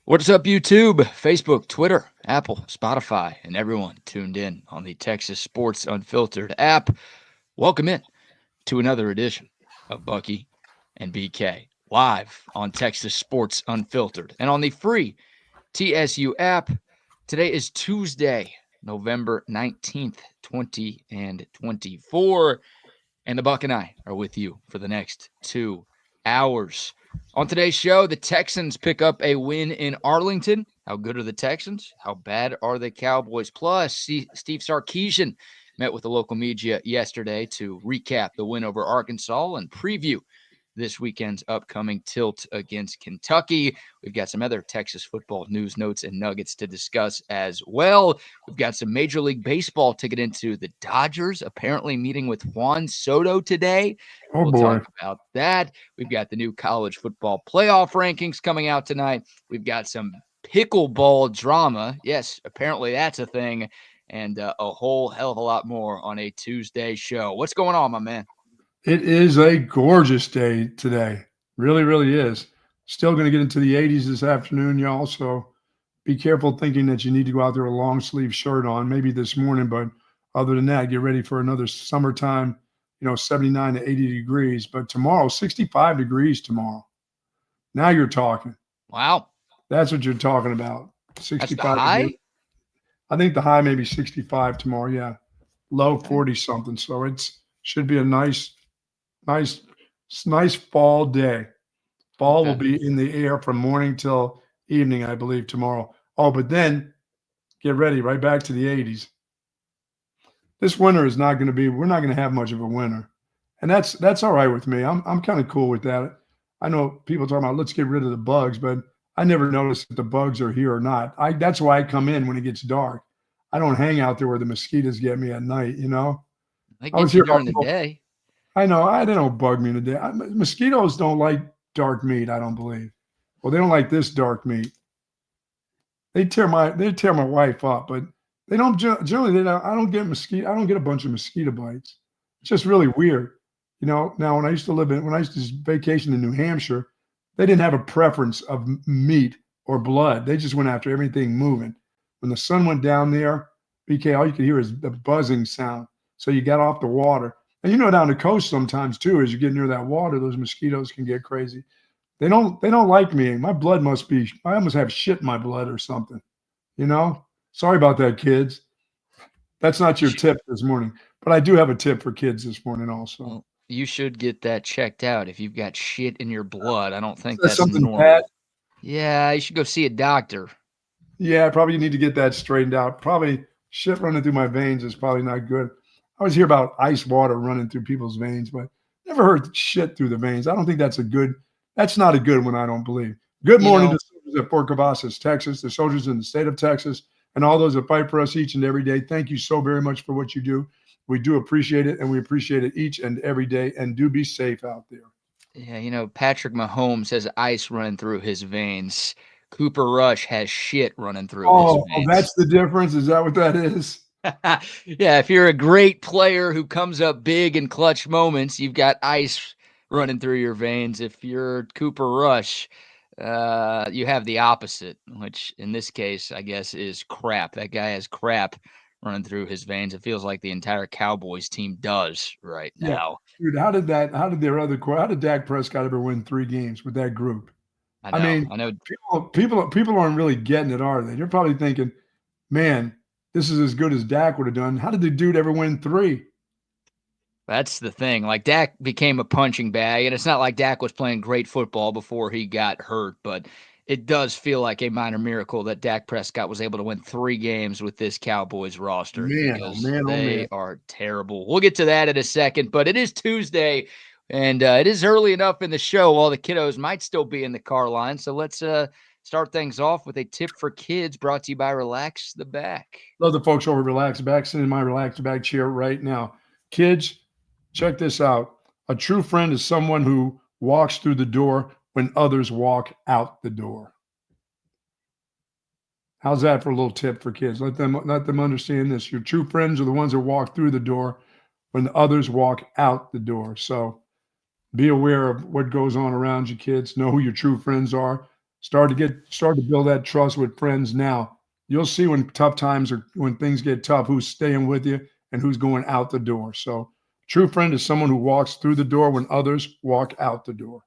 What's up, YouTube, Facebook, Twitter, Apple, Spotify, and everyone tuned in on the Texas Sports Unfiltered app? Welcome in to another edition of Bucky and BK live on Texas Sports Unfiltered and on the free TSU app. Today is Tuesday, November 19th, 2024, and the Buck and I are with you for the next 2 hours. On today's show, the Texans pick up a win in Arlington. How good are the Texans? How bad are the Cowboys? Plus, Steve Sarkeesian met with the local media yesterday to recap the win over Arkansas and preview this weekend's upcoming tilt against Kentucky. We've got some other Texas football news, notes, and nuggets to discuss as well. We've got some Major League Baseball to get into. The Dodgers apparently meeting with Juan Soto today. We'll talk about that. We've got the new college football playoff rankings coming out tonight. We've got some pickleball drama. Yes, apparently that's a thing. And a whole hell of a lot more on a Tuesday show. What's going on, my man? It is a gorgeous day today. Really, really is. Still going to get into the 80s this afternoon, y'all. So be careful thinking that you need to go out there with a long sleeve shirt on, maybe this morning. But other than that, get ready for another summertime, 79 to 80 degrees. But tomorrow, 65 degrees tomorrow. Now you're talking. Wow. That's what you're talking about. 65 That's the high? degrees. I think the high may be 65 tomorrow. Yeah. Low 40 something. So it's should be a nice fall day. Fall will be in the air from morning till evening, I believe, tomorrow. Oh, but then get ready, right back to the 80s. This winter is not going to be, we're not going to have much of a winter. And that's all right with me. I'm kind of cool with that. I know people talking about let's get rid of the bugs, but I never notice if the bugs are here or not. That's why I come in when it gets dark. I don't hang out there where the mosquitoes get me at night, They get you during the day. I know. They don't bug me today. Mosquitoes don't like dark meat, I don't believe. Well, they don't like this dark meat. They tear my wife up, but they don't generally. I don't get a bunch of mosquito bites. It's just really weird, Now, when I used to vacation in New Hampshire, they didn't have a preference of meat or blood. They just went after everything moving. When the sun went down there, BK, all you could hear is the buzzing sound. So you got off the water. And down the coast sometimes too, as you get near that water, those mosquitoes can get crazy. They don't like me. My blood I almost have shit in my blood or something. Sorry about that, kids. That's not your tip this morning. But I do have a tip for kids this morning also. Well, you should get that checked out if you've got shit in your blood. I don't think that's something normal. bad. Yeah, you should go see a doctor. Yeah, I probably need to get that straightened out. Probably shit running through my veins is probably not good. I always hear about ice water running through people's veins, but never heard shit through the veins. I don't think that's not a good one, I don't believe. Good morning to soldiers at Fort Cavazos, Texas, the soldiers in the state of Texas, and all those that fight for us each and every day. Thank you so very much for what you do. We do appreciate it, and we appreciate it each and every day, and do be safe out there. Yeah, Patrick Mahomes has ice running through his veins. Cooper Rush has shit running through his veins. Oh, that's the difference? Is that what that is? Yeah, if you're a great player who comes up big in clutch moments, you've got ice running through your veins. If you're Cooper Rush, you have the opposite, which in this case, I guess, is crap. That guy has crap running through his veins. It feels like the entire Cowboys team does right now. Dude, how did Dak Prescott ever win 3 games with that group? I know. People aren't really getting it, are they? You're probably thinking, man, this is as good as Dak would have done. How did the dude ever win 3? That's the thing. Like, Dak became a punching bag, and it's not like Dak was playing great football before he got hurt, but it does feel like a minor miracle that Dak Prescott was able to win 3 games with this Cowboys roster. They are terrible. We'll get to that in a second, but it is Tuesday, and it is early enough in the show. All the kiddos might still be in the car line, so let's start things off with a tip for kids brought to you by Relax the Back. Love the folks over Relax Back, sitting in my Relax Back chair right now. Kids, check this out. A true friend is someone who walks through the door when others walk out the door. How's that for a little tip for kids? Let them understand this. Your true friends are the ones that walk through the door when others walk out the door. So be aware of what goes on around you, kids. Know who your true friends are. Start to build that trust with friends now. You'll see when tough times or when things get tough, who's staying with you and who's going out the door. So true friend is someone who walks through the door when others walk out the door.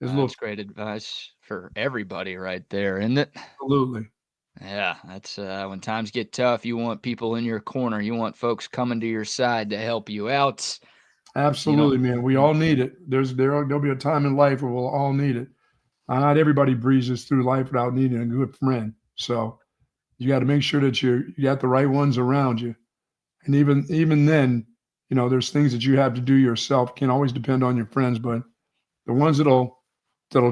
That's great advice for everybody right there, isn't it? Absolutely. Yeah, that's when times get tough, you want people in your corner. You want folks coming to your side to help you out. Absolutely, man. We all need it. There'll be a time in life where we'll all need it. Not everybody breezes through life without needing a good friend. So you got to make sure that you got the right ones around you. And even then, there's things that you have to do yourself. Can't always depend on your friends, but the ones that'll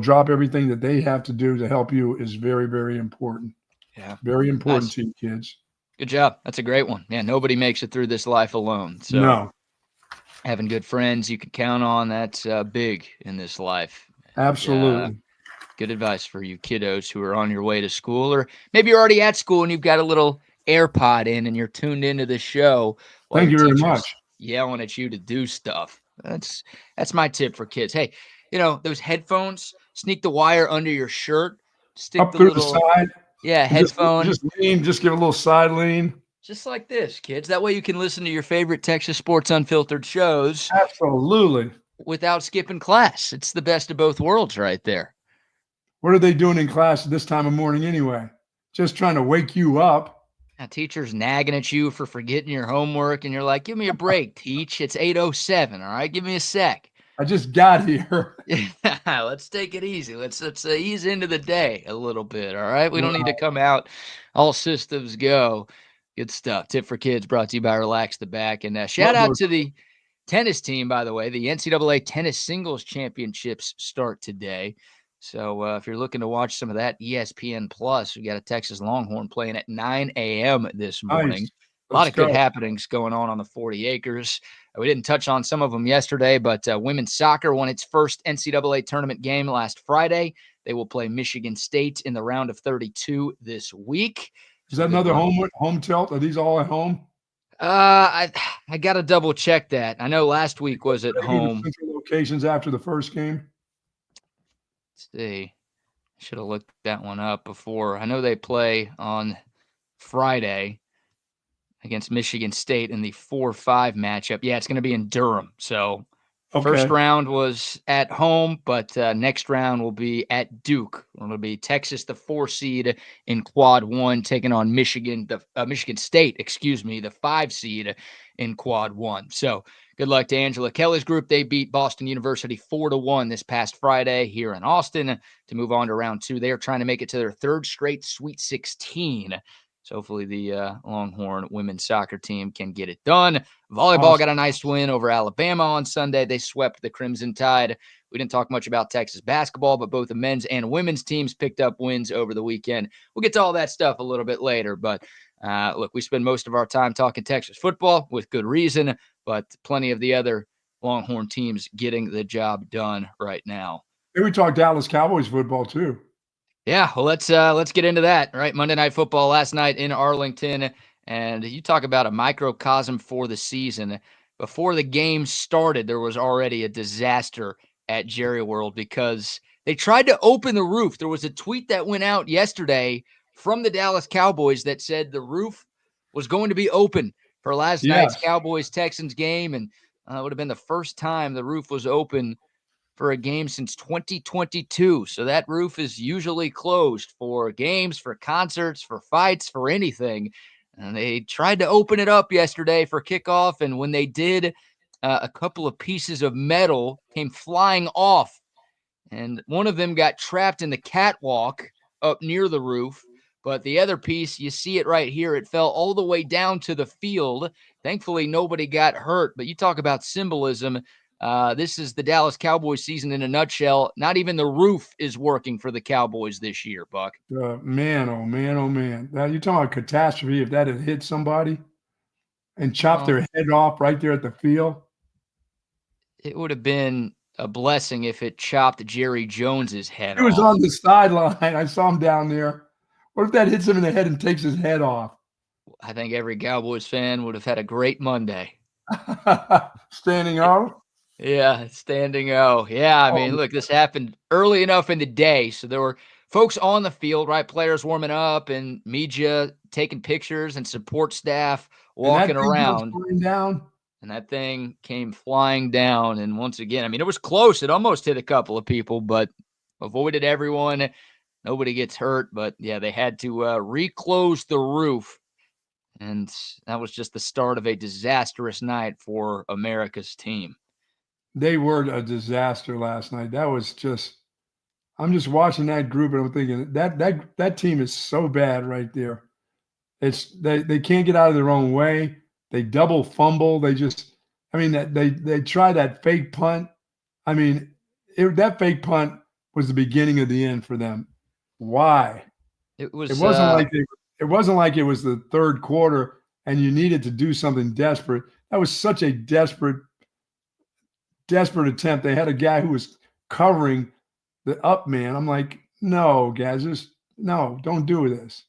drop everything that they have to do to help you is very, very important. Yeah. Very important to you kids. Good job. That's a great one. Yeah, nobody makes it through this life alone. So no. Having good friends you can count on, that's big in this life. Absolutely. Good advice for you kiddos who are on your way to school, or maybe you're already at school and you've got a little AirPod in and you're tuned into the show. Thank you very much. Yelling at you to do stuff. That's my tip for kids. Hey, those headphones, sneak the wire under your shirt, stick up the through little the side. Yeah, headphone. Just lean, just give a little side lean. Just like this, kids. That way you can listen to your favorite Texas Sports Unfiltered shows. Absolutely. Without skipping class. It's the best of both worlds right there. What are they doing in class at this time of morning anyway? Just trying to wake you up. Now, teacher's nagging at you for forgetting your homework, and you're like, give me a break, teach. It's 8:07, all right? Give me a sec. I just got here. Yeah, let's take it easy. Let's ease into the day a little bit, all right? We don't need to come out all systems go. Good stuff. Tip for Kids brought to you by Relax the Back. And shout out to the tennis team, by the way. The NCAA Tennis Singles Championships start today. So if you're looking to watch some of that, ESPN Plus, we got a Texas Longhorn playing at 9 a.m. this morning. Nice. A lot of good happenings going on the 40 acres. We didn't touch on some of them yesterday, but women's soccer won its first NCAA tournament game last Friday. They will play Michigan State in the round of 32 this week. Is that another home tilt? Are these all at home? I got to double check that. I know last week was at home. Central locations after the first game. Let's see. I should have looked that one up before. I know they play on Friday against Michigan State in the 4-5 matchup. Yeah, it's going to be in Durham. So first round was at home, but next round will be at Duke. It'll be Texas, the 4 seed in Quad 1, taking on Michigan State, the 5 seed in Quad 1. So good luck to Angela Kelly's group. They beat Boston University 4-1 this past Friday here in Austin to move on to round 2. They are trying to make it to their 3rd straight Sweet 16. So hopefully the Longhorn women's soccer team can get it done. Volleyball got a nice win over Alabama on Sunday. They swept the Crimson Tide. We didn't talk much about Texas basketball, but both the men's and women's teams picked up wins over the weekend. We'll get to all that stuff a little bit later. But look, we spend most of our time talking Texas football with good reason, but plenty of the other Longhorn teams getting the job done right now. And we talk Dallas Cowboys football too. Yeah, well, let's get into that, right? Monday Night Football last night in Arlington, and you talk about a microcosm for the season. Before the game started, there was already a disaster at Jerry World because they tried to open the roof. There was a tweet that went out yesterday from the Dallas Cowboys that said the roof was going to be open for last night's Cowboys-Texans game, and it would have been the first time the roof was open for a game since 2022. So that roof is usually closed for games, for concerts, for fights, for anything. And they tried to open it up yesterday for kickoff. And when they did, a couple of pieces of metal came flying off. And one of them got trapped in the catwalk up near the roof. But the other piece, you see it right here, it fell all the way down to the field. Thankfully, nobody got hurt. But you talk about symbolism. This is the Dallas Cowboys season in a nutshell. Not even the roof is working for the Cowboys this year, Buck. Man, oh, man, oh, man. Now, you're talking about catastrophe if that had hit somebody and chopped their head off right there at the field. It would have been a blessing if it chopped Jerry Jones's head off. He was on the sideline. I saw him down there. What if that hits him in the head and takes his head off? I think every Cowboys fan would have had a great Monday. Standing O? Yeah, standing O. Yeah, I mean, look, this happened early enough in the day, so there were folks on the field, right? Players warming up and media taking pictures and support staff walking around. And that thing came flying down. And once again, I mean, it was close. It almost hit a couple of people, but avoided everyone. Nobody gets hurt. But, yeah, they had to reclose the roof. And that was just the start of a disastrous night for America's team. They were a disaster last night. That was just – I'm just watching that group, and I'm thinking that team is so bad right there. They can't get out of their own way. They double fumble. They try that fake punt. I mean, that fake punt was the beginning of the end for them. Why? It wasn't like it was the third quarter and you needed to do something desperate. That was such a desperate attempt. They had a guy who was covering the up man. I'm like, no, guys, don't do this.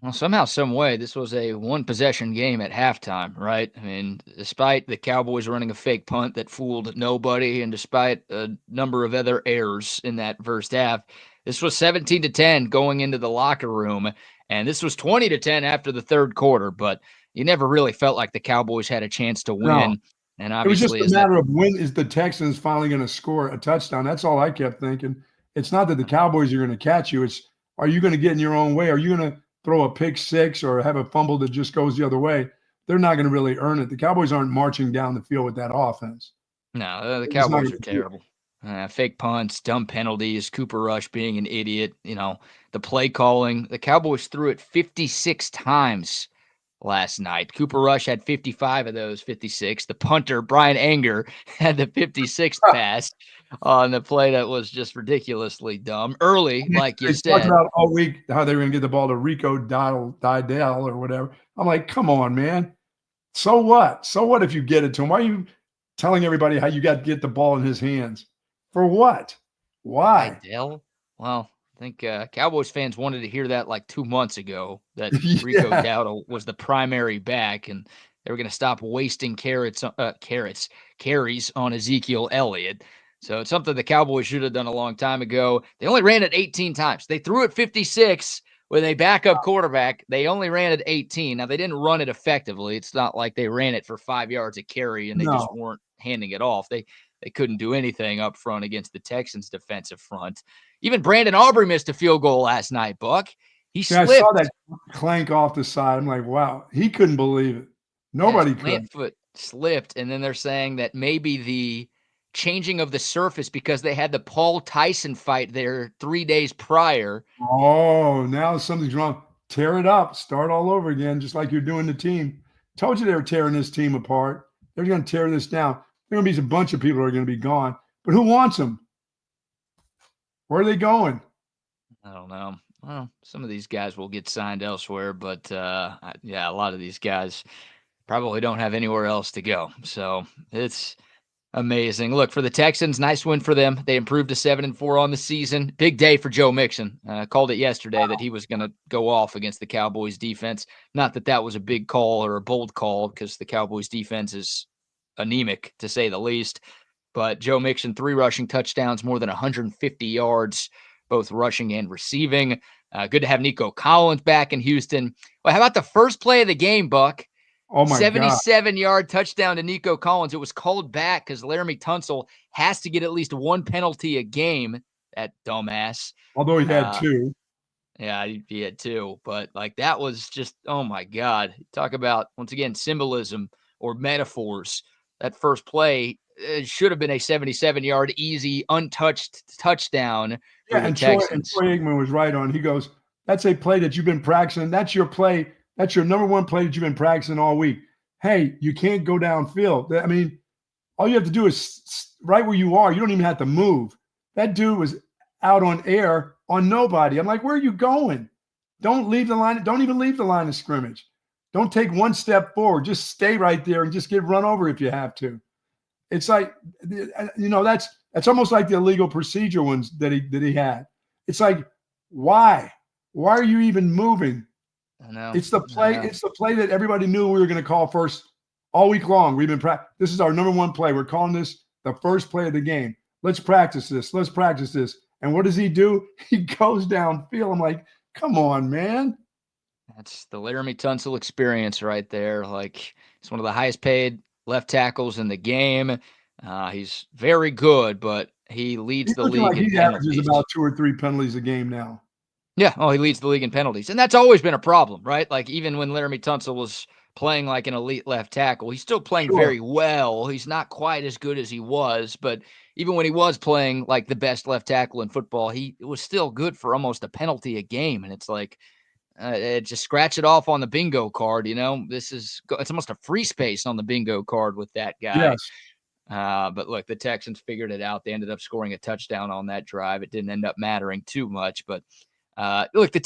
Well, somehow, some way, this was a one-possession game at halftime, right? I mean, despite the Cowboys running a fake punt that fooled nobody, and despite a number of other errors in that first half, this was 17-10 going into the locker room, and this was 20-10 after the third quarter. But you never really felt like the Cowboys had a chance to win. No. And obviously, it was just a matter of when is the Texans finally going to score a touchdown. That's all I kept thinking. It's not that the Cowboys are going to catch you. It's, are you going to get in your own way? Are you going to throw a pick six or have a fumble that just goes the other way? They're not going to really earn it. The Cowboys aren't marching down the field with that offense. No, the Cowboys are terrible. Fake punts, dumb penalties, Cooper Rush being an idiot, the play calling. The Cowboys threw it 56 times last night. Cooper Rush had 55 of those 56. The punter, Brian Anger, had the 56th pass on the play that was just ridiculously dumb. Early, like you said. They talked about all week how they were going to get the ball to Rico Didell or whatever. I'm like, come on, man. So what? So what if you get it to him? Why are you telling everybody how you got to get the ball in his hands? For what? Why? Didell? Well, I think Cowboys fans wanted to hear that like 2 months ago, that Rico Dowdle was the primary back, and they were going to stop wasting carries on Ezekiel Elliott. So it's something the Cowboys should have done a long time ago. They only ran it 18 times. They threw it 56 with a backup quarterback. They only ran it 18. Now, they didn't run it effectively. It's not like they ran it for 5 yards a carry and they just weren't handing it off. They couldn't do anything up front against the Texans' defensive front. Even Brandon Aubrey missed a field goal last night, Buck. He slipped. I saw that clank off the side. I'm like, wow, he couldn't believe it. Nobody could. Foot slipped, and then they're saying that maybe the changing of the surface because they had the Paul Tyson fight there 3 days prior. Oh, now something's wrong. Tear it up. Start all over again, just like you're doing the team. Told you they were tearing this team apart. They're going to tear this down. There are going to be a bunch of people who are going to be gone. But who wants them? Where are they going? I don't know. Well, some of these guys will get signed elsewhere, but a lot of these guys probably don't have anywhere else to go. So it's amazing. Look, for the Texans, nice win for them. They improved to 7-4 on the season. Big day for Joe Mixon. Called it yesterday that he was going to go off against the Cowboys defense. Not that that was a big call or a bold call, because the Cowboys defense is anemic, to say the least. But Joe Mixon, 3 rushing touchdowns, more than 150 yards, both rushing and receiving. Good to have Nico Collins back in Houston. Well, how about the first play of the game, Buck? Oh, my 77-yard touchdown to Nico Collins. It was called back because Laramie Tunsil has to get at least 1 penalty a game, that dumbass. Although he had 2. Yeah, he had 2. But, that was just, oh, my God. Talk about, once again, symbolism or metaphors. That first play, it should have been a 77-yard, easy, untouched touchdown for the Texans. Troy Aikman was right on. He goes, that's a play that you've been practicing. That's your play. That's your number one play that you've been practicing all week. Hey, you can't go downfield. I mean, all you have to do is right where you are. You don't even have to move. That dude was out on air on nobody. I'm like, where are you going? Don't leave the line. Don't even leave the line of scrimmage. Don't take one step forward. Just stay right there and just get run over if you have to. It's like, that's almost like the illegal procedure ones that he had. It's like, why? Why are you even moving? I know. It's the play. It's the play that everybody knew we were going to call first all week long. We've been this is our number one play. We're calling this the first play of the game. Let's practice this. Let's practice this. And what does he do? He goes downfield. I'm like, come on, man. That's the Laramie Tunsil experience right there. Like, he's one of the highest paid left tackles in the game. He's very good, but he leads He's the looking league like in he averages penalties. about 2 or 3 penalties a game now. Yeah, he leads the league in penalties. And that's always been a problem, right? Like, even when Laramie Tunsil was playing like an elite left tackle, he's still playing Sure. very well. He's not quite as good as he was, but even when he was playing like the best left tackle in football, he was still good for almost a penalty a game. And it's like, just scratch it off on the bingo card. It's almost a free space on the bingo card with that guy. Yes. But look, the Texans figured it out. They ended up scoring a touchdown on that drive. It didn't end up mattering too much, but look, the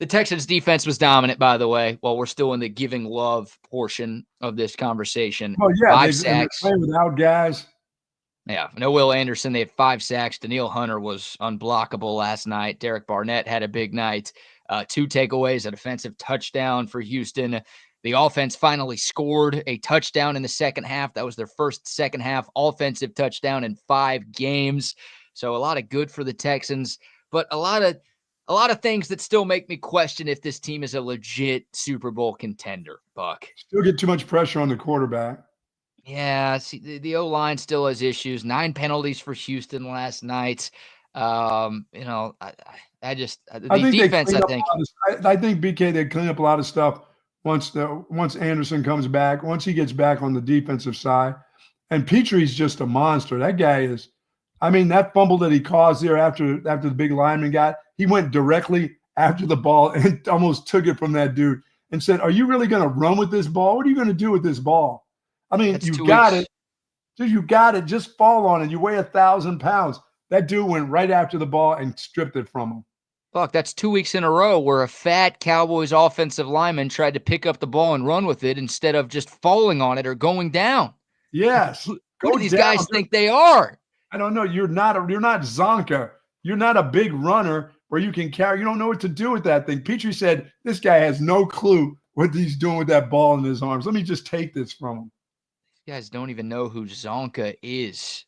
Texans defense was dominant, by the way, while we're still in the giving love portion of this conversation. Oh, yeah. 5 sacks. They're playing without guys. Yeah, no Will Anderson. They had 5 sacks. Daniil Hunter was unblockable last night. Derek Barnett had a big night. 2 takeaways, a defensive touchdown for Houston. The offense finally scored a touchdown in the second half. That was their first second half offensive touchdown in 5 games. So a lot of good for the Texans, but a lot of things that still make me question if this team is a legit Super Bowl contender, Buck. Still get too much pressure on the quarterback. Yeah, see, the O-line still has issues. 9 penalties for Houston last night. I think BK, they clean up a lot of stuff once Anderson comes back, once he gets back on the defensive side. And Petrie's just a monster. That guy is. I mean, that fumble that he caused there after the big lineman got, he went directly after the ball and almost took it from that dude and said, "Are you really going to run with this ball? What are you going to do with this ball?" I mean, you got it. You got it. Just fall on it. You weigh 1,000 pounds. That dude went right after the ball and stripped it from him. Fuck, that's 2 weeks in a row where a fat Cowboys offensive lineman tried to pick up the ball and run with it instead of just falling on it or going down. Yes. Who do these guys think they are? I don't know. You're not Zonka. You're not a big runner where you can carry. You don't know what to do with that thing. Petrie said, this guy has no clue what he's doing with that ball in his arms. Let me just take this from him. You guys don't even know who Zonka is.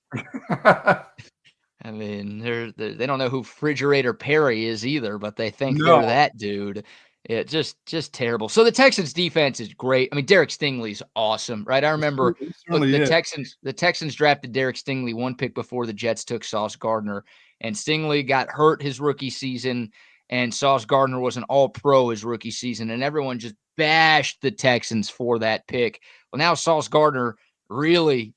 I mean, they don't know who Refrigerator Perry is either, but they think they're that dude. Yeah, just terrible. So the Texans defense is great. I mean, Derek Stingley's awesome, right? I remember the Texans drafted Derek Stingley 1 pick before the Jets took Sauce Gardner, and Stingley got hurt his rookie season, and Sauce Gardner was an all-pro his rookie season, and everyone just bashed the Texans for that pick. Well, now Sauce Gardner really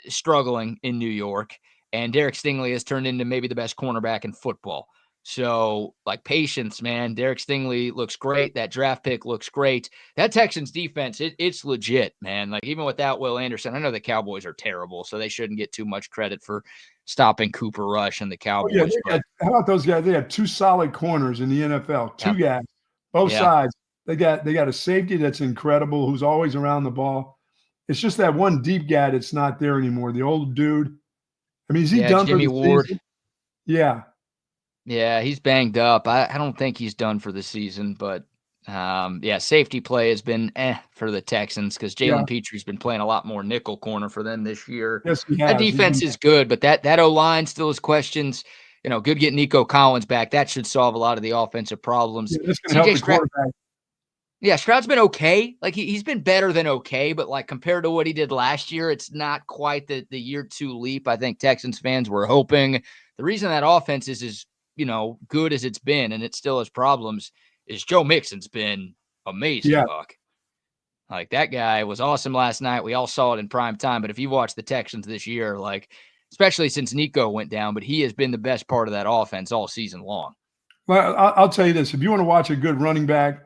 struggling in New York, and Derek Stingley has turned into maybe the best cornerback in football. So, like, patience, man. Derek Stingley looks great. That draft pick looks great. That Texans defense, it's legit, man. Like, even without Will Anderson, I know the Cowboys are terrible, so they shouldn't get too much credit for stopping Cooper Rush and the Cowboys. How about those guys? They have 2 solid corners in the NFL. 2 guys, both sides. They got a safety that's incredible, who's always around the ball. It's just that one deep guy that's not there anymore. The old dude. I mean, is he done Jimmy for the Ward? season? Yeah. Yeah, he's banged up. I don't think he's done for the season, but safety play has been for the Texans because Jalen Petrie's been playing a lot more nickel corner for them this year. Yes, he has. That defense is good, but that O-line still has questions. Good getting Nico Collins back. That should solve a lot of the offensive problems. Yeah, that's going to help the quarterback. Yeah, Stroud's been okay. Like, he's been better than okay, but like compared to what he did last year, it's not quite the year 2 leap I think Texans fans were hoping. The reason that offense is good as it's been, and it still has problems, is Joe Mixon's been amazing, Buck. Like, that guy was awesome last night. We all saw it in prime time, but if you watch the Texans this year, like, especially since Nico went down, but he has been the best part of that offense all season long. Well, I'll tell you this. If you want to watch a good running back,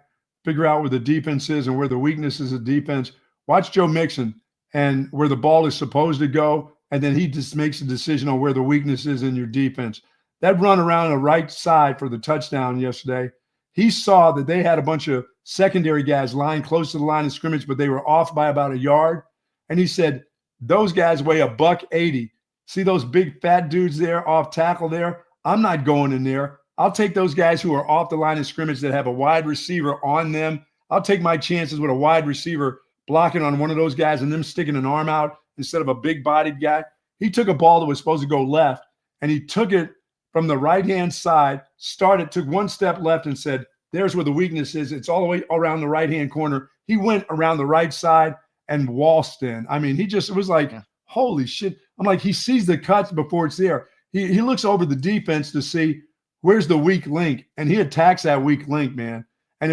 figure out where the defense is and where the weaknesses of defense, watch Joe Mixon and where the ball is supposed to go, and then he just makes a decision on where the weakness is in your defense. That run around the right side for the touchdown yesterday, he saw that they had a bunch of secondary guys lying close to the line of scrimmage, but they were off by about 1 yard. And he said, those guys weigh $180. See those big fat dudes there off tackle there? I'm not going in there. I'll take those guys who are off the line of scrimmage that have a wide receiver on them. I'll take my chances with a wide receiver blocking on one of those guys and them sticking an arm out instead of a big-bodied guy. He took a ball that was supposed to go left, and he took it from the right-hand side, took one step left and said, there's where the weakness is. It's all the way around the right-hand corner. He went around the right side and waltzed in. I mean, it was like, holy shit. I'm like, he sees the cuts before it's there. He looks over the defense to see where's the weak link, and he attacks that weak link, man. And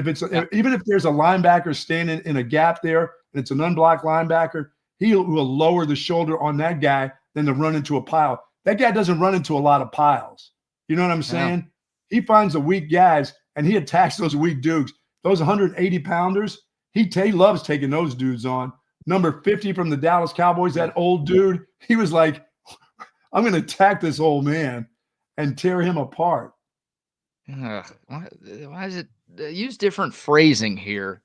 even if there's a linebacker standing in a gap there, and it's an unblocked linebacker, he will lower the shoulder on that guy than to run into a pile. That guy doesn't run into a lot of piles. You know what I'm saying? He finds the weak guys, and he attacks those weak dudes. Those 180-pounders, he loves taking those dudes on. Number 50 from the Dallas Cowboys, that old dude, he was like, I'm going to attack this old man and tear him apart. Why is it use different phrasing here?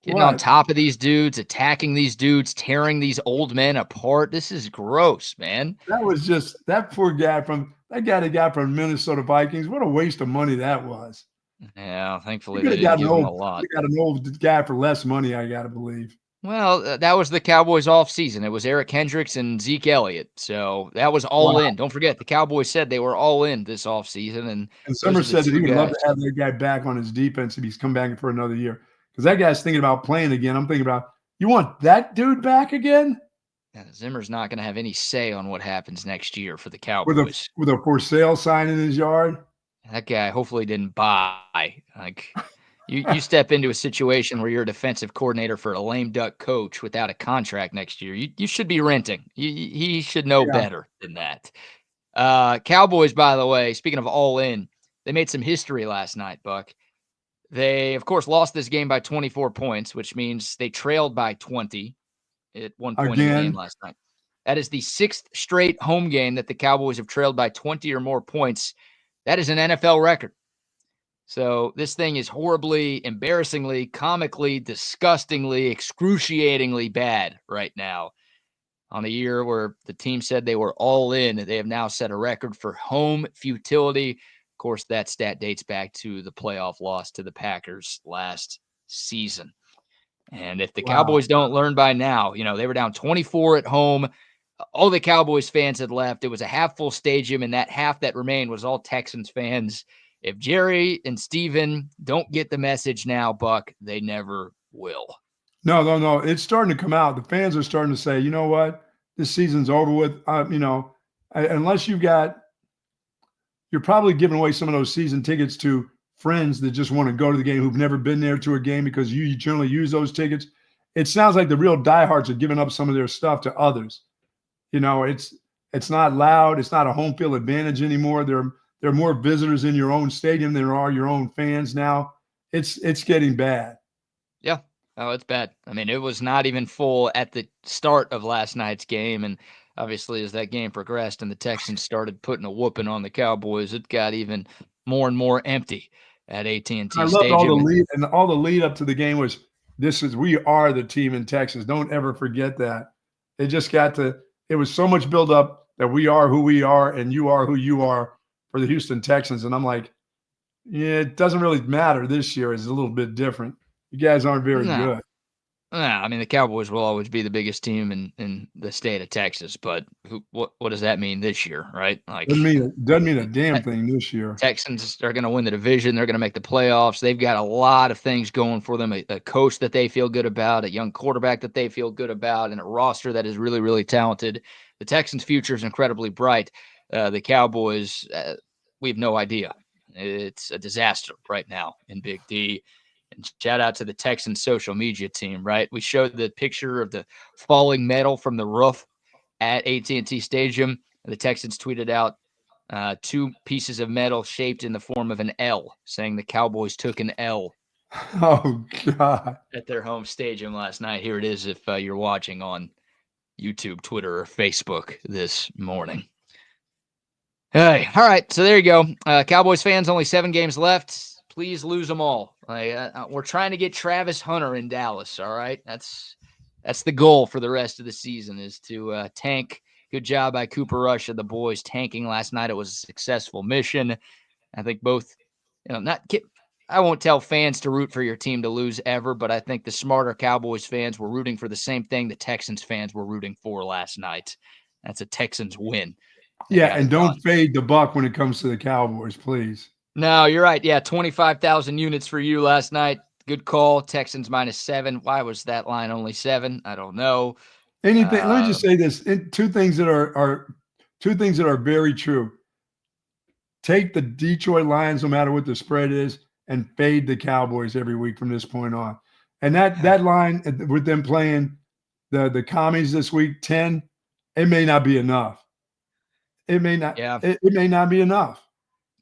Getting on top of these dudes, attacking these dudes, tearing these old men apart. This is gross, man. That was just that poor guy from Minnesota Vikings. What a waste of money that was. Yeah, thankfully they didn't give him a lot. They got an old guy for less money, I got to believe. Well, that was the Cowboys offseason. It was Eric Hendricks and Zeke Elliott. So that was all in. Don't forget, the Cowboys said they were all in this offseason. And Summer said that he would love to have that guy back on his defense if he's come back for another year. Because that guy's thinking about playing again. I'm thinking about, you want that dude back again? Yeah, Zimmer's not going to have any say on what happens next year for the Cowboys. With a for sale sign in his yard? That guy hopefully didn't buy. Like, you step into a situation where you're a defensive coordinator for a lame duck coach without a contract next year. You should be renting. He should know better than that. Cowboys, by the way, speaking of all in, they made some history last night, Buck. They, of course, lost this game by 24 points, which means they trailed by 20 at one point in the game last night. That is the 6th straight home game that the Cowboys have trailed by 20 or more points. That is an NFL record. So this thing is horribly, embarrassingly, comically, disgustingly, excruciatingly bad right now. On the year where the team said they were all in, they have now set a record for home futility. Of course, that stat dates back to the playoff loss to the Packers last season. And if the Cowboys don't learn by now, they were down 24 at home. All the Cowboys fans had left. It was a half-full stadium, and that half that remained was all Texans fans. If Jerry and Steven don't get the message now, Buck, they never will. No. It's starting to come out. The fans are starting to say, you know what? This season's over with. Unless you're probably giving away some of those season tickets to friends that just want to go to the game who've never been there to a game because you generally use those tickets. It sounds like the real diehards are giving up some of their stuff to others. It's not loud. It's not a home field advantage anymore. There are more visitors in your own stadium than there are your own fans now. It's getting bad. Yeah. Oh, it's bad. I mean, it was not even full at the start of last night's game. And obviously, as that game progressed and the Texans started putting a whooping on the Cowboys, it got even more and more empty at AT&T Stadium. I loved all the lead up to the game was, we are the team in Texas. Don't ever forget that. It was so much build up that we are who we are and you are who you are for the Houston Texans. And I'm like, yeah, it doesn't really matter this year. It's a little bit different. You guys aren't very good. I mean, the Cowboys will always be the biggest team in the state of Texas, but what does that mean this year, right? Like, doesn't mean a damn thing this year. Texans are going to win the division. They're going to make the playoffs. They've got a lot of things going for them, a coach that they feel good about, a young quarterback that they feel good about, and a roster that is really, really talented. The Texans' future is incredibly bright. The Cowboys, we have no idea. It's a disaster right now in Big D. And shout out to the Texans social media team, right? We showed the picture of the falling metal from the roof at AT&T Stadium. The Texans tweeted out 2 pieces of metal shaped in the form of an L, saying the Cowboys took an L. Oh, God. At their home stadium last night. Here it is if you're watching on YouTube, Twitter, or Facebook this morning. Hey, all right, so there you go. Cowboys fans, only 7 games left. Please lose them all. We're trying to get Travis Hunter in Dallas, all right? That's the goal for the rest of the season is to tank. Good job by Cooper Rush and the boys tanking last night. It was a successful mission. I think both, I won't tell fans to root for your team to lose ever, but I think the smarter Cowboys fans were rooting for the same thing the Texans fans were rooting for last night. That's a Texans win. Yeah, and don't fade the buck when it comes to the Cowboys, please. No, you're right. Yeah, 25,000 units for you last night. Good call. Texans -7. Why was that line only 7? I don't know. Anything. Let me just say this: two things that are very true. Take the Detroit Lions, no matter what the spread is, and fade the Cowboys every week from this point on. And that line with them playing the commies this week, 10, it may not be enough. It may not. Yeah. It may not be enough.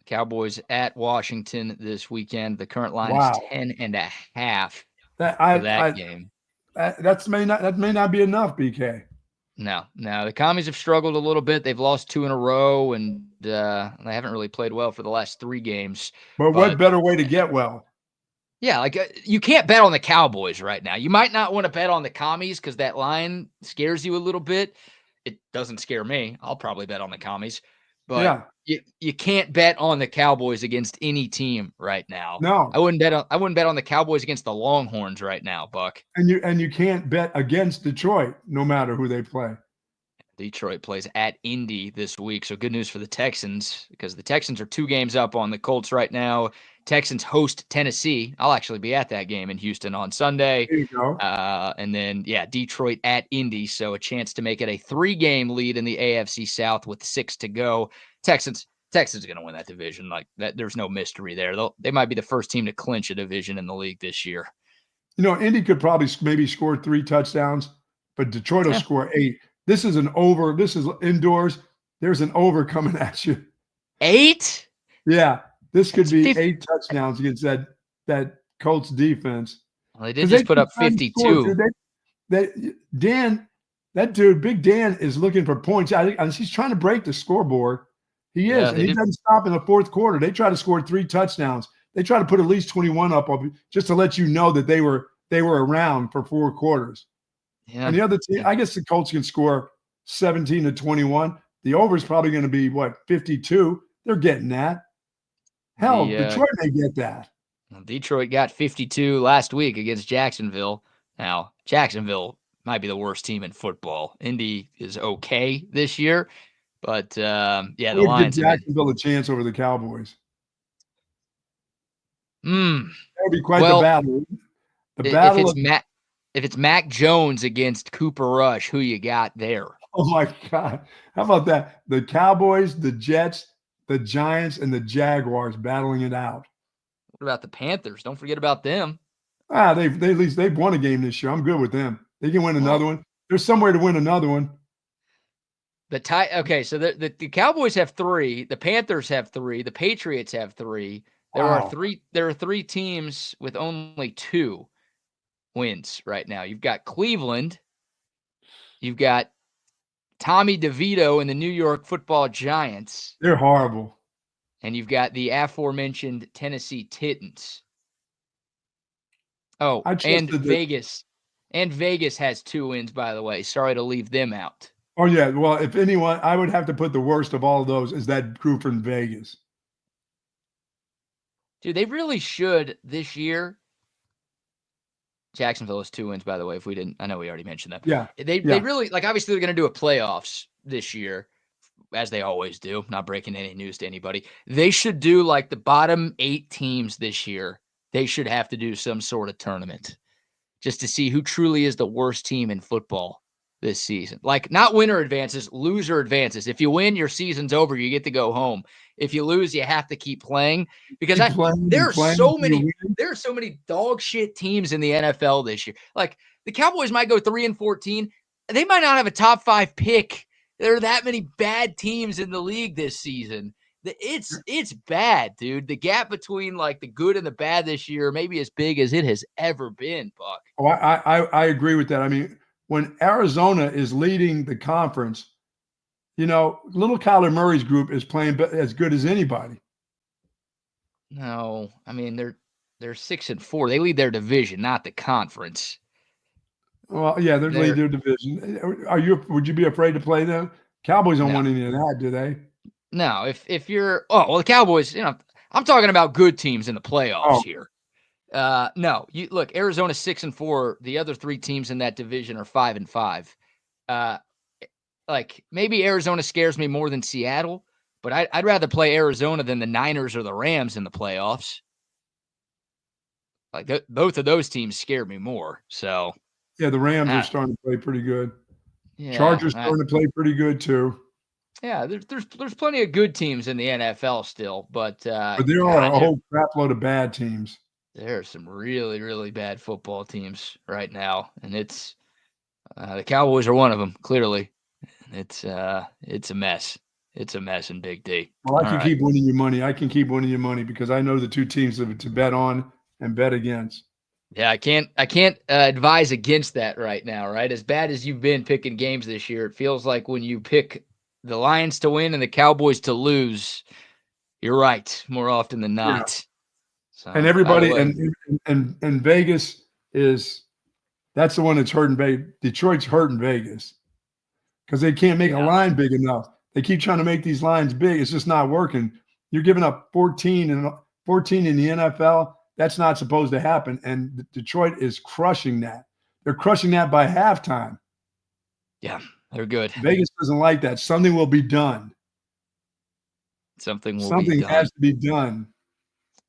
Cowboys at Washington this weekend. The current line is 10.5 for that game. That may not be enough, BK. No. The commies have struggled a little bit. They've lost 2 in a row, and they haven't really played well for the last 3 games. But what better way to get well? Yeah, you can't bet on the Cowboys right now. You might not want to bet on the commies because that line scares you a little bit. It doesn't scare me. I'll probably bet on the commies. But you can't bet on the Cowboys against any team right now. No. I wouldn't bet on the Cowboys against the Longhorns right now, Buck. And you can't bet against Detroit no matter who they play. Detroit plays at Indy this week. So good news for the Texans because the Texans are 2 games up on the Colts right now. Texans host Tennessee. I'll actually be at that game in Houston on Sunday. There you go. And then, Detroit at Indy. So a chance to make it a 3-game lead in the AFC South with 6 to go. Texans are going to win that division. Like that, there's no mystery there. They might be the first team to clinch a division in the league this year. Indy could probably maybe score 3 touchdowns, but Detroit will score 8. This is an over. This is indoors. There's an over coming at you. 8? Yeah. This could be 8 touchdowns against that Colts defense. Well, they did just put up 52. That dude, Big Dan, is looking for points. He's trying to break the scoreboard. He is. And he doesn't stop in the fourth quarter. They try to score 3 touchdowns. They try to put at least 21 up just to let you know that they were around for 4 quarters. Yeah. And the other team, I guess the Colts can score 17 to 21. The over is probably going to be 52. They're getting that. Hell, Detroit may get that. Detroit got 52 last week against Jacksonville. Now, Jacksonville might be the worst team in football. Indy is okay this year, but the Lions give Jacksonville a chance over the Cowboys. That would be quite the battle. If it's Mac Jones against Cooper Rush, who you got there? Oh my God! How about that? The Cowboys, the Jets, the Giants, and the Jaguars battling it out. What about the Panthers? Don't forget about them. At least they've won a game this year. I'm good with them. They can win another one. There's somewhere to win another one. Okay, so the Cowboys have 3, the Panthers have 3, the Patriots have 3. There are 3 teams with only 2 wins right now. You've got Cleveland, you've got Tommy DeVito and the New York Football Giants. They're horrible. And you've got the aforementioned Tennessee Titans. Oh, and Vegas. And Vegas has 2 wins, by the way. Sorry to leave them out. Oh, yeah. Well, if anyone, I would have to put the worst of all of those is that group from Vegas. Dude, they really should this year. Jacksonville has 2 wins, by the way, if we didn't. I know we already mentioned that. Yeah. They really, obviously they're going to do a playoffs this year, as they always do. Not breaking any news to anybody. They should do the bottom 8 teams this year. They should have to do some sort of tournament just to see who truly is the worst team in football this season. Not winner advances, loser advances. If you win, your season's over. You get to go home. If you lose, you have to keep playing because there are so many dog shit teams in the NFL this year. The Cowboys might go 3-14. They might not have a top 5 pick. There are that many bad teams in the league this season. It's bad, dude. The gap between the good and the bad this year may be as big as it has ever been, Buck. Oh, I agree with that. I mean, when Arizona is leading the conference, little Kyler Murray's group is playing as good as anybody. No, I mean they're 6-4. They lead their division, not the conference. Well, yeah, they lead their division. Would you be afraid to play them? Cowboys don't want any of that, do they? No, if you're the Cowboys, I'm talking about good teams in the playoffs here. No, look, Arizona's 6-4. The other 3 teams in that division are 5-5. like maybe Arizona scares me more than Seattle, but I'd rather play Arizona than the Niners or the Rams in the playoffs. Like both of those teams scare me more. So Yeah, the Rams are starting to play pretty good. yeah, Chargers starting to play pretty good too. Yeah, there's plenty of good teams in the NFL still, but there are a whole crap load of bad teams. There are some really, really bad football teams right now, and it's the Cowboys are one of them. Clearly, it's a mess. It's a mess in Big D. Well, I can keep winning your money. I can keep winning your money because I know the two teams to bet on and bet against. Yeah, I can't advise against that right now. Right, as bad as you've been picking games this year, it feels like when you pick the Lions to win and the Cowboys to lose, you're right more often than not. Yeah. So, and everybody and Vegas that's the one that's hurting Vegas. Detroit's hurting Vegas because they can't make a line big enough. They keep trying to make these lines big. It's just not working. You're giving up 14 in the NFL. That's not supposed to happen. And Detroit is crushing that. They're crushing that by halftime. Yeah, they're good. Vegas doesn't like that. Something will be done. Something has to be done.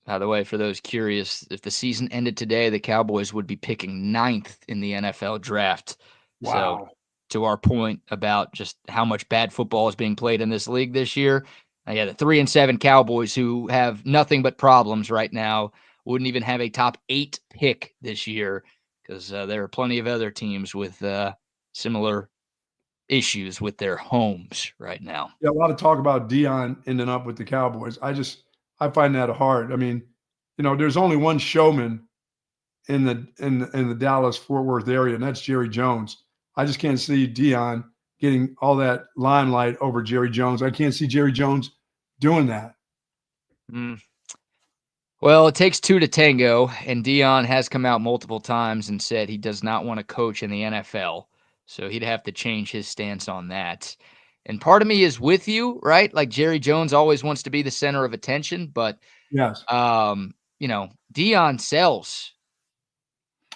By the way, for those curious, if the season ended today, the Cowboys would be picking 9th in the NFL draft. Wow. So, to our point about just how much bad football is being played in this league this year, the 3-7 Cowboys, who have nothing but problems right now, wouldn't even have a top 8 pick this year because there are plenty of other teams with similar issues with their homes right now. Yeah, a lot of talk about Dion ending up with the Cowboys. I find that hard. I mean, there's only one showman in the Dallas-Fort Worth area, and that's Jerry Jones. I just can't see Dion getting all that limelight over Jerry Jones. I can't see Jerry Jones doing that. Well, it takes two to tango, and Dion has come out multiple times and said he does not want to coach in the NFL. So he'd have to change his stance on that. And part of me is with you, right? Like Jerry Jones always wants to be the center of attention, but yes, Dion sells.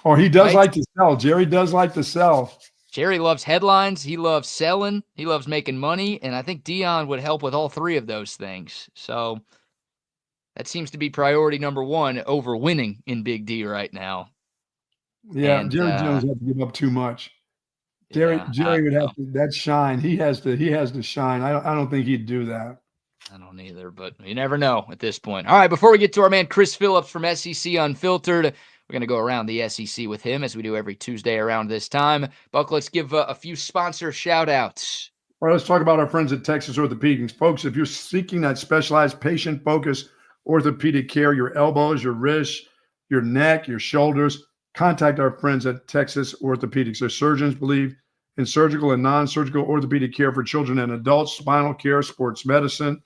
Oh, he does like to sell. Jerry does like to sell. Jerry loves headlines. He loves selling. He loves making money. And I think Dion would help with all three of those things. So that seems to be priority number one over winning in Big D right now. Yeah, and Jerry Jones has to give up too much. Jerry would have to, that shine. He has to shine. I don't think he'd do that. I don't either, but you never know at this point. All right, before we get to our man Chris Phillips from SEC Unfiltered, we're going to go around the SEC with him as we do every Tuesday around this time. Buck, let's give a few sponsor shout-outs. All right, let's talk about our friends at Texas Orthopedics. Folks, if you're seeking that specialized patient-focused orthopedic care, your elbows, your wrists, your neck, your shoulders, contact our friends at Texas Orthopedics. Their surgeons believe in surgical and non-surgical orthopedic care for children and adults, spinal care, sports medicine,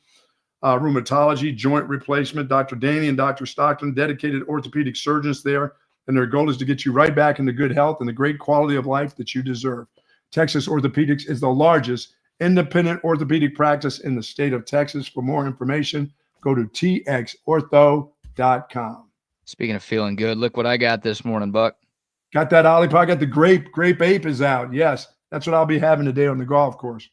rheumatology, joint replacement. Dr. Danny and Dr. Stockton, dedicated orthopedic surgeons there, and their goal is to get you right back into good health and the great quality of life that you deserve. Texas Orthopedics is the largest independent orthopedic practice in the state of Texas. For more information, go to txortho.com. Speaking of feeling good, look what I got this morning, Buck. Got that Olipop. Got the grape ape is out. Yes, that's what I'll be having today on the golf course.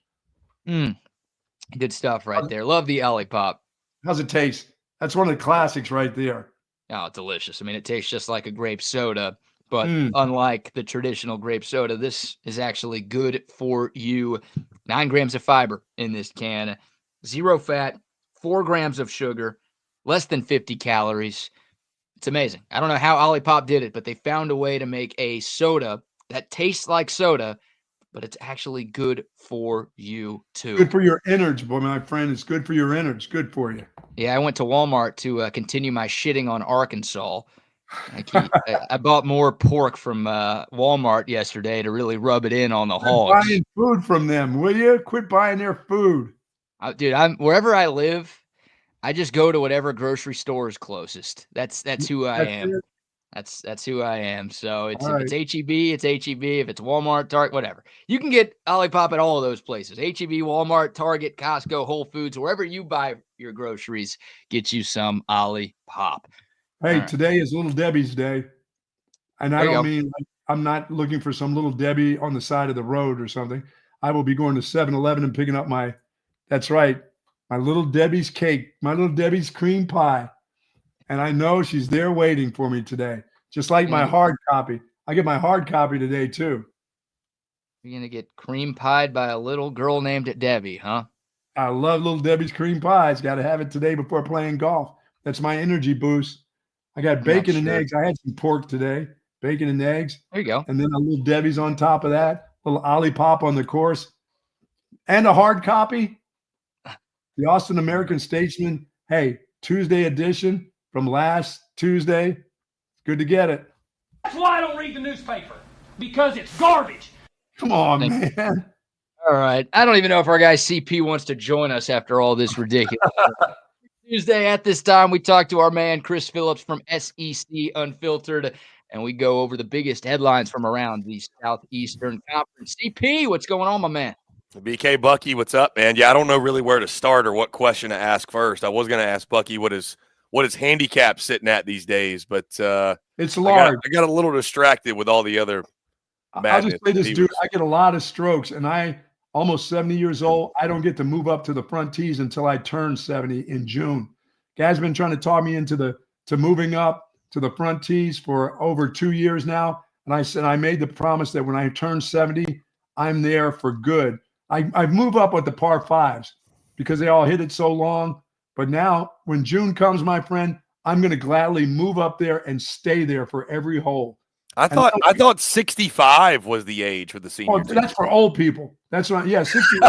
Good stuff right there. Love the Olipop. How's it taste? That's one of the classics right there. Oh, delicious. I mean, it tastes just like a grape soda, but unlike the traditional grape soda, this is actually good for you. 9 grams of fiber in this can, 0 fat, 4 grams of sugar, less than 50 calories. It's amazing. I don't know how Olipop did it, but they found a way to make a soda that tastes like soda, but it's actually good for you too. Good for your innards, boy, my friend. It's good for your innards. Good for you. Yeah, I went to Walmart to continue my shitting on Arkansas. I bought more pork from Walmart yesterday to really rub it in on the hogs. Buying food from them, will you? Quit buying their food. Dude, wherever I live, I just go to whatever grocery store is closest. That's who I am. That's who I am. So if it's HEB, it's HEB. If it's Walmart, Target, whatever. You can get Olipop at all of those places. HEB, Walmart, Target, Costco, Whole Foods, wherever you buy your groceries, get you some Olipop. Hey, today is Little Debbie's Day. And I don't mean like I'm not looking for some Little Debbie on the side of the road or something. I will be going to 7-Eleven and picking up that's right, my Little Debbie's cake, my Little Debbie's cream pie. And I know she's there waiting for me today, just like my hard copy. I get my hard copy today too. You're going to get cream pied by a little girl named Debbie, huh? I love Little Debbie's cream pies. Got to have it today before playing golf. That's my energy boost. I got bacon and eggs. I had some pork today, bacon and eggs. There you go. And then a Little Debbie's on top of that, little Olipop on the course, and a hard copy. The Austin American-Statesman, hey, Tuesday edition from last Tuesday. Good to get it. That's why I don't read the newspaper, because it's garbage. Come on, man. All right. I don't even know if our guy CP wants to join us after all this ridiculous. Tuesday at this time, we talk to our man Chris Phillips from SEC Unfiltered, and we go over the biggest headlines from around the Southeastern Conference. CP, what's going on, my man? BK Bucky, what's up, man? Yeah, I don't know really where to start or what question to ask first. I was going to ask Bucky what is handicap sitting at these days, but it's large. I got a little distracted with all the other I'll just say this, dude. I get a lot of strokes, and I almost 70 years old. I don't get to move up to the front tees until I turn 70 in June. Guy's been trying to talk me into moving up to the front tees for over 2 years now. And I said I made the promise that when I turn 70, I'm there for good. I move up with the par fives because they all hit it so long. But now when June comes, my friend, I'm going to gladly move up there and stay there for every hole. I thought 65 was the age for the senior team. That's for old people. That's right. Yeah, 60.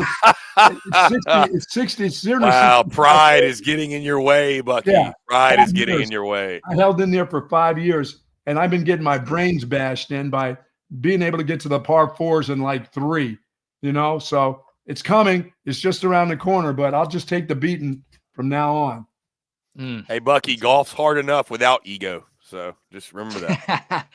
It's 60. It's 0 to wow, 65. pride is getting in your way, Bucky. Yeah, pride is getting in your way. I held in there for 5 years, and I've been getting my brains bashed in by being able to get to the par fours in like 3. So it's coming. It's just around the corner, but I'll just take the beating from now on. Hey, Bucky, golf's hard enough without ego. So just remember that.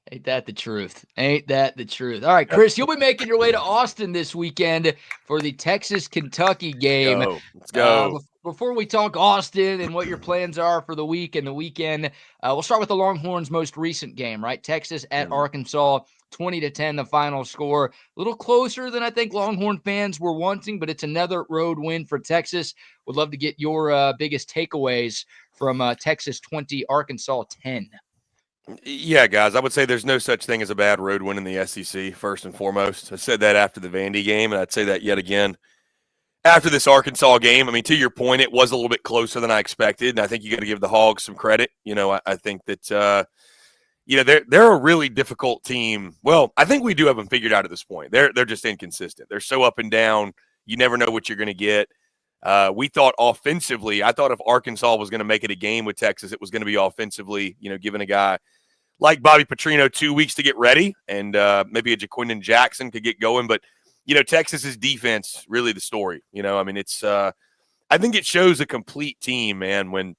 Ain't that the truth? Ain't that the truth? All right, Chris, you'll be making your way to Austin this weekend for the Texas-Kentucky game. Let's go. Before we talk Austin and what your plans are for the week and the weekend, we'll start with the Longhorns' most recent game, right? Texas at Arkansas, 20-10, the final score. A little closer than I think Longhorn fans were wanting, but it's another road win for Texas. Would love to get your biggest takeaways from Texas 20, Arkansas 10. Yeah, guys, I would say there's no such thing as a bad road win in the SEC, first and foremost. I said that after the Vandy game, and I'd say that yet again after this Arkansas game. I mean, to your point, it was a little bit closer than I expected, and I think you got to give the Hogs some credit. I think that, they're a really difficult team. Well, I think we do have them figured out at this point. They're just inconsistent. They're so up and down. You never know what you're going to get. We thought offensively, I thought if Arkansas was going to make it a game with Texas, it was going to be offensively, giving a guy like Bobby Petrino 2 weeks to get ready, and maybe a Jaquindon Jackson could get going. But, Texas's defense, really the story. It's I think it shows a complete team, man, when,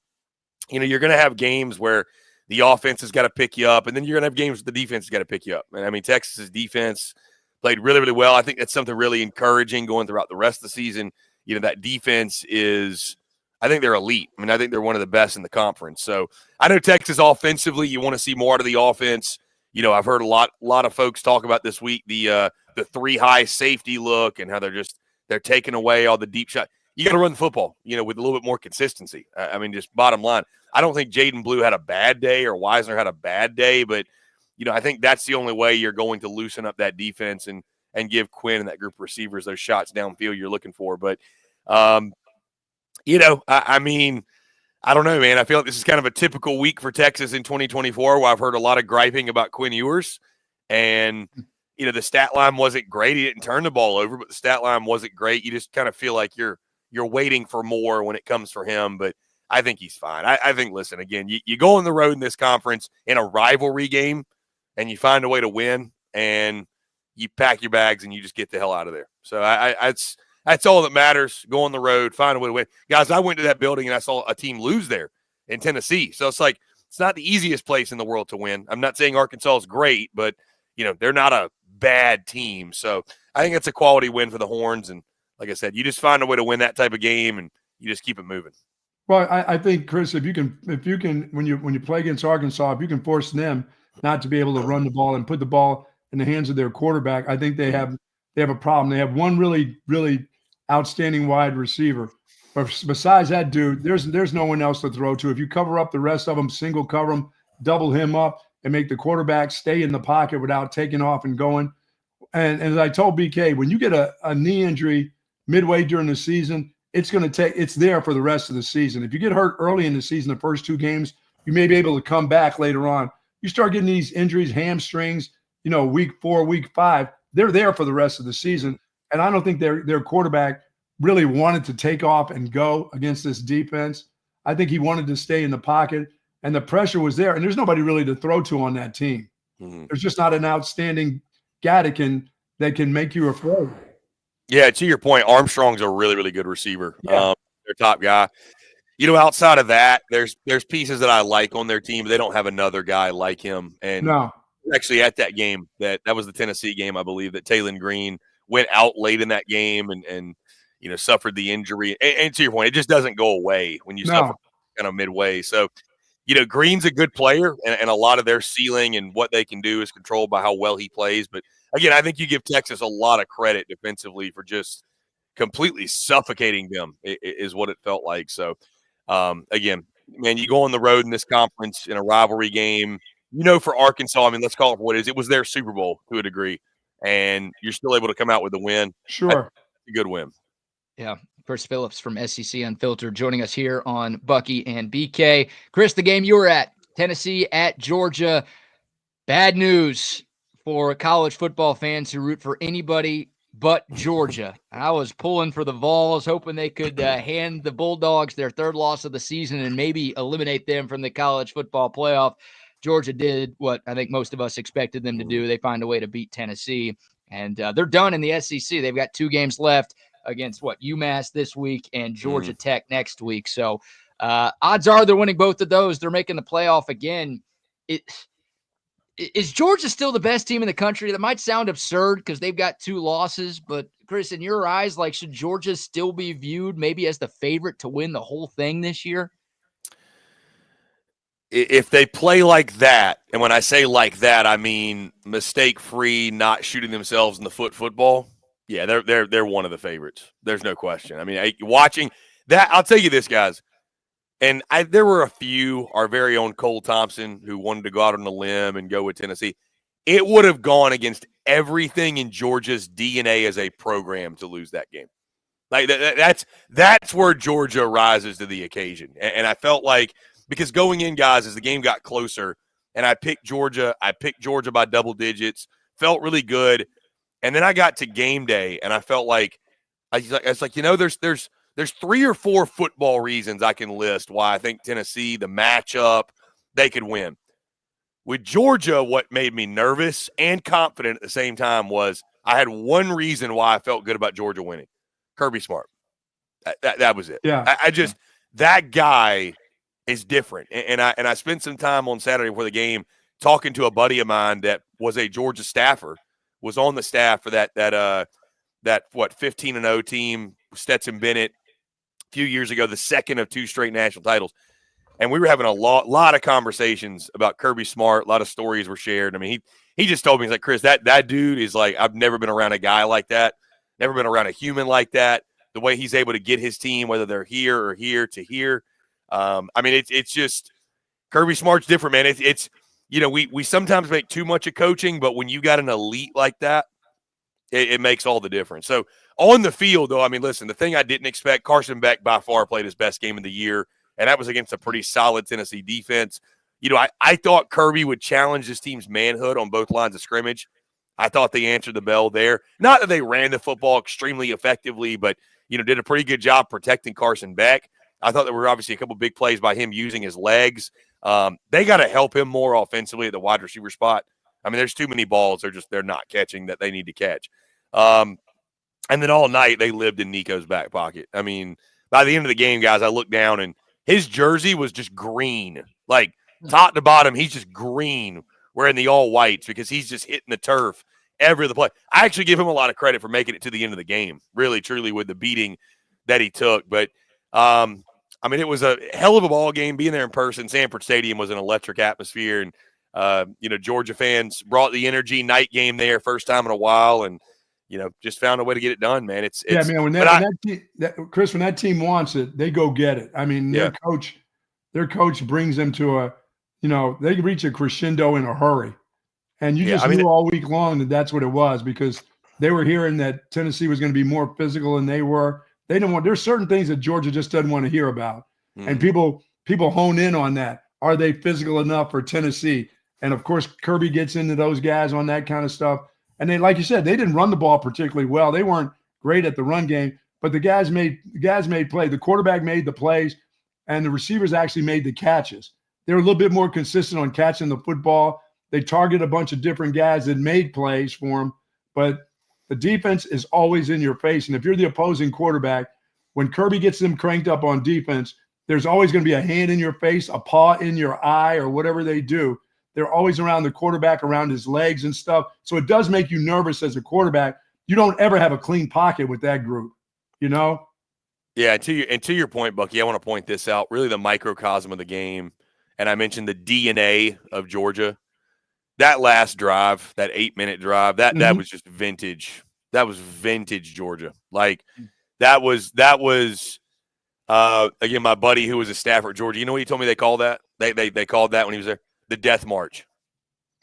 you're going to have games where the offense has got to pick you up, and then you're going to have games where the defense has got to pick you up. And, Texas's defense played really, really well. I think that's something really encouraging going throughout the rest of the season. That defense is – I think they're elite. I think they're one of the best in the conference. So I know Texas offensively, you want to see more out of the offense. I've heard a lot of folks talk about this week the 3-high safety look and how they're taking away all the deep shot. You got to run the football, with a little bit more consistency. Just bottom line. I don't think Jaden Blue had a bad day or Wisner had a bad day, but I think that's the only way you're going to loosen up that defense and give Quinn and that group of receivers those shots downfield you're looking for. But I don't know, man. I feel like this is kind of a typical week for Texas in 2024 where I've heard a lot of griping about Quinn Ewers. And, the stat line wasn't great. He didn't turn the ball over, but the stat line wasn't great. You just kind of feel like you're waiting for more when it comes for him. But I think he's fine. I think, listen, again, you go on the road in this conference in a rivalry game and you find a way to win and you pack your bags and you just get the hell out of there. So that's all that matters. Go on the road, find a way to win. Guys, I went to that building and I saw a team lose there in Tennessee. So it's like, it's not the easiest place in the world to win. I'm not saying Arkansas is great, but, they're not a bad team. So I think it's a quality win for the Horns. And like I said, you just find a way to win that type of game and you just keep it moving. Well, I think, Chris, if you can, when you play against Arkansas, if you can force them not to be able to run the ball and put the ball in the hands of their quarterback, I think they have they have a problem. They have one really, really outstanding wide receiver. But besides that dude, there's no one else to throw to. If you cover up the rest of them, single cover them, double him up, and make the quarterback stay in the pocket without taking off and going. And as I told BK, when you get a knee injury midway during the season, it's there for the rest of the season. If you get hurt early in the season, the first 2 games, you may be able to come back later on. You start getting these injuries, hamstrings, week 4, week 5, they're there for the rest of the season. And I don't think their quarterback really wanted to take off and go against this defense. I think he wanted to stay in the pocket, and the pressure was there. And there's nobody really to throw to on that team. Mm-hmm. There's just not an outstanding guy that can make you afraid. Yeah, to your point, Armstrong's a really, really good receiver. Yeah. Their top guy. Outside of that, there's pieces that I like on their team, but they don't have another guy like him. And no. Actually at that game, that was the Tennessee game, I believe, that Taylon Green went out late in that game and suffered the injury. And to your point, it just doesn't go away when you suffer kind of midway. So, Green's a good player, and a lot of their ceiling and what they can do is controlled by how well he plays. But, again, I think you give Texas a lot of credit defensively for just completely suffocating them is what it felt like. So, again, man, you go on the road in this conference in a rivalry game, for Arkansas, I mean, let's call it for what it is. It was their Super Bowl to a degree, and you're still able to come out with a win. Sure. That's a good win. Yeah. Chris Phillips from SEC Unfiltered joining us here on Bucky and BK. Chris, the game you were at, Tennessee at Georgia. Bad news for college football fans who root for anybody but Georgia. I was pulling for the Vols, hoping they could hand the Bulldogs their 3rd loss of the season and maybe eliminate them from the college football playoff. Georgia did what I think most of us expected them to do. They find a way to beat Tennessee, and they're done in the SEC. They've got 2 games left against UMass this week and Georgia Tech next week. So odds are they're winning both of those. They're making the playoff again. Is Georgia still the best team in the country? That might sound absurd because they've got 2 losses, but Chris, in your eyes, should Georgia still be viewed maybe as the favorite to win the whole thing this year? If they play like that, and when I say like that, I mean mistake-free, not shooting themselves in the football. Yeah, they're one of the favorites. There's no question. I mean, watching that, I'll tell you this, guys. And there were a few, our very own Cole Thompson, who wanted to go out on a limb and go with Tennessee. It would have gone against everything in Georgia's DNA as a program to lose that game. That's where Georgia rises to the occasion. And I felt like, because going in, guys, as the game got closer, and I picked Georgia by double digits, felt really good. And then I got to game day, and I felt like there's 3 or 4 football reasons I can list why I think Tennessee, the matchup, they could win. With Georgia, what made me nervous and confident at the same time was I had one reason why I felt good about Georgia winning: Kirby Smart. That was it. Yeah, that guy is different. And I spent some time on Saturday before the game talking to a buddy of mine that was a Georgia staffer, was on the staff for that 15-0 team, Stetson Bennett, a few years ago, the second of 2 straight national titles. And we were having a lot of conversations about Kirby Smart. A lot of stories were shared. I mean, he just told me, he's like, Chris, that dude is like, I've never been around a guy like that, never been around a human like that. The way he's able to get his team, whether they're here or here to here. I mean, it's just Kirby Smart's different, man. It's we sometimes make too much of coaching, but when you got an elite like that, it makes all the difference. So on the field, though, I mean, listen, the thing I didn't expect, Carson Beck by far played his best game of the year, and that was against a pretty solid Tennessee defense. I thought Kirby would challenge his team's manhood on both lines of scrimmage. I thought they answered the bell there. Not that they ran the football extremely effectively, but, did a pretty good job protecting Carson Beck. I thought there were obviously a couple big plays by him using his legs. They got to help him more offensively at the wide receiver spot. I mean, there's too many balls they're not catching that they need to catch. And then all night they lived in Nico's back pocket. I mean, by the end of the game, guys, I looked down and his jersey was just green. Like top to bottom, he's just green wearing the all whites because he's just hitting the turf every other play. I actually give him a lot of credit for making it to the end of the game, really, truly, with the beating that he took. But, I mean, it was a hell of a ball game. Being there in person, Sanford Stadium was an electric atmosphere. And, Georgia fans brought the energy. Night game there, first time in a while. And, just found a way to get it done, man. It's yeah, man. When that team wants it, they go get it. I mean, their coach brings them to they reach a crescendo in a hurry, and you knew all week long that's what it was, because they were hearing that Tennessee was going to be more physical than they were. They didn't want. There's certain things that Georgia just doesn't want to hear about, and people hone in on that. Are they physical enough for Tennessee? And of course, Kirby gets into those guys on that kind of stuff. And they, like you said, they didn't run the ball particularly well. They weren't great at the run game, but the guys made play. The quarterback made the plays, and the receivers actually made the catches. They were a little bit more consistent on catching the football. They targeted a bunch of different guys that made plays for them, but the defense is always in your face. And if you're the opposing quarterback, when Kirby gets them cranked up on defense, there's always going to be a hand in your face, a paw in your eye, or whatever they do. They're always around the quarterback, around his legs and stuff. So it does make you nervous as a quarterback. You don't ever have a clean pocket with that group, Yeah, to your point, Bucky, I want to point this out. Really the microcosm of the game, and I mentioned the DNA of Georgia. That last drive, that 8-minute drive, that was just vintage. That was vintage Georgia. Like that was again, my buddy who was a staffer at Georgia. You know what he told me they called that? They called that when he was there? The Death March.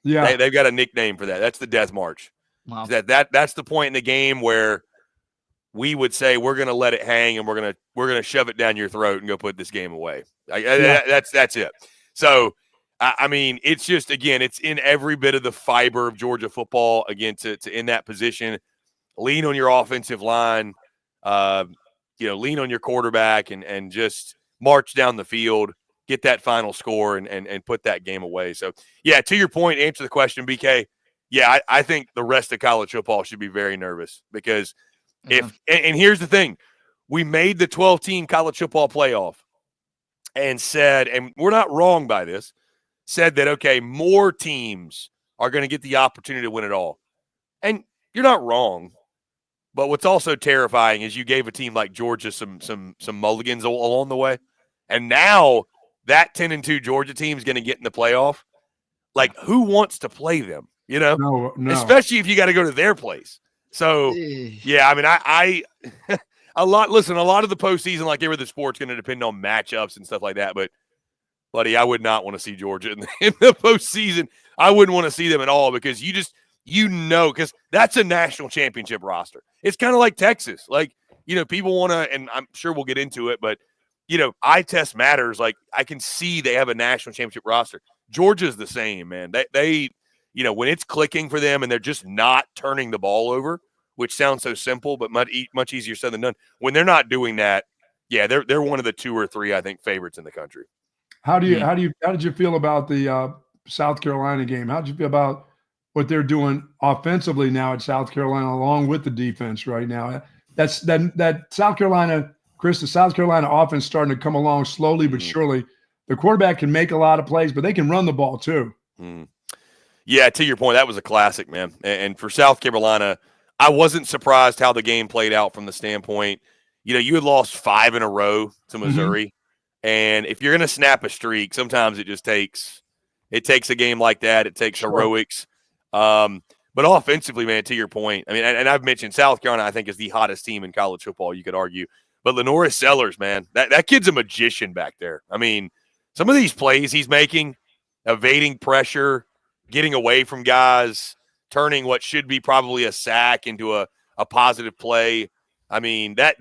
Yeah. They've got a nickname for that. That's the Death March. Wow. That's the point in the game where we would say we're going to let it hang and we're going to shove it down your throat and go put this game away. That's it. So, I mean, it's just, again, it's in every bit of the fiber of Georgia football, again, to in that position. Lean on your offensive line, lean on your quarterback and just march down the field, get that final score and put that game away. So, yeah, to your point, answer the question, BK. Yeah, I think the rest of college football should be very nervous because and here's the thing. We made the 12-team college football playoff and said, and we're not wrong by this, said that, okay, more teams are going to get the opportunity to win it all. And you're not wrong. But what's also terrifying is you gave a team like Georgia some mulligans along the way. And now that 10-2 Georgia team is going to get in the playoff. Like, who wants to play them? No. Especially if you got to go to their place. So, yeah, I mean, a lot of the postseason, like every other sport's going to depend on matchups and stuff like that. But, buddy, I would not want to see Georgia in the postseason. I wouldn't want to see them at all because because that's a national championship roster. It's kind of like Texas. Like, people want to, and I'm sure we'll get into it, but, eye test matters. Like, I can see they have a national championship roster. Georgia's the same, man. They when it's clicking for them and they're just not turning the ball over, which sounds so simple, but much easier said than done. When they're not doing that, yeah, they're one of the 2 or 3, I think, favorites in the country. How did you feel about the South Carolina game? How did you feel about what they're doing offensively now at South Carolina, along with the defense right now? That's that South Carolina, Chris, the South Carolina offense starting to come along slowly but surely. The quarterback can make a lot of plays, but they can run the ball too. Yeah, to your point, that was a classic, man. And for South Carolina, I wasn't surprised how the game played out from the standpoint. You had lost 5 in a row to Missouri. And if you're going to snap a streak, sometimes it just takes a game like that. It takes heroics. But offensively, man, to your point, I mean, and I've mentioned South Carolina, I think, is the hottest team in college football, you could argue. But Lenora Sellers, man, that kid's a magician back there. I mean, some of these plays he's making, evading pressure, getting away from guys, turning what should be probably a sack into a positive play. I mean, that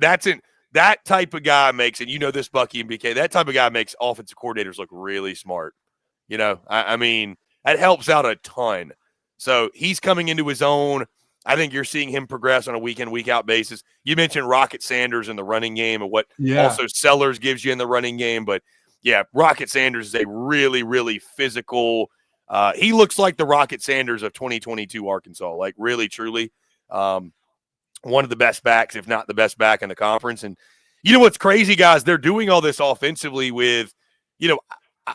type of guy makes, and this, Bucky and BK, that type of guy makes offensive coordinators look really smart. I mean, that helps out a ton. So he's coming into his own. I think you're seeing him progress on a week-in, week-out basis. You mentioned Rocket Sanders in the running game and what also Sellers gives you in the running game. But, yeah, Rocket Sanders is a really, really physical he looks like the Rocket Sanders of 2022 Arkansas, like really, truly. One of the best backs, if not the best back in the conference. And you know what's crazy, guys? They're doing all this offensively with,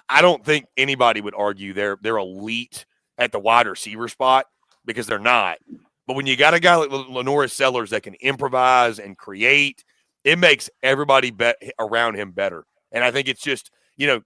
I don't think anybody would argue they're elite at the wide receiver spot because they're not. But when you got a guy like Lenora Sellers that can improvise and create, it makes everybody around him better. And I think it's just,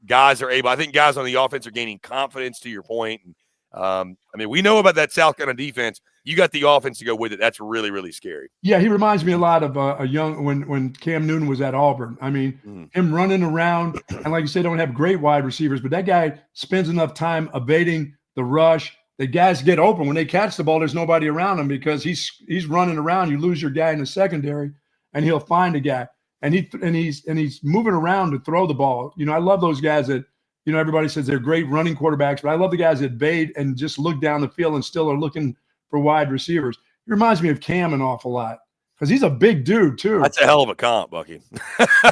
guys are able. I think guys on the offense are gaining confidence, to your point. And I mean, we know about that South Carolina defense. You got the offense to go with it. That's really, really scary. Yeah, he reminds me a lot of a young when Cam Newton was at Auburn. I mean, him running around, and like you say, don't have great wide receivers, but that guy spends enough time evading the rush. The guys get open. When they catch the ball, there's nobody around him because he's running around. You lose your guy in the secondary, and he'll find a guy. And he's moving around to throw the ball. You know, I love those guys that, you know, everybody says they're great running quarterbacks, but I love the guys that evade and just look down the field and still are looking for wide receivers. It reminds me of Cam an awful lot because he's a big dude too. That's a hell of a comp, Bucky.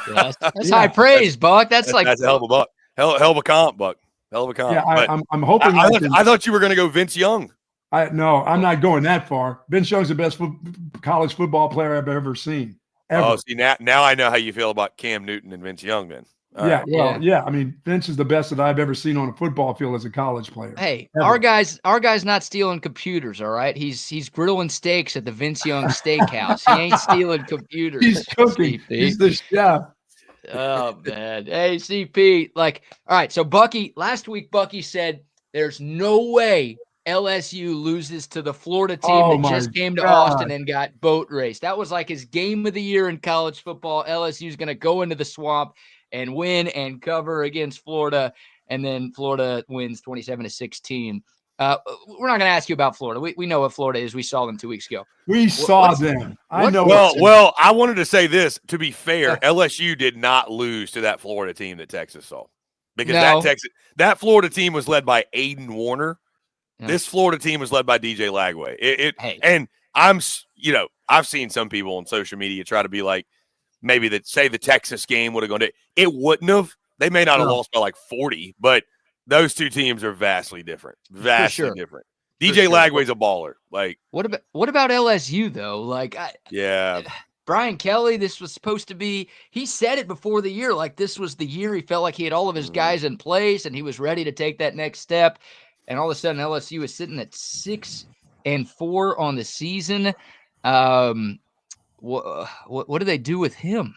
That's high praise, Buck. That's a hell of a buck. Hell of a comp, Buck. Hell of a comp. Yeah, I'm hoping. I thought you were going to go Vince Young. No, I'm not going that far. Vince Young's the best college football player I've ever seen. Ever. Oh, see, now I know how you feel about Cam Newton and Vince Young then. Yeah. I mean, Vince is the best that I've ever seen on a football field as a college player. Hey, our guy's not stealing computers, all right? He's grilling steaks at the Vince Young Steakhouse. He ain't stealing computers. He's cooking. CP. He's the chef. Oh man. Hey, CP. All right, so last week Bucky said there's no way LSU loses to the Florida team that just came to Austin and got boat raced. That was like his game of the year in college football. LSU's going to go into the swamp and win and cover against Florida, and then Florida wins 27-16. We're not going to ask you about Florida. We know what Florida is. We saw them 2 weeks ago. We saw them. I know. Well, I wanted to say this. To be fair, LSU did not lose to that Florida team that Texas saw, because that Florida team was led by Aiden Warner. Yeah. This Florida team was led by DJ Lagway. And I've seen some people on social media try to be like, maybe say the Texas game would have gone to it wouldn't have. They may not have lost by like 40, but those two teams are vastly different. Vastly different. DJ Lagway's a baller. Like, what about LSU though? Brian Kelly, this was supposed to be. He said it before the year, like this was the year he felt like he had all of his guys in place and he was ready to take that next step. And all of a sudden, LSU is sitting at 6-4 on the season. What do they do with him?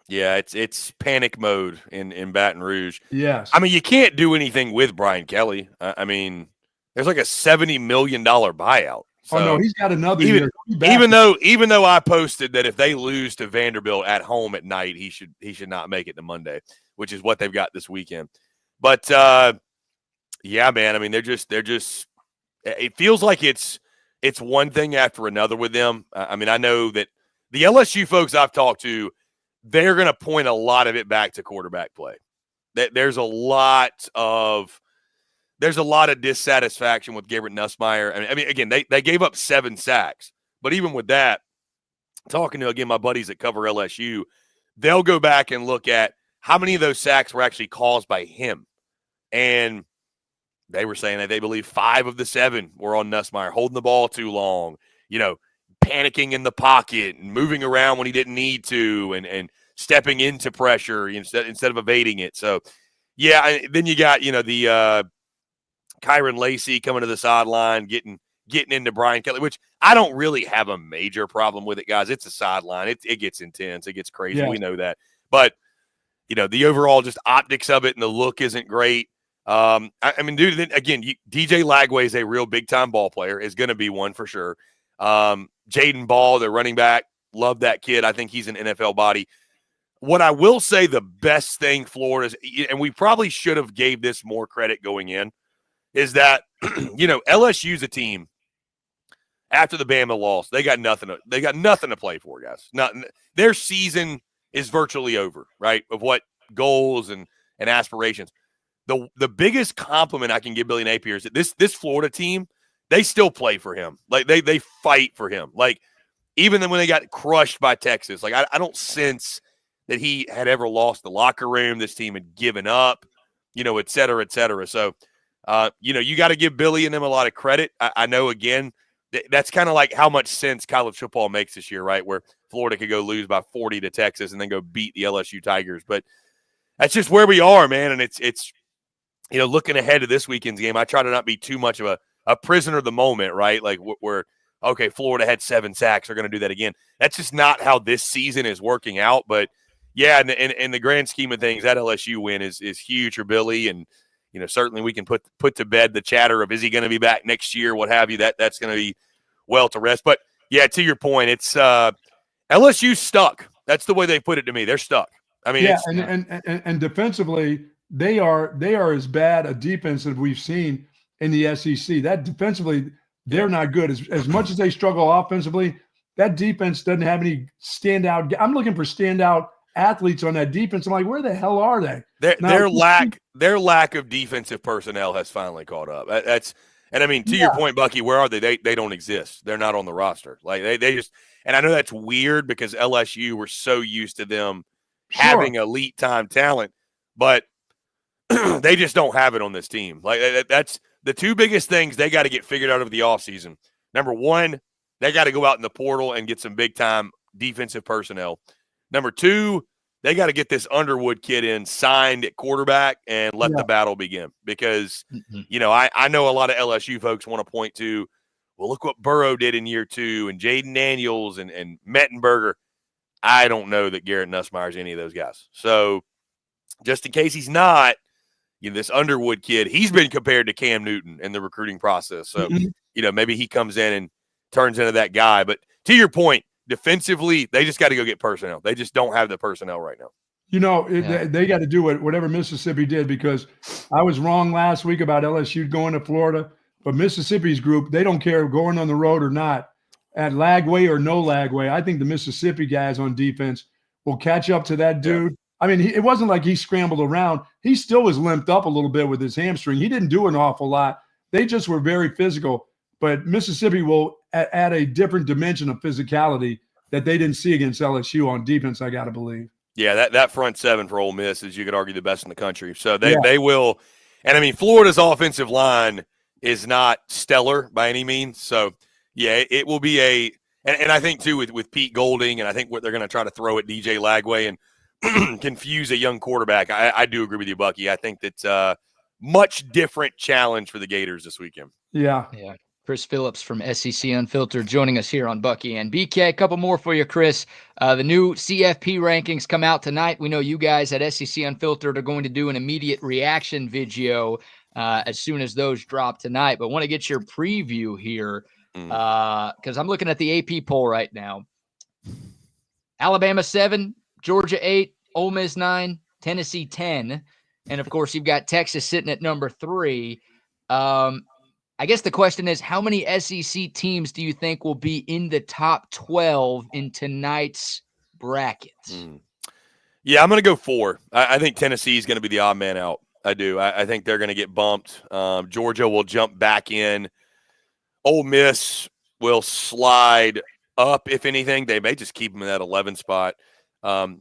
Yeah, it's panic mode in Baton Rouge. Yes. I mean, you can't do anything with Brian Kelly. I mean, there's like a $70 million buyout. So no, he's got another year. Even though I posted that if they lose to Vanderbilt at home at night, he should not make it to Monday, which is what they've got this weekend. But yeah, man. I mean, they're just. It feels like it's one thing after another with them. I mean, I know that the LSU folks I've talked to, they're going to point a lot of it back to quarterback play. There's a lot of dissatisfaction with Garrett Nussmeier. I mean, again, they gave up 7 sacks, but even with that, talking to my buddies that cover LSU, they'll go back and look at how many of those sacks were actually caused by him, and they were saying that they believe 5 of the 7 were on Nussmeier, holding the ball too long, panicking in the pocket and moving around when he didn't need to, and stepping into pressure instead of evading it. So, yeah, then you got the Kyron Lacey coming to the sideline, getting into Brian Kelly, which I don't really have a major problem with it, guys. It's a sideline. It gets intense. It gets crazy. Yeah. We know that. But, the overall just optics of it and the look isn't great. I mean, dude, again, DJ Lagway is a real big-time ball player, is going to be one for sure. Jaden Ball, their running back, love that kid. I think he's an NFL body. What I will say, the best thing Florida is, and we probably should have gave this more credit going in, is that, LSU's a team, after the Bama loss, they got nothing to play for, guys. Their season is virtually over, right, of what goals and aspirations. The biggest compliment I can give Billy Napier is that this Florida team, they still play for him. Like, they fight for him. Like, even when they got crushed by Texas, like, I don't sense that he had ever lost the locker room. This team had given up, et cetera, et cetera. So, you got to give Billy and them a lot of credit. I know, again, that's kind of like how much sense college football makes this year, right, where Florida could go lose by 40 to Texas and then go beat the LSU Tigers. But that's just where we are, man, and it's looking ahead to this weekend's game, I try to not be too much of a prisoner of the moment, right? Like, okay, Florida had 7 sacks. They're going to do that again. That's just not how this season is working out. But, yeah, in the grand scheme of things, that LSU win is huge for Billy. And, certainly we can put to bed the chatter of is he going to be back next year, what have you. That's going to be well to rest. But yeah, to your point, it's LSU stuck. That's the way they put it to me. They're stuck. I mean, yeah, and defensively, they are as bad a defense as we've seen in the SEC. That defensively, they're not good. As much as they struggle offensively, that defense doesn't have any standout. I'm looking for standout athletes on that defense. I'm like, where the hell are they? Their lack of defensive personnel has finally caught up. And I mean, to your point, Bucky, where are they? They don't exist. They're not on the roster. Like they just, and I know that's weird because LSU were so used to them having elite time talent, but they just don't have it on this team. Like that's the two biggest things they got to get figured out over the offseason. Number one, they got to go out in the portal and get some big time defensive personnel. Number two, they got to get this Underwood kid in signed at quarterback and let the battle begin. Because, I know a lot of LSU folks want to point to, well, look what Burrow did in year 2 and Jaden Daniels and Mettenberger. I don't know that Garrett Nussmeier's any of those guys. So just in case he's not, this Underwood kid, he's been compared to Cam Newton in the recruiting process. So, maybe he comes in and turns into that guy. But to your point, defensively, they just got to go get personnel. They just don't have the personnel right now. They got to do whatever Mississippi did, because I was wrong last week about LSU going to Florida. But Mississippi's group, they don't care going on the road or not, at Lagway or no Lagway. I think the Mississippi guys on defense will catch up to that dude. Yeah. I mean, it wasn't like he scrambled around. He still was limped up a little bit with his hamstring. He didn't do an awful lot. They just were very physical. But Mississippi will add a different dimension of physicality that they didn't see against LSU on defense, I got to believe. Yeah, that front seven for Ole Miss is, you could argue, the best in the country. So they will – and, I mean, Florida's offensive line is not stellar by any means. So, yeah, it will be and I think, too, with Pete Golding, and I think what they're going to try to throw at DJ Lagway and confuse a young quarterback. I do agree with you, Bucky. I think that's a much different challenge for the Gators this weekend. Yeah. Chris Phillips from SEC Unfiltered joining us here on Bucky and BK. A couple more for you, Chris. The new CFP rankings come out tonight. We know you guys at SEC Unfiltered are going to do an immediate reaction video as soon as those drop tonight. But want to get your preview here because I'm looking at the AP poll right now. Alabama 7, Georgia 8, Ole Miss 9, Tennessee 10. And, of course, you've got Texas sitting at number 3. I guess the question is, how many SEC teams do you think will be in the top 12 in tonight's brackets? Yeah, I'm going to go 4. I think Tennessee is going to be the odd man out. I do. I think they're going to get bumped. Georgia will jump back in. Ole Miss will slide up, if anything. They may just keep them in that 11 spot.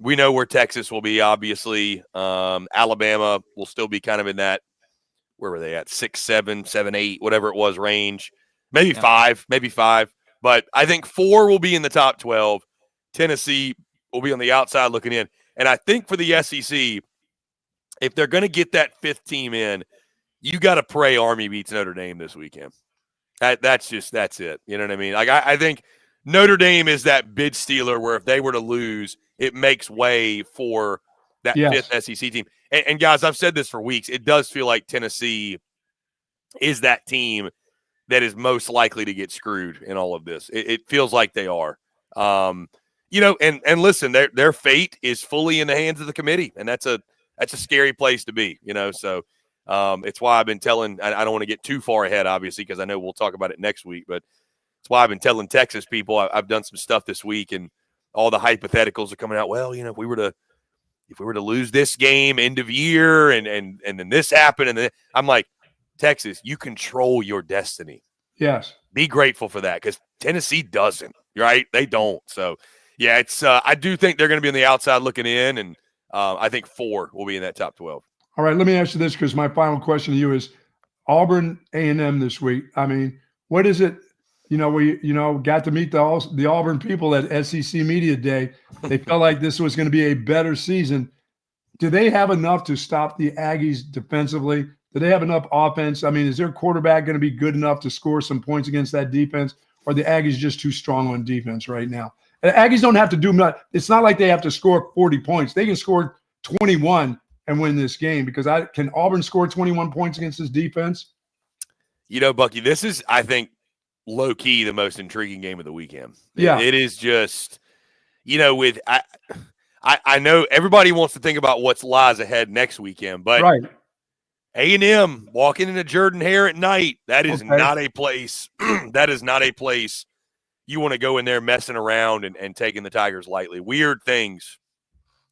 We know where Texas will be, obviously. Alabama will still be kind of in that, where were they at? 6, 7, 7, 8, whatever it was, range. Maybe 5. But I think 4 will be in the top 12. Tennessee will be on the outside looking in. And I think for the SEC, if they're going to get that 5th team in, you got to pray Army beats Notre Dame this weekend. That's it. You know what I mean? Like I think Notre Dame is that bid stealer where if they were to lose, it makes way for that 5th SEC team. And guys, I've said this for weeks. It does feel like Tennessee is that team that is most likely to get screwed in all of this. It feels like they are. And listen, their fate is fully in the hands of the committee, and that's a scary place to be. So it's why I've been telling. I don't want to get too far ahead, obviously, because I know we'll talk about it next week. But it's why I've been telling Texas people. I've done some stuff this week, and all the hypotheticals are coming out. Well, if we were to lose this game end of year and then this happened, and then I'm like, Texas, you control your destiny. Yes. Be grateful for that, because Tennessee doesn't, right? They don't. So, yeah, it's I do think they're going to be on the outside looking in, and I think 4 will be in that top 12. All right, let me ask you this, because my final question to you is Auburn A&M this week. I mean, what is it? We got to meet the Auburn people at SEC Media Day. They felt like this was going to be a better season. Do they have enough to stop the Aggies defensively? Do they have enough offense? I mean, is their quarterback going to be good enough to score some points against that defense? Or are the Aggies just too strong on defense right now? The Aggies don't have to do much. It's not like they have to score 40 points. They can score 21 and win this game because can Auburn score 21 points against this defense? Bucky, this is, I think, low key the most intriguing game of the weekend. Yeah. It is just, with I know everybody wants to think about what lies ahead next weekend, but right. A&M walking into Jordan-Hare at night, that is not a place. That is not a place you want to go in there messing around and taking the Tigers lightly. Weird things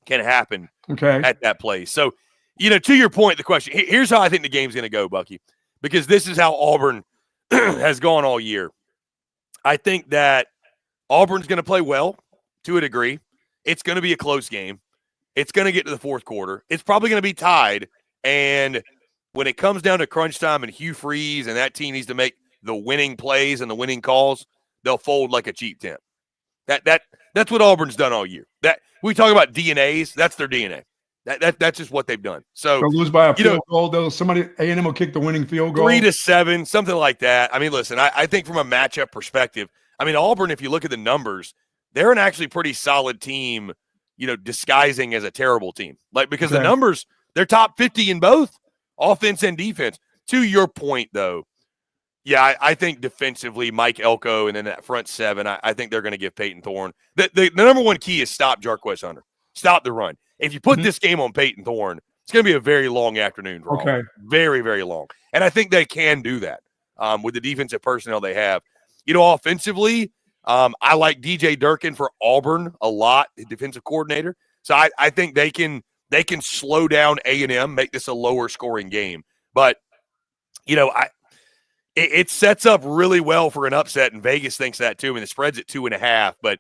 can happen at that place. So, to your point, the question, here's how I think the game's going to go, Bucky, because this is how Auburn has gone all year. I think that Auburn's going to play well to a degree. It's going to be a close game. It's going to get to the fourth quarter. It's probably going to be tied. And when it comes down to crunch time and Hugh Freeze and that team needs to make the winning plays and the winning calls, they'll fold like a cheap tent. That's what Auburn's done all year. That we talk about DNAs, that's their DNA. That's just what they've done. So they'll lose by a field goal. Somebody A&M will kick the winning field goal. 3-7, something like that. I mean, listen, I think from a matchup perspective, Auburn, if you look at the numbers, they're an actually pretty solid team, disguising as a terrible team. Because the numbers, they're top 50 in both offense and defense. To your point, though, yeah, I think defensively, Mike Elko and then that front seven, I think they're going to give Peyton Thorne. The number one key is stop Jarquez Hunter. Stop the run. If you put this game on Peyton Thorne, it's going to be a very long afternoon for Auburn. Very, very long. And I think they can do that with the defensive personnel they have. Offensively, I like DJ Durkin for Auburn a lot, the defensive coordinator. So I think they can slow down A&M, make this a lower scoring game. But, it sets up really well for an upset, and Vegas thinks that too, and the spread's at 2.5. But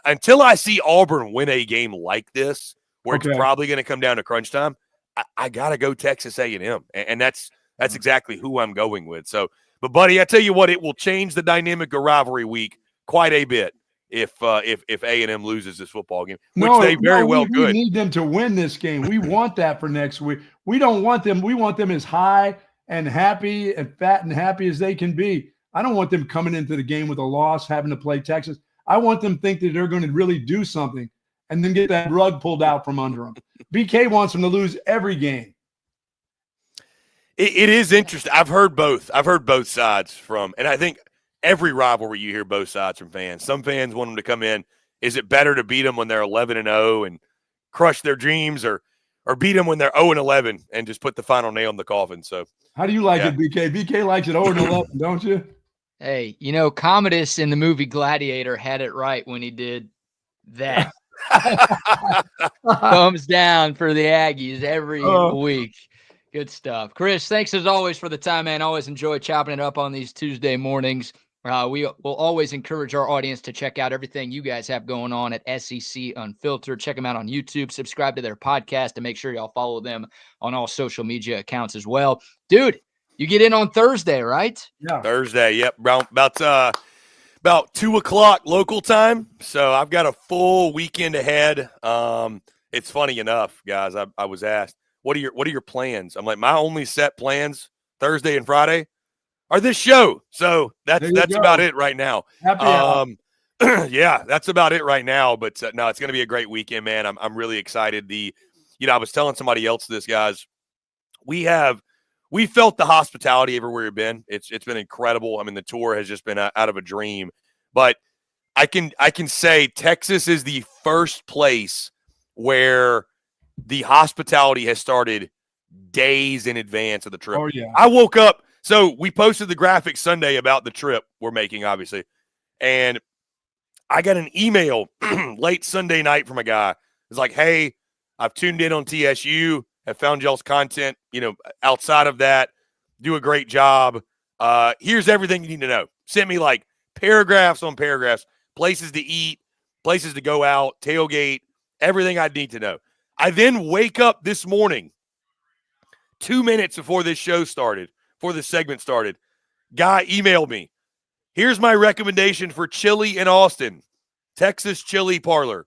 until I see Auburn win a game like this, where it's probably going to come down to crunch time, I got to go Texas A&M, and that's exactly who I'm going with. So, but buddy, I tell you what, it will change the dynamic of rivalry week quite a bit if A&M loses this football game, which they very well could. We need them to win this game. We want that for next week. We don't want them. We want them as high and happy and fat and happy as they can be. I don't want them coming into the game with a loss, having to play Texas. I want them to think that they're going to really do something and then get that rug pulled out from under them. BK wants them to lose every game. It is interesting. I've heard both sides from, and I think every rivalry you hear both sides from fans. Some fans want them to come in. Is it better to beat them when they're 11-0 and crush their dreams, or beat them when they're 0-11 and just put the final nail in the coffin? So, how do you like it, BK? BK likes it 0-11, don't you? Hey, Commodus in the movie Gladiator had it right when he did that. Thumbs down for the Aggies every week. Good stuff. Chris, thanks as always for the time, man. Always enjoy chopping it up on these Tuesday mornings. We will always encourage our audience to check out everything you guys have going on at SEC Unfiltered. Check them out on YouTube. Subscribe to their podcast, and make sure y'all follow them on all social media accounts as well. Dude, you get in on Thursday, right? Yeah. Thursday, yep. About 2 o'clock local time. So I've got a full weekend ahead. It's funny enough, guys. I was asked, what are your plans? I'm like, my only set plans Thursday and Friday are this show. So that's about it right now. Happy yeah, that's about it right now. But no, it's going to be a great weekend, man. I'm really excited. I was telling somebody else this, guys. We felt the hospitality everywhere we've been. It's been incredible. I mean, the tour has just been out of a dream. But I can say Texas is the first place where the hospitality has started days in advance of the trip. Oh, yeah. I woke up. So we posted the graphic Sunday about the trip we're making, obviously. And I got an email late Sunday night from a guy. It's like, hey, I've tuned in on TSU. Have found y'all's content, outside of that. Do a great job. Here's everything you need to know. Sent me like paragraphs on paragraphs, places to eat, places to go out, tailgate, everything I need to know. I then wake up this morning, 2 minutes before this segment started. Guy emailed me. Here's my recommendation for chili in Austin, Texas Chili Parlor,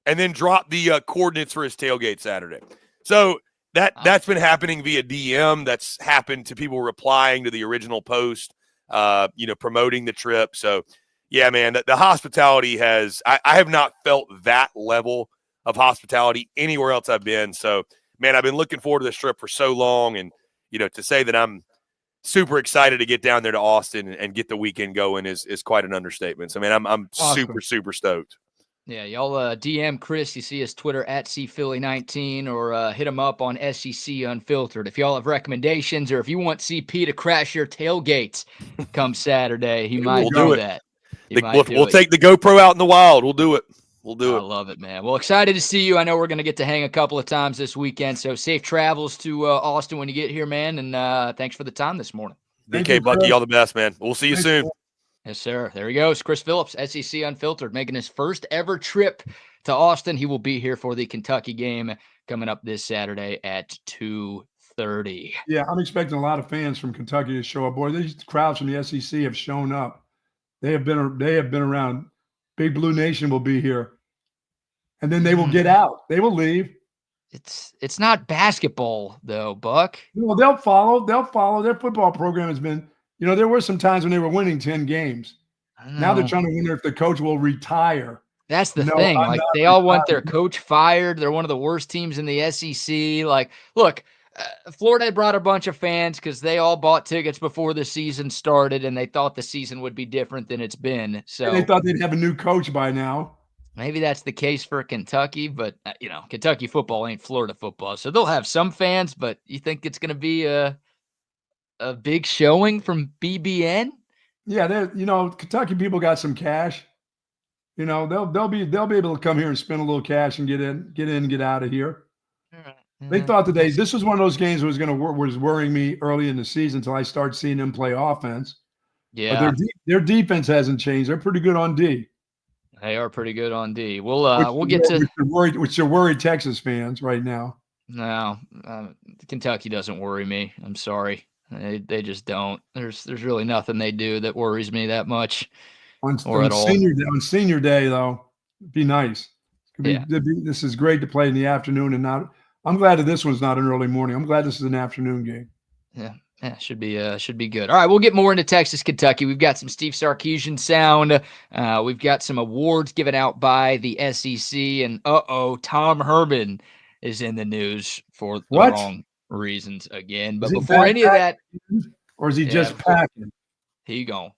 and then drop the coordinates for his tailgate Saturday. So that's been happening via DM. That's happened to people replying to the original post, promoting the trip. So, yeah, man, the hospitality I have not felt that level of hospitality anywhere else I've been. So, man, I've been looking forward to this trip for so long. And, to say that I'm super excited to get down there to Austin and get the weekend going is quite an understatement. So, man, I'm Awesome. super, super stoked. Yeah, y'all DM Chris. You see his Twitter at CPhilly19 or hit him up on SEC Unfiltered. If y'all have recommendations or if you want CP to crash your tailgates come Saturday, he might do that. We'll take the GoPro out in the wild. We'll do it. I love it, man. Well, excited to see you. I know we're going to get to hang a couple of times this weekend, so safe travels to Austin when you get here, man, and thanks for the time this morning. DK, Bucky, all the best, man. We'll see you soon. Yes, sir. There he goes. Chris Phillips, SEC Unfiltered, making his first ever trip to Austin. He will be here for the Kentucky game coming up this Saturday at 2:30. Yeah, I'm expecting a lot of fans from Kentucky to show up. Boy, these crowds from the SEC have shown up. They have been around. Big Blue Nation will be here. And then they will get out. They will leave. It's not basketball, though, Buck. No, they'll follow. Their football program has been, there were some times when they were winning 10 games. Now they're trying to wonder if the coach will retire. That's the thing. Like, they all want their coach fired. They're one of the worst teams in the SEC. Like, look, Florida brought a bunch of fans because they all bought tickets before the season started, and they thought the season would be different than it's been. So and they thought they'd have a new coach by now. Maybe that's the case for Kentucky, but, Kentucky football ain't Florida football. So they'll have some fans, but you think it's going to be a big showing from BBN? Yeah, Kentucky people got some cash. They'll be able to come here and spend a little cash and get in, get out of here. They thought today this was one of those games that was worrying me early in the season until I started seeing them play offense. Yeah, but their defense hasn't changed. They're pretty good on D. They are pretty good on D. We'll get to which are worried Texas fans right now. No, Kentucky doesn't worry me. I'm sorry, they just don't. There's really nothing they do that worries me that much, on senior day though. Be nice. This is great to play in the afternoon and not. I'm glad that this one's not an early morning. I'm glad this is an afternoon game. Yeah, should be good. All right, we'll get more into Texas, Kentucky. We've got some Steve Sarkeesian sound. We've got some awards given out by the SEC, and Tom Herman is in the news for the wrong reasons again. But before any of that, or is he just packing? He gone.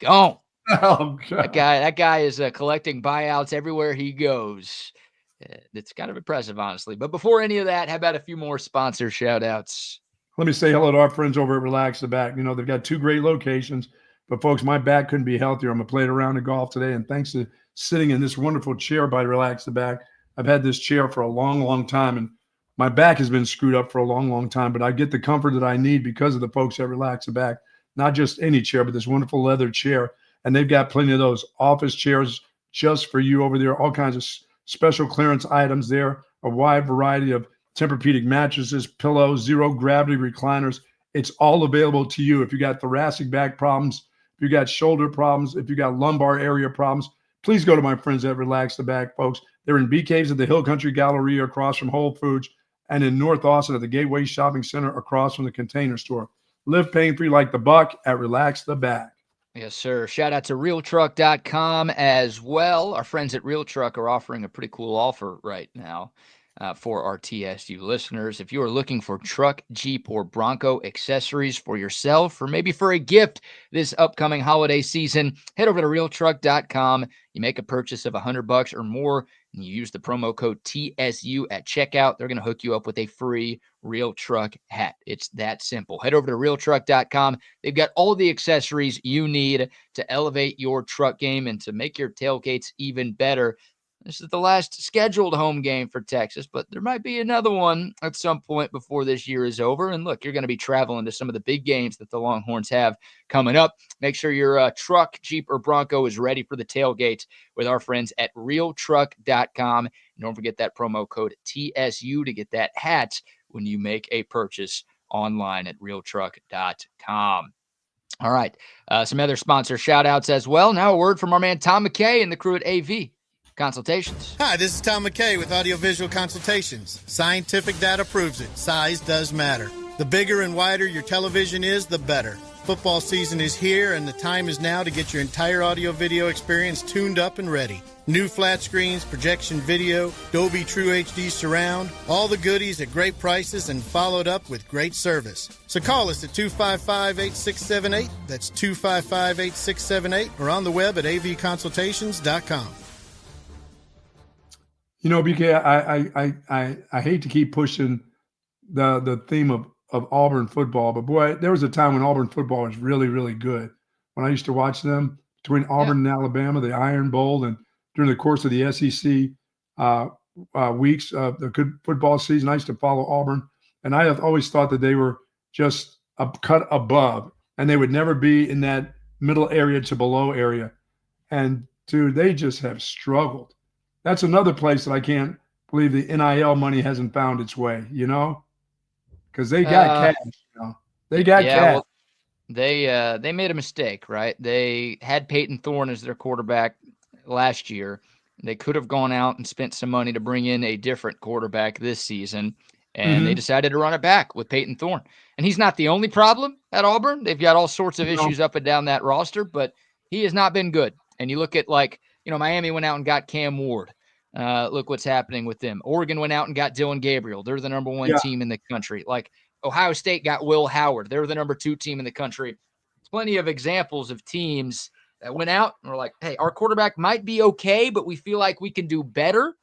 Oh, God. That guy is collecting buyouts everywhere he goes. It's kind of impressive, honestly. But before any of that, how about a few more sponsor shout-outs? Let me say hello to our friends over at Relax the Back. They've got 2 great locations. But, folks, my back couldn't be healthier. I'm going to play it around the golf today. And thanks to sitting in this wonderful chair by Relax the Back, I've had this chair for a long, long time. And my back has been screwed up for a long, long time. But I get the comfort that I need because of the folks at Relax the Back. Not just any chair, but this wonderful leather chair. And they've got plenty of those office chairs just for you over there. All kinds of special clearance items there. A wide variety of Tempur-Pedic mattresses, pillows, zero-gravity recliners. It's all available to you. If you got thoracic back problems, if you got shoulder problems, if you got lumbar area problems, please go to my friends at Relax the Back, folks. They're in B Caves at the Hill Country Galleria across from Whole Foods, and in North Austin at the Gateway Shopping Center across from the Container Store. Live pain-free like the Buck at Relax the Back. Yes, sir. Shout out to realtruck.com as well. Our friends at Real Truck are offering a pretty cool offer right now. For our TSU listeners. If you are looking for truck, Jeep, or Bronco accessories for yourself or maybe for a gift this upcoming holiday season, head over to realtruck.com. You make a purchase of $100 or more, and you use the promo code TSU at checkout. They're going to hook you up with a free Real Truck hat. It's that simple. Head over to realtruck.com. They've got all the accessories you need to elevate your truck game and to make your tailgates even better. This is the last scheduled home game for Texas, but there might be another one at some point before this year is over. And look, you're going to be traveling to some of the big games that the Longhorns have coming up. Make sure your truck, Jeep, or Bronco is ready for the tailgate with our friends at realtruck.com. And don't forget that promo code TSU to get that hat when you make a purchase online at realtruck.com. All right, some other sponsor shout-outs as well. Now a word from our man Tom McKay and the crew at AV Consultations. Hi, this is Tom McKay with Audiovisual Consultations. Scientific data proves it. Size does matter. The bigger and wider your television is, the better. Football season is here, and the time is now to get your entire audio-video experience tuned up and ready. New flat screens, projection video, Dolby True HD surround, all the goodies at great prices and followed up with great service. So call us at 255-8678. That's 255-8678 or on the web at avconsultations.com. You know, BK, I hate to keep pushing the theme of Auburn football, but boy, there was a time when Auburn football was really, really good. When I used to watch them between Auburn and Alabama, the Iron Bowl, and during the course of the SEC weeks, the good football season, I used to follow Auburn, and I have always thought that they were just a cut above, and they would never be in that middle area to below area. And dude, they just have struggled. That's another place that I can't believe the NIL money hasn't found its way, you know? Because they got cash, you know. They got cash. Well, they made a mistake, right? They had Peyton Thorne as their quarterback last year. They could have gone out and spent some money to bring in a different quarterback this season, and they decided to run it back with Peyton Thorne. And he's not the only problem at Auburn. They've got all sorts of issues up and down that roster, but he has not been good. And you look at, like, you know, Miami went out and got Cam Ward. Look what's happening with them. Oregon went out and got Dylan Gabriel. They're the number one team in the country. Like, Ohio State got Will Howard. They're the number 2 team in the country. There's plenty of examples of teams that went out and were like, hey, our quarterback might be okay, but we feel like we can do better.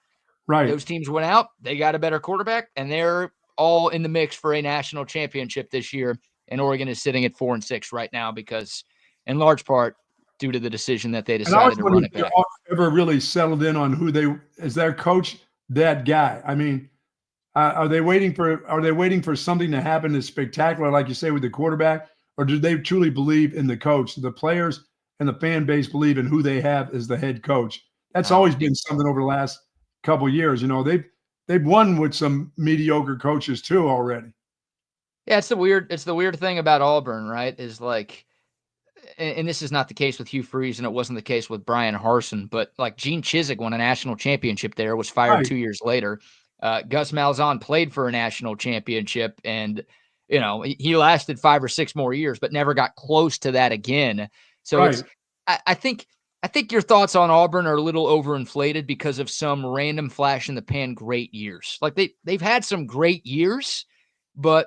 Right. Those teams went out. They got a better quarterback, and they're all in the mix for a national championship this year. And Oregon is sitting at 4-6 right now because, in large part, due to the decision that they decided to run it back. Ever really settled in on who they is their coach? That guy. I mean, are they waiting for something to happen that's spectacular, like you say, with the quarterback, or do they truly believe in the coach? The players and the fan base believe in who they have as the head coach. That's always been something over the last couple of years. You know, they've won with some mediocre coaches too already. Yeah, it's the weird thing about Auburn, right? Is like, and this is not the case with Hugh Freeze, and it wasn't the case with Brian Harsin, but like Gene Chizik won a national championship there, was fired 2 years later. Gus Malzahn played for a national championship, and you know he lasted 5 or 6 more years, but never got close to that again. So it's, I think your thoughts on Auburn are a little overinflated because of some random flash in the pan great years. Like they've had some great years, but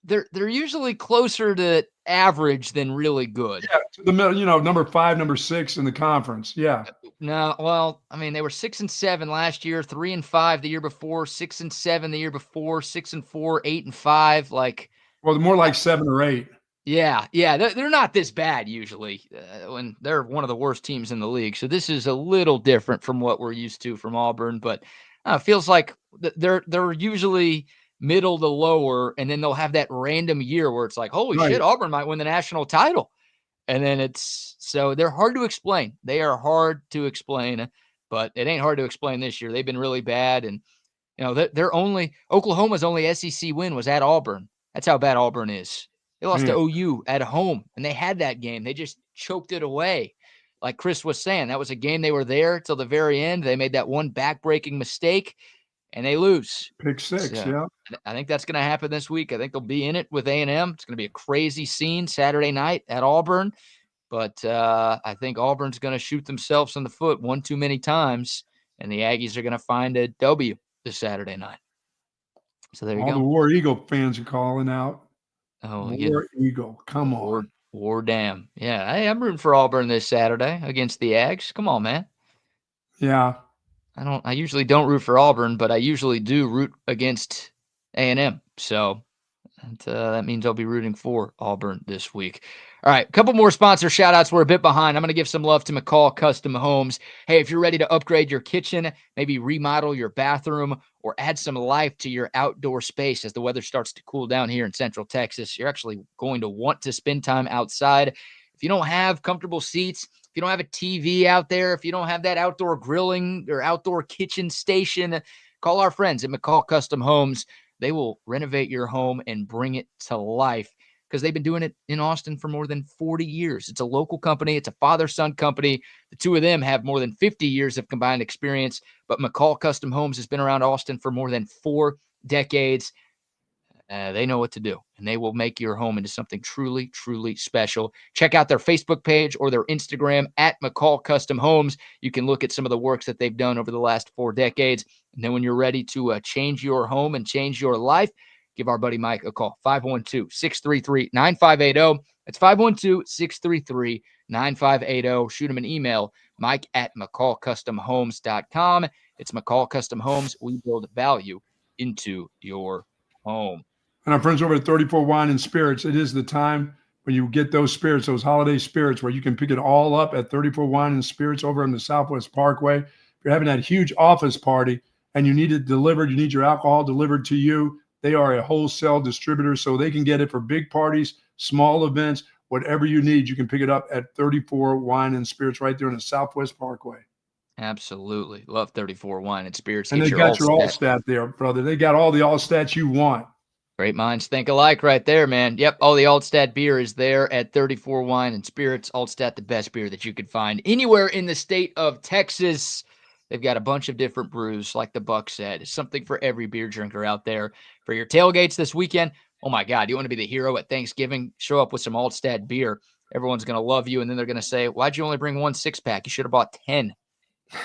they're usually closer to average than really good. Yeah, to the middle, you know, number 5, number 6 in the conference. Yeah. No, well, I mean, they were 6-7 last year, 3-5 the year before, 6-7 the year before, 6-4, 8-5. Like, well, more like 7 or 8. Yeah, they're not this bad usually when they're one of the worst teams in the league. So this is a little different from what we're used to from Auburn, but it feels like they're usually middle to lower, and then they'll have that random year where it's like, holy shit, Auburn might win the national title. And then so they're hard to explain. They are hard to explain, but it ain't hard to explain this year. They've been really bad. And, you know, Oklahoma's only SEC win was at Auburn. That's how bad Auburn is. They lost to OU at home, and they had that game. They just choked it away. Like Chris was saying, that was a game they were there till the very end. They made that one back-breaking mistake, and they lose. Pick 6, so, I think that's going to happen this week. I think they'll be in it with A&M. It's going to be a crazy scene Saturday night at Auburn. But I think Auburn's going to shoot themselves in the foot one too many times, and the Aggies are going to find a W this Saturday night. So there you go. All the War Eagle fans are calling out. Oh, War Eagle. Come on. War damn. Yeah, hey, I'm rooting for Auburn this Saturday against the Ags. Come on, man. Yeah. I usually don't root for Auburn, but I usually do root against A&M. So that means I'll be rooting for Auburn this week. All right, a couple more sponsor shout-outs. We're a bit behind. I'm going to give some love to McCall Custom Homes. Hey, if you're ready to upgrade your kitchen, maybe remodel your bathroom, or add some life to your outdoor space as the weather starts to cool down here in Central Texas, you're actually going to want to spend time outside. If you don't have comfortable seats, if you don't have a TV out there, if you don't have that outdoor grilling or outdoor kitchen station, call our friends at McCall Custom Homes. They will renovate your home and bring it to life because they've been doing it in Austin for more than 40 years. It's a local company. It's a father-son company. The two of them have more than 50 years of combined experience, but McCall Custom Homes has been around Austin for more than 4 decades. They know what to do, and they will make your home into something truly, truly special. Check out their Facebook page or their Instagram at McCall Custom Homes. You can look at some of the works that they've done over the last 4 decades. And then when you're ready to change your home and change your life, give our buddy Mike a call, 512-633-9580. That's 512-633-9580. Shoot him an email, mike@mccallcustomhomes.com. It's McCall Custom Homes. We build value into your home. And our friends over at 34 Wine and Spirits, it is the time when you get those spirits, those holiday spirits, where you can pick it all up at 34 Wine and Spirits over on the Southwest Parkway. If you're having that huge office party and you need it delivered, you need your alcohol delivered to you, they are a wholesale distributor, so they can get it for big parties, small events, whatever you need. You can pick it up at 34 Wine and Spirits right there on the Southwest Parkway. Absolutely. Love 34 Wine and Spirits. And they got your all-stat there, brother. They got all the all-stats you want. Great minds think alike right there, man. Yep, all the Altstat beer is there at 34 Wine and Spirits. Altstat, the best beer that you could find anywhere in the state of Texas. They've got a bunch of different brews, like the Buck said. Something for every beer drinker out there. For your tailgates this weekend, oh my God, you want to be the hero at Thanksgiving? Show up with some Altstat beer. Everyone's going to love you, and then they're going to say, why'd you only bring 1 6-pack? You should have bought 10.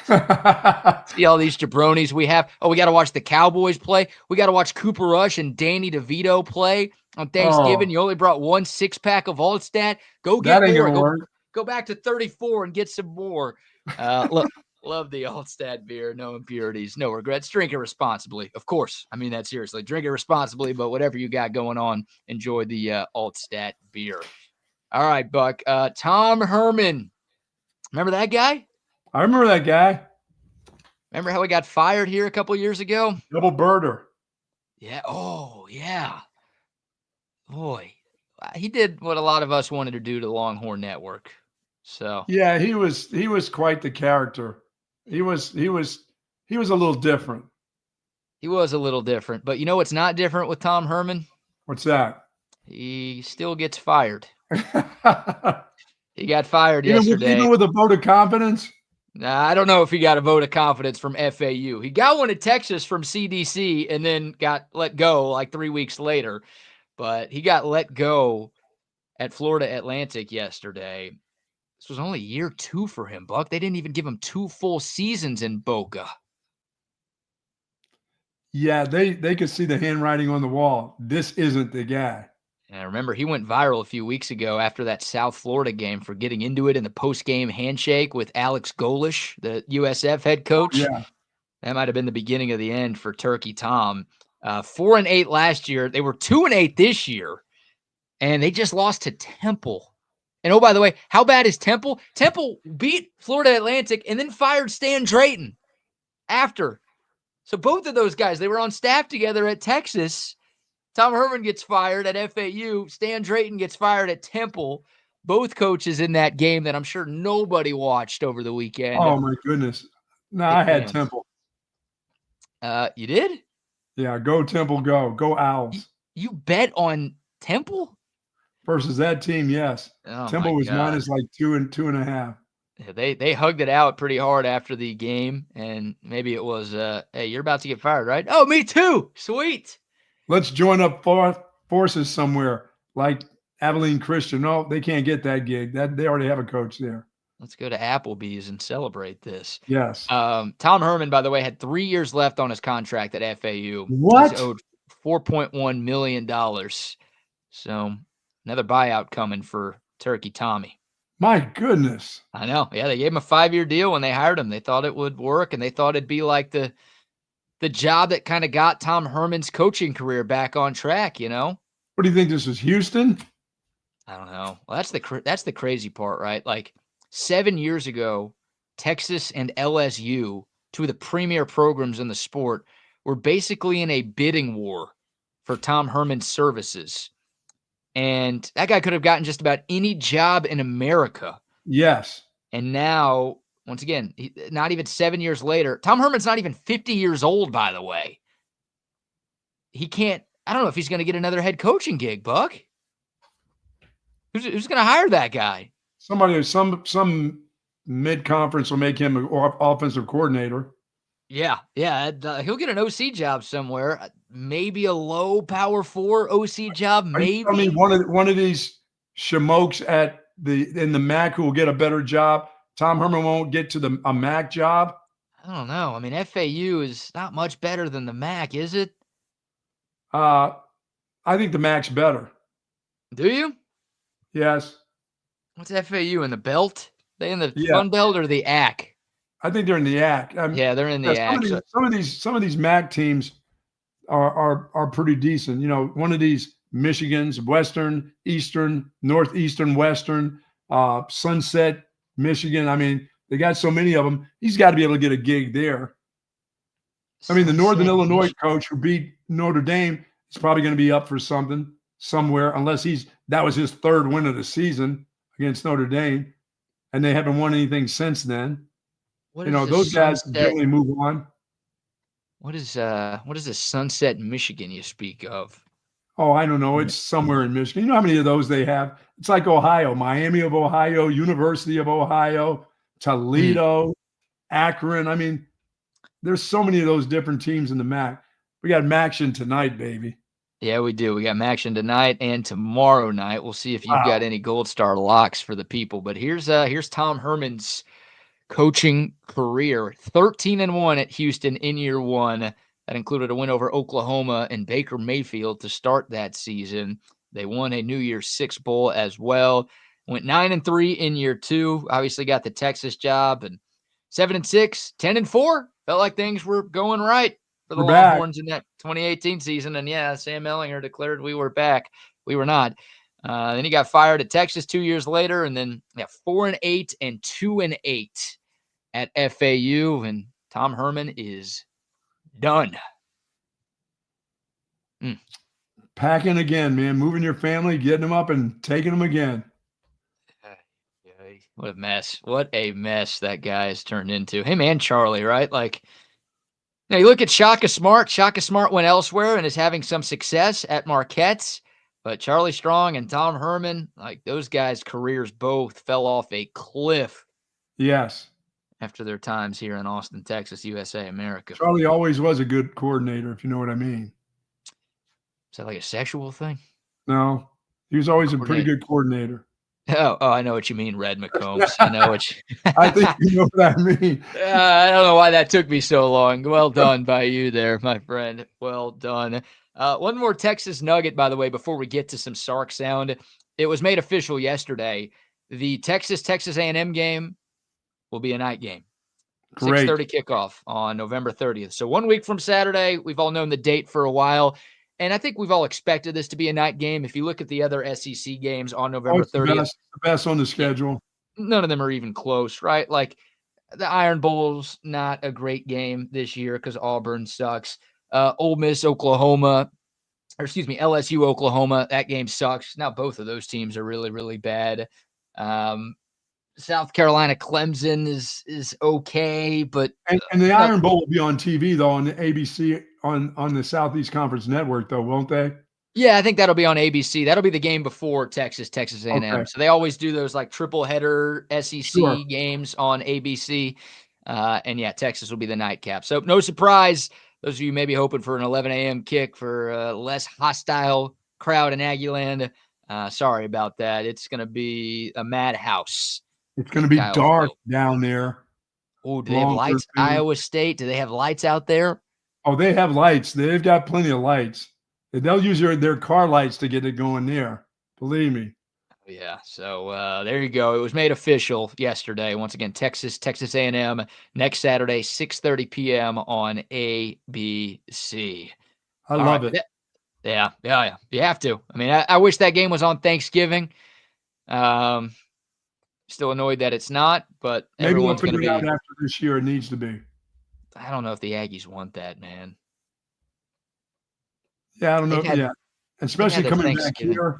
See all these jabronis we have. Oh, we got to watch the Cowboys play. We got to watch Cooper Rush and Danny DeVito play on Thanksgiving. Oh. You only brought 1 6-pack of Altstat. Go get That ain't more. gonna work. Go back to 34 and get some more. Love the Altstat beer. No impurities, no regrets. Drink it responsibly. Of course. I mean that seriously. Drink it responsibly, but whatever you got going on, enjoy the Altstat beer. All right, Buck. Tom Herman. Remember that guy? I remember that guy. Remember how he got fired here a couple years ago? Double birder. Yeah. Oh, yeah. Boy, he did what a lot of us wanted to do to the Longhorn Network. So Yeah, he was quite the character. He was a little different. he was a little different, but you know what's not different with Tom Herman? What's that? He still gets fired. He got fired yesterday. Even with a vote of confidence? Nah, I don't know if he got a vote of confidence from FAU. He got one at Texas from CDC and then got let go like 3 weeks later. But he got let go at Florida Atlantic yesterday. This was only year 2 for him, Buck. They didn't even give him 2 full seasons in Boca. Yeah, they could see the handwriting on the wall. This isn't the guy. And I remember he went viral a few weeks ago after that South Florida game for getting into it in the post-game handshake with Alex Golish, the USF head coach. Yeah. That might have been the beginning of the end for Turkey Tom. 4-8 last year. They were 2-8 this year, and they just lost to Temple. And oh, by the way, how bad is Temple? Temple beat Florida Atlantic and then fired Stan Drayton after. So both of those guys, they were on staff together at Texas. Tom Herman gets fired at FAU. Stan Drayton gets fired at Temple. Both coaches in that game that I'm sure nobody watched over the weekend. Oh, my goodness. No, I had Temple. You did? Yeah, go Temple, go. Go Owls. You bet on Temple? Versus that team, yes. Oh, Temple was minus like 2 and 2.5. Yeah, they hugged it out pretty hard after the game, and maybe it was, hey, you're about to get fired, right? Oh, me too. Sweet. Let's join up forces somewhere like Abilene Christian. No, they can't get that gig. They already have a coach there. Let's go to Applebee's and celebrate this. Yes. Tom Herman, by the way, had 3 years left on his contract at FAU. What? He's owed $4.1 million. So another buyout coming for Turkey Tommy. My goodness. I know. Yeah, they gave him a 5-year deal when they hired him. They thought it would work, and they thought it'd be like the job that kind of got Tom Herman's coaching career back on track, you know? What do you think this is, Houston? I don't know. Well, that's the crazy part, right? Like 7 years ago, Texas and LSU, 2 of the premier programs in the sport, were basically in a bidding war for Tom Herman's services. And that guy could have gotten just about any job in America. Yes. And now, once again, not even 7 years later, Tom Herman's not even 50 years old, by the way. He can't, I don't know if he's going to get another head coaching gig, Buck. Who's going to hire that guy? Somebody, some mid-conference will make him an offensive coordinator. Yeah. He'll get an OC job somewhere. Maybe a low Power 4 OC job. Are you telling Maybe. me one of these schmokes in the MAC who will get a better job? Tom Herman won't get to a MAC job. I don't know. I mean, FAU is not much better than the MAC, is it? I think the MAC's better. Do you? Yes. What's FAU in the belt? They in the Yeah. Fun Belt or the AC? I think they're in the AC. Yeah, they're in the AC. Some of these MAC teams are pretty decent. You know, one of these Michigans, Western, Eastern, Northeastern, Western, Sunset, Michigan. I mean, they got so many of them. He's got to be able to get a gig there. I mean, the Northern Illinois coach who beat Notre Dame is probably going to be up for something somewhere, unless that was his third win of the season against Notre Dame, and they haven't won anything since then. Those guys generally move on. What is the Sunset, Michigan you speak of? Oh, I don't know. It's somewhere in Michigan. You know how many of those they have? It's like Ohio, Miami of Ohio, University of Ohio, Toledo, Akron. I mean, there's so many of those different teams in the MAC. We got MACtion tonight, baby. Yeah, we do. We got MACtion tonight and tomorrow night. We'll see if you've got any Gold Star locks for the people. But here's Tom Herman's coaching career. 13-1 at Houston in year one. That included a win over Oklahoma and Baker Mayfield to start that season. They won a New Year's Six Bowl as well. Went 9-3 in year two. Obviously got the Texas job, and 7-6, 10-4. Felt like things were going right for the Longhorns in that 2018 season. And yeah, Sam Ehlinger declared we were back. We were not. Then he got fired at Texas 2 years later, and then 4-8 and 2-8 at FAU. And Tom Herman is done. Packing again, man. Moving your family, getting them up, and taking them again. What a mess. What a mess that guy has turned into. Him and Charlie, right? Like, now you look at Shaka Smart. Shaka Smart went elsewhere and is having some success at Marquette. But Charlie Strong and Tom Herman, like, those guys' careers both fell off a cliff. Yes. After their times here in Austin, Texas, USA, America. Charlie always was a good coordinator, if you know what I mean. Is that like a sexual thing? No. He was always a pretty good coordinator. Oh, I know what you mean, Red McCombs. I know what you I think you know what I mean. I don't know why that took me so long. Well done by you there, my friend. Well done. One more Texas nugget, by the way, before we get to some Sark sound. It was made official yesterday. The Texas A&M game will be a night game. Great. 6:30 kickoff on November 30th. So 1 week from Saturday. We've all known the date for a while. And I think we've all expected this to be a night game. If you look at the other SEC games on November 30th. The best on the schedule. None of them are even close, right? Like the Iron Bowl's not a great game this year because Auburn sucks. Ole Miss, Oklahoma, LSU, Oklahoma, that game sucks. Now both of those teams are really, really bad. South Carolina, Clemson is okay, but and the Iron Bowl will be on TV though on the ABC on the Southeast Conference Network though, won't they? Yeah, I think that'll be on ABC. That'll be the game before Texas A&M. Okay. So they always do those like triple header SEC games on ABC. And yeah, Texas will be the nightcap. So no surprise. Those of you maybe hoping for an 11 a.m. kick for a less hostile crowd in Aggieland. Sorry about that. It's going to be a madhouse. It's going to be dark down there. Oh, do they have lights? Iowa State, do they have lights out there? Oh, they have lights. They've got plenty of lights. They'll use their car lights to get it going there. Believe me. Yeah. So there you go. It was made official yesterday. Once again, Texas A&M next Saturday, 6:30 p.m. on ABC. I love it. Yeah. You have to. I mean, I wish that game was on Thanksgiving. Still annoyed that it's not, but maybe everyone's going to be out after this year. It needs to be. I don't know if the Aggies want that, man. Yeah, I don't know. Yeah, especially coming back here.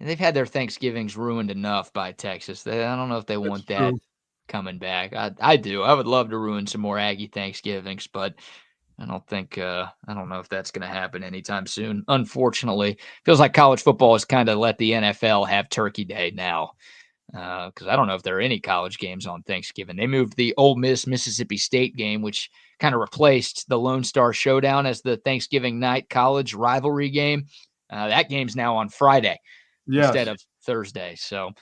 They've had their Thanksgivings ruined enough by Texas. I don't know if they want that coming back. I do. I would love to ruin some more Aggie Thanksgivings, but I don't know if that's going to happen anytime soon. Unfortunately, feels like college football has kind of let the NFL have Turkey Day now. because I don't know if there are any college games on Thanksgiving. They moved the Ole Miss Mississippi State game, which kind of replaced the Lone Star Showdown as the Thanksgiving night college rivalry game. That game's now on Friday instead of Thursday. So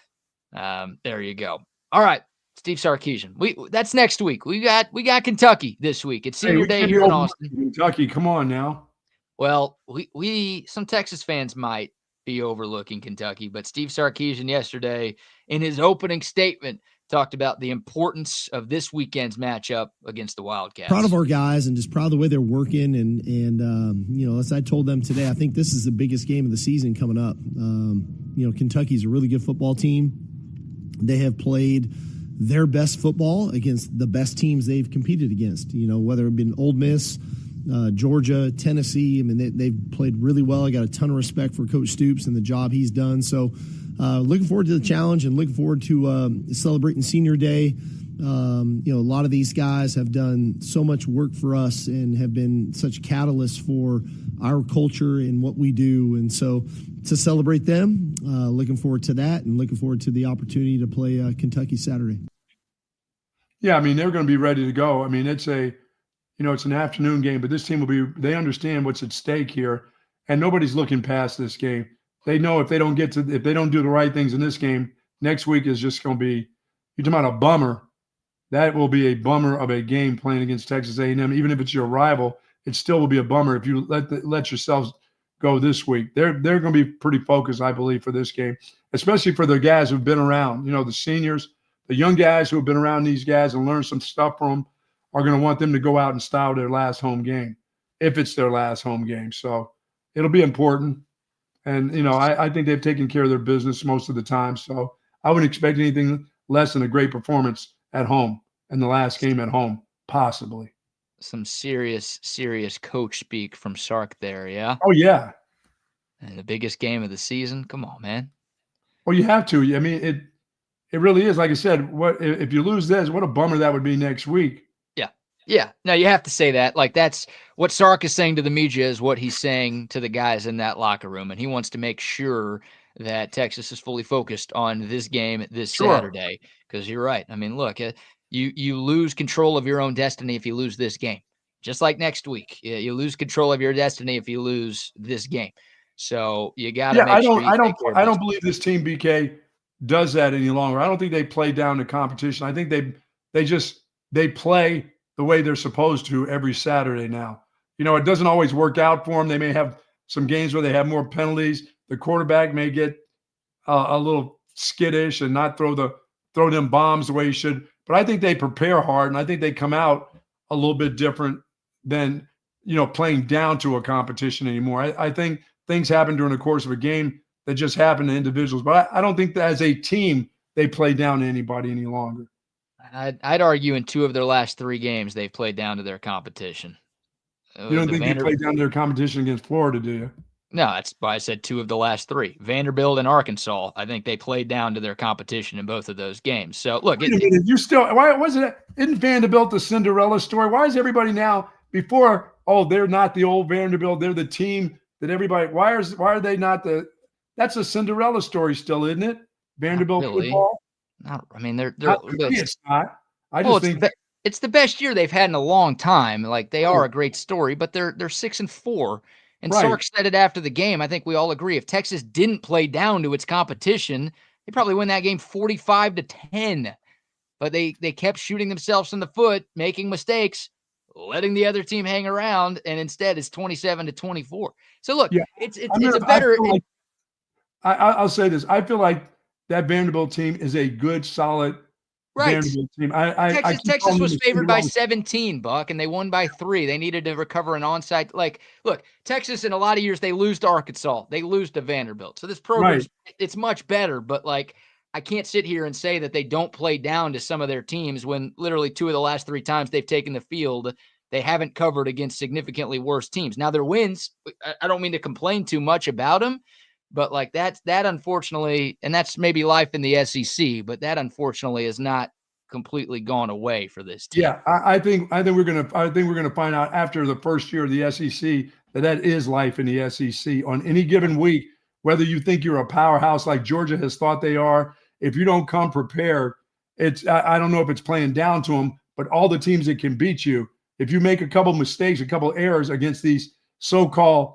there you go. All right, Steve Sarkeesian. That's next week. We got Kentucky this week. It's senior day here in Austin. Kentucky, come on now. Well, we some Texas fans might be overlooking Kentucky, but Steve Sarkeesian yesterday in his opening statement talked about the importance of this weekend's matchup against the Wildcats. Proud of our guys and just proud of the way they're working. And as I told them today, I think this is the biggest game of the season coming up. Kentucky's a really good football team. They have played their best football against the best teams they've competed against, whether it been Ole Miss, Georgia, Tennessee. I mean, they've played really well. I got a ton of respect for Coach Stoops and the job he's done. So looking forward to the challenge and looking forward to celebrating Senior Day. A lot of these guys have done so much work for us and have been such catalysts for our culture and what we do. And so to celebrate them, looking forward to that and looking forward to the opportunity to play Kentucky Saturday. Yeah, I mean, they're going to be ready to go. I mean, it's an afternoon game, but this team they understand what's at stake here, and nobody's looking past this game. They know if they don't do the right things in this game, next week is just going to be, you're talking about a bummer. That will be a bummer of a game playing against Texas A&M. Even if it's your rival, it still will be a bummer if you let yourselves go this week. They're going to be pretty focused, I believe, for this game, especially for the guys who've been around. The seniors, the young guys who have been around these guys and learned some stuff from them are going to want them to go out and style their last home game, if it's their last home game. So it'll be important. And, I think they've taken care of their business most of the time. So I wouldn't expect anything less than a great performance at home and the last game at home, possibly. Some serious coach speak from Sark there, yeah? Oh, yeah. And the biggest game of the season? Come on, man. Well, you have to. I mean, it really is. Like I said, what if you lose this, what a bummer that would be next week. Yeah. No, you have to say that. Like, that's what Sark is saying to the media is what he's saying to the guys in that locker room. And he wants to make sure that Texas is fully focused on this game this Saturday. Because you're right. I mean, look, you lose control of your own destiny if you lose this game. Just like next week. You lose control of your destiny if you lose this game. So you got to make sure I don't believe this team, BK, does that any longer. I don't think they play down the competition. I think they play the way they're supposed to every Saturday now. It doesn't always work out for them. They may have some games where they have more penalties. The quarterback may get a little skittish and not throw them bombs the way he should. But I think they prepare hard, and I think they come out a little bit different than, playing down to a competition anymore. I think things happen during the course of a game that just happen to individuals. But I don't think that as a team they play down to anybody any longer. I'd argue in 2 of their last 3 games they've played down to their competition. You don't think they played down to their competition against Florida, do you? No, that's why I said 2 of the last 3. Vanderbilt and Arkansas, I think they played down to their competition in both of those games. So, look. Why wasn't it? Isn't Vanderbilt the Cinderella story? Why is everybody now, they're not the old Vanderbilt, they're the team that everybody, why are they not that's a Cinderella story still, isn't it? Vanderbilt football? It's not. I just think it's the best year they've had in a long time. Like, they are a great story, but they're 6-4. And right. Sark said it after the game. I think we all agree. If Texas didn't play down to its competition, they probably win that game 45-10. But they kept shooting themselves in the foot, making mistakes, letting the other team hang around, and instead it's 27-24. So look, it's a better. I'll say this: I feel like that Vanderbilt team is a good, solid Vanderbilt team. Texas was favored by 17, Buck, and they won by 3. They needed to recover an onside. Like, look, Texas in a lot of years they lose to Arkansas, they lose to Vanderbilt. So this program, it's much better. But like, I can't sit here and say that they don't play down to some of their teams when literally 2 of the last 3 times they've taken the field, they haven't covered against significantly worse teams. Now their wins, I don't mean to complain too much about them. But like that unfortunately, and that's maybe life in the SEC, but that unfortunately is not completely gone away for this team. Yeah, I think we're gonna find out after the first year of the SEC that is life in the SEC on any given week. Whether you think you're a powerhouse like Georgia has thought they are, if you don't come prepared, I don't know if it's playing down to them, but all the teams that can beat you, if you make a couple mistakes, a couple errors against these so-called,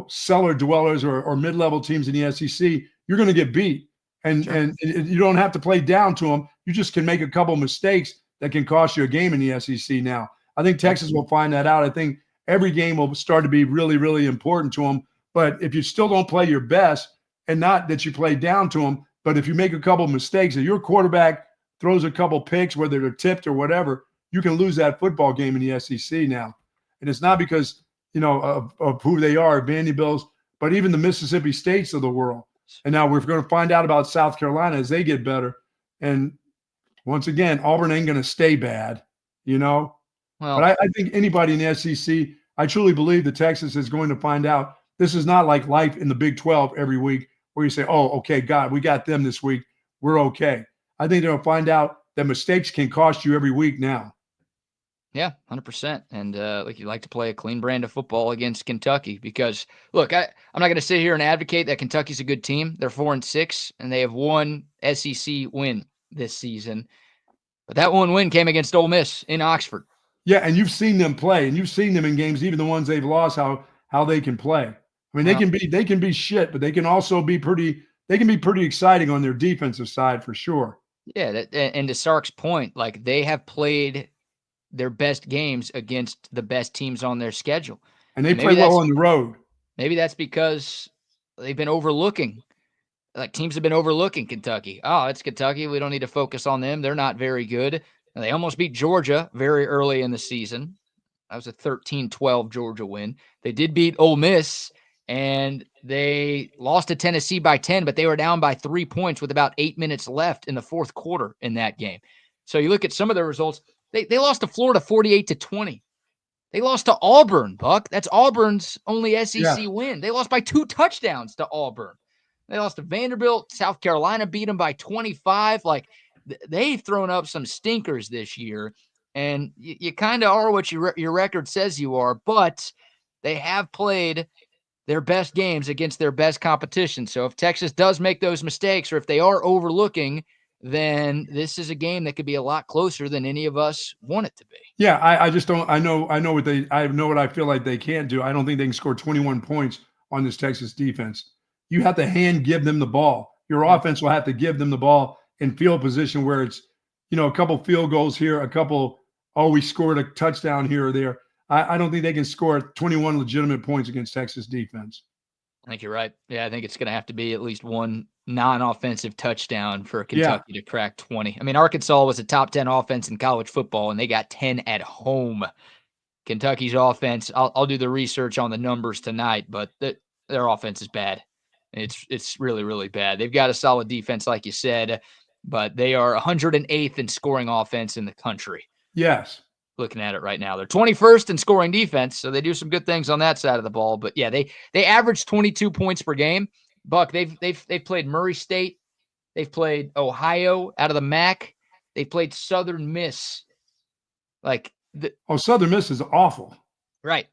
cellar dwellers or mid-level teams in the SEC, you're going to get beat. And you don't have to play down to them. You just can make a couple mistakes that can cost you a game in the SEC now. I think Texas will find that out. I think every game will start to be really, really important to them. But if you still don't play your best, and not that you play down to them, but if you make a couple mistakes and your quarterback throws a couple picks, whether they're tipped or whatever, you can lose that football game in the SEC now. And it's not because, of who they are, Vanderbilts, but even the Mississippi States of the world. And now we're going to find out about South Carolina as they get better. And once again, Auburn ain't going to stay bad, Well, but I think anybody in the SEC, I truly believe that Texas is going to find out this is not like life in the Big 12 every week where you say, oh, okay, God, we got them this week. We're okay. I think they'll find out that mistakes can cost you every week now. Yeah, 100%. And you like to play a clean brand of football against Kentucky because, look, I'm not going to sit here and advocate that Kentucky's a good team. They're 4-6, and they have one SEC win this season. But that one win came against Ole Miss in Oxford. Yeah, and you've seen them play, and you've seen them in games, even the ones they've lost, how they can play. I mean, they can be shit, but they can also be pretty exciting on their defensive side for sure. Yeah, and to Sark's point, they have played their best games against the best teams on their schedule. And they play well on the road. Maybe that's because they've been overlooking. Teams have been overlooking Kentucky. Oh, it's Kentucky. We don't need to focus on them. They're not very good. And they almost beat Georgia very early in the season. That was a 13-12 Georgia win. They did beat Ole Miss, and they lost to Tennessee by 10, but they were down by 3 points with about 8 minutes left in the fourth quarter in that game. So you look at some of the results. They lost to Florida 48-20. They lost to Auburn, Buck. That's Auburn's only SEC win. They lost by 2 touchdowns to Auburn. They lost to Vanderbilt. South Carolina beat them by 25. They've thrown up some stinkers this year, and you kind of are what your record says you are, but they have played their best games against their best competition. So if Texas does make those mistakes, or if they are overlooking, then this is a game that could be a lot closer than any of us want it to be. Yeah, I just don't. I know what I feel like they can't do. I don't think they can score 21 points on this Texas defense. You have to hand give them the ball. Your offense will have to give them the ball in field position where it's, a couple field goals here, a couple, we scored a touchdown here or there. I don't think they can score 21 legitimate points against Texas defense. I think you're right. Yeah, I think it's going to have to be at least one non-offensive touchdown for Kentucky to crack 20. I mean, Arkansas was a top 10 offense in college football, and they got 10 at home. Kentucky's offense, I'll do the research on the numbers tonight, but their offense is bad. It's really, really bad. They've got a solid defense, like you said, but they are 108th in scoring offense in the country. Yes. Looking at it right now. They're 21st in scoring defense, so they do some good things on that side of the ball. But yeah, they average 22 points per game. Buck, they've played Murray State, they've played Ohio out of the MAC, they've played Southern Miss. Southern Miss is awful. Right.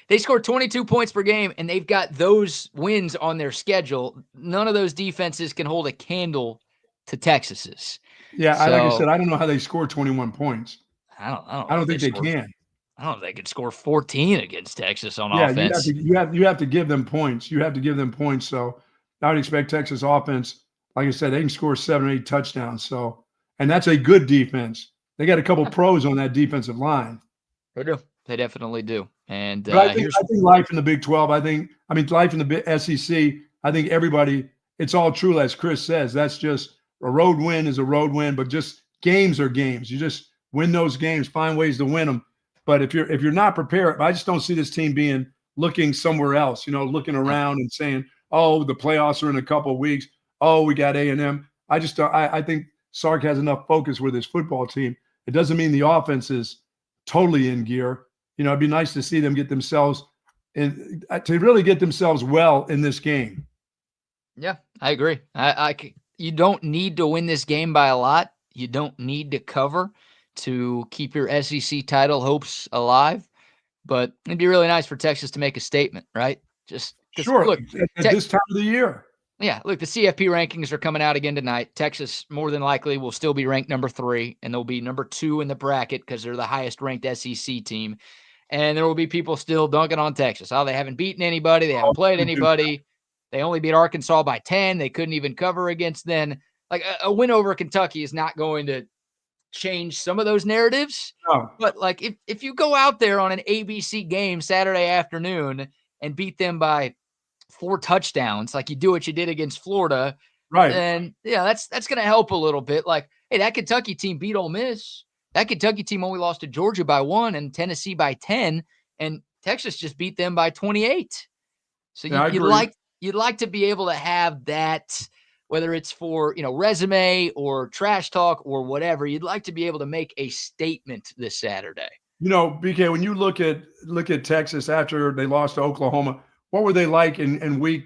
They score 22 points per game, and they've got those wins on their schedule. None of those defenses can hold a candle to Texas's. Yeah, like I said, I don't know how they score 21 points. I don't think they can. I don't know if they could score 14 against Texas on offense. You have to give them points. You have to give them points. So I would expect Texas offense, like I said, they can score 7 or 8 touchdowns. So, and that's a good defense. They got a couple pros on that defensive line. They do. They definitely do. And I think life in the Big 12, life in the SEC, I think everybody, it's all true, as Chris says. That's just a road win is a road win, but just games are games. You just win those games, find ways to win them. But if you're not prepared, I just don't see this team looking somewhere else, looking around and saying, oh, the playoffs are in a couple of weeks. Oh, we got A&M. I think Sark has enough focus with his football team. It doesn't mean the offense is totally in gear. It'd be nice to see them get themselves to really get themselves well in this game. Yeah, I agree. You don't need to win this game by a lot. You don't need to cover to keep your SEC title hopes alive. But it'd be really nice for Texas to make a statement, right? Just sure. Look, at this time of the year. Yeah, look, the CFP rankings are coming out again tonight. Texas more than likely will still be ranked number 3, and they'll be number 2 in the bracket because they're the highest ranked SEC team. And there will be people still dunking on Texas. Oh, they haven't beaten anybody. They haven't played anybody. They only beat Arkansas by 10. They couldn't even cover against them. Like a win over Kentucky is not going to change some of those narratives. No. But like if you go out there on an ABC game Saturday afternoon and beat them by 4 touchdowns, like you do what you did against Florida, Right. and yeah, that's going to help a little bit. Like, hey, that Kentucky team beat Ole Miss. That Kentucky team only lost to Georgia by 1 and Tennessee by 10, and Texas just beat them by 28. So you'd like to be able to have that, whether it's for, resume or trash talk or whatever. You'd like to be able to make a statement this Saturday. BK, when you look at Texas after they lost to Oklahoma, what were they like in week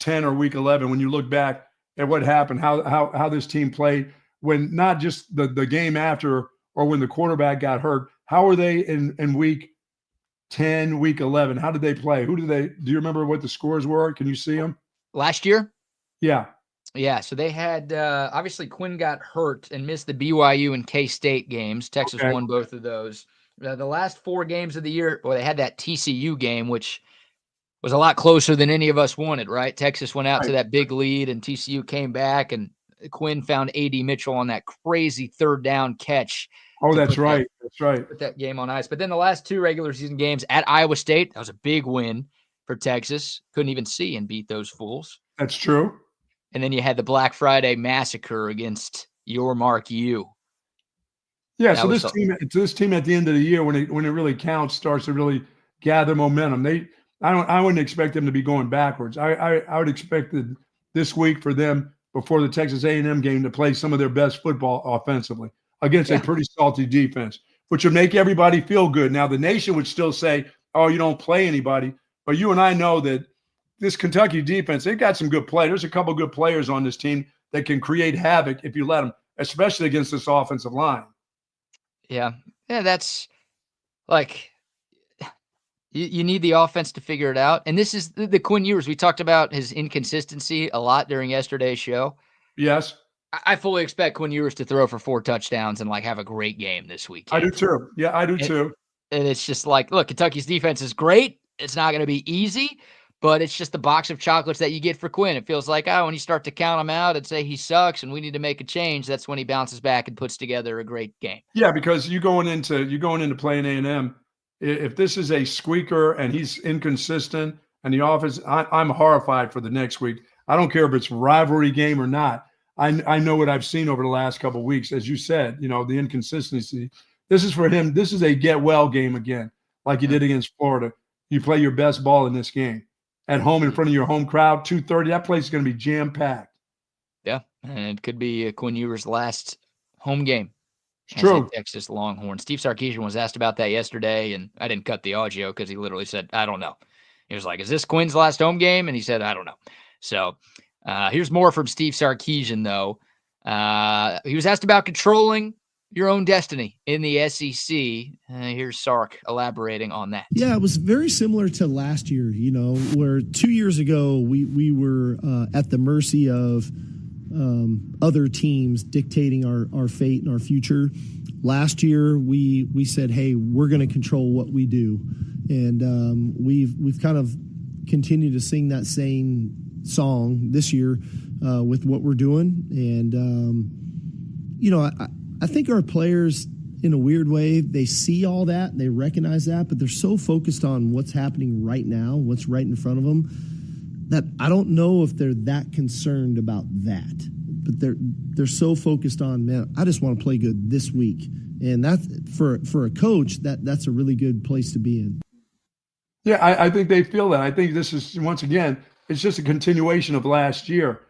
10 or week 11 when you look back at what happened, how this team played when not just the game after or when the quarterback got hurt? How were they in week 10, week 11? How did they play? Do you remember what the scores were? Can you see them? Last year? Yeah. Yeah, so they had obviously Quinn got hurt and missed the BYU and K-State games. Texas won both of those. The last 4 games of the year, they had that TCU game, which was a lot closer than any of us wanted, right? Texas went out to that big lead, and TCU came back, and Quinn found A.D. Mitchell on that crazy 3rd down catch. Oh, that's right. That's right. Put that game on ice. But then the last 2 regular season games at Iowa State, that was a big win for Texas. Couldn't even see and beat those fools. That's true. And then you had the Black Friday massacre against your Mark U. Yeah, so this team at the end of the year, when it really counts, starts to really gather momentum. I wouldn't expect them to be going backwards. I would expect this week for them before the Texas A&M game to play some of their best football offensively against a pretty salty defense, which would make everybody feel good. Now the nation would still say, "Oh, you don't play anybody," but you and I know that this Kentucky defense, they've got some good players. There's a couple good players on this team that can create havoc if you let them, especially against this offensive line. Yeah, that's like you need the offense to figure it out. And this is the Quinn Ewers. We talked about his inconsistency a lot during yesterday's show. Yes. I fully expect Quinn Ewers to throw for 4 touchdowns and have a great game this week. I do too. Yeah, I do too. And it's just look, Kentucky's defense is great. It's not going to be easy, but it's just the box of chocolates that you get for Quinn. It feels like, when you start to count him out and say he sucks and we need to make a change, that's when he bounces back and puts together a great game. Yeah, because you going into playing A&M, if this is a squeaker and he's inconsistent and the offense, I'm horrified for the next week. I don't care if it's a rivalry game or not. I know what I've seen over the last couple of weeks. As you said, the inconsistency. This is for him. This is a get well game again, like you did against Florida. You play your best ball in this game. At home in front of your home crowd, 2:30, that place is going to be jam-packed. Yeah, and it could be Quinn Ewers' last home game. It's true. Texas Longhorns. Steve Sarkeesian was asked about that yesterday, and I didn't cut the audio because he literally said, I don't know. He was like, is this Quinn's last home game? And he said, I don't know. So here's more from Steve Sarkeesian, though. He was asked about controlling your own destiny in the SEC. Here's Sark elaborating on that. Yeah, it was very similar to last year, where 2 years ago we were at the mercy of other teams dictating our fate and our future. Last year we said, hey, we're going to control what we do. And we've kind of continued to sing that same song this year with what we're doing. And, I think our players, in a weird way, they see all that, they recognize that, but they're so focused on what's happening right now, what's right in front of them, that I don't know if they're that concerned about that. But they're so focused on, man, I just want to play good this week. And that's for a coach, that's a really good place to be in. Yeah, I think they feel that. I think this is, once again, it's just a continuation of last year,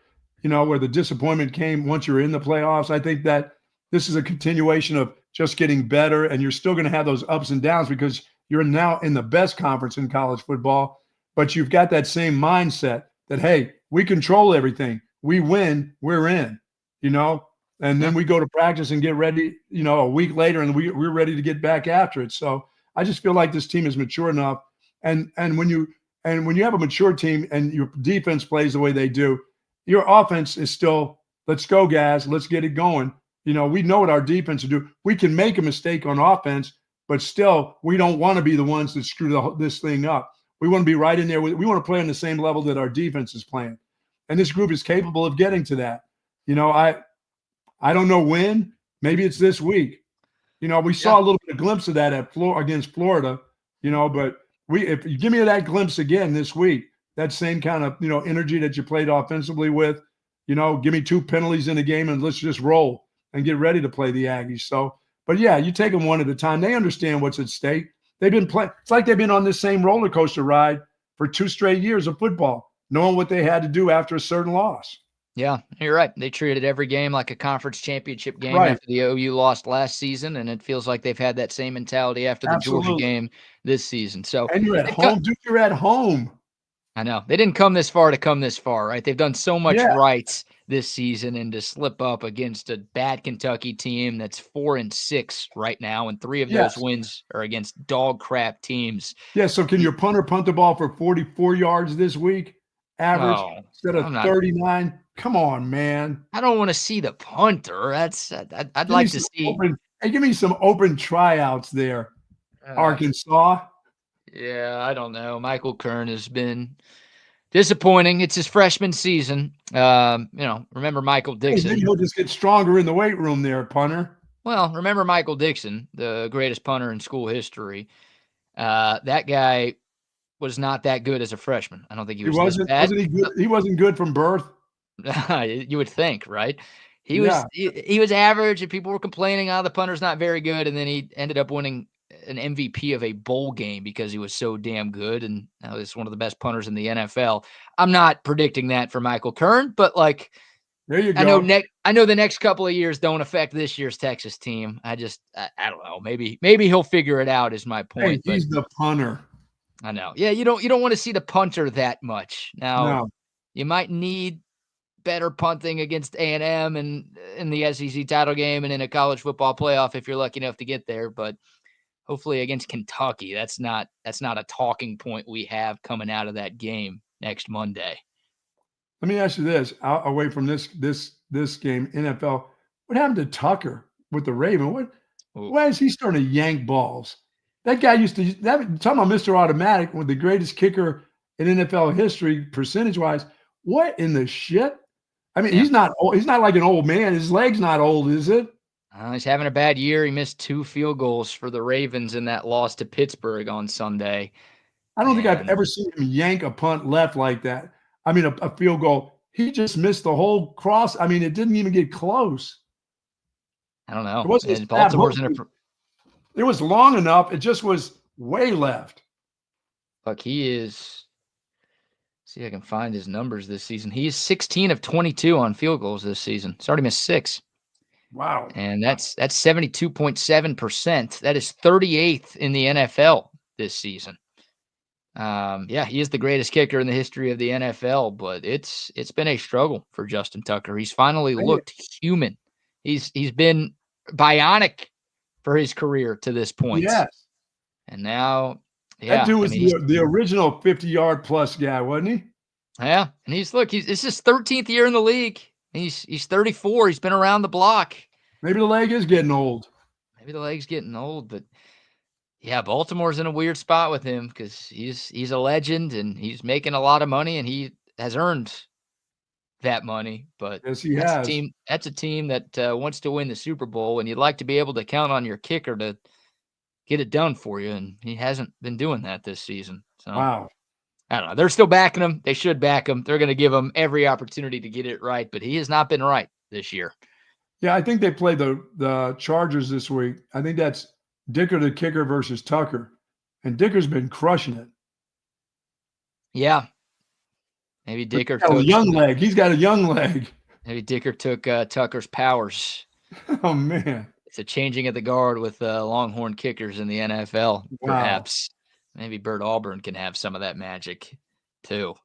where the disappointment came once you're in the playoffs. I think that this is a continuation of just getting better, and you're still going to have those ups and downs because you're now in the best conference in college football, but you've got that same mindset that, hey, we control everything. We win, we're in, and then we go to practice and get ready, a week later, and we're ready to get back after it. So I just feel like this team is mature enough. And when you have a mature team and your defense plays the way they do, your offense is still, let's go, guys. Let's get it going. We know what our defense will do. We can make a mistake on offense, but still, we don't want to be the ones that screw this thing up. We want to be right in there. We want to play on the same level that our defense is playing. And this group is capable of getting to that. I don't know when. Maybe it's this week. We saw a little bit of glimpse of that against Florida, but if you give me that glimpse again this week, that same kind of, energy that you played offensively with, give me 2 penalties in the game and let's just roll and get ready to play the Aggies. So, but yeah, you take them one at a time. They understand what's at stake. They've been playing. It's like they've been on this same roller coaster ride for 2 straight years of football, knowing what they had to do after a certain loss. Yeah, you're right. They treated every game like a conference championship game Right. after the OU lost last season, and it feels like they've had that same mentality after the Georgia game this season. So, and you're at home, dude. You're at home. I know. They didn't come this far to come this far, right? They've done so much right this season, and to slip up against a bad Kentucky team that's 4-6 right now, and 3 of those wins are against dog crap teams. Yeah, so can your punter punt the ball for 44 yards this week, average, instead of 39? Come on, man. I don't want to see the punter. I'd like to see. Give me some open tryouts there, Arkansas. Yeah, I don't know. Michael Kern has been disappointing. It's his freshman season. Remember Michael Dixon. Maybe he'll just get stronger in the weight room there, punter. Well, remember Michael Dixon, the greatest punter in school history. That guy was not that good as a freshman. I don't think he was. Wasn't he good? He wasn't good from birth. You would think, right? He was average, and people were complaining, the punter's not very good, and then he ended up winning an MVP of a bowl game because he was so damn good, and now he's one of the best punters in the NFL. I'm not predicting that for Michael Kern, but there you go. I know the next couple of years don't affect this year's Texas team. I don't know. Maybe he'll figure it out. Is my point. Hey, he's the punter. I know. Yeah, you don't want to see the punter that much. Now you might need better punting against A&M and in the SEC title game and in a college football playoff if you're lucky enough to get there. But hopefully against Kentucky, that's not a talking point we have coming out of that game next Monday. Let me ask you this: away from this game, NFL, what happened to Tucker with the Raven? Why is he starting to yank balls? That guy used to talking about Mr. Automatic, with the greatest kicker in NFL history percentage-wise. What in the shit? I mean, he's not like an old man. His leg's not old, is it? He's having a bad year. He missed 2 field goals for the Ravens in that loss to Pittsburgh on Sunday. I don't think I've ever seen him yank a punt left like that. I mean, a field goal. He just missed the whole cross. I mean, it didn't even get close. I don't know. It was long enough. It just was way left. Look, he is. See if I can find his numbers this season. He's 16 of 22 on field goals this season. He's already missed 6. Wow. And that's 72.7%. That is 38th in the NFL this season. He is the greatest kicker in the history of the NFL, but it's been a struggle for Justin Tucker. He's finally looked human. He's been bionic for his career to this point. Yes. And now, that dude was the original 50-yard plus guy, wasn't he? Yeah. And it's his 13th year in the league. He's 34. He's been around the block. Maybe the leg is getting old. But yeah, Baltimore's in a weird spot with him because he's a legend and he's making a lot of money and he has earned that money. But yes, he has. That's a team that wants to win the Super Bowl, and you'd like to be able to count on your kicker to get it done for you, and he hasn't been doing that this season. So wow. I don't know. They're still backing him. They should back him. They're going to give him every opportunity to get it right, but he has not been right this year. Yeah, I think they play the Chargers this week. I think that's Dicker the kicker versus Tucker, and Dicker's been crushing it. Yeah. Maybe Dicker took a young leg. He's got a young leg. Maybe Dicker took Tucker's powers. Oh, man. It's a changing of the guard with Longhorn kickers in the NFL, perhaps. Wow. Maybe Bert Auburn can have some of that magic, too.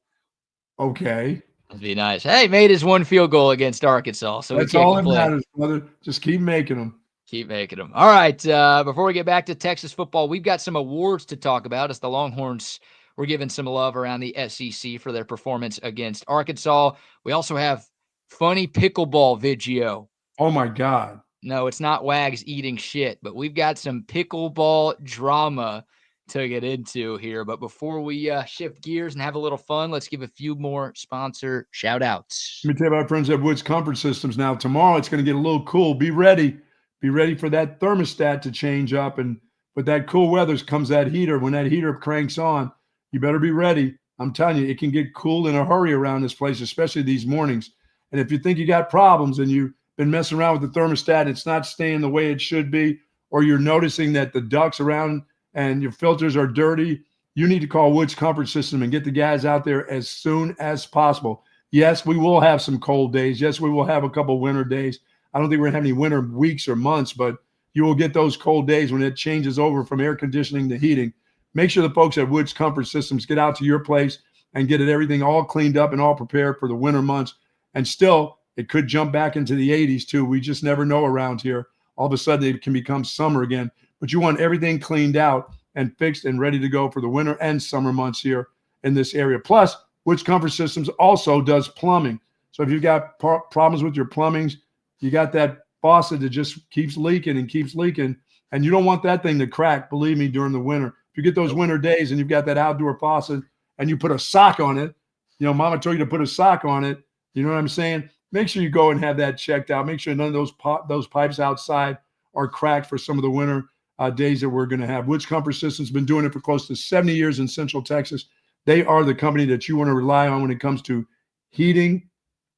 Okay. That'd be nice. Hey, made his 1 field goal against Arkansas. So that's all that matters, brother. Just keep making them. Keep making them. All right. Before we get back to Texas football, we've got some awards to talk about as the Longhorns we're giving some love around the SEC for their performance against Arkansas. We also have funny pickleball video. Oh, my God. No, it's not Wags eating shit, but we've got some pickleball drama to get into here. But before we shift gears and have a little fun, let's give a few more sponsor shout-outs. Let me tell you about our friends at Woods Comfort Systems. Now, tomorrow it's going to get a little cool. Be ready. Be ready for that thermostat to change up. And with that cool weather comes that heater. When that heater cranks on, you better be ready. I'm telling you, it can get cool in a hurry around this place, especially these mornings. And if you think you got problems and you've been messing around with the thermostat, it's not staying the way it should be, or you're noticing that the ducts around and your filters are dirty, you need to call Woods Comfort System and get the guys out there as soon as possible. Yes, we will have some cold days. Yes, we will have a couple winter days. I don't think we're going to have any winter weeks or months, but you will get those cold days when it changes over from air conditioning to heating. Make sure the folks at Woods Comfort Systems get out to your place and get everything all cleaned up and all prepared for the winter months. And still, it could jump back into the 80s too. We just never know around here. All of a sudden, it can become summer again. But you want everything cleaned out and fixed and ready to go for the winter and summer months here in this area. Plus, Woods Comfort Systems also does plumbing. So if you've got problems with your plumbings, you got that faucet that just keeps leaking, and you don't want that thing to crack, believe me, during the winter. If you get those winter days and you've got that outdoor faucet and you put a sock on it, Mama told you to put a sock on it, you know what I'm saying? Make sure you go and have that checked out. Make sure none of those pipes outside are cracked for some of the winter days that we're going to have. Woods Comfort Systems has been doing it for close to 70 years in Central Texas. They are the company that you want to rely on when it comes to heating,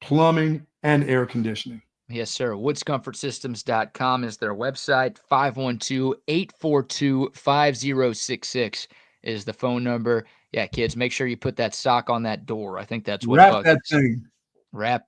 plumbing, and air conditioning. Yes, sir. WoodsComfortSystems.com is their website. 512-842-5066 is the phone number. Yeah, kids, make sure you put that sock on that door. I think that's what wrap that thing. Wrap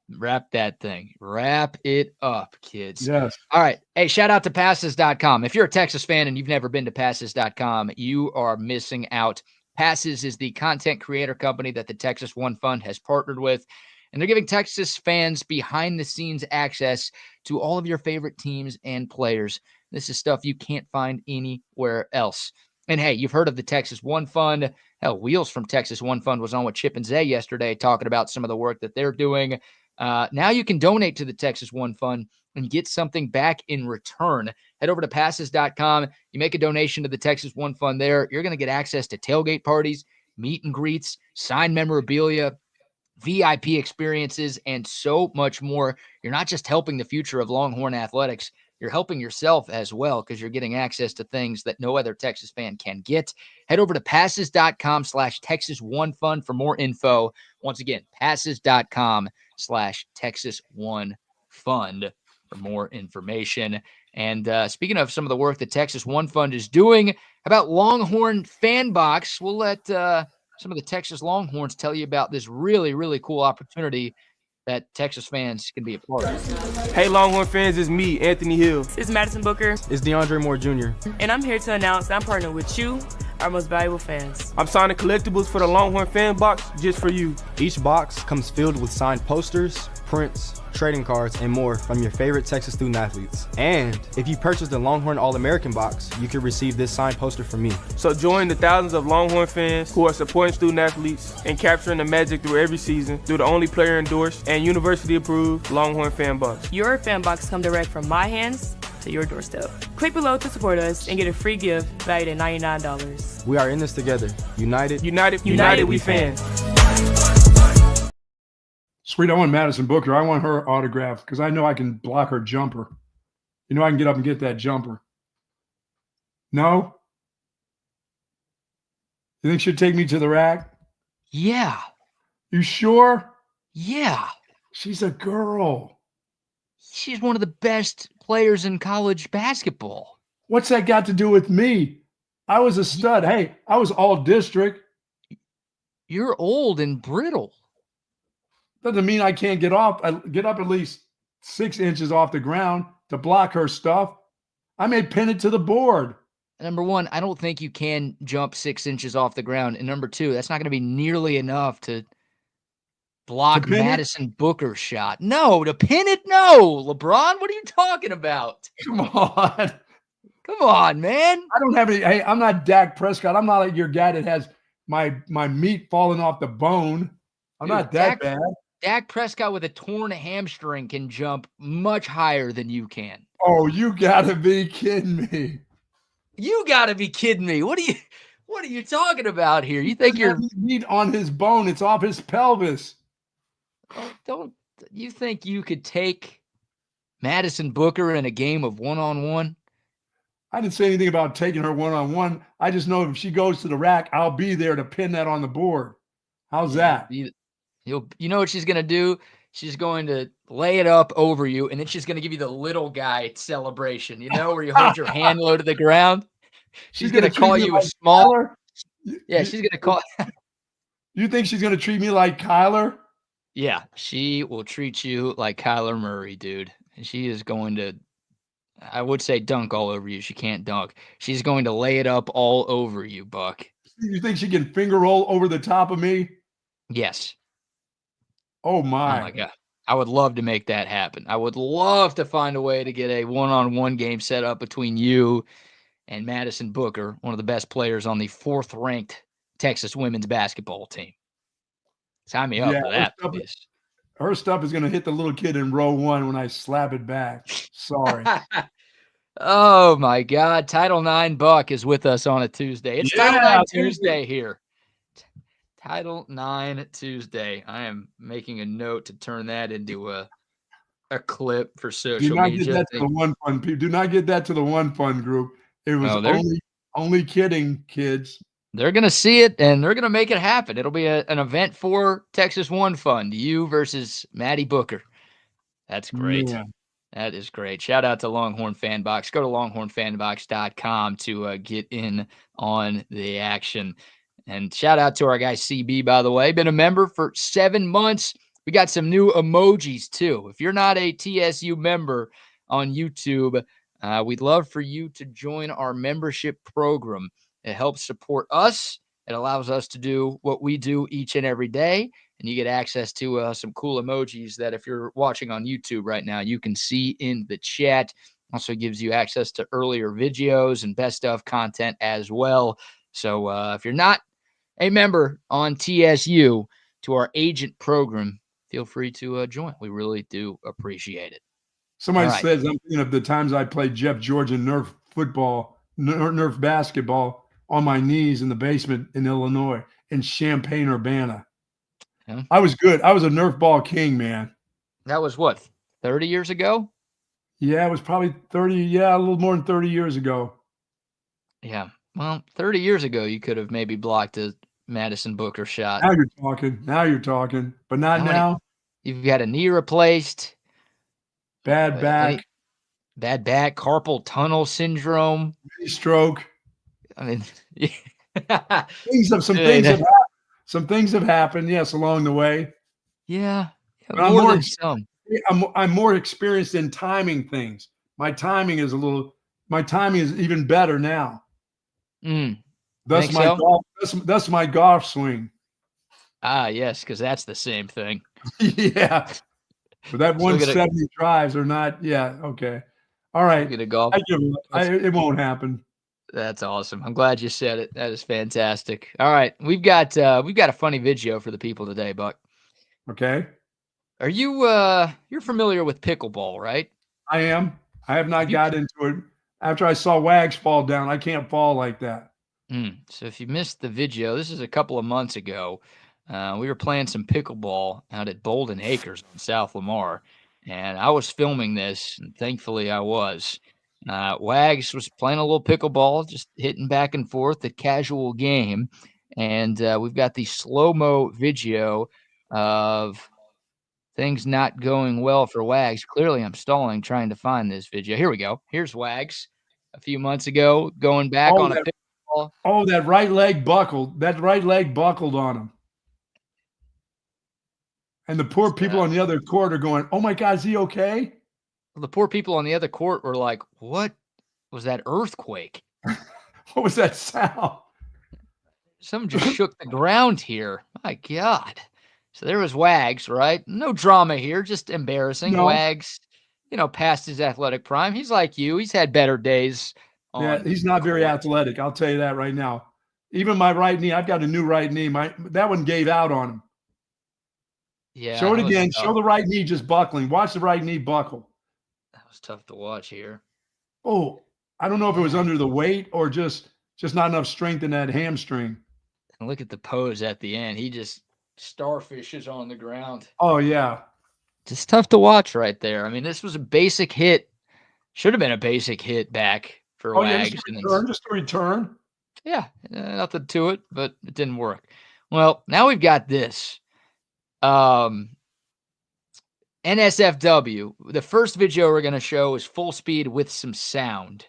that thing. Wrap it up, kids. Yes. All right. Hey, shout out to Passes.com. If you're a Texas fan and you've never been to Passes.com, you are missing out. Passes is the content creator company that the Texas One Fund has partnered with, and they're giving Texas fans behind-the-scenes access to all of your favorite teams and players. This is stuff you can't find anywhere else. And, hey, you've heard of the Texas One Fund. Hell, Wheels from Texas One Fund was on with Chip and Zay yesterday talking about some of the work that they're doing. Now you can donate to the Texas One Fund and get something back in return. Head over to Passes.com. You make a donation to the Texas One Fund there. You're going to get access to tailgate parties, meet and greets, signed memorabilia, VIP experiences, and so much more. You're not just helping the future of Longhorn athletics, you're helping yourself as well, because you're getting access to things that no other Texas fan can get. Head over to passes.com/Texas One Fund for more info. Once again, passes.com/Texas One Fund for more information. And speaking of some of the work that Texas One Fund is doing, how about Longhorn Fan Box? We'll let some of the Texas Longhorns tell you about this really, really cool opportunity that Texas fans can be a part of. Hey Longhorn fans, it's me, Anthony Hill. It's Madison Booker. It's DeAndre Moore Jr. And I'm here to announce that I'm partnering with you, our most valuable fans. I'm signing collectibles for the Longhorn Fan Box just for you. Each box comes filled with signed posters, prints, trading cards, and more from your favorite Texas student athletes. And if you purchase the Longhorn All-American box, you can receive this signed poster from me. So join the thousands of Longhorn fans who are supporting student athletes and capturing the magic through every season through the only player endorsed and university approved Longhorn Fan Box. Your fan box come direct from my hands to your doorstep. Click below to support us and get a free gift valued at $99. We are in this together. United we fans. Sweet, I want Madison Booker. I want her autograph because I know I can block her jumper. You know I can get up and get that jumper. No? You think she'd take me to the rack? Yeah. You sure? Yeah. She's a girl. She's one of the best players in college basketball. What's that got to do with me? I was a stud. Hey, I was all district. You're old and brittle. Doesn't mean I can't get up at least 6 inches off the ground to block her stuff. I may pin it to the board. Number one, I don't think you can jump 6 inches off the ground. And number two, that's not going to be nearly enough to block Madison Booker's shot. No, to pin it, no. LeBron, what are you talking about? Come on. Come on, man. I don't have any. Hey, I'm not Dak Prescott. I'm not like your guy that has my meat falling off the bone. I'm Dude, not that bad. Dak Prescott with a torn hamstring can jump much higher than you can. Oh, you gotta be kidding me. You gotta be kidding me. What are you talking about here? You think you're meat on his bone? It's off his pelvis. Don't you think you could take Madison Booker in a game of one-on-one? I didn't say anything about taking her one-on-one. I just know if she goes to the rack, I'll be there to pin that on the board. How's that? You know what she's going to do? She's going to lay it up over you, and then she's going to give you the little guy celebration, where you hold your hand low to the ground. She's going to call you a small. Kyler? Yeah, she's going to call. You think she's going to treat me like Kyler? Yeah, she will treat you like Kyler Murray, dude. And she is going to, I would say dunk all over you. She can't dunk. She's going to lay it up all over you, Buck. You think she can finger roll over the top of me? Yes. Oh Oh my. my God. I would love to make that happen. I would love to find a way to get a one-on-one game set up between you and Madison Booker, one of the best players on the 4th-ranked Texas women's basketball team. Sign me up for that. Her stuff is going to hit the little kid in row 1 when I slap it back. Sorry. Oh, my God. Title IX Buck is with us on a Tuesday. It's Title IX Tuesday here. Title IX Tuesday. I am making a note to turn that into a clip for social media. Do not get that to the One Fun people. Do not get that to the One Fun group. It was only kidding, kids. They're going to see it, and they're going to make it happen. It'll be an event for Texas One Fund, you versus Maddie Booker. That's great. Yeah. That is great. Shout out to Longhorn Fanbox. Go to longhornfanbox.com to get in on the action. And shout out to our guy CB, by the way. Been a member for 7 months. We got some new emojis, too. If you're not a TSU member on YouTube, we'd love for you to join our membership program. It helps support us. It allows us to do what we do each and every day. And you get access to some cool emojis that if you're watching on YouTube right now, you can see in the chat. Also gives you access to earlier videos and best of content as well. So if you're not a member on TSU to our agent program, feel free to join. We really do appreciate it. Somebody says I'm thinking of the times I played Jeff Georgia Nerf football, Nerf basketball on my knees in the basement in Illinois in Champaign-Urbana. Yeah. I was good. I was a Nerf ball king, man. That was what, 30 years ago? Yeah, it was probably 30. Yeah, a little more than 30 years ago. Yeah. Well, 30 years ago, you could have maybe blocked a Madison Booker shot. Now you're talking. But not now. You've got a knee replaced. Bad back. Bad back. Carpal tunnel syndrome. Stroke. I mean, some things have happened, yes, along the way. Yeah. But I'm more experienced in timing things. My timing is even better now. That's my golf swing. Ah, yes, because that's the same thing. Yeah. But that 170 drives are not. Yeah. Okay. All right. Get a golf. It won't happen. That's awesome. I'm glad you said it. That is fantastic. All right, we've got a funny video for the people today, Buck. Okay. Are you you're familiar with pickleball, right? I am. I have not got into it. After I saw Wags fall down, I can't fall like that. So if you missed the video, this is a couple of months ago. We were playing some pickleball out at Bolden Acres in South Lamar, and I was filming this, and thankfully I was. Wags was playing a little pickleball, just hitting back and forth, a casual game. And we've got the slow-mo video of things not going well for Wags. Clearly, I'm stalling trying to find this video. Here we go. Here's Wags a few months ago going back on a pickleball. Oh, that right leg buckled. That right leg buckled on him. And the poor people on the other court are going, oh, my God, is he okay? The poor people on the other court were like, what was that earthquake? What was that sound? Something just shook the ground here. My God. So there was Wags, right? No drama here, just embarrassing. No. Wags, past his athletic prime. He's like you. He's had better days. Yeah, he's not very athletic. I'll tell you that right now. Even my right knee, I've got a new right knee. That one gave out on him. Yeah. Show it again. Show the right knee just buckling. Watch the right knee buckle. That was tough to watch here. Oh, I don't know if it was under the weight or just not enough strength in that hamstring. And look at the pose at the end. He just starfishes on the ground. Oh, yeah. Just tough to watch right there. I mean, this was a basic hit. Should have been a basic hit back for Wags. Just a return. Yeah, nothing to it, but it didn't work. Well, now we've got this. NSFW. The first video we're going to show is full speed with some sound.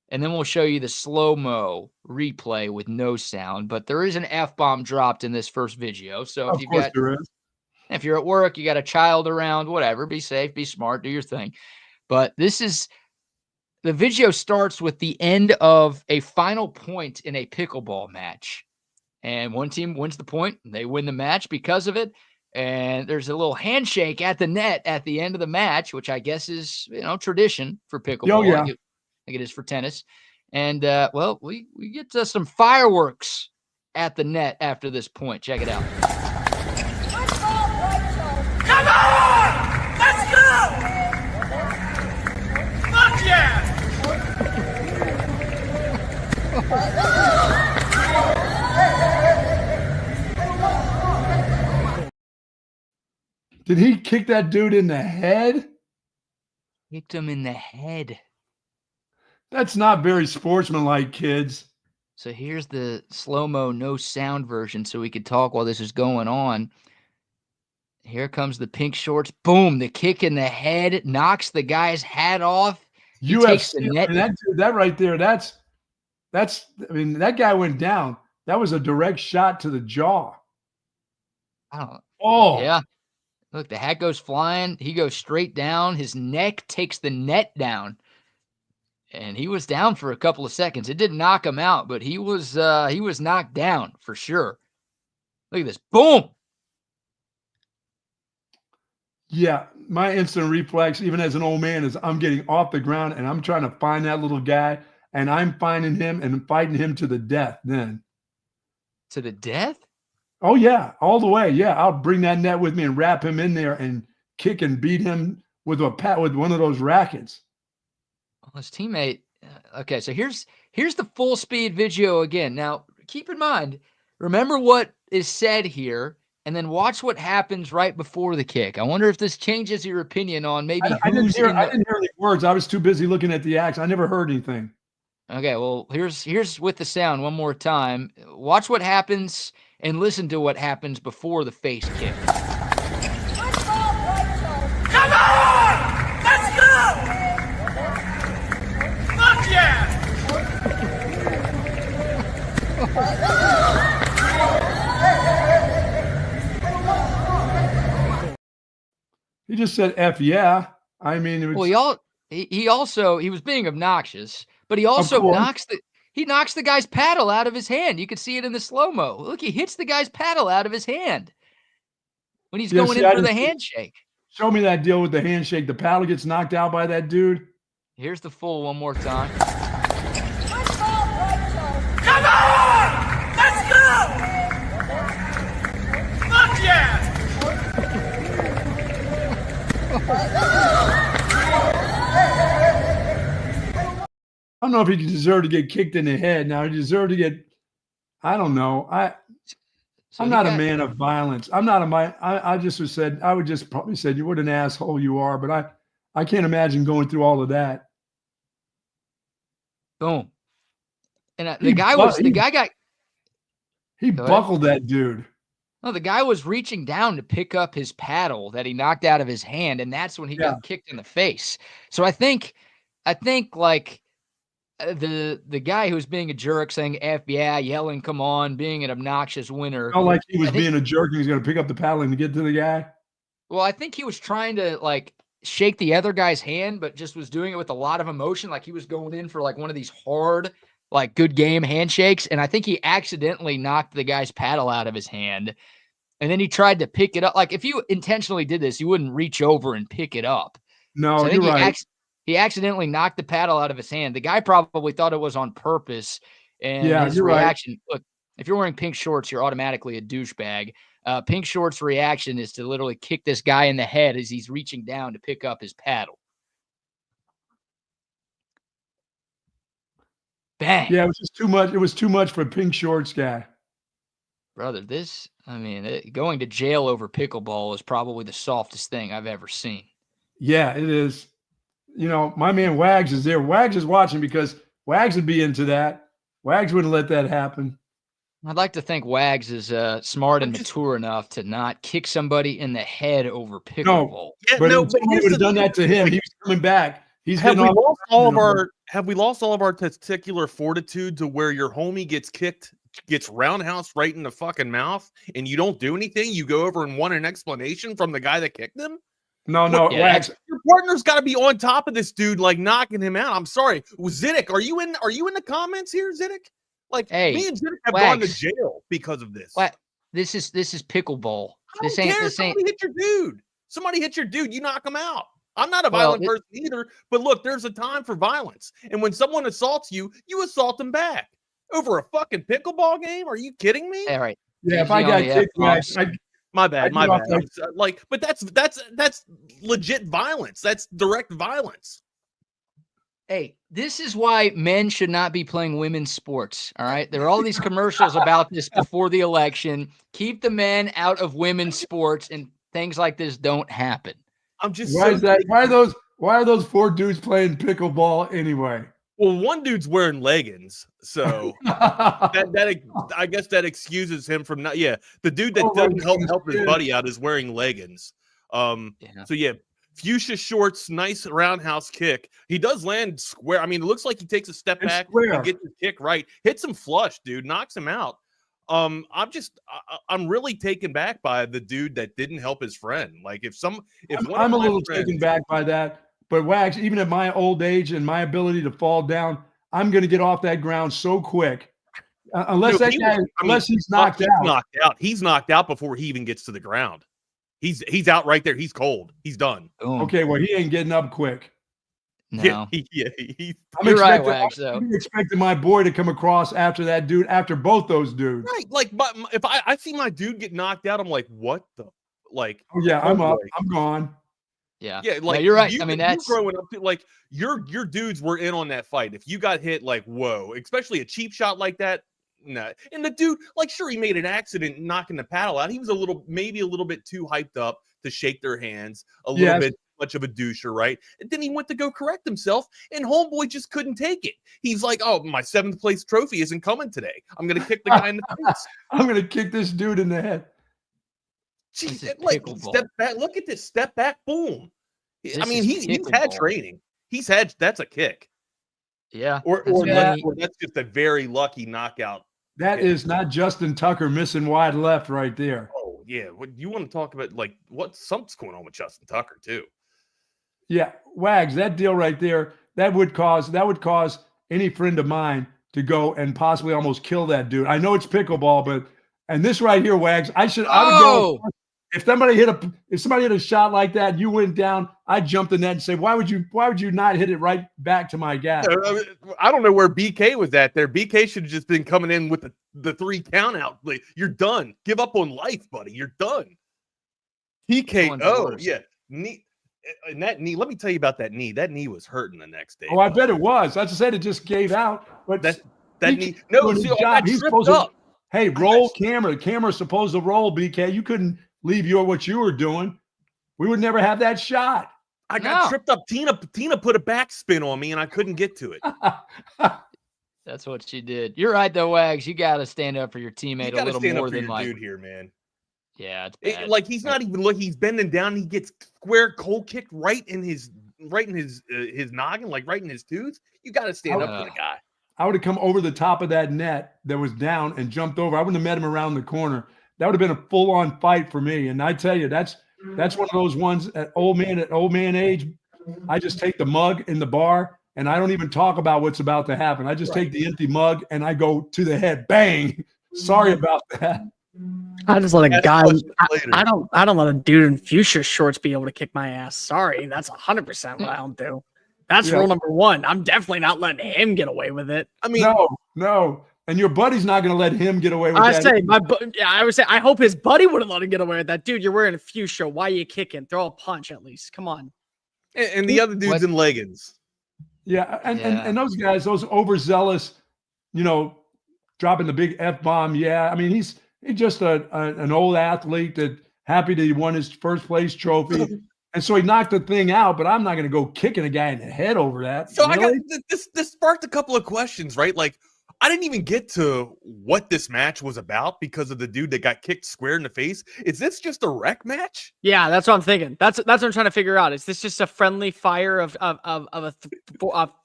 And then we'll show you the slow-mo replay with no sound. But there is an F-bomb dropped in this first video. So if you're at work, you got a child around, whatever, be safe, be smart, do your thing. But the video starts with the end of a final point in a pickleball match. And one team wins the point. They win the match because of it. And there's a little handshake at the net at the end of the match, which I guess is, tradition for pickleball. Oh, yeah. I think it is for tennis. And, we get to some fireworks at the net after this point. Check it out. Come on! Let's go! Fuck yeah! Did he kick that dude in the head? Kicked him in the head. That's not very sportsmanlike, kids. So here's the slow-mo, no sound version so we could talk while this is going on. Here comes the pink shorts. Boom, the kick in the head knocks the guy's hat off. Takes the net. That right there, that guy went down. That was a direct shot to the jaw. Oh. Yeah. Look, the hat goes flying. He goes straight down. His neck takes the net down. And he was down for a couple of seconds. It didn't knock him out, but he was knocked down for sure. Look at this. Boom. Yeah, my instant reflex, even as an old man, is I'm getting off the ground and I'm trying to find that little guy, and I'm finding him and fighting him to the death then. To the death? Oh, yeah, all the way. Yeah, I'll bring that net with me and wrap him in there and kick and beat him with one of those rackets. Well, his teammate. Okay, so here's the full speed video again. Now, keep in mind, remember what is said here, and then watch what happens right before the kick. I wonder if this changes your opinion on maybe I didn't hear the words. I was too busy looking at the action. I never heard anything. Okay, well, here's with the sound one more time. Watch what happens and listen to what happens before the face kick. Come on! Let's go! Fuck yeah! He just said F yeah. I mean, it was, well, he was being obnoxious, but he also knocks the guy's paddle out of his hand. You can see it in the slow-mo. Look, he hits the guy's paddle out of his hand when he's going in for the handshake. Show me that deal with the handshake. The paddle gets knocked out by that dude. Here's the full one more time. Come on! Let's go! Fuck yeah! I don't know if he deserved to get kicked in the head. Now he deserved to get. I don't know. I'm not a man of violence. I'm not a man. I just said. I would just probably said, "What an asshole you are." But I can't imagine going through all of that. Boom. And He buckled that dude. No, the guy was reaching down to pick up his paddle that he knocked out of his hand, and that's when he got kicked in the face. So I think like the guy who's being a jerk, saying F yeah, yelling, come on, being an obnoxious winner. Felt like he was being a jerk and he's going to pick up the paddle and get to the guy. Well, I think he was trying to like shake the other guy's hand, but just was doing it with a lot of emotion. Like he was going in for like one of these hard, like good game handshakes. And I think he accidentally knocked the guy's paddle out of his hand. And then he tried to pick it up. Like if you intentionally did this, you wouldn't reach over and pick it up. No, so you're right. He accidentally knocked the paddle out of his hand. The guy probably thought it was on purpose. And his reaction, look, if you're wearing pink shorts, you're automatically a douchebag. Pink shorts reaction is to literally kick this guy in the head as he's reaching down to pick up his paddle. Bang. Yeah, it was just too much. It was too much for a pink shorts guy. Brother, going to jail over pickleball is probably the softest thing I've ever seen. Yeah, it is. You know, my man Wags is there. Wags is watching because Wags would be into that. Wags wouldn't let that happen. I'd like to think Wags is smart and mature enough to not kick somebody in the head over pickleball. No, but if somebody would have done that to him, he was coming back. Have we lost all of our testicular fortitude to where your homie gets roundhouse right in the fucking mouth and you don't do anything? You go over and want an explanation from the guy that kicked him? No, Wags. Your partner's got to be on top of this dude, like knocking him out. I'm sorry, Ziddick. Are you in the comments here, Ziddick? Like, hey, me and Ziddick have gone to jail because of this. This is pickleball. This ain't. Somebody hit your dude. Somebody hit your dude. You knock him out. I'm not a violent person either, but look, there's a time for violence. And when someone assaults you, you assault them back. Over a fucking pickleball game? Are you kidding me? All right. Yeah, if I got kicked, my bad. But that's legit violence. That's direct violence. Hey, this is why men should not be playing women's sports. All right. There are all these commercials about this before the election. Keep the men out of women's sports and things like this don't happen. I'm just why are those four dudes playing pickleball anyway? Well, one dude's wearing leggings, so I guess that excuses him from not. Yeah, the dude that doesn't help his buddy out is wearing leggings. So yeah, fuchsia shorts, nice roundhouse kick. He does land square. I mean, it looks like he takes a step back and gets his kick right. Hits him flush, dude. Knocks him out. I'm really taken back by the dude that didn't help his friend. Like I'm a little taken back by that. But Wags, even at my old age and my ability to fall down, I'm going to get off that ground so quick. Unless he's knocked out. He's knocked out before he even gets to the ground. He's out right there. He's cold. He's done. Okay, well, he ain't getting up quick. No. You're right, Wags, though. I'm expecting my boy to come across after that dude, after both those dudes. Right. Like, if I see my dude get knocked out, I'm like, what the? Like, oh, yeah, I'm up. I'm gone. Yeah. Yeah, like, no, you're right. That's growing up, like, your dudes were in on that fight. If you got hit, like, whoa, especially a cheap shot like that, no. And the dude, like, sure, he made an accident knocking the paddle out. He was maybe a little bit too hyped up to shake their hands, a little bit much of a doucher, right? And then he went to go correct himself, and homeboy just couldn't take it. He's like, oh, my 7th place trophy isn't coming today. I'm going to kick the guy in the face. I'm going to kick this dude in the head. Jeez, like, step back. Look at this. Step back. Boom. I mean, he's had training. That's a kick. Yeah. Or that's just a very lucky knockout. That is not Justin Tucker missing wide left right there. Oh, yeah. What you want to talk about, like, something's going on with Justin Tucker, too. Yeah. Wags, that deal right there, that would cause any friend of mine to go and possibly almost kill that dude. I know it's pickleball, and this right here, Wags, I would go. If somebody hit a shot like that, and you went down, I'd jump the net and say, why would you not hit it right back to my guy? I don't know where BK was at there. BK should have just been coming in with the 3 count out. Like, you're done. Give up on life, buddy. You're done. TKO. Yeah. Knee. And that knee, let me tell you about that knee. That knee was hurting the next day. Oh, I bet it was. As I said, it just gave out. But that knee. No, see, I tripped up. Hey, roll camera. The camera's supposed to roll, BK. You couldn't leave what you were doing. We would never have that shot. I got tripped up. Tina put a backspin on me, and I couldn't get to it. That's what she did. You're right, though, Wags. You got to stand up for your teammate a little more than like dude here, man. Yeah, it's bad. Like, he's not even he's bending down. And he gets square cold kicked right in his noggin, like right in his tooth. You got to stand up for the guy. I would have come over the top of that net that was down and jumped over. I wouldn't have met him around the corner. That would have been a full-on fight for me. And I tell you, that's one of those ones at old man age. I just take the mug in the bar and I don't even talk about what's about to happen. I just take the empty mug and I go to the head. Bang. Sorry about that. I just let a guy. I don't let a dude in fuchsia shorts be able to kick my ass. Sorry, that's 100% what I don't do. That's rule number 1. I'm definitely not letting him get away with it. I mean, no. And your buddy's not going to let him get away with that. I would say, I hope his buddy wouldn't let him get away with that. Dude, you're wearing a fuchsia. Why are you kicking? Throw a punch at least. Come on. And the other dude's in leggings. Yeah, and those guys, those overzealous, dropping the big F-bomb. Yeah, I mean, he's just an old athlete that happy that he won his first place trophy. And so he knocked the thing out, but I'm not going to go kicking a guy in the head over that. So really? I got this sparked a couple of questions, right? Like, I didn't even get to what this match was about because of the dude that got kicked square in the face. Is this just a rec match? Yeah, that's what I'm thinking. That's what I'm trying to figure out. Is this just a friendly fire of a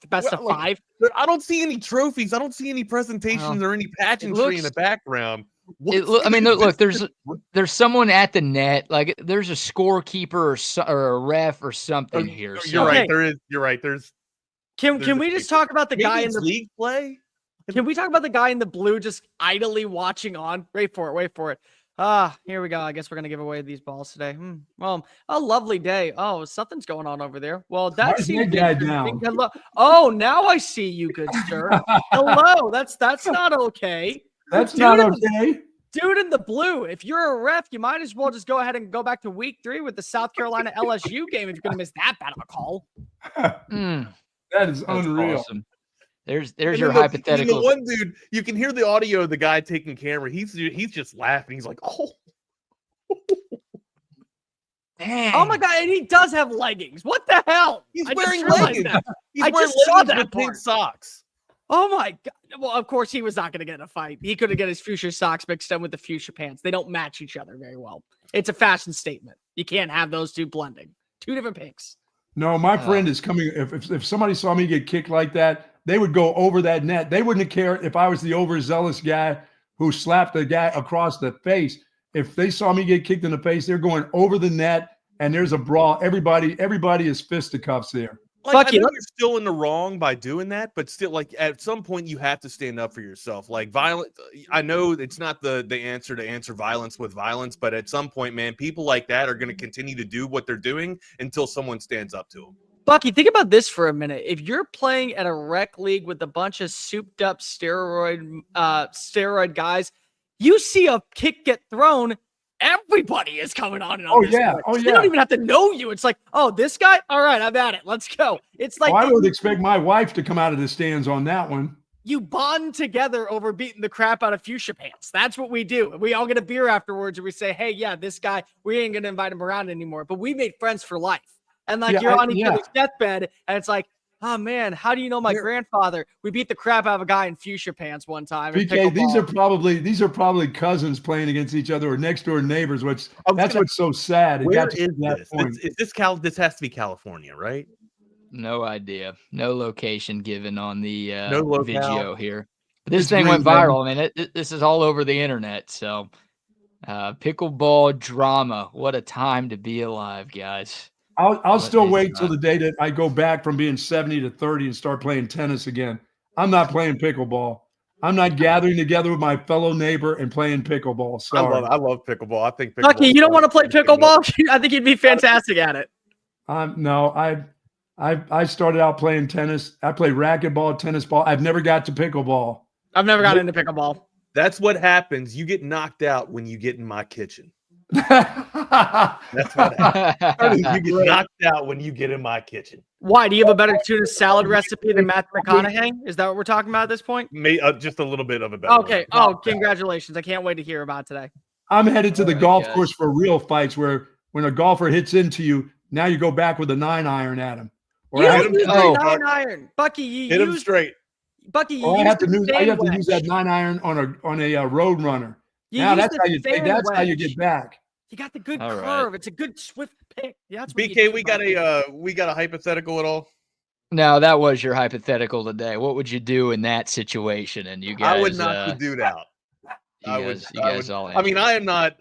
best of 5? I don't see any trophies. I don't see any presentations or any pageantry in the background. Look, there's someone at the net. Like, there's a scorekeeper or a ref or something here. You're right. There is. You're right. Can we just talk about the guy in the league play? Can we talk about the guy in the blue just idly watching on? Wait for it. Here we go. I guess we're going to give away these balls today. Well, a lovely day. Oh, something's going on over there. Well, that's that guy down. Oh, now I see you, good sir. Hello. That's not okay. That's not okay. Dude in the blue, if you're a ref, you might as well just go ahead and go back to week 3 with the South Carolina LSU game if you're going to miss that bad of a call. That is unreal. Awesome. There's your hypothetical. The one dude, you can hear the audio of the guy taking camera. He's just laughing. He's like, oh. Dang. Oh my God, and he does have leggings. What the hell? He's wearing leggings. He's wearing leggings with pink socks. Oh my God. Well, of course, he was not going to get in a fight. He could have got his fuchsia socks mixed in with the fuchsia pants. They don't match each other very well. It's a fashion statement. You can't have those two blending. 2 different pinks. No, my friend is coming. If somebody saw me get kicked like that, they would go over that net. They wouldn't care if I was the overzealous guy who slapped the guy across the face. If they saw me get kicked in the face, they're going over the net, and there's a brawl. Everybody is fisticuffs there. Like, Bucky, I know you're still in the wrong by doing that, but still, like, at some point you have to stand up for yourself. Like, violence, I know it's not the answer to answer violence with violence, but at some point, man, people like that are going to continue to do what they're doing until someone stands up to them. Bucky, think about this for a minute. If you're playing at a rec league with a bunch of souped up steroid guys, you see a kick get thrown, everybody is coming on and on. They don't even have to know you. It's like, oh, this guy? All right, I'm at it. Let's go. It's like I would expect my wife to come out of the stands on that one. You bond together over beating the crap out of fuchsia pants. That's what we do. We all get a beer afterwards and we say, hey, yeah, this guy, we ain't going to invite him around anymore. But we made friends for life. And like you're on each other's deathbed, and it's like, oh man, how do you know my grandfather? We beat the crap out of a guy in fuchsia pants one time. BK, these are probably cousins playing against each other or next door neighbors, which that's what's so sad. Where is this? This has to be California, right? No idea. No location given on the no video here. But this thing went viral. I mean, this is all over the internet. So pickleball drama. What a time to be alive, guys. I'll still wait till the day that I go back from being 70 to 30 and start playing tennis again. I'm not playing pickleball. I'm not gathering together with my fellow neighbor and playing pickleball. Sorry. I love pickleball. I think pickleball. Bucky, you don't want to play pickleball? I think you'd be fantastic at it. No, I started out playing tennis. I played racquetball, tennis ball. I've never got to pickleball. I've never got into pickleball. That's what happens. You get knocked out when you get in my kitchen. That's what happens. You get knocked out when you get in my kitchen. Why? Do you have a better tuna salad recipe than Matthew McConaughey? Is that what we're talking about at this point? Just a little bit of a better. Okay. Oh, congratulations. I can't wait to hear about today. I'm headed to the golf course for real fights where when a golfer hits into you, now you go back with a 9-iron at him. Or you don't use a 9-iron. Bucky, you hit him straight. Bucky, you I have to use that 9-iron on a road runner. Now that's how you get back. You got the good curve. Right. It's a good swift pick. Yeah, that's BK, we got a hypothetical at all? No, that was your hypothetical today. What would you do in that situation? And you guys, I would knock the dude out.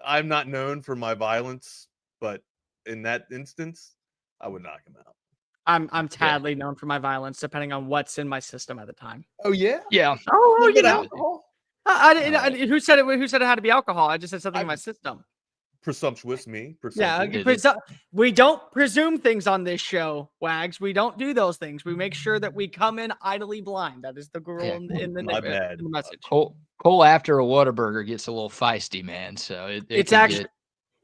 I'm not known for my violence, but in that instance, I would knock him out. I'm totally known for my violence, depending on what's in my system at the time. Oh yeah, yeah. Oh, you know. Alcohol. Who said it? Who said it had to be alcohol? I just said something in my system. presumptuous me. Yeah, Presumptuous. we don't presume things on this show, Wags. We don't do those things. We make sure that we come in idly blind. That is the rule in the message. Cole after a Whataburger gets a little feisty, man. So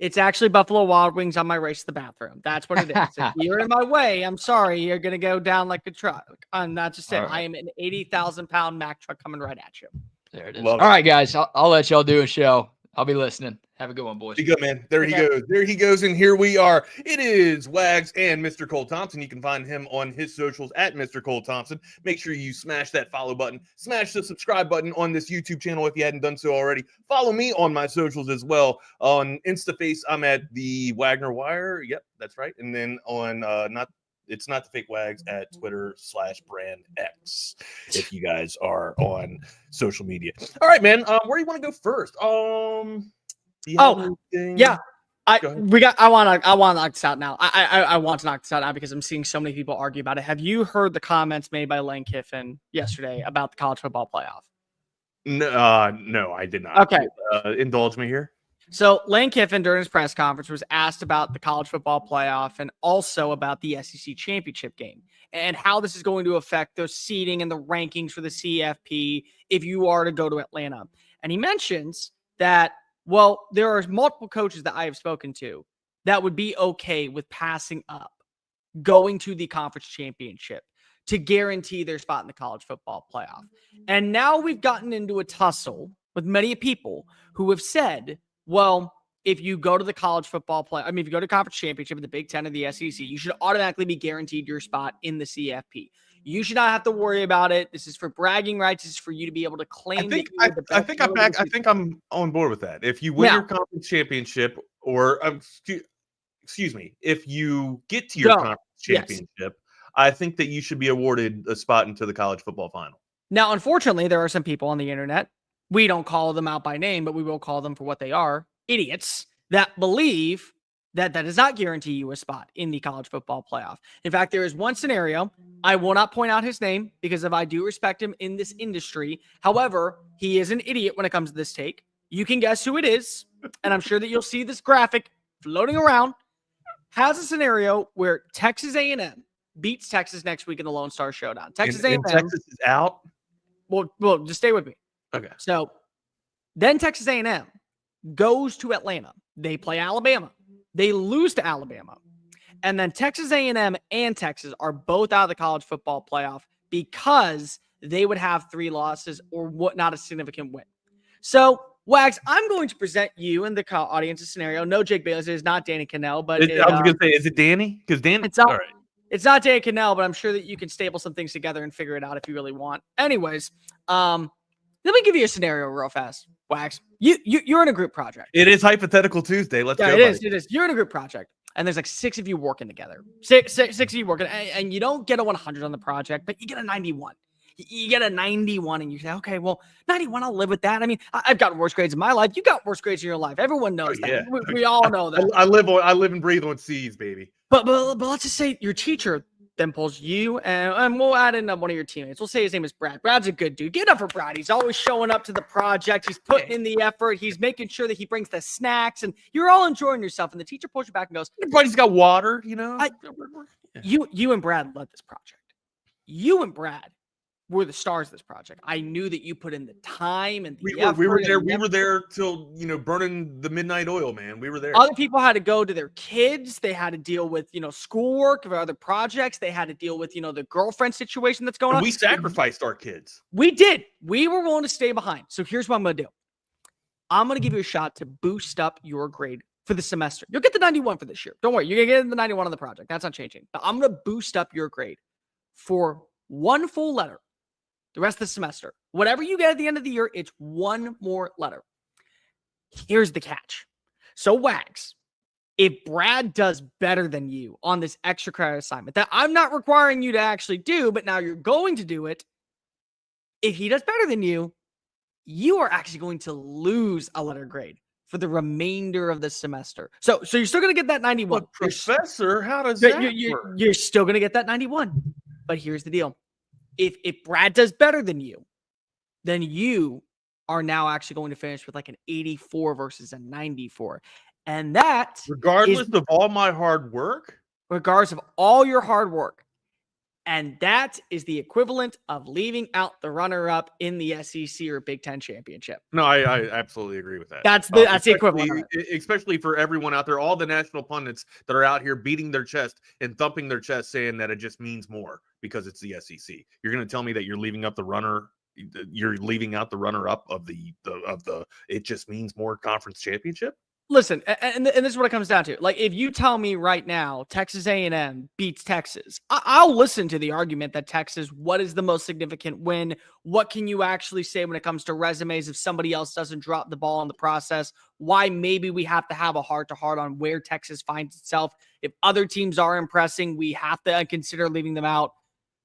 it's actually Buffalo Wild Wings on my race to the bathroom. That's what it is. If you're in my way, I'm sorry. You're going to go down like a truck. I'm not just saying. Right. I am an 80,000-pound Mack truck coming right at you. There it is. All right, guys. I'll let y'all do a show. I'll be listening. Have a good one, boys. Be good, man. There he goes. There he goes. And here we are. It is Wags and Mr. Cole Thompson. You can find him on his socials at Mr. Cole Thompson. Make sure you smash that follow button. Smash the subscribe button on this YouTube channel if you hadn't done so already. Follow me on my socials as well. On InstaFace, I'm at the Wagner Wire. Yep, that's right. And then on it's not the fake Wags at Twitter/brand X. If you guys are on social media. All right, man. Where do you want to go first? I want to knock this out now. I want to knock this out now because I'm seeing so many people argue about it. Have you heard the comments made by Lane Kiffin yesterday about the college football playoff? No, I did not. Okay. Indulge me here. So Lane Kiffin during his press conference was asked about the college football playoff and also about the SEC championship game and how this is going to affect the seeding and the rankings for the CFP if you are to go to Atlanta. And he mentions that, well, there are multiple coaches that I have spoken to that would be okay with passing up, going to the conference championship to guarantee their spot in the college football playoff. And now we've gotten into a tussle with many people who have said, well, if you go to the college football if you go to conference championship in the Big Ten or the SEC, you should automatically be guaranteed your spot in the CFP. You should not have to worry about it. This is for bragging rights. This is for you to be able to claim. I think I'm on board with that. If you win your conference championship, or excuse me, if you get to your conference championship, I think that you should be awarded a spot into the college football final. Now, unfortunately, there are some people on the internet. We don't call them out by name, but we will call them for what they are. Idiots that believe that does not guarantee you a spot in the college football playoff. In fact, there is one scenario. I will not point out his name because I do respect him in this industry. However, he is an idiot when it comes to this take. You can guess who it is, and I'm sure that you'll see this graphic floating around. Has a scenario where Texas A&M beats Texas next week in the Lone Star Showdown. Texas A&M. Texas is out? Well, just stay with me. Okay. So then Texas A&M goes to Atlanta. They play Alabama. They lose to Alabama. And then Texas A&M and Texas are both out of the college football playoff because they would have 3 losses or not a significant win. So, Wags, I'm going to present you and the audience a scenario. No Jake Bayless. It is not Danny Cannell. But I was going to say, is it Danny? Because Danny. It's not, all right. It's not Danny Cannell, but I'm sure that you can staple some things together and figure it out if you really want. Anyways, let me give you a scenario real fast. Wags, you're in a group project. It is Hypothetical Tuesday. Let's go. It is. You're in a group project, and there's like 6 of you working together. Six of you working, and you don't get a 100 on the project, but you get a 91. You get a 91, and you say, okay, well, 91, I'll live with that. I mean, I've got worse grades in my life. You got worse grades in your life. Everyone knows that. We all know that. I live and breathe on C's, baby. But let's just say your teacher then pulls you, and we'll add in one of your teammates. We'll say his name is Brad. Brad's a good dude. Get up for Brad. He's always showing up to the project. He's putting in the effort. He's making sure that he brings the snacks, and you're all enjoying yourself. And the teacher pulls you back and goes, everybody's got water, you know? You and Brad led this project. You and Brad were the stars of this project. I knew that you put in the time and the effort. We were there. We were there till, burning the midnight oil, man. We were there. Other people had to go to their kids. They had to deal with, schoolwork or other projects. They had to deal with, the girlfriend situation that's going on. We sacrificed our kids. We did. We were willing to stay behind. So here's what I'm going to do. I'm going to give you a shot to boost up your grade for the semester. You'll get the 91 for this year. Don't worry. You're going to get the 91 on the project. That's not changing. But I'm going to boost up your grade for 1 full letter the rest of the semester. Whatever you get at the end of the year, it's 1 more letter. Here's the catch. So, Wags, if Brad does better than you on this extra credit assignment that I'm not requiring you to actually do, but now you're going to do it, if he does better than you, you are actually going to lose a letter grade for the remainder of the semester. So you're still going to get that 91. But professor, how does that work? You're still going to get that 91. But here's the deal. If Brad does better than you, then you are now actually going to finish with like an 84 versus a 94. And that regardless of all my hard work, regardless of all your hard work. And that is the equivalent of leaving out the runner-up in the SEC or Big Ten championship. No, I absolutely agree with that. That's the equivalent. Especially for everyone out there, all the national pundits that are out here beating their chest and thumping their chest, saying that it just means more because it's the SEC. You're going to tell me that you're leaving out the runner-up of the it just means more conference championship? Listen, and this is what it comes down to. Like, if you tell me right now Texas A&M beats Texas, I'll listen to the argument that Texas, what is the most significant win? What can you actually say when it comes to resumes if somebody else doesn't drop the ball in the process? Why maybe we have to have a heart-to-heart on where Texas finds itself. If other teams are impressing, we have to consider leaving them out.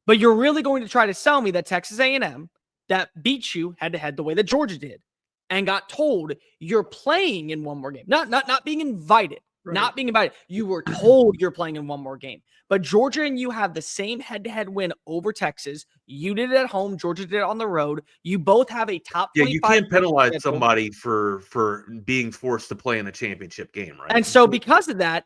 But you're really going to try to sell me that Texas A&M that beats you head-to-head the way that Georgia did, and got told you're playing in one more game. Not being invited. Right. Not being invited. You were told you're playing in one more game. But Georgia and you have the same head-to-head win over Texas. You did it at home. Georgia did it on the road. You both have a top 25. Yeah, you can't penalize somebody for being forced to play in a championship game, right? And so because of that,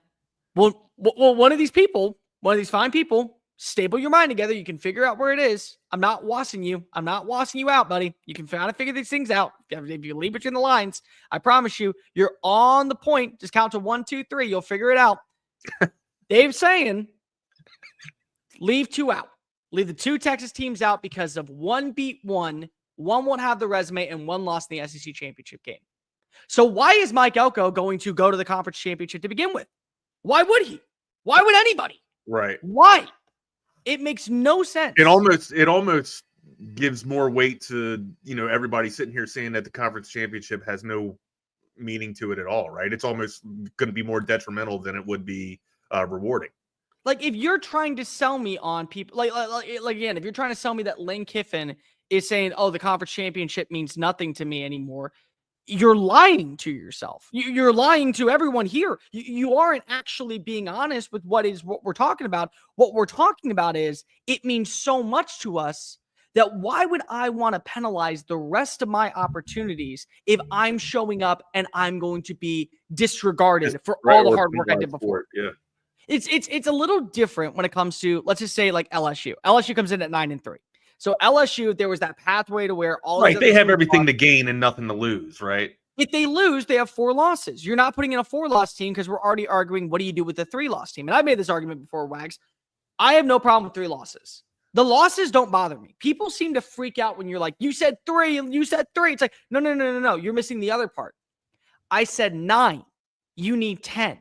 well, one of these fine people, stable your mind together. You can figure out where it is. I'm not wassing you. I'm not wassing you out, buddy. You can kind of figure these things out. If you leave between the lines, I promise you, you're on the point. Just count to 1, 2, 3. You'll figure it out. Dave's saying, leave 2 out. Leave the 2 Texas teams out because of one beat one. One won't have the resume, and one lost in the SEC championship game. So why is Mike Elko going to go to the conference championship to begin with? Why would he? Why would anybody? Right. Why? It makes no sense. It almost gives more weight to, everybody sitting here saying that the conference championship has no meaning to it at all, right? It's almost going to be more detrimental than it would be rewarding. Like, if you're trying to sell me on people, like again, if you're trying to sell me that Lane Kiffin is saying, oh, the conference championship means nothing to me anymore, you're lying to yourself. You're lying to everyone here. You aren't actually being honest with what we're talking about. What we're talking about is it means so much to us that why would I want to penalize the rest of my opportunities if I'm showing up and I'm going to be disregarded for all the hard work I did before? Yeah. It's a little different when it comes to, let's just say, like LSU. LSU comes in at 9-3. So LSU, there was that pathway to where all right, they have everything to gain and nothing to lose, right? If they lose, they have 4 losses. You're not putting in a 4-loss team because we're already arguing, what do you do with the 3-loss team? And I made this argument before, Wags. I have no problem with 3 losses. The losses don't bother me. People seem to freak out when you're like, you said 3 and you said 3. It's like, no. You're missing the other part. I said 9. You need 10.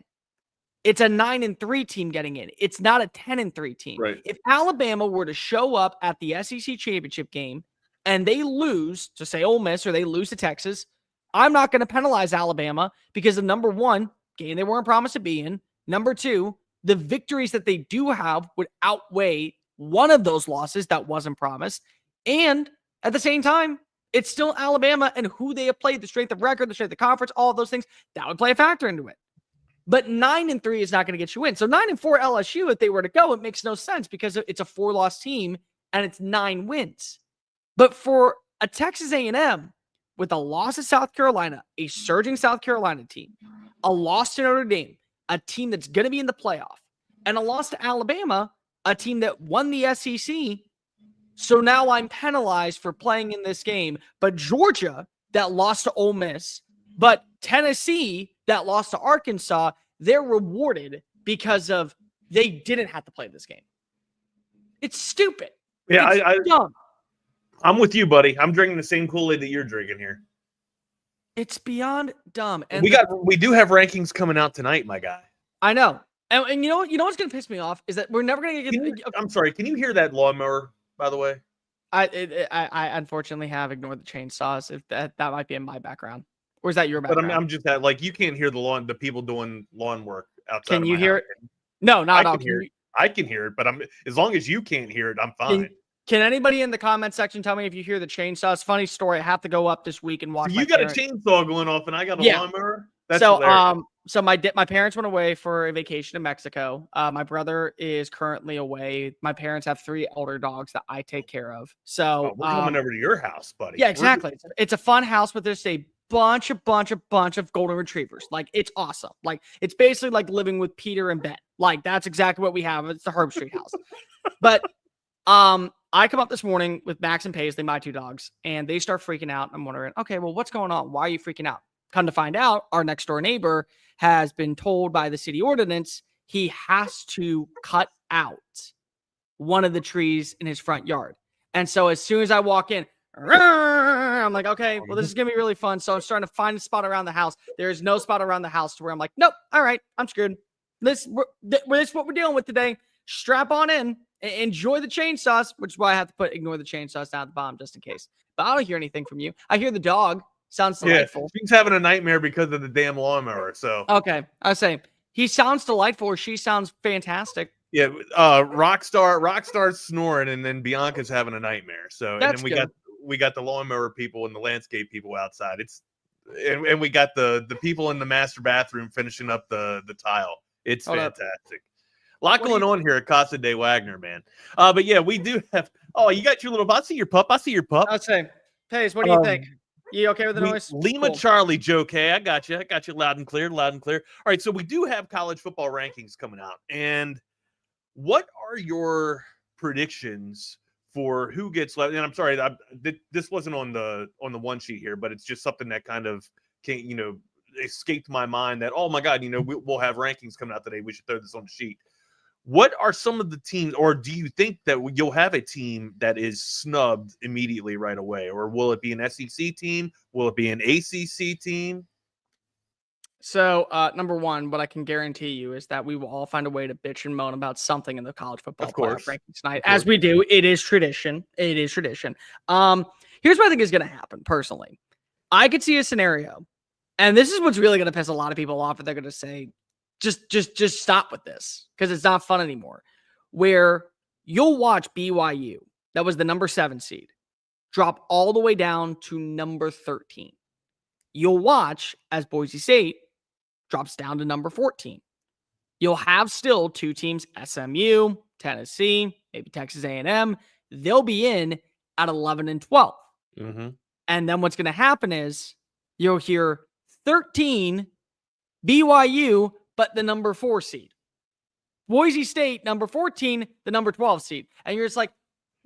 It's a 9-3 team getting in. It's not a 10-3 team. Right. If Alabama were to show up at the SEC championship game and they lose to, say, Ole Miss, or they lose to Texas, I'm not going to penalize Alabama because of, number 1, game they weren't promised to be in. Number 2, the victories that they do have would outweigh one of those losses that wasn't promised. And at the same time, it's still Alabama and who they have played, the strength of record, the strength of conference, all of those things, that would play a factor into it. But 9-3 is not going to get you in. So 9-4 LSU, if they were to go, it makes no sense because it's a 4-loss team and it's 9 wins. But for a Texas A&M with a loss at South Carolina, a surging South Carolina team, a loss to Notre Dame, a team that's going to be in the playoff, and a loss to Alabama, a team that won the SEC. So now I'm penalized for playing in this game. But Georgia, that lost to Ole Miss, but Tennessee, that lost to Arkansas, they're rewarded because of they didn't have to play this game. It's stupid. Yeah, it's dumb. I'm with you, buddy. I'm drinking the same Kool-Aid that you're drinking here. It's beyond dumb. And we do have rankings coming out tonight, my guy. I know. And you know what's going to piss me off is that we're never going to get. I'm sorry. Can you hear that lawnmower, by the way? I unfortunately have ignored the chainsaws. If that might be in my background. Or is that your background? But I'm just that, like, you can't hear the people doing lawn work outside. Can you hear it? No, not at all. I can hear it, but as long as you can't hear it, I'm fine. Can anybody in the comment section tell me if you hear the chainsaws? Funny story. I have to go up this week and watch. So you got a chainsaw going off, and I got a lawnmower. That's hilarious. So my parents went away for a vacation to Mexico. My brother is currently away. My parents have 3 elder dogs that I take care of. So we're coming over to your house, buddy. Yeah, exactly. It's a fun house, but there's a bunch of golden retrievers. Like, it's awesome. Like, it's basically like living with Peter and Ben. Like, that's exactly what we have. It's the Herb Street house. But I come up this morning with Max and Paisley, my 2 dogs, and they start freaking out. I'm wondering, okay, well, what's going on? Why are you freaking out? Come to find out, our next door neighbor has been told by the city ordinance he has to cut out one of the trees in his front yard. And so as soon as I walk in, I'm like, okay, well, this is going to be really fun. So I'm starting to find a spot around the house. There is no spot around the house to where I'm like, nope, all right, I'm screwed. This is what we're dealing with today. Strap on in. Enjoy the chainsaws, which is why I have to ignore the chainsaws down at the bottom just in case. But I don't hear anything from you. I hear the dog. Sounds delightful. She's having a nightmare because of the damn lawnmower. So okay, I was saying he sounds delightful, or she sounds fantastic. Yeah, Rockstar's snoring, and then Bianca's having a nightmare. So That's and then we got the lawnmower people and the landscape people outside. And we got the people in the master bathroom finishing up the tile. It's fantastic. A lot going on here at Casa de Wagner, man. But yeah, we do have. Oh, you got your little. I see your pup. I was saying, Pace, what do you think? You okay with the noise? Lima Charlie, Joe K. I got you loud and clear. All right, so we do have college football rankings coming out. And what are your predictions for who gets left? And I'm sorry, this wasn't on the one sheet here, but it's just something that kind of escaped my mind that, oh my God, we'll have rankings coming out today. We should throw this on the sheet. What are some of the teams, or do you think that you'll have a team that is snubbed immediately right away? Or will it be an SEC team? Will it be an ACC team? So, number one, what I can guarantee you is that we will all find a way to bitch and moan about something in the college football playoff rankings tonight. As we do, it is tradition. Here's what I think is going to happen, personally. I could see a scenario, and this is what's really going to piss a lot of people off, and they're going to say, just stop with this because it's not fun anymore. Where you'll watch BYU, that was the number 7 seed, drop all the way down to number 13. You'll watch as Boise State drops down to number 14. You'll have still 2 teams, SMU, Tennessee, maybe Texas A&M. They'll be in at 11 and 12. Mm-hmm. And then what's going to happen is you'll hear 13 BYU, but the number 4 seed. Boise State, number 14, the number 12 seed. And you're just like,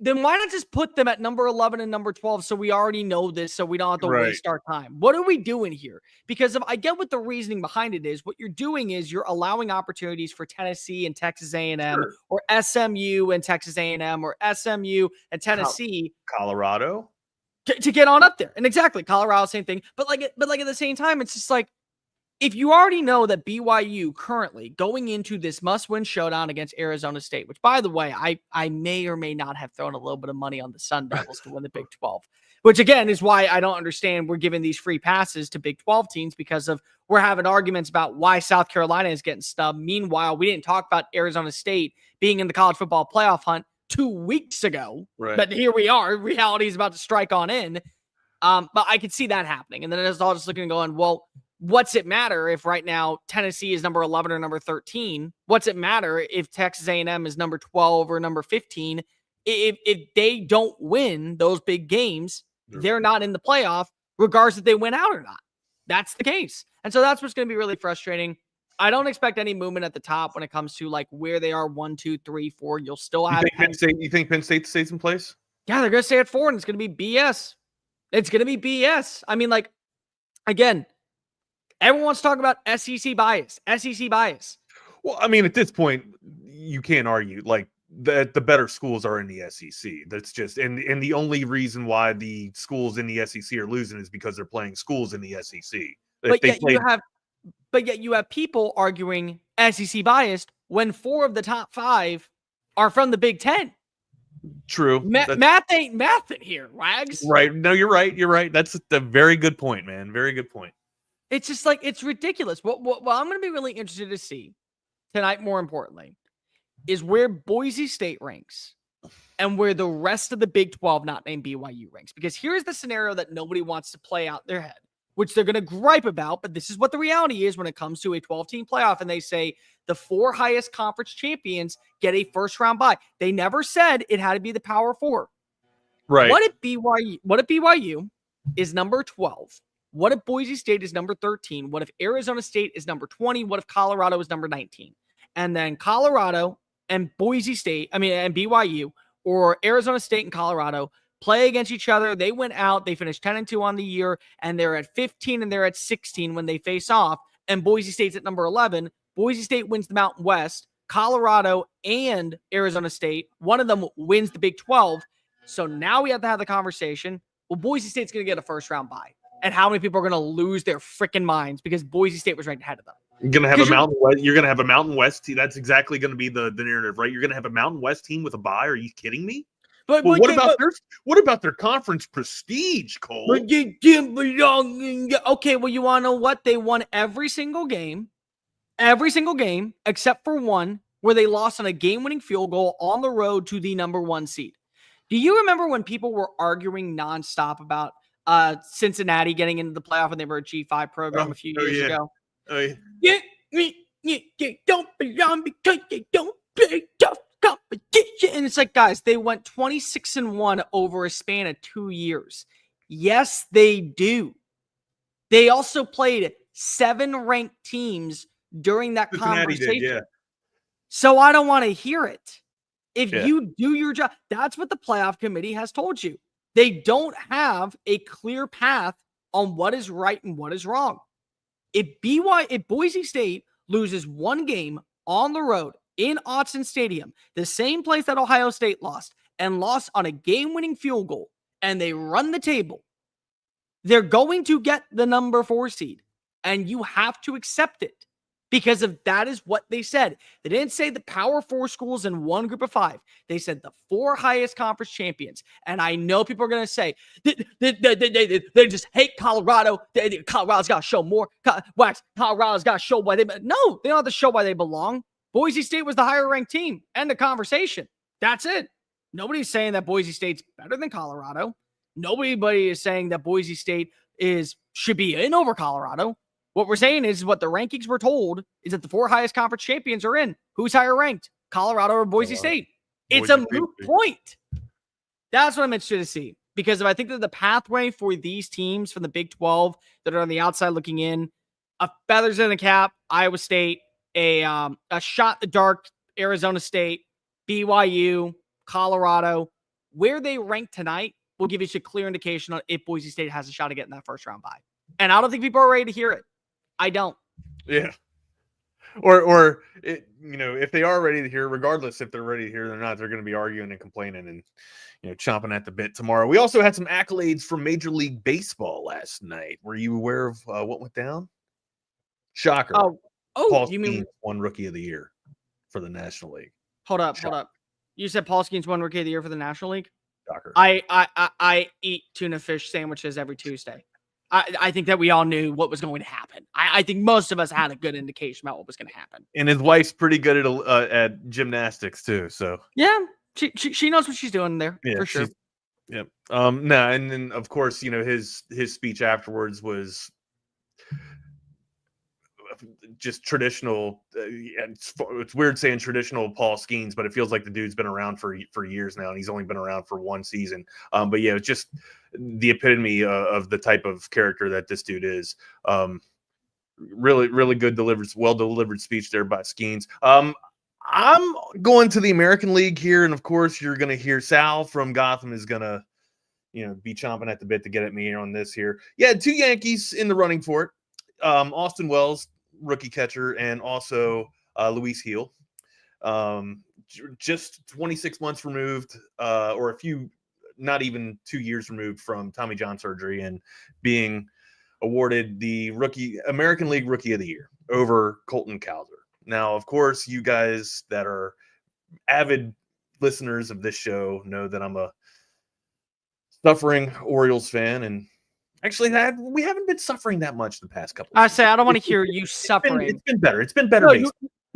then why not just put them at number 11 and number 12 so we already know this so we don't have to waste our time? What are we doing here? Because if I get what the reasoning behind it is, what you're doing is you're allowing opportunities for Tennessee and Texas A&M or SMU and Texas A&M or SMU and Tennessee. Colorado? To get on up there. And exactly, Colorado, same thing. But like at the same time, it's just like, if you already know that BYU currently going into this must-win showdown against Arizona State, which, by the way, I may or may not have thrown a little bit of money on the Sun Devils to win the Big 12, which, again, is why I don't understand we're giving these free passes to Big 12 teams because of we're having arguments about why South Carolina is getting snubbed. Meanwhile, we didn't talk about Arizona State being in the college football playoff hunt 2 weeks ago. Right. But here we are. Reality is about to strike on in. But I could see that happening. And then it's all just looking and going, well, what's it matter if right now Tennessee is number 11 or number 13? What's it matter if Texas A&M is number 12 or number 15? If they don't win those big games, they're not in the playoff, regardless if they win out or not. That's the case. And so that's what's going to be really frustrating. I don't expect any movement at the top when it comes to like where they are 1, 2, 3, 4. You'll still have you think Penn State stays in place? Yeah, they're going to stay at 4, and it's going to be BS. It's going to be BS. I mean, like, again, everyone wants to talk about SEC bias. Well, I mean, at this point, you can't argue like that the better schools are in the SEC. That's just and the only reason why the schools in the SEC are losing is because they're playing schools in the SEC. But yet you have people arguing SEC biased when 4 of the top 5 are from the Big 10. True. Math ain't math in here, Wags. Right. No, you're right. That's a very good point, man. Very good point. It's just like, it's ridiculous. What I'm going to be really interested to see tonight, more importantly, is where Boise State ranks and where the rest of the Big 12 not named BYU ranks. Because here's the scenario that nobody wants to play out their head, which they're going to gripe about, but this is what the reality is when it comes to a 12-team playoff, and they say the 4 highest conference champions get a first-round bye. They never said it had to be the Power 4. Right. What if BYU is number 12, What if Boise State is number 13? What if Arizona State is number 20? What if Colorado is number 19? And then Colorado and and BYU, or Arizona State and Colorado, play against each other. They went out. They finished 10-2 on the year, and they're at 15 and they're at 16 when they face off. And Boise State's at number 11. Boise State wins the Mountain West. Colorado and Arizona State, one of them wins the Big 12. So now we have to have the conversation. Well, Boise State's going to get a first-round bye. And how many people are going to lose their freaking minds because Boise State was ranked ahead of them? You're going to have a Mountain West. You're going to have a Mountain West team. That's exactly going to be the narrative, right? You're going to have a Mountain West team with a bye. Are you kidding me? But what about their conference prestige, Cole? Okay, well, you want to know what? They won every single game except for one where they lost on a game-winning field goal on the road to the number 1 seed. Do you remember when people were arguing nonstop about Cincinnati getting into the playoff when they were a G5 program a few years ago? Oh, yeah. You don't belong because you don't play tough competition. And it's like, guys, they went 26-1 over a span of 2 years. Yes, they do. They also played 7 ranked teams during that conversation. Did, yeah. So I don't want to hear it. If you do your job, that's what the playoff committee has told you. They don't have a clear path on what is right and what is wrong. If Boise State loses one game on the road in Autzen Stadium, the same place that Ohio State lost, and lost on a game-winning field goal, and they run the table, they're going to get the number 4 seed, and you have to accept it. Because of that is what they said. They didn't say the Power 4 schools in one group of 5. They said the 4 highest conference champions. And I know people are going to say, they just hate Colorado. Colorado's got to show more. Colorado's got to show why they... No, they don't have to show why they belong. Boise State was the higher ranked team. End of conversation. That's it. Nobody's saying that Boise State's better than Colorado. Nobody is saying that Boise State should be in over Colorado. What we're saying is what the rankings were told is that the 4 highest conference champions are in. Who's higher ranked? Colorado or Boise State? It's a moot point. That's what I'm interested to see. Because if I think that the pathway for these teams from the Big 12 that are on the outside looking in, a feathers in the cap, Iowa State, a shot in the dark, Arizona State, BYU, Colorado, where they rank tonight will give you a clear indication on if Boise State has a shot to get in that first round bye. And I don't think people are ready to hear it. I don't. Yeah. Or if they are ready to hear, regardless if they're ready to hear or not, they're going to be arguing and complaining and, chomping at the bit tomorrow. We also had some accolades from Major League Baseball last night. Were you aware of what went down? Shocker. Paul Skeens won Rookie of the Year for the National League. Hold up. You said Paul Skeens won Rookie of the Year for the National League? Shocker. I eat tuna fish sandwiches every Tuesday. I think that we all knew what was going to happen. I think most of us had a good indication about what was going to happen. And his wife's pretty good at gymnastics too. So yeah, she knows what she's doing there for sure. Yeah. And then of course his speech afterwards was just traditional. It's weird saying traditional Paul Skeens, but it feels like the dude's been around for years now, and he's only been around for one season. But yeah, it's just the epitome of the type of character that this dude is. Really, really good well delivered speech there by Skeens. I'm going to the American League here, and of course, you're going to hear Sal from Gotham is going to, be chomping at the bit to get at me on this here. Yeah, 2 Yankees in the running for it. Austin Wells, rookie catcher, and also Luis Heel. Just 26 months removed, or a few, not even 2 years removed from Tommy John surgery and being awarded the American League Rookie of the Year over Colton Cowser. Now, of course, you guys that are avid listeners of this show know that I'm a suffering Orioles fan, and actually, we haven't been suffering that much the past couple. I don't want to hear you suffering. It's been better. It's been better.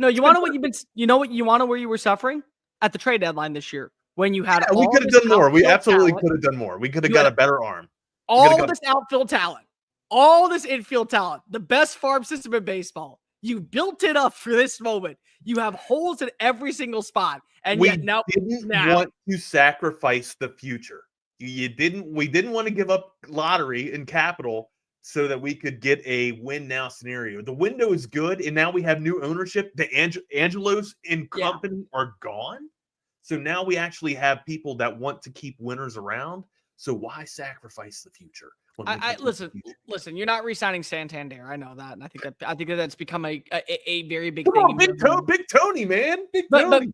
No, you want to know what you've been. You know what you want to where you were suffering at the trade deadline this year when you had. We could have done more. We absolutely could have done more. We could have got a better arm. All this outfield talent, all this infield talent, the best farm system in baseball. You built it up for this moment. You have holes in every single spot, and we yet now didn't want to sacrifice the future. We didn't want to give up lottery and capital so that we could get a win now scenario. The window is good, and now we have new ownership. The Angelos and company are gone. So now we actually have people that want to keep winners around. So why sacrifice the future? Listen, you're not re-signing Santander. I know that. And I think that that's become a very big Come thing. on, Big Tony, man. Tony.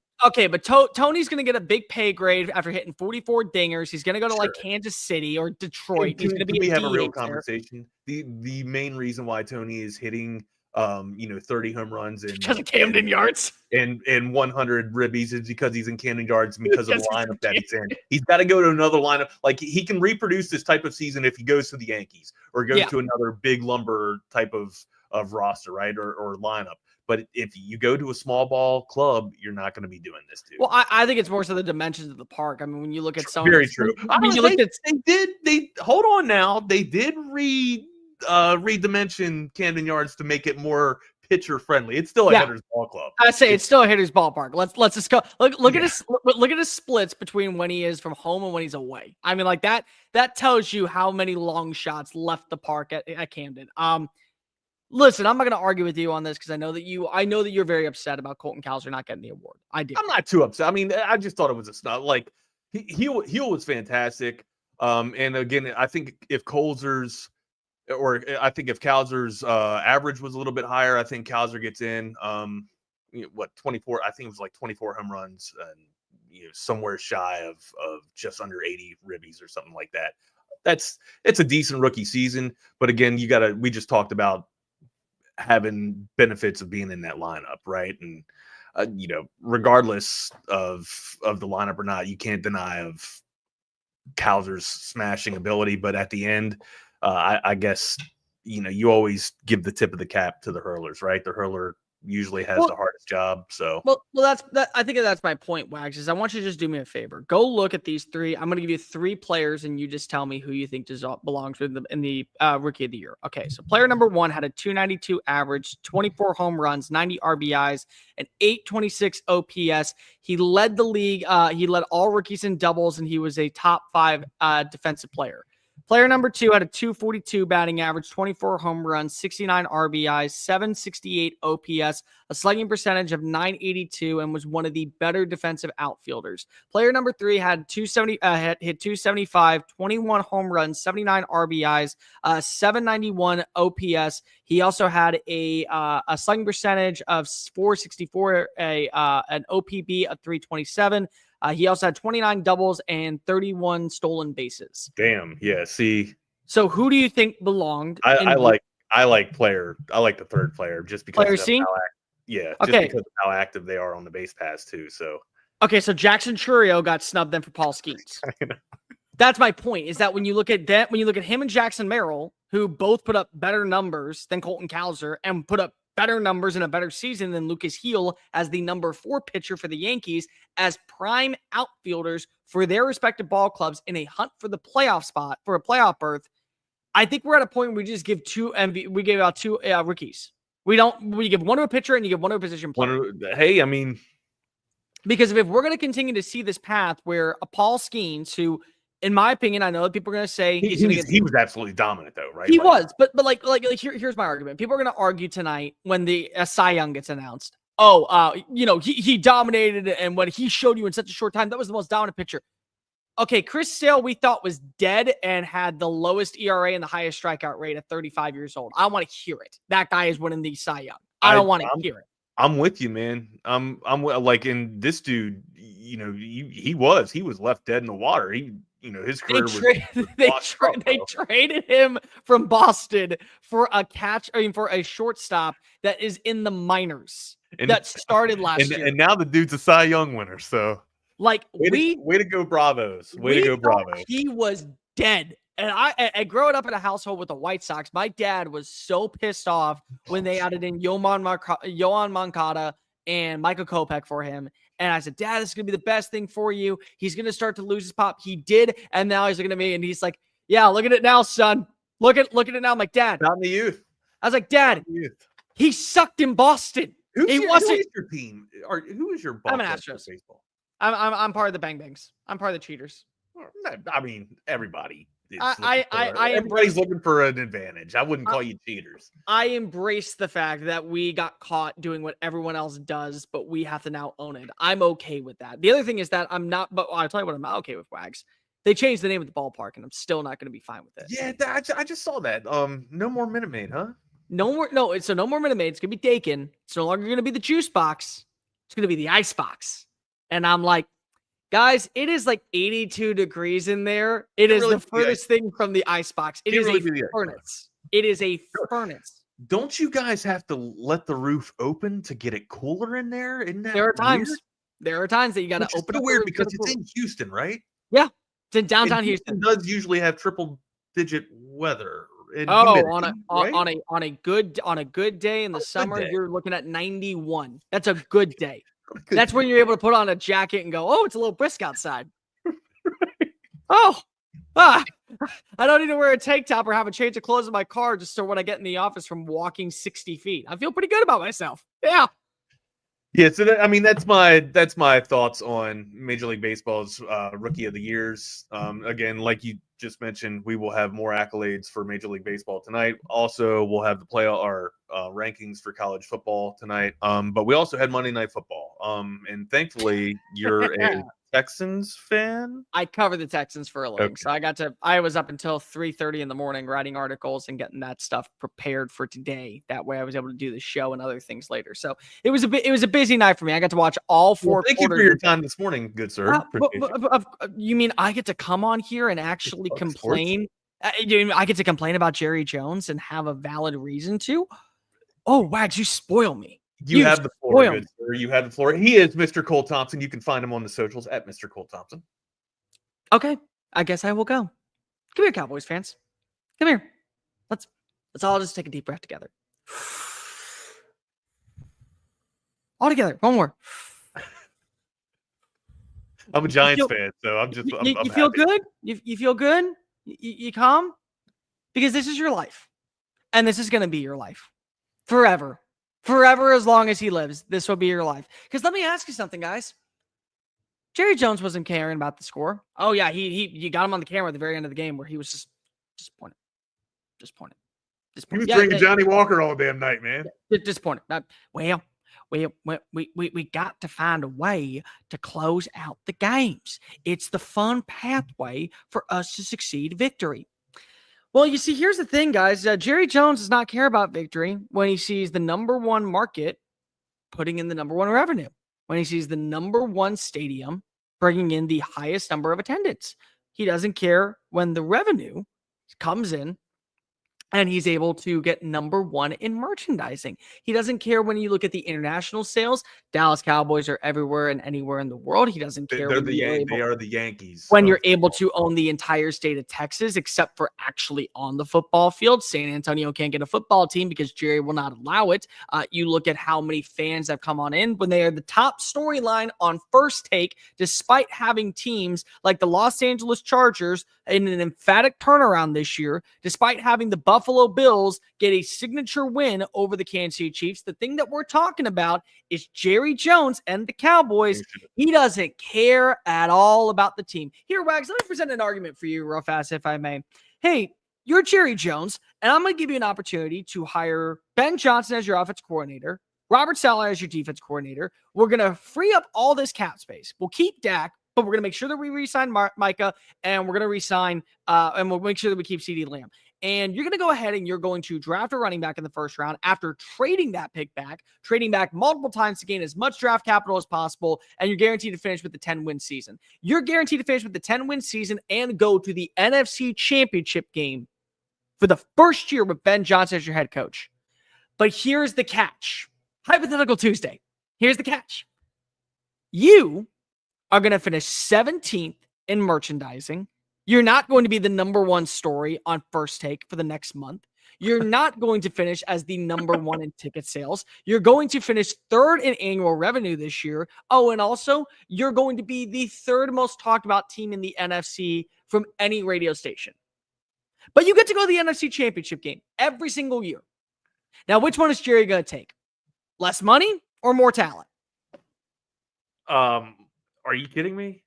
But Tony's going to get a big pay grade after hitting 44 dingers. He's going to go to like Kansas City or Detroit. He's going to be we have a real DH conversation. The main reason why Tony is hitting 30 home runs and because of Camden Yards and 100 ribbies is because he's in Camden Yards and because of the lineup that he's in. He's got to go to another lineup. Like he can reproduce this type of season if he goes to the Yankees or goes to another big lumber type of roster, right? Or lineup. But if you go to a small ball club, you're not going to be doing this, dude. Well, I think it's more so the dimensions of the park. I mean, when you look at some very true. I mean, they hold on now. They did redimension Camden Yards to make it more pitcher friendly. It's still a hitter's ball club. I say it's still a hitter's ballpark. Let's just go look at his splits between when he is from home and when he's away. I mean, like that tells you how many long shots left the park at Camden. Listen, I'm not going to argue with you on this because I know that you're very upset about Colton Cowser not getting the award. I do. I'm not too upset. I mean, I just thought it was a snub. Like he was fantastic. And again, I think if Cowser's average was a little bit higher, I think Cowser gets in. 24? I think it was like 24 home runs and somewhere shy of just under 80 ribbies or something like that. It's a decent rookie season, but again, we just talked about having benefits of being in that lineup, right? And regardless of the lineup or not, you can't deny of Cowser's smashing ability. But at the end, I guess you always give the tip of the cap to the hurlers, right? The hurler usually has the hardest job. So I think that's my point, Wags. Is I want you to just do me a favor. Go look at these three. I'm going to give you three players, and you just tell me who you think belongs in the Rookie of the Year. Okay, so player number 1 had a 292 average, 24 home runs, 90 RBIs, and 826 OPS. He led the league. He led all rookies in doubles, and he was a top 5 defensive player. Player number 2 had a 242 batting average, 24 home runs, 69 RBIs, 768 OPS, a slugging percentage of .982, and was one of the better defensive outfielders. Player number 3 had hit 275, 21 home runs, 79 RBIs, 791 OPS. He also had a slugging percentage of .464, an OPB of .327. He also had 29 doubles and 31 stolen bases. Damn. Yeah. See. So who do you think belonged? I like the third player just because player C? Just okay. because of how active they are on the base pass too. So so Jackson Churio got snubbed then for Paul Skeens. That's my point. Is that when you look at him and Jackson Merrill, who both put up better numbers than Colton Cowser and put up better numbers in a better season than Lucas Heel as the number 4 pitcher for the Yankees, as prime outfielders for their respective ball clubs in a hunt for the playoff spot, for a playoff berth. I think we're at a point where we just give we gave out 2 rookies. We give one to a pitcher and you give one to a position player. Hey, I mean, because if we're going to continue to see this path where a Paul Skeens, who, in my opinion, I know that people are going to say he was absolutely dominant, though, right? He was, but here's my argument. People are going to argue tonight when the Cy Young gets announced. He dominated, and what he showed you in such a short time, that was the most dominant pitcher. Okay, Chris Sale we thought was dead and had the lowest ERA and the highest strikeout rate at 35 years old. I want to hear it. That guy is winning the Cy Young. I don't want to hear it. I'm with you, man. I'm like, in this dude, he was left dead in the water. His career they traded him from Boston for a shortstop that is in the minors that started last year. And now the dude's a Cy Young winner. So way to go, Bravos. Way to go, Bravos. He was dead. And I growing up in a household with the White Sox, my dad was so pissed off when they added in Yoan Moncada and Michael Kopech for him. And I said, Dad, this is going to be the best thing for you. He's going to start to lose his pop. He did. And now he's looking at me and he's like, yeah, look at it now, son. Look at it now. I'm like, Dad. Not in the youth. I was like, Dad, he sucked in Boston. Who is your team? Or who is your I'm an Astros. Baseball. I'm part of the Bang Bangs. I'm part of the Cheaters. I mean, everybody. Everybody's looking for an advantage. I wouldn't call you cheaters. I embrace the fact that we got caught doing what everyone else does, but we have to now own it. I'm okay with that. The other thing is that I'm not, but I'll tell you what I'm not okay with, Wags. They changed the name of the ballpark, and I'm still not going to be fine with it. Yeah, I just saw that. No more Minute Maid, huh? No more Minute Maid. It's going to be Dakin. It's no longer going to be the juice box. It's going to be the ice box. And I'm like, guys, it is like 82 degrees in there. It is the furthest thing from the ice box. It is a furnace. It is a furnace. Don't you guys have to let the roof open to get it cooler in there? Isn't that There are times. weird? There are times that you got to open up. Weird because it's in Houston, right? Yeah, it's in downtown And Houston. does usually have triple-digit weather. Oh, humidity, on a good day in the summer, you're looking at 91. That's a good day. That's when you're able to put on a jacket and go, oh, it's a little brisk outside. I don't need to wear a tank top or have a change of clothes in my car just so when I get in the office from walking 60 feet. I feel pretty good about myself. Yeah. Yeah, so that's my thoughts on Major League Baseball's Rookie of the Years. Again, like you just mentioned, we will have more accolades for Major League Baseball tonight. Also, we'll have our rankings for college football tonight. But we also had Monday Night Football. And thankfully, you're a Texans fan. I cover the Texans for a living, so I was up until 3:30 in the morning writing articles and getting that stuff prepared for today. That way, I was able to do the show and other things later. So it was a busy night for me. I got to watch all four. Thank you for your time this morning, good sir. You mean I get to come on here and actually complain? I get to complain about Jerry Jones and have a valid reason to? Oh, Wags, you spoil me. You have the floor, good sir. You have the floor. He is Mr. Cole Thompson. You can find him on the socials at Mr. Cole Thompson. Okay, I guess I will go. Come here, Cowboys fans. Come here. Let's all just take a deep breath together. All together. One more. I'm a Giants fan, so I'm just. You feel good? You feel good? You calm? Because this is your life, and this is going to be your life forever. Forever, as long as he lives, this will be your life. Because let me ask you something, guys. Jerry Jones wasn't caring about the score. Oh yeah, you got him on the camera at the very end of the game where he was just disappointed. He was drinking Johnny Walker all damn night, man. Disappointed. We got to find a way to close out the games. It's the fun pathway for us to succeed victory. Well, you see, here's the thing, guys. Jerry Jones does not care about victory when he sees the number one market putting in the number one revenue, when he sees the number one stadium bringing in the highest number of attendance. He doesn't care when the revenue comes in and he's able to get number one in merchandising. He doesn't care when you look at the international sales. Dallas Cowboys are everywhere and anywhere in the world. He doesn't care. They are the Yankees. When you're able to own the entire state of Texas, except for actually on the football field. San Antonio can't get a football team because Jerry will not allow it. You look at how many fans have come on in when they are the top storyline on First Take, despite having teams like the Los Angeles Chargers in an emphatic turnaround this year, despite having the Buffalo Bills get a signature win over the Kansas City Chiefs. The thing that we're talking about is Jerry Jones and the Cowboys. He doesn't care at all about the team. Here, Wags, let me present an argument for you real fast, if I may. Hey, you're Jerry Jones, and I'm going to give you an opportunity to hire Ben Johnson as your offense coordinator, Robert Saleh as your defense coordinator. We're going to free up all this cap space. We'll keep Dak, but we're going to make sure that we re-sign Micah, and we're going to re-sign, and we'll make sure that we keep CeeDee Lamb. And you're going to go ahead and you're going to draft a running back in the first round after trading that pick back, trading back multiple times to gain as much draft capital as possible, and you're guaranteed to finish with the 10-win season. You're guaranteed to finish with the 10-win season and go to the NFC Championship game for the first year with Ben Johnson as your head coach. But here's the catch. Hypothetical Tuesday. Here's the catch. You are going to finish 17th in merchandising. You're not going to be the number one story on First Take for the next month. You're not going to finish as the number one in ticket sales. You're going to finish third in annual revenue this year. Oh, and also you're going to be the third most talked about team in the NFC from any radio station. But you get to go to the NFC Championship game every single year. Now, which one is Jerry going to take? Less money or more talent? Are you kidding me?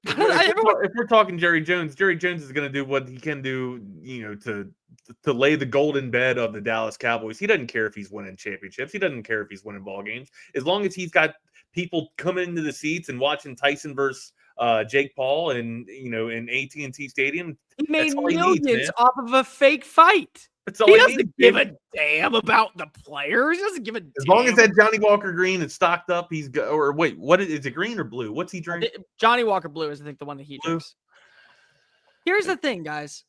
If we're talking Jerry Jones is going to do what he can do, to lay the golden bed of the Dallas Cowboys. He doesn't care if he's winning championships. He doesn't care if he's winning ball games. As long as he's got people coming into the seats and watching Tyson versus Jake Paul and in AT&T Stadium. He made millions millions off of a fake fight. He doesn't give a damn about the players. He doesn't give a damn. As long as that Johnny Walker Green is stocked up, he's go. Or wait, what is it? Green or blue? What's he drinking? Johnny Walker Blue is, I think, the one that he drinks. Here's the thing, guys.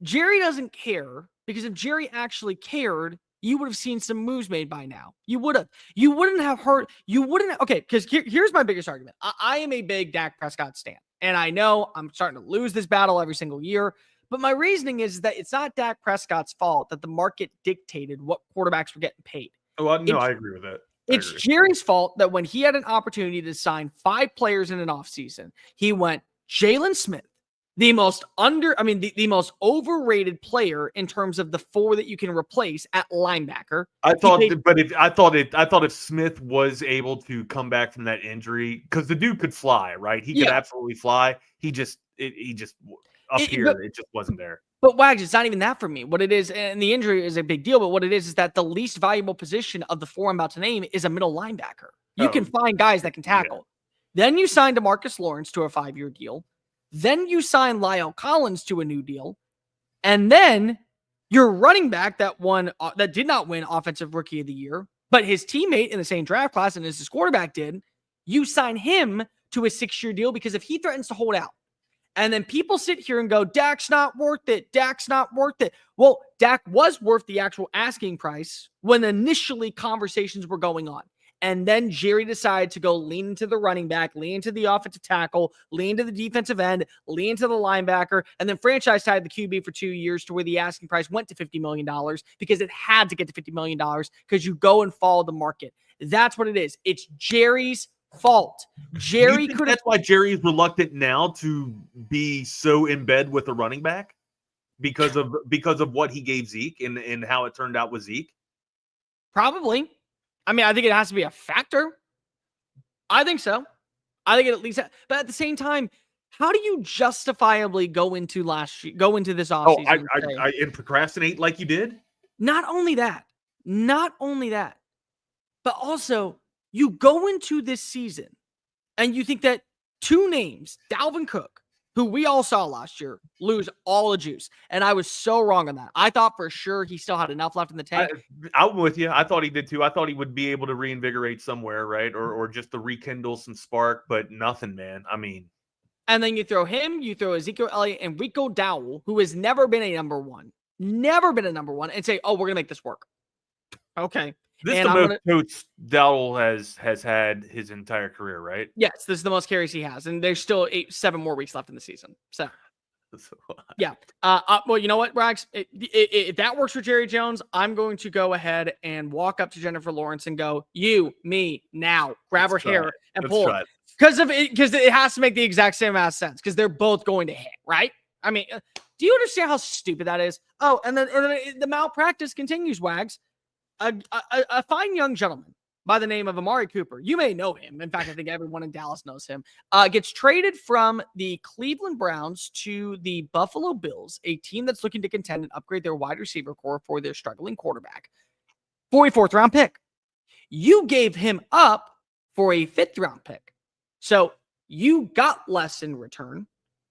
Jerry doesn't care, because if Jerry actually cared, you would have seen some moves made by now. You would have. You wouldn't have heard. You wouldn't. Okay, because here's my biggest argument. I am a big Dak Prescott stan, and I know I'm starting to lose this battle every single year. But my reasoning is that it's not Dak Prescott's fault that the market dictated what quarterbacks were getting paid. Well, no, I agree with that. It's Jerry's fault that when he had an opportunity to sign 5 players in an offseason, he went Jalen Smith, the most most overrated player in terms of the 4 that you can replace at linebacker. I thought if Smith was able to come back from that injury, because the dude could fly, right? He could absolutely fly. It just wasn't there. But Wags, it's not even that for me. What it is, and the injury is a big deal, but what it is that the least valuable position of the 4 I'm about to name is a middle linebacker. You can find guys that can tackle. Yeah. Then you signed DeMarcus Lawrence to a 5-year deal. Then you sign Lyle Collins to a new deal. And then your running back that did not win Offensive Rookie of the Year, but his teammate in the same draft class and as his quarterback did, you sign him to a 6-year deal, because if he threatens to hold out, and then people sit here and go, Dak's not worth it. Dak's not worth it. Well, Dak was worth the actual asking price when initially conversations were going on. And then Jerry decided to go lean into the running back, lean into the offensive tackle, lean into the defensive end, lean into the linebacker, and then franchise tagged the QB for 2 years to where the asking price went to $50 million because it had to get to $50 million because you go and follow the market. That's what it is. It's Jerry's fault. Jerry could. That's why Jerry is reluctant now to be so in bed with a running back because of what he gave Zeke and how it turned out with Zeke. Probably. I mean, I think it has to be a factor. I think so. I think it at least. But at the same time, how do you justifiably go into this offseason? And procrastinate like you did. Not only that, but also. You go into this season and you think that 2 names, Dalvin Cook, who we all saw last year, lose all the juice. And I was so wrong on that. I thought for sure he still had enough left in the tank. I'm with you. I thought he did too. I thought he would be able to reinvigorate somewhere, right? Or just to rekindle some spark, but nothing, man. I mean. And then you throw him, you throw Ezekiel Elliott and Rico Dowell, who has never been a number one, and say, oh, we're going to make this work. Okay. This is the most coach Dowell has had his entire career, right? Yes, this is the most carries he has, and there's still 7 more weeks left in the season. So, yeah. Well, you know what, Rags? If that works for Jerry Jones, I'm going to go ahead and walk up to Jennifer Lawrence and go, "You, me, now." Grab her hair and pull it because it has to make the exact same amount of sense because they're both going to hit, right? I mean, do you understand how stupid that is? Oh, and then the malpractice continues, Wags. A fine young gentleman by the name of Amari Cooper. You may know him. In fact, I think everyone in Dallas knows him. Gets traded from the Cleveland Browns to the Buffalo Bills, a team that's looking to contend and upgrade their wide receiver core for their struggling quarterback. 44th round pick. You gave him up for a 5th round pick. So you got less in return.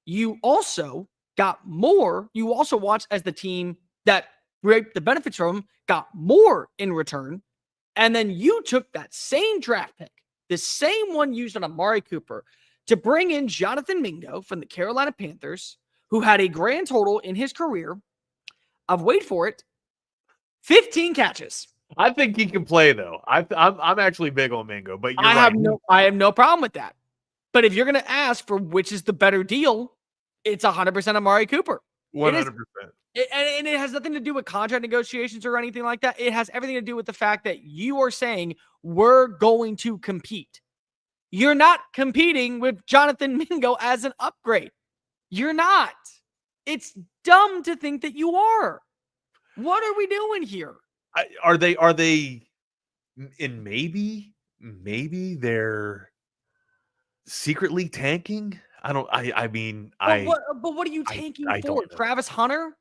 You also got more. You also watched as the team that reaped the benefits from him got more in return. And then you took that same draft pick, the same one used on Amari Cooper, to bring in Jonathan Mingo from the Carolina Panthers, who had a grand total in his career of, wait for it, 15 catches. I think he can play, though. I'm actually big on Mingo, but I have no problem with that. But if you're going to ask for which is the better deal, it's 100% Amari Cooper. 100%. And it has nothing to do with contract negotiations or anything like that. It has everything to do with the fact that you are saying we're going to compete. You're not competing with Jonathan Mingo as an upgrade. You're not. It's dumb to think that you are. What are we doing here? Are they and maybe they're secretly tanking? But what are you tanking I for? don't know. Travis Hunter?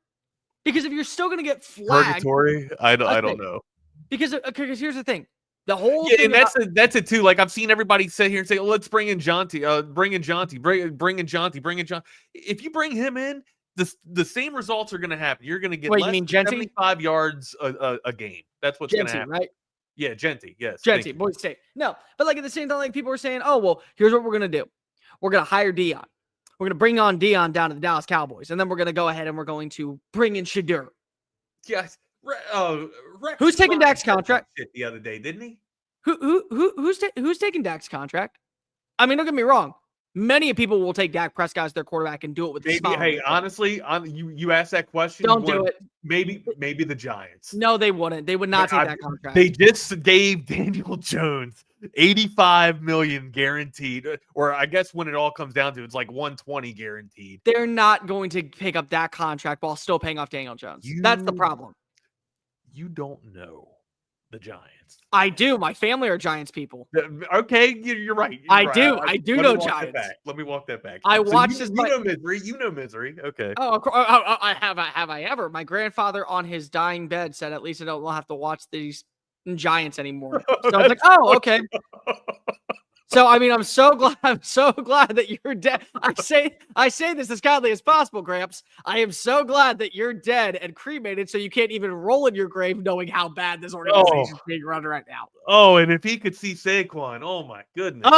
Because if you're still going to get flagged, Purgatory? I don't know. Because here's the thing. The whole Yeah, thing and that's it too. Like I've seen everybody sit here and say, "Let's bring in Jonty, bring in Jonty." If you bring him in, the same results are going to happen. You're going to get Wait, less you mean than Genty? 75 yards a game. That's what's going to Genty, happen, right? Yeah, Genty. Yes, Genty, Boise State. No, but like at the same time, like people were saying, "Oh, well, here's what we're going to do. We're going to hire Dion. We're going to bring on Dion down to the Dallas Cowboys, and then we're going to go ahead and we're going to bring in Shador." Yes. Who's taking Dak's contract? The other day, didn't he? Who's taking Dak's contract? I mean, don't get me wrong. Many people will take Dak Prescott as their quarterback and do it with the smile. Hey, honestly, you asked that question. Don't do it. Maybe the Giants. No, they wouldn't. They would not take that contract. They just gave Daniel Jones $85 million guaranteed, or I guess when it all comes down to it, it's like $120 guaranteed. They're not going to pick up that contract while still paying off Daniel Jones. That's the problem. You don't know the Giants. I do. My family are Giants people. Okay, you're right. I do know Giants. Let me walk that back. I watched this. You know misery. You know misery. Okay. Oh, I have I ever? My grandfather on his dying bed said, "At least I don't have to watch these Giants anymore." So I was like, "Oh, okay." So I mean, I'm so glad that you're dead. I say this as kindly as possible, Gramps. I am so glad that you're dead and cremated, so you can't even roll in your grave knowing how bad this organization is being run right now. Oh, and if he could see Saquon, oh my goodness.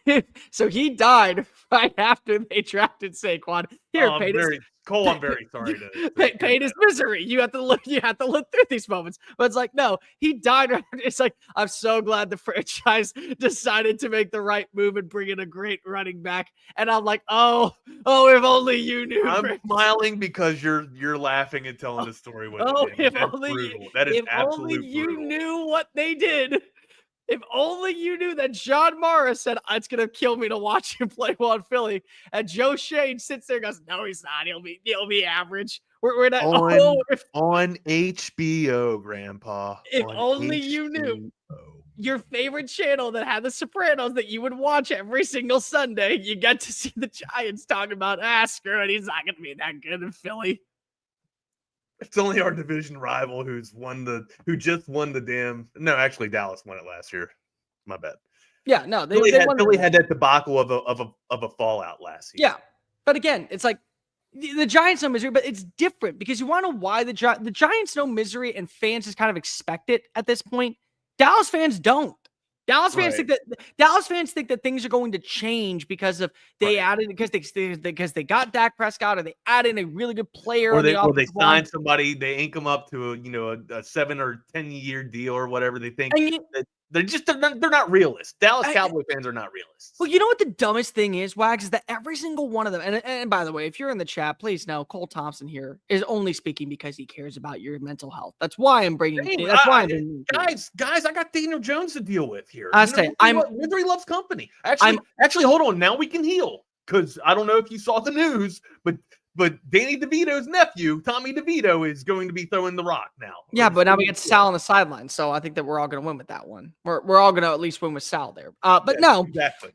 If so he died right after they drafted Saquon. Here, Cole, I'm very sorry to pain is misery. You have to live through these moments. But it's like, no, he died. It's like, I'm so glad the franchise decided to make the right move and bring in a great running back. And I'm like, oh, if only you knew. I'm smiling because you're laughing and telling the story. If only you brutal. knew what they did. If only you knew that John Morris said, "It's going to kill me to watch him play well in Philly." And Joe Shane sits there and goes, "No, he's not. He'll be average." We're not on HBO, Grandpa. If only you knew your favorite channel that had the Sopranos that you would watch every single Sunday. You got to see the Giants talking about, screw it, he's not going to be that good in Philly. It's only our division rival who just won the damn. No, actually, Dallas won it last year. My bad. Yeah, no, Philly had that debacle of a fallout last season. Yeah, but again, it's like the Giants know misery, but it's different because you want to know why the Giants know misery and fans just kind of expect it at this point. Dallas fans don't. Dallas fans think that things are going to change because of added because they got Dak Prescott or they added a really good player or they signed somebody, they ink them up to a 7 or 10 year deal or whatever. They think they're not realists. Dallas Cowboy fans are not realists. Well, you know what the dumbest thing is, Wags, is that every single one of them, and by the way, if you're in the chat, please know Cole Thompson here is only speaking because he cares about your mental health. That's why I'm bringing. Guys, I got Daniel Jones to deal with here. Misery loves company. Actually, hold on. Now we can heal because I don't know if you saw the news, but Danny DeVito's nephew, Tommy DeVito, is going to be throwing the rock now. Yeah, but now we get Sal on the sideline, so I think that we're all going to win with that one. We're all going to at least win with Sal there. No, exactly.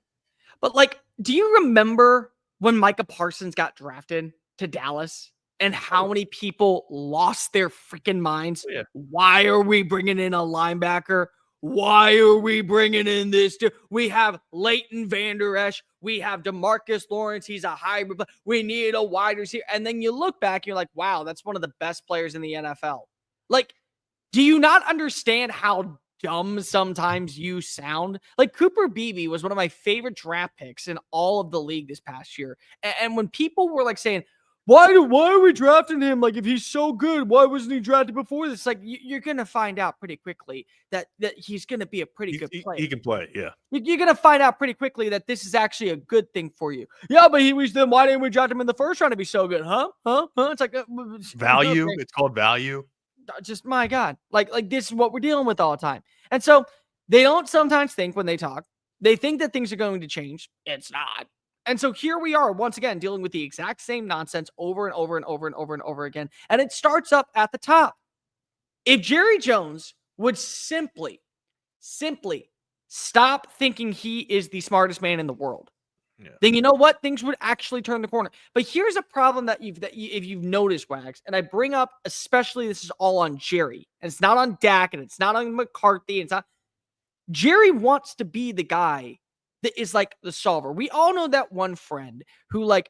But do you remember when Micah Parsons got drafted to Dallas and how many people lost their freaking minds? Yeah. Why are we bringing in a linebacker? Why are we bringing in this? We have Leighton Vander Esch. We have DeMarcus Lawrence. He's a hybrid. We need a wide receiver. And then you look back, and you're like, wow, that's one of the best players in the NFL. Do you not understand how dumb sometimes you sound? Cooper Beebe was one of my favorite draft picks in all of the league this past year. And when people were saying, why are we drafting him? If he's so good, why wasn't he drafted before this? You're going to find out pretty quickly that he's going to be a pretty good player. He can play, yeah. You're going to find out pretty quickly that this is actually a good thing for you. Yeah, but why didn't we draft him in the first round to be so good? Huh? It's value. It's called value. Just, my God. This is what we're dealing with all the time. And so they don't sometimes think when they talk, they think that things are going to change. It's not. And so here we are once again dealing with the exact same nonsense over and over and over and over and over again. And it starts up at the top. If Jerry Jones would simply stop thinking he is the smartest man in the world then you know what? Things would actually turn the corner. But here's a problem that if you've noticed, Wags, and I bring up, especially this is all on Jerry, and it's not on Dak, and it's not on McCarthy, and it's not. Jerry wants to be the guy that is like the solver. We all know that one friend who like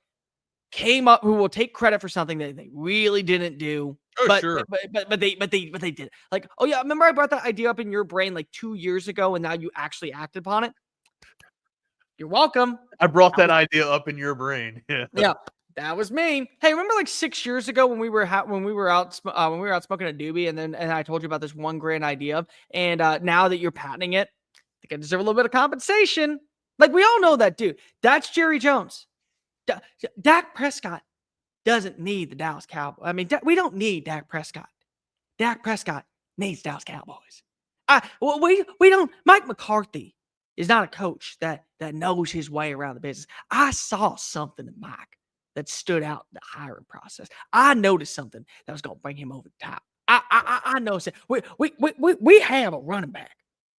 came up, who will take credit for something that they really didn't do. Oh, but, sure. but they did. Like, oh yeah, remember I brought that idea up in your brain like 2 years ago, and now you actually acted upon it. You're welcome. I brought that idea up in your brain. Yeah, that was me. Hey, remember like 6 years ago when we were out smoking a doobie, and I told you about this one grand idea, and now that you're patenting it, I think I deserve a little bit of compensation. Like we all know that, dude. That's Jerry Jones. Dak Prescott doesn't need the Dallas Cowboys. I mean, we don't need Dak Prescott. Dak Prescott needs Dallas Cowboys. We don't. Mike McCarthy is not a coach that knows his way around the business. I saw something in Mike that stood out in the hiring process. I noticed something that was going to bring him over the top. I noticed it. We have a running back.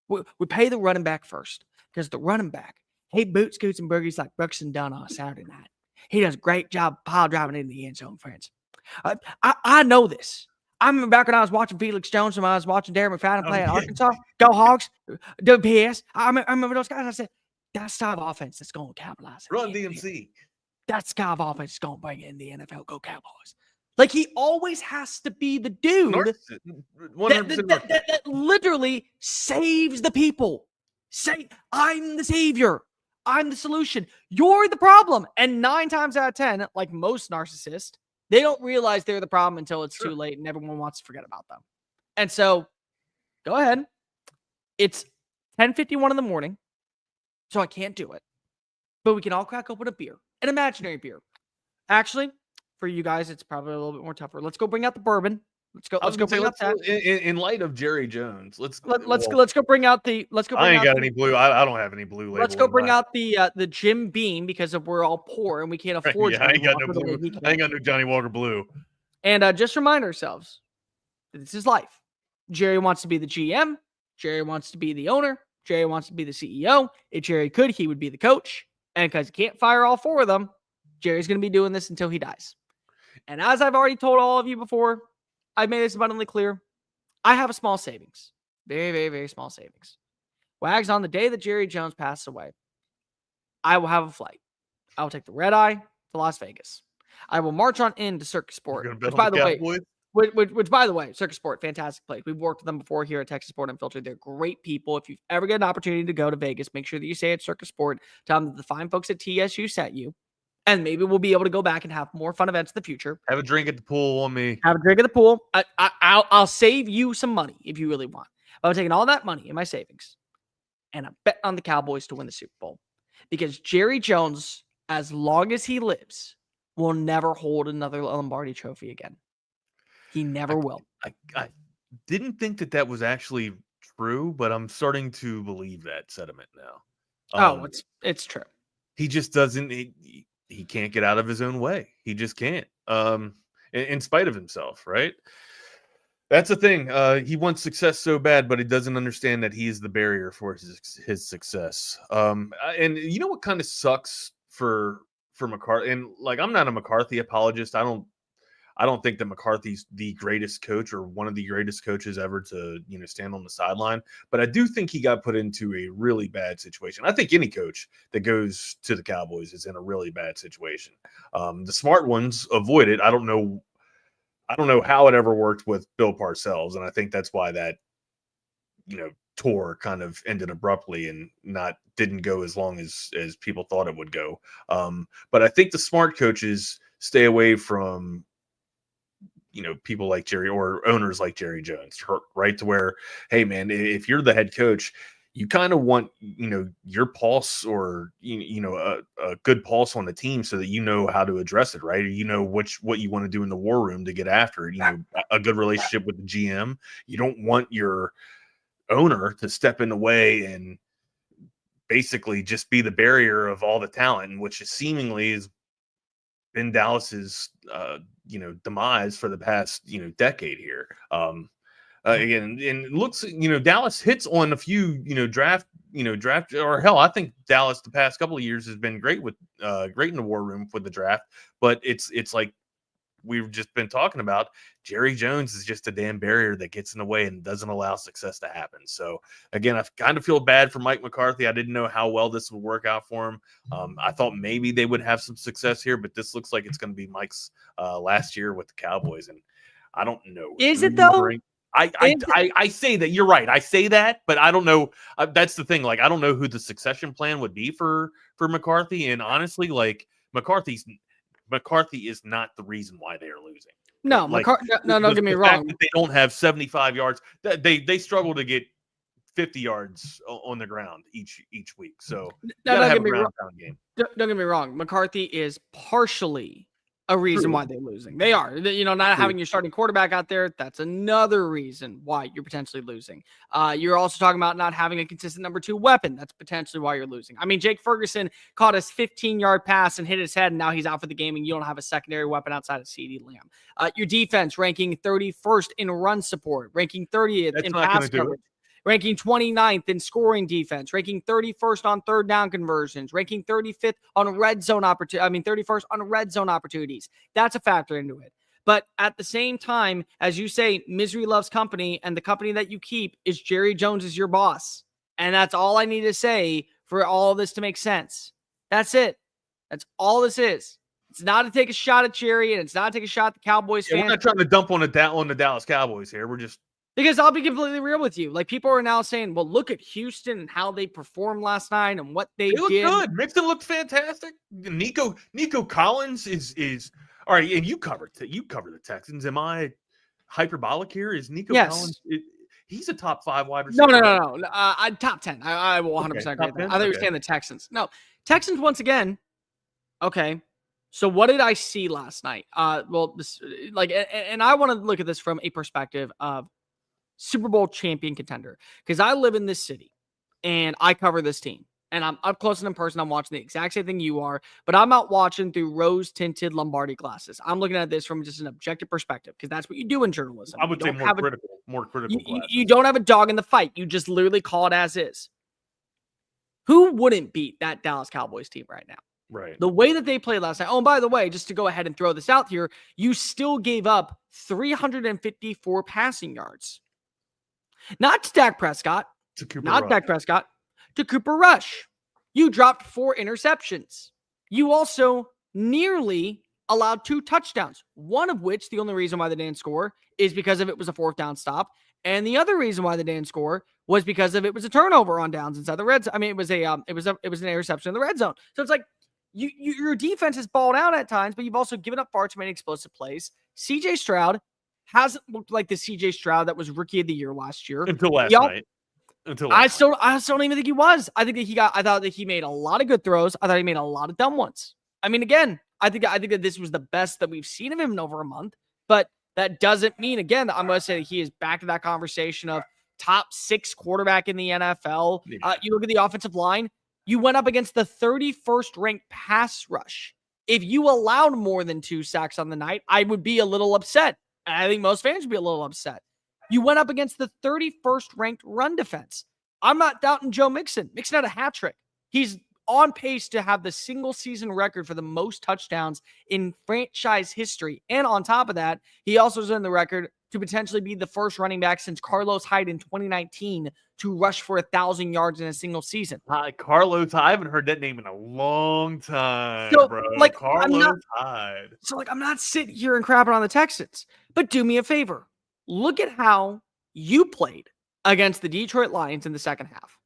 We pay the running back first because the running back, he boots, scoots, and boogies like Brooks and Dunn on a Saturday night. He does a great job pile driving into the end zone, friends. I know this. I remember back when I was watching Felix Jones and I was watching Darren McFadden play at Arkansas. Go Hogs. WPS. I remember those guys. And I said, that's the type of offense that's going to capitalize. Run DMC. That's the kind of offense that's going to bring in the NFL. Go Cowboys. Like he always has to be the dude that literally saves the people. Say, I'm the savior. I'm the solution. You're the problem. And 9 times out of 10, like most narcissists, they don't realize they're the problem until it's too late and everyone wants to forget about them. And so, go ahead. It's 10:51 in the morning, so I can't do it. But we can all crack open a beer, an imaginary beer. Actually, for you guys, it's probably a little bit more tougher. Let's go bring out the bourbon. Let's go bring out that. In light of Jerry Jones, let's go bring out the. I ain't got any blue. I don't have any blue. Let's go bring out the Jim Beam because we're all poor and we can't afford. I ain't got no blue. I ain't got no Johnny Walker Blue. And just remind ourselves, this is life. Jerry wants to be the GM. Jerry wants to be the owner. Jerry wants to be the CEO. If Jerry could, he would be the coach. And because he can't fire all 4 of them, Jerry's going to be doing this until he dies. And as I've already told all of you before, I've made this abundantly clear. I have a small savings. Very, very, very small savings. Wags, on the day that Jerry Jones passes away, I will have a flight. I will take the red eye to Las Vegas. I will march on into Circus Sport. Which, by the way, Circus Sport, fantastic place. We've worked with them before here at Texas Sport Unfiltered. They're great people. If you've ever get an opportunity to go to Vegas, make sure that you say it's Circus Sport. Tell them that the fine folks at TSU sent you. And maybe we'll be able to go back and have more fun events in the future. Have a drink at the pool on me. Have a drink at the pool. I'll save you some money if you really want. I'm taking all that money in my savings and I bet on the Cowboys to win the Super Bowl. Because Jerry Jones, as long as he lives, will never hold another Lombardi trophy again. He never will. I didn't think that was actually true, but I'm starting to believe that sentiment now. It's true. He just doesn't. He can't get out of his own way. He just can't. In spite of himself, right? That's the thing. He wants success so bad, but he doesn't understand that he is the barrier for his success. And you know what kind of sucks for McCarthy? And like, I'm not a McCarthy apologist. I don't think that McCarthy's the greatest coach or one of the greatest coaches ever to, stand on the sideline. But I do think he got put into a really bad situation. I think any coach that goes to the Cowboys is in a really bad situation. The smart ones avoid it. I don't know how it ever worked with Bill Parcells. And I think that's why that, tour kind of ended abruptly and didn't go as long as people thought it would go. But I think the smart coaches stay away from, people like Jerry or owners like Jerry Jones, right? To where, hey man, if you're the head coach, you kind of want, your pulse or, a good pulse on the team so that you know how to address it, right? Or what you want to do in the war room to get after it, a good relationship with the GM. You don't want your owner to step in the way and basically just be the barrier of all the talent, which is seemingly is been Dallas's, demise for the past, decade here. again, and it looks, Dallas hits on a few, draft, or hell, I think Dallas the past couple of years has been great in the war room with the draft, but it's like we've just been talking about. Jerry Jones is just a damn barrier that gets in the way and doesn't allow success to happen. So again, I kind of feel bad for Mike McCarthy. I didn't know how well this would work out for him. I thought maybe they would have some success here, but this looks like it's going to be Mike's last year with the Cowboys, and I don't know. Is it though? I say that. You're right. I say that, but I don't know. That's the thing. Like, I don't know who the succession plan would be for McCarthy. And honestly, like, McCarthy is not the reason why they are losing. No, like, no, don't get me wrong. They don't have 75 yards. They struggle to get 50 yards on the ground each week. So don't get me wrong. Don't get me wrong. McCarthy is partially a reason why they're losing. They are, not having your starting quarterback out there. That's another reason why you're potentially losing. You're also talking about not having a consistent number 2 weapon. That's potentially why you're losing. I mean, Jake Ferguson caught his 15-yard pass and hit his head, and now he's out for the game, and you don't have a secondary weapon outside of CeeDee Lamb. Your defense ranking 31st in run support, ranking 30th in pass coverage, ranking 29th in scoring defense, ranking 31st on third down conversions, ranking 35th on red zone 31st on red zone opportunities. That's a factor into it. But at the same time, as you say, misery loves company, and the company that you keep is Jerry Jones is your boss. And that's all I need to say for all of this to make sense. That's it. That's all this is. It's not to take a shot at Jerry, and it's not to take a shot at the Cowboys fans. We're not trying to dump on the Dallas Cowboys here. We're just, because I'll be completely real with you. Like, people are now saying, well, look at Houston and how they performed last night and what they look did. Good. Mixon looked fantastic. Nico Collins is all right. And you cover the Texans. Am I hyperbolic here? Is Nico Collins? He's a top 5 wide receiver. No. Top 10. I will 100% agree with that. I thought you were saying the Texans. No, Texans once again. Okay. So what did I see last night? And I want to look at this from a perspective of Super Bowl champion contender, because I live in this city and I cover this team, and I'm up close and in person. I'm watching the exact same thing you are, but I'm not watching through rose-tinted Lombardi glasses. I'm looking at this from just an objective perspective, because that's what you do in journalism. I would say more critical. You don't have a dog in the fight. You just literally call it as is. Who wouldn't beat that Dallas Cowboys team right now? Right. The way that they played last night. Oh, and by the way, just to go ahead and throw this out here, you still gave up 354 passing yards. Not to Dak Prescott. To Cooper Rush. You dropped 4 interceptions. You also nearly allowed 2 touchdowns, one of which, the only reason why they didn't score is because of it was a 4th down stop. And the other reason why they didn't score was because of it was a turnover on downs inside the red zone. I mean, it was an interception in the red zone. So it's like your defense has balled out at times, but you've also given up far too many explosive plays. CJ Stroud hasn't looked like the CJ Stroud that was rookie of the year last year. Until last night. I still don't even think he was. I thought that he made a lot of good throws. I thought he made a lot of dumb ones. I mean, again, I think that this was the best that we've seen of him in over a month, but that doesn't mean, again, that I'm going to say that he is back to that conversation of top 6 quarterback in the NFL. Yeah. You look at the offensive line, you went up against the 31st ranked pass rush. If you allowed more than 2 sacks on the night, I would be a little upset. I think most fans would be a little upset. You went up against the 31st ranked run defense. I'm not doubting Joe Mixon. Mixon had a hat trick. He's on pace to have the single season record for the most touchdowns in franchise history. And on top of that, he also is in the record to potentially be the first running back since Carlos Hyde in 2019 to rush for 1,000 yards in a single season. Carlos, I haven't heard that name in a long time, so, bro. Like, Carlos Hyde. So, I'm not sitting here and crapping on the Texans, but do me a favor. Look at how you played against the Detroit Lions in the second half.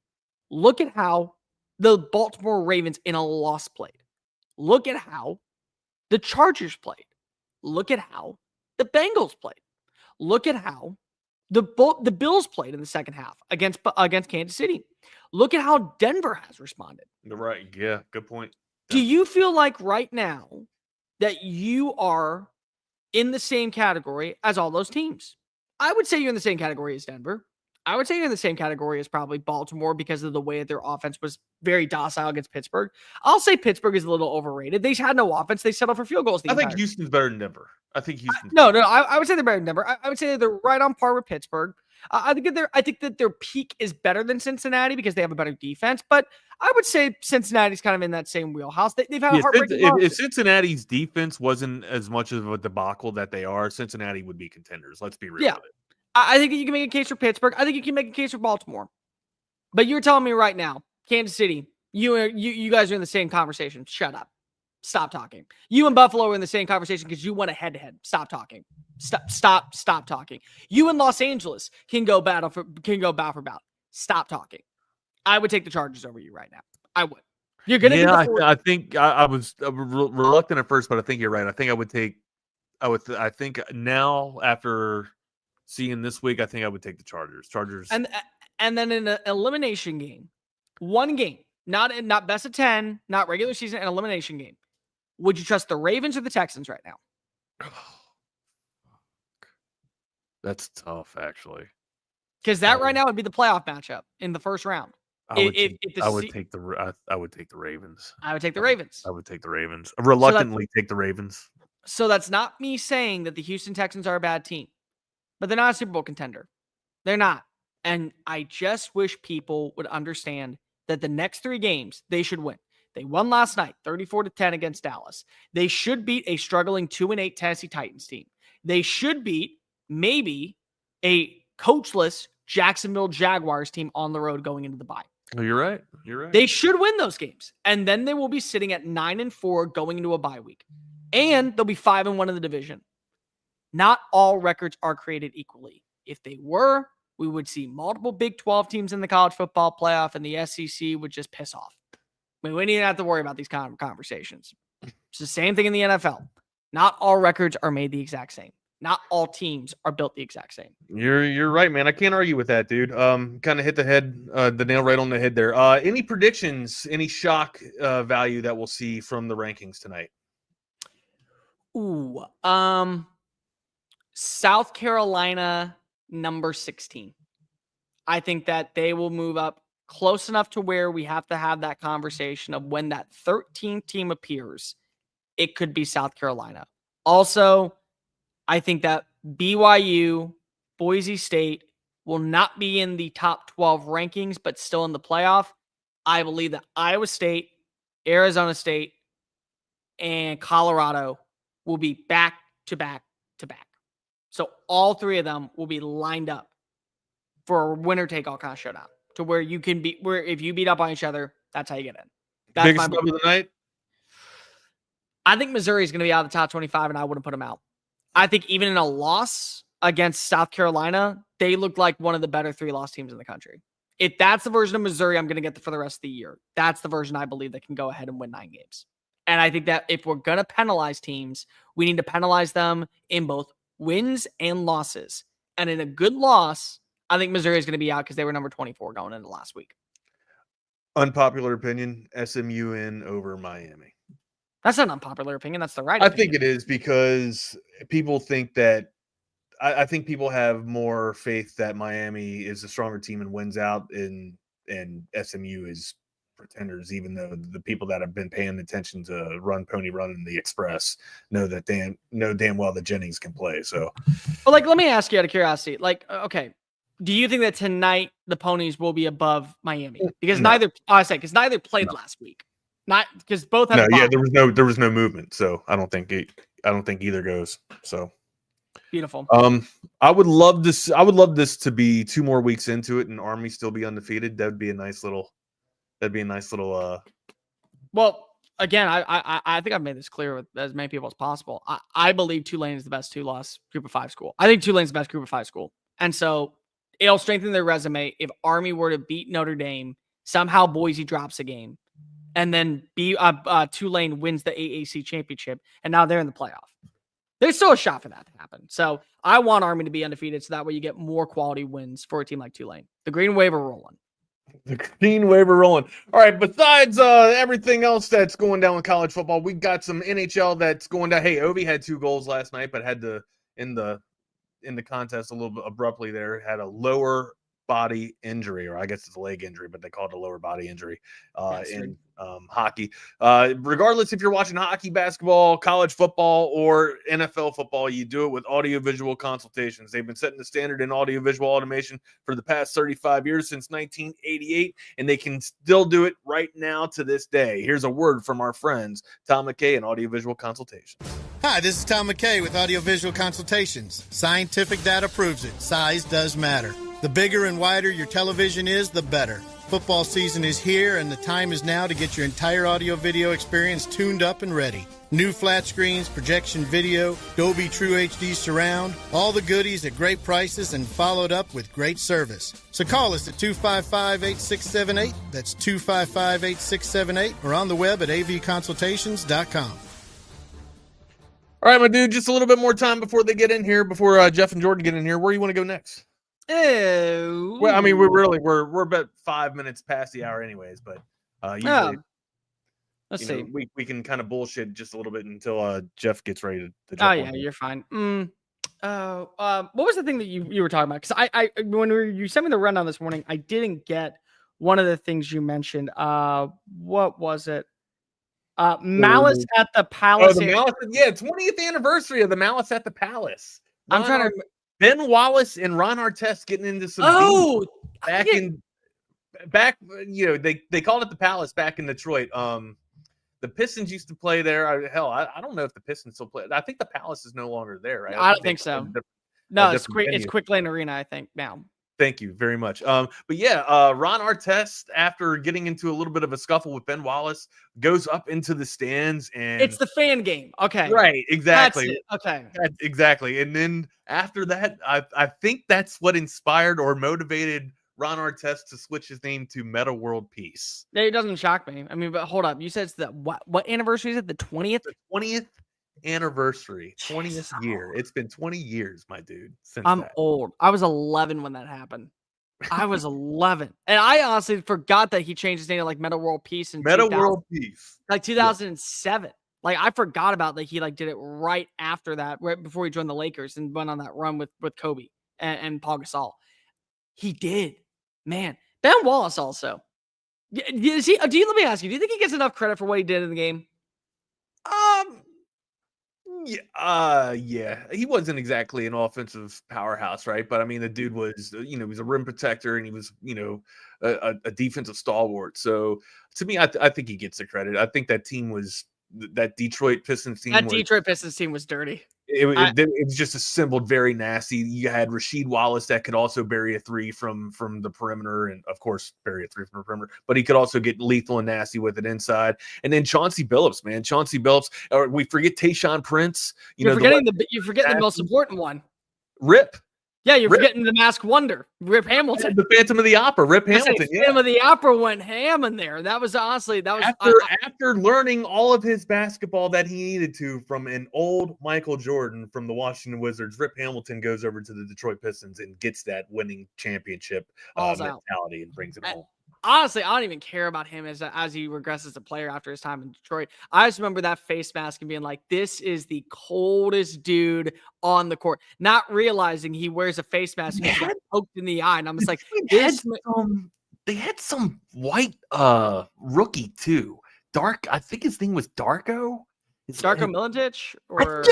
Look at how the Baltimore Ravens in a loss played. Look at how the Chargers played. Look at how the Bengals played. Look at how the Bills played in the second half against Kansas City. Look at how Denver has responded. Right. Yeah. Good point. Do you feel like right now that you are in the same category as all those teams? I would say you're in the same category as Denver. I would say you're in the same category as probably Baltimore because of the way that their offense was very docile against Pittsburgh. I'll say Pittsburgh is a little overrated. They had no offense. They settled for field goals. I think Houston's better than Denver. I think Houston. No. I would say they're better than Denver. I would say they're right on par with Pittsburgh. I think that their peak is better than Cincinnati because they have a better defense. But I would say Cincinnati's kind of in that same wheelhouse. They've had a heartbreaking loss. If Cincinnati's defense wasn't as much of a debacle that they are, Cincinnati would be contenders. Let's be real with it. I think that you can make a case for Pittsburgh. I think you can make a case for Baltimore. But you're telling me right now, Kansas City, you guys are in the same conversation. Shut up. Stop talking. You and Buffalo are in the same conversation because you went head-to-head. Stop talking. Stop talking. You and Los Angeles can go bout for bout. Stop talking. I would take the Chargers over you right now. I would. You're gonna. Yeah, I think I was reluctant at first, but I think you're right. I think I would take. I think now after seeing this week, I think I would take the Chargers. And then in an elimination game, one game, not best of 10, not regular season, an elimination game. Would you trust the Ravens or the Texans right now? That's tough, actually. Because that right now would be the playoff matchup in the first round. I would take the Ravens. I would take the Ravens. I would take the Ravens. Reluctantly take the Ravens. So that's not me saying that the Houston Texans are a bad team, but they're not a Super Bowl contender. They're not. And I just wish people would understand that the next 3 games they should win. They won last night, 34-10 against Dallas. They should beat a struggling 2-8 Tennessee Titans team. They should beat maybe a coachless Jacksonville Jaguars team on the road going into the bye. Oh, you're right. You're right. They should win those games. And then they will be sitting at 9-4 going into a bye week. And they'll be 5-1 in the division. Not all records are created equally. If they were, we would see multiple Big 12 teams in the college football playoff, and the SEC would just piss off. I mean, we didn't have to worry about these conversations. It's the same thing in the NFL. Not all records are made the exact same. Not all teams are built the exact same. You're right, man. I can't argue with that, dude. Kind of hit the nail right on the head there. Any predictions, any shock value that we'll see from the rankings tonight? Ooh, South Carolina, number 16. I think that they will move up close enough to where we have to have that conversation of when that 13th team appears, it could be South Carolina. Also, I think that BYU, Boise State will not be in the top 12 rankings, but still in the playoff. I believe that Iowa State, Arizona State, and Colorado will be back to back to back. So all 3 of them will be lined up for a winner-take-all kind of showdown to where you can be, where if you beat up on each other, that's how you get in. That's biggest number of the night? I think Missouri is going to be out of the top 25, and I wouldn't put them out. I think even in a loss against South Carolina, they look like one of the better 3-loss teams in the country. If that's the version of Missouri I'm going to get for the rest of the year, that's the version I believe that can go ahead and win 9 games. And I think that if we're going to penalize teams, we need to penalize them in both wins and losses. And in a good loss, I think Missouri is going to be out because they were number 24 going into last week. Unpopular opinion, SMU in over Miami. That's not an unpopular opinion. That's the right opinion. I think it is because people think that I think people have more faith that Miami is a stronger team and wins out and SMU is pretenders, even though the people that have been paying attention to Pony Run in the Express know damn well that Jennings can play. So, well, let me ask you out of curiosity, okay, do you think that tonight the Ponies will be above Miami? Because neither played last week. Not because both have there was no movement, so I don't think either goes. So beautiful. I would love this to be 2 more weeks into it and Army still be undefeated. That'd be a nice little. Well, again, I think I've made this clear with as many people as possible. I believe Tulane is the best 2-loss Group of 5 school. I think Tulane's the best Group of 5 school, and so it'll strengthen their resume if Army were to beat Notre Dame. Somehow Boise drops a game. And then Tulane wins the AAC championship, and now they're in the playoff. There's still a shot for that to happen. So I want Army to be undefeated, so that way you get more quality wins for a team like Tulane. The green wave are rolling. The green wave are rolling. All right, besides everything else that's going down with college football, we got some NHL that's going down. Hey, Ovi had 2 goals last night, but had to in the contest a little bit abruptly there. Had a lower body injury, or I guess it's a leg injury, but they call it a lower body injury in hockey. Regardless if you're watching hockey, basketball, college football, or NFL football, you do it with audiovisual consultations. They've been setting the standard in audiovisual automation for the past 35 years, since 1988, and they can still do it right now to this day. Here's a word from our friends, Tom McKay and Audiovisual Consultations. Hi, this is Tom McKay with Audiovisual Consultations. Scientific data proves it. Size does matter. The bigger and wider your television is, the better. Football season is here, and the time is now to get your entire audio-video experience tuned up and ready. New flat screens, projection video, Dolby True HD surround, all the goodies at great prices and followed up with great service. So call us at 255-8678. That's 255-8678, or on the web at avconsultations.com. All right, my dude, just a little bit more time before they get in here, before Jeff and Jordan get in here. Where do you want to go next? Well, I mean, we're about 5 minutes past the hour anyways, but usually let's see. We can kind of bullshit just a little bit until Jeff gets ready to jump Oh yeah, on. you're fine. What was the thing that you were talking about? Because when you sent me the rundown this morning, I didn't get one of the things you mentioned. What was it? Malice at the Palace. Oh, the Malice, 20th anniversary of the Malice at the Palace. I'm trying to. Ben Wallace and Ron Artest getting into some back, you know, they called it the Palace back in Detroit. The Pistons used to play there. I don't know if the Pistons still play. I think the Palace is no longer there, right? I don't think so. No, it's Quick Lane Arena, I think, now. Thank you very much. But yeah, Ron Artest, after getting into a little bit of a scuffle with Ben Wallace, goes up into the stands, and it's the fan game. Okay. Right, exactly. Okay. Exactly. And then after that, I think that's what inspired or motivated Ron Artest to switch his name to Meta World Peace. It doesn't shock me. I mean, but hold up. You said it's the what anniversary is it? The 20th? The 20th anniversary, 20th year. It's been 20 years, my dude. I'm old. I was 11 when that happened. I was 11, and I honestly forgot that he changed his name to like Meta World Peace and World Peace, like 2007. Yeah. Like I forgot about that. He like did it right after that, right before he joined the Lakers and went on that run with Kobe and Paul Gasol. He did, man. Ben Wallace also. Do you let me ask you? Do you think he gets enough credit for what he did in the game? Yeah, he wasn't exactly an offensive powerhouse, right? But I mean, the dude was, he was a rim protector, and he was, a defensive stalwart. So to me, I think he gets the credit. I think that Detroit Pistons team. Detroit Pistons team was dirty. It was just assembled very nasty. You had Rasheed Wallace that could also bury a three from the perimeter, and of course bury a three from the perimeter, but he could also get lethal and nasty with it inside. And then Chauncey Billups, or we forget Tayshaun Prince. You're forgetting the most important one. Rip. Yeah, you're forgetting the Masked Wonder, Rip Hamilton. The Phantom of the Opera, Rip Hamilton. Phantom of the Opera went ham in there. That was honestly, after learning all of his basketball that he needed to from an old Michael Jordan from the Washington Wizards. Rip Hamilton goes over to the Detroit Pistons and gets that winning championship mentality and brings it home. Honestly, I don't even care about him as he regresses as a player after his time in Detroit. I just remember that face mask and being like, this is the coldest dude on the court. Not realizing he wears a face mask and got poked in the eye. And I'm just like, they had some white rookie too. I think his name was Darko. Darko Milicic, or is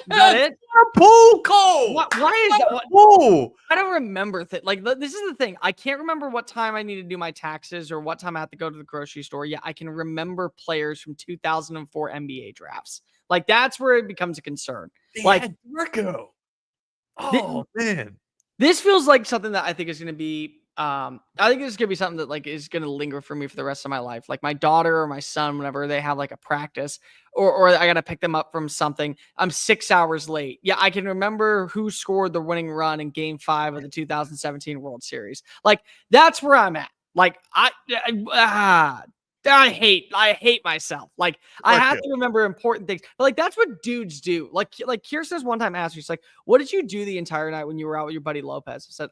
that it? Pool Cole. Why is that? Pool? I don't remember. Like, this is the thing. I can't remember what time I need to do my taxes or what time I have to go to the grocery store. Yeah, I can remember players from 2004 NBA drafts. Like, that's where it becomes a concern. Darko. Oh man, this feels like something that I think is going to be. I think it's gonna be something that like is gonna linger for me for the rest of my life. Like my daughter or my son, whenever they have like a practice or I gotta pick them up from something, I'm 6 hours late. Yeah, I can remember who scored the winning run in Game 5 of the 2017 World Series. Like that's where I'm at. Like I hate myself. Like I have to remember important things. But like that's what dudes do. Like Kirsten's one time asked me, she's like, "What did you do the entire night when you were out with your buddy Lopez?" I said,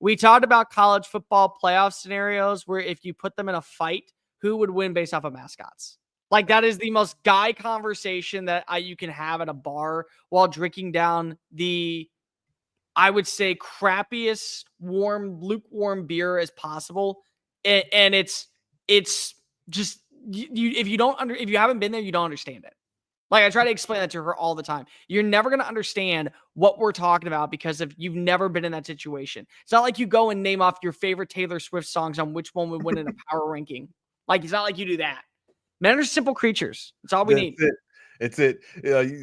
we talked about college football playoff scenarios where if you put them in a fight, who would win based off of mascots? Like that is the most guy conversation that you can have at a bar while drinking down the I would say, crappiest lukewarm beer as possible. And it's just, if you haven't been there, you don't understand it. Like, I try to explain that to her all the time. You're never going to understand what we're talking about because you've never been in that situation. It's not like you go and name off your favorite Taylor Swift songs on which one would win in a power ranking. Like, it's not like you do that. Men are simple creatures. That's all we need. It's it.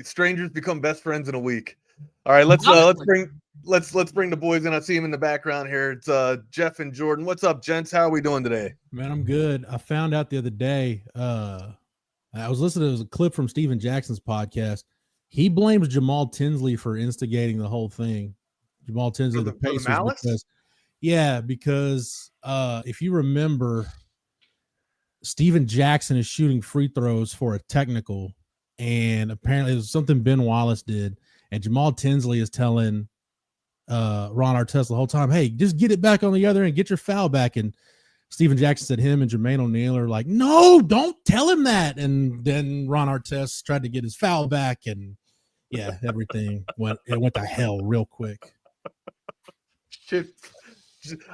Strangers become best friends in a week. All right, let's bring the boys in. I see him in the background here. It's Jeff and Jordan. What's up, gents? How are we doing today? Man, I'm good. I found out the other day. I was listening to a clip from Steven Jackson's podcast. He blames Jamal Tinsley for instigating the whole thing. Jamal Tinsley, the Pacers, because if you remember, Steven Jackson is shooting free throws for a technical, and apparently it was something Ben Wallace did, and Jamal Tinsley is telling Ron Artest the whole time, hey, just get it back on the other end, get your foul back, and Steven Jackson said him and Jermaine O'Neal are like, no, don't tell him that. And then Ron Artest tried to get his foul back, and everything went to hell real quick. Shit.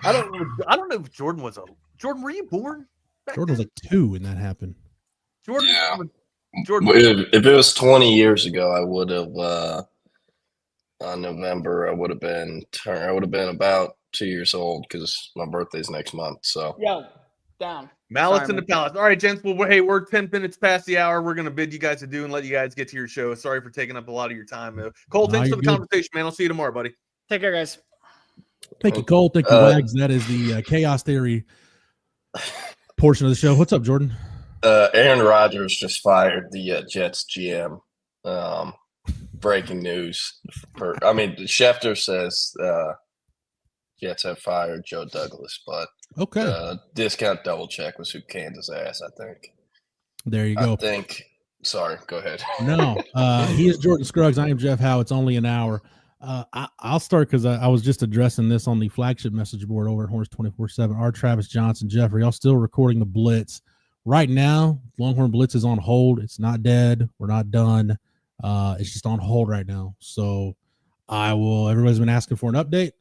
I don't know if Jordan were you born? Jordan was like 2 when that happened. Jordan. If it was 20 years ago, I would have on November, I would have been about 2 years old because my birthday's next month. So down. Malice in the Palace. All right, gents. Well, we're 10 minutes past the hour. We're gonna bid you guys adieu and let you guys get to your show. Sorry for taking up a lot of your time. Cole, thanks for the conversation, man. I'll see you tomorrow, buddy. Take care, guys. Thank you, Cole. Thank you, Wags. That is the chaos theory portion of the show. What's up, Jordan? Aaron Rodgers just fired the Jets GM. Breaking news. Schefter says Jets have fired Joe Douglas, but discount double check was who canned his ass, I think. There you go. Sorry, go ahead. No, he is Jordan Scruggs. I am Jeff Howe. It's only an hour. I'll start because I was just addressing this on the flagship message board over at Horns 24/7. Our Travis Johnson, Jeffrey, y'all still recording the Blitz. Right now, Longhorn Blitz is on hold. It's not dead. We're not done. It's just on hold right now. So everybody's been asking for an update.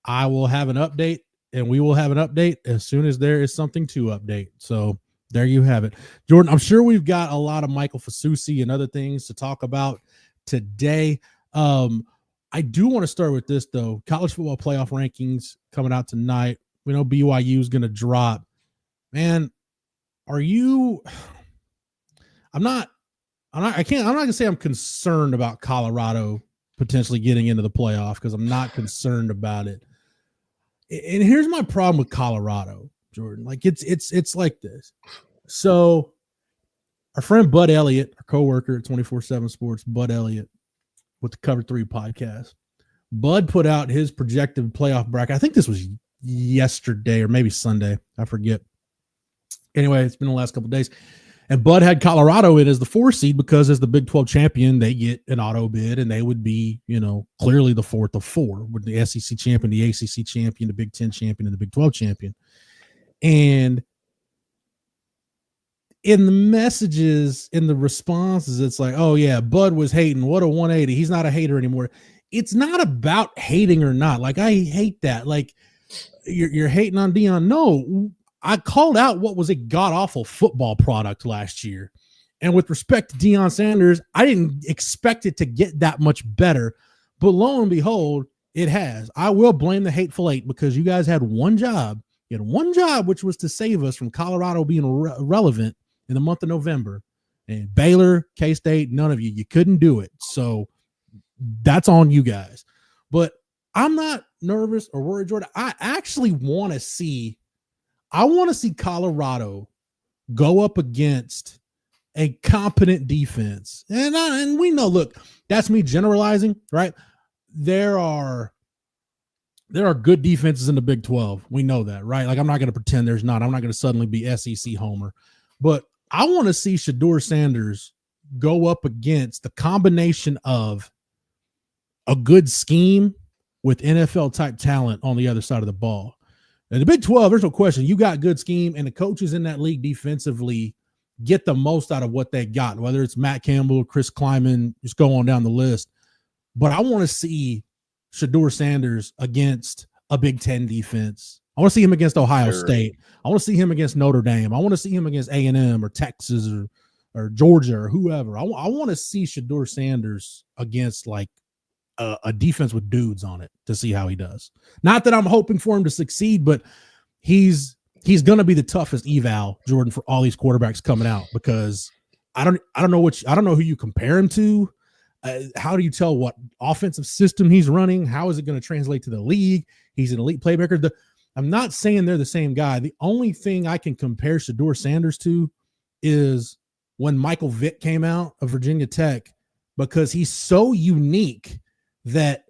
I will have an update, and we will have an update as soon as there is something to update. So there you have it. Jordan, I'm sure we've got a lot of Michael Fasusi and other things to talk about today. I do want to start with this, though. College football playoff rankings coming out tonight. We know BYU is going to drop. Man, I'm not going to say I'm concerned about Colorado potentially getting into the playoff because I'm not concerned about it. And here's my problem with Colorado, Jordan. Like it's like this. So our friend Bud Elliott, our coworker at 24/7 Sports, Bud Elliott with the Cover 3 podcast, Bud put out his projected playoff bracket. I think this was yesterday or maybe Sunday. I forget. Anyway, it's been the last couple of days. And Bud had Colorado in as the 4 seed because as the Big 12 champion, they get an auto bid and they would be, clearly the 4th of 4 with the SEC champion, the ACC champion, the Big 10 champion, and the Big 12 champion. And in the messages, in the responses, it's like, oh yeah, Bud was hating. What a 180. He's not a hater anymore. It's not about hating or not. Like, I hate that. Like, you're hating on Dion. No, I called out what was a god-awful football product last year. And with respect to Deion Sanders, I didn't expect it to get that much better. But lo and behold, it has. I will blame the Hateful Eight because you guys had one job. You had one job, which was to save us from Colorado being relevant in the month of November. And Baylor, K-State, none of you. You couldn't do it. So that's on you guys. But I'm not nervous or worried, Jordan. I actually want to see Colorado go up against a competent defense. And we know, look, that's me generalizing, right? There are good defenses in the Big 12. We know that, right? Like, I'm not going to pretend there's not. I'm not going to suddenly be SEC homer. But I want to see Shador Sanders go up against the combination of a good scheme with NFL-type talent on the other side of the ball. In the Big 12, there's no question. You got good scheme, and the coaches in that league defensively get the most out of what they got, whether it's Matt Campbell, Chris Kleiman, just go on down the list. But I want to see Shador Sanders against a Big Ten defense. I want to see him against Ohio State. I want to see him against Notre Dame. I want to see him against A&M or Texas or Georgia or whoever. I want to see Shador Sanders against like a defense with dudes on it to see how he does. Not that I'm hoping for him to succeed, but he's going to be the toughest eval, Jordan, for all these quarterbacks coming out, because I don't know who you compare him to. How do you tell what offensive system he's running? How is it going to translate to the league? He's an elite playmaker. I'm not saying they're the same guy. The only thing I can compare Shador Sanders to is when Michael Vick came out of Virginia Tech, because he's so unique that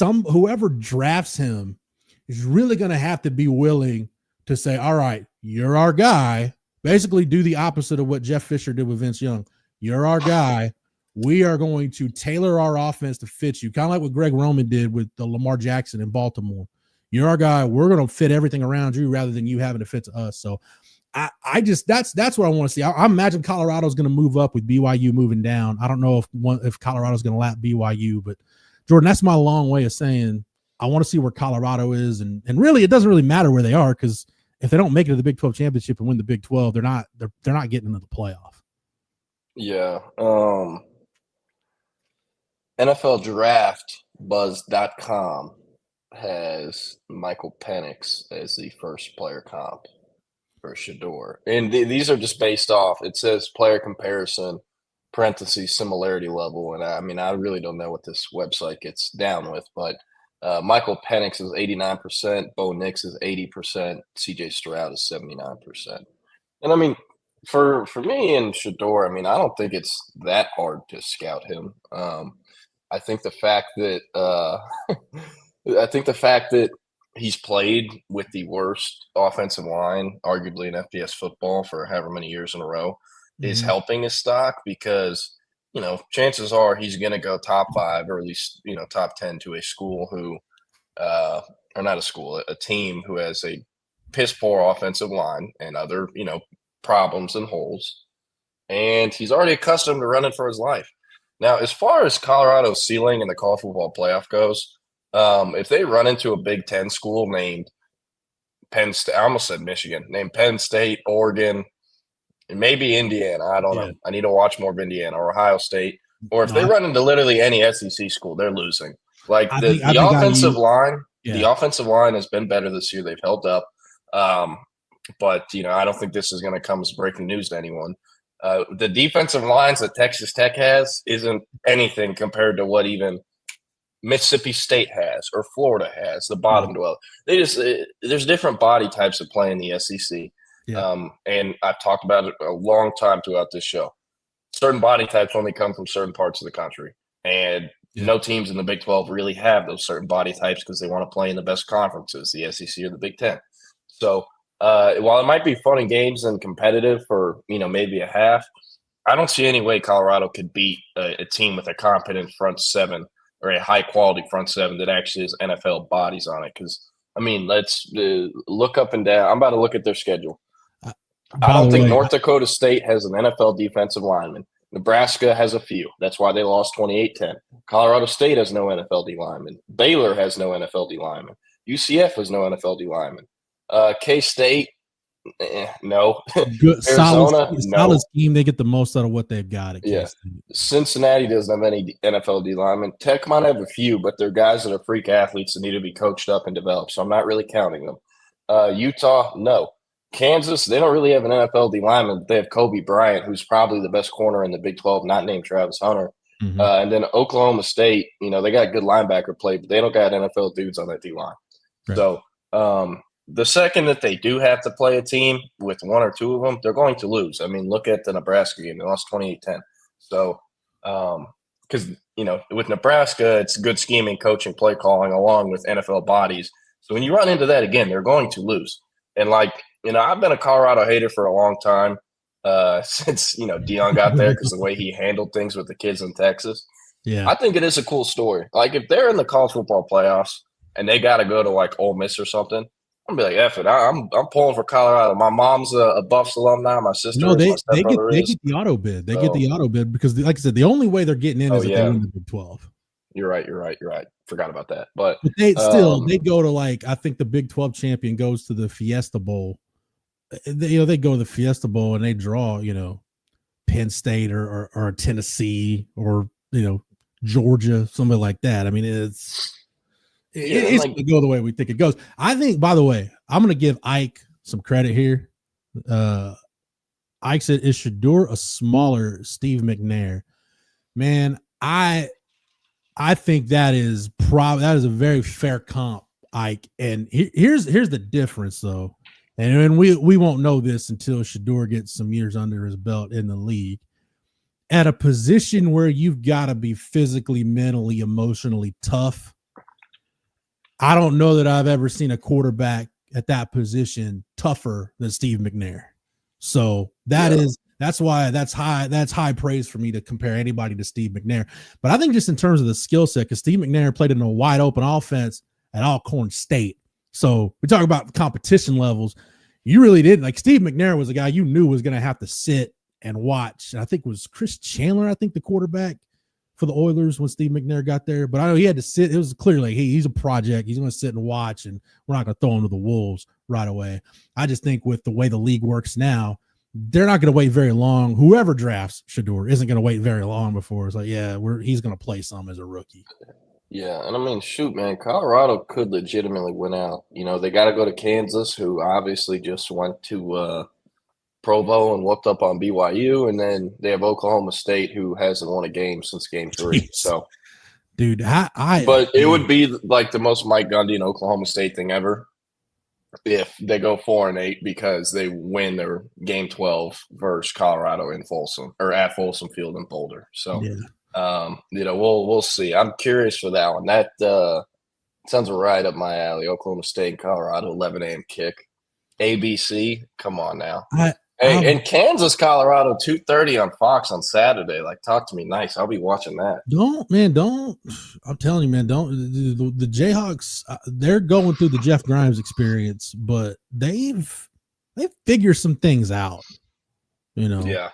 whoever drafts him is really going to have to be willing to say, all right, you're our guy. Basically do the opposite of what Jeff Fisher did with Vince Young. You're our guy. We are going to tailor our offense to fit you. Kind of like what Greg Roman did with the Lamar Jackson in Baltimore. You're our guy. We're going to fit everything around you rather than you having to fit to us. So that's what I want to see. I imagine Colorado's going to move up with BYU moving down. I don't know if Colorado's going to lap BYU, but Jordan, that's my long way of saying I want to see where Colorado is. And really, it doesn't really matter where they are, because if they don't make it to the Big 12 championship and win the Big 12, they're not getting into the playoff. Yeah. NFL Draft Buzz.com has Michael Penix as the first player comp for Shador. And these are just based off, it says player comparison, parentheses, similarity level. And I really don't know what this website gets down with, but Michael Penix is 89%, Bo Nix is 80%, CJ Stroud is 79%. And for me and Shador, I don't think it's that hard to scout him. I think the fact that he's played with the worst offensive line, arguably in FBS football, for however many years in a row, is helping his stock, because chances are he's going to go top 5 or at least top 10 to a school who, or not a school, a team who has a piss poor offensive line and other problems and holes, and he's already accustomed to running for his life. Now, as far as Colorado's ceiling in the college football playoff goes, if they run into a Big Ten school named Penn State, I almost said Michigan, named Penn State, Oregon, and maybe Indiana, I don't know. I need to watch more of Indiana, or Ohio State, or if they run into literally any SEC school, they're losing. Like the offensive line, the offensive line has been better this year. They've held up, but I don't think this is going to come as breaking news to anyone. The defensive lines that Texas Tech has isn't anything compared to what even Mississippi State has or Florida has, the bottom dweller. There's different body types that play in the SEC. Yeah. And I've talked about it a long time throughout this show. Certain body types only come from certain parts of the country. And no teams in the Big 12 really have those certain body types because they want to play in the best conferences, the SEC or the Big 10. So while it might be fun and games and competitive for, maybe a half, I don't see any way Colorado could beat a team with a competent front seven or a high-quality front seven that actually has NFL bodies on it. Because, let's look up and down. I'm about to look at their schedule. I don't think North Dakota State has an NFL defensive lineman. Nebraska has a few. That's why they lost 28-10. Colorado State has no NFL D lineman. Baylor has no NFL D lineman. UCF has no NFL D lineman. K-State, no. Good, Arizona, solid scheme. They get the most out of what they've got. Cincinnati doesn't have any NFL D linemen. Tech might have a few, but they're guys that are freak athletes that need to be coached up and developed, so I'm not really counting them. Utah, no. Kansas, they don't really have an NFL D lineman, but they have Kobe Bryant, who's probably the best corner in the Big 12, not named Travis Hunter. And then Oklahoma State, they got good linebacker play, but they don't got NFL dudes on that D line. Right. So the second that they do have to play a team with one or two of them, they're going to lose. Look at the Nebraska game. They lost 28-10. So because, with Nebraska, it's good scheming, coaching, play calling along with NFL bodies. So when you run into that again, they're going to lose. And I've been a Colorado hater for a long time since, Dion got there because the way he handled things with the kids in Texas. Yeah, I think it is a cool story. Like, if they're in the college football playoffs and they got to go to, Ole Miss or something, I'm going to be like, F it. I'm pulling for Colorado. My mom's a Buffs alumni. My sister they get the auto bid. They get the auto bid because, like I said, the only way they're getting in is if they win the Big 12. You're right. Forgot about that. But they go to, like, I think the Big 12 champion goes to the Fiesta Bowl. They go to the Fiesta Bowl and they draw, Penn State or Tennessee or, Georgia, something like that. I mean, it's going to go the way we think it goes. I think, by the way, I'm going to give Ike some credit here. Ike said, is Shador a smaller Steve McNair? Man, I think that is a very fair comp, Ike. And here's the difference, though. And we won't know this until Shador gets some years under his belt in the league. At a position where you've got to be physically, mentally, emotionally tough, I don't know that I've ever seen a quarterback at that position tougher than Steve McNair. So that's why that's high praise for me to compare anybody to Steve McNair. But I think just in terms of the skill set, because Steve McNair played in a wide open offense at Alcorn State. So we talk about competition levels. You really didn't, like, Steve McNair was a guy you knew was going to have to sit and watch. I think it was Chris Chandler, the quarterback for the Oilers when Steve McNair got there. But I know he had to sit. It was clearly, hey, he's a project. He's going to sit and watch, and we're not going to throw him to the wolves right away. I just think with the way the league works now, they're not going to wait very long. Whoever drafts Shador isn't going to wait very long before it's like, yeah, he's going to play some as a rookie. Yeah, and I mean, shoot, man, Colorado could legitimately win out. They got to go to Kansas, who obviously just went to Provo and whooped up on BYU, and then they have Oklahoma State, who hasn't won a game since Game 3. So, dude, but it would be like the most Mike Gundy and Oklahoma State thing ever if they go 4-8 because they win their Game 12 versus Colorado in Folsom or at Folsom Field in Boulder. So, we'll see. I'm curious for that one. That sounds right up my alley. Oklahoma State and Colorado, 11 a.m. kick. ABC, come on now. Hey, and Kansas, Colorado, 2:30 on Fox on Saturday. Like, talk to me nice. I'll be watching that. Don't. I'm telling you, man, don't. The Jayhawks, they're going through the Jeff Grimes experience, but they've figured some things out. Yeah.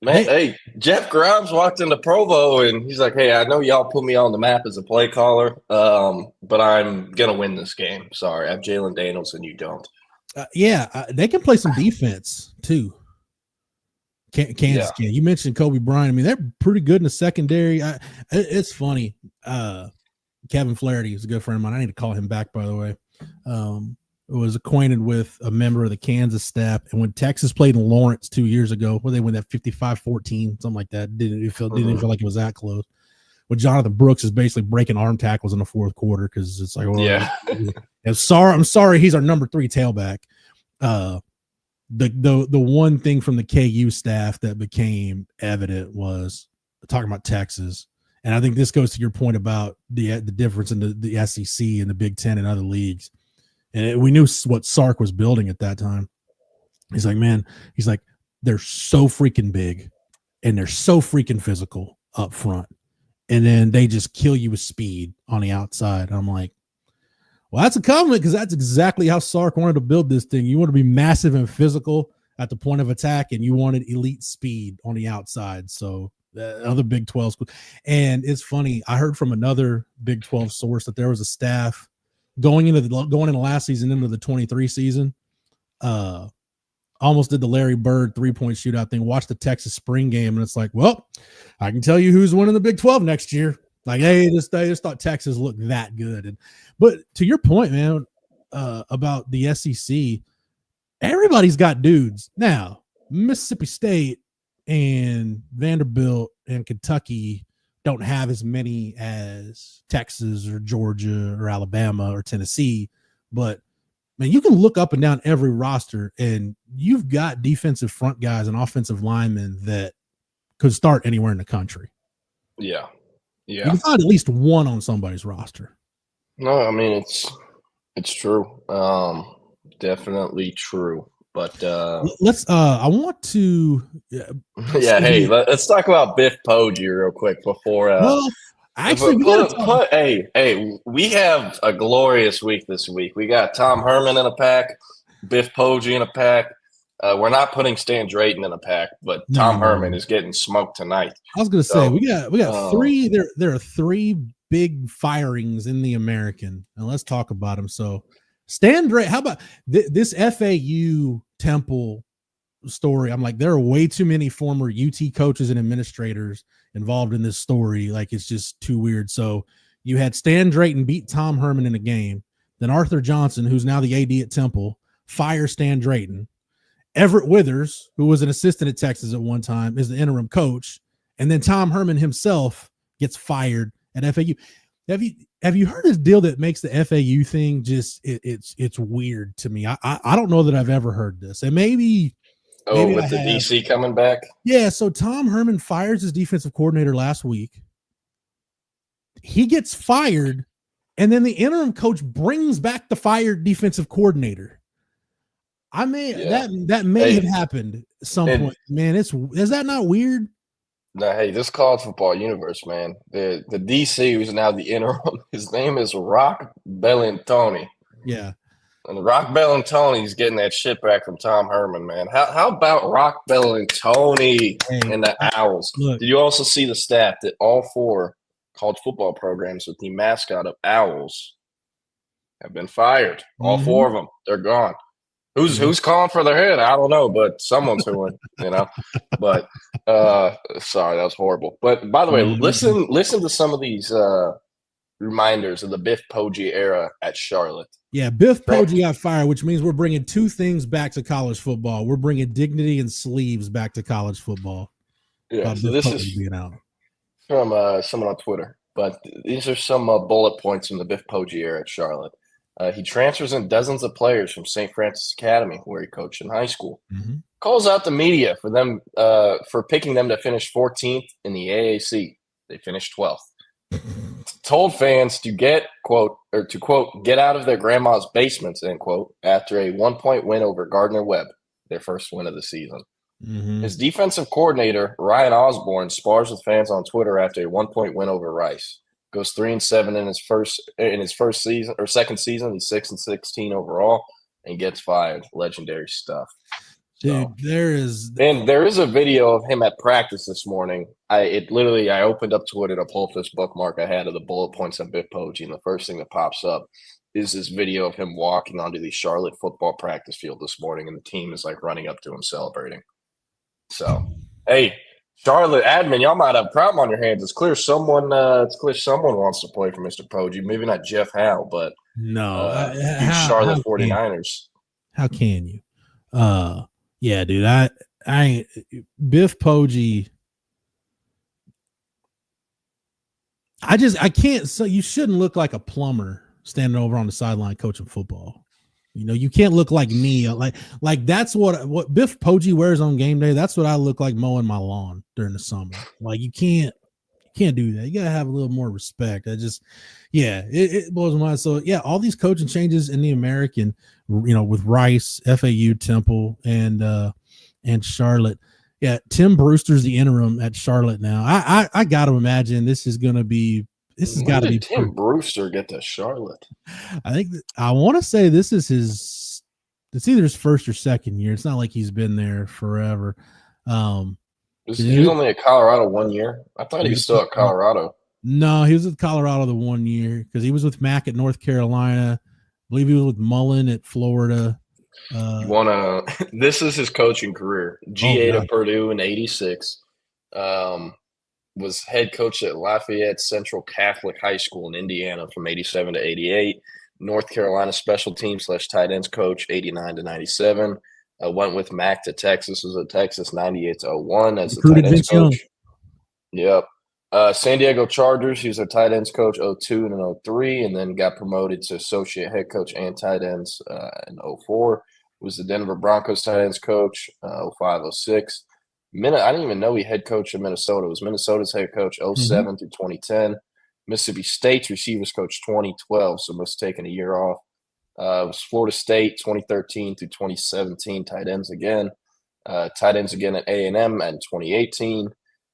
Hey, Jeff Grimes walked into Provo, and he's like, hey, I know y'all put me on the map as a play caller, but I'm going to win this game. Sorry, I have Jalen Daniels, and you don't. They can play some defense too. Kansas can. You mentioned Kobe Bryant. I mean, they're pretty good in the secondary. It's funny. Kevin Flaherty is a good friend of mine. I need to call him back, by the way. Was acquainted with a member of the Kansas staff, and when Texas played in Lawrence 2 years ago, where they went that 55-14, something like that, didn't feel like it was that close. Well, Jonathan Brooks is basically breaking arm tackles in the fourth quarter because it's like, I'm sorry, he's our number 3 tailback. The one thing from the KU staff that became evident was talking about Texas, and I think this goes to your point about the difference in the SEC and the Big Ten and other leagues. And we knew what Sark was building at that time. He's like, they're so freaking big and they're so freaking physical up front. And then they just kill you with speed on the outside. I'm like, well, that's a compliment because that's exactly how Sark wanted to build this thing. You want to be massive and physical at the point of attack, and you wanted elite speed on the outside. So other Big 12 schools. And it's funny, I heard from another Big 12 source that there was a staff going into last season, into the 23 season, almost did the Larry Bird 3-point shootout thing, watched the Texas spring game, and it's like, well, I can tell you who's winning the Big 12 next year. Like, hey, they just thought Texas looked that good. But to your point, man, about the SEC, everybody's got dudes. Now, Mississippi State and Vanderbilt and Kentucky don't have as many as Texas or Georgia or Alabama or Tennessee, but man, you can look up and down every roster and you've got defensive front guys and offensive linemen that could start anywhere in the country. Yeah. You can find at least one on somebody's roster. No, I mean, it's true. Definitely true. But let's I want to let's talk about Biff Poggi real quick before we have a glorious week this week. We got Tom Herman in a pack, Biff Poggi in a pack. We're not putting Stan Drayton in a pack, but Tom Herman is getting smoked tonight. I was going to say we got three. There are three big firings in the American, and let's talk about them. So Stan Drayton, how about this FAU Temple story? I'm like, there are way too many former UT coaches and administrators involved in this story. Like, it's just too weird. So you had Stan Drayton beat Tom Herman in a game. Then Arthur Johnson, who's now the AD at Temple, fires Stan Drayton. Everett Withers, who was an assistant at Texas at one time, is the interim coach. And then Tom Herman himself gets fired at FAU. Have you heard this deal that makes the FAU thing just it's weird to me? I don't know that I've ever heard this. And maybe with the DC coming back? Yeah, so Tom Herman fires his defensive coordinator last week. He gets fired, and then the interim coach brings back the fired defensive coordinator. That may have happened at some point. Man, is that not weird? No, hey, this college football universe, man. The DC who's now the interim, his name is Rock Bellantoni. Yeah. And Rock Bellantoni's getting that shit back from Tom Herman, man. How about Rock Bellantoni and the Owls? Look, did you also see the stat that all 4 college football programs with the mascot of Owls have been fired? All 4 of them. They're gone. Who's calling for their head? I don't know, but someone's doing, But sorry, that was horrible. But by the way, listen to some of these reminders of the Biff Poggi era at Charlotte. Yeah, Biff Poggi got fired, which means we're bringing 2 things back to college football. We're bringing dignity and sleeves back to college football. Yeah, so this is from someone on Twitter. But these are some bullet points from the Biff Poggi era at Charlotte. He transfers in dozens of players from St. Francis Academy, where he coached in high school. Calls out the media for them for picking them to finish 14th in the AAC. They finished 12th. Told fans to get quote get out of their grandma's basements, end quote, after a 1-point win over Gardner Webb, their first win of the season. His defensive coordinator Ryan Osborne spars with fans on Twitter after a 1-point win over Rice. Goes 3-7 in his first season or second season. He's 6-16 overall and gets fired. Legendary stuff. Dude, there is a video of him at practice this morning. I opened up Twitter to pull up this bookmark I had of the bullet points on Biff Poggi, and the first thing that pops up is this video of him walking onto the Charlotte football practice field this morning, and the team is like running up to him celebrating. So, hey, Charlotte admin, y'all might have a problem on your hands. It's clear someone wants to play for Mr. Poggi. Maybe not Jeff Howe, but Charlotte 49ers. How can you? Yeah, dude. I Biff Poggi. I can't. So you shouldn't look like a plumber standing over on the sideline coaching football. You can't look like me. Like that's what Biff Poggi wears on game day. That's what I look like mowing my lawn during the summer. Like you can't do that. You gotta have a little more respect. It blows my mind. So yeah, all these coaching changes in the American, with Rice, FAU, Temple, and Charlotte. Yeah, Tim Brewster's the interim at Charlotte now. I got to imagine this is going to be. This has got to be Tim Brewster get to Charlotte. I want to say this is it's either his first or second year. It's not like he's been there forever. He was only at Colorado 1 year. I thought he was still at Colorado. No, he was at Colorado the 1 year because he was with Mack at North Carolina. I believe he was with Mullen at Florida. This is his coaching career. GA to Purdue in '86. Was head coach at Lafayette Central Catholic High School in Indiana from '87 to '88. North Carolina special teams / tight ends coach '89 to '97. Went with Mac to Texas. Was at Texas '98 to '01 as the tight ends coach. Yep. San Diego Chargers. He was their tight ends coach '02 and '03, and then got promoted to associate head coach and tight ends in '04. Was the Denver Broncos tight ends coach '05 '06. I didn't even know he head coach in Minnesota. It was Minnesota's head coach 07 through 2010. Mississippi State's receivers coach 2012, so must have taken a year off. It was Florida State 2013 through 2017, tight ends again. Tight ends again at A&M in 2018.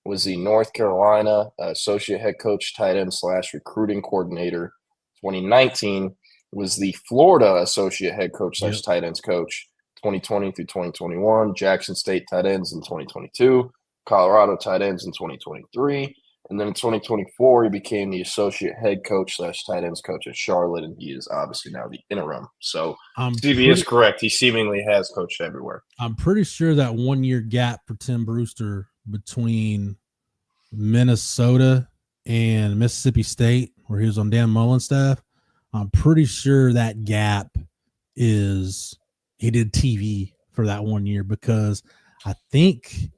Was the North Carolina associate head coach, tight end / recruiting coordinator. 2019 was the Florida associate head coach / tight ends coach. 2020 through 2021, Jackson State tight ends in 2022, Colorado tight ends in 2023. And then in 2024, he became the associate head coach / tight ends coach at Charlotte, and he is obviously now the interim. So Stevie is correct. He seemingly has coached everywhere. I'm pretty sure that 1 year gap for Tim Brewster between Minnesota and Mississippi State, where he was on Dan Mullen's staff, I'm pretty sure that gap is he did TV for that 1 year, because I think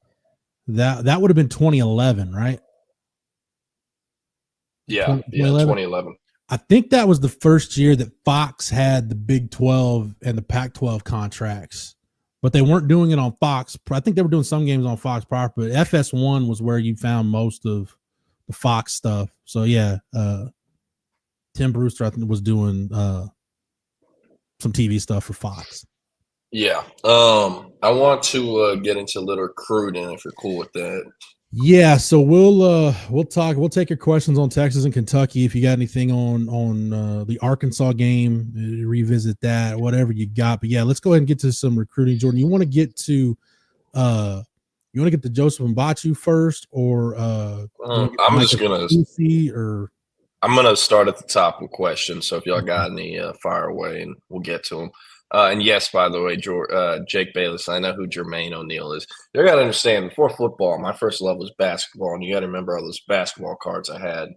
that would have been 2011, right? Yeah, 2011. I think that was the first year that Fox had the Big 12 and the Pac-12 contracts, but they weren't doing it on Fox. I think they were doing some games on Fox prior, but FS1 was where you found most of the Fox stuff. So yeah, Tim Brewster, I think, was doing some TV stuff for Fox. Yeah. I want to get into a little recruiting, if you're cool with that. Yeah, so we'll take your questions on Texas and Kentucky. If you got anything on the Arkansas game, revisit that, whatever you got. But yeah, let's go ahead and get to some recruiting. Jordan, you want to get to Joseph Mbachu first, or I'm gonna start at the top with questions. So if y'all got any, fire away, and we'll get to them. And yes, by the way, Jake Bayless, I know who Jermaine O'Neal is. You got to understand, before football, my first love was basketball, and you got to remember all those basketball cards I had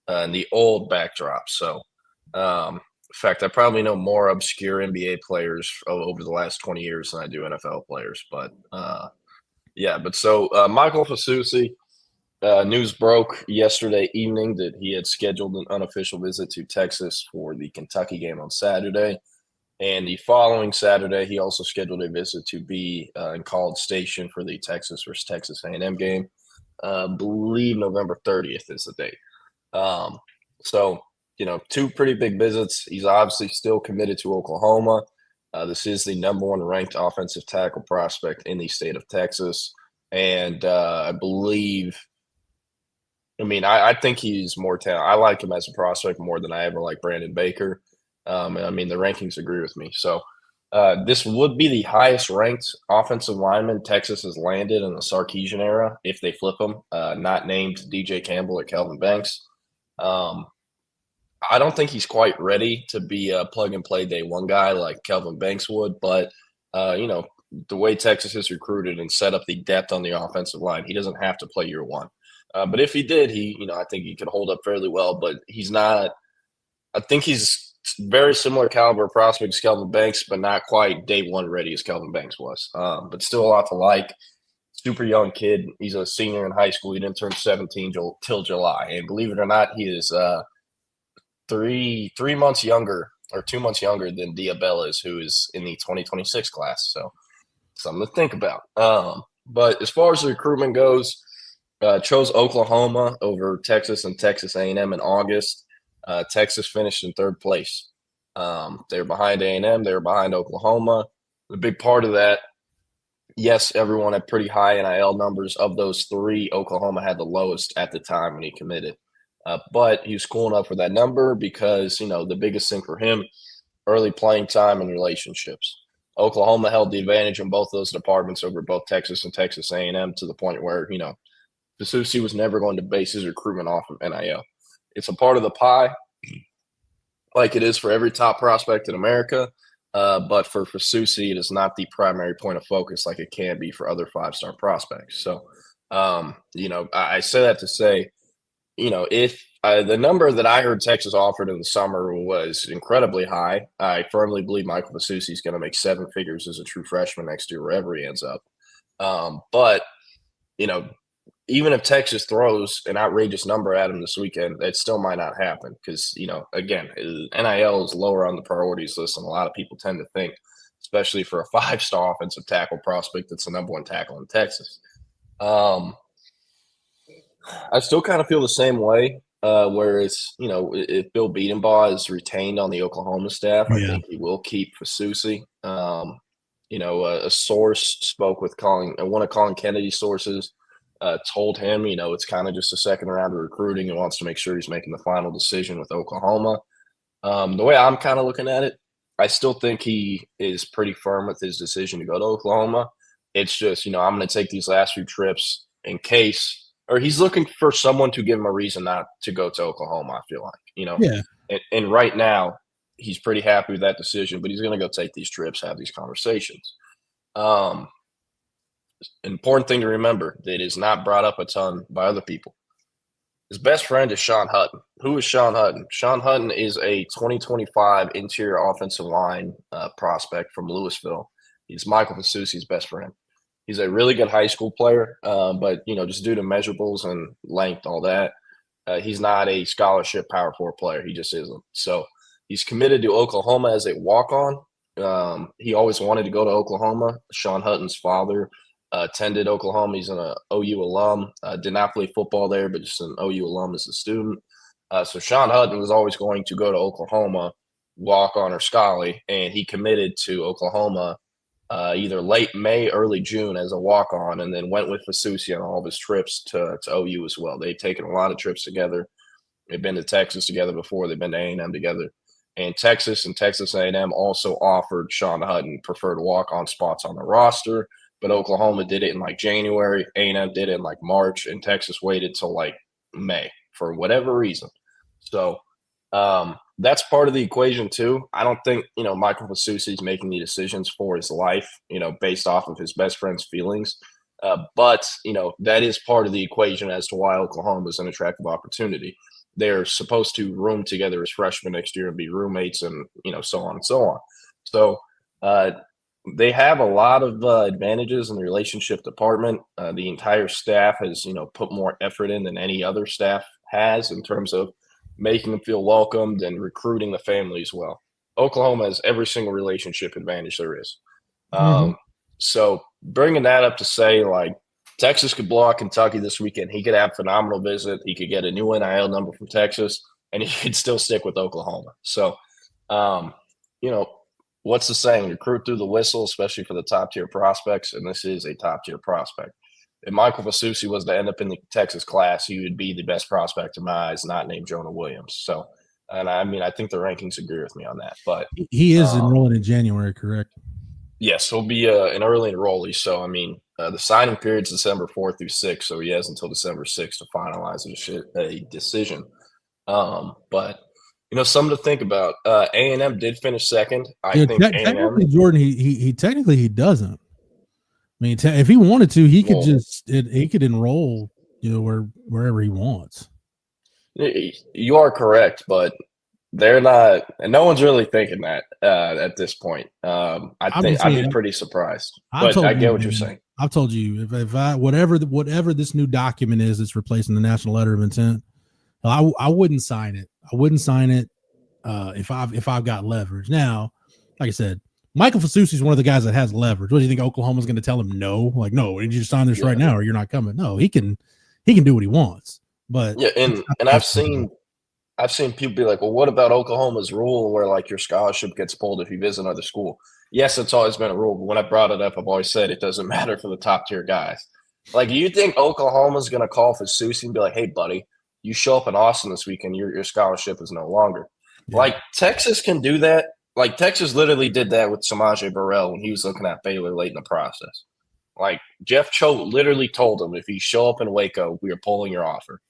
and the old backdrops. So, in fact, I probably know more obscure NBA players over the last 20 years than I do NFL players. But, Michael Fasusi, news broke yesterday evening that he had scheduled an unofficial visit to Texas for the Kentucky game on Saturday. And the following Saturday, he also scheduled a visit to be in College Station for the Texas versus Texas A&M game. Believe November 30th is the date. Two pretty big visits. He's obviously still committed to Oklahoma. This is the number 1 ranked offensive tackle prospect in the state of Texas. And I think he's more talented. I like him as a prospect more than I ever like Brandon Baker. The rankings agree with me. So this would be the highest ranked offensive lineman Texas has landed in the Sarkeesian era if they flip him, not named DJ Campbell or Kelvin Banks. I don't think he's quite ready to be a plug-and-play day one guy like Kelvin Banks would, but, the way Texas has recruited and set up the depth on the offensive line, he doesn't have to play year one. But if he did, I think he could hold up fairly well, but he's not – I think he's – very similar caliber prospect as Kelvin Banks, but not quite day one ready as Kelvin Banks was. But still a lot to like. Super young kid. He's a senior in high school. He didn't turn 17 till July. And believe it or not, he is 3 months younger or 2 months younger than Diabella is, who is in the 2026 class. So something to think about. But as far as the recruitment goes, chose Oklahoma over Texas and Texas A&M in August. Texas finished in 3rd place. They were behind A&M. They were behind Oklahoma. The big part of that, yes, everyone had pretty high NIL numbers. Of those 3, Oklahoma had the lowest at the time when he committed. But he was cool enough for that number because, the biggest thing for him, early playing time and relationships. Oklahoma held the advantage in both those departments over both Texas and Texas A&M to the point where, Fasusi was never going to base his recruitment off of NIL. It's a part of the pie, like it is for every top prospect in America. But for Fasusi, it is not the primary point of focus like it can be for other 5-star prospects. So, I say that to say, if the number that I heard Texas offered in the summer was incredibly high, I firmly believe Michael Fasusi is going to make 7 figures as a true freshman next year, wherever he ends up. But even if Texas throws an outrageous number at him this weekend, it still might not happen because, again, NIL is lower on the priorities list than a lot of people tend to think, especially for a 5-star offensive tackle prospect that's the number 1 tackle in Texas. I still kind of feel the same way, whereas, if Bill Biedenbaugh is retained on the Oklahoma staff, I think he will keep Fasusi. A source spoke with one of Colin Kennedy's sources, told him, it's kind of just a second round of recruiting and wants to make sure he's making the final decision with Oklahoma. The way I'm kind of looking at it, I still think he is pretty firm with his decision to go to Oklahoma. It's just, I'm going to take these last few trips in case, or he's looking for someone to give him a reason not to go to Oklahoma, I feel like, Yeah. And right now he's pretty happy with that decision, but he's going to go take these trips, have these conversations. Important thing to remember that is not brought up a ton by other people. His best friend is Sean Hutton. Who is Sean Hutton? Sean Hutton is a 2025 interior offensive line prospect from Louisville. He's Michael Fasusi's best friend. He's a really good high school player, but, just due to measurables and length, all that, he's not a scholarship Power 4 player. He just isn't. So he's committed to Oklahoma as a walk-on. He always wanted to go to Oklahoma. Sean Hutton's father attended Oklahoma. He's an OU alum. Did not play football there, but just an OU alum as a student. So Sean Hutton was always going to go to Oklahoma, walk on or Scully, and he committed to Oklahoma either late May, early June as a walk on, and then went with Fasusi on all of his trips to OU as well. They've taken a lot of trips together. They've been to Texas together before. They've been to A&M together. And Texas A&M also offered Sean Hutton preferred walk-on spots on the roster. But Oklahoma did it in like January, A&M did it in like March, and Texas waited till like May for whatever reason. So that's part of the equation too. I don't think, Michael Fasusi is making the decisions for his life, based off of his best friend's feelings. But that is part of the equation as to why Oklahoma is an attractive opportunity. They're supposed to room together as freshmen next year and be roommates and, so on and so on. So they have a lot of advantages in the relationship department. The entire staff has, put more effort in than any other staff has in terms of making them feel welcomed and recruiting the family as well. Oklahoma has every single relationship advantage there is. So bringing that up to say, like, Texas could blow out Kentucky this weekend. He could have a phenomenal visit. He could get a new NIL number from Texas, and he could still stick with Oklahoma. So, what's the saying? Recruit through the whistle, especially for the top-tier prospects, and this is a top-tier prospect. If Michael Fasusi was to end up in the Texas class, he would be the best prospect in my eyes, not named Jonah Williams. So, and I think the rankings agree with me on that. But he is enrolling in January, correct? Yes, he'll be an early enrollee. So, the signing period is December 4th through 6th, so he has until December 6th to finalize a decision. But something to think about. A&M did finish second. I think technically, Jordan, he technically he doesn't. If he wanted to, he could he could enroll, wherever he wants. You are correct, but they're not, and no one's really thinking that at this point. I think I'd be pretty surprised, but I get what you're saying. I've told you if I whatever this new document is that's replacing the national letter of intent, I wouldn't sign it. I wouldn't sign it if I've got leverage. Now, like I said, Michael Fasusi is one of the guys that has leverage. What do you think Oklahoma's going to tell him? No, like, no, we need you to sign this right now or you're not coming. No, he can do what he wants. But yeah, and I've seen people be like, well, what about Oklahoma's rule where like your scholarship gets pulled if you visit another school? Yes, it's always been a rule, but when I brought it up, I've always said it doesn't matter for the top tier guys. Like, you think Oklahoma's going to call Fasusi and be like, hey, buddy, you show up in Austin this weekend, your scholarship is no longer. Yeah. Like, Texas can do that. Like, Texas literally did that with Samaje Burrell when he was looking at Baylor late in the process. Like, Jeff Choate literally told him, if you show up in Waco, we are pulling your offer.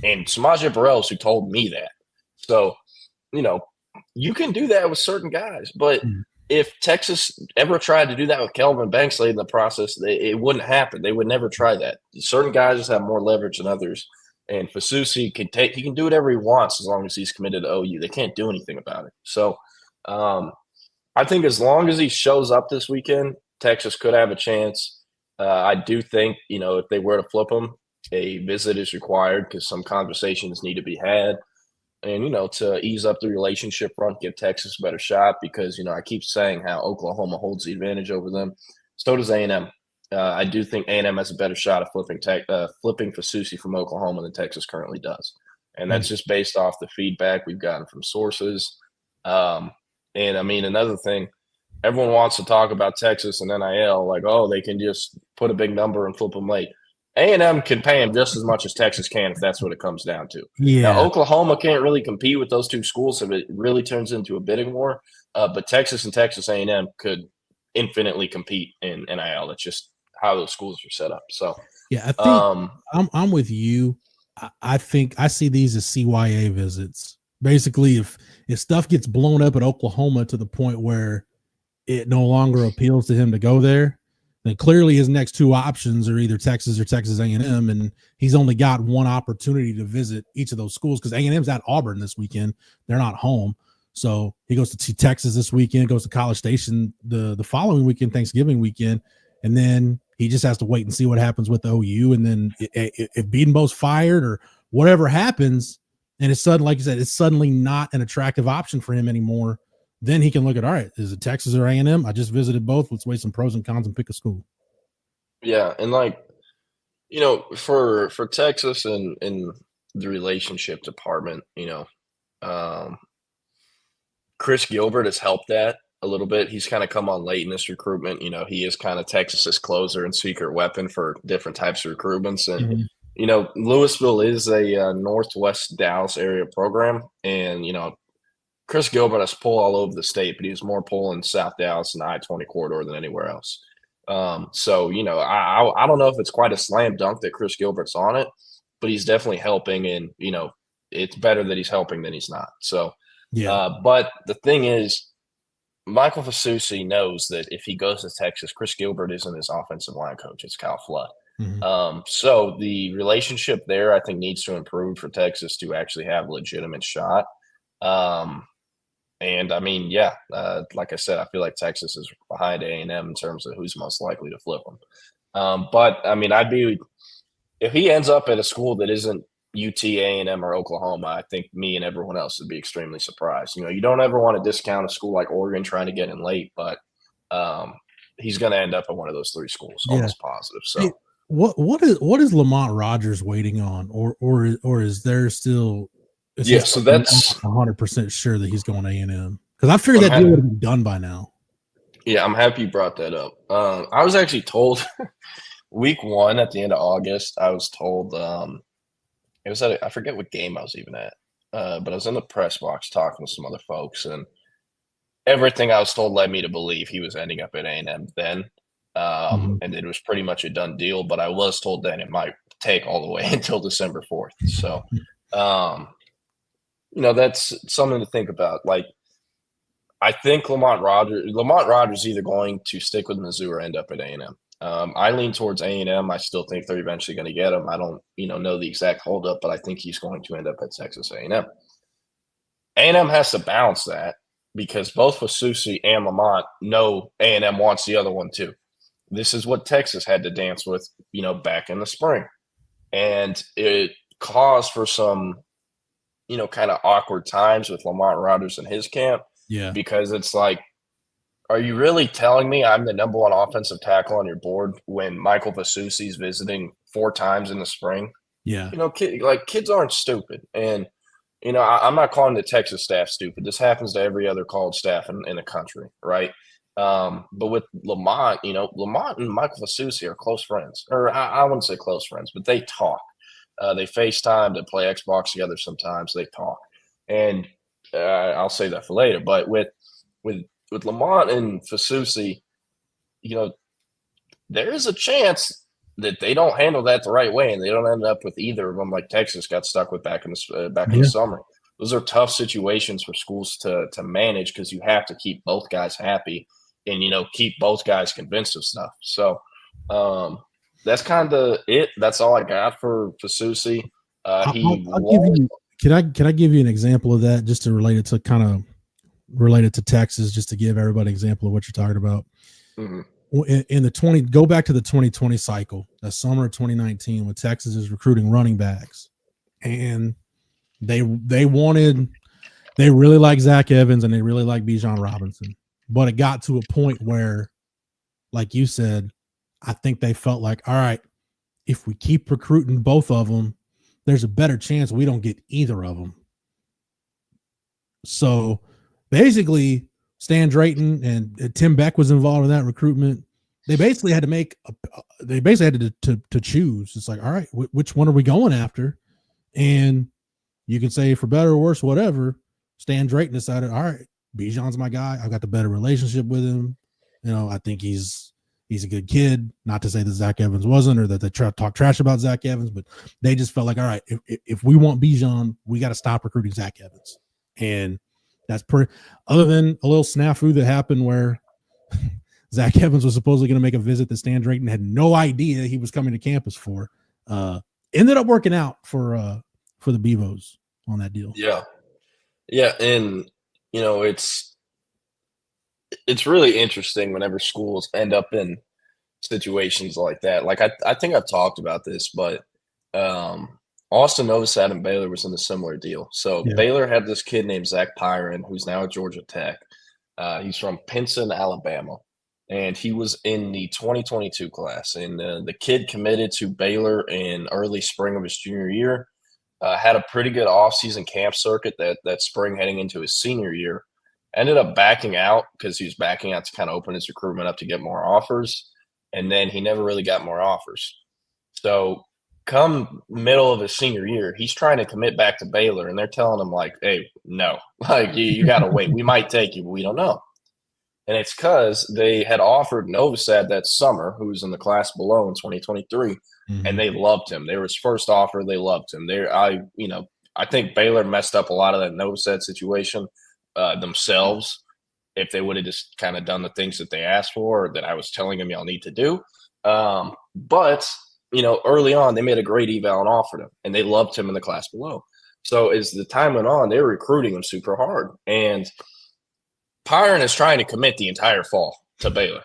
And Samaje Burrell is who told me that. So, you can do that with certain guys. But if Texas ever tried to do that with Kelvin Banks late in the process, it wouldn't happen. They would never try that. Certain guys just have more leverage than others. And Fasusi he can do whatever he wants as long as he's committed to OU. They can't do anything about it. So I think as long as he shows up this weekend, Texas could have a chance. I do think, if they were to flip him, a visit is required because some conversations need to be had. And, to ease up the relationship front, give Texas a better shot because, I keep saying how Oklahoma holds the advantage over them. So does A&M. I do think A&M has a better shot of flipping Fasusi from Oklahoma than Texas currently does. And that's just based off the feedback we've gotten from sources. And, another thing, everyone wants to talk about Texas and NIL, like, oh, they can just put a big number and flip them late. A&M can pay him just as much as Texas can if that's what it comes down to. Yeah. Now, Oklahoma can't really compete with those two schools if it really turns into a bidding war. But Texas and Texas A&M could infinitely compete in NIL. That's just how those schools are set up. So yeah, I think I'm with you. I think I see these as CYA visits. Basically, if stuff gets blown up at Oklahoma to the point where it no longer appeals to him to go there, then clearly his next two options are either Texas or Texas A&M, and he's only got one opportunity to visit each of those schools because A&M's at Auburn this weekend. They're not home. So he goes to Texas this weekend, goes to College Station the following weekend, Thanksgiving weekend, and then he just has to wait and see what happens with the OU. And then if Bedenbaugh's fired or whatever happens, and it's sudden, like you said, it's suddenly not an attractive option for him anymore, then he can look at, all right, is it Texas or A&M? I just visited both. Let's weigh some pros and cons and pick a school. Yeah, and like, you know, for Texas and the relationship department, you know, Chris Gilbert has helped that a little bit. He's kind of come on late in this recruitment. You know, he is kind of Texas's closer and secret weapon for different types of recruitments. And, you know, Louisville is a Northwest Dallas area program. And, you know, Chris Gilbert has pull all over the state, but he was more pull in South Dallas and the I-20 corridor than anywhere else. So, you know, I don't know if it's quite a slam dunk that Chris Gilbert's on it, but he's definitely helping. And, you know, it's better that he's helping than he's not. So, yeah. But the thing is, Michael Fasusi knows that if he goes to Texas, Chris Gilbert isn't his offensive line coach. It's Kyle Flood. So the relationship there, I think, needs to improve for Texas to actually have a legitimate shot. And I mean, yeah, like I said, I feel like Texas is behind A&M in terms of who's most likely to flip them. But I mean, if he ends up at a school that isn't UT, A&M, or Oklahoma, I think me and everyone else would be extremely surprised. You know, you don't ever want to discount a school like Oregon trying to get in late, but he's going to end up at one of those three schools, almost positive. So, hey, what is Lamont Rogers waiting on, or is there still? So that's 100% sure that he's going A&M, because I figured that deal would have been done by now. Yeah, I'm happy you brought that up. I was actually told week 1 at the end of August, I was told it was I forget what game I was even at, but I was in the press box talking to some other folks, and everything I was told led me to believe he was ending up at A&M then, and it was pretty much a done deal. But I was told then it might take all the way until December 4th. So, you know, that's something to think about. Like, I think Lamont Rogers is either going to stick with Mizzou or end up at A&M. I lean towards A&M. I still think they're eventually going to get him. I don't, know the exact holdup, but I think he's going to end up at Texas A&M. A&M has to balance that because both Fasusi and Lamont know A&M wants the other one too. This is what Texas had to dance with, back in the spring. And it caused for some, kind of awkward times with Lamont Rogers and his camp. Yeah. Because it's like, are you really telling me I'm the number one offensive tackle on your board when Michael Fasusi's visiting 4 times in the spring? Yeah. Kids aren't stupid. And, I'm not calling the Texas staff stupid. This happens to every other college staff in the country, right? But with Lamont, Lamont and Michael Fasusi are close friends. Or I wouldn't say close friends, but they talk. They FaceTime, they play Xbox together sometimes, they talk. And I'll say that for later. But with Lamont and Fasusi, there is a chance that they don't handle that the right way, and they don't end up with either of them like Texas got stuck with back in the summer. Those are tough situations for schools to manage because you have to keep both guys happy and keep both guys convinced of stuff. So that's kind of it. That's all I got for Fasusi. Can I give you an example of that just to relate it to Texas, just to give everybody an example of what you're talking about. Mm-hmm. Go back to the 2020 cycle, that summer of 2019, when Texas is recruiting running backs, and they really like Zach Evans and they really like Bijan Robinson, but it got to a point where, like you said, I think they felt like, all right, if we keep recruiting both of them, there's a better chance we don't get either of them. So basically, Stan Drayton and Tim Beck was involved in that recruitment. they basically had to to choose. It's like, all right, which one are we going after? And you can say for better or worse, whatever. Stan Drayton decided, all right, Bijan's my guy. I've got the better relationship with him. I think he's a good kid. Not to say that Zach Evans wasn't, or that they talk trash about Zach Evans, but they just felt like, all right, if we want Bijan, we got to stop recruiting Zach Evans. And that's pretty, other than a little snafu that happened where Zach Evans was supposedly going to make a visit that Stan Drayton had no idea he was coming to campus for. Ended up working out for the Beavos on that deal. Yeah. And it's really interesting whenever schools end up in situations like that. Like I think I've talked about this, but Austin Novosad and Baylor was in a similar deal. So Baylor had this kid named Zach Pyron, who's now at Georgia Tech. He's from Pinson, Alabama, and he was in the 2022 class. And the kid committed to Baylor in early spring of his junior year. Had a pretty good offseason camp circuit that spring heading into his senior year. Ended up backing out because he was backing out to kind of open his recruitment up to get more offers. And then he never really got more offers. So come middle of his senior year, he's trying to commit back to Baylor, and they're telling him, like, hey, no, like you got to wait. We might take you, but we don't know. And it's because they had offered Novosad that summer, who was in the class below in 2023, and they loved him. They were his first offer. They loved him. I think Baylor messed up a lot of that Novosad situation themselves if they would have just kind of done the things that they asked for or that I was telling them y'all need to do. But early on, they made a great eval and offered him, and they loved him in the class below. So as the time went on, they were recruiting him super hard. And Pyron is trying to commit the entire fall to Baylor.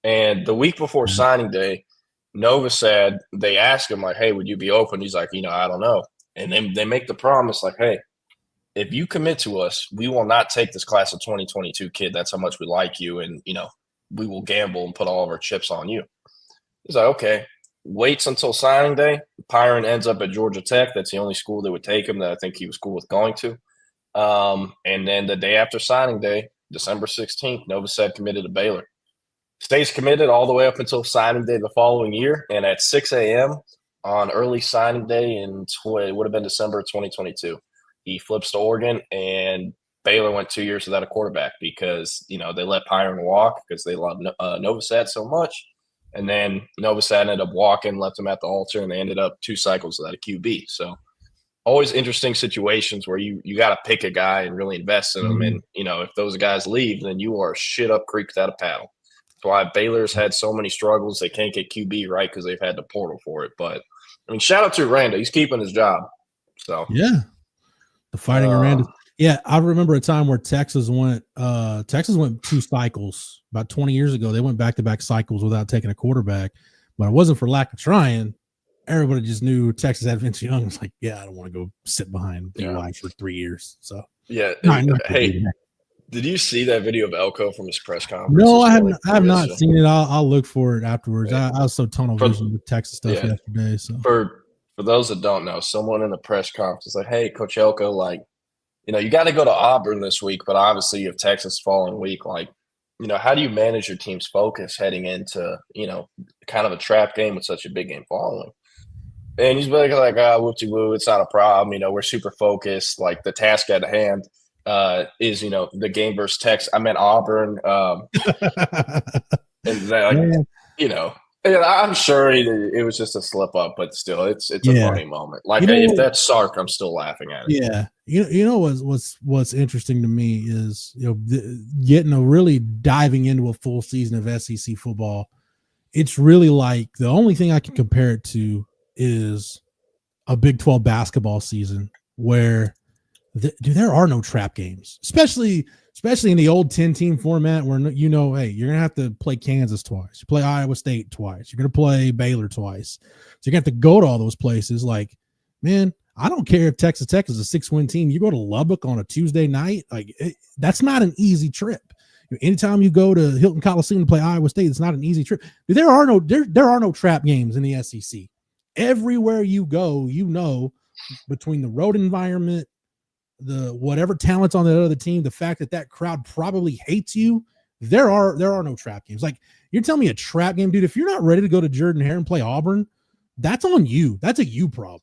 And the week before signing day, Novosad, they asked him, like, hey, would you be open? He's like, I don't know. And then they make the promise, like, hey, if you commit to us, we will not take this class of 2022 kid. That's how much we like you. And, we will gamble and put all of our chips on you. He's like, okay. Waits until signing day. Pyron ends up at Georgia Tech. That's the only school that would take him that I think he was cool with going to. And then the day after signing day, December 16th, Novosad committed to Baylor. Stays committed all the way up until signing day the following year. And at 6 a.m. on early signing day it would have been December 2022, he flips to Oregon, and Baylor went 2 years without a quarterback because, they let Pyron walk because they loved Novosad so much. And then Novosad ended up walking, left him at the altar, and they ended up 2 cycles without a QB. So always interesting situations where you got to pick a guy and really invest in him. And, if those guys leave, then you are shit up creek without a paddle. That's why Baylor's had so many struggles. They can't get QB right because they've had the portal for it. But, shout out to Randa. He's keeping his job. So yeah. The Fighting Aranda. Yeah, I remember a time where Texas went 2 cycles about 20 years ago. They went back-to-back cycles without taking a quarterback, but it wasn't for lack of trying. Everybody just knew Texas had Vince Young. It's like, yeah, I don't want to go sit behind DY for 3 years. So yeah. Hey, did you see that video of Elko from his press conference? No, I have not seen it. I'll look for it afterwards. I was so tunnel vision with Texas stuff yesterday. So for those that don't know, someone in the press conference was like, hey, Coach Elko, like, you got to go to Auburn this week, but obviously you have Texas following week. Like, how do you manage your team's focus heading into, kind of a trap game with such a big game following? And he's like, whoop-de-woo, it's not a problem. We're super focused. Like, the task at hand is, the game versus Texas. I meant Auburn. And I'm sure it was just a slip up, but still, it's a funny moment. Like, if that's Sark, I'm still laughing at it. Yeah, what's interesting to me is really diving into a full season of SEC football. It's really like the only thing I can compare it to is a Big 12 basketball season where there are no trap games, especially in the old 10-team format where hey, you're gonna have to play Kansas twice, you play Iowa State twice, you're gonna play Baylor twice, so you're gonna have to go to all those places. Like, man, I don't care if Texas Tech is a 6-win team. You go to Lubbock on a Tuesday night, that's not an easy trip. Anytime you go to Hilton Coliseum to play Iowa State, it's not an easy trip. There are no trap games in the SEC. Everywhere you go, between the road environment, the whatever talent's on the other team, the fact that crowd probably hates you, there are no trap games. Like, you're telling me a trap game, dude, if you're not ready to go to Jordan-Hare and play Auburn, that's on you. That's a you problem.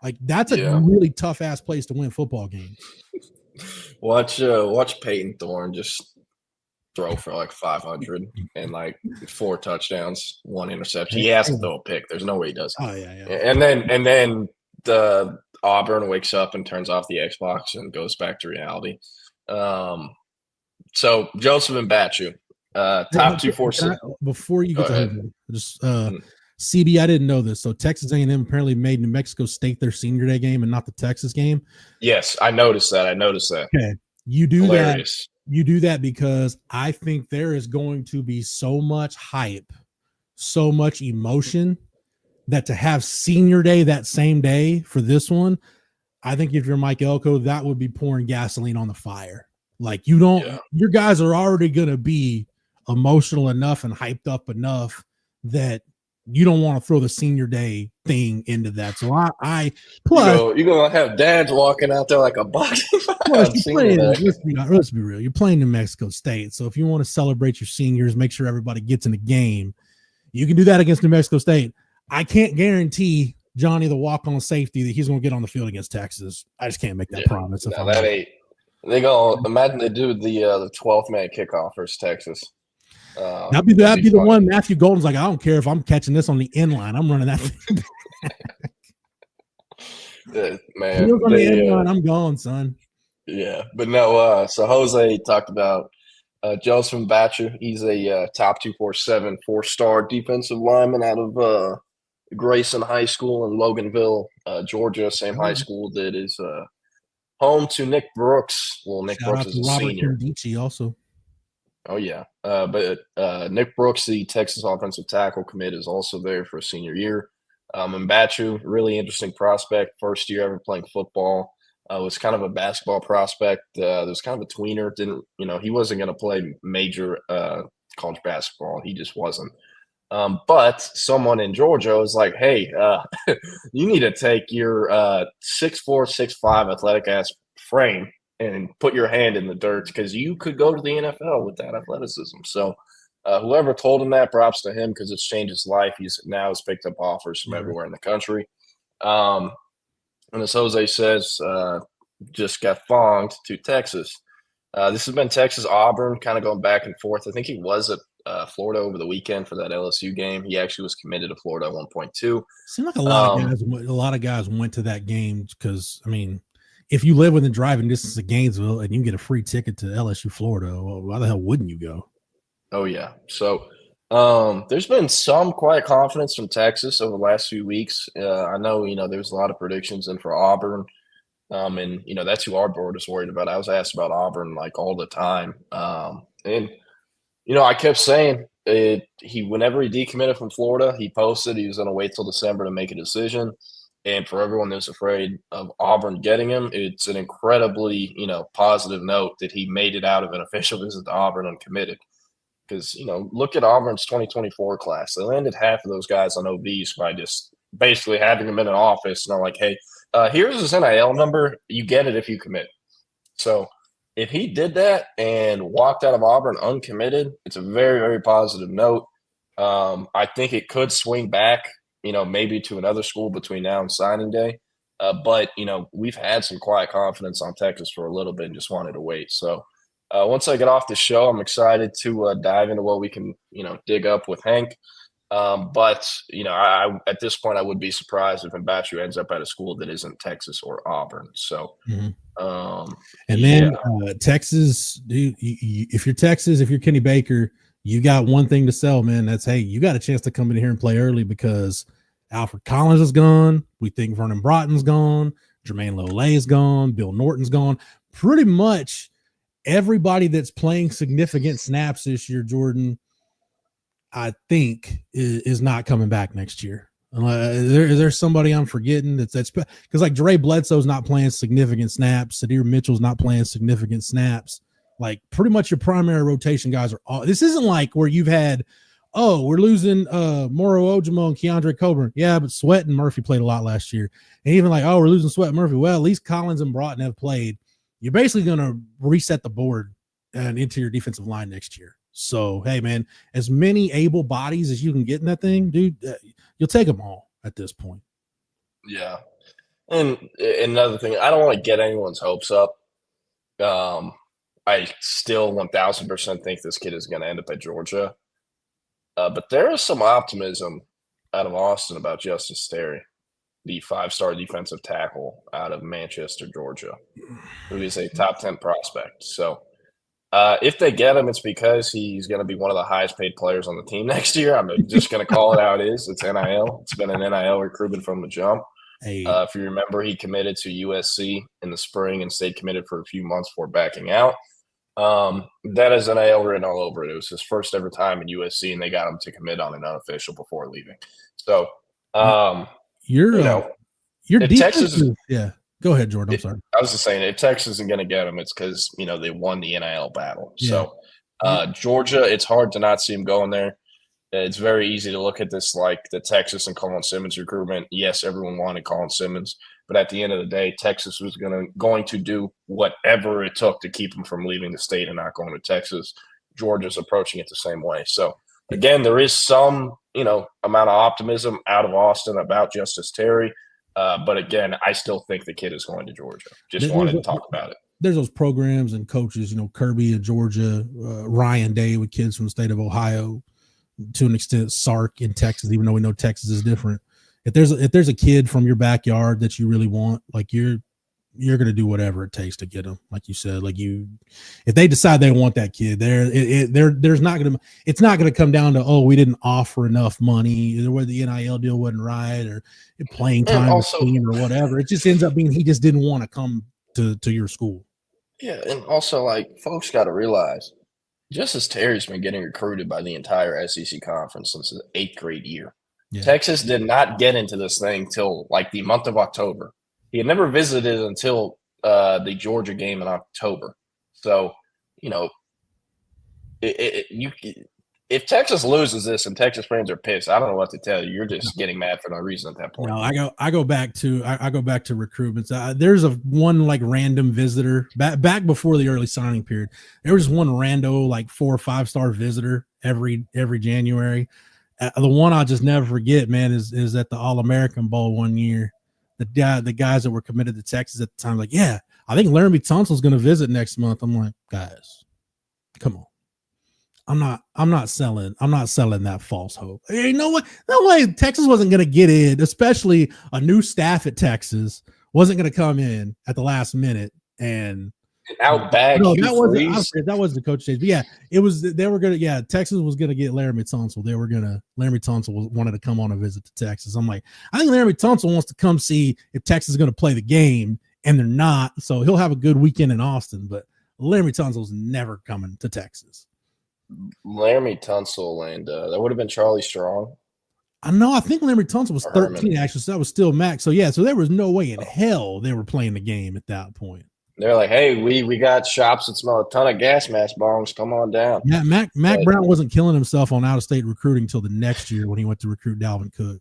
Like, that's a really tough ass place to win football games. Watch Peyton Thorne just throw for like 500 and like 4 touchdowns, 1 interception. He has to throw a pick. There's no way he does. Oh yeah. And then the Auburn wakes up and turns off the Xbox and goes back to reality. So Joseph and Batchu, top 246. Before you get to Jose, just CB, I didn't know this. So Texas A&M apparently made New Mexico State their senior day game and not the Texas game. Yes, I noticed that. Okay, you do Hilarious. that. You do that because I think there is going to be so much hype, so much emotion that to have senior day that same day for this one, I think if you're Mike Elko, that would be pouring gasoline on the fire. Like, you don't, your guys are already going to be emotional enough and hyped up enough that you don't want to throw the senior day thing into that. So I plus you're going to have dads walking out there like a boxing let's be real. You're playing New Mexico State. So if you want to celebrate your seniors, make sure everybody gets in the game. You can do that against New Mexico State. I can't guarantee Johnny, the walk-on safety, that he's going to get on the field against Texas. I just can't make that promise. No, that ain't. They go. Imagine they do the 12th man kickoff versus Texas. That'd be the one. Matthew Golden's like, I don't care if I'm catching this on the end line. I'm running that thing. Man, on the end line, I'm going, son. Yeah, but no. So Jose talked about Joseph Batcher. He's a top 247 4-star defensive lineman out of Grayson High School in Loganville, Georgia. Same high school that is home to Nick Brooks. Well, Nick Shout Brooks out is to a Robert senior. Candici also. Oh, yeah. But Nick Brooks, the Texas offensive tackle commit, is also there for a senior year. And Batchu, really interesting prospect. First year ever playing football. Was kind of a basketball prospect. There was kind of a tweener. He wasn't going to play major college basketball. He just wasn't. But someone in Georgia was like, hey, you need to take your 6'4", 6'5" athletic ass frame and put your hand in the dirt because you could go to the NFL with that athleticism. So whoever told him that, props to him because it's changed his life. He's picked up offers from everywhere in the country. And as Jose says, just got fonged to Texas. This has been Texas Auburn kind of going back and forth. I think he was at Florida over the weekend for that LSU game. He actually was committed to Florida at 1.2. Seemed like a lot of guys went to that game because, I mean, if you live within driving distance of Gainesville and you can get a free ticket to LSU Florida, well, why the hell wouldn't you go? Oh, yeah. So there's been some quiet confidence from Texas over the last few weeks. I know, there's a lot of predictions in for Auburn. And that's who our board is worried about. I was asked about Auburn like all the time. And I kept saying whenever he decommitted from Florida, he posted he was going to wait till December to make a decision. And for everyone that's afraid of Auburn getting him, it's an incredibly, positive note that he made it out of an official visit to Auburn and committed. Because, look at Auburn's 2024 class. They landed half of those guys on OBs by just basically having them in an office. And they're like, hey, here's his NIL number. You get it if you commit. So if he did that and walked out of Auburn uncommitted, it's a very, very positive note. I think it could swing back, maybe to another school between now and signing day. But, we've had some quiet confidence on Texas for a little bit and just wanted to wait. So once I get off the show, I'm excited to dive into what we can, dig up with Hank. But, I at this point, I would be surprised if Mbachu ends up at a school that isn't Texas or Auburn. So, Texas, dude, if you're Texas, if you're Kenny Baker, you got one thing to sell, man. That's, hey, you got a chance to come in here and play early because Alfred Collins is gone. We think Vernon Broughton's gone. Jermaine Lole is gone. Bill Norton's gone. Pretty much everybody that's playing significant snaps this year, Jordan, I think is not coming back next year. Is there somebody I'm forgetting that's because like Dre Bledsoe's not playing significant snaps. Sadir Mitchell's not playing significant snaps. Like pretty much your primary rotation guys are all. This isn't like where you've had, we're losing Moro Ojimo and Keandre Coburn. Yeah, but Sweat and Murphy played a lot last year. And even like, we're losing Sweat and Murphy. Well, at least Collins and Broughton have played. You're basically going to reset the board and into your defensive line next year. So, hey, man, as many able bodies as you can get in that thing, dude, you'll take them all at this point. Yeah. And another thing, I don't want to get anyone's hopes up. I still 1,000% think this kid is going to end up at Georgia. But there is some optimism out of Austin about Justice Terry, the 5-star defensive tackle out of Manchester, Georgia, who is a top 10 prospect. So if they get him, it's because he's going to be one of the highest paid players on the team next year. I'm just going to call it how it is. It's NIL. It's been an NIL recruitment from the jump. Hey. If you remember, he committed to USC in the spring and stayed committed for a few months before backing out. That is NIL written all over it. It was his first ever time in USC, and they got him to commit on an unofficial before leaving. So, your defense Texas is, yeah. Go ahead, Jordan. I'm sorry. I was just saying, if Texas isn't going to get him, it's because they won the NIL battle. Yeah. So, Georgia, it's hard to not see him going there. It's very easy to look at this like the Texas and Colin Simmons recruitment. Yes, everyone wanted Colin Simmons, but at the end of the day, Texas was going to do whatever it took to keep him from leaving the state and not going to Texas. Georgia's approaching it the same way. So, again, there is some, amount of optimism out of Austin about Justice Terry. But again, I still think the kid is going to Georgia. Just wanted to talk about it. There's those programs and coaches, Kirby in Georgia, Ryan Day with kids from the state of Ohio, to an extent, Sark in Texas, even though we know Texas is different. If there's a kid from your backyard that you really want, like you're going to do whatever it takes to get them. Like you said, if they decide they want that kid, it's not going to come down to, we didn't offer enough money, either whether the NIL deal wasn't right or playing time or whatever. It just ends up being he just didn't want to come to your school. Yeah, and also folks got to realize Justice Terry's been getting recruited by the entire SEC conference since the 8th grade year. Yeah. Texas did not get into this thing till the month of October. He had never visited until the Georgia game in October. So, if Texas loses this and Texas fans are pissed, I don't know what to tell you. You're just getting mad for no reason at that point. No, I go back to recruitments. There's one random visitor back before the early signing period. There was one rando 4 or 5-star visitor every January. The one I'll just never forget, man, is at the All-American Bowl one year. The guys that were committed to Texas at the time, I think Laramie Tunsil's going to visit next month. I'm like, guys, come on. I'm not selling that false hope. You know what? No way Texas wasn't going to get in, especially a new staff at Texas wasn't going to come in at the last minute and outbag. No, that was the coach stage. But yeah, it was. They were gonna. Yeah, Texas was gonna get Laramie Tunsil. Laramie Tunsil wanted to come on a visit to Texas. I'm like, I think Laramie Tunsil wants to come see if Texas is gonna play the game, and they're not. So he'll have a good weekend in Austin. But Laramie Tunsil's never coming to Texas. Laramie Tunsil and that would have been Charlie Strong. I know. I think Laramie Tunsil was 13 actually, so that was still Max. So yeah, so there was no way in hell they were playing the game at that point. They're like, hey, we got shops that smell a ton of gas mask bongs. Come on down. Yeah, Mac Brown wasn't killing himself on out-of-state recruiting until the next year when he went to recruit Dalvin Cook.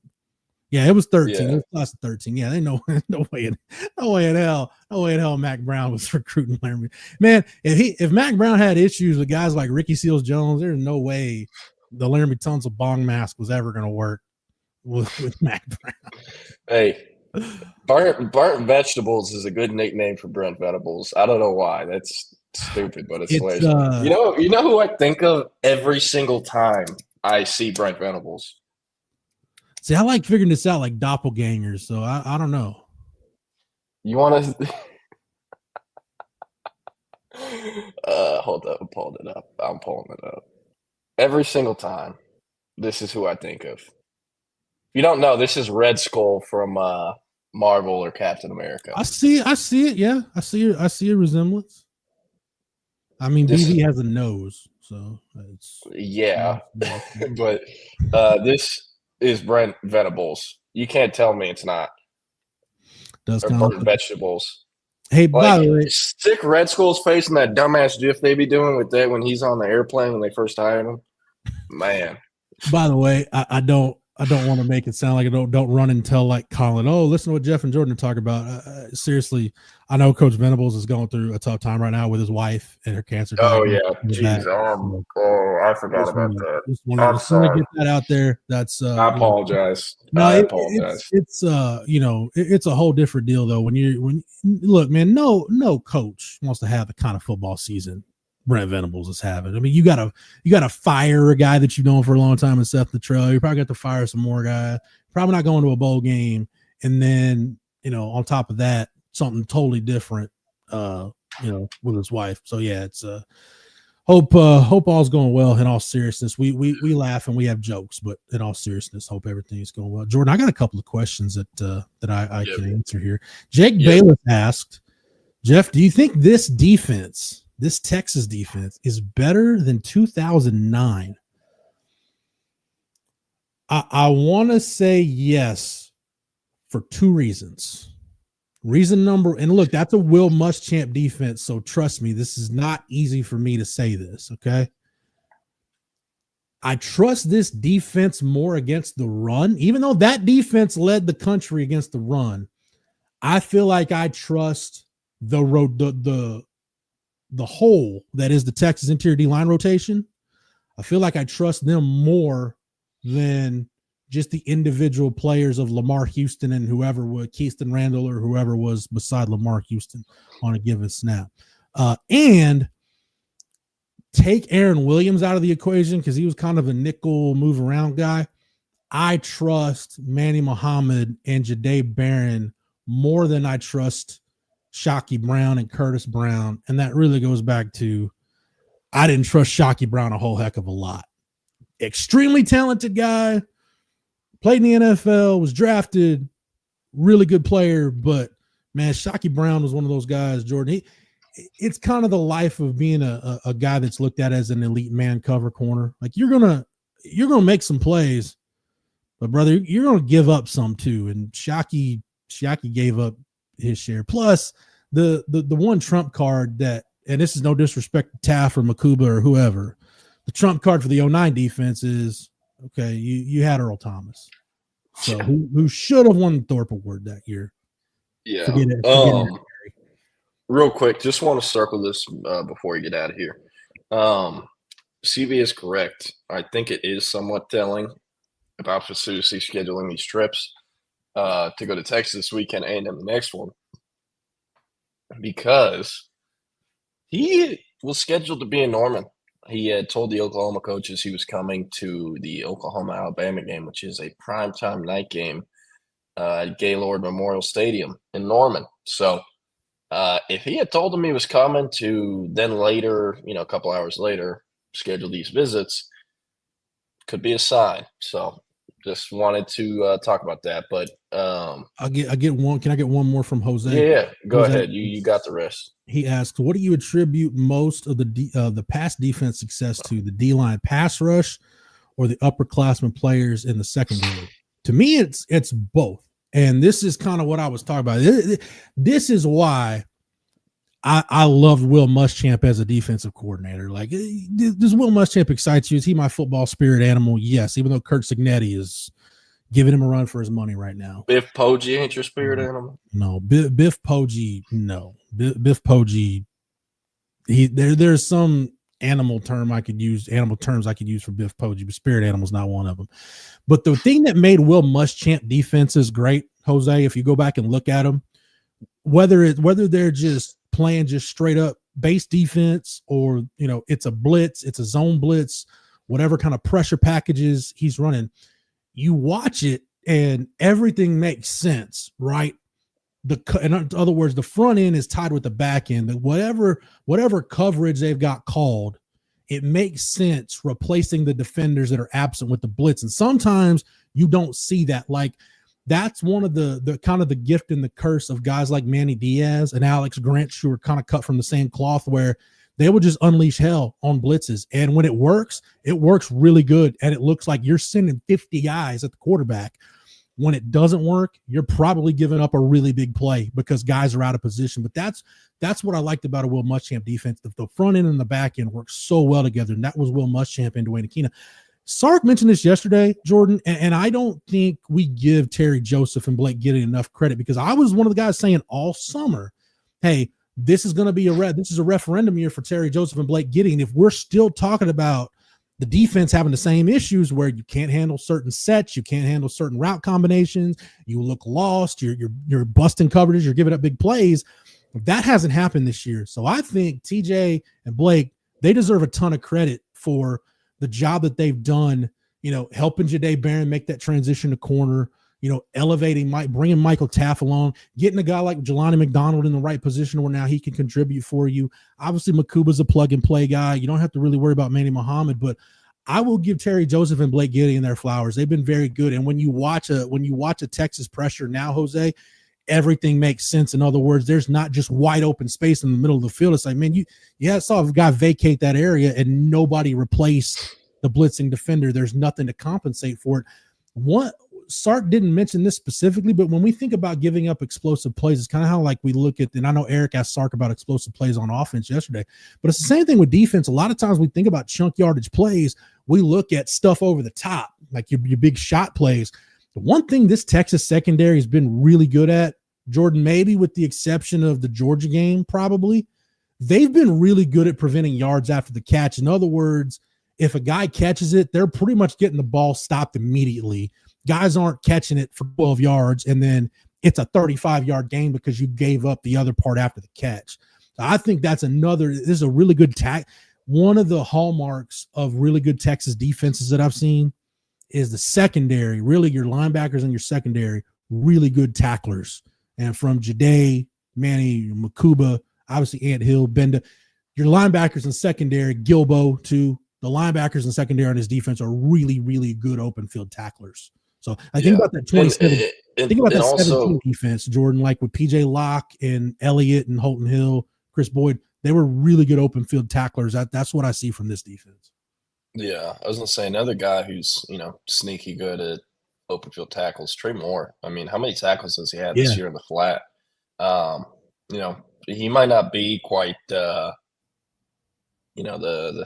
Yeah, it was 13. Yeah. It was class of 13. Yeah, they no way in hell Mac Brown was recruiting Laramie. Man, if Mac Brown had issues with guys like Ricky Seals-Jones, there's no way the Laramie Tunsil bong mask was ever going to work with Mac Brown. Hey. Burnt Vegetables is a good nickname for Brent Venables. I don't know why. That's stupid, but it's hilarious. You know who I think of every single time I see Brent Venables? See, I like figuring this out like doppelgangers, so I don't know. You want to hold up, I'm pulling it up. Every single time. This is who I think of. If you don't know, this is Red Skull from Marvel or Captain America. I see it. Yeah, I see a resemblance. I mean, BB has a nose, so it's but this is Brent Venables. You can't tell me it's not. Does Burnt Vegetables. Hey, by the way, stick Red Skull's face in that dumbass GIF they be doing with that when he's on the airplane when they first hired him. Man. By the way, I don't I don't want to make it sound like I don't run and tell like Colin, oh, listen to what Jeff and Jordan are talking about. Seriously, I know Coach Venables is going through a tough time right now with his wife and her cancer. Oh yeah, jeez. I forgot about that. I'm sorry. Get that out there. That's I apologize. I apologize. It's it's a whole different deal though. When look, man, no coach wants to have the kind of football season Brent Venables is having. I mean, you gotta fire a guy that you've known for a long time and Seth Luttrell. You probably got to fire some more guy. Probably not going to a bowl game, and then on top of that, something totally different. With his wife. So yeah, it's hope all's going well. In all seriousness, we laugh and we have jokes, but in all seriousness, hope everything's going well. Jordan, I got a couple of questions that I can answer here. Jake Bayless asked, Jeff, do you think this Texas defense is better than 2009? I want to say yes for two reasons. Reason number, and look, that's a Will Muschamp defense, so trust me, this is not easy for me to say this, okay? I trust this defense more against the run. Even though that defense led the country against the run, I feel like I trust the whole that is the Texas interior D-line rotation. I feel like I trust them more than just the individual players of Lamar Houston and whoever was Keyston Randall or whoever was beside Lamar Houston on a given snap. And take Aaron Williams out of the equation because he was kind of a nickel move around guy. I trust Manny Muhammad and Jahdae Barron more than I trust Shockey Brown and Curtis Brown. And that really goes back to I didn't trust Shockey Brown a whole heck of a lot. Extremely talented guy, played in the NFL, was drafted, really good player. But, man, Shockey Brown was one of those guys, Jordan. It's kind of the life of being a guy that's looked at as an elite man cover corner. Like, you're gonna make some plays, but, brother, you're going to give up some too. And Shockey gave up his share. Plus, the one trump card that, and this is no disrespect to Taft or Makuba or whoever, the trump card for the 09 defense is, okay, you had Earl Thomas. So who should have won the Thorpe Award that year. Yeah. Real quick, just want to circle this before you get out of here. CV is correct. I think it is somewhat telling about Fasusi scheduling these trips to go to Texas this weekend and the next one, because he was scheduled to be in Norman. He had told the Oklahoma coaches he was coming to the Oklahoma-Alabama game, which is a primetime night game at Gaylord Memorial Stadium in Norman. So if he had told them he was coming to then later, a couple hours later, schedule these visits, could be a sign. So just wanted to talk about that. But I get one. Can I get one more from Jose? Yeah, go ahead. You got the rest. He asks, what do you attribute most of the pass defense success to, the D-line pass rush or the upperclassmen players in the secondary? To me, it's both. And this is kind of what I was talking about. This is why I loved Will Muschamp as a defensive coordinator. Like, does Will Muschamp excite you? Is he my football spirit animal? Yes, even though Kurt Cignetti is giving him a run for his money right now. Biff Poggi ain't your spirit animal? No, Biff Poggi, no. Biff Poggi, there's some animal terms I could use for Biff Poggi, but spirit animal is not one of them. But the thing that made Will Muschamp defenses great, Jose, if you go back and look at them, whether they're just playing just straight up base defense or, it's a blitz, it's a zone blitz, whatever kind of pressure packages he's running, you watch it and everything makes sense, right? In other words, the front end is tied with the back end. Whatever coverage they've got called, it makes sense replacing the defenders that are absent with the blitz. And sometimes you don't see that. Like, that's one of the kind of the gift and the curse of guys like Manny Diaz and Alex Grinch, who are kind of cut from the same cloth, where they will just unleash hell on blitzes. And when it works really good. And it looks like you're sending 50 guys at the quarterback. When it doesn't work, you're probably giving up a really big play because guys are out of position. But that's what I liked about a Will Muschamp defense. The front end and the back end work so well together. And that was Will Muschamp and Dwayne Akina. Sark mentioned this yesterday, Jordan, and I don't think we give Terry Joseph and Blake Gideon enough credit, because I was one of the guys saying all summer, hey, this is going to be this is a referendum year for Terry Joseph and Blake Gideon. If we're still talking about the defense having the same issues where you can't handle certain sets, you can't handle certain route combinations, you look lost, you're busting coverages, you're giving up big plays, that hasn't happened this year. So I think TJ and Blake, they deserve a ton of credit for the job that they've done, helping Jahdae Barron make that transition to corner, elevating bringing Michael Taff along, getting a guy like Jelani McDonald in the right position where now he can contribute for you. Obviously, Makuba's a plug-and-play guy. You don't have to really worry about Manny Muhammad, but I will give Terry Joseph and Blake Gideon their flowers. They've been very good. And when you watch a Texas pressure now, Jose, everything makes sense. In other words, there's not just wide open space in the middle of the field. It's like, man, I saw a guy vacate that area and nobody replaced the blitzing defender. There's nothing to compensate for it. Sark didn't mention this specifically, but when we think about giving up explosive plays, it's kind of how we look at, and I know Eric asked Sark about explosive plays on offense yesterday, but it's the same thing with defense. A lot of times we think about chunk yardage plays, we look at stuff over the top, like your big shot plays. The one thing this Texas secondary has been really good at, Jordan, maybe with the exception of the Georgia game, probably, they've been really good at preventing yards after the catch. In other words, if a guy catches it, they're pretty much getting the ball stopped immediately. Guys aren't catching it for 12 yards, and then it's a 35-yard gain because you gave up the other part after the catch. So I think this is a really good one of the hallmarks of really good Texas defenses that I've seen is the secondary, really your linebackers and your secondary, really good tacklers. And from Jahdae, Manny, Makuba, obviously Ant Hill, Benda, your linebackers and secondary, Gilbo too. The linebackers and secondary on his defense are really, really good open field tacklers. So I think about that 27. Think about that 17 defense, Jordan, like with PJ Locke and Elliott and Holton Hill, Chris Boyd. They were really good open field tacklers. That's what I see from this defense. Yeah, I was gonna say another guy who's sneaky good at open field tackles, Trey Moore. I mean, how many tackles has he had this year in the flat? He might not be quite the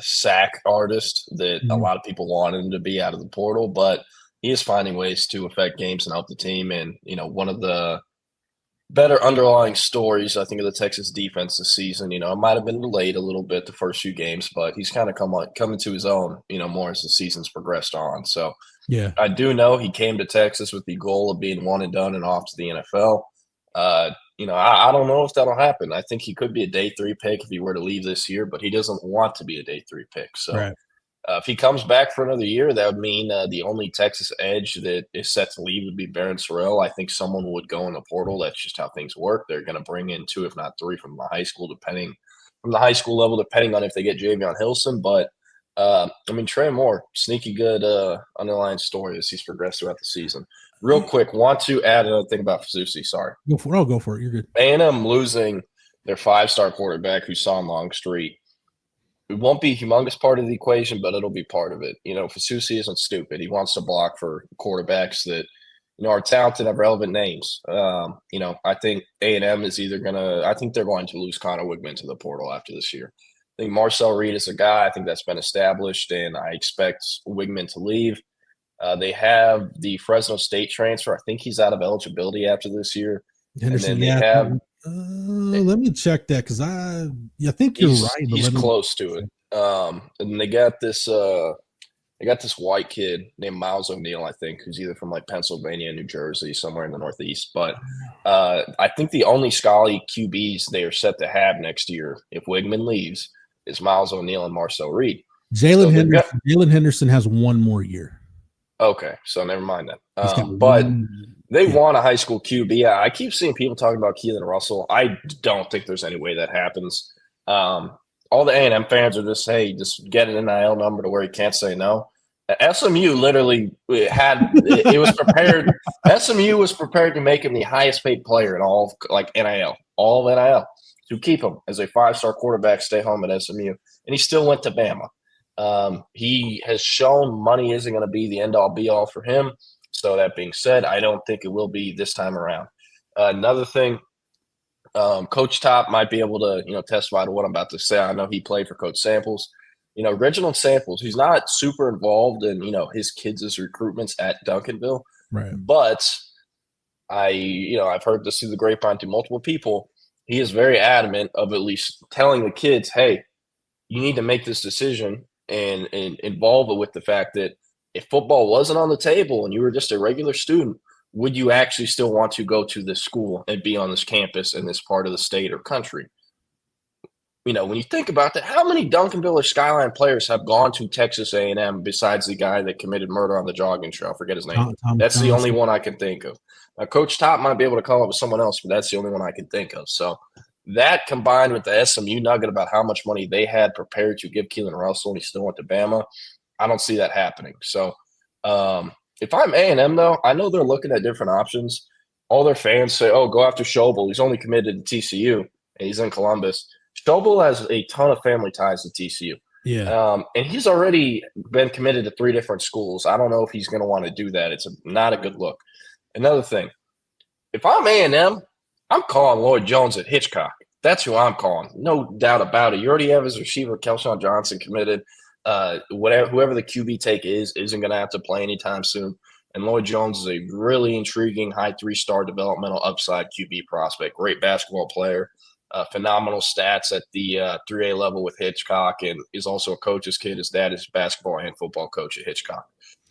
sack artist that a lot of people want him to be out of the portal, but he is finding ways to affect games and help the team. And, one of the better underlying stories, I think, of the Texas defense this season, it might have been delayed a little bit the first few games, but he's kind of coming to his own, more as the season's progressed on. So yeah, I do know he came to Texas with the goal of being one and done and off to the NFL. I don't know if that'll happen. I think he could be a day 3 pick if he were to leave this year, but he doesn't want to be a day 3 pick. So right. If he comes back for another year, that would mean the only Texas edge that is set to leave would be Barron Sorrell. I think someone would go in the portal. That's just how things work. They're going to bring in 2, if not 3, from the high school, depending on if they get Javion Hilson. But Trey Moore, sneaky good underlying story as he's progressed throughout the season. Real quick, want to add another thing about Fasusi. Sorry. Go for it. You're good. A&M losing their 5-star quarterback who saw on Longstreet. It won't be a humongous part of the equation, but it'll be part of it. Fasusi isn't stupid. He wants to block for quarterbacks that, are talented, have relevant names. I think A&M is I think they're going to lose Connor Wigman to the portal after this year. I think Marcel Reed is a guy, I think that's been established, and I expect Wigman to leave. They have the Fresno State transfer. I think he's out of eligibility after this year. Henderson, let me check that because I think you're right. He's close to it. And they got this white kid named Miles O'Neill, I think, who's either from Pennsylvania, New Jersey, somewhere in the Northeast. But I think the only Scully QBs they are set to have next year, if Wigman leaves, is Miles O'Neill and Marcel Reed. Jalen Henderson has 1 more year. Okay, so never mind that. But they want a high school QB. I keep seeing people talking about Keelan Russell. I don't think there's any way that happens. All the A&M fans are just get an NIL number to where he can't say no. SMU literally it was prepared. SMU was prepared to make him the highest paid player in all of NIL, all of NIL, to keep him as a 5-star quarterback, stay home at SMU, and he still went to Bama. He has shown money isn't going to be the end-all be-all for him. So that being said, I don't think it will be this time around. Another thing, Coach Top might be able to, testify to what I'm about to say. I know he played for Coach Samples. Reginald Samples, who's not super involved in, his kids' recruitments at Duncanville. Right. But I've heard this through the grapevine to multiple people. He is very adamant of at least telling the kids, hey, you need to make this decision and involve it with the fact that if football wasn't on the table and you were just a regular student, would you actually still want to go to this school and be on this campus in this part of the state or country? When you think about that, how many Duncanville or Skyline players have gone to Texas A&M besides the guy that committed murder on the jogging trail? I forget his name. That's the only one I can think of. Now, Coach Top might be able to call up with someone else, but that's the only one I can think of. So that combined with the SMU nugget about how much money they had prepared to give Keelan Russell and he still went to Bama, I don't see that happening. So if I'm A&M, though, I know they're looking at different options. All their fans say, oh, go after Schobel. He's only committed to TCU, and he's in Columbus. Schobel has a ton of family ties to TCU. Yeah. And he's already been committed to 3 different schools. I don't know if he's going to want to do that. It's not a good look. Another thing, if I'm A&M, I'm calling Lloyd Jones at Hitchcock. That's who I'm calling. No doubt about it. You already have his receiver, Kelshawn Johnson, committed. Whoever the QB take isn't going to have to play anytime soon. And Lloyd Jones is a really intriguing high 3-star developmental upside QB prospect. Great basketball player. Phenomenal stats at the 3A level with Hitchcock, and is also a coach's kid. His dad is basketball and football coach at Hitchcock.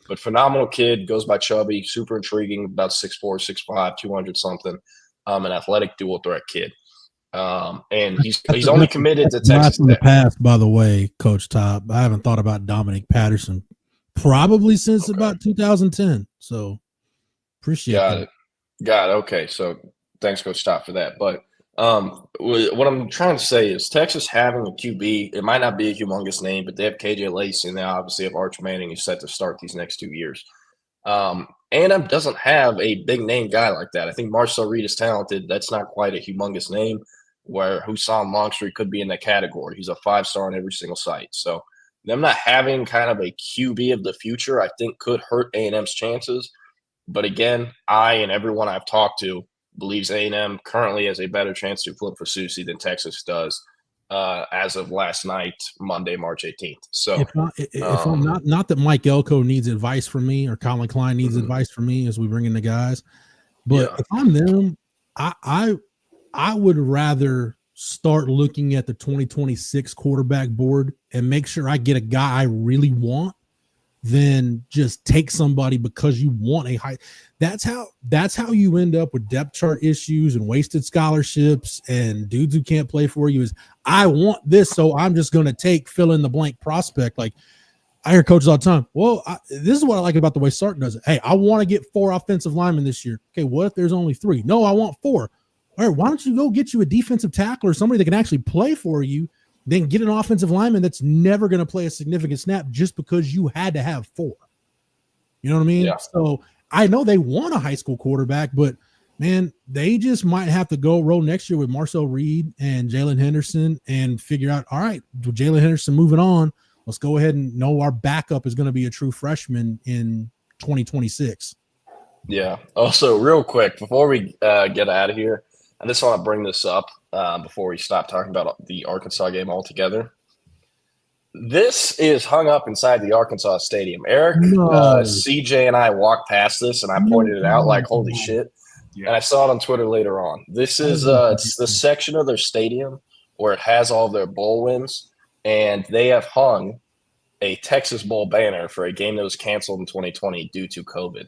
But phenomenal kid, goes by Chubby, super intriguing, about 6'4", 6'5", 200 something, an athletic dual threat kid. And he's only committed to Texas in the Tech. past, by the way, Coach Top. I haven't thought about Dominic Patterson probably since about 2010. So appreciate it. Got it. Okay, so thanks, Coach Top, for that. But what I'm trying to say is Texas having a QB, it might not be a humongous name, but they have KJ Lacey, and they obviously have Arch Manning, who's set to start these next 2 years. A&M doesn't have a big name guy like that. I think Marcel Reed is talented. That's not quite a humongous name, where Hussam Longstreet could be in that category. He's a 5-star on every single site. So them not having kind of a QB of the future, I think, could hurt A&M's chances. But again, I and everyone I've talked to believes A&M currently has a better chance to flip for Susie than Texas does as of last night, Monday, March 18th. So if I'm not that Mike Elko needs advice from me or Colin Klein needs advice from me as we bring in the guys, but if I'm them, I would rather start looking at the 2026 quarterback board and make sure I get a guy I really want than just take somebody because you want a high. That's how you end up with depth chart issues and wasted scholarships and dudes who can't play for you. Is I want this, so I'm just going to take fill in the blank prospect. Like I hear coaches all the time. Well, this is what I like about the way Sark does it. Hey, I want to get 4 offensive linemen this year. Okay, what if there's only 3? No, I want 4. All right, why don't you go get you a defensive tackle or somebody that can actually play for you? Then get an offensive lineman that's never going to play a significant snap just because you had to have 4. You know what I mean? Yeah. So I know they want a high school quarterback, but man, they just might have to go roll next year with Marcel Reed and Jalen Henderson and figure out, all right, with Jalen Henderson moving on, let's go ahead and know our backup is going to be a true freshman in 2026. Yeah. Also, real quick, before we get out of here, I just want to bring this up before we stop talking about the Arkansas game altogether. This is hung up inside the Arkansas Stadium. Eric, CJ, and I walked past this, and I pointed it out like, holy shit. Yeah. And I saw it on Twitter later on. This is it's the section of their stadium where it has all their bowl wins, and they have hung a Texas Bowl banner for a game that was canceled in 2020 due to COVID.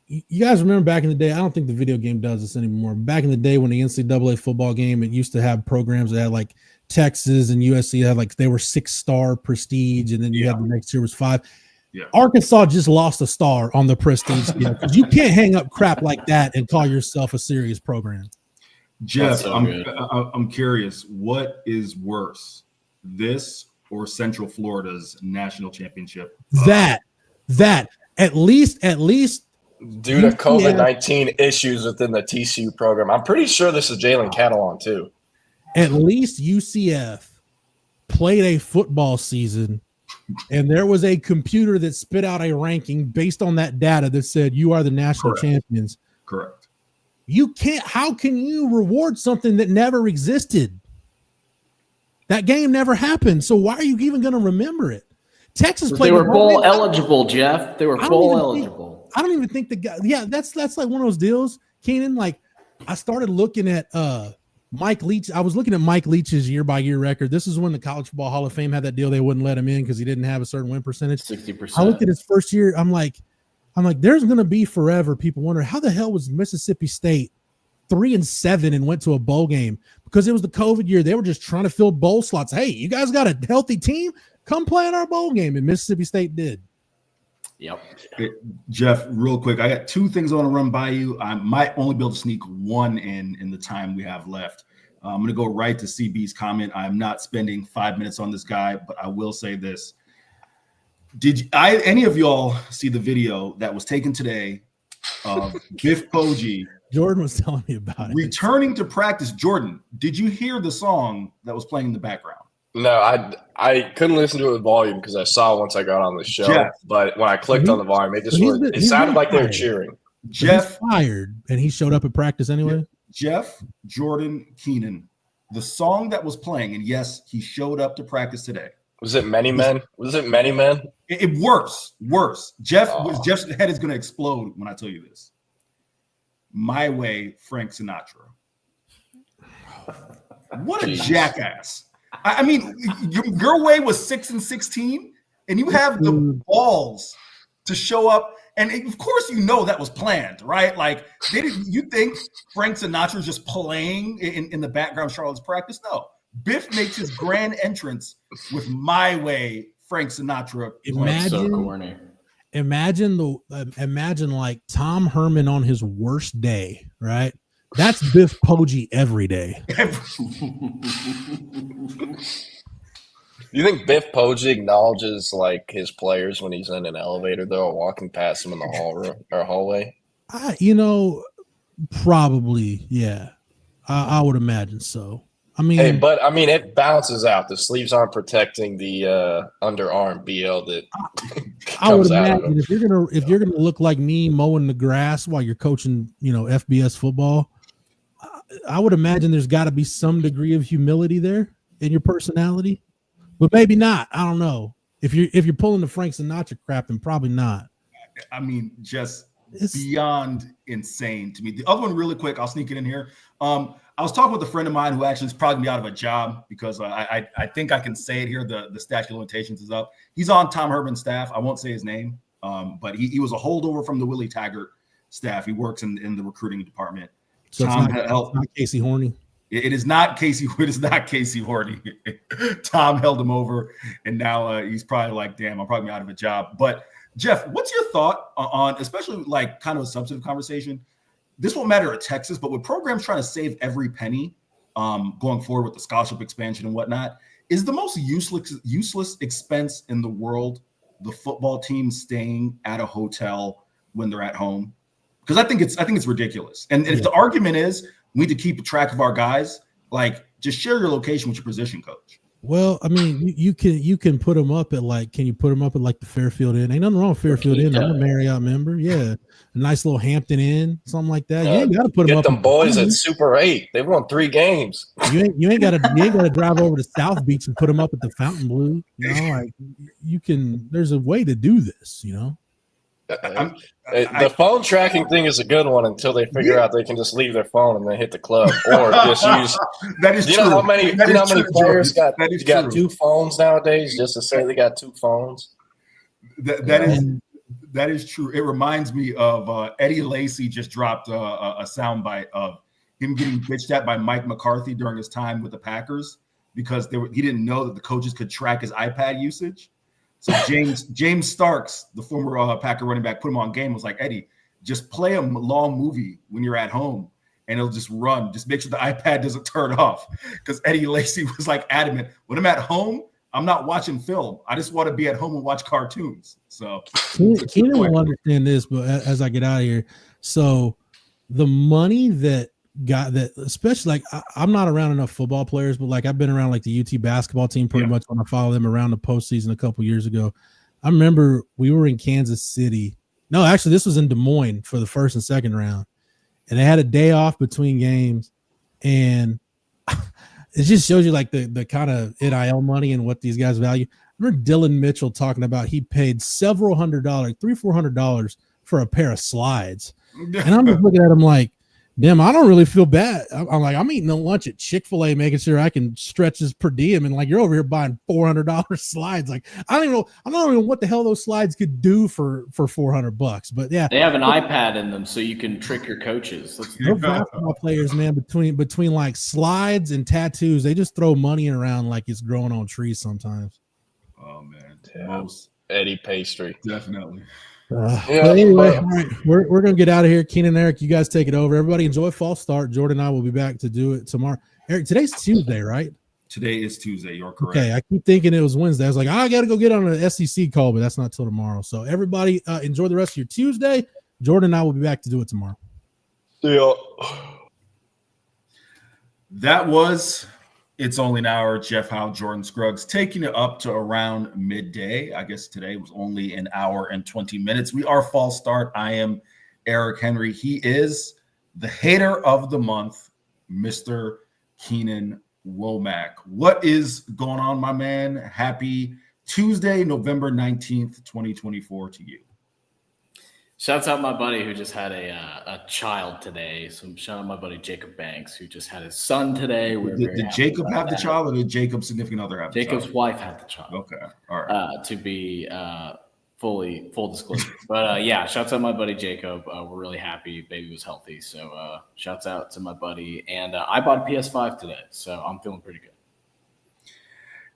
You guys remember back in the day, I don't think the video game does this anymore. Back in the day when the NCAA football game, it used to have programs that had like Texas and USC had like they were 6-star prestige, and then you had the next year was 5. Yeah. Arkansas just lost a star on the prestige because you can't hang up crap like that and call yourself a serious program. Jeff, I'm curious, what is worse, this or Central Florida's national championship? That at least due to COVID-19 issues within the TCU program. I'm pretty sure this is Jalen Catalon too. At least UCF played a football season, and there was a computer that spit out a ranking based on that data that said you are the national champions. Correct. You can't. How can you reward something that never existed? That game never happened. So why are you even going to remember it? Texas played. They were bowl eligible, Jeff. They were bowl eligible. I don't even think the guy. Yeah, that's like one of those deals, Keenan. Like I started looking at Mike Leach. I was looking at Mike Leach's year-by-year record. This is when the College Football Hall of Fame had that deal. They wouldn't let him in because he didn't have a certain win percentage. 60%. I looked at his first year. I'm like, there's going to be forever people wonder how the hell was Mississippi State 3-7 and went to a bowl game, because it was the COVID year. They were just trying to fill bowl slots. Hey, you guys got a healthy team? Come play in our bowl game. And Mississippi State did. Yep. Jeff, real quick, I got two things I want to run by you. I might only be able to sneak one in the time we have left. I'm going to go right to CB's comment. I'm not spending 5 minutes on this guy, but I will say this. Did any of y'all see the video that was taken today of Biff Poggi? Jordan was telling me about it. Returning to practice. Jordan, did you hear the song that was playing in the background? No, I couldn't listen to it with volume because I saw once I got on the show. Jeff, but when I clicked on the volume, it sounded like they were cheering. Jeff fired, and he showed up at practice anyway. Jeff, Jordan, Keenan, the song that was playing, and yes, he showed up to practice today. Was it Many Men? It worse. Jeff's head is going to explode when I tell you this. My Way, Frank Sinatra. What a jackass. I mean, your way was 6-16, and you have the balls to show up. And of course, you know that was planned, right? Like, you think Frank Sinatra is just playing in the background Charlotte's practice? No. Biff makes his grand entrance with My Way, Frank Sinatra. Imagine like Tom Herman on his worst day, right? That's Biff Poggi every day. You think Biff Poggi acknowledges like his players when he's in an elevator, though, or walking past them in the hallway? Probably, yeah. I would imagine so. I mean, it balances out. The sleeves aren't protecting the underarm BL that I would imagine if you're gonna look like me mowing the grass while you're coaching, FBS football, I would imagine there's got to be some degree of humility there in your personality, but maybe not. I don't know. If you're pulling the Frank Sinatra crap, then probably not. I mean, it's beyond insane to me. The other one, really quick, I'll sneak it in here. I was talking with a friend of mine who actually is probably be out of a job because I think I can say it here. The statute of limitations is up. He's on Tom Herman's staff. I won't say his name, but he was a holdover from the Willie Taggart staff. He works in the recruiting department. So it's not Casey Horney. It is not Casey. It is not Casey Horney. Tom held him over, and now he's probably like, "Damn, I'm probably out of a job." But Jeff, what's your thought on, especially like kind of a substantive conversation? This won't matter at Texas, but with programs trying to save every penny going forward with the scholarship expansion and whatnot, is the most useless expense in the world the football team staying at a hotel when they're at home? Because I think it's ridiculous. And if the argument is we need to keep track of our guys, like just share your location with your position coach. Well, I mean, you can put them up at can you put them up at like the Fairfield Inn? Ain't nothing wrong with Fairfield Inn. I'm a Marriott member. Yeah. A nice little Hampton Inn, something like that. You ain't got to put them up. Get them boys at Super 8. They won 3 games. You ain't got to drive over to South Beach and put them up at the Fountain Blue. There's a way to do this, The phone tracking thing is a good one until they figure out they can just leave their phone and then hit the club, or just use. That is true. How many players got 2 phones nowadays just to say they got 2 phones? That is true. It reminds me of Eddie Lacy just dropped a soundbite of him getting bitched at by Mike McCarthy during his time with the Packers because he didn't know that the coaches could track his iPad usage. So James Starks, the former Packer running back, put him on game, was like, Eddie, just play a long movie when you're at home and it'll just run. Just make sure the iPad doesn't turn off. Because Eddie Lacy was like adamant, when I'm at home, I'm not watching film. I just want to be at home and watch cartoons. So Keenan will understand this, but as I get out of here, so the money that got that, especially like I'm not around enough football players, but like I've been around like the UT basketball team pretty much when I followed them around the postseason a couple years ago. I remember we were in Kansas City. No, actually, this was in Des Moines for the first and second round, and they had a day off between games, and it just shows you like the kind of NIL money and what these guys value. I remember Dylan Mitchell talking about he paid several $100, $300-400 for a pair of slides. And I'm just looking at him like, damn, I don't really feel bad. I'm like, I'm eating a lunch at Chick-fil-A, making sure I can stretch this per diem. And like, you're over here buying $400 slides. Like, I don't even know what the hell those slides could do for $400. But yeah, they have an iPad in them so you can trick your coaches. Those basketball players, man, between like slides and tattoos, they just throw money around like it's growing on trees sometimes. Oh man, Eddie Pastry, definitely. Anyway, all right, we're gonna get out of here. Keenan and Eric, you guys take it over. Everybody enjoy false start. Jordan and I will be back to do it tomorrow. Eric, today's Tuesday, right? Today is Tuesday. You're correct. Okay, I keep thinking it was Wednesday. I was like, I gotta go get on an SEC call, but that's not till tomorrow. So everybody, enjoy the rest of your Tuesday. Jordan and I will be back to do it tomorrow. Yeah. That was It's Only an Hour. Jeff Howe, Jordan Scruggs, taking it up to around midday. I guess today was only an hour and 20 minutes. We are false start. I am Eric Henry. He is the hater of the month, Mr. Keenan Womack. What is going on, my man? Happy Tuesday, November 19th, 2024 to you. Shouts out my buddy who just had a child today. So shout out my buddy Jacob Banks who just had his son today. Did Jacob have the child, or did Jacob's significant other have the child? Jacob's wife had the child. Okay, all right. To be full disclosure. But yeah, shouts out my buddy Jacob. We're really happy baby was healthy. So shouts out to my buddy. And I bought a PS5 today, so I'm feeling pretty good.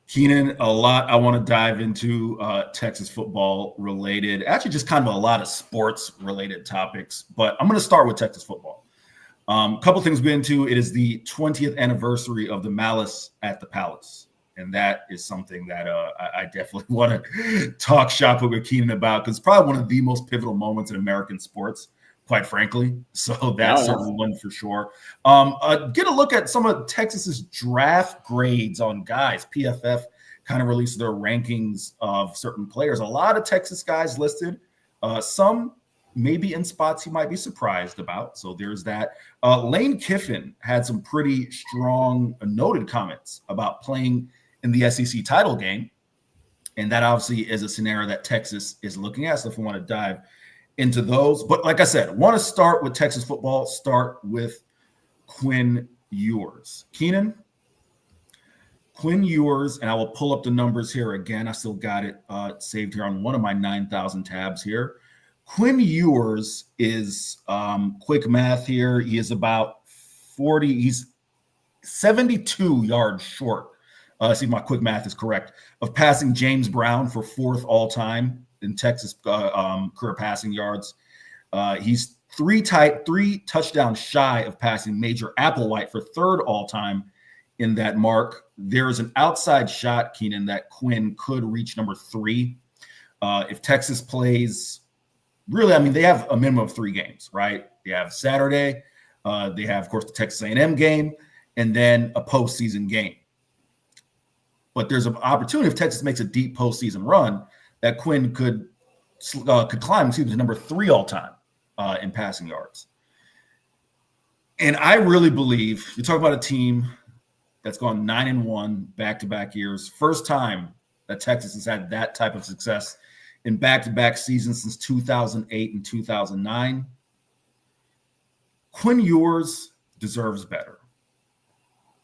Keenan, a lot I want to dive into Texas football related, actually just kind of a lot of sports related topics, but I'm going to start with Texas football. A couple things we're into. It is the 20th anniversary of the Malice at the Palace, and that is something that I definitely want to talk shop with Keenan about, because it's probably one of the most pivotal moments in American sports, quite frankly. So that's certainly one for sure. Get a look at some of Texas's draft grades on guys. PFF kind of released their rankings of certain players. A lot of Texas guys listed. Some maybe in spots you might be surprised about. So there's that. Lane Kiffin had some pretty strong noted comments about playing in the SEC title game. And that obviously is a scenario that Texas is looking at. So if we want to dive into those. But like I said, I want to start with Texas football, start with Quinn Ewers. Keenan, Quinn Ewers, and I will pull up the numbers here again. I still got it saved here on one of my 9,000 tabs here. Quinn Ewers is, quick math here, he is about 40, he's 72 yards short. See if my quick math is correct, of passing James Brown for 4th all-time in Texas career passing yards. He's three touchdowns shy of passing Major Applewhite for 3rd all-time in that mark. There is an outside shot, Keenan, that Quinn could reach number 3. If Texas plays, really, I mean, they have a minimum of 3 games, right? They have Saturday. They have, of course, the Texas A&M game, and then a postseason game. But there's an opportunity if Texas makes a deep postseason run that Quinn could climb to number 3 all time in passing yards. And I really believe you talk about a team that's gone 9-1 back-to-back years. First time that Texas has had that type of success in back-to-back seasons since 2008 and 2009. Quinn Ewers deserves better.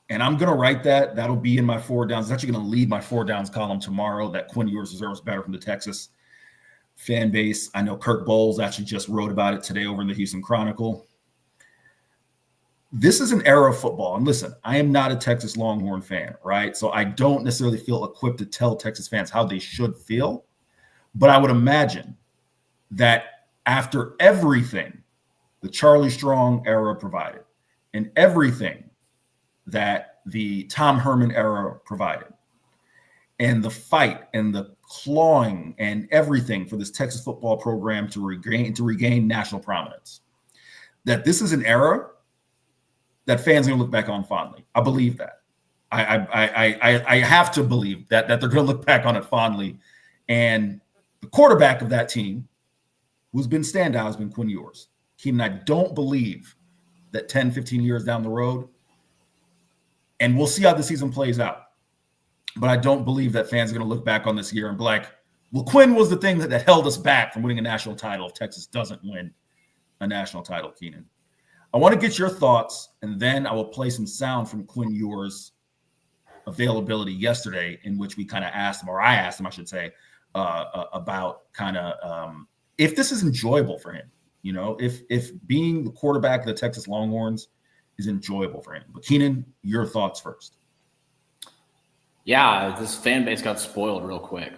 And I'm going to write that. That'll be in my 4 downs. It's actually going to lead my 4 downs column tomorrow, that Quinn Ewers deserves better from the Texas fan base. I know Kirk Bowles actually just wrote about it today over in the Houston Chronicle. This is an era of football. And listen, I am not a Texas Longhorn fan, right? So I don't necessarily feel equipped to tell Texas fans how they should feel. But I would imagine that after everything the Charlie Strong era provided and everything that the Tom Herman era provided, and the fight and the clawing and everything for this Texas football program to regain national prominence, that this is an era that fans are going to look back on fondly. I believe that. I have to believe that they're going to look back on it fondly. And the quarterback of that team, who's been standout, has been Quinn Ewers. Keenan, I don't believe that 10, 15 years down the road, And we'll see how the season plays out. But I don't believe that fans are going to look back on this year and be like, well, Quinn was the thing that held us back from winning a national title if Texas doesn't win a national title, Keenan. I want to get your thoughts, and then I will play some sound from Quinn Ewers' availability yesterday, in which we kind of asked him, or I asked him, I should say, about kind of if this is enjoyable for him. You know, if being the quarterback of the Texas Longhorns is enjoyable for him. But Keenan, your thoughts first. Yeah, this fan base got spoiled real quick.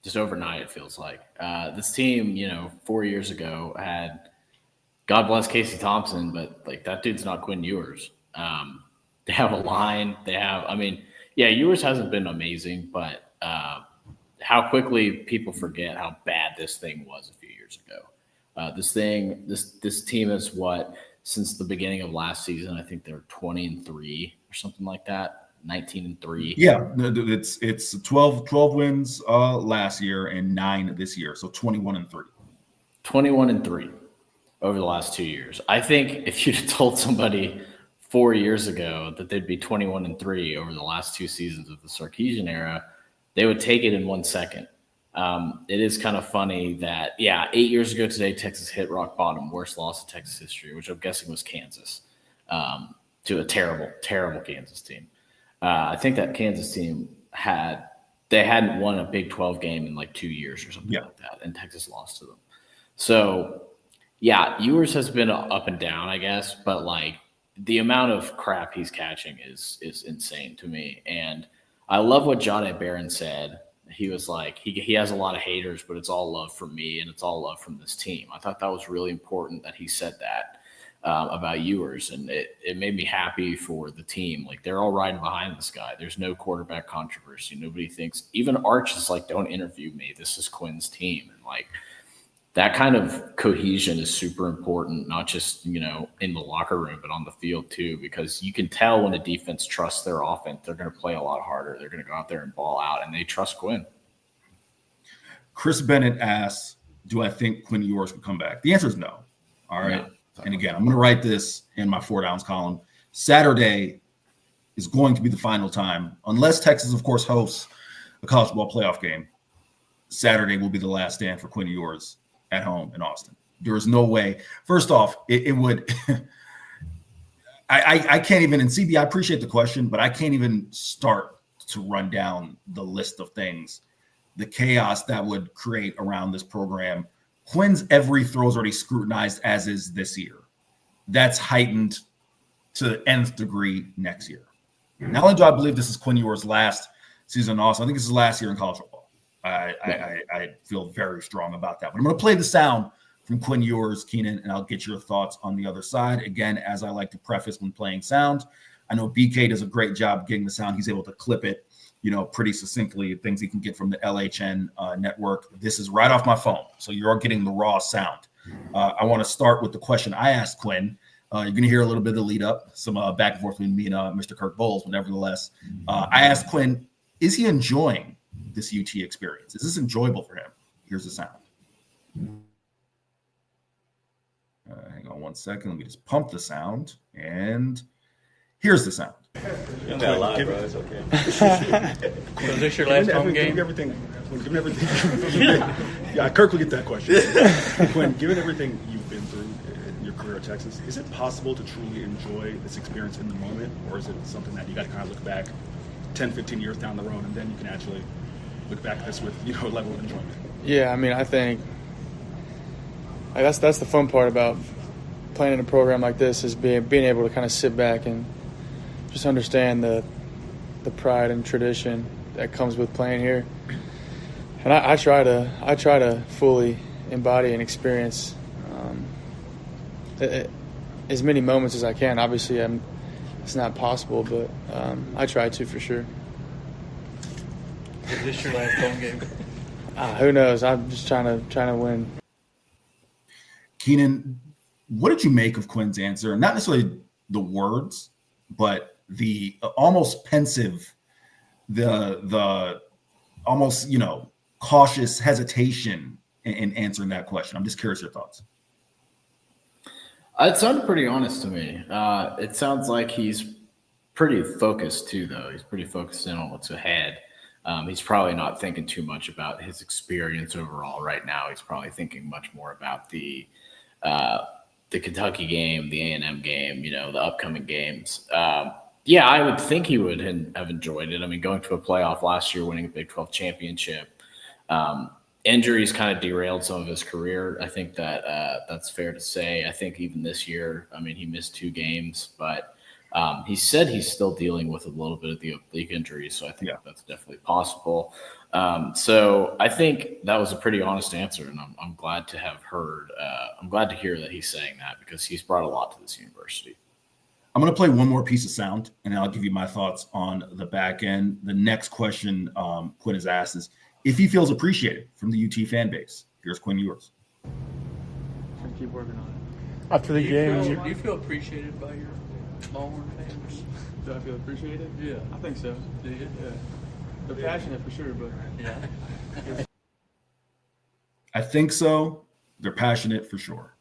Just overnight, it feels like. This team, 4 years ago had, God bless Casey Thompson, but like that dude's not Quinn Ewers. They have a line. Ewers hasn't been amazing, but how quickly people forget how bad this thing was a few years ago. This team is since the beginning of last season, I think they're 20-3 or something like that. 19-3. Yeah, it's 12 wins last year and 9 this year, so 21-3. 21-3 over the last 2 years. I think if you'd have told somebody 4 years ago that they'd be 21-3 over the last 2 seasons of the Sarkeesian era, they would take it in 1 second. It is kind of funny that, 8 years ago today, Texas hit rock bottom, worst loss in Texas history, which I'm guessing was Kansas, to a terrible, terrible Kansas team. I think that Kansas team hadn't won a Big 12 game in like 2 years or something like that, and Texas lost to them. So, Ewers has been up and down, I guess, but like the amount of crap he's catching is insane to me. And I love what John Barron said. He was like, he has a lot of haters, but it's all love from me and it's all love from this team. I thought that was really important that he said that. About Ewers, and it made me happy for the team. Like, they're all riding behind this guy. There's no quarterback controversy. Nobody thinks, even Arch is like, don't interview me. This is Quinn's team. And like, that kind of cohesion is super important, not just, in the locker room, but on the field too, because you can tell when a defense trusts their offense, they're going to play a lot harder. They're going to go out there and ball out, and they trust Quinn. Chris Bennett asks, do I think Quinn Ewers can come back? The answer is no. All right. Yeah. And again, I'm going to write this in my 4 downs column. Saturday is going to be the final time, unless Texas, of course, hosts a college football playoff game. Saturday will be the last stand for Quinn Ewers at home in Austin. There is no way. First off, it would – I can't even – and CB, I appreciate the question, but I can't even start to run down the list of things, the chaos that would create around this program. Quinn's every throw is already scrutinized, as is this year. That's heightened to the nth degree next year. Not only do I believe this is Quinn Ewers' last season in Austin, I think this is last year in college football. I feel very strong about that. But I'm going to play the sound from Quinn Ewers, Keenan, and I'll get your thoughts on the other side. Again, as I like to preface when playing sound, I know BK does a great job getting the sound. He's able to clip it, pretty succinctly, things he can get from the LHN network. This is right off my phone, so you're getting the raw sound. I want to start with the question I asked Quinn. You're going to hear a little bit of the lead up, some back and forth between me and Mr. Kirk Bowles, but nevertheless, I asked Quinn, is he enjoying this UT experience? Is this enjoyable for him? Here's the sound. Hang on 1 second. Let me just pump the sound, and here's the sound. You got a lot, bro. It's okay. So is this your last home game? Given everything. Yeah, Kirk will get that question. Quinn, given everything you've been through in your career at Texas, is it possible to truly enjoy this experience in the moment, or is it something that you got to kind of look back 10, 15 years down the road, and then you can actually look back at this with a level of enjoyment? Yeah, I think that's the fun part about playing in a program like this is being able to kind of sit back and just understand the pride and tradition that comes with playing here. And I try to fully embody and experience as many moments as I can. Obviously, it's not possible, but I try to for sure. Is this your last home game? Who knows? I'm just trying to win. Keenan, what did you make of Quinn's answer? Not necessarily the words, but the almost pensive, the almost, cautious hesitation in answering that question. I'm just curious your thoughts. It sounded pretty honest to me. It sounds like he's pretty focused too, though. He's pretty focused in on what's ahead. He's probably not thinking too much about his experience overall right now. He's probably thinking much more about the Kentucky game, the A&M game, the upcoming games. Yeah, I would think he would have enjoyed it. I mean, going to a playoff last year, winning a Big 12 championship. Injuries kind of derailed some of his career. I think that's fair to say. I think even this year, I mean, he missed 2 games, but he said he's still dealing with a little bit of the oblique injury, so I think that's definitely possible. So I think that was a pretty honest answer, and I'm glad to have heard. I'm glad to hear that he's saying that because he's brought a lot to this university. I'm going to play one more piece of sound, and then I'll give you my thoughts on the back end. The next question Quinn has asked is if he feels appreciated from the UT fan base. Here's Quinn Ewers. Keep working on it. After the game, do you feel appreciated by your Longhorn fans? Do I feel appreciated? Yeah. I think so. Do you? Yeah. They're passionate for sure, but yeah. I think so. They're passionate for sure.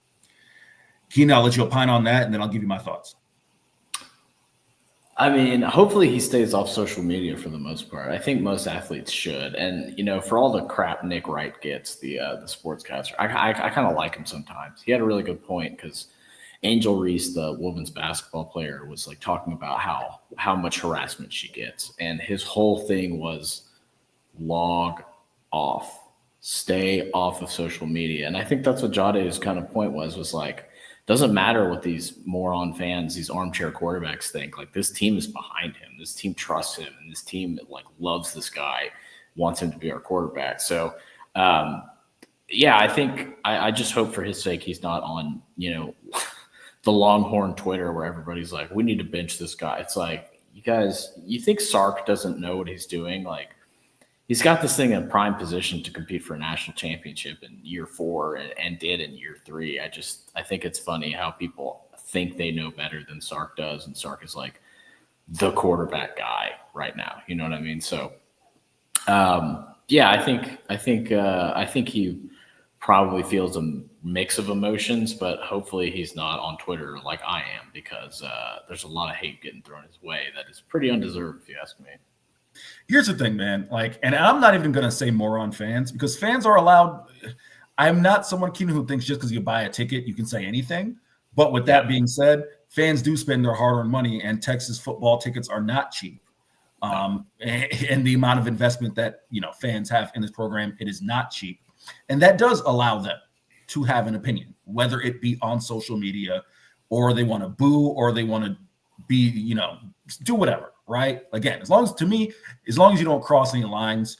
Keenan, I'll let you opine on that, and then I'll give you my thoughts. I mean, hopefully he stays off social media for the most part. I think most athletes should. And, for all the crap Nick Wright gets, the sportscaster, I kind of like him sometimes. He had a really good point because Angel Reese, the women's basketball player, was like talking about how much harassment she gets. And his whole thing was log off, stay off of social media. And I think that's what Jade's kind of point was like, doesn't matter what these moron fans, these armchair quarterbacks think. Like, this team is behind him. This team trusts him. And this team, loves this guy, wants him to be our quarterback. So, I think I just hope for his sake he's not on, the Longhorn Twitter where everybody's like, we need to bench this guy. It's like, you guys, you think Sark doesn't know what he's doing? Like, he's got this thing in prime position to compete for a national championship in year 4 and did in year 3. I think it's funny how people think they know better than Sark does. And Sark is like the quarterback guy right now. You know what I mean? So, I think he probably feels a mix of emotions, but hopefully he's not on Twitter like I am because there's a lot of hate getting thrown his way that is pretty undeserved, if you ask me. Here's the thing, man. And I'm not even going to say moron fans because fans are allowed. I'm not someone, Keenan, who thinks just because you buy a ticket, you can say anything. But with that being said, fans do spend their hard-earned money, and Texas football tickets are not cheap. And the amount of investment that, fans have in this program, it is not cheap. And that does allow them to have an opinion, whether it be on social media or they want to boo or they want to be, do whatever. Right. Again, as long as you don't cross any lines,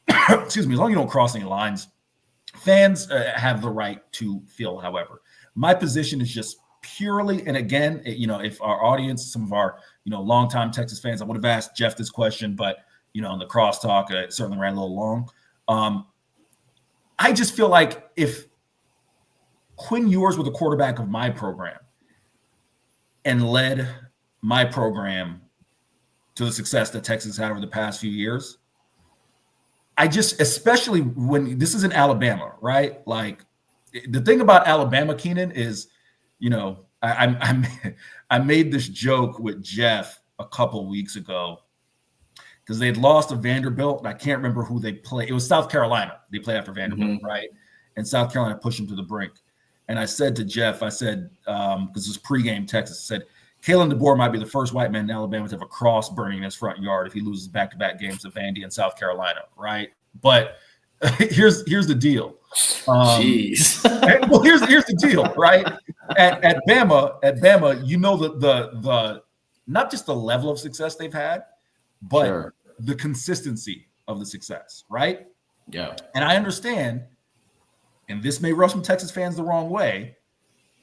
excuse me, as long as you don't cross any lines, fans have the right to feel however. My position is just purely, and again, if our audience, some of our, longtime Texas fans, I would have asked Jeff this question, but, in the crosstalk, it certainly ran a little long. I just feel like if Quinn Ewers were the quarterback of my program and led my program to the success that Texas had over the past few years, especially when this is in Alabama, right? Like, the thing about Alabama, Keenan, is, I made this joke with Jeff a couple weeks ago because they'd lost to Vanderbilt, and I can't remember who they played. It was South Carolina. They played after Vanderbilt, right? And South Carolina pushed them to the brink. And I said to Jeff, because this was pregame Texas, I said, Kalen DeBoer might be the first white man in Alabama to have a cross burning in his front yard if he loses back-to-back games to Vandy and South Carolina, right? But here's the deal. Jeez. Well, here's the deal, right? At Bama, the not just the level of success they've had, but the consistency of the success, right? Yeah. And I understand, and this may rub some Texas fans the wrong way,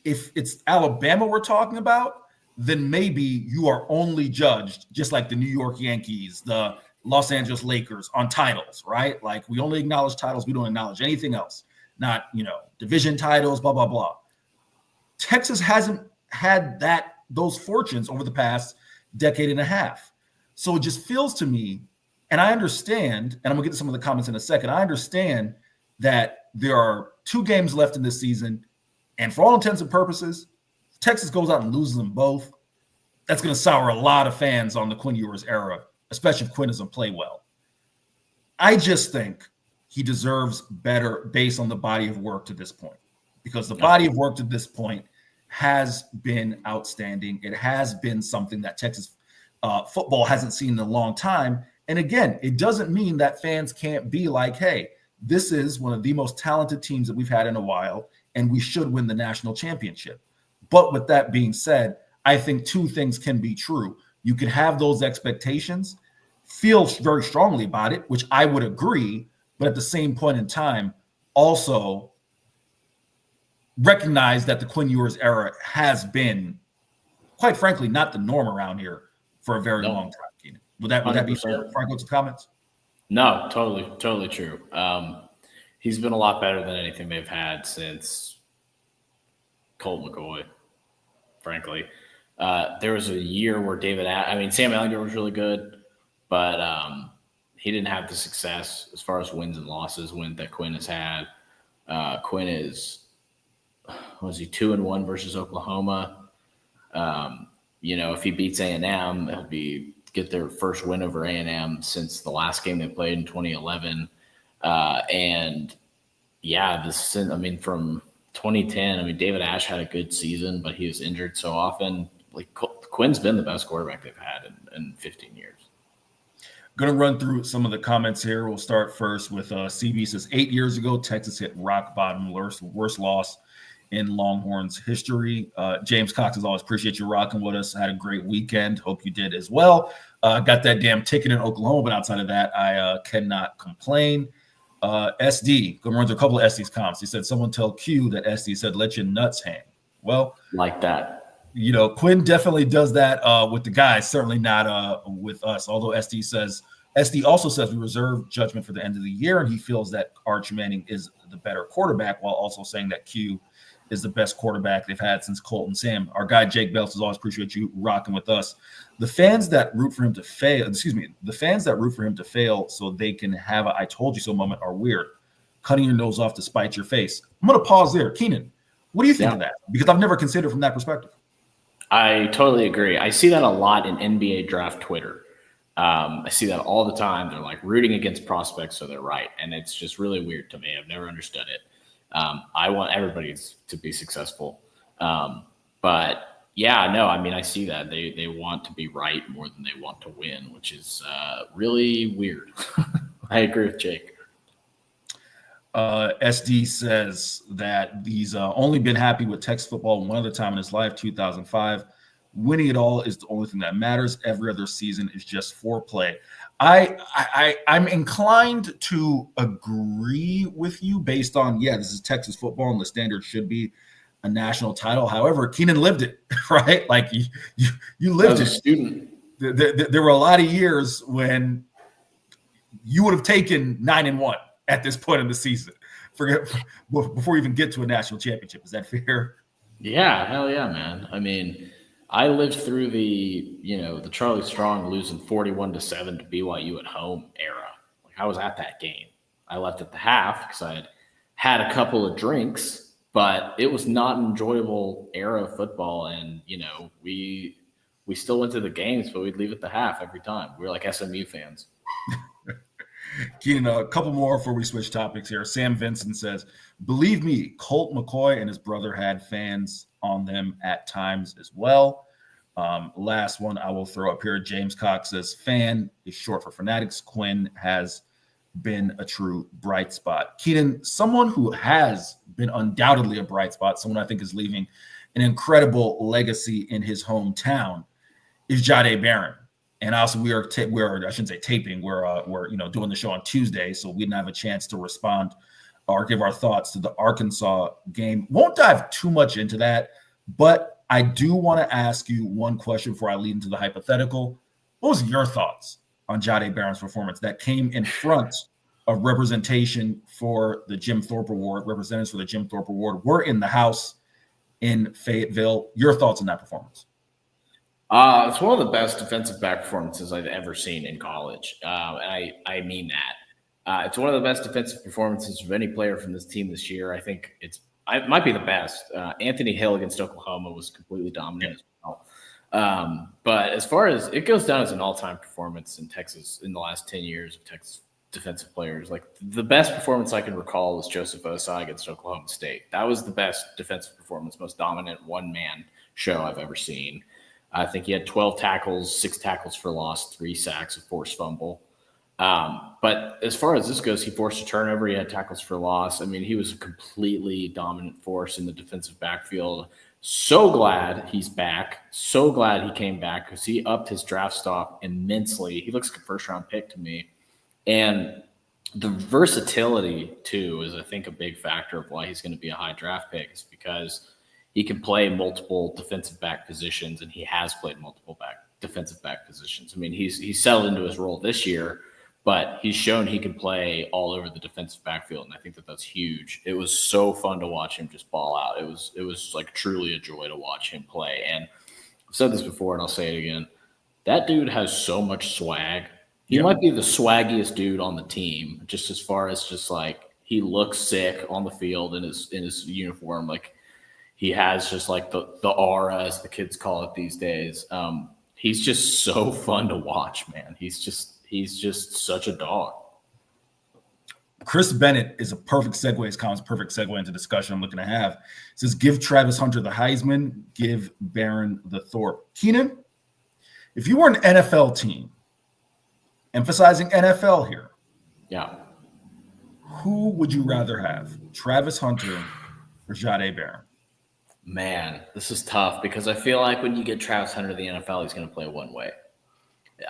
if it's Alabama we're talking about, then maybe you are only judged just like the New York Yankees, the Los Angeles Lakers on titles, right? Like, we only acknowledge titles. We don't acknowledge anything else. Not, division titles, blah, blah, blah. Texas hasn't had those fortunes over the past decade and a half. So it just feels to me, and I understand, and I'm going to get to some of the comments in a second, I understand that there are 2 games left in this season, and for all intents and purposes, Texas goes out and loses them both. that's going to sour a lot of fans on the Quinn Ewers era, especially if Quinn doesn't play well. I just think he deserves better based on the body of work to this point, because the body of work to this point has been outstanding. It has been something that Texas football hasn't seen in a long time. And again, it doesn't mean that fans can't be like, hey, this is one of the most talented teams that we've had in a while, and we should win the national championship. But with that being said, I think two things can be true. You can have those expectations, feel very strongly about it, which I would agree, but at the same point in time, also recognize that the Quinn Ewers era has been, quite frankly, not the norm around here for a very long time. Keenan. Would that be fair? Franco's comments? No, totally true. He's been a lot better than anything they've had since Colt McCoy, frankly. There was a year where Sam Ehlinger was really good, but he didn't have the success as far as wins and losses that Quinn has had. Quinn is, was he 2-1 versus Oklahoma? If he beats A&M, he'll get their first win over A&M since the last game they played in 2011. From 2010, David Ash had a good season, but he was injured so often. Quinn's been the best quarterback they've had in 15 years. Going to run through some of the comments here. We'll start first with CB says, 8 years ago, Texas hit rock bottom, worst loss in Longhorns history. James Cox, as always, appreciate you rocking with us. Had a great weekend. Hope you did as well. Got that damn ticket in Oklahoma, but outside of that, I cannot complain. SD, going to run through a couple of SD's comments. He said, someone tell Q that SD said, let your nuts hang. Well, like that. Quinn definitely does that with the guys, certainly not with us. Although SD also says we reserve judgment for the end of the year, and he feels that Arch Manning is the better quarterback, while also saying that Q is the best quarterback they've had since Colton Sam. Our guy Jake Belts always appreciate you rocking with us. The fans that root for him to fail, so they can have a "I told you so" moment are weird. Cutting your nose off to spite your face. I'm going to pause there. Keenan, what do you think of that? Because I've never considered from that perspective. I totally agree. I see that a lot in NBA draft Twitter. I see that all the time. They're like rooting against prospects, so they're right. And it's just really weird to me. I've never understood it. I want everybody to be successful. But yeah, no, I see that. They want to be right more than they want to win, which is really weird. I agree with Jake. SD says that he's only been happy with Texas football one other time in his life, 2005. Winning it all is the only thing that matters. Every other season is just foreplay. I'm inclined to agree with you based on, this is Texas football and the standard should be a national title. However, Keenan lived it, right? Like you lived it. As a student. There were a lot of years when you would have taken 9-1 at this point in the season, before you even get to a national championship. Is that fair? Yeah, hell yeah, man. I lived through the Charlie Strong losing 41-7 to BYU at home era. I was at that game. I left at the half because I had a couple of drinks, but it was not an enjoyable era of football. And we still went to the games, but we'd leave at the half every time. We were like SMU fans. Keenan, a couple more before we switch topics here. Sam Vincent says, believe me, Colt McCoy and his brother had fans on them at times as well. Last one I will throw up here. James Cox says, fan is short for fanatics. Quinn has been a true bright spot. Keenan, someone who has been undoubtedly a bright spot, someone I think is leaving an incredible legacy in his hometown, is Jahdae Barron. And also, we're I shouldn't say taping. We're doing the show on Tuesday, so we didn't have a chance to respond or give our thoughts to the Arkansas game. Won't dive too much into that, but I do want to ask you one question before I lead into the hypothetical. What was your thoughts on Jahdae Barron's performance that came in front of representation for the Jim Thorpe Award? Representatives for the Jim Thorpe Award were in the house in Fayetteville. Your thoughts on that performance? It's one of the best defensive back performances I've ever seen in college. And I mean that. It's one of the best defensive performances of any player from this team this year. I think it might be the best. Anthony Hill against Oklahoma was completely dominant as well. But as far as it goes down as an all-time performance in Texas in the last 10 years of Texas defensive players, like the best performance I can recall was Joseph Osai against Oklahoma State. That was the best defensive performance, most dominant one-man show I've ever seen. I think he had 12 tackles, 6 tackles for loss, 3 sacks, a forced fumble. But as far as this goes, he forced a turnover. He had tackles for loss. I mean, he was a completely dominant force in the defensive backfield. So glad he's back. So glad he came back because he upped his draft stock immensely. He looks like a first-round pick to me. And the versatility, too, is, I think, a big factor of why he's going to be a high draft pick is because he can play multiple defensive back positions, and he has played multiple defensive back positions. I mean, he's settled into his role this year, but he's shown he can play all over the defensive backfield, and I think that that's huge. It was so fun to watch him just ball out. It was like truly a joy to watch him play. And I've said this before, and I'll say it again. That dude has so much swag. He might be the swaggiest dude on the team, just as far as just like he looks sick on the field in his uniform. Like he has just like the aura, as the kids call it these days. He's just so fun to watch, man. He's just such a dog. Chris Bennett is a perfect segue. His comments perfect segue into discussion I'm looking to have. It says, give Travis Hunter the Heisman, give Barron the Thorpe. Keenan, if you were an NFL team, emphasizing NFL here, who would you rather have, Travis Hunter or Jahdae Barron? Man, this is tough because I feel like when you get Travis Hunter to the NFL, he's going to play one way.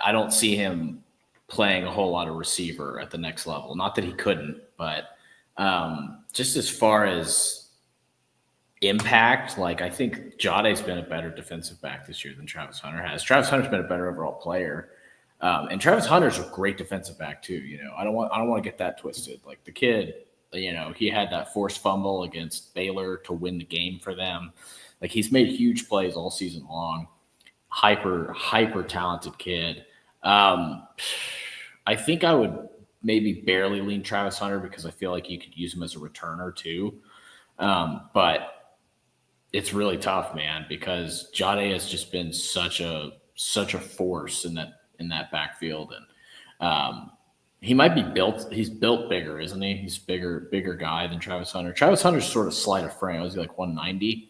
I don't see him playing a whole lot of receiver at the next level. Not that he couldn't, but just as far as impact, like I think Jahdae's been a better defensive back this year than Travis Hunter has. Travis Hunter's been a better overall player. And Travis Hunter's a great defensive back too. You know, I don't want to get that twisted. Like the kid, you know, he had that forced fumble against Baylor to win the game for them. Like he's made huge plays all season long. Hyper talented kid. I think I would maybe barely lean Travis Hunter because I feel like you could use him as a returner too. But it's really tough, man, because Jahdae has just been such a force in that backfield. And he might be built. He's built bigger, isn't he? He's bigger guy than Travis Hunter. Travis Hunter's sort of slight of frame. Was he like 190?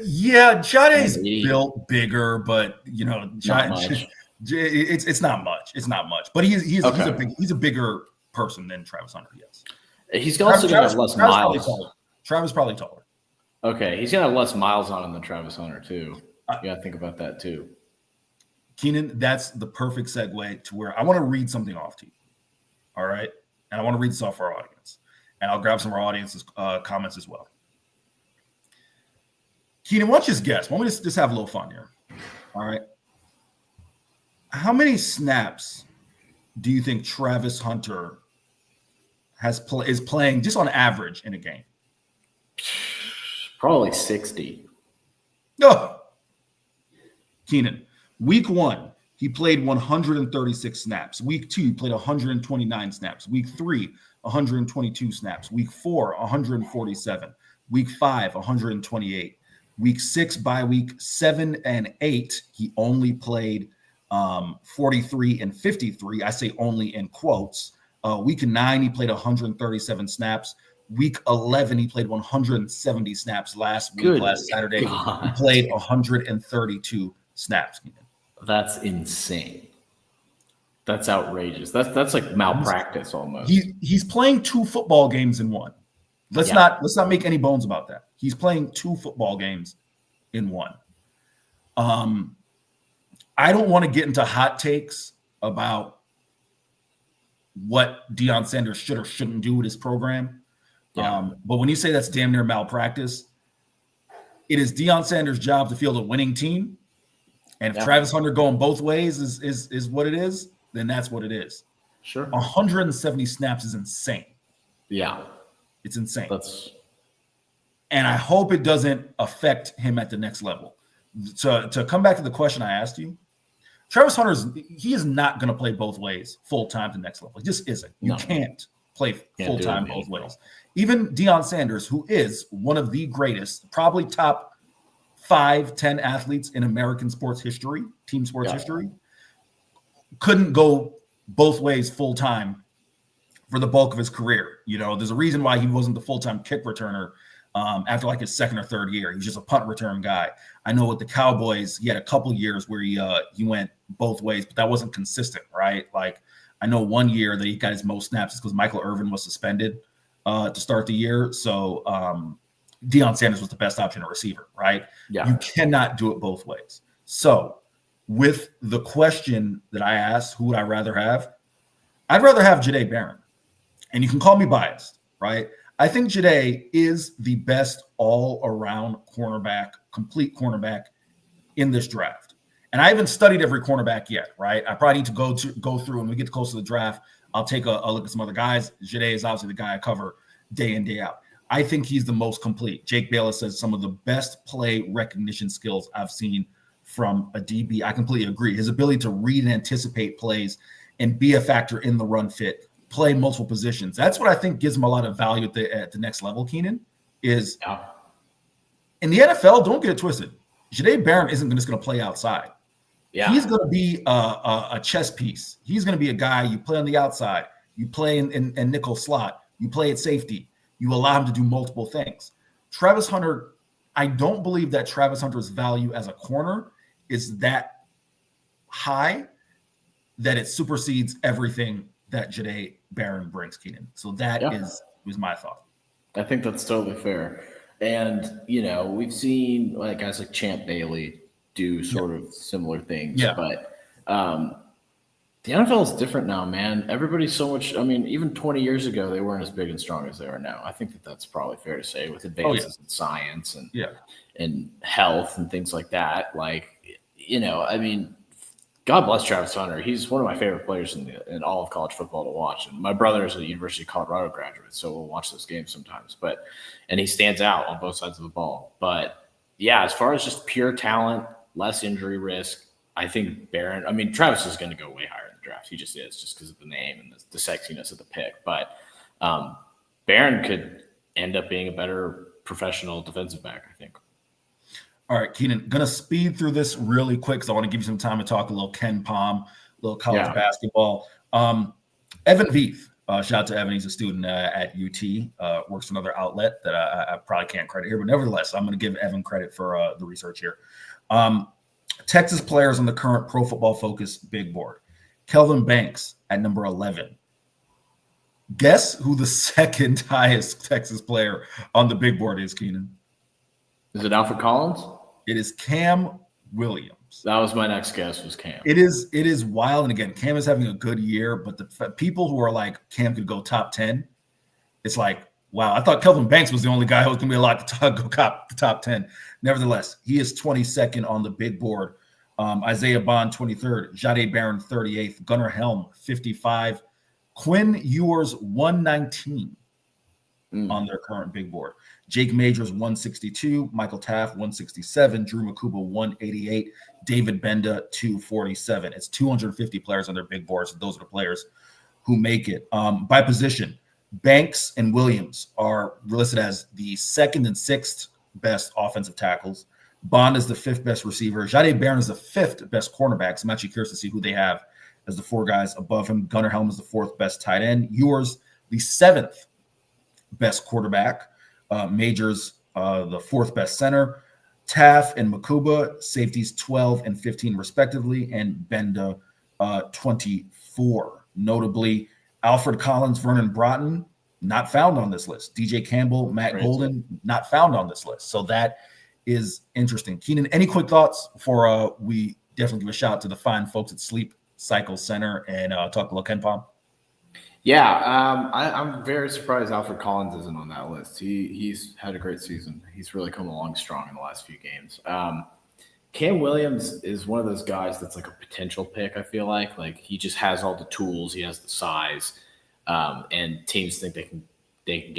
Yeah, Jahdae's built bigger, but you know, it's not much. It's not much. But he's a bigger person than Travis Hunter. Yes, he's also going to have less miles. Travis probably taller. Okay, he's going to have less miles on him than Travis Hunter too. You got to think about that too. Keenan, that's the perfect segue to where I want to read something off to you. All right. And I want to read this off for our audience. And I'll grab some of our audience's comments as well. Keenan, why don't you just guess? Why don't we just have a little fun here? All right. How many snaps do you think Travis Hunter is playing just on average in a game? Probably 60. No. Keenan, week 1, he played 136 snaps. Week 2, he played 129 snaps. Week 3, 122 snaps. Week 4, 147. Week 5, 128. Week 6, by week 7 and 8, he only played 43 and 53. I say only in quotes. Week 9, he played 137 snaps. Week 11, he played 170 snaps. Last Saturday, he played 132 snaps. That's insane. That's outrageous. That's like malpractice almost. He's playing 2 football games in one. Let's not make any bones about that. He's playing 2 football games in one. I don't want to get into hot takes about what Deion Sanders should or shouldn't do with his program. But when you say that's damn near malpractice, it is Deion Sanders' job to field a winning team. And if Travis Hunter going both ways is what it is, then that's what it is. Sure. 170 snaps is insane. Yeah. It's insane. And I hope it doesn't affect him at the next level. To come back to the question I asked you, Travis Hunter is not going to play both ways full-time to the next level. He just isn't. You can't play full-time both ways. Even Deion Sanders, who is one of the greatest, probably top 5-10 athletes in American sports history, team sports history, couldn't go both ways full time for the bulk of his career. You know, there's a reason why he wasn't the full-time kick returner after like his second or third year. He was just a punt return guy. I know with the Cowboys, he had a couple years where he went both ways, but that wasn't consistent, right? Like I know one year that he got his most snaps is because Michael Irvin was suspended to start the year. So Dion Sanders was the best option at receiver, right? Yeah. You cannot do it both ways. So with the question that I asked, who would I rather have? I'd rather have Jahdae Barron. And you can call me biased, right? I think Jahdae is the best all-around cornerback, complete cornerback in this draft. And I haven't studied every cornerback yet, right? I probably need to go through when we get close to the draft. I'll take a look at some other guys. Jahdae is obviously the guy I cover day in, day out. I think he's the most complete. Jake Bayless says some of the best play recognition skills I've seen from a DB. I completely agree. His ability to read and anticipate plays and be a factor in the run fit, play multiple positions. That's what I think gives him a lot of value at the next level, Keenan, is in the NFL, don't get it twisted. Jahdae Barron isn't just going to play outside. Yeah. He's going to be a chess piece. He's going to be a guy you play on the outside. You play in nickel slot. You play at safety. You allow him to do multiple things. Travis Hunter, I don't believe that Travis Hunter's value as a corner is that high that it supersedes everything that Jahdae Barron brings, Keenan. So that was my thought. I think that's totally fair. And, you know, we've seen like guys like Champ Bailey do sort of similar things. Yeah. But the NFL is different now, man. Everybody's so much. I mean, even 20 years ago, they weren't as big and strong as they are now. I think that's probably fair to say with advances in science and health and things like that. Like, you know, I mean, God bless Travis Hunter. He's one of my favorite players in all of college football to watch. And my brother is a University of Colorado graduate, so we'll watch those games sometimes. And he stands out on both sides of the ball. But yeah, as far as just pure talent, less injury risk, I think Barron. I mean, Travis is going to go way higher in the draft. He just is, just because of the name and the sexiness of the pick. But Barron could end up being a better professional defensive back, I think. All right, Keenan, going to speed through this really quick because I want to give you some time to talk a little Ken Pom, a little college basketball. Evan Veith, shout out to Evan. He's a student at UT, works for another outlet that I probably can't credit here. But nevertheless, I'm going to give Evan credit for the research here. Texas players on the current Pro Football Focus big board. Kelvin Banks at number 11. Guess who the second highest Texas player on the big board is, Keenan? Is it Alfred Collins? It is Cam Williams. That was my next guess, was Cam. It is wild. And again, Cam is having a good year, but the people who are like, Cam could go top 10, it's like, wow, I thought Kelvin Banks was the only guy who was going to be allowed to go top 10. Nevertheless, he is 22nd on the big board. Isaiah Bond, 23rd. Jahdae Barron, 38th. Gunnar Helm, 55. Quinn Ewers, 119 on their current big board. Jake Majors, 162. Michael Taft, 167. Drew Makuba, 188. David Benda, 247. It's 250 players on their big boards. So those are the players who make it. By position, Banks and Williams are listed as the second and sixth best offensive tackles. Bond is the fifth best receiver. Jahdae Barron is the fifth best cornerback. So I'm actually curious to see who they have as the four guys above him. Gunnar Helm is the fourth best tight end. Ewers, the seventh best quarterback. Majors, the fourth best center. Taft and Makuba, safeties 12 and 15 respectively, and Benda 24. Notably, Alfred Collins, Vernon Broughton, not found on this list. DJ Campbell, Matt Golden, not found on this list. So that is interesting. Keenan, any quick thoughts before we definitely give a shout out to the fine folks at Sleep Cycle Center and talk a little Ken Pom? Yeah, I'm very surprised Alfred Collins isn't on that list. He's had a great season. He's really come along strong in the last few games. Cam Williams is one of those guys that's like a potential pick, I feel like. Like, he just has all the tools. He has the size. And teams think they can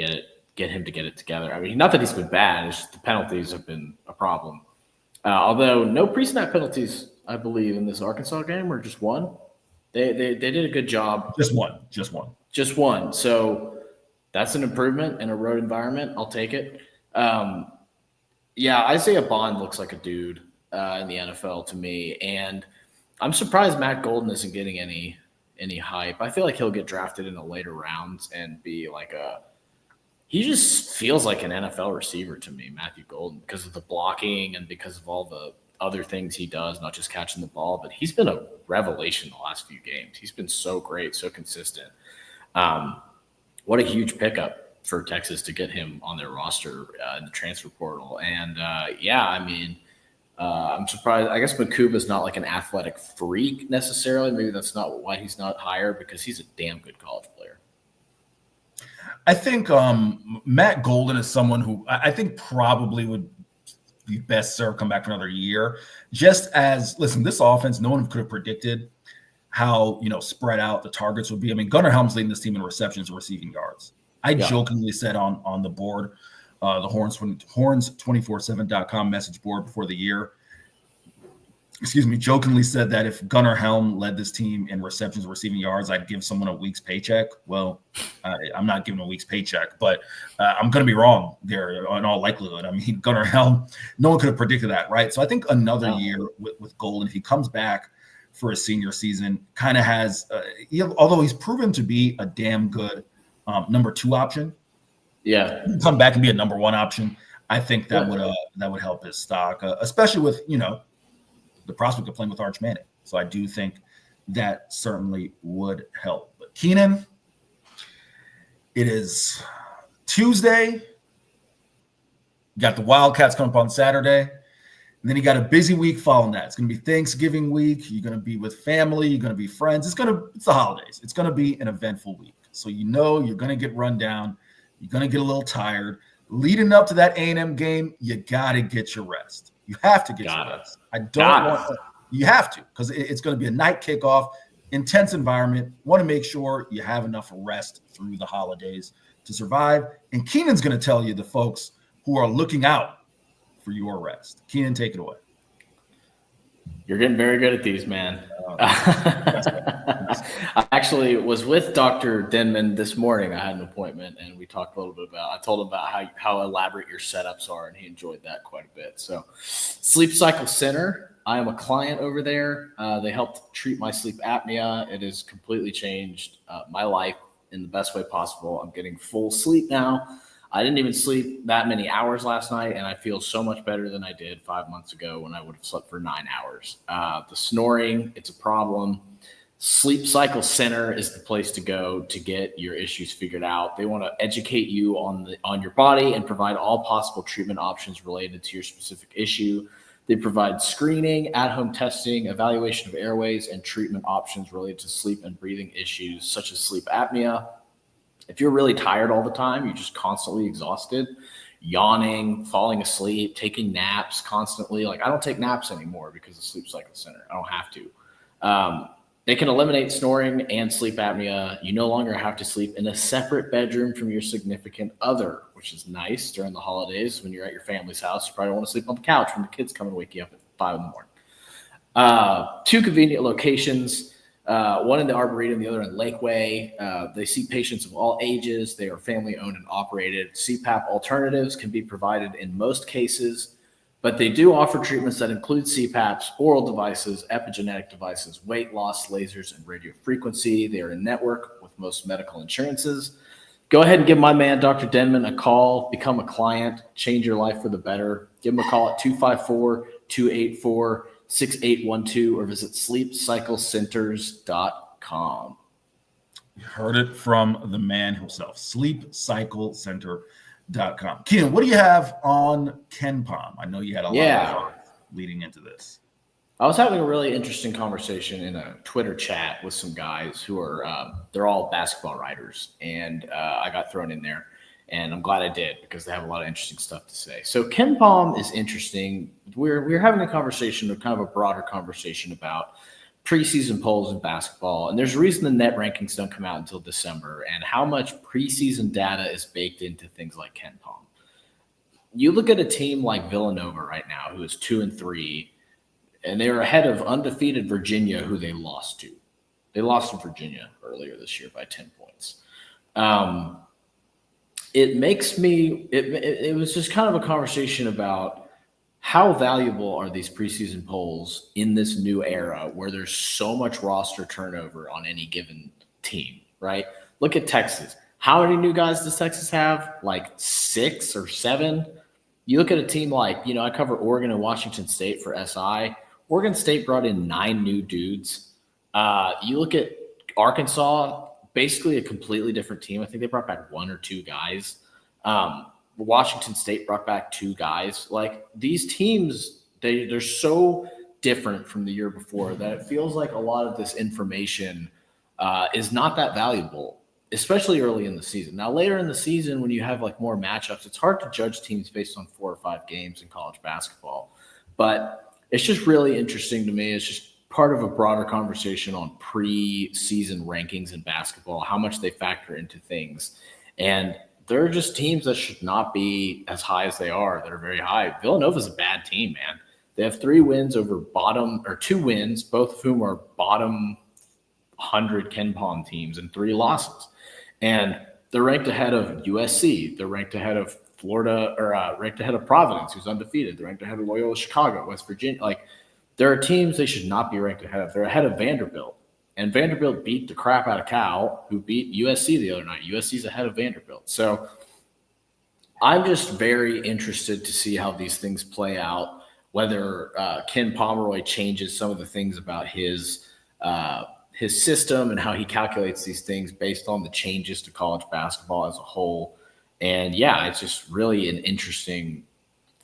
get him to get it together. I mean, not that he's been bad. It's just the penalties have been a problem. Although no pre-snap penalties, I believe, in this Arkansas game, or just one. They did a good job. Just one. So that's an improvement in a road environment. I'll take it. Yeah, Isaiah Bond looks like a dude in the NFL to me, and I'm surprised Matt Golden isn't getting any hype. I feel like he'll get drafted in the later rounds and be like he just feels like an NFL receiver to me, Matthew Golden, because of the blocking and because of all the other things he does, not just catching the ball, but he's been a revelation the last few games. He's been so great, so consistent. What a huge pickup for Texas to get him on their roster in the transfer portal. And I'm surprised. I guess Makuba's not like an athletic freak necessarily. Maybe that's not why he's not higher, because he's a damn good college player. I think Matt Golden is someone who I think probably would be best served come back for another year. Just as, listen, this offense, no one could have predicted how, spread out the targets would be. I mean, Gunnar Helm's leading this team in receptions and receiving yards. I jokingly said on the board, the Horns247.com message board before the year, jokingly said that if Gunnar Helm led this team in receptions and receiving yards, I'd give someone a week's paycheck. Well, I'm not giving a week's paycheck, but I'm going to be wrong there in all likelihood. I mean, Gunnar Helm, no one could have predicted that, right? So I think another year with Golden, if he comes back for a senior season, kind of has, although he's proven to be a damn good number 2 option, come back and be a number 1 option. I think that would help his stock, especially with the prospect of playing with Arch Manning. So I do think that certainly would help. But Keenan, it is Tuesday. You got the Wildcats coming up on Saturday. And then you got a busy week following that. It's going to be Thanksgiving week. You're going to be with family. You're going to be friends. It's the holidays. It's going to be an eventful week. So you're going to get run down. You're going to get a little tired. Leading up to that A&M game, you got to get your rest. You have to get your rest. You have to, because it's going to be a night kickoff, intense environment. Want to make sure you have enough rest through the holidays to survive. And Keenan's going to tell you the folks who are looking out for your rest. Keenan, take it away. You're getting very good at these, man. I actually was with Dr. Denman this morning. I had an appointment, and we talked a little bit I told him about how elaborate your setups are, and he enjoyed that quite a bit. So Sleep Cycle Center, I am a client over there. They helped treat my sleep apnea. It has completely changed my life in the best way possible. I'm getting full sleep now. I didn't even sleep that many hours last night, and I feel so much better than I did 5 months ago when I would have slept for 9 hours. The snoring, it's a problem. Sleep Cycle Center is the place to go to get your issues figured out. They want to educate you on your body and provide all possible treatment options related to your specific issue. They provide screening, at-home testing, evaluation of airways, and treatment options related to sleep and breathing issues such as sleep apnea. If you're really tired all the time, you're just constantly exhausted, yawning, falling asleep, taking naps constantly. Like, I don't take naps anymore because of Sleep Cycle Center. I don't have to. They can eliminate snoring and sleep apnea. You no longer have to sleep in a separate bedroom from your significant other, which is nice during the holidays when you're at your family's house. You probably want to sleep on the couch when the kids come and wake you up at 5 in the morning. 2 convenient locations. One in the Arboretum, the other in Lakeway. They see patients of all ages. They are family owned and operated. CPAP alternatives can be provided in most cases, but they do offer treatments that include CPAPs, oral devices, epigenetic devices, weight loss, lasers, and radio frequency. They are in network with most medical insurances. Go ahead and give my man, Dr. Denman, a call. Become a client. Change your life for the better. Give him a call at 254-284-6812 or visit sleepcyclecenters.com. You heard it from the man himself, sleepcyclecenter.com. Keenan, what do you have on KenPom? I know you had a lot leading into this. I was having a really interesting conversation in a Twitter chat with some guys who are, they're all basketball writers, and I got thrown in there. And I'm glad I did because they have a lot of interesting stuff to say. So KenPom is interesting. We're having a conversation, kind of a broader conversation about preseason polls in basketball. And there's a reason the net rankings don't come out until December and how much preseason data is baked into things like KenPom. You look at a team like Villanova right now, who is 2-3, and they're ahead of undefeated Virginia, who they lost to. They lost to Virginia earlier this year by 10 points. It makes me, it was just kind of a conversation about how valuable are these preseason polls in this new era where there's so much roster turnover on any given team, right? Look at Texas. How many new guys does Texas have? Like 6 or 7? You look at a team like, I cover Oregon and Washington State for SI. Oregon State brought in 9 new dudes. You look at Arkansas, basically a completely different team. I think they brought back 1 or 2 guys. Washington State brought back 2 guys. Like, these teams, they're so different from the year before that it feels like a lot of this information is not that valuable, especially early in the season. Now, later in the season, when you have like more matchups, it's hard to judge teams based on 4 or 5 games in college basketball. But it's just really interesting to me. It's just part of a broader conversation on pre-season rankings in basketball, how much they factor into things. And there are just teams that should not be as high as they are, that are very high. Villanova's a bad team, man. They have 3 wins over 2 wins, both of whom are bottom 100 Ken Pom teams, and 3 losses. And they're ranked ahead of USC. They're ranked ahead of Florida, or ranked ahead of Providence, who's undefeated. They're ranked ahead of Loyola Chicago, West Virginia. Like, there are teams they should not be ranked ahead of. They're ahead of Vanderbilt. And Vanderbilt beat the crap out of Cal, who beat USC the other night. USC's ahead of Vanderbilt. So I'm just very interested to see how these things play out, whether Ken Pomeroy changes some of the things about his system and how he calculates these things based on the changes to college basketball as a whole. And yeah, it's just really an interesting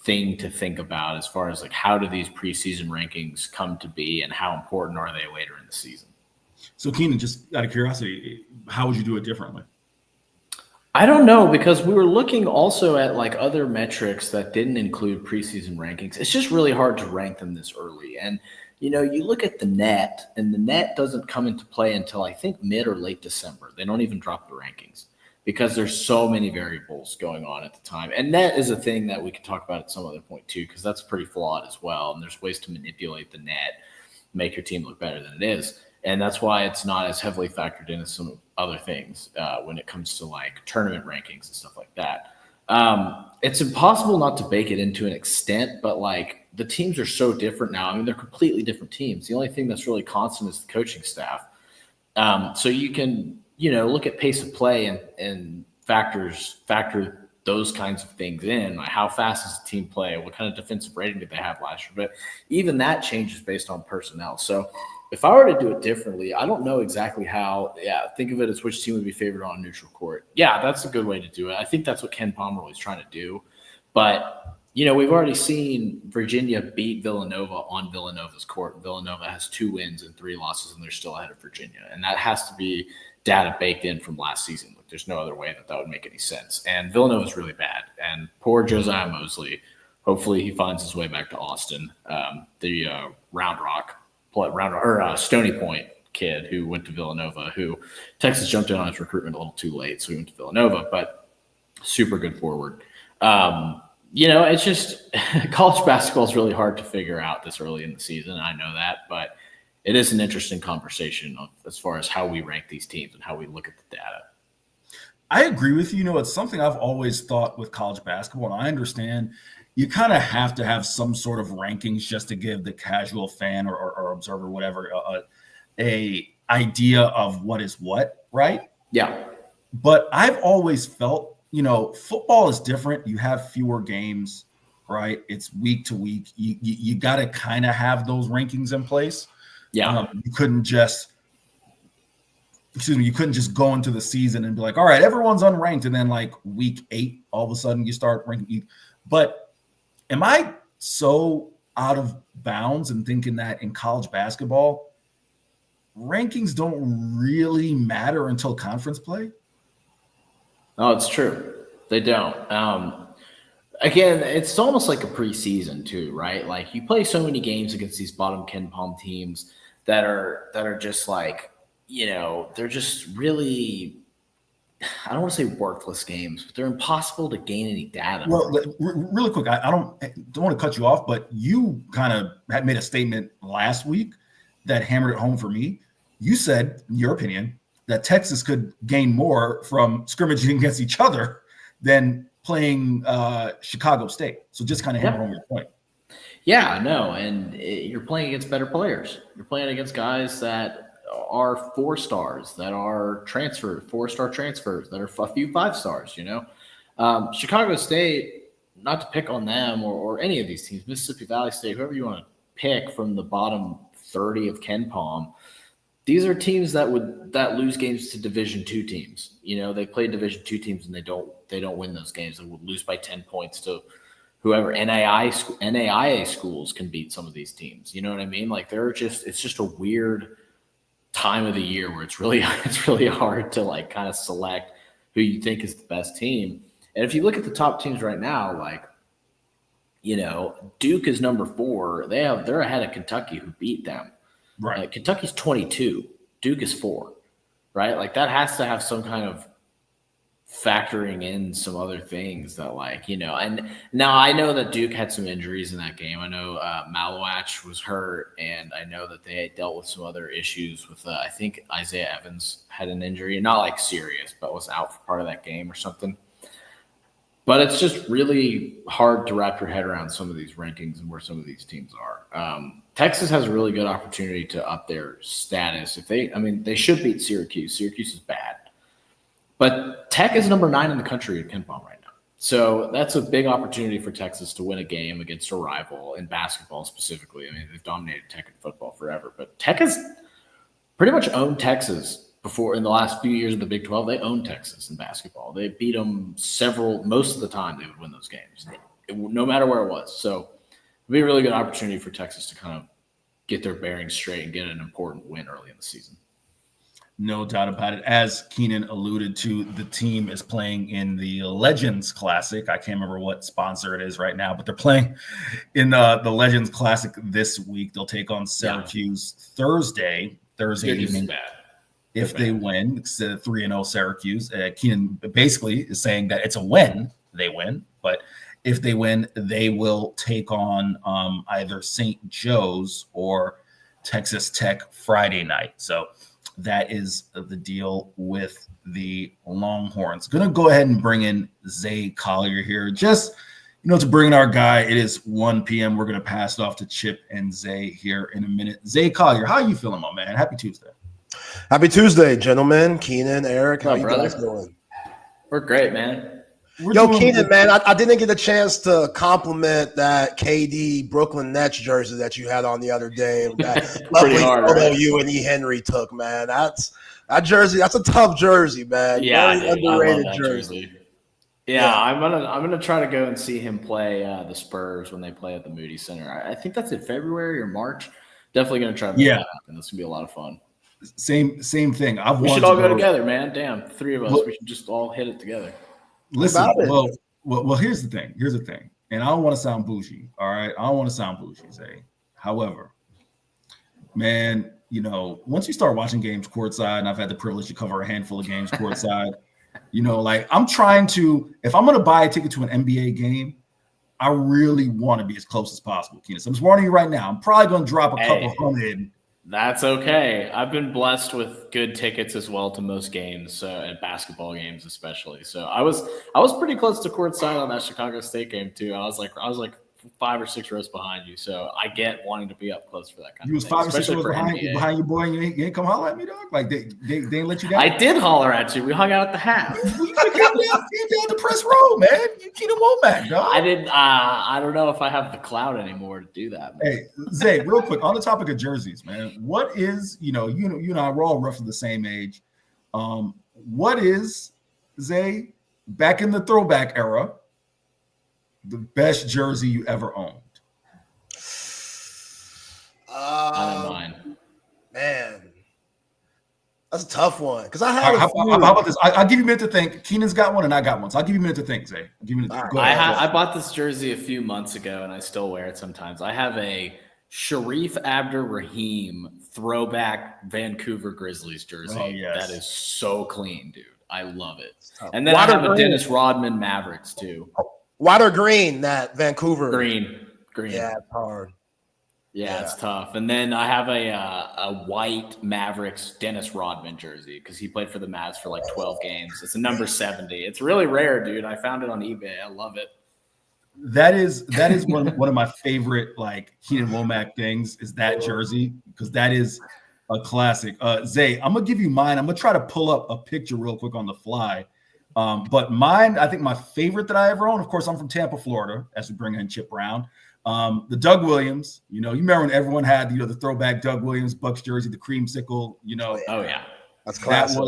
thing to think about as far as like, how do these preseason rankings come to be and how important are they later in the season? So Keenan, just out of curiosity, how would you do it differently? I don't know, because we were looking also at like other metrics that didn't include preseason rankings. It's just really hard to rank them this early. And, you look at the net, and the net doesn't come into play until I think mid or late December. They don't even drop the rankings because there's so many variables going on at the time. And net is a thing that we can talk about at some other point too, because that's pretty flawed as well. And there's ways to manipulate the net, make your team look better than it is. And that's why it's not as heavily factored in as some other things when it comes to like tournament rankings and stuff like that. It's impossible not to bake it into an extent, but like the teams are so different now. I mean, they're completely different teams. The only thing that's really constant is the coaching staff. So you can, look at pace of play and factor those kinds of things in. Like, how fast does the team play? What kind of defensive rating did they have last year? But even that changes based on personnel. So if I were to do it differently, I don't know exactly how. Yeah, think of it as which team would be favored on a neutral court. Yeah, that's a good way to do it. I think that's what Ken Pomeroy is trying to do. But, we've already seen Virginia beat Villanova on Villanova's court. Villanova has 2 wins and 3 losses, and they're still ahead of Virginia. And that has to be data baked in from last season. Like, there's no other way that would make any sense. And Villanova's really bad. And poor Josiah Mosley, hopefully he finds his way back to Austin. The Stony Point kid who went to Villanova, who Texas jumped in on his recruitment a little too late, so he went to Villanova, but super good forward. It's just college basketball is really hard to figure out this early in the season. I know that, but it is an interesting conversation as far as how we rank these teams and how we look at the data. I agree with you. It's something I've always thought with college basketball, and I understand you kind of have to have some sort of rankings just to give the casual fan or observer, whatever, a idea of what is what, right? Yeah. But I've always felt, football is different. You have fewer games, right? It's week to week. You got to kind of have those rankings in place. Yeah. You couldn't just go into the season and be like, all right, everyone's unranked. And then like week 8, all of a sudden you start ranking. But am I so out of bounds in thinking that in college basketball, rankings don't really matter until conference play? No, it's true. They don't. Again, it's almost like a preseason too, right? Like, you play so many games against these bottom Ken Pom teams that are just like, they're just really, I don't want to say worthless games, but they're impossible to gain any data. Well, really quick, I don't want to cut you off, but you kind of had made a statement last week that hammered it home for me. You said, in your opinion, that Texas could gain more from scrimmaging against each other than playing Chicago State. So just kind of hammer home your point. Yeah, no, and you're playing against better players. You're playing against guys that are 4 stars, that are transferred, 4-star transfers, that are a few 5 stars, Chicago State, not to pick on them or any of these teams, Mississippi Valley State, whoever you want to pick from the bottom 30 of Ken Palm, these are teams that lose games to Division II teams. They play Division II teams and they don't win those games. They will lose by 10 points to whoever. NAIA schools can beat some of these teams. You know what I mean? Like it's just a weird time of the year where it's really hard to like kind of select who you think is the best team. And if you look at the top teams right now, like Duke is number 4. They're ahead of Kentucky, who beat them. Right. Kentucky's 22. Duke is 4. Right. Like that has to have some kind of factoring in some other things that and now I know that Duke had some injuries in that game. I know Malice was hurt, and I know that they had dealt with some other issues with I think Isaiah Evans had an injury, not like serious, but was out for part of that game or something. But it's just really hard to wrap your head around some of these rankings and where some of these teams are. Texas has a really good opportunity to up their status. They should beat Syracuse. Syracuse is bad. But Tech is number 9 in the country at Ken Palm right now. So that's a big opportunity for Texas to win a game against a rival in basketball specifically. They've dominated Tech in football forever. But Tech has pretty much owned Texas before in the last few years of the Big 12. They owned Texas in basketball. They beat them most of the time they would win those games, no matter where it was. So it'd be a really good opportunity for Texas to kind of get their bearings straight and get an important win early in the season. No doubt about it. As Keenan alluded to, the team is playing in the Legends Classic. I can't remember what sponsor it is right now, but they're playing in the Legends Classic this week. They'll take on Syracuse Thursday evening. If they win, it's 3-0 Syracuse. Keenan basically is saying that it's a win, they win. But if they win, they will take on either St. Joe's or Texas Tech Friday night. So that is the deal with the Longhorns. Going to go ahead and bring in Zay Collier here. Just, to bring in our guy. It is 1 p.m. We're going to pass it off to Chip and Zay here in a minute. Zay Collier, how are you feeling, my man? Happy Tuesday. Happy Tuesday, gentlemen. Keenan, Eric, how you guys doing? We're great, man. Keenan, man, I didn't get a chance to compliment that KD Brooklyn Nets jersey that you had on the other day. That lovely photo you and E. Henry took, man. That jersey, that's a tough jersey, man. Yeah, very underrated jersey. Yeah, I'm gonna try to go and see him play the Spurs when they play at the Moody Center. I think that's in February or March. Definitely gonna try to make that happen. This gonna be a lot of fun. Same thing. We should all go together, man. Damn, 3 of us. We should just all hit it together. Listen, well, here's the thing. And I don't want to sound bougie, all right? I don't want to sound bougie, Zay. However, man, once you start watching games courtside, and I've had the privilege to cover a handful of games courtside, I'm trying to, if I'm going to buy a ticket to an NBA game, I really want to be as close as possible, Keenan. So I'm just warning you right now. I'm probably going to drop a couple hundred. That's okay. I've been blessed with good tickets as well to most games, and basketball games especially. So I was pretty close to courtside on that Chicago State game too. I was like 5 or 6 rows behind you. So I get wanting to be up close for that kind of thing. You was 5 or 6 rows behind your boy, and you ain't come holler at me, dog? Like they didn't let you down? I did holler at you. We hung out at the half. You could come down the press row, man. You Keenan Womack, dog. I didn't. I don't know if I have the clout anymore to do that. Man. Hey, Zay, real quick on the topic of jerseys, man. What is you and I, we're all roughly the same age. What is, Zay, back in the throwback era, the best jersey you ever owned? I don't mind. Man, that's a tough one because I have. How about this? I'll give you a minute to think. Keenan's got one, and I got one, so I'll give you a minute to think. Zay, give me a minute. I bought this jersey a few months ago, and I still wear it sometimes. I have a Sharif Abdur-Rahim throwback Vancouver Grizzlies jersey. Oh, yes. That is so clean, dude. I love it. And then I have a Dennis Rodman Mavericks too. White or green, that Vancouver? Green. Yeah, it's hard. Yeah, it's tough. And then I have a white Mavericks Dennis Rodman jersey because he played for the Mavs for like 12 games. It's a number 70. It's really rare, dude. I found it on eBay. I love it. That is one of my favorite like Keenan Womack things is that jersey, because that is a classic. Zay, I'm gonna give you mine. I'm gonna try to pull up a picture real quick on the fly. But mine, I think my favorite that I ever owned, of course, I'm from Tampa, Florida, as we bring in Chip Brown. The Doug Williams, you remember when everyone had the throwback Doug Williams Bucks jersey, the creamsicle, Oh yeah, that's classic.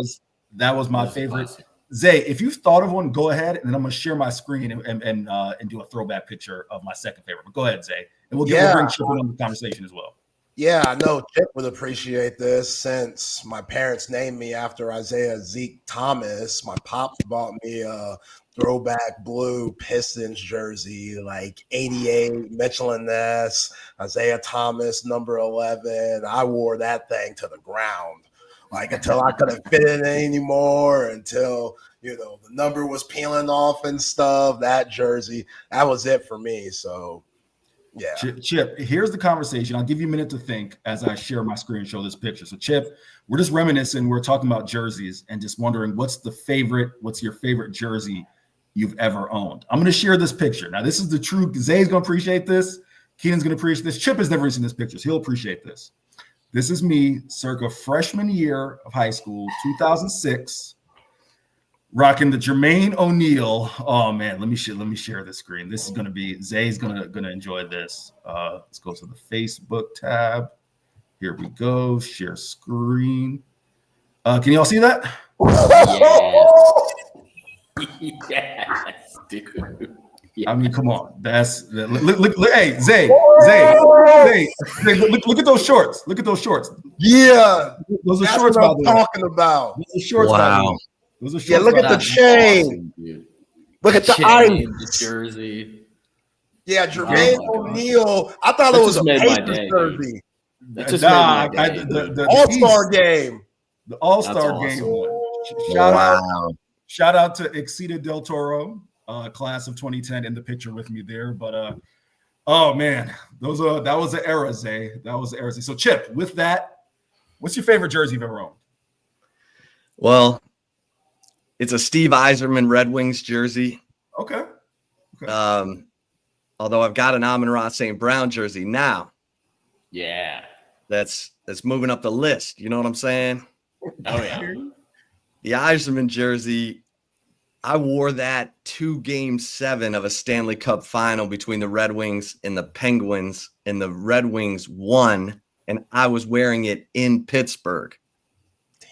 That was my favorite. Classic. Zay, if you've thought of one, go ahead, and then I'm going to share my screen and do a throwback picture of my second favorite. But go ahead, Zay, and we'll bring Chip in on the conversation as well. Yeah, I know Chip would appreciate this since my parents named me after Isaiah Zeke Thomas. My pops bought me a throwback blue Pistons jersey, like 88, Mitchell and Ness, Isaiah Thomas, number 11. I wore that thing to the ground. Like until I couldn't fit it in anymore, until the number was peeling off and stuff. That jersey, that was it for me. So, yeah. Chip, here's the conversation. I'll give you a minute to think as I share my screen and show this picture. So, Chip, we're just reminiscing. We're talking about jerseys and just wondering what's your favorite jersey you've ever owned. I'm going to share this picture. Now, this is the true. Zay's going to appreciate this. Keenan's going to appreciate this. Chip has never seen this picture, so he'll appreciate this. This is me circa freshman year of high school, 2006, rocking the Jermaine O'Neal. Oh man, let me share this screen. This is gonna be Zay's gonna enjoy this. Let's go to the Facebook tab. Here we go. Share screen. Can you all see that? Yes, dude. Yeah. I mean, come on. That's look. Hey, Zay, look at those shorts. Look at those shorts. Yeah, those are that's shorts. What I'm talking about. Those are shorts. Wow. Those are shorts. Yeah, look at the chain. Awesome, look at the iron. The jersey. Yeah, Jermaine O'Neal. I thought it was a Pacers jersey. That just made my day. The All-Star game. The All-Star game. Awesome. Shout out to Exita Del Toro. Class of 2010 in the picture with me there, but oh man, that was the era, Zay. That was the era. So Chip, with that, what's your favorite jersey you've ever owned? Well, it's a Steve Yzerman Red Wings jersey. Okay. Although I've got an Amon-Ra St. Brown jersey now. Yeah. That's moving up the list. You know what I'm saying? Oh yeah. The Yzerman jersey, I wore that to Game 7 of a Stanley Cup final between the Red Wings and the Penguins, and the Red Wings won, and I was wearing it in Pittsburgh.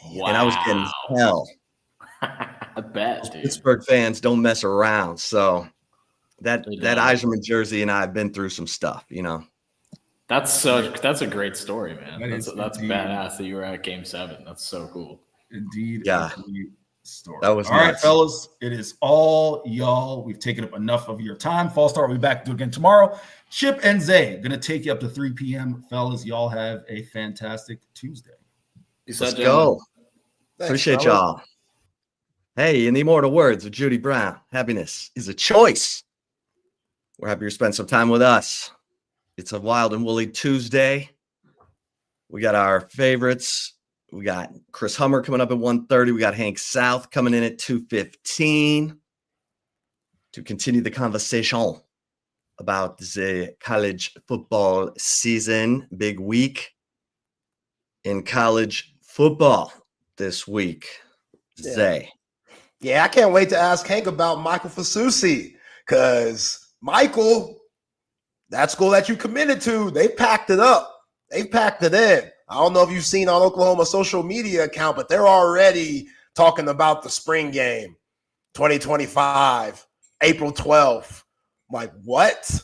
Wow. And I was getting hell. I bet, dude. Pittsburgh fans don't mess around. So that Yzerman jersey and I have been through some stuff, That's a great story, man. That's badass that you were at Game 7. That's so cool. Indeed. Yeah. Story. That was all nuts. Right, fellas. It is all y'all. We've taken up enough of your time. Fall Star will be back to do it again tomorrow. Chip and Zay gonna take you up to 3 p.m. Fellas, y'all have a fantastic Tuesday. Let's go. Thanks, Appreciate fellas. y'all. Hey, in the immortal words of Judy Brown, happiness is a choice. We're happy to spend some time with us. It's a wild and woolly Tuesday. We got our favorites. We got Chris Hummer coming up at 1:30. We got Hank South coming in at 2:15 to continue the conversation about the college football season. Big week in college football this week. Zay. Yeah, I can't wait to ask Hank about Michael Fasusi, because Michael, that school that you committed to, they packed it up. They packed it in. I don't know if you've seen on Oklahoma social media account, but they're already talking about the spring game, 2025, April 12th. I'm like, what?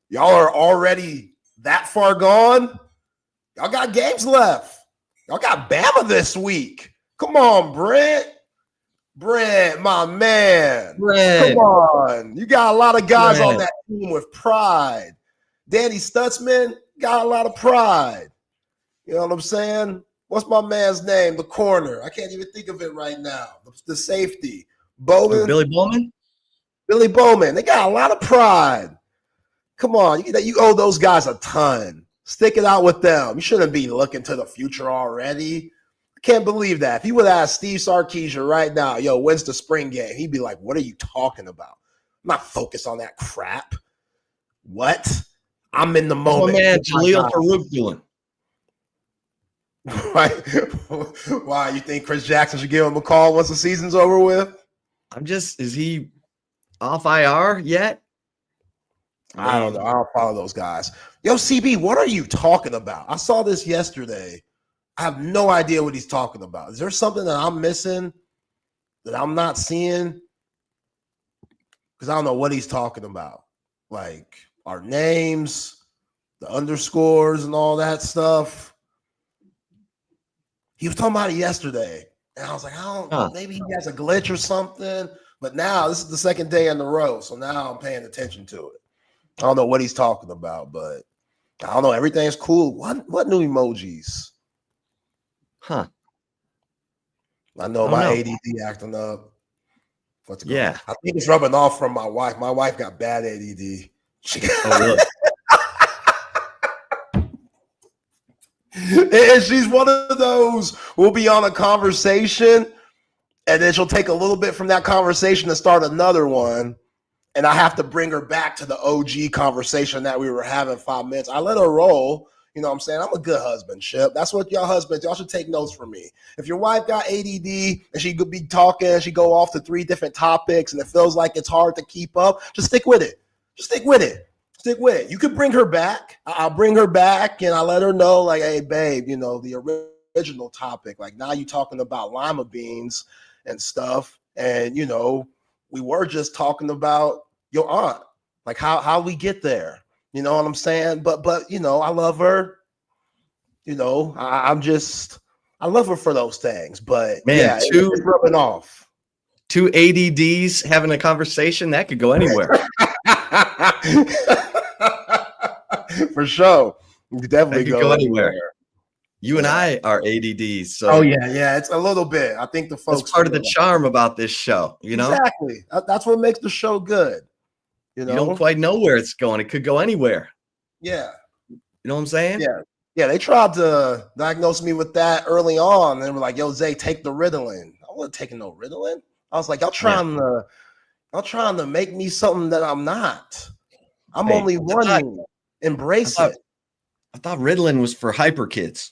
Y'all are already that far gone? Y'all got games left. Y'all got Bama this week. Come on, Brent. Brent, my man. Brent. Come on. You got a lot of guys on that team with pride. Danny Stutzman got a lot of pride. You know what I'm saying? What's my man's name? The corner. I can't even think of it right now. The safety. Bowman. Billy Bowman? Billy Bowman. They got a lot of pride. Come on. You owe those guys a ton. Stick it out with them. You shouldn't be looking to the future already. I can't believe that. If you would ask Steve Sarkeesian right now, when's the spring game? He'd be like, what are you talking about? I'm not focused on that crap. What? I'm in the What's moment. my man Oh my Jaleel God. Farouk doing? Why you think Chris Jackson should give him a call once the season's over with? Is he off IR yet? I don't know. I don't follow those guys. Yo, CB, what are you talking about? I saw this yesterday. I have no idea what he's talking about. Is there something that I'm missing that I'm not seeing? Because I don't know what he's talking about. Like our names, the underscores, and all that stuff. He was talking about it yesterday. And I was like, I don't know. Maybe he has a glitch or something. But now this is the second day in a row. So now I'm paying attention to it. I don't know what he's talking about, but I don't know. Everything's cool. What new emojis? Huh. I know my ADD acting up. What's going on? Yeah. I think it's rubbing off from my wife. My wife got bad ADD. Oh, really? And she's one of those, we'll be on a conversation, and then she'll take a little bit from that conversation to start another one. And I have to bring her back to the OG conversation that we were having 5 minutes. I let her roll. You know what I'm saying? I'm a good husband, Chip. That's what y'all husbands, y'all should take notes from me. If your wife got ADD and she could be talking, she go off to 3 different topics and it feels like it's hard to keep up, just stick with it. Just stick with it. Stick with it. You could bring her back. I'll bring her back and I let her know, like, hey, babe, you know, the original topic. Like now you're talking about lima beans and stuff. And, you know, we were just talking about your aunt, like how we get there. You know what I'm saying? But you know, I love her. You know, I love her for those things. But man, yeah, it's rubbing off. 2 ADDs having a conversation that could go anywhere. For sure, you could definitely go anywhere. You and I are ADDs, so oh yeah, it's a little bit. I think the folks that's part of the charm about this show. You know, exactly. That's what makes the show good. You know, you don't quite know where it's going. It could go anywhere. Yeah. You know what I'm saying? Yeah. They tried to diagnose me with that early on. And they were like, yo, Zay, take the Ritalin. I wasn't taking no Ritalin. I was like, y'all trying to make me something that I'm not. I'm only one. Embrace it. I thought Ritalin was for hyper kids.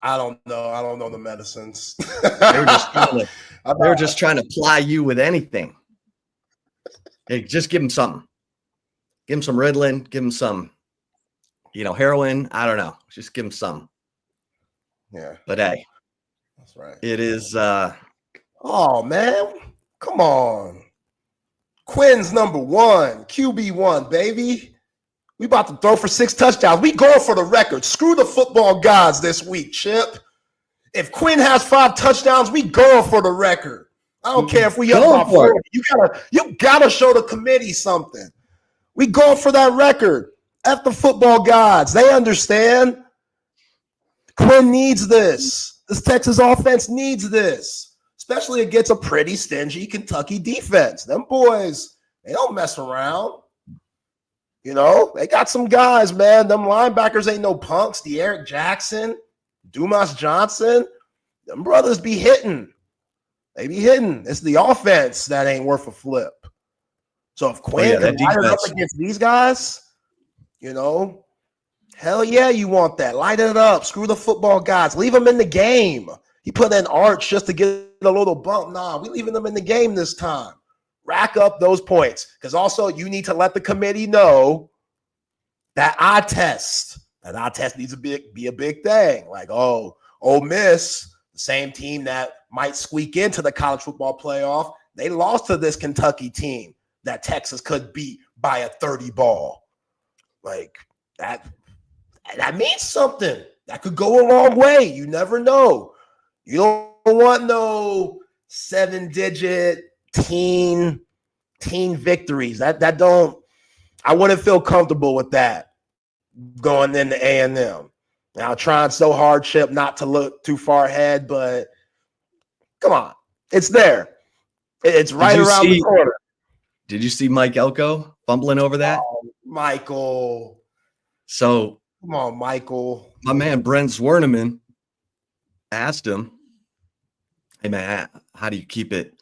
I don't know. I don't know the medicines. They were just trying to ply you with anything. Hey, just give him something. Give him some Ritalin. Give him some, heroin. I don't know. Just give him some. Yeah. But hey, that's right. It is. Oh man, come on. Quinn's number 1, QB1, baby. We about to throw for 6 touchdowns. We going for the record. Screw the football gods this week, Chip. If Quinn has 5 touchdowns, we going for the record. I don't care if we up by 40. You gotta show the committee something. We going for that record. F the football gods. They understand. Quinn needs this. This Texas offense needs this, especially against a pretty stingy Kentucky defense. Them boys, they don't mess around. You know, they got some guys, man. Them linebackers ain't no punks. De'Aaron Jackson, Dumas Johnson, them brothers be hitting. They be hitting. It's the offense that ain't worth a flip. So if Quinn can light it up against these guys, hell yeah, you want that. Light it up. Screw the football guys. Leave them in the game. He put in Arch just to get a little bump. Nah, we leaving them in the game this time. Rack up those points. Because also you need to let the committee know that eye test needs to be a big thing. Like, Ole Miss, the same team that might squeak into the college football playoff, they lost to this Kentucky team that Texas could beat by a 30 ball. Like, that means something. That could go a long way. You never know. You don't want no 7-digit teen victories. I wouldn't feel comfortable with that going into A&M. Now, trying so hard, Chip, not to look too far ahead, but come on. It's there. It's right around the corner. Did you see Mike Elko fumbling over that? Oh, Michael. So, come on, Michael. My man, Brent Zwerneman, asked him, hey, man, how do you keep it?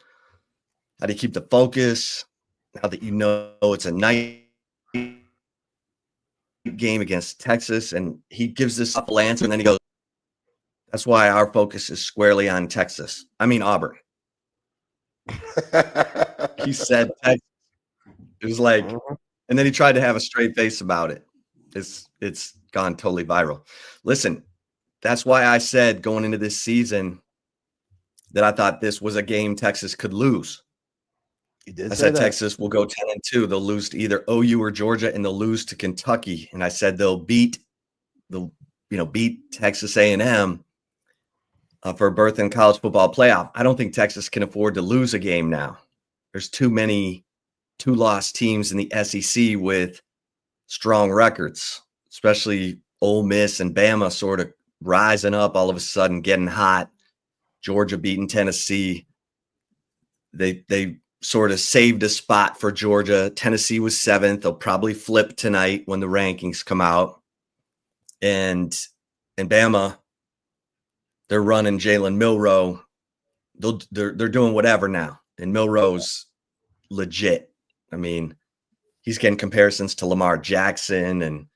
How do you keep the focus now that you know it's a night game against Texas, and he gives this simple answer, and then he goes, "That's why our focus is squarely on Texas. I mean Auburn." He said Texas. It was like, and then he tried to have a straight face about it. It's gone totally viral. Listen, that's why I said going into this season that I thought this was a game Texas could lose. I said Texas will go 10-2. They'll lose to either OU or Georgia, and they'll lose to Kentucky. And I said they'll beat Texas A&M for a berth in college football playoff. I don't think Texas can afford to lose a game now. There's too many two-loss teams in the SEC with strong records, especially Ole Miss and Bama sort of rising up all of a sudden, getting hot. Georgia beating Tennessee. They sort of saved a spot for Georgia. Tennessee was 7th. They'll probably flip tonight when the rankings come out. And Bama, they're running Jalen Milroe. They're doing whatever now. And Milroe's legit. I mean, he's getting comparisons to Lamar Jackson. And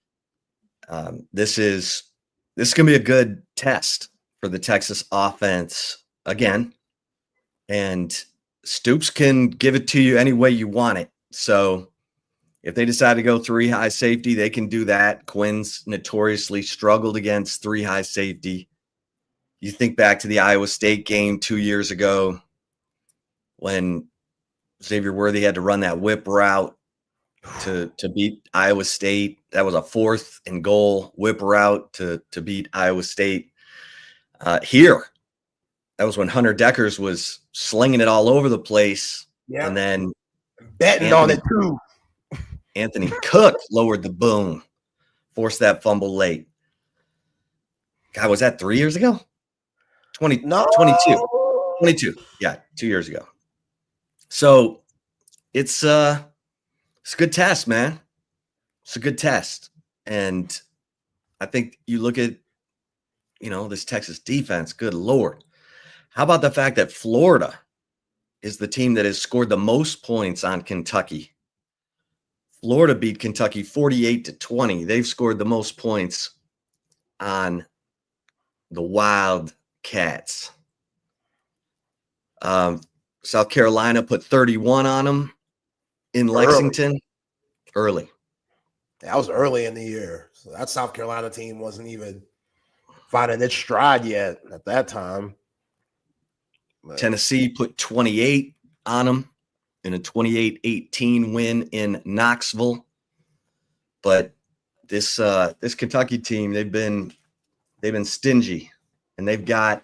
this is going to be a good test for the Texas offense again. And Stoops can give it to you any way you want it. So if they decide to go 3 high safety, they can do that. Quinn's notoriously struggled against 3 high safety. You think back to the Iowa State game 2 years ago when Xavier Worthy had to run that whip route to beat Iowa State. That was a 4th and goal whip route to beat Iowa State. Here, that was when Hunter Deckers was slinging it all over the place. Yeah. And then betting on it too. Anthony Cook lowered the boom, forced that fumble late. God, was that 3 years ago? 22. Yeah, 2 years ago. So it's a good test, man. It's a good test. And I think you look at, this Texas defense, good Lord. How about the fact that Florida is the team that has scored the most points on Kentucky? Florida beat Kentucky 48-20. They've scored the most points on the Wildcats. South Carolina put 31 on them in Lexington early. That was early in the year. So that South Carolina team wasn't even finding its stride yet at that time. But Tennessee put 28 on them in a 28-18 win in Knoxville. But this Kentucky team, they've been stingy, and they got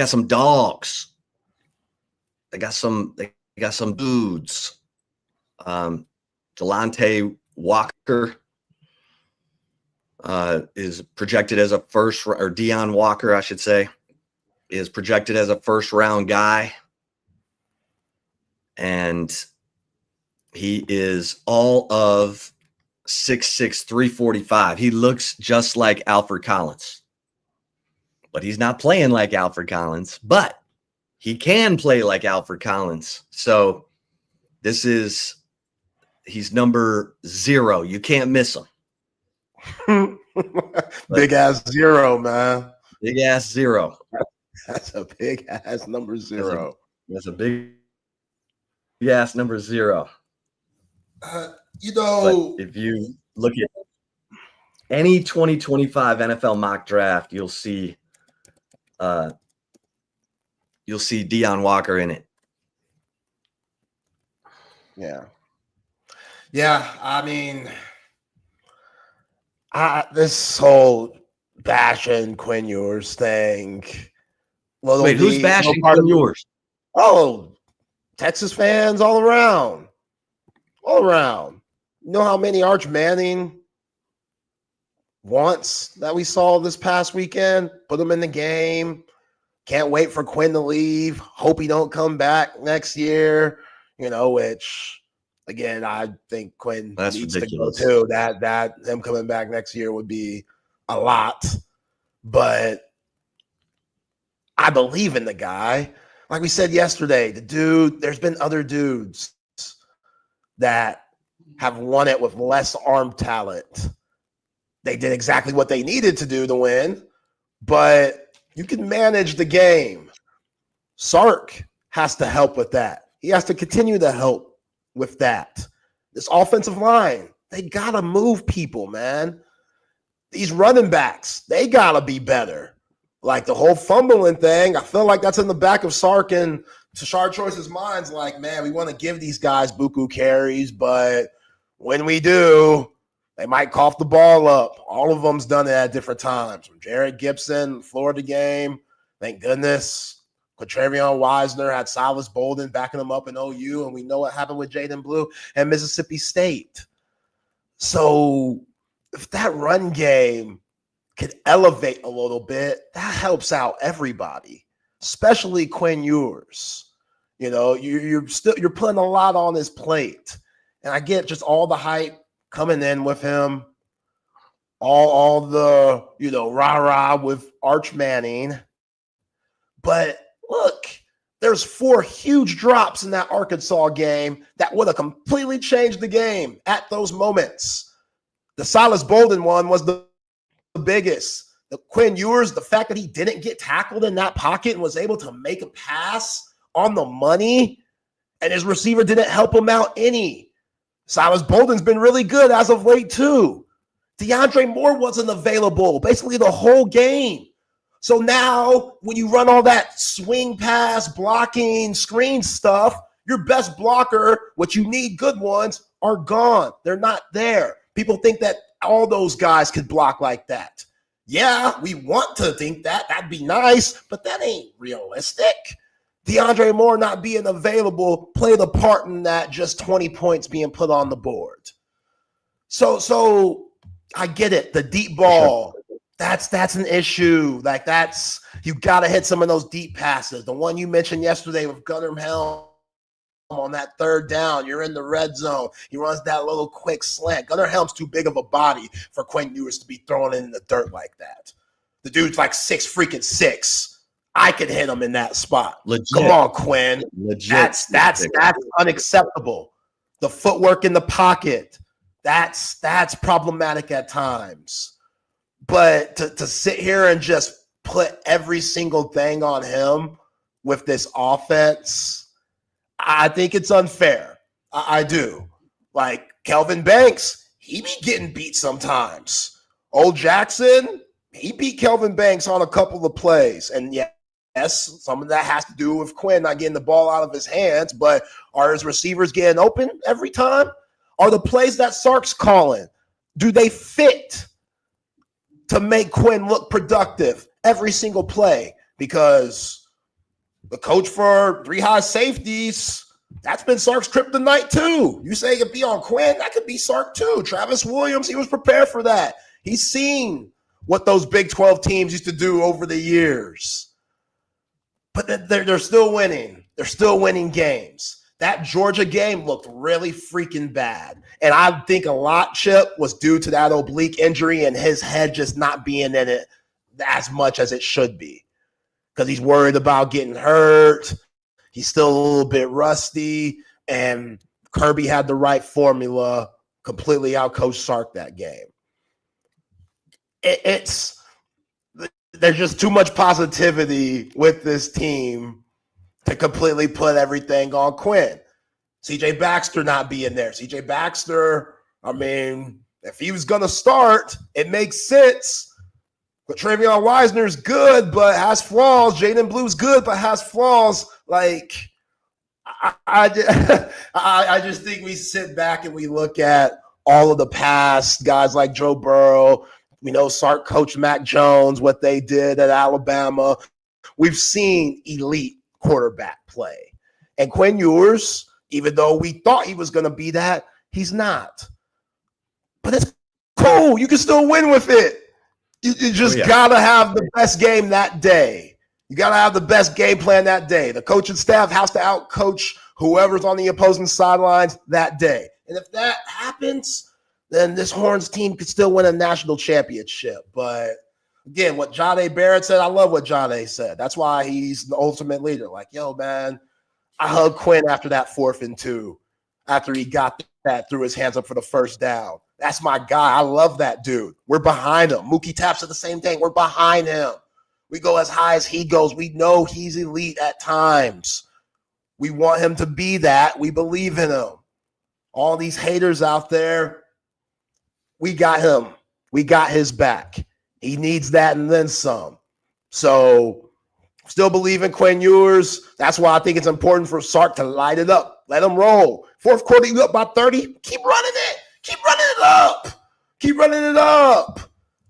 some dogs. They got some dudes. Delonte Walker is projected as a or Dion Walker, I should say, is projected as a first-round guy. And he is all of 6'6", 345. He looks just like Alfred Collins. But he's not playing like Alfred Collins. But he can play like Alfred Collins. So he's number 0. You can't miss him. Big ass 0, man. Big ass 0. That's a big ass number 0. That's a big ass number 0. But if you look at any 2025 NFL mock draft, you'll see Dion Walker in it. Yeah. I mean, this whole bashing Quinn Ewers thing. Wait, who's bashing Quinn Ewers? Oh, Texas fans all around. All around. You know how many Arch Manning wants that we saw this past weekend? Put him in the game. Can't wait for Quinn to leave. Hope he don't come back next year. Which, again, I think Quinn needs ridiculous to go too. That him coming back next year would be a lot. But I believe in the guy. Like we said yesterday, the dude, there's been other dudes that have won it with less arm talent. They did exactly what they needed to do to win, but you can manage the game. Sark has to help with that. He has to continue to help with that. This offensive line, they got to move people, man. These running backs, they got to be better. Like the whole fumbling thing, I feel like that's in the back of Sark and Tashard Choice's minds. Like, man, we want to give these guys buku carries, but when we do, they might cough the ball up. All of them's done it at different times. From Jared Gibson, Florida game, thank goodness. Quatravion Wisner had Silas Bolden backing him up in OU, and we know what happened with Jaden Blue and Mississippi State. So if that run game could elevate a little bit, that helps out everybody, especially Quinn Ewers. You know, you're putting a lot on his plate. And I get just all the hype coming in with him, all the, rah-rah with Arch Manning. But look, there's 4 huge drops in that Arkansas game that would have completely changed the game at those moments. The Silas Bolden one was the biggest. The Quinn Ewers, the fact that he didn't get tackled in that pocket and was able to make a pass on the money, and his receiver didn't help him out any. Silas Bolden's been really good as of late, too. DeAndre Moore wasn't available basically the whole game. So now when you run all that swing pass, blocking, screen stuff, your best blocker, what you need good ones, are gone. They're not there. People think that all those guys could block like that. Yeah, we want to think that. That'd be nice, but that ain't realistic. DeAndre Moore not being available played a part in that, just 20 points being put on the board. So I get it. The deep ball, that's an issue. Like you got to hit some of those deep passes. The one you mentioned yesterday with Gunnar Helm on that 3rd down, you're in the red zone. He runs that little quick slant. Gunnar Helm's too big of a body for Quinn Ewers to be thrown in the dirt like that. The dude's like 6'6". I could hit him in that spot. Legit. Come on, Quinn. Legit. That's unacceptable. The footwork in the pocket, that's problematic at times. But to sit here and just put every single thing on him with this offense, I think it's unfair. I do. Like Kelvin Banks, he be getting beat sometimes. Old Jackson, he beat Kelvin Banks on a couple of plays. And yes, some of that has to do with Quinn not getting the ball out of his hands, but are his receivers getting open every time? Are the plays that Sark's calling, do they fit to make Quinn look productive every single play? Because the coach for 3 high safeties, that's been Sark's kryptonite too. You say it could be on Quinn, that could be Sark too. Travis Williams, he was prepared for that. He's seen what those Big 12 teams used to do over the years. But they're still winning. They're still winning games. That Georgia game looked really freaking bad. And I think a lot, Chip, was due to that oblique injury and his head just not being in it as much as it should be. Because he's worried about getting hurt. He's still a little bit rusty. And Kirby had the right formula, completely outcoached Sark that game. There's just too much positivity with this team to completely put everything on Quinn. CJ Baxter not being there. CJ Baxter, I mean, if he was going to start, it makes sense. But Travion Wisner's good, but has flaws. Jaden Blue's good, but has flaws. Like, I just think we sit back and we look at all of the past guys like Joe Burrow. We know Sark coached Mac Jones, what they did at Alabama. We've seen elite quarterback play. And Quinn Ewers, even though we thought he was going to be that, he's not. But it's cool. You can still win with it. You just got to have the best game that day. You got to have the best game plan that day. The coaching staff has to outcoach whoever's on the opposing sidelines that day. And if that happens, then this Horns team could still win a national championship. But again, what Jahdae Barrett said, I love what Jahdae said. That's why he's the ultimate leader. Like, yo, man, I hugged Quinn after that 4th and 2. after he got that, threw his hands up for the first down. That's my guy. I love that dude. We're behind him. Mookie Tapp said the same thing. We're behind him. We go as high as he goes. We know he's elite at times. We want him to be that. We believe in him. All these haters out there, we got him. We got his back. He needs that and then some. So still believe in Quinn Ewers. That's why I think it's important for Sark to light it up. Let him roll. Fourth quarter, you up by 30. Keep running it. Keep running it up. Keep running it up.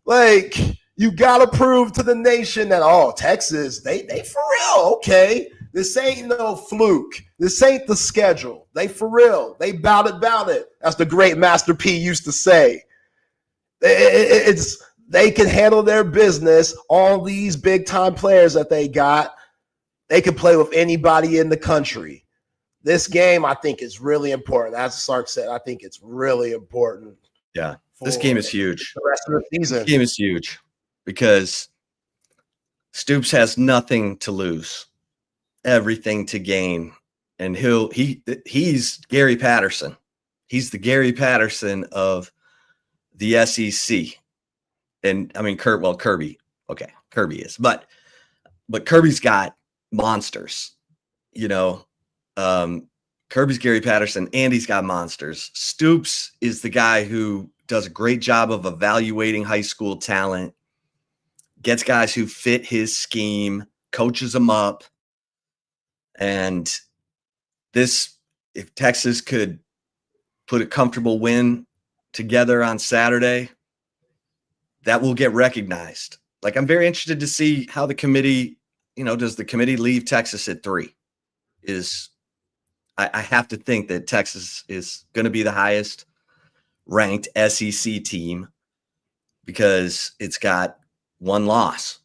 Like, you got to prove to the nation that, oh, Texas, they for real. Okay. This ain't no fluke. This ain't the schedule. They for real. They bout it. As the great Master P used to say. They can handle their business. All these big-time players that they got, they can play with anybody in the country. This game, I think, is really important. As Sark said, I think it's really important. Yeah, this game is huge. The rest of the season. This game is huge because Stoops has nothing to lose, everything to gain, and he's Gary Patterson. He's the Gary Patterson of the SEC. And I mean, Kirby. Okay, Kirby is, but Kirby's got monsters, you know. Kirby's Gary Patterson, and he's got monsters. Stoops is the guy who does a great job of evaluating high school talent, gets guys who fit his scheme, coaches them up. And this, if Texas could put a comfortable win together on Saturday, that will get recognized. Like, I'm very interested to see how the committee, you know, does the committee leave Texas at 3? I have to think that Texas is going to be the highest ranked SEC team because it's got one loss.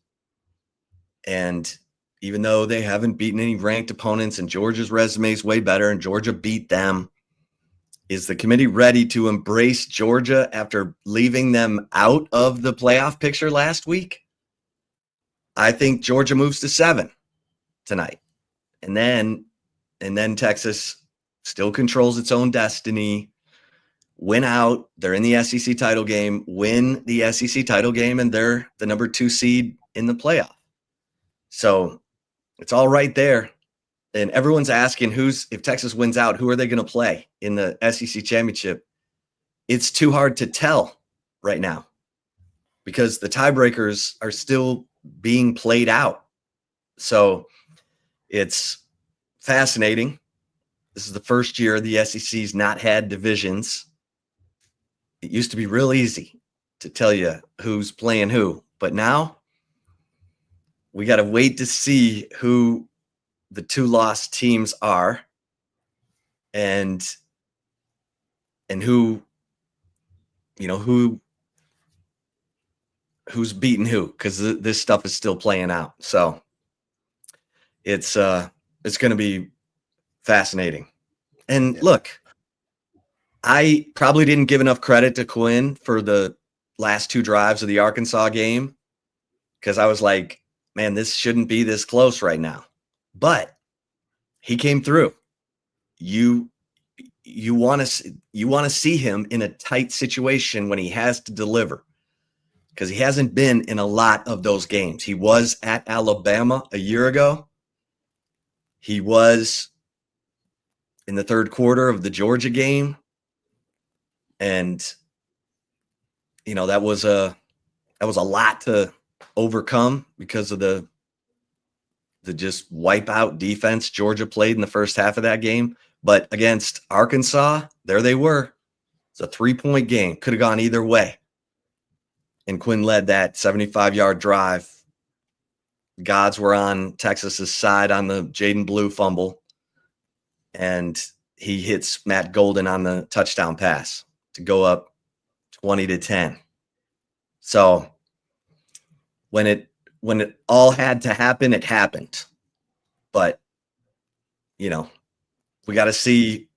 And even though they haven't beaten any ranked opponents and Georgia's resume is way better and Georgia beat them, is the committee ready to embrace Georgia after leaving them out of the playoff picture last week? I think Georgia moves to 7 tonight. And then Texas still controls its own destiny, win out. They're in the SEC title game, win the SEC title game, and they're the number 2 seed in the playoff. So it's all right there. And everyone's asking if Texas wins out, who are they going to play in the SEC championship? It's too hard to tell right now because the tiebreakers are still being played out. So it's fascinating. This is the first year the SEC's not had divisions. It used to be real easy to tell you who's playing who, but now we got to wait to see who the 2 lost teams are and who, you know, who's beating who, because this stuff is still playing out. So it's going to be fascinating. And look, I probably didn't give enough credit to Quinn for the last 2 drives of the Arkansas game because I was like, man, this shouldn't be this close right now. But he came through. You want to see him in a tight situation when he has to deliver, because he hasn't been in a lot of those games. He was at Alabama a year ago. He was in the third quarter of the Georgia game. And, you know, that was a lot to overcome because of the just wipeout defense Georgia played in the first half of that game. But against Arkansas, there they were. It's a 3-point game. Could have gone either way. And Quinn led that 75-yard drive. Gods were on Texas's side on the Jaden Blue fumble. And he hits Matt Golden on the touchdown pass to go up 20-10. So when it all had to happen, it happened. But, you know, we got to see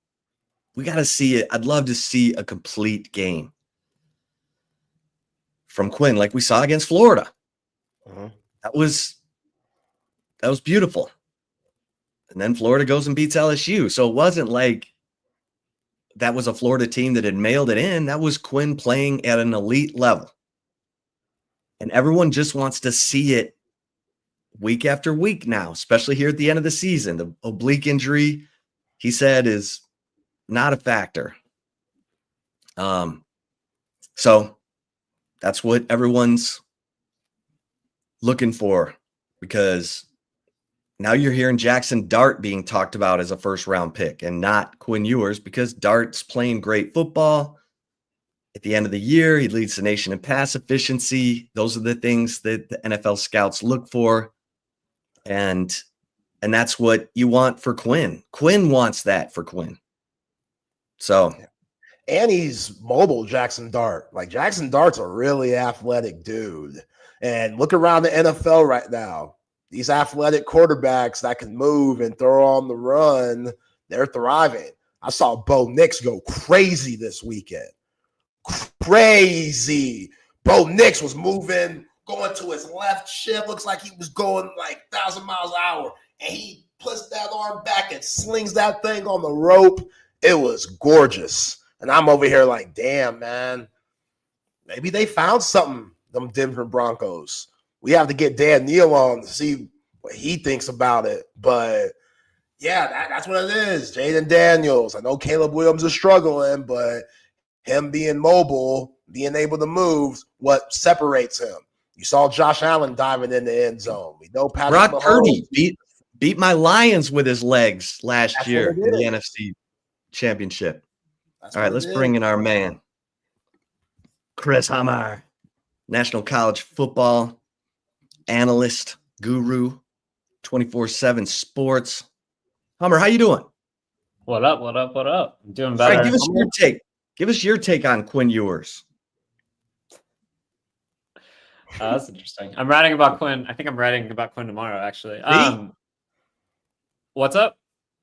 it. I'd love to see a complete game from Quinn, like we saw against Florida. That was beautiful. And then Florida goes and beats LSU. So it wasn't like that was a Florida team that had mailed it in. That was Quinn playing at an elite level. And everyone just wants to see it week after week now, especially here at the end of the season. The oblique injury, he said, is not a factor. So that's what everyone's looking for, because now you're hearing Jackson Dart being talked about as a first-round pick and not Quinn Ewers, because Dart's playing great football. At the end of the year, he leads the nation in pass efficiency. Those are the things that the NFL scouts look for. And that's what you want for Quinn. Quinn wants that for Quinn. So, and he's mobile, Jackson Dart. Like, Jackson Dart's a really athletic dude. And look around the NFL right now. These athletic quarterbacks that can move and throw on the run, they're thriving. I saw Bo Nix go crazy this weekend. Crazy. Bo Nix was moving, going to his left shift. Looks like he was going like 1,000 miles an hour. And he puts that arm back and slings that thing on the rope. It was gorgeous. And I'm over here like, damn, man. Maybe they found something, them Denver Broncos. We have to get Dan Neal on to see what he thinks about it. But, yeah, that's what it is. Jaden Daniels. I know Caleb Williams is struggling, but him being mobile, being able to move, what separates him. You saw Josh Allen diving in the end zone. We know Patrick Brock Purdy beat my Lions with his legs last year in the NFC Championship. All right, let's bring in our man, Chris Hammer, National College Football analyst, guru, 24/7 sports. Hummer, how you doing? What up? What up? What up? I'm doing better. All right, give us your take. Give us your take on Quinn Ewers. That's interesting. I'm writing about Quinn. I think I'm writing about Quinn tomorrow, actually. What's up?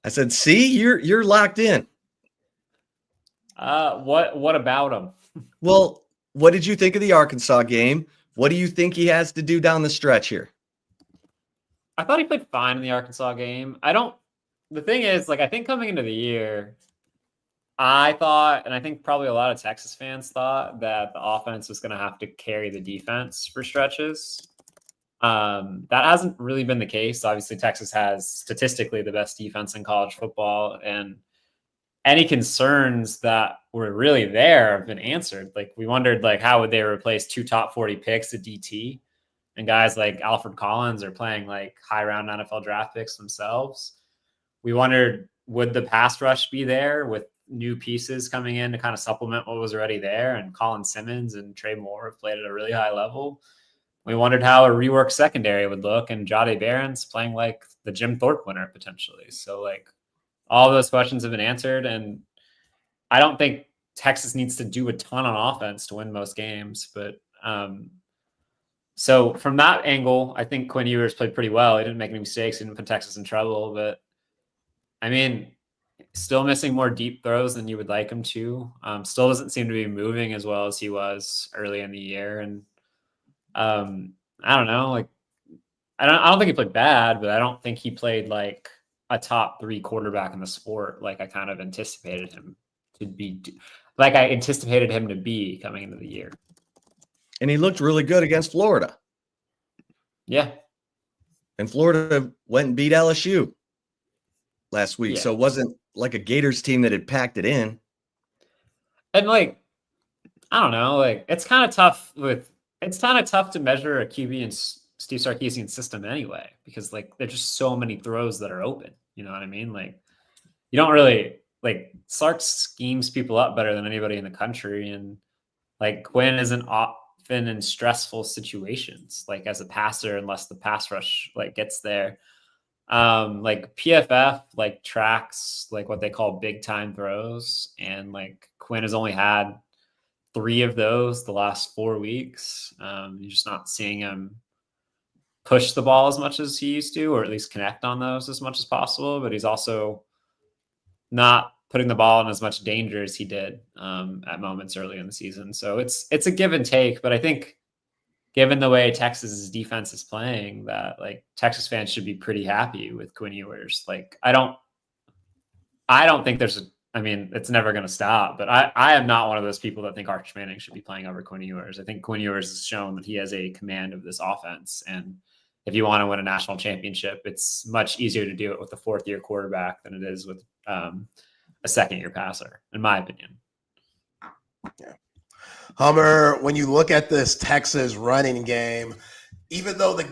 I said, see, you're locked in. What about him? Well, what did you think of the Arkansas game? What do you think he has to do down the stretch here? I thought he played fine in the Arkansas game. The thing is, like, I think coming into the year, I thought, and I think probably a lot of Texas fans thought, that the offense was going to have to carry the defense for stretches. That hasn't really been the case. Obviously, Texas has statistically the best defense in college football, and any concerns that were really there have been answered. Like, we wondered, like, how would they replace 2 top 40 picks at DT? And guys like Alfred Collins are playing like high round NFL draft picks themselves. We wondered, would the pass rush be there with new pieces coming in to kind of supplement what was already there? And Colin Simmons and Trey Moore have played at a really high level. We wondered how a reworked secondary would look, and Jahdae Barron's playing like the Jim Thorpe winner potentially. So, like, all those questions have been answered, and I don't think Texas needs to do a ton on offense to win most games. But so from that angle, I think Quinn Ewers played pretty well. He didn't make any mistakes. He didn't put Texas in trouble. But, I mean, still missing more deep throws than you would like him to. Still doesn't seem to be moving as well as he was early in the year. And I don't know. Like, I don't think he played bad, but I don't think he played like a top 3 quarterback in the sport. Like I kind of anticipated him to be, like I anticipated him to be coming into the year. And he looked really good against Florida. Yeah. And Florida went and beat LSU last week. Yeah. So it wasn't like a Gators team that had packed it in. And like, I don't know, like it's kind of tough to measure a QB in Steve Sarkeesian system anyway, because like there's just so many throws that are open. You know what I mean? Like you don't really like Sark schemes people up better than anybody in the country. And like Quinn isn't often in stressful situations, like as a passer, unless the pass rush like gets there. Like PFF like tracks like what they call big time throws, and like Quinn has only had 3 of those the last 4 weeks. You're just not seeing him push the ball as much as he used to, or at least connect on those as much as possible. But he's also not putting the ball in as much danger as he did at moments early in the season. So it's a give and take. But I think given the way Texas's defense is playing, that like Texas fans should be pretty happy with Quinn Ewers. Like I don't think there's I mean, it's never going to stop. But I am not one of those people that think Arch Manning should be playing over Quinn Ewers. I think Quinn Ewers has shown that he has a command of this offense. And if you want to win a national championship, it's much easier to do it with a fourth-year quarterback than it is with a second-year passer, in my opinion. Yeah. Hummer, when you look at this Texas running game, even though the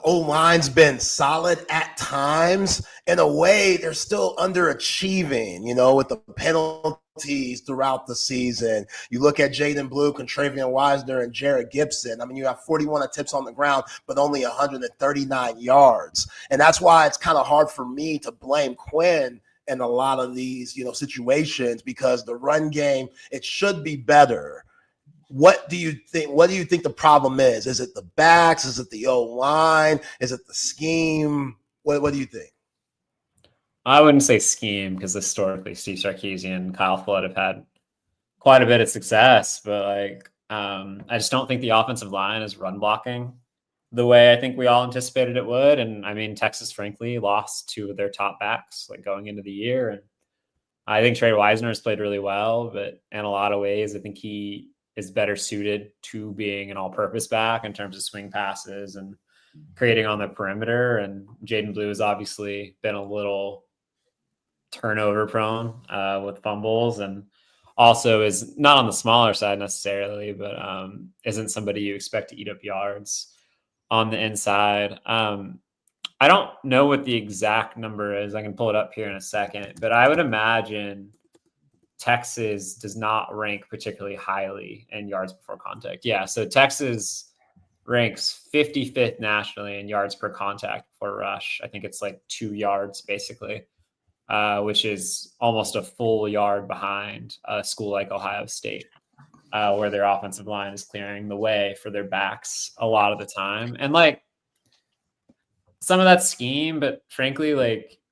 O-line's been solid at times, in a way, they're still underachieving, with the penalties throughout the season. You look at Jaden Blue, Contravian Wisner, and Jared Gibson. I mean, you have 41 attempts on the ground, but only 139 yards. And that's why it's kind of hard for me to blame Quinn in a lot of these, situations, because the run game, it should be better. What do you think? What do you think the problem is? Is it the backs? Is it the O-line? Is it the scheme? What do you think? I wouldn't say scheme, because historically Steve Sarkeesian and Kyle Flood have had quite a bit of success, but I just don't think the offensive line is run blocking the way I think we all anticipated it would. And I mean, Texas, frankly, lost two of their top backs going into the year. And I think Trey Wisner has played really well, but in a lot of ways, I think he is better suited to being an all-purpose back in terms of swing passes and creating on the perimeter. And Jaden Blue has obviously been a little turnover prone with fumbles, and also is not on the smaller side necessarily, but isn't somebody you expect to eat up yards on the inside. I don't know what the exact number is. I can pull it up here in a second, but I would imagine Texas does not rank particularly highly in yards before contact. Yeah, so Texas ranks 55th nationally in yards per contact before rush. I think it's 2 yards basically, which is almost a full yard behind a school like Ohio State, where their offensive line is clearing the way for their backs a lot of the time. And some of that scheme, but frankly,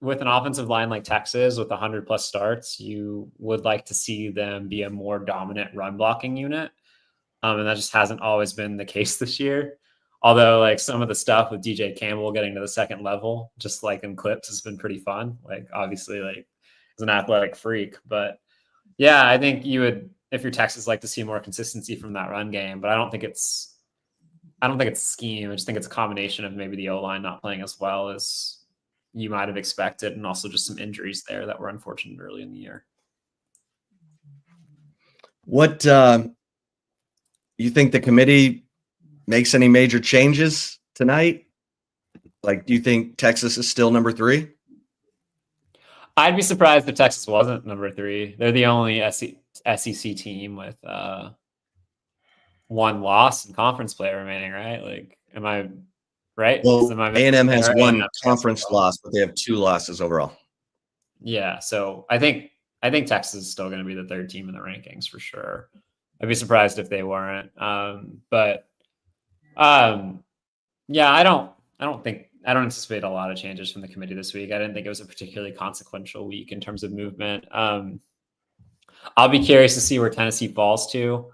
with an offensive line like Texas with 100+ starts, you would like to see them be a more dominant run blocking unit. And that just hasn't always been the case this year. Although some of the stuff with DJ Campbell getting to the second level, just in clips, has been pretty fun. Obviously he's an athletic freak, but yeah, I think you would, if you're Texas, like to see more consistency from that run game, but I don't think it's scheme. I just think it's a combination of maybe the O-line not playing as well as you might have expected, and also just some injuries there that were unfortunate early in the year. What you think the committee makes any major changes tonight? Do you think Texas is still number 3? I'd be surprised if Texas wasn't number 3. They're the only SEC team with one loss in conference play remaining, right? Am I right? Well, A&M has one conference loss, but they have 2 losses overall. Yeah, so I think Texas is still going to be the 3rd team in the rankings for sure. I'd be surprised if they weren't. Yeah, I don't anticipate a lot of changes from the committee this week. I didn't think it was a particularly consequential week in terms of movement. I'll be curious to see where Tennessee falls to.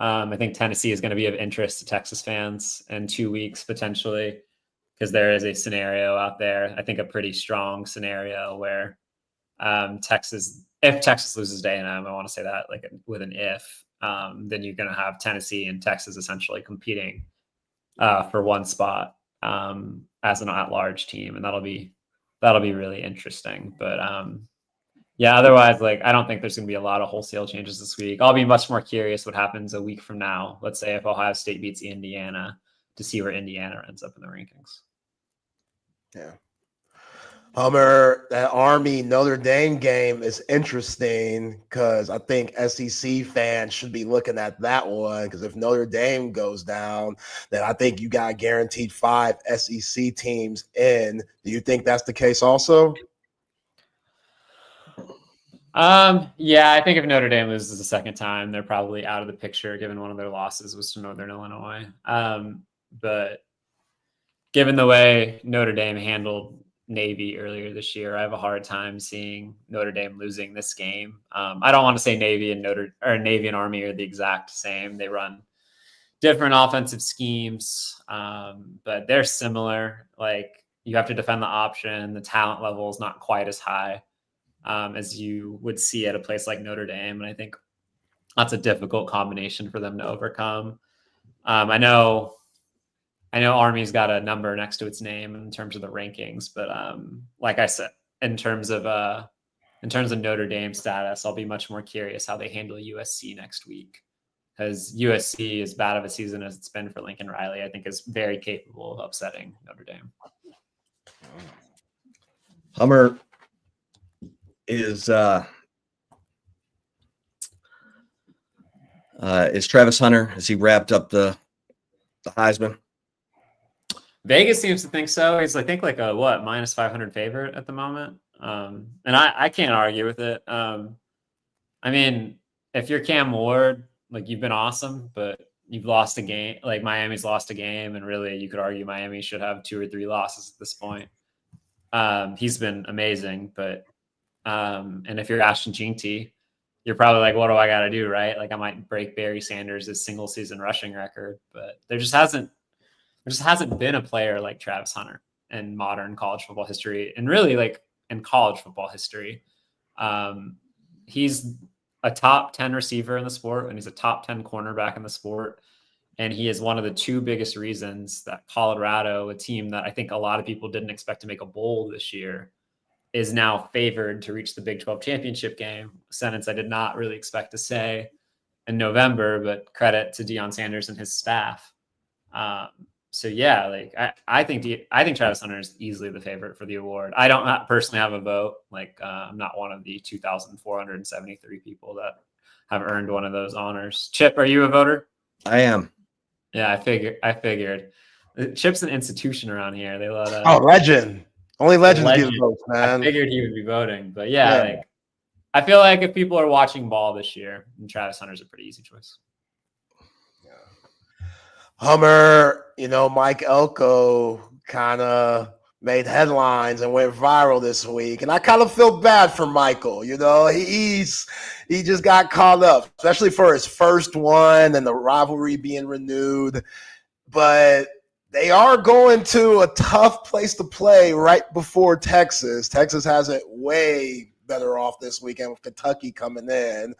I think Tennessee is going to be of interest to Texas fans in 2 weeks, potentially, because there is a scenario out there, I think a pretty strong scenario where if Texas loses to A&M, I want to say that with an if, then you're going to have Tennessee and Texas essentially competing for one spot as an at-large team, and that'll be really interesting. But yeah, otherwise, I don't think there's going to be a lot of wholesale changes this week. I'll be much more curious what happens a week from now. Let's say if Ohio State beats Indiana, to see where Indiana ends up in the rankings. Yeah. Hummer, that Army Notre Dame game is interesting because I think SEC fans should be looking at that one, because if Notre Dame goes down, then I think you got guaranteed 5 SEC teams in. Do you think that's the case also? Yeah, I think if Notre Dame loses the second time, they're probably out of the picture, given one of their losses was to Northern Illinois. But given the way Notre Dame handled Navy earlier this year, I have a hard time seeing Notre Dame losing this game. I don't want to say Navy and Army are the exact same. They run different offensive schemes, but they're similar. You have to defend the option. The talent level is not quite as high as you would see at a place like Notre Dame. And I think that's a difficult combination for them to overcome. I know Army's got a number next to its name in terms of the rankings, but like I said, in terms of Notre Dame status, I'll be much more curious how they handle USC next week, because USC, as bad of a season as it's been for Lincoln Riley, I think is very capable of upsetting Notre Dame. Hummer is Travis Hunter, has he wrapped up the Heisman? Vegas seems to think so. He's, I think, like a minus 500 favorite at the moment. And I can't argue with it. I mean, if you're Cam Ward, like, you've been awesome, but you've lost a game. Like, Miami's lost a game, and really you could argue Miami should have 2 or 3 losses at this point. He's been amazing, but and if you're Ashton Jeanty, you're probably like, what do I got to do, right? Like, I might break Barry Sanders' single season rushing record, but there just hasn't been a player like Travis Hunter in modern college football history, and really, like, in college football history. He's a top 10 receiver in the sport, and he's a top 10 cornerback in the sport. And he is one of the 2 biggest reasons that Colorado, a team that I think a lot of people didn't expect to make a bowl this year, is now favored to reach the Big 12 championship game. A sentence I did not really expect to say in November, but credit to Deion Sanders and his staff. So yeah, like I think Travis Hunter is easily the favorite for the award. I don't personally have a vote. Like, I'm not one of the 2,473 people that have earned one of those honors. Chip, are you a voter? I am. Yeah, I figured. Chip's an institution around here. They let legend. Only legends give votes, man. I figured he would be voting, but yeah, like, I feel like if people are watching ball this year, then Travis Hunter's a pretty easy choice. Hummer, Mike Elko kind of made headlines and went viral this week, and I kind of feel bad for Michael. He just got caught up, especially for his first one and the rivalry being renewed. But they are going to a tough place to play right before Texas. Texas has it way better off this weekend with Kentucky coming in.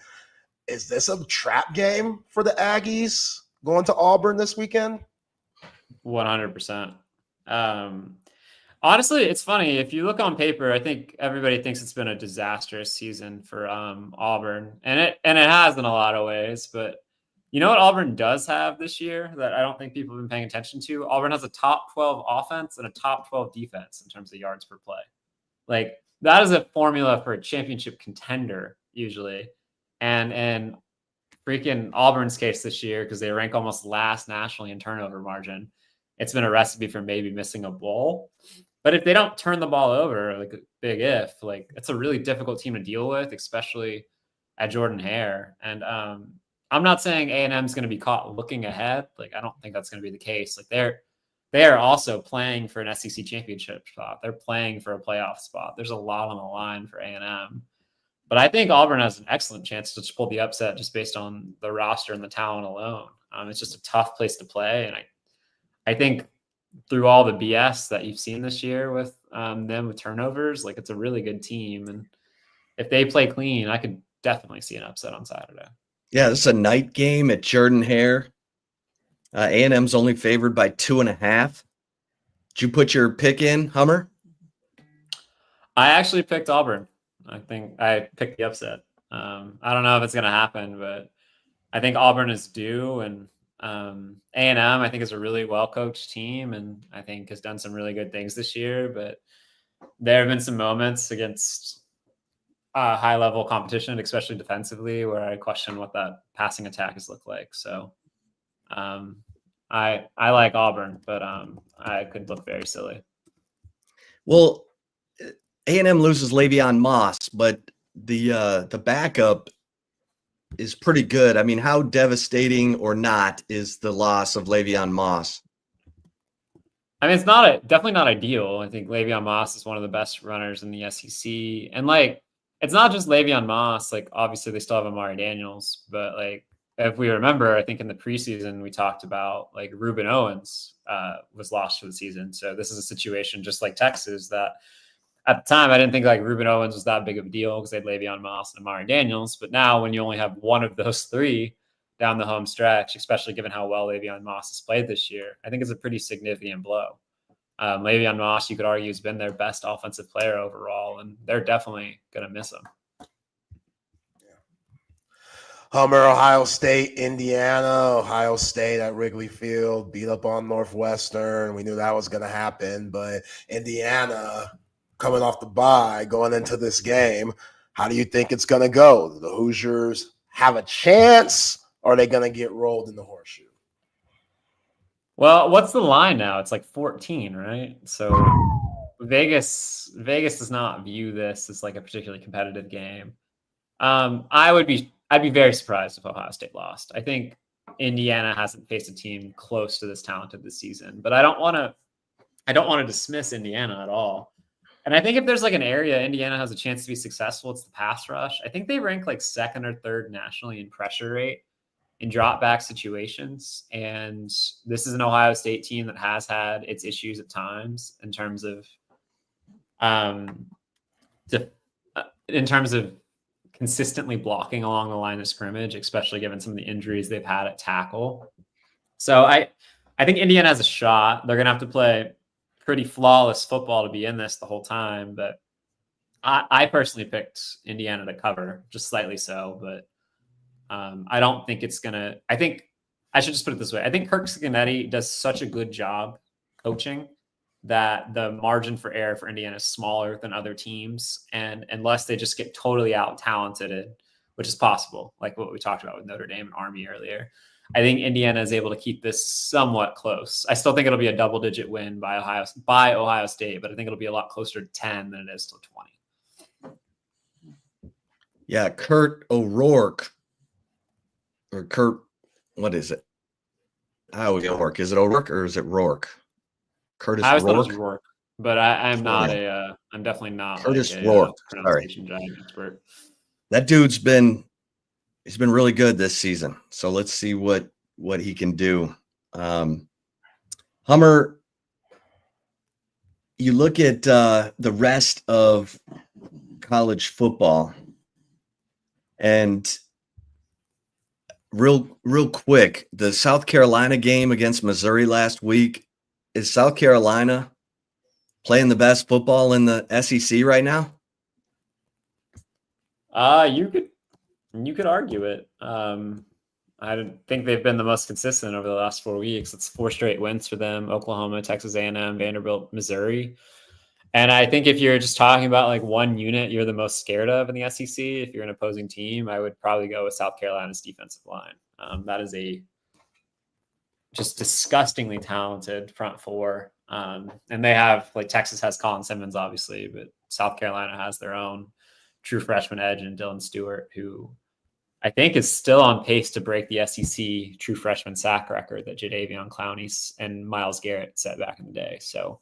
Is this a trap game for the Aggies going to Auburn this weekend? 100%. Honestly, it's funny. If you look on paper, I think everybody thinks it's been a disastrous season for Auburn, and it has in a lot of ways. But you know what Auburn does have this year that I don't think people have been paying attention to? Auburn has a top 12 offense and a top 12 defense in terms of yards per play. Like, that is a formula for a championship contender usually. And freaking Auburn's case this year, because they rank almost last nationally in turnover margin, it's been a recipe for maybe missing a bowl. But if they don't turn the ball over, like, a big if, like, it's a really difficult team to deal with, especially at Jordan Hare. And I'm not saying A&M is going to be caught looking ahead. Like, I don't think that's going to be the case. Like, they are also playing for an SEC championship spot. They're playing for a playoff spot. There's a lot on the line for A&M. But I think Auburn has an excellent chance to just pull the upset just based on the roster and the talent alone. It's just a tough place to play. And I think through all the BS that you've seen this year with them with turnovers, like, it's a really good team. And if they play clean, I could definitely see an upset on Saturday. Yeah, this is a night game at Jordan Hare. A&M's only favored by 2.5. Did you put your pick in, Hummer? I actually picked Auburn. I think I picked the upset. I don't know if it's going to happen, but I think Auburn is due. And A&M, I think, is a really well-coached team, and I think has done some really good things this year. But there have been some moments against high-level competition, especially defensively, where I question what that passing attack has looked like. So I like Auburn, but I could look very silly. Well, A&M loses Le'Veon Moss, but the backup is pretty good. I mean, how devastating or not is the loss of Le'Veon Moss? I mean, it's definitely not ideal. I think Le'Veon Moss is one of the best runners in the SEC, and, like, it's not just Le'Veon Moss. Like, obviously they still have Amari Daniels, but, like, if we remember, I think in the preseason we talked about, like, Reuben Owens was lost for the season. So this is a situation just like Texas that at the time, I didn't think like Ruben Owens was that big of a deal because they had Le'Veon Moss and Amari Daniels. But now when you only have one of those three down the home stretch, especially given how well Le'Veon Moss has played this year, I think it's a pretty significant blow. Le'Veon Moss, you could argue, has been their best offensive player overall, and they're definitely going to miss him. Hummer, Ohio State, Indiana. Ohio State at Wrigley Field beat up on Northwestern. We knew that was going to happen, but Indiana coming off the bye, going into this game, how do you think it's going to go? Do the Hoosiers have a chance, or are they going to get rolled in the horseshoe? Well, what's the line now? It's like 14, right? So Vegas does not view this as like a particularly competitive game. I'd be very surprised if Ohio State lost. I think Indiana hasn't faced a team close to this talented this season, but I don't want to dismiss Indiana at all. And I think if there's like an area Indiana has a chance to be successful, it's the pass rush. I think they rank like second or third nationally in pressure rate in drop back situations. And this is an Ohio State team that has had its issues at times in terms of consistently blocking along the line of scrimmage, especially given some of the injuries they've had at tackle. So I think Indiana has a shot. They're going to have to play pretty flawless football to be in this the whole time. But I personally picked Indiana to cover, just slightly so. But I don't think it's going to – I think I should just put it this way. I think Kirk Cincinnati does such a good job coaching that the margin for error for Indiana is smaller than other teams. And unless they just get totally out-talented, which is possible, like what we talked about with Notre Dame and Army earlier, I think Indiana is able to keep this somewhat close. I still think it'll be a double-digit win by Ohio State, but I think it'll be a lot closer to 10 than it is to 20. Yeah, Kurt O'Rourke. Or Kurt, what is it? I always get O'Rourke. Is it O'Rourke or is it Rourke? Curtis I always thought it was Rourke? Rourke, but I'm not I'm definitely not Curtis like a Rourke. pronunciation giant expert. That dude's been really good this season. So let's see what he can do. Hummer, you look at the rest of college football, and real quick, the South Carolina game against Missouri last week, is South Carolina playing the best football in the SEC right now? You could argue it. I don't think they've been the most consistent over the last 4 weeks. It's 4 straight wins for them: Oklahoma, Texas A&M, Vanderbilt, Missouri. And I think if you're just talking about like one unit you're the most scared of in the SEC, if you're an opposing team, I would probably go with South Carolina's defensive line. That is a just disgustingly talented front four. And they have, like, Texas has Colin Simmons, obviously, but South Carolina has their own true freshman edge in Dylan Stewart, who I think is still on pace to break the SEC true freshman sack record that Jadeveon Clowney and Myles Garrett set back in the day. So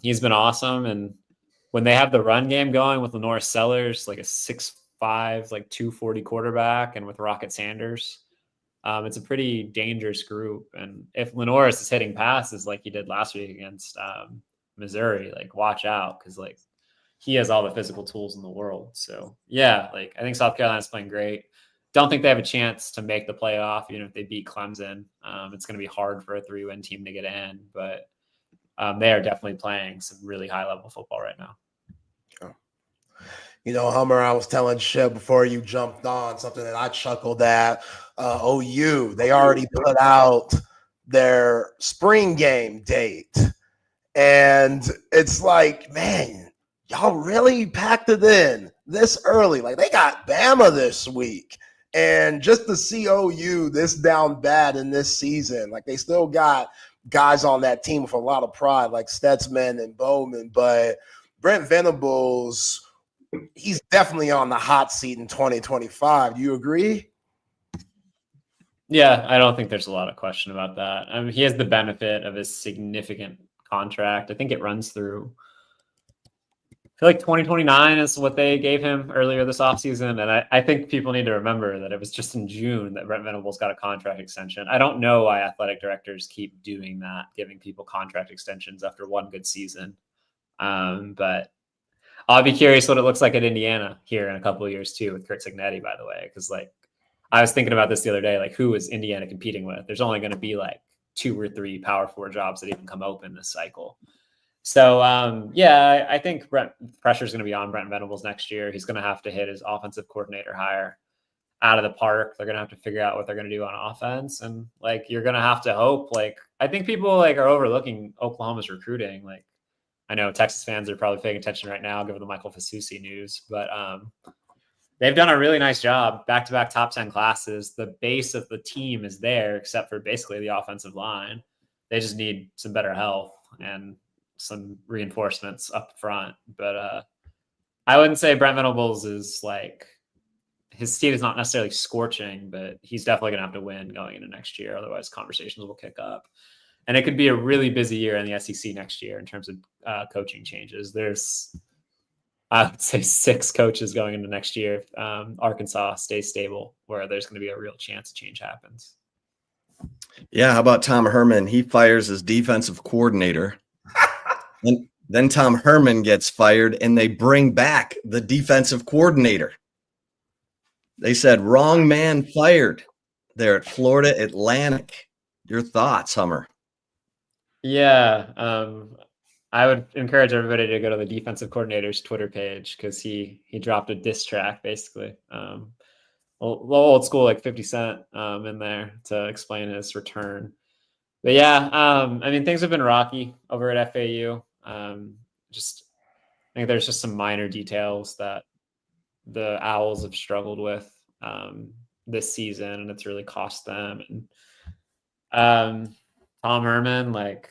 he's been awesome. And when they have the run game going with Lenore Sellers, like a 6'5", like 240 quarterback, and with Rocket Sanders, it's a pretty dangerous group. And if Lenore is hitting passes like he did last week against Missouri, like, watch out, because like he has all the physical tools in the world. So yeah, like, I think South Carolina's playing great. Don't think they have a chance to make the playoff, even if they beat Clemson. It's going to be hard for a 3-win team to get in, but they are definitely playing some really high-level football right now. You know, Hummer, I was telling Shep before you jumped on something that I chuckled at. OU, they already put out their spring game date. And it's like, man, y'all really packed it in this early. Like, they got Bama this week. And just to see OU this down bad in this season, like, they still got guys on that team with a lot of pride, like Stutzman and Bowman. But Brent Venables, he's definitely on the hot seat in 2025. Do you agree? Yeah, I don't think there's a lot of question about that. I mean, he has the benefit of his significant contract. I think it runs through, I feel like 2029 is what they gave him earlier this offseason. And I think people need to remember that it was just in June that Brent Venables got a contract extension. I don't know why athletic directors keep doing that, giving people contract extensions after one good season. But I'll be curious what it looks like at Indiana here in a couple of years too, with Kurt Cignetti, by the way, because like I was thinking about this the other day, like who is Indiana competing with? There's only going to be like 2 or 3 Power 4 jobs that even come open this cycle. So I think pressure is going to be on Brent Venables next year. He's going to have to hit his offensive coordinator hire out of the park. They're going to have to figure out what they're going to do on offense, and like you're going to have to hope. Like I think people like are overlooking Oklahoma's recruiting. Like I know Texas fans are probably paying attention right now, given the Michael Fasusi news, but they've done a really nice job. Back-to-back top 10 classes. The base of the team is there, except for basically the offensive line. They just need some better health and some reinforcements up front. But I wouldn't say Brent Venables is like his team is not necessarily scorching, but he's definitely going to have to win going into next year. Otherwise, conversations will kick up. And it could be a really busy year in the SEC next year in terms of coaching changes. There's, I would say, 6 coaches going into next year if Arkansas stays stable, where there's going to be a real chance a change happens. Yeah, how about Tom Herman? He fires his defensive coordinator. And then Tom Herman gets fired, and they bring back the defensive coordinator. They said, wrong man fired there at Florida Atlantic. Your thoughts, Hummer? Yeah, I would encourage everybody to go to the defensive coordinator's Twitter page because he dropped a diss track, basically. Old school, like 50 Cent in there to explain his return. But yeah, I mean, things have been rocky over at FAU. I think there's just some minor details that the Owls have struggled with this season, and it's really cost them. And Tom Herman, like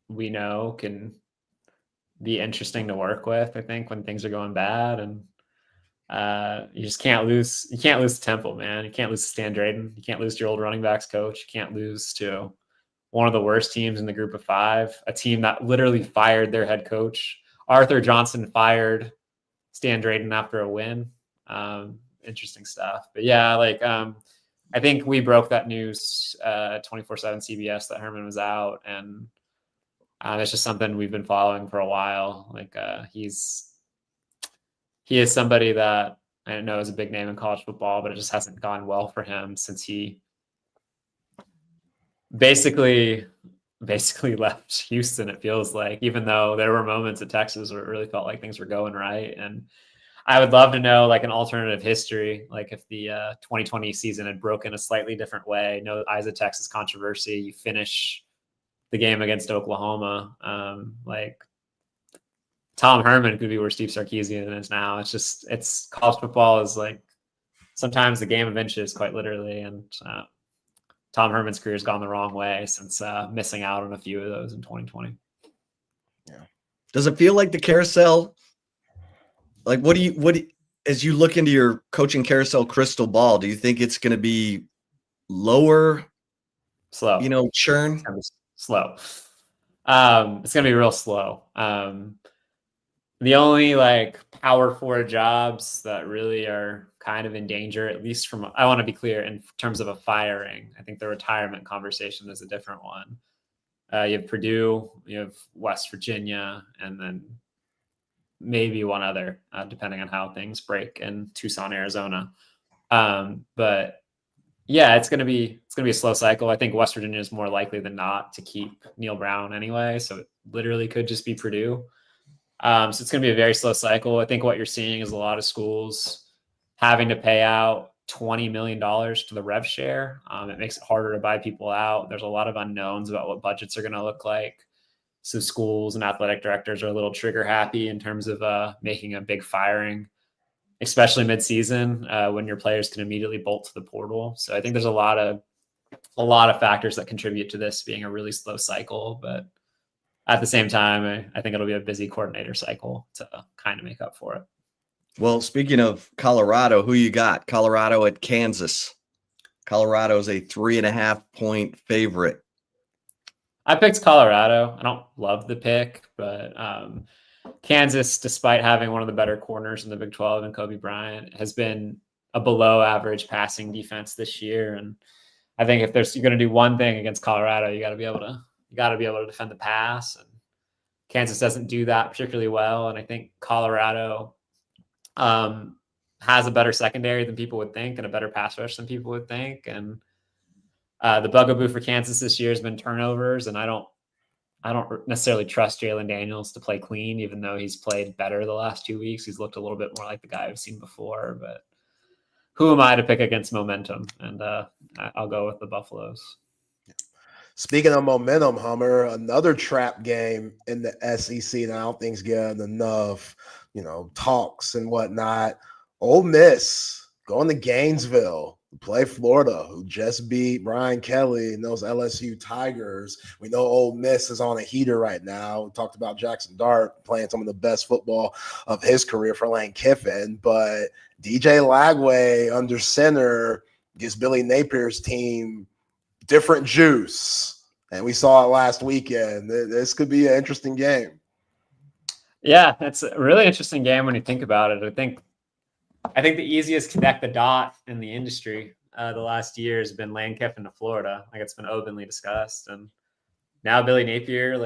we know, can be interesting to work with, I think, when things are going bad. And you just can't lose. You can't lose to Temple, man. You can't lose to Stan Drayden. You can't lose to your old running backs coach. You can't lose to one of the worst teams in the group of 5, a team that literally fired their head coach. Arthur Johnson fired Stan Drayden after a win. Interesting stuff. But yeah, like I think we broke that news 24/7 CBS that Herman was out, and it's just something we've been following for a while. Like he is somebody that I know is a big name in college football, but it just hasn't gone well for him since he basically left Houston. It feels like, even though there were moments at Texas where it really felt like things were going right. And I would love to know like an alternative history, like if the 2020 season had broken a slightly different way. No Isa Texas controversy. You finish the game against Oklahoma. Like Tom Herman could be where Steve Sarkeesian is now. It's college football is like sometimes the game of inches, quite literally. And Tom Herman's career has gone the wrong way since missing out on a few of those in 2020. Yeah. Does it feel like the carousel? Like, what as you look into your coaching carousel crystal ball, do you think it's going to be lower? Slow. Churn? It's going to be slow. It's going to be real slow. The only like Power 4 jobs that really are kind of in danger, at least I want to be clear in terms of a firing. I think the retirement conversation is a different one. You have Purdue, you have West Virginia, and then maybe one other, depending on how things break in Tucson, Arizona. But yeah, it's going to be a slow cycle. I think West Virginia is more likely than not to keep Neil Brown anyway. So it literally could just be Purdue. So it's going to be a very slow cycle. I think what you're seeing is a lot of schools having to pay out $20 million to the rev share. It makes it harder to buy people out. There's a lot of unknowns about what budgets are going to look like. So schools and athletic directors are a little trigger happy in terms of making a big firing, especially midseason when your players can immediately bolt to the portal. So I think there's a lot of factors that contribute to this being a really slow cycle. But at the same time, I think it'll be a busy coordinator cycle to kind of make up for it. Well, speaking of Colorado, who you got? Colorado at Kansas. Colorado is a 3.5-point favorite. I picked Colorado. I don't love the pick, but Kansas, despite having one of the better corners in the Big 12 and Kobe Bryant, has been a below average passing defense this year. And I think if you're going to do one thing against Colorado, you got to be able to defend the pass. And Kansas doesn't do that particularly well. And I think Colorado has a better secondary than people would think and a better pass rush than people would think. And the bugaboo for Kansas this year has been turnovers. And I don't necessarily trust Jalen Daniels to play clean, even though he's played better the last 2 weeks. He's looked a little bit more like the guy I've seen before, but who am I to pick against momentum? And I'll go with the Buffaloes. Speaking of momentum, Hummer, another trap game in the SEC that I don't think's getting enough, talks and whatnot. Ole Miss going to Gainesville, play Florida, who just beat Brian Kelly and those LSU Tigers. We know Ole Miss is on a heater right now. We talked about Jackson Dart playing some of the best football of his career for Lane Kiffin, but DJ Lagway under center gives Billy Napier's team different juice. And we saw it last weekend. This could be an interesting game. Yeah, it's a really interesting game when you think about it. I think the easiest connect the dot in the industry the last year has been Lane Kiffin to Florida. Like, it's been openly discussed. And now Billy Napier,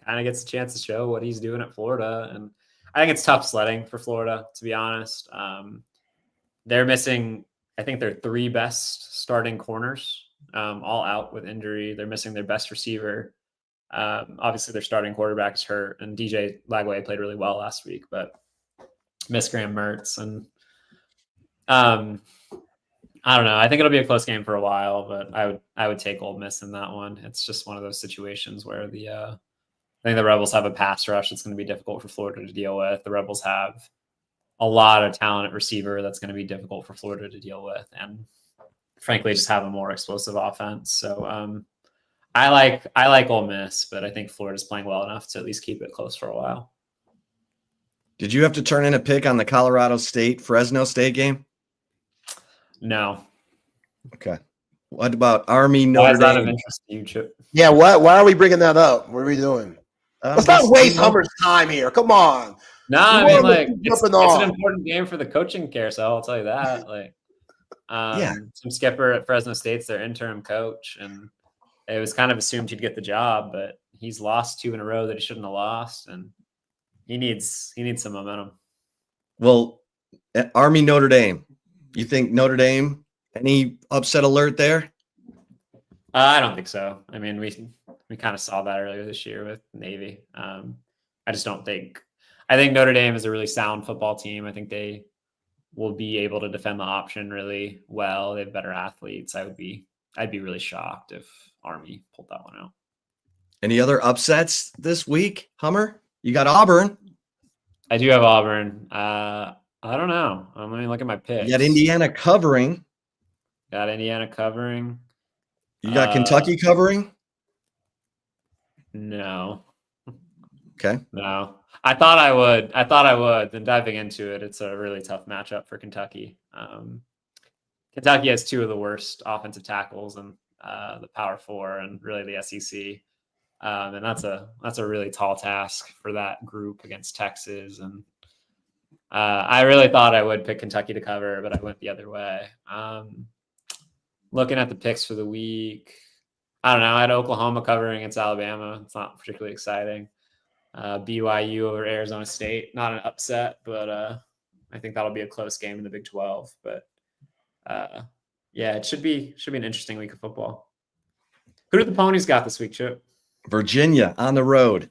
kind of gets a chance to show what he's doing at Florida. And I think it's tough sledding for Florida, to be honest. They're missing, I think, their 3 best starting corners, all out with injury. They're missing their best receiver. Obviously, their starting quarterback is hurt, and DJ Lagway played really well last week, but miss Graham Mertz. And I don't know. I think it'll be a close game for a while, but I would take Ole Miss in that one. It's just one of those situations where I think the Rebels have a pass rush that's going to be difficult for Florida to deal with. The Rebels have a lot of talent at receiver that's going to be difficult for Florida to deal with, and frankly, just have a more explosive offense. So I like Ole Miss, but I think Florida's playing well enough to at least keep it close for a while. Did you have to turn in a pick on the Colorado State Fresno State game? No. Okay. What about Army Notre Dame? Of interest to you, Chip? Yeah. Why are we bringing that up? What are we doing? Let's not waste Hummer's time here. Come on. No, I mean, it's an important game for the coaching carousel. I'll tell you that. Tim Skipper at Fresno State's their interim coach, and it was kind of assumed he'd get the job, but he's lost 2 in a row that he shouldn't have lost, and he needs some momentum. Well, Army Notre Dame. You think Notre Dame? Any upset alert there? I don't think so. I mean, we kind of saw that earlier this year with Navy. I just don't think. I think Notre Dame is a really sound football team. I think they will be able to defend the option really well. They have better athletes. I'd be really shocked if Army pulled that one out. Any other upsets this week, Hummer? You got Auburn. I do have Auburn. I don't know. I'm going to look at my picks. You got Indiana covering. Got Indiana covering. You got Kentucky covering? No. Okay. No. I thought I would. Then diving into it, it's a really tough matchup for Kentucky. Kentucky has 2 of the worst offensive tackles in the Power 4 and really the SEC. And that's a really tall task for that group against Texas. And I really thought I would pick Kentucky to cover, but I went the other way. Looking at the picks for the week, I don't know. I had Oklahoma covering against Alabama. It's not particularly exciting. BYU over Arizona State, not an upset, but I think that'll be a close game in the Big 12. But it should be an interesting week of football. Who do the Ponies got this week, Chip? Virginia on the road.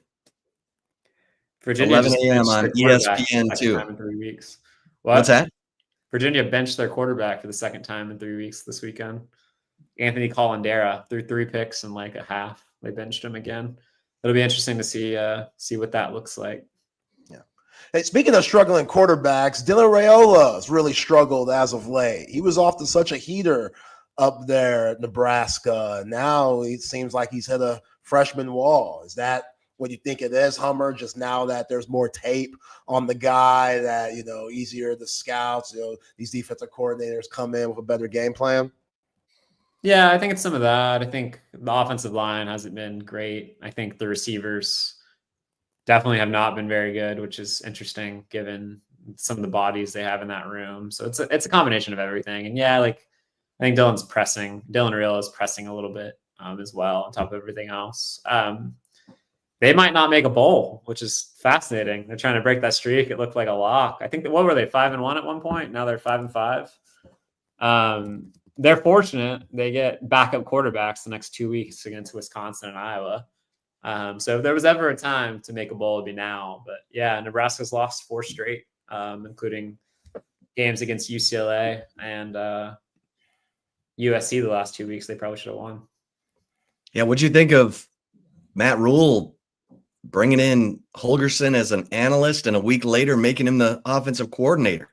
Virginia 11 a.m. on ESPN 2. In 3 weeks. What's that? Virginia benched their quarterback for the second time in 3 weeks this weekend. Anthony Colandera threw 3 picks in like a half. They benched him again. It'll be interesting to see what that looks like. Yeah. Hey, speaking of struggling quarterbacks, Dylan Raiola has really struggled as of late. He was off to such a heater up there at Nebraska. Now it seems like he's hit a freshman wall. Is that what you think it is, Hummer? Just now that there's more tape on the guy, that easier the scouts, these defensive coordinators come in with a better game plan? Yeah, I think it's some of that. I think the offensive line hasn't been great. I think the receivers definitely have not been very good, which is interesting given some of the bodies they have in that room. So it's a combination of everything. And I think Dylan Raiola is pressing a little bit as well on top of everything else. they might not make a bowl, which is fascinating. They're trying to break that streak. It looked like a lock. I think what were they, 5-1 at one point? Now they're 5-5. They're fortunate. They get backup quarterbacks the next 2 weeks against Wisconsin and Iowa. So if there was ever a time to make a bowl, it'd be now. But yeah, Nebraska's lost 4 straight, including games against UCLA and USC the last 2 weeks. They probably should have won. Yeah, what'd you think of Matt Rule bringing in Holgorsen as an analyst and a week later making him the offensive coordinator?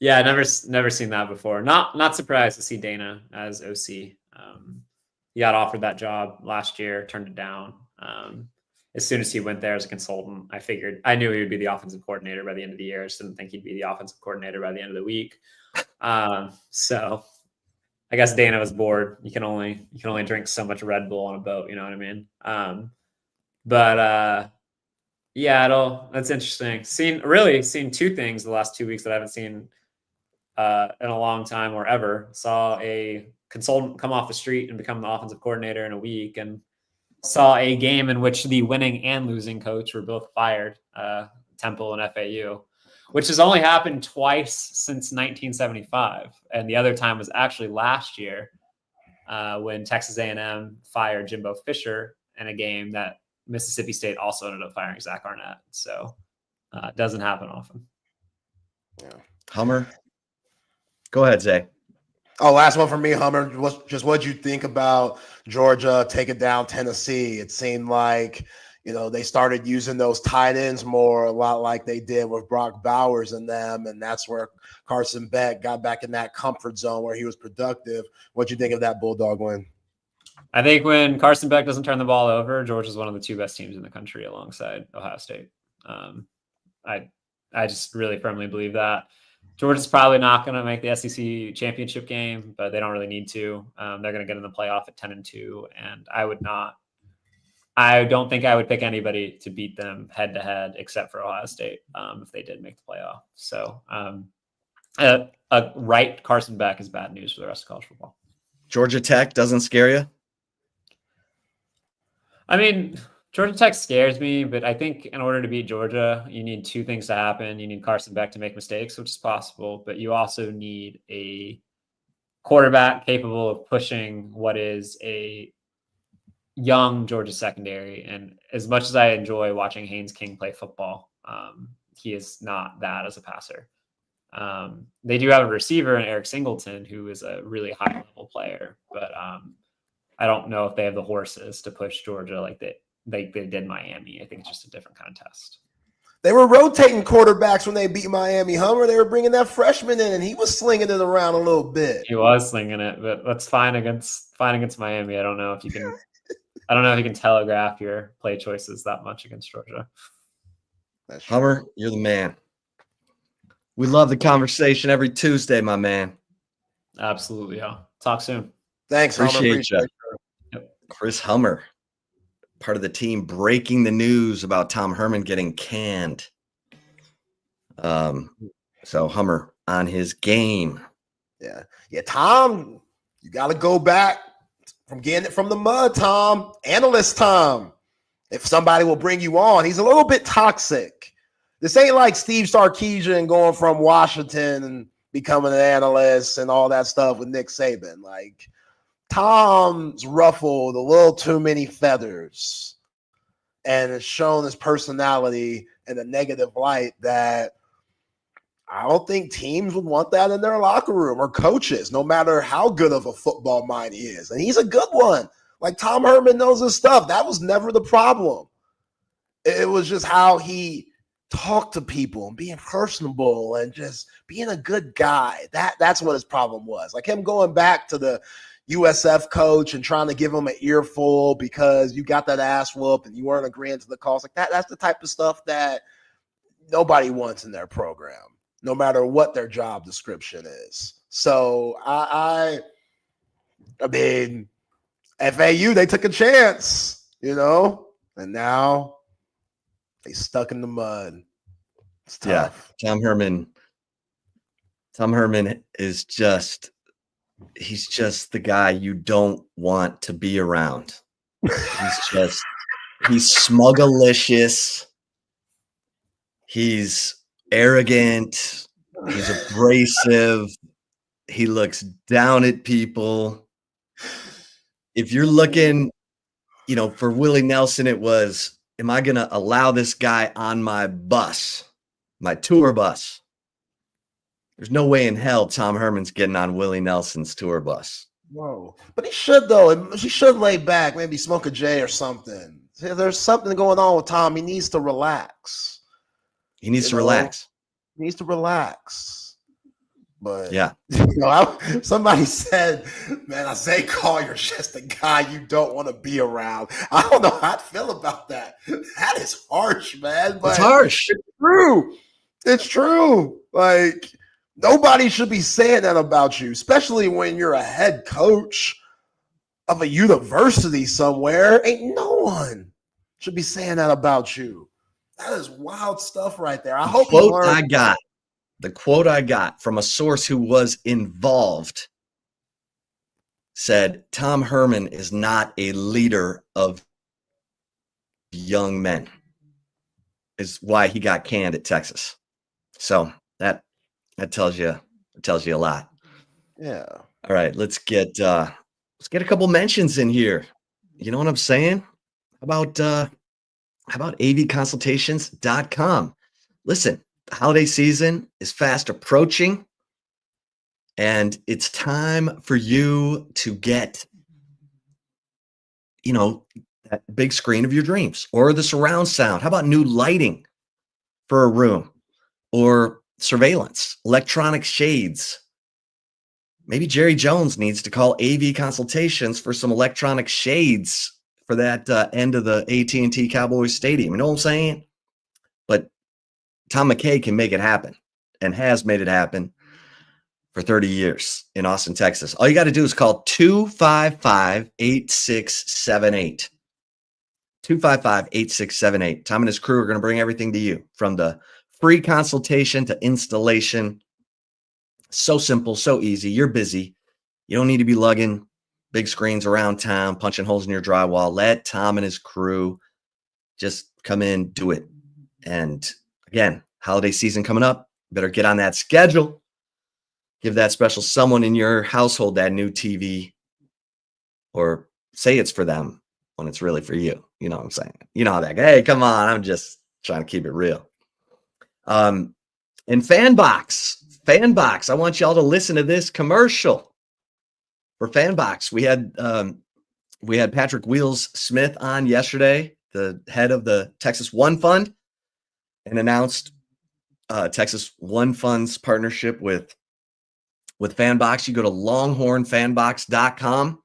Yeah, never seen that before. Not surprised to see Dana as OC. He got offered that job last year, turned it down. As soon as he went there as a consultant, I knew he would be the offensive coordinator by the end of the year. I just didn't think he'd be the offensive coordinator by the end of the week. So I guess Dana was bored. You can only drink so much Red Bull on a boat, you know what I mean? Yeah, that's interesting. Seen 2 things the last 2 weeks that I haven't seen in a long time or ever. Saw a consultant come off the street and become the offensive coordinator in a week, and saw a game in which the winning and losing coach were both fired, Temple and FAU, which has only happened twice since 1975. And the other time was actually last year when Texas A&M fired Jimbo Fisher in a game that Mississippi State also ended up firing Zach Arnett. So it doesn't happen often. Yeah. Hummer. Go ahead, Zay. Oh, last one for me, Hummer. What'd you think about Georgia taking down Tennessee? It seemed like, they started using those tight ends more, a lot like they did with Brock Bowers and them, and that's where Carson Beck got back in that comfort zone where he was productive. What'd you think of that Bulldog win? I think when Carson Beck doesn't turn the ball over, Georgia's one of the 2 best teams in the country alongside Ohio State. I just really firmly believe that. Georgia's probably not going to make the SEC championship game, but they don't really need to. They're going to get in the playoff at 10-2, and I don't think I would pick anybody to beat them head to head except for Ohio State if they did make the playoff. So a right Carson Beck is bad news for the rest of college football. Georgia Tech doesn't scare you? I mean, Georgia Tech scares me, but I think in order to beat Georgia, you need 2 things to happen. You need Carson Beck to make mistakes, which is possible, but you also need a quarterback capable of pushing what is a young Georgia secondary. And as much as I enjoy watching Haynes King play football, he is not that as a passer. They do have a receiver in Eric Singleton, who is a really high level player, but I don't know if they have the horses to push Georgia like they did Miami. I think it's just a different kind of test. They were rotating quarterbacks when they beat Miami, Hummer. They were bringing that freshman in, and he was slinging it around a little bit. He was slinging it, but that's fine against Miami. I don't know if you can telegraph your play choices that much against Georgia. Hummer, you're the man. We love the conversation every Tuesday, my man. Absolutely, yeah. Talk soon. Thanks, Appreciate Hummer. you. Chris Hummer, part of the team breaking the news about Tom Herman getting canned. So Hummer on his game. Yeah, Tom, you got to go back from getting it from the mud, Tom. Analyst Tom. If somebody will bring you on, he's a little bit toxic. This ain't like Steve Sarkeesian going from Washington and becoming an analyst and all that stuff with Nick Saban. Like, Tom's ruffled a little too many feathers and has shown his personality in a negative light that I don't think teams would want that in their locker room, or coaches, no matter how good of a football mind he is. And he's a good one. Like, Tom Herman knows his stuff. That was never the problem. It was just how he talked to people and being personable and just being a good guy. That's what his problem was. Like, him going back to the USF coach and trying to give him an earful because you got that ass whooped and you weren't agreeing to the calls. Like, that's the type of stuff that nobody wants in their program, no matter what their job description is. So I mean, FAU, they took a chance, and now they stuck in the mud. It's tough. Yeah, Tom Herman is he's just the guy you don't want to be around. He's just He's smuggalicious. He's arrogant. He's abrasive. He looks down at people. If you're looking, for Willie Nelson, it was, am I going to allow this guy on my bus, my tour bus? There's no way in hell Tom Herman's getting on Willie Nelson's tour bus. Whoa. But he should, though. He should lay back, maybe smoke a J or something. There's something going on with Tom. He needs to relax. He needs to relax. He needs to relax. But yeah, somebody said, man, Isaiah Collier's just a guy you don't want to be around. I don't know how I feel about that. That is harsh, man. But it's harsh. It's true. It's true. Like, nobody should be saying that about you, especially when you're a head coach of a university somewhere. Ain't no one should be saying that about you. That is wild stuff right there. I hope the quote I got from a source who was involved said, Tom Herman is not a leader of young men, is why he got canned at Texas. So that tells you a lot. Yeah. All right, let's get a couple mentions in here. You know what I'm saying? How about avconsultations.com? Listen, the holiday season is fast approaching, and it's time for you to get, that big screen of your dreams or the surround sound. How about new lighting for a room or surveillance, electronic shades? Maybe Jerry Jones needs to call AV Consultations for some electronic shades for that end of the AT&T Cowboys Stadium. You know what I'm saying? But Tom McKay can make it happen and has made it happen for 30 years in Austin, Texas. All you got to do is call 255-8678. 255-8678. Tom and his crew are going to bring everything to you, from the free consultation to installation. So simple, so easy. You're busy. You don't need to be lugging big screens around town, punching holes in your drywall. Let Tom and his crew just come in, do it. And again, holiday season coming up. Better get on that schedule. Give that special someone in your household that new TV, or say it's for them when it's really for you. You know what I'm saying? You know how that, hey, come on. I'm just trying to keep it real. And Fanbox, I want y'all to listen to this commercial. For Fanbox, we had Patrick Wheels Smith on yesterday, the head of the Texas One Fund, and announced Texas One Fund's partnership with Fanbox. You go to longhornfanbox.com,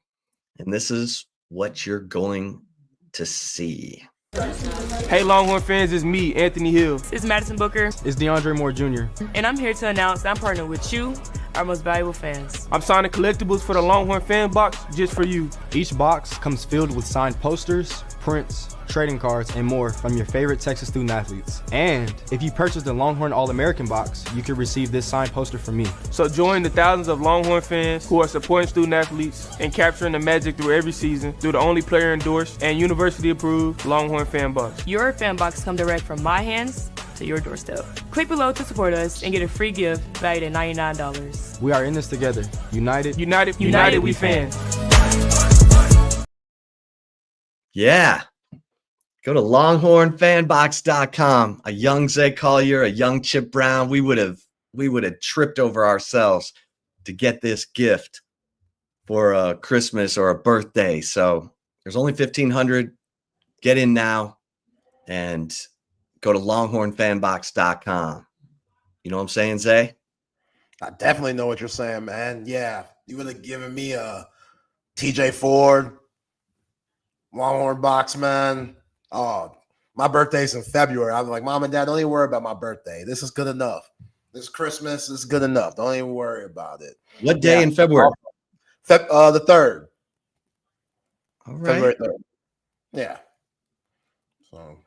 and this is what you're going to see. Hey, Longhorn fans, it's me, Anthony Hill. It's Madison Booker. It's DeAndre Moore Jr. And I'm here to announce that I'm partnering with you, our most valuable fans. I'm signing collectibles for the Longhorn fan box just for you. Each box comes filled with signed posters, prints, trading cards, and more from your favorite Texas student athletes. And if you purchase the Longhorn All-American box, you can receive this signed poster from me. So join the thousands of Longhorn fans who are supporting student athletes and capturing the magic through every season through the only player endorsed and university approved Longhorn fan box. Your fan box come direct from my hands to your doorstep. Click below to support us and get a free gift valued at $99. We are in this together. United we fans. Yeah. Go to longhornfanbox.com. A young Zay Collier, a young Chip Brown. We would have tripped over ourselves to get this gift for a Christmas or a birthday. So there's only 1,500. Get in now and go to longhornfanbox.com. You know what I'm saying, Zay? I definitely know what you're saying, man. Yeah, you would have given me a TJ Ford Longhorn box, man. Oh, my birthday's in February. I'm like, Mom and Dad, don't even worry about my birthday. This is good enough. This Christmas is good enough. Don't even worry about it. What day in February? The 3rd. All right. February 3rd. Yeah. So,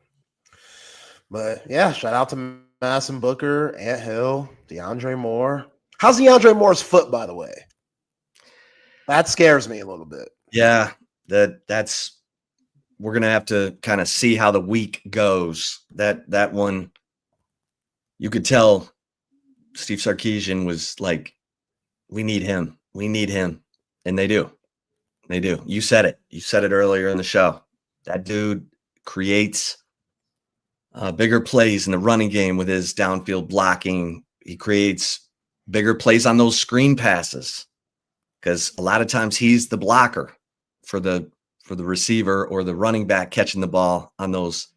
but yeah, shout out to Madison Booker, Ant Hill, DeAndre Moore. How's DeAndre Moore's foot, by the way? That scares me a little bit. Yeah, that's we're going to have to kind of see how the week goes. That one, you could tell Steve Sarkeesian was like, we need him. We need him. And they do. They do. You said it. You said it earlier in the show. That dude creates bigger plays in the running game with his downfield blocking. He creates bigger plays on those screen passes because a lot of times he's the blocker for the receiver or the running back catching the ball on those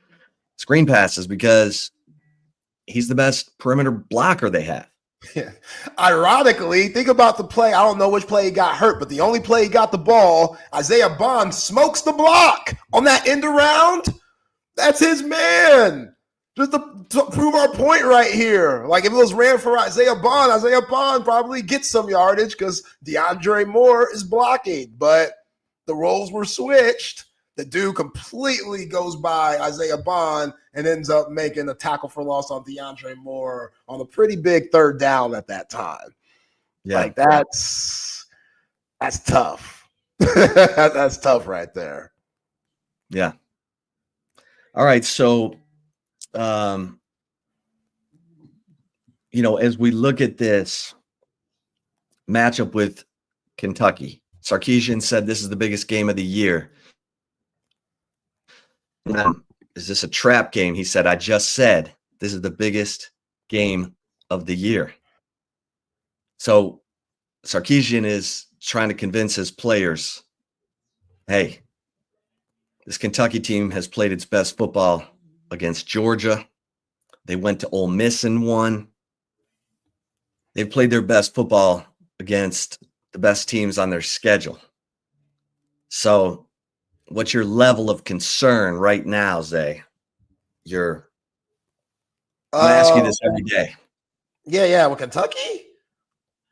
screen passes because he's the best perimeter blocker they have. Yeah. Ironically, think about the play. I don't know which play he got hurt, but the only play he got the ball, Isaiah Bond smokes the block on that end around. That's his man. Just to prove our point right here. Like if it was ran for Isaiah Bond probably gets some yardage because DeAndre Moore is blocking. But the roles were switched. The dude completely goes by Isaiah Bond and ends up making a tackle for loss on DeAndre Moore on a pretty big third down at that time. Yeah. Like that's tough. That's tough right there. Yeah. All right. So, as we look at this matchup with Kentucky, Sarkeesian said this is the biggest game of the year. Is this a trap game? He said, I just said this is the biggest game of the year. So Sarkeesian is trying to convince his players, hey, this Kentucky team has played its best football against Georgia. They went to Ole Miss and won. They've played their best football against the best teams on their schedule. So what's your level of concern right now, Zay? I'm going to ask you this every day. Yeah. With Kentucky,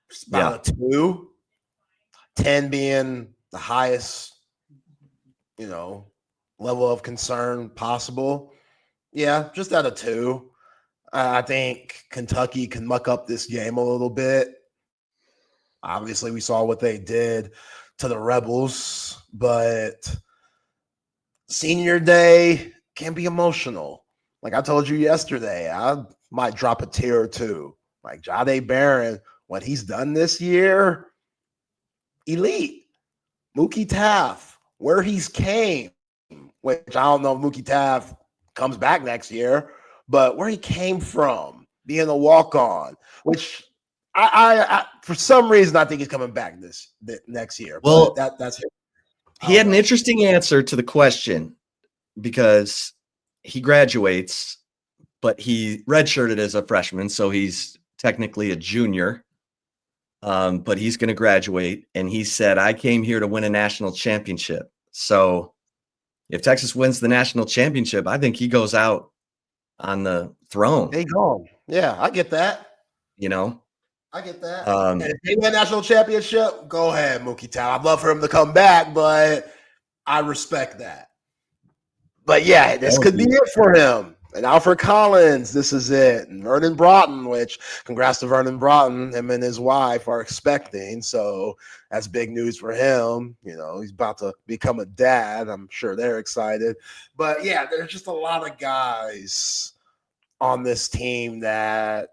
it's about a 2. 10 being the highest, level of concern possible. Yeah, just at a 2. I think Kentucky can muck up this game a little bit. Obviously, we saw what they did to the Rebels, but senior day can be emotional. Like I told you yesterday, I might drop a tear or two. Like Jahdae Barron, what he's done this year, elite. Mookie Taft, where he's came, which I don't know if Mookie Taft comes back next year, but where he came from, being a walk-on, which I for some reason I think he's coming back this next year. Well, but that's him. He had an interesting answer to the question because he graduates, but he redshirted as a freshman, so he's technically a junior. But he's going to graduate, and he said, I came here to win a national championship. So if Texas wins the national championship, I think he goes out on the throne. They go. Yeah, I get that. I get that. And if they win a national championship, go ahead, Mookie Taft. I'd love for him to come back, but I respect that. But yeah, this could be it for him. And Alfred Collins, this is it. And Vernon Broughton, which congrats to Vernon Broughton, him and his wife are expecting. So that's big news for him. He's about to become a dad. I'm sure they're excited. But yeah, there's just a lot of guys on this team that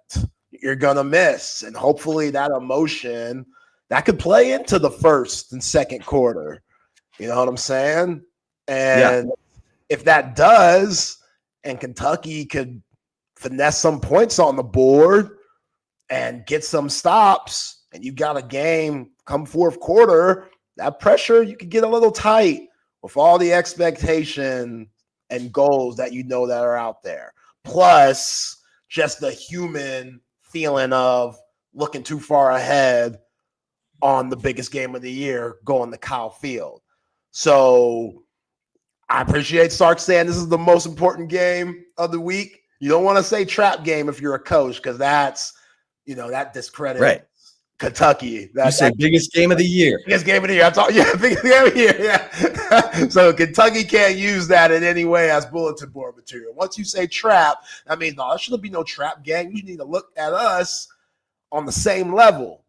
you're going to miss. And hopefully that emotion, that could play into the first and second quarter. You know what I'm saying? And if that does, and Kentucky could finesse some points on the board and get some stops, and you got a game come fourth quarter, that pressure, you could get a little tight with all the expectation and goals that that are out there. Plus, just the human feeling of looking too far ahead on the biggest game of the year going to Kyle Field. So I appreciate Sark saying this is the most important game of the week. You don't want to say trap game if you're a coach because that's, that discredits Kentucky. You say biggest game of the year. Biggest game of the year. Biggest game of the year. Yeah. So Kentucky can't use that in any way as bulletin board material. Once you say trap, I mean, no, there shouldn't be no trap game. You need to look at us on the same level.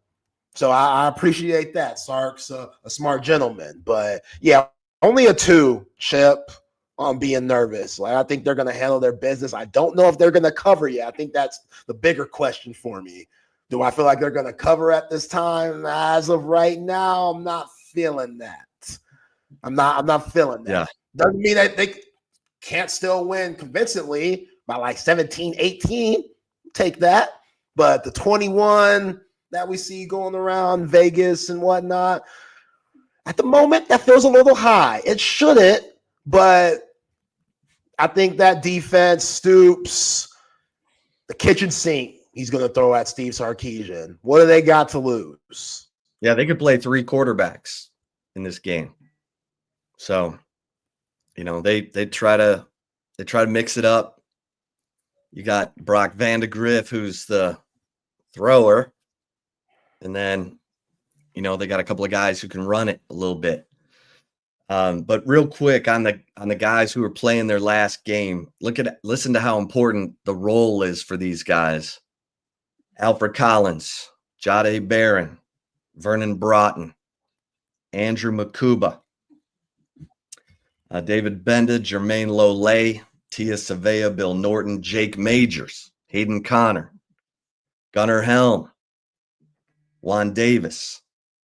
So I appreciate that. Sark's a smart gentleman. But yeah, only a 2, Chip. on being nervous. Like, I think they're going to handle their business. I don't know if they're going to cover yet. I think that's the bigger question for me. Do I feel like they're going to cover at this time? As of right now, I'm not feeling that. I'm not feeling that. Yeah. Doesn't mean that they can't still win convincingly by like 17, 18. Take that. But the 21 that we see going around Vegas and whatnot, at the moment, that feels a little high. It shouldn't, but I think that defense, Stoops, the kitchen sink he's going to throw at Steve Sarkeesian. What do they got to lose? Yeah, they could play 3 quarterbacks in this game. So, they try to mix it up. You got Brock Vandegrift, who's the thrower, and then they got a couple of guys who can run it a little bit. But real quick on the guys who are playing their last game, listen to how important the role is for these guys. Alfred Collins, Jahdae Barron, Vernon Broughton, Andrew Makuba, David Benda, Jermaine Lolay, Tia Savea, Bill Norton, Jake Majors, Hayden Connor, Gunnar Helm, Juan Davis,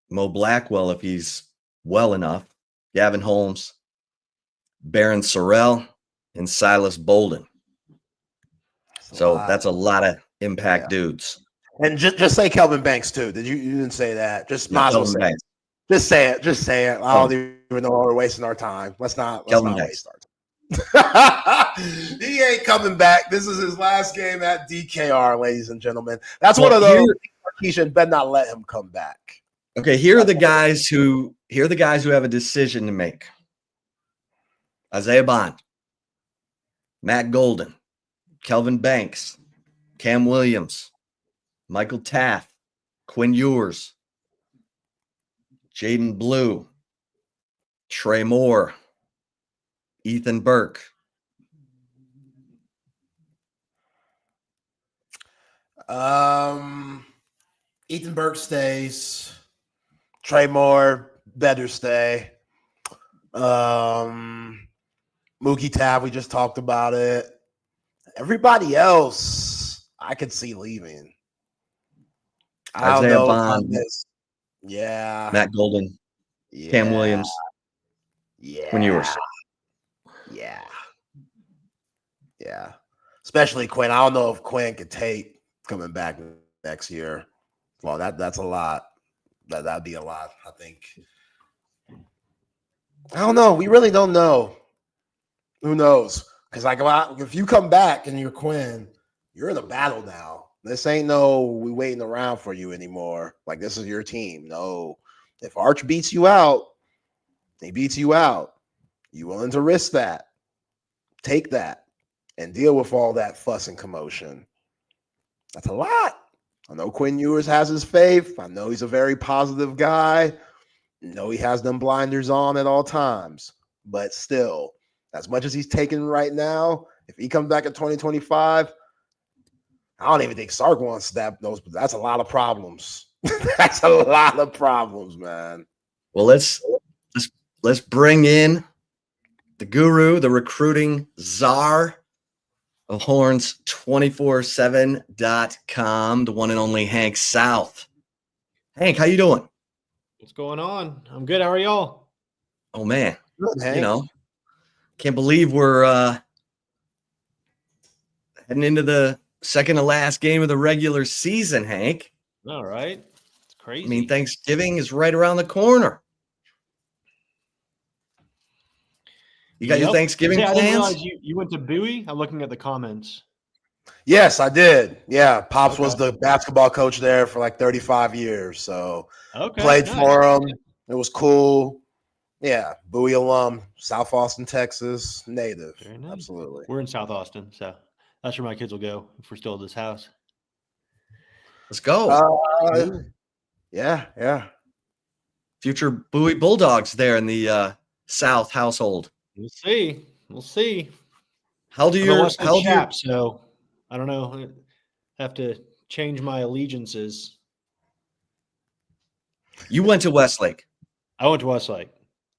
Mo Blackwell if he's well enough, Gavin Holmes, Baron Sorrell, and Silas Bolden. That's a lot of impact dudes. And just say Kelvin Banks too. You didn't say that. Just might as well say it. Just say it. Just say it. I don't even know why we're wasting our time. Let's not waste our time. He ain't coming back. This is his last game at DKR, ladies and gentlemen. That's one of those. Sarkeesian better not let him come back. Okay, here are the guys who have a decision to make. Isaiah Bond, Matt Golden, Kelvin Banks, Cam Williams, Michael Taft, Quinn Ewers, Jaden Blue, Trey Moore, Ethan Burke. Ethan Burke stays. Trey Moore better stay. Mookie Tab, we just talked about it. Everybody else, I could see leaving. Isaiah Bond. Yeah. Matt Golden. Yeah. Cam Williams. Yeah. Quinn Ewers. Yeah. Yeah. Especially Quinn. I don't know if Quinn could take coming back next year. Well, that's a lot. That'd be a lot, I think. I don't know. We really don't know. Who knows? Because if you come back and you're Quinn, you're in a battle now. This ain't we waiting around for you anymore. Like, this is your team. No. If Arch beats you out, he beats you out. You willing to risk that? Take that and deal with all that fuss and commotion. That's a lot. I know Quinn Ewers has his faith. I know he's a very positive guy. I know he has them blinders on at all times. But still, as much as he's taking right now, if he comes back in 2025, I don't even think Sark wants that. But that's a lot of problems. That's a lot of problems, man. Well, let's bring in the guru, the recruiting czar of horns247.com, the one and only Hank South. Hank, how you doing? What's going on? I'm good. How are y'all? Oh, man. Good, Hank. Can't believe we're heading into the second to last game of the regular season, Hank. All right. It's crazy. I mean, Thanksgiving is right around the corner. You got your Thanksgiving plans? I didn't realize you went to Bowie. I'm looking at the comments. Yes, I did. Yeah, Pops was the basketball coach there for like 35 years. So played for him. It was cool. Yeah, Bowie alum, South Austin, Texas, native. Very nice. Absolutely. We're in South Austin, so that's where my kids will go if we're still at this house. Let's go. Yeah. Future Bowie Bulldogs there in the South household. We'll see. So I don't know. I have to change my allegiances. You went to Westlake. I went to Westlake.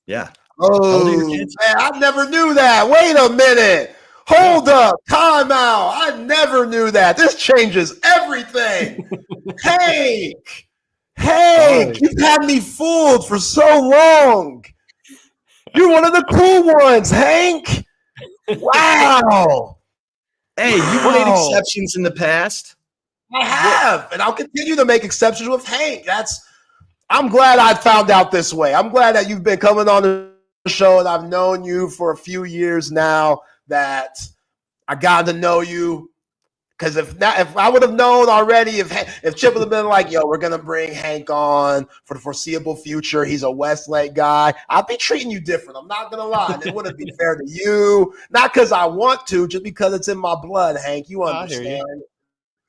Yeah. Oh, man, I never knew that. Wait a minute. Hold up. Time out. I never knew that. This changes everything. Hank, you've had me fooled for so long. You're one of the cool ones, Hank. Wow. Hey, you've made exceptions in the past. I have, and I'll continue to make exceptions with Hank. I'm glad I found out this way. I'm glad that you've been coming on the show, and I've known you for a few years now, that I got to know you. Because if I would have known already, if Chip would have been like, yo, we're going to bring Hank on for the foreseeable future, he's a Westlake guy, I'd be treating you different. I'm not going to lie. And it wouldn't be fair to you. Not because I want to, just because it's in my blood, Hank. You understand.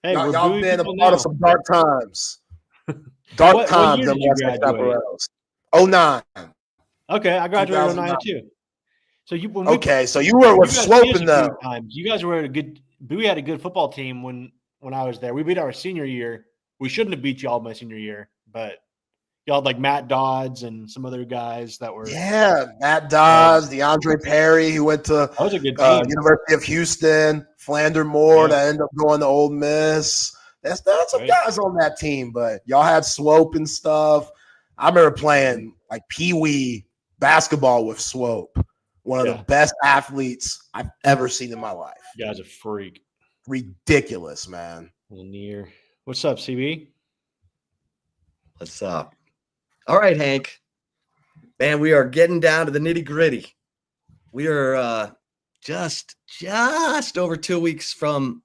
Hey, y'all been a part of some dark times. Dark times in Westlake Chaparrals. 09. Okay, I graduated in 09 too. So so you were with Slopin though. You guys were we had a good football team when I was there. We beat our senior year. We shouldn't have beat y'all my senior year, but y'all had like Matt Dodds and some other guys that were. Yeah, Matt Dodds, DeAndre Perry, who went to that was a good team. University of Houston, Flander Moore that ended up going to Ole Miss. That's some guys on that team, but y'all had Swope and stuff. I remember playing like Pee-wee basketball with Swope. One of the best athletes I've ever seen in my life. You guys are freak. Ridiculous, man. Lanier. What's up, CB? What's up? All right, Hank. Man, we are getting down to the nitty-gritty. We are just over 2 weeks from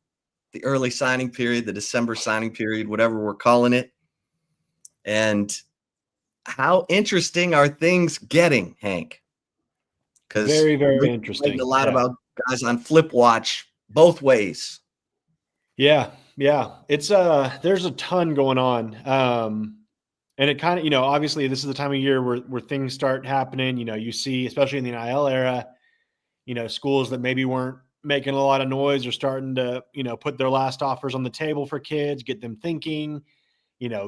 the early signing period, the December signing period, whatever we're calling it. And how interesting are things getting, Hank? Because very, very interesting. A lot about guys on Flip Watch both ways. Yeah. It's there's a ton going on. And it kind of, obviously this is the time of year where things start happening. You see, especially in the NIL era, schools that maybe weren't making a lot of noise are starting to, put their last offers on the table for kids, get them thinking.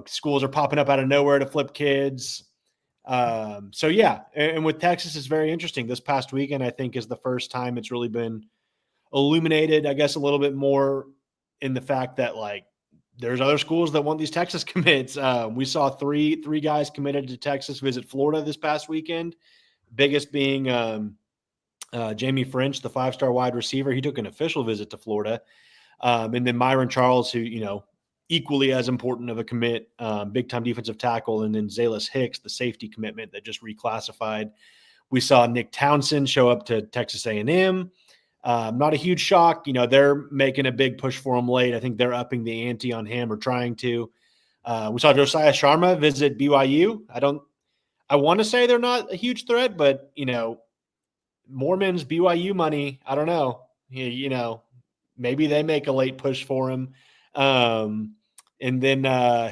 Schools are popping up out of nowhere to flip kids. So yeah, and with Texas, it's very interesting. This past weekend, I think, is the first time it's really been illuminated, I guess, a little bit more in the fact that like there's other schools that want these Texas commits. We saw three guys committed to Texas visit Florida this past weekend. Biggest being Jamie French, the 5-star wide receiver. He took an official visit to Florida, and then Myron Charles, who equally as important of a commit, big-time defensive tackle, and then Zalis Hicks, the safety commitment that just reclassified. We saw Nick Townsend show up to Texas A&M. Not a huge shock. They're making a big push for him late. I think they're upping the ante on him or trying to. We saw Josiah Sharma visit BYU. I want to say they're not a huge threat, but, Mormon's BYU money, I don't know. Maybe they make a late push for him. And then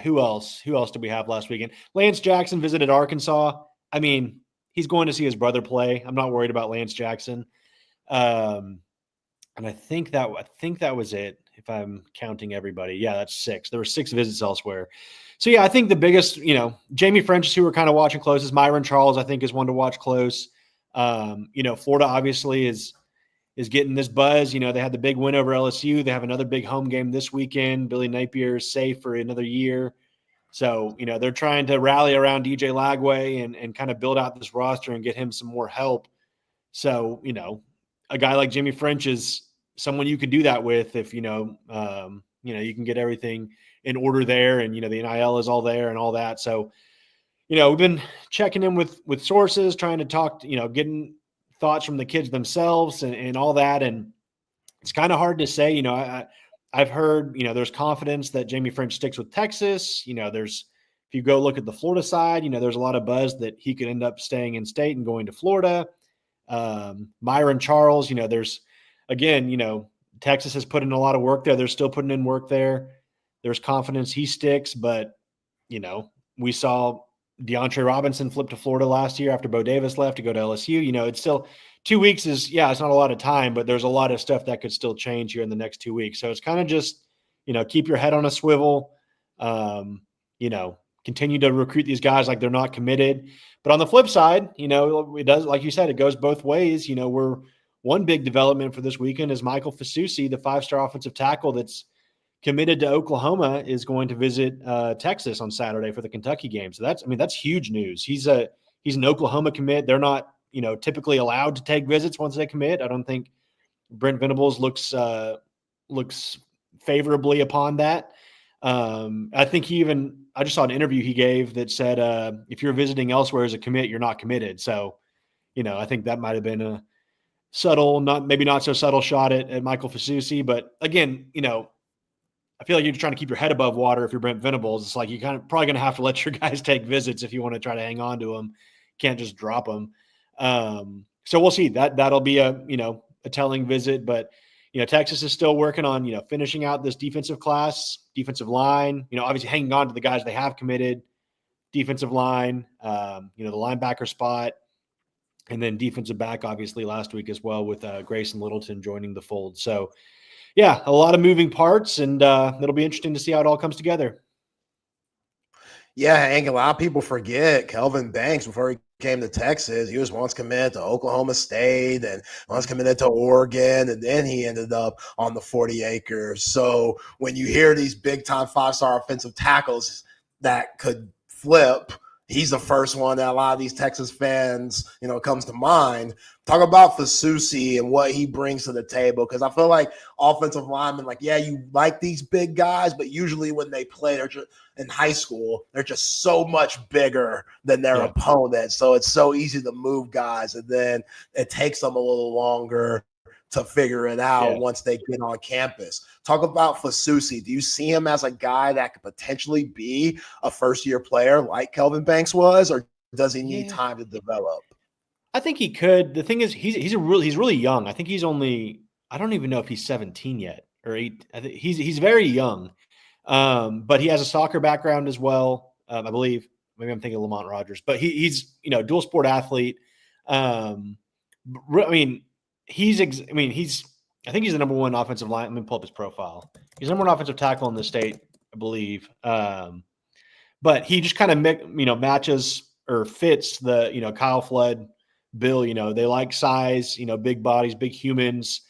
who else? Who else did we have last weekend? Lance Jackson visited Arkansas. I mean, he's going to see his brother play. I'm not worried about Lance Jackson. And I think that was it. If I'm counting everybody, yeah, that's 6. There were 6 visits elsewhere. So yeah, I think the biggest, Jamie French, who we're kind of watching close, is Myron Charles. I think is one to watch close. Florida obviously is getting this buzz. They had the big win over LSU. They have another big home game this weekend. Billy Napier is safe for another year. So, they're trying to rally around DJ Lagway and kind of build out this roster and get him some more help. So, a guy like Jimmy French is someone you could do that with if, you can get everything in order there and, the NIL is all there and all that. So, we've been checking in with sources, trying to talk, getting thoughts from the kids themselves and all that. And it's kind of hard to say, I've heard, there's confidence that Jamie French sticks with Texas. If you go look at the Florida side, there's a lot of buzz that he could end up staying in state and going to Florida. Myron Charles, there's, again, Texas has put in a lot of work there. They're still putting in work there. There's confidence he sticks, but, we saw DeAndre Robinson flip to Florida last year after Bo Davis left to go to LSU. It's still 2 weeks it's not a lot of time, but there's a lot of stuff that could still change here in the next 2 weeks. So it's kind of just, keep your head on a swivel, continue to recruit these guys like they're not committed. But on the flip side, it does, like you said, it goes both ways. One big development for this weekend is Michael Fasusi, the 5-star offensive tackle that's committed to Oklahoma, is going to visit Texas on Saturday for the Kentucky game. So that's huge news. He's an Oklahoma commit. They're not, typically allowed to take visits once they commit. I don't think Brent Venables looks favorably upon that. I think I just saw an interview he gave that said, if you're visiting elsewhere as a commit, you're not committed. So, I think that might've been a subtle, maybe not so subtle shot at Michael Fasusi. But again, I feel like you're trying to keep your head above water. If you're Brent Venables, it's like, you're probably going to have to let your guys take visits if you want to try to hang on to them. Can't just drop them. So we'll see. That'll be a telling visit, but Texas is still working on, finishing out this defensive class, defensive line, obviously hanging on to the guys they have committed, defensive line, the linebacker spot, and then defensive back, obviously last week as well with Grayson Littleton joining the fold. So yeah, a lot of moving parts, and it'll be interesting to see how it all comes together. Yeah, Hank, a lot of people forget Kelvin Banks before he came to Texas. He was once committed to Oklahoma State and once committed to Oregon, and then he ended up on the 40 acres. So when you hear these big-time 5-star offensive tackles that could flip, he's the first one that a lot of these Texas fans, comes to mind. Talk about Fasusi and what he brings to the table, because I feel like offensive linemen, you like these big guys, but usually when they play, they're just in high school, they're just so much bigger than their opponent. So it's so easy to move guys, and then it takes them a little longer to figure it out once they get on campus. Talk about Fasusi. Do you see him as a guy that could potentially be a first-year player like Kelvin Banks was, or does he need time to develop? I think he could. The thing is, he's really young. I think he's only, I don't even know if he's 17 yet or 8. I think he's very young, but he has a soccer background as well. I believe. Maybe I'm thinking Lamont Rogers, but he's dual sport athlete. I think he's the number one offensive line. Let me pull up his profile. He's number one offensive tackle in the state, I believe. But he just kind of matches or fits the Kyle Flood bill. They like size, big bodies, big humans,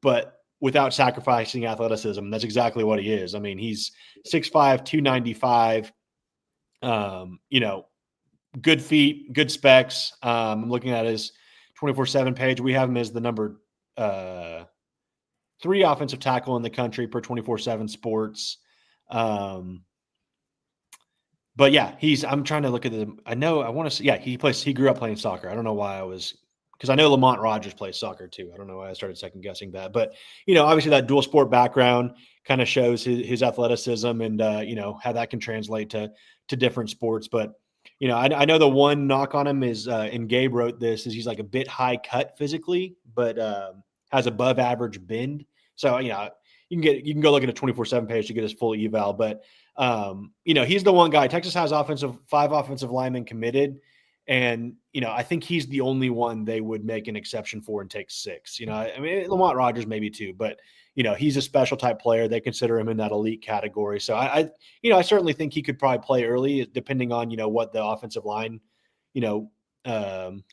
but without sacrificing athleticism. That's exactly what he is. He's 6'5", 295. Good feet, good specs. I'm looking at his 24/7 page. We have him as the number 3 offensive tackle in the country per 24/7 Sports. But yeah, I'm trying to look at them. He grew up playing soccer. I don't know why because I know Lamont Rogers plays soccer too. I don't know why I started second guessing that, but obviously that dual sport background kind of shows his athleticism and how that can translate to different sports. But I know the one knock on him is, and Gabe wrote this, is he's like a bit high cut physically, but has above average bend. So you can go look at a 24/7 page to get his full eval. But he's the one guy. Texas has 5 offensive linemen committed, and I think he's the only one they would make an exception for and take 6. Lamont Rogers maybe 2, but he's a special type player. They consider him in that elite category. So I certainly think he could probably play early, depending on what the offensive line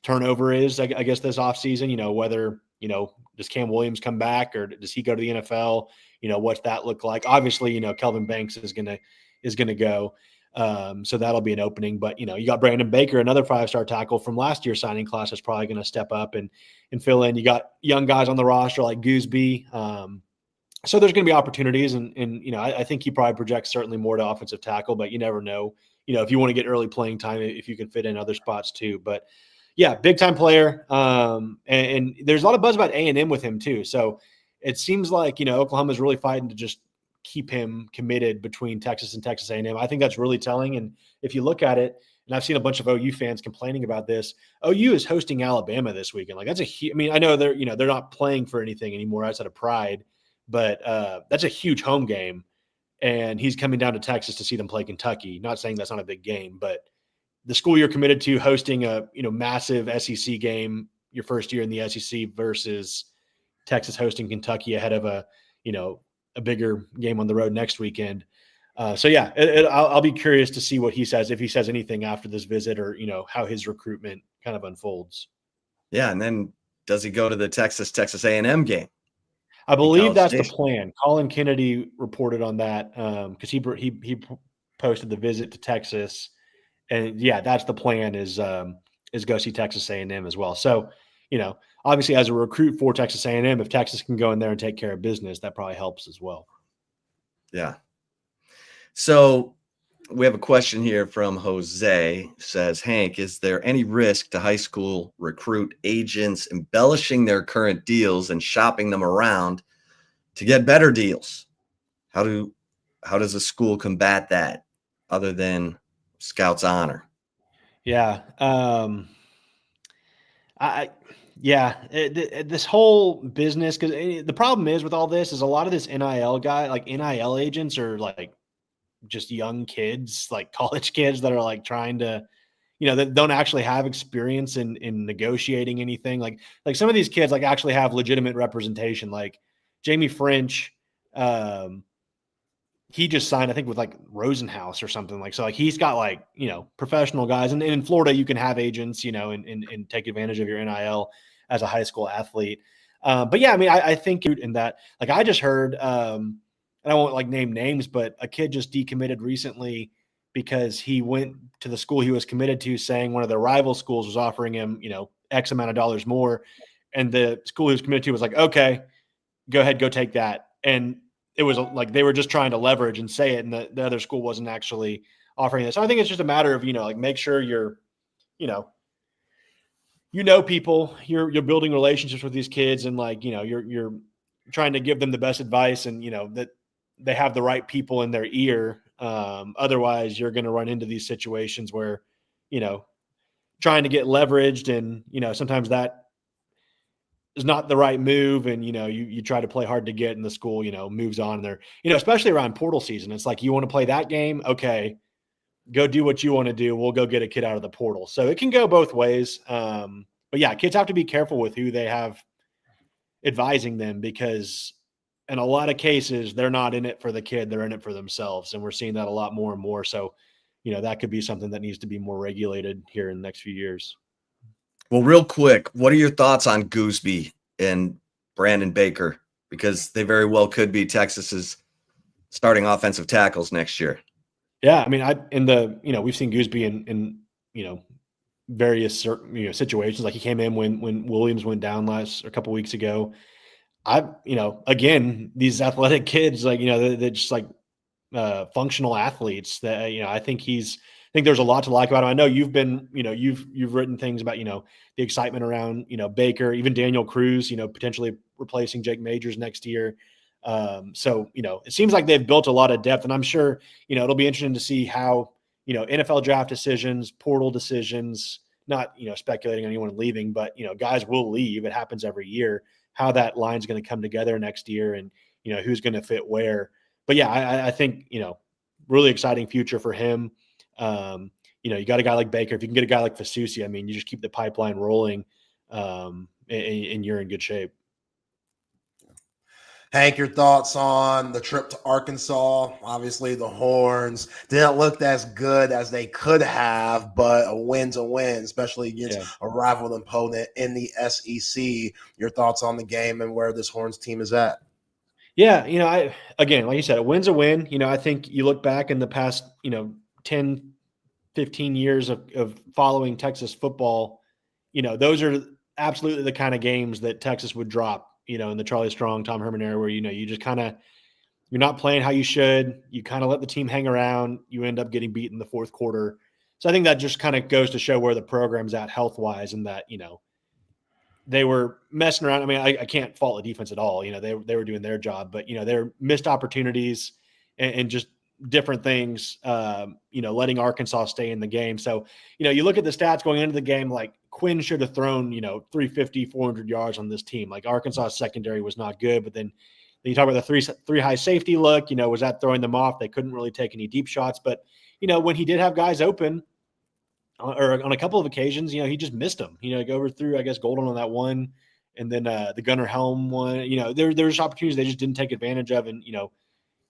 turnover is. I guess this offseason, whether does Cam Williams come back or does he go to the NFL? What's that look like? Obviously, Kelvin Banks is gonna go. So that'll be an opening. But you got Brandon Baker, another 5-star tackle from last year's signing class, that's probably going to step up and fill in. You got young guys on the roster like Gooseby. So there's going to be opportunities, and I think he probably projects certainly more to offensive tackle, but you never know. If you want to get early playing time, if you can fit in other spots too. But yeah, big time player. And there's a lot of buzz about A&M with him too. So it seems like Oklahoma's really fighting to just keep him committed between Texas and Texas A&M. I think that's really telling. And if you look at it, and I've seen a bunch of OU fans complaining about this, OU is hosting Alabama this weekend. Like that's I know they're not playing for anything anymore outside of pride, but that's a huge home game. And he's coming down to Texas to see them play Kentucky. Not saying that's not a big game, but the school you're committed to hosting a massive SEC game your first year in the SEC versus Texas hosting Kentucky ahead of a bigger game on the road next weekend. So yeah, I'll be curious to see what he says, if he says anything after this visit, or how his recruitment kind of unfolds. Yeah, and then does he go to the Texas A&M game? I believe that's the plan. Colin Kennedy reported on that because he posted the visit to Texas, and yeah, that's the plan is go see Texas A&M as well. So obviously as a recruit for Texas A&M, if Texas can go in there and take care of business, that probably helps as well. Yeah. So we have a question here from Jose. Says, Hank, is there any risk to high school recruit agents embellishing their current deals and shopping them around to get better deals? How does a school combat that other than Scout's honor? Yeah. This whole business, because the problem is with all this is a lot of this NIL guy, like NIL agents, are like just young kids, like college kids that are like trying to, that don't actually have experience in negotiating anything. Like some of these kids like actually have legitimate representation. Like Jamie French, he just signed, I think, with like Rosenhaus or something. Like, so like he's got like, professional guys, and in Florida you can have agents, and take advantage of your NIL as a high school athlete. But yeah, I mean, I think in that, like I just heard, and I won't like name names, but a kid just decommitted recently because he went to the school he was committed to, saying one of the rival schools was offering him, X amount of dollars more. And the school he was committed to was like, okay, go ahead, go take that. And it was like, they were just trying to leverage and say it. And the other school wasn't actually offering this. So I think it's just a matter of, like make sure you're, people, you're building relationships with these kids, and like, you're trying to give them the best advice, and, that they have the right people in their ear. Otherwise you're going to run into these situations where, trying to get leveraged, and, sometimes that is not the right move. And, you try to play hard to get, and the school, moves on there, especially around portal season. It's like, you want to play that game? Okay, go do what you want to do. We'll go get a kid out of the portal. So it can go both ways. But yeah, kids have to be careful with who they have advising them, because in a lot of cases, they're not in it for the kid, they're in it for themselves. And we're seeing that a lot more and more. So, that could be something that needs to be more regulated here in the next few years. Well, real quick, what are your thoughts on Gooseby and Brandon Baker? Because they very well could be Texas's starting offensive tackles next year. Yeah. I mean, we've seen Gooseby in various situations. Like he came in when Williams went down a couple weeks ago. Again, these athletic kids, like, they're just like functional athletes that, I think there's a lot to like about him. I know you've been, you've written things about, the excitement around, Baker, even Daniel Cruz, potentially replacing Jake Majors next year. So, it seems like they've built a lot of depth, and I'm sure, it'll be interesting to see how, NFL draft decisions, portal decisions, not, speculating on anyone leaving, but, guys will leave. It happens every year. How that line's going to come together next year, and, who's going to fit where. But yeah, I think, really exciting future for him. You got a guy like Baker. If you can get a guy like Fasusi, I mean, you just keep the pipeline rolling, and you're in good shape. Hank, your thoughts on the trip to Arkansas? Obviously, the Horns didn't look as good as they could have, but a win's a win, especially against a rival opponent in the SEC. Your thoughts on the game and where this Horns team is at? Yeah, again, like you said, a win's a win. I think you look back in the past, 10, 15 years of following Texas football, those are absolutely the kind of games that Texas would drop, in the Charlie Strong, Tom Herman era, where, you just kind of, you're not playing how you should. You kind of let the team hang around. You end up getting beat in the fourth quarter. So I think that just kind of goes to show where the program's at health-wise, and that, they were messing around. I mean, I can't fault the defense at all. They were doing their job, but, there missed opportunities and just different things, letting Arkansas stay in the game. So, you look at the stats going into the game, like Quinn should have thrown, 350, 400 yards on this team. Like Arkansas secondary was not good, but then you talk about the three high safety look, was that throwing them off? They couldn't really take any deep shots, but, when he did have guys open, or on a couple of occasions, he just missed them, go over through, I guess, Golden on that one. And then the Gunnar Helm one, there's opportunities they just didn't take advantage of. And,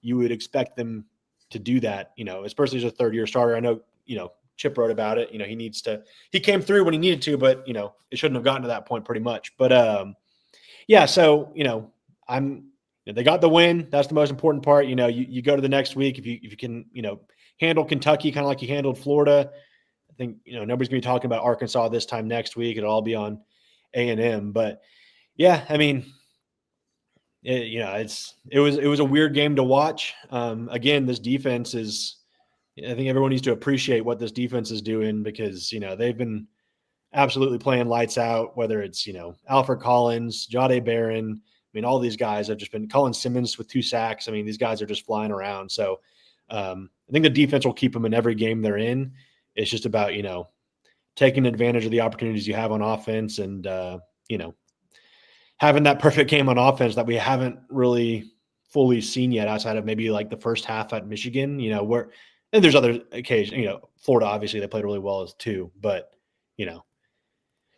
you would expect them to do that, especially as a third-year starter. I know, Chip wrote about it. He came through when he needed to, but, it shouldn't have gotten to that point pretty much. But, so, they got the win. That's the most important part. You go to the next week. If you can, handle Kentucky kind of like you handled Florida, I think, nobody's going to be talking about Arkansas this time next week. It'll all be on A&M. But, yeah, I mean, it was a weird game to watch. Again, this defense is – I think everyone needs to appreciate what this defense is doing because, they've been absolutely playing lights out, whether it's, Alfred Collins, Jahdae Barron. I mean, all these guys have just been – Colin Simmons with 2 sacks. I mean, these guys are just flying around. So, I think the defense will keep them in every game they're in. It's just about, taking advantage of the opportunities you have on offense and, having that perfect game on offense that we haven't really fully seen yet outside of maybe like the first half at Michigan, where – and there's other occasions, Florida, obviously they played really well as too, but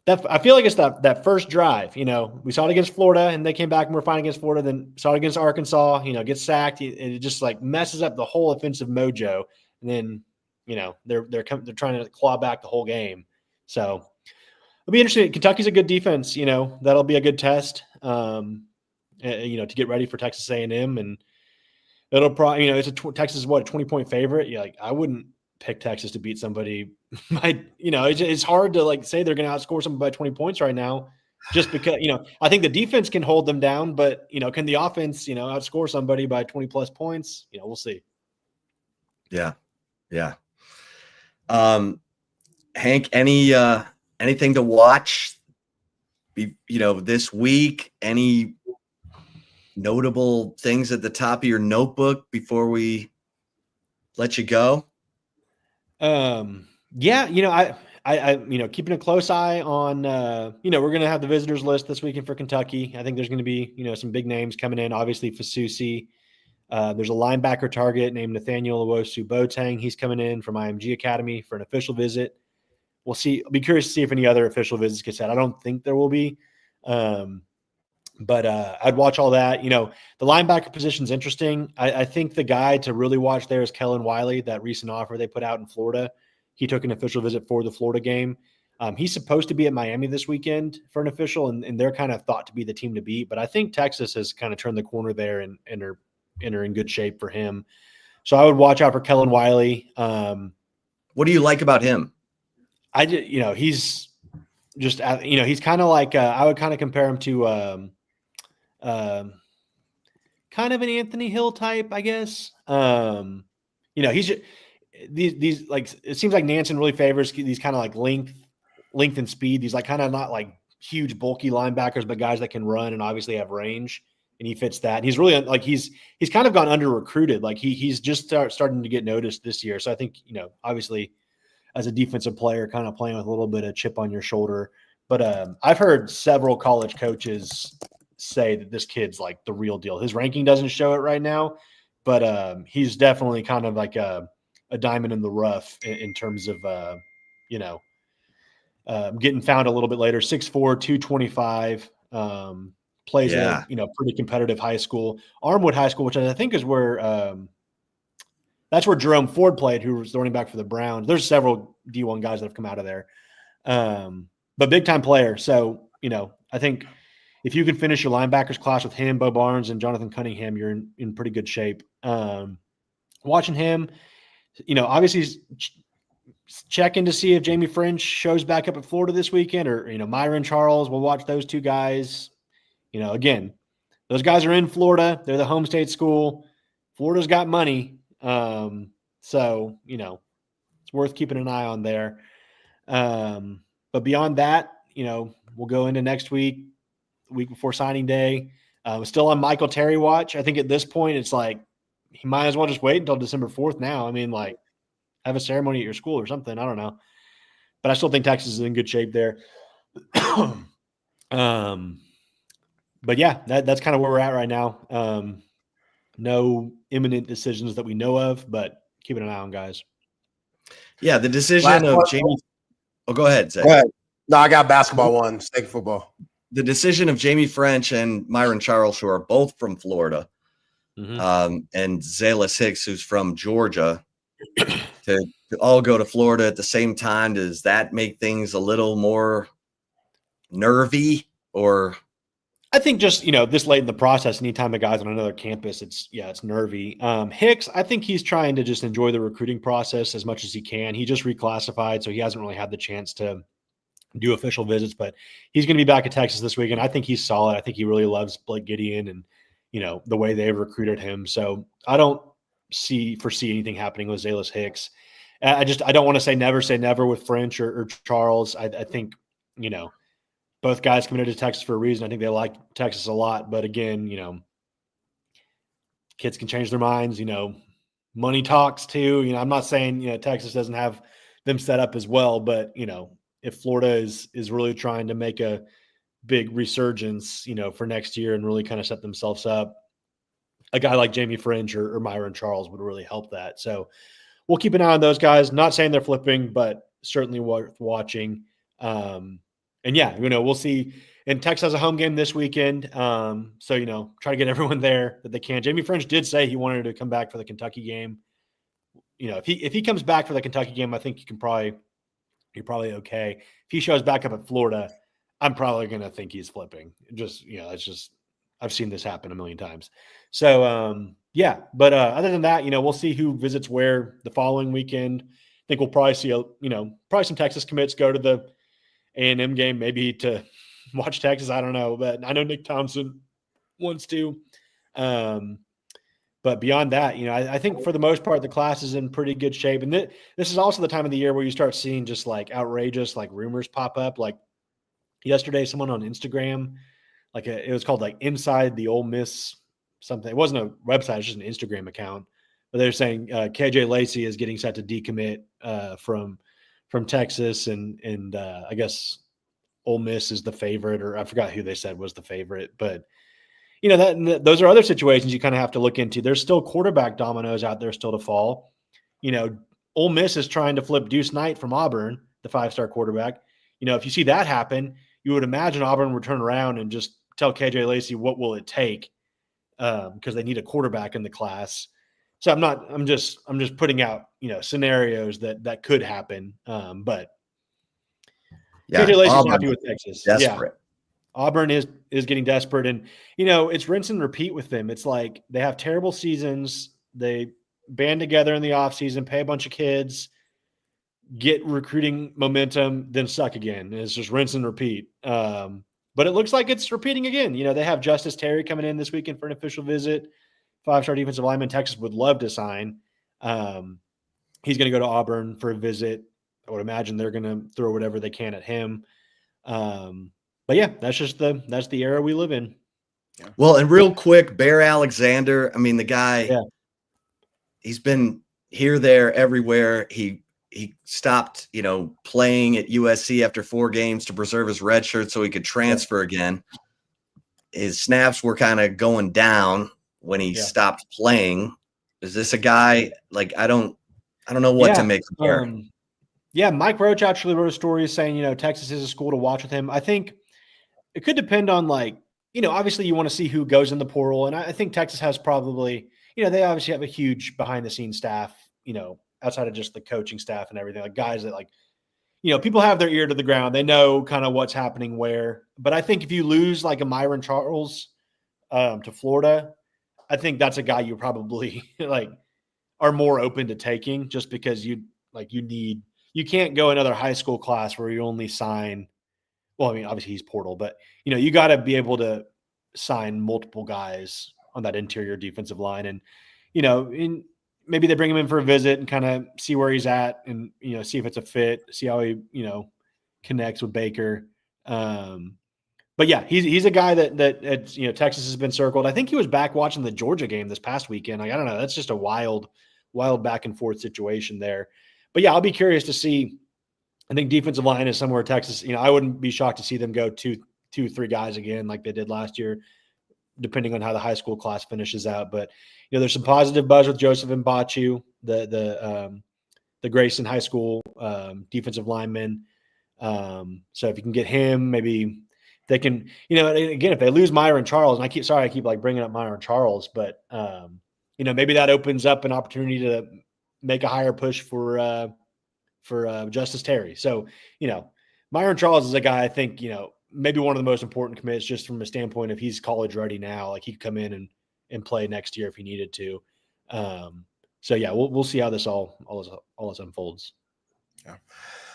that I feel like it's that first drive, we saw it against Florida and they came back and we're fine against Florida. Then saw it against Arkansas, gets sacked. And it just like messes up the whole offensive mojo. And then, they're trying to claw back the whole game. So it'll be interesting. Kentucky's a good defense, that'll be a good test, to get ready for Texas A&M and, it'll probably, Texas is what, a 20-point favorite. I wouldn't pick Texas to beat somebody. It's hard to say they're going to outscore somebody by 20 points right now, just because, I think the defense can hold them down, but, can the offense, outscore somebody by 20 plus points? We'll see. Yeah. Yeah. Hank, anything to watch, this week? Any notable things at the top of your notebook before we let you go? I keeping a close eye on, we're going to have the visitors list this weekend for Kentucky. I think there's going to be, some big names coming in, obviously Fasusi. There's a linebacker target named Nathaniel Owosu-Boateng. He's coming in from IMG Academy for an official visit. We'll see. I'll be curious to see if any other official visits get set. I don't think there will be. But I'd watch all that. The linebacker position is interesting. I think the guy to really watch there is Kellen Wiley, that recent offer they put out in Florida. He took an official visit for the Florida game. He's supposed to be at Miami this weekend for an official, and they're kind of thought to be the team to beat. But I think Texas has kind of turned the corner there and are in good shape for him. So I would watch out for Kellen Wiley. What do you like about him? He's just, he's kind of like, I would kind of compare him to kind of an Anthony Hill type, I guess. He's just, these like, it seems like Nansen really favors these kind of like length and speed. These like kind of not like huge bulky linebackers, but guys that can run and obviously have range. And he fits that. And he's really like, he's kind of gone under recruited. Like he's just starting to get noticed this year. So I think, obviously as a defensive player, kind of playing with a little bit of chip on your shoulder. But I've heard several college coaches say that this kid's like the real deal. His ranking doesn't show it right now, but he's definitely kind of like a diamond in the rough in terms of, getting found a little bit later. 6'4", 225, plays at a pretty competitive high school, Armwood High School, which I think is where that's where Jerome Ford played, who was the running back for the Browns. There's several D1 guys that have come out of there, but big time player. So I think if you can finish your linebackers class with him, Bo Barnes, and Jonathan Cunningham, you're in pretty good shape. Watching him, obviously checking to see if Jamie French shows back up at Florida this weekend, or Myron Charles. We'll watch those two guys. Again, those guys are in Florida. They're the home state school. Florida's got money. So, it's worth keeping an eye on there. But beyond that, we'll go into next week before signing day. We're still on Michael Terry watch. I think at this point, it's like, he might as well just wait until December 4th now. I mean, like, have a ceremony at your school or something. I don't know. But I still think Texas is in good shape there. But yeah, that's kind of where we're at right now. No imminent decisions that we know of, but keeping an eye on guys. Yeah, the decision of Jamie. Oh, go ahead, Zach. Go ahead. No, I got basketball one. Stay football. The decision of Jamie French and Myron Charles, who are both from Florida, and Zalis Hicks, who's from Georgia, to all go to Florida at the same time. Does that make things a little more nervy? Or I think just, this late in the process, anytime a guy's on another campus, it's nervy. Hicks, I think he's trying to just enjoy the recruiting process as much as he can. He just reclassified, so he hasn't really had the chance to do official visits, but he's going to be back at Texas this weekend. I think he's solid. I think he really loves Blake Gideon and, the way they've recruited him. So I don't foresee anything happening with Zalis Hicks. I don't want to say never with French or Charles. I think, both guys committed to Texas for a reason. I think they like Texas a lot, but again, kids can change their minds, money talks too. I'm not saying, Texas doesn't have them set up as well, but if Florida is really trying to make a big resurgence, for next year and really kind of set themselves up, a guy like Jamie Fringe or Myron Charles would really help that. So we'll keep an eye on those guys. Not saying they're flipping, but certainly worth watching. And yeah, we'll see. And Texas has a home game this weekend. So, try to get everyone there that they can. Jamie Fringe did say he wanted to come back for the Kentucky game. If he comes back for the Kentucky game, I think you're probably okay. If he shows back up at Florida, I'm probably going to think he's flipping. I've seen this happen a million times. So, but other than that, we'll see who visits where the following weekend. I think we'll probably see, probably some Texas commits go to the A&M game, maybe to watch Texas. I don't know, but I know Nick Thompson wants to. But beyond that, I think for the most part, the class is in pretty good shape. And this is also the time of the year where you start seeing just like outrageous, like rumors pop up. Like yesterday, someone on Instagram, it was called like Inside the Ole Miss something. It wasn't a website, it's just an Instagram account. But they're saying KJ Lacey is getting set to decommit from Texas, and I guess Ole Miss is the favorite, or I forgot who they said was the favorite. But those are other situations you kind of have to look into. There's still quarterback dominoes out there still to fall. Ole Miss is trying to flip Deuce Knight from Auburn, the 5-star quarterback. If you see that happen, you would imagine Auburn would turn around and just tell KJ Lacey what will it take, because they need a quarterback in the class. So I'm just putting out, scenarios that could happen. But yeah, KJ Lacey's Auburn, happy with Texas. desperate. Yeah. Auburn is getting desperate, and it's rinse and repeat with them. It's like they have terrible seasons. They band together in the offseason, pay a bunch of kids, get recruiting momentum, then suck again. It's just rinse and repeat. But it looks like it's repeating again. They have Justice Terry coming in this weekend for an official visit. 5-star defensive lineman Texas would love to sign. He's going to go to Auburn for a visit. I would imagine they're going to throw whatever they can at him. But yeah, that's the era we live in. Well, and real quick, Bear Alexander. I mean, the guy, he's been here, there, everywhere. He stopped, playing at USC after 4 games to preserve his red shirt so he could transfer again. His snaps were kind of going down when he stopped playing. Is this a guy I don't know what to make of him. Mike Roach actually wrote a story saying, Texas is a school to watch with him. I think it could depend on obviously you want to see who goes in the portal. And I think Texas has probably, they obviously have a huge behind the scenes staff, outside of just the coaching staff and everything, like guys that people have their ear to the ground. They know kind of what's happening where. But I think if you lose like a Myron Charles to Florida, I think that's a guy you probably are more open to taking, just because you can't go another high school class where you only sign. Well, I mean, obviously he's portal, but you got to be able to sign multiple guys on that interior defensive line, and maybe they bring him in for a visit and kind of see where he's at, and see if it's a fit, see how he connects with Baker. But yeah, he's a guy that Texas has been circled. I think he was back watching the Georgia game this past weekend. I don't know. That's just a wild back and forth situation there. But yeah, I'll be curious to see. I think defensive line is somewhere Texas. I wouldn't be shocked to see them go 2-3 guys again like they did last year, depending on how the high school class finishes out. But there's some positive buzz with Joseph Mbachu, the Grayson High School defensive lineman. So if you can get him, maybe they can, again, if they lose Myron Charles, and I keep like bringing up Myron Charles, but maybe that opens up an opportunity to make a higher push for Justice Terry. So, Myron Charles is a guy I think, maybe one of the most important commits just from a standpoint of he's college ready now. Like he could come in and play next year if he needed to. So yeah, we'll see how this all this unfolds. Yeah.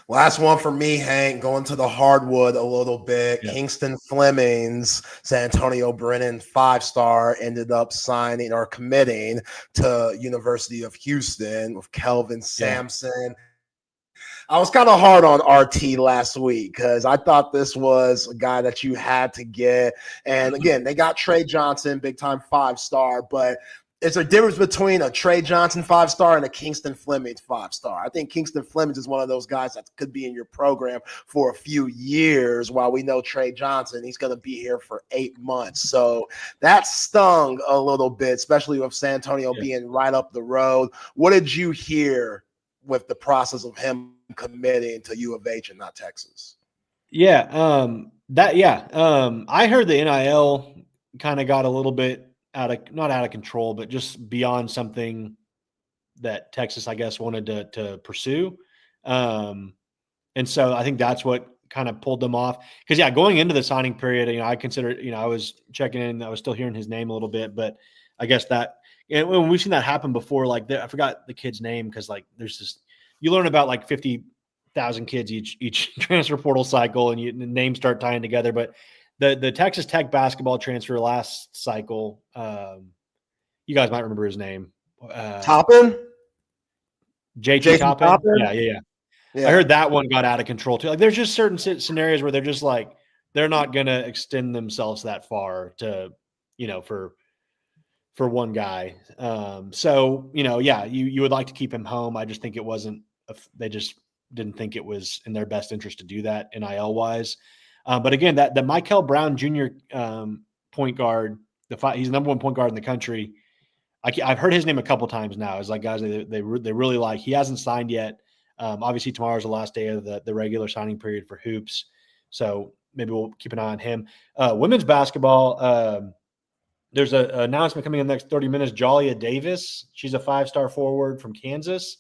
Last one for me, Hank, going to the hardwood a little bit. Yeah. Kingston Fleming's San Antonio Brennan 5-star ended up signing or committing to University of Houston with Kelvin Sampson. I was kind of hard on RT last week because I thought this was a guy that you had to get. And again, they got Trey Johnson, big-time 5-star, but it's a difference between a Trey Johnson 5-star and a Kingston Flemings 5-star. I think Kingston Flemings is one of those guys that could be in your program for a few years, while we know Trey Johnson, he's going to be here for 8 months. So that stung a little bit, especially with San Antonio being right up the road. What did you hear with the process of him committing to U of H and not Texas? I heard the NIL kind of got a little bit not out of control, but just beyond something that Texas, I guess, wanted to pursue. And so I think that's what kind of pulled them off. Because going into the signing period, I considered, I was checking in, I was still hearing his name a little bit, but I guess that, and when we've seen that happen before, like I forgot the kid's name, because like there's this, you learn about like 50,000 kids each transfer portal cycle, and the names start tying together. But the Texas Tech basketball transfer last cycle, you guys might remember his name. Toppin? JT Toppin? Yeah. I heard that one got out of control too. Like there's just certain scenarios where they're just like, they're not going to extend themselves that far to, for one guy. So, you would like to keep him home. I just think it wasn't, they just didn't think it was in their best interest to do that NIL wise. But again, the Michael Brown Jr. Point guard, he's the number one point guard in the country. I've heard his name a couple times now. It's like guys they really like. He hasn't signed yet. Obviously, tomorrow's the last day of the regular signing period for hoops, so maybe we'll keep an eye on him. Women's basketball. There's an announcement coming in the next 30 minutes. Jalia Davis, she's a 5-star forward from Kansas.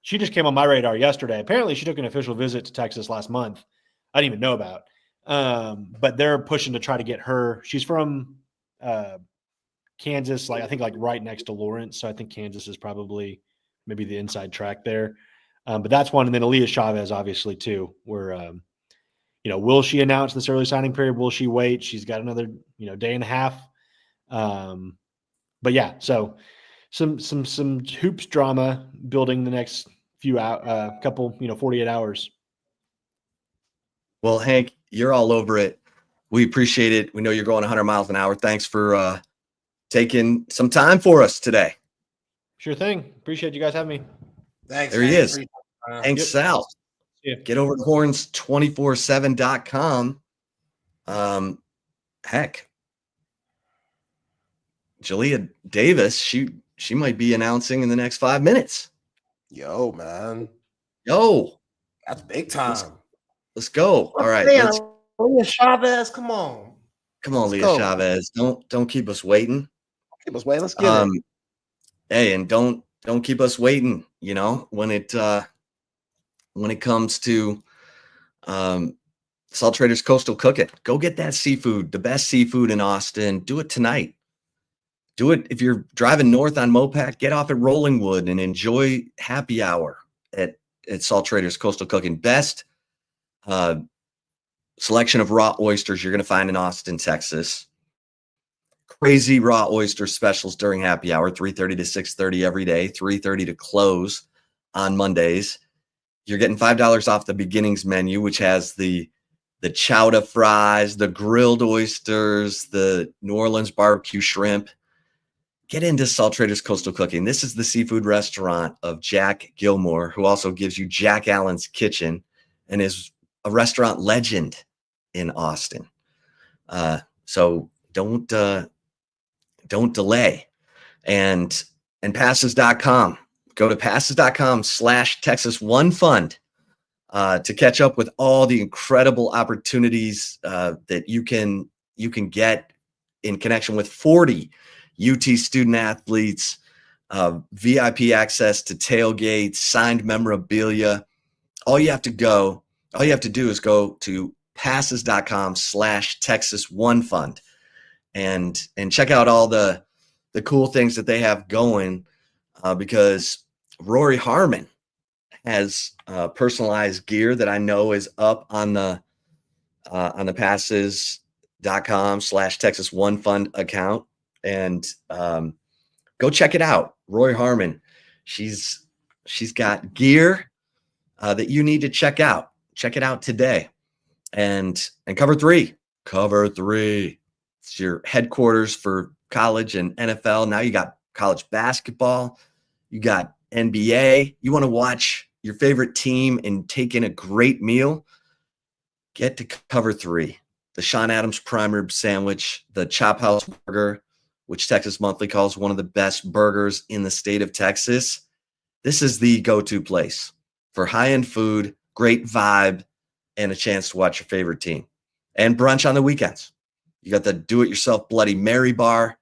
She just came on my radar yesterday. Apparently, she took an official visit to Texas last month. I didn't even know about. But they're pushing to try to get her. She's from Kansas, I think right next to Lawrence. So I think Kansas is probably maybe the inside track there. But that's one. And then Aaliyah Chavez, obviously, too, where, will she announce this early signing period? Will she wait? She's got another, day and a half. But yeah, so some hoops drama building the next couple, 48 hours. Well, Hank, you're all over it. We appreciate it. We know you're going 100 miles an hour. Thanks for taking some time for us today. Sure thing. Appreciate you guys having me. Thanks. There he is. Hank Sal. Yeah. Get over to horns247.com. Heck, Jalia Davis, she might be announcing in the next 5 minutes. Yo, man. That's big time. Let's go. All right. Leah Chavez, come on. Come on, Leah Chavez. Don't keep us waiting. Keep us waiting. Let's get it. Hey, and don't keep us waiting, when it comes to Salt Traders Coastal Cooking. Go get that seafood, the best seafood in Austin. Do it tonight. Do it if you're driving north on Mopac. Get off at Rollingwood and enjoy happy hour at Salt Traders Coastal Cooking. Best selection of raw oysters you're going to find in Austin, Texas. Crazy raw oyster specials during happy hour, 3:30 to 6:30 every day, 3:30 to close on Mondays. You're getting $5 off the beginnings menu, which has the chowder fries, the grilled oysters, the New Orleans barbecue shrimp. Get into Salt Traders Coastal Cooking. This is the seafood restaurant of Jack Gilmore, who also gives you Jack Allen's Kitchen and is a restaurant legend in Austin. So don't delay. And passes.com. Go to passes.com/Texas One Fund. to catch up with all the incredible opportunities that you can get in connection with 40 UT student athletes, VIP access to tailgates, signed memorabilia. All you have to do is go to passes.com/Texas One Fund and check out all the cool things that they have going, because Rory Harmon has personalized gear that I know is up on the passes.com/Texas One Fund account, and go check it out. Rory Harmon, she's got gear that you need to check out. Check it out today. And Cover 3. It's your headquarters for college and NFL. Now you got college basketball. You got NBA. You want to watch your favorite team and take in a great meal? Get to Cover 3. The Sean Adams prime rib sandwich, the Chop House burger, which Texas Monthly calls one of the best burgers in the state of Texas. This is the go-to place for high-end food, great vibe, and a chance to watch your favorite team. And brunch on the weekends. You got the do-it-yourself Bloody Mary bar.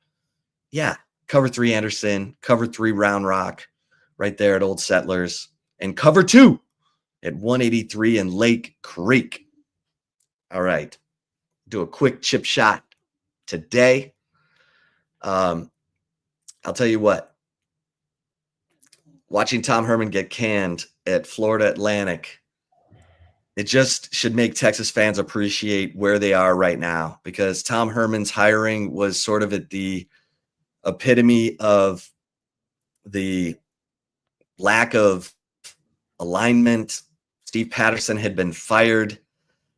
Yeah, Cover 3 Anderson, Cover 3 Round Rock, right there at Old Settlers, and Cover 2 at 183 in Lake Creek. All right, do a quick chip shot today. I'll tell you what, watching Tom Herman get canned at Florida Atlantic, it just should make Texas fans appreciate where they are right now, because Tom Herman's hiring was sort of at the epitome of the lack of alignment. Steve Patterson had been fired.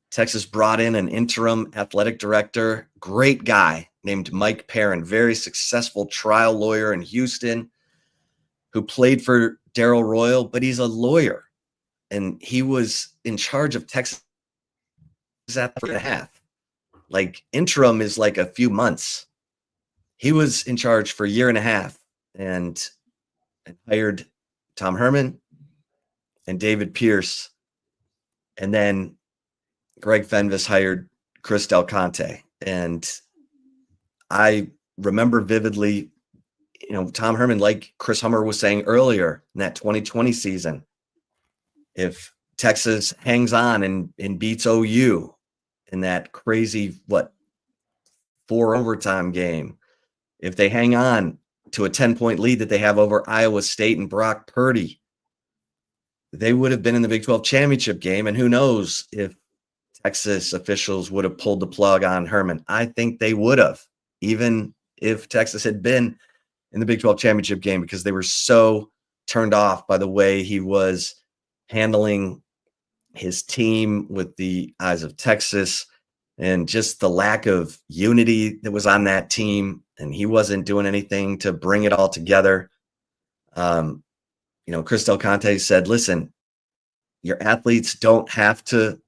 Texas brought in an interim athletic director, great guy named Mike Perrin, very successful trial lawyer in Houston who played for Darrell Royal, but he's a lawyer. And he was in charge of Texas at 3.5. Like, interim is like a few months. He was in charge for 1.5 years and hired Tom Herman and David Pierce. And then Greg Fenves hired Chris Del Conte. And I remember vividly, Tom Herman, like Chris Hummer was saying earlier in that 2020 season, if Texas hangs on and beats OU in that crazy, 4 overtime game, if they hang on to a 10-point lead that they have over Iowa State and Brock Purdy, they would have been in the Big 12 championship game. And who knows if Texas officials would have pulled the plug on Herman. I think they would have, even if Texas had been in the Big 12 championship game, because they were so turned off by the way he was handling his team with the eyes of Texas and just the lack of unity that was on that team. And he wasn't doing anything to bring it all together. Chris Del Conte said, listen, your athletes don't have to,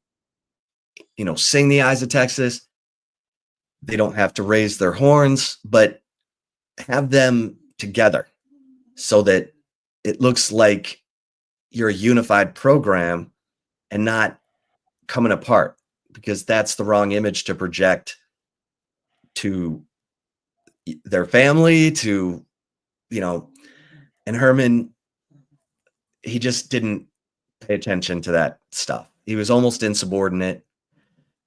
sing the eyes of Texas. They don't have to raise their horns, but have them together so that it looks like you're a unified program and not coming apart, because that's the wrong image to project to their family, to, and Herman, he just didn't pay attention to that stuff. He was almost insubordinate.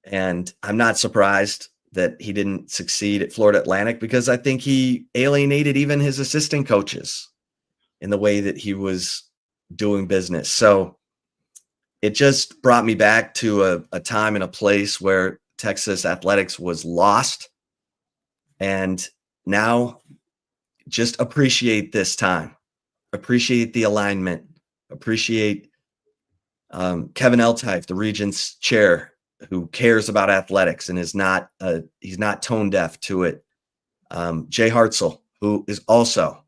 And I'm not surprised that he didn't succeed at Florida Atlantic, because I think he alienated even his assistant coaches in the way that he was doing business. So it just brought me back to a time and a place where Texas athletics was lost. And now just appreciate this time, appreciate the alignment, appreciate Kevin Eltife, the Regents chair, who cares about athletics and is not he's not tone deaf to it. Jay Hartzell, who is also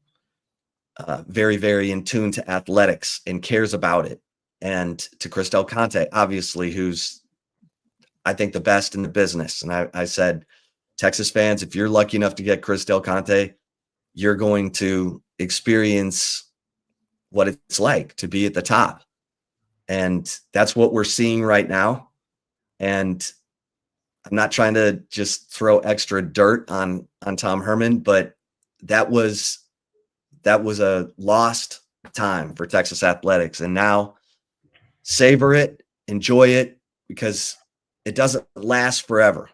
very, very in tune to athletics and cares about it. And to Chris Del Conte, obviously, who's, I think, the best in the business. And I said, Texas fans, if you're lucky enough to get Chris Del Conte, you're going to experience what it's like to be at the top. And that's what we're seeing right now. And I'm not trying to just throw extra dirt on Tom Herman, but that was a lost time for Texas athletics. And now savor it, enjoy it, because it doesn't last forever.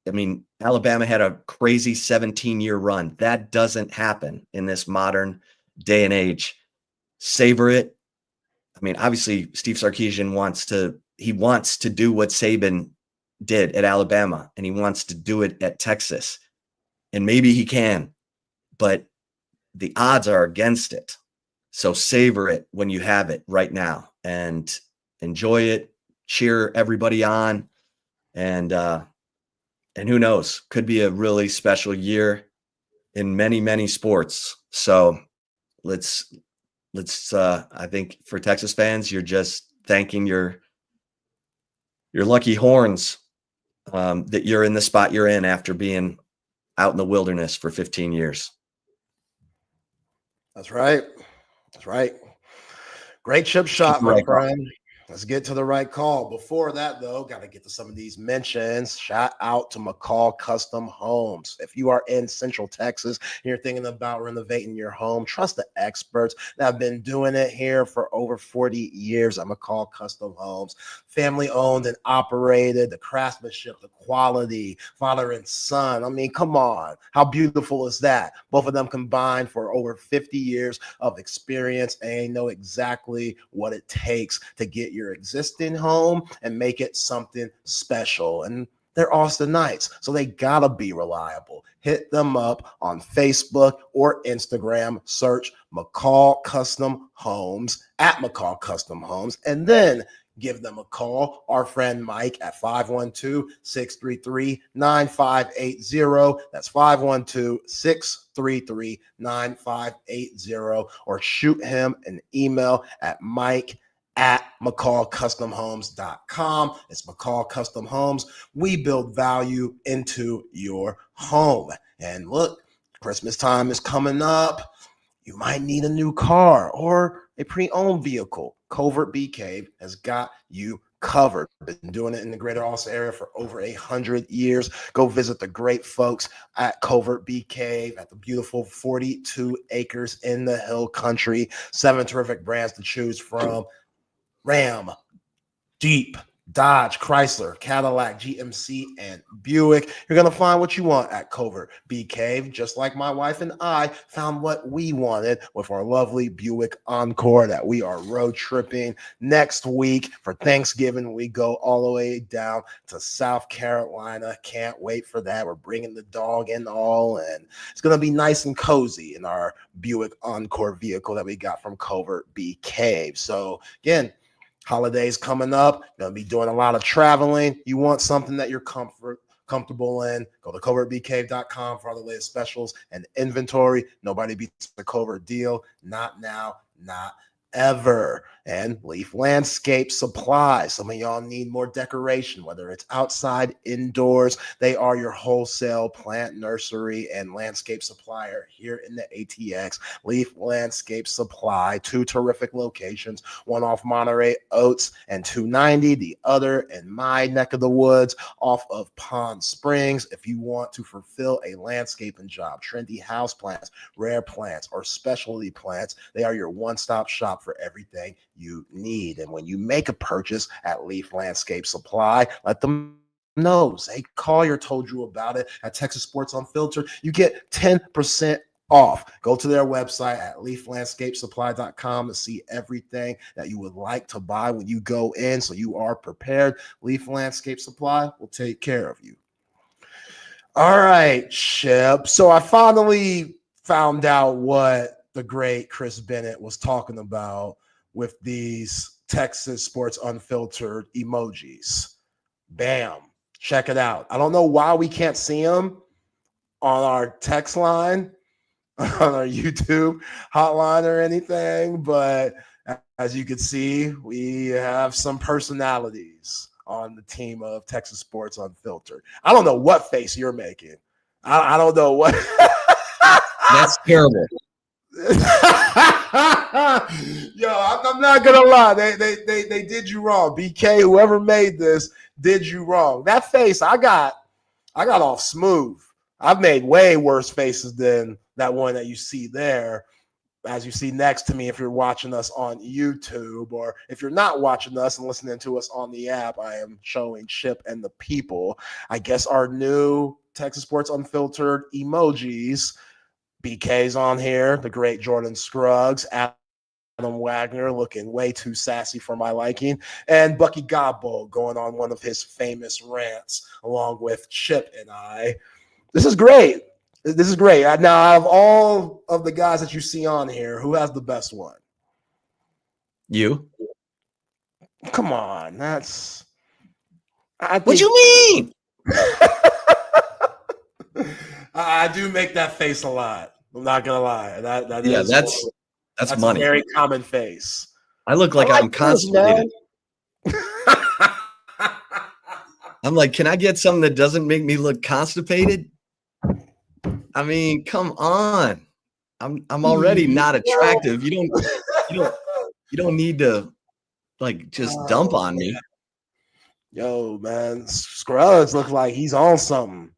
I mean, Alabama had a crazy 17-year run. That doesn't happen in this modern day and age. Savor it. I mean, obviously, Steve Sarkeesian wants to do what Saban did at Alabama, and he wants to do it at Texas. And maybe he can, but the odds are against it. So savor it when you have it right now and enjoy it, cheer everybody on. And who knows, could be a really special year in many, many sports. So let's I think for Texas fans, you're just thanking your lucky horns that you're in the spot you're in after being out in the wilderness for 15 years. That's right. That's right. Great chip shot, my friend. Let's get to the right call. Before that, though, got to get to some of these mentions. Shout out to McCall Custom Homes. If you are in Central Texas and you're thinking about renovating your home, trust the experts that have been doing it here for over 40 years at McCall Custom Homes. Family owned and operated, the craftsmanship, the quality, father and son. I mean, come on. How beautiful is that? Both of them combined for over 50 years of experience, and they know exactly what it takes to get your existing home and make it something special. And they're Austinites, so they gotta be reliable. Hit them up on Facebook or Instagram. Search McCall Custom Homes at McCall Custom Homes, and then give them a call. Our friend Mike at 512-633-9580. That's 512-633-9580. Or shoot him an email at mike@McCallCustomHomes.com. It's McCall Custom Homes. We build value into your home. And look, Christmas time is coming up. You might need a new car or a pre-owned vehicle. Covert Bee Cave has got you covered. Been doing it in the greater Austin area for over 100 years. Go visit the great folks at Covert Bee Cave at the beautiful 42 acres in the hill country. 7 terrific brands to choose from: Ram, Jeep, Dodge, Chrysler, Cadillac, GMC, and Buick. You're going to find what you want at Covert Bee Cave, just like my wife and I found what we wanted with our lovely Buick Encore that we are road tripping next week for Thanksgiving. We go all the way down to South Carolina. Can't wait for that. We're bringing the dog and all, and it's going to be nice and cozy in our Buick Encore vehicle that we got from Covert Bee Cave. So again, holidays coming up, going to be doing a lot of traveling. You want something that you're comfortable in, go to covertbcave.com for all the latest specials and inventory. Nobody beats the Covert deal. Not now, not ever. And Leaf Landscape Supply. Some of y'all need more decoration, whether it's outside, indoors. They are your wholesale plant nursery and landscape supplier here in the ATX. Leaf Landscape Supply, 2 terrific locations, one off Monterey Oats and 290, the other in my neck of the woods off of Pond Springs. If you want to fulfill a landscaping job, trendy house plants, rare plants, or specialty plants, they are your one-stop shop for everything you need. And when you make a purchase at Leaf Landscape Supply, let them know. Say Collier told you about it at Texas Sports Unfiltered. You get 10% off. Go to their website at leaflandscapesupply.com to see everything that you would like to buy when you go in, so you are prepared. Leaf Landscape Supply will take care of you. All right, Shep. So I finally found out what the great Chris Bennett was talking about with these Texas Sports Unfiltered emojis. Bam. Check it out. I don't know why we can't see them on our text line, on our YouTube hotline or anything, but as you can see, we have some personalities on the team of Texas Sports Unfiltered. I don't know what face you're making. I don't know what. That's terrible. Yo, I'm not gonna lie. They did you wrong. BK, whoever made this did you wrong. That face, I got off smooth. I've made way worse faces than that one that you see there. As you see next to me, if you're watching us on YouTube, or if you're not watching us and listening to us on the app, I am showing Chip and the people. I guess our new Texas Sports Unfiltered emojis. BK's on here, the great Jordan Scruggs, Adam Wagner looking way too sassy for my liking, and Bucky Godbolt going on one of his famous rants along with Chip and I. This is great. This is great. Now, out of all of the guys that you see on here, who has the best one? You. Come on. That's. What you mean? I do make that face a lot. I'm not going to lie. That's money. A very common face. I look like I'm constipated. I'm like, can I get something that doesn't make me look constipated? I mean, come on. I'm already not attractive. You don't need to like just dump on me. Yo, man, Scruggs looks like he's on something.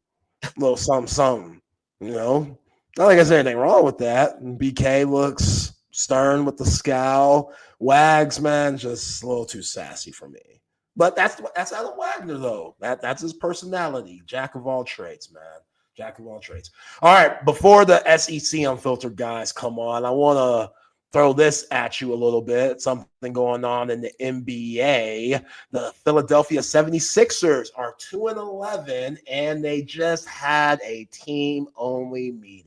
A little something. You know? Not like there's anything wrong with that. BK looks stern with the scowl. Wags, man, just a little too sassy for me. But that's Adam Wagner, though. That's his personality. Jack of all trades, man. Jack of all trades. All right, before the SEC Unfiltered guys come on, I want to throw this at you a little bit. Something going on in the NBA. The Philadelphia 76ers are 2-11, and they just had a team-only meeting.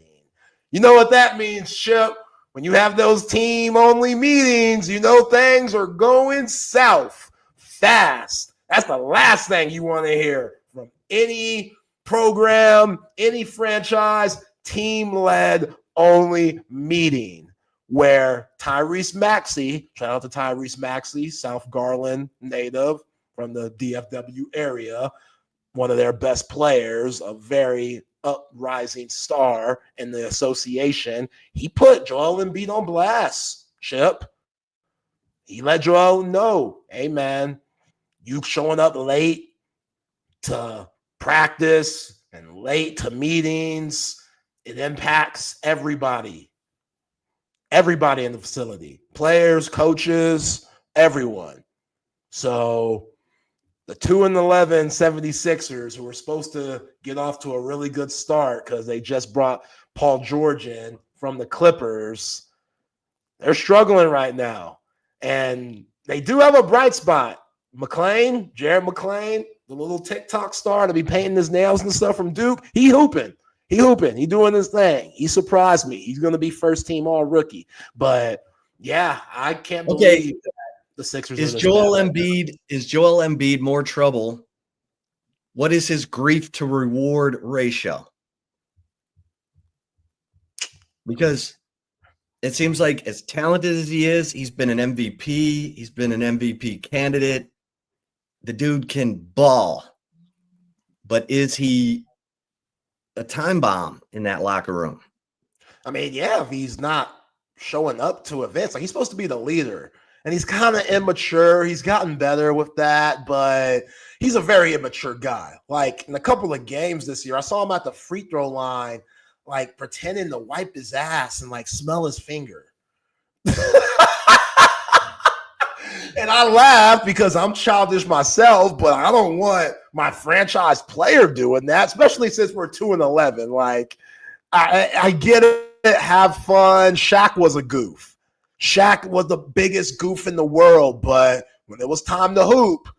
You know what that means, Chip? When you have those team-only meetings, you know things are going south fast. That's the last thing you want to hear from any program, any franchise, team-led only meeting where Tyrese Maxey, shout out to Tyrese Maxey, South Garland native from the DFW area, one of their best players, a very uprising star in the association. He put Joel Embiid on blast, Chip. He let Joel know, hey, man, you showing up late to practice and late to meetings, it impacts everybody. Everybody in the facility, players, coaches, everyone. So the 2-11 76ers, who were supposed to get off to a really good start because they just brought Paul George in from the Clippers, they're struggling right now. And they do have a bright spot. Jared McClain, the little TikTok star to be painting his nails and stuff from Duke, he hooping. He doing his thing. He surprised me. He's going to be first team all rookie. But yeah, I can't believe that the Sixers. Is Joel Embiid more trouble? What is his grief to reward ratio? Because it seems like as talented as he is, he's been an MVP. He's been an MVP candidate. The dude can ball. But is he a time bomb in that locker room? I mean, yeah, if he's not showing up to events, like he's supposed to be the leader, and he's kind of immature. He's gotten better with that, but he's a very immature guy. Like in a couple of games this year, I saw him at the free throw line, like pretending to wipe his ass and like smell his finger. And I laugh because I'm childish myself, but I don't want my franchise player doing that, especially since we're 2-11. Like, I get it. Have fun. Shaq was a goof. Shaq was the biggest goof in the world, but when it was time to hoop,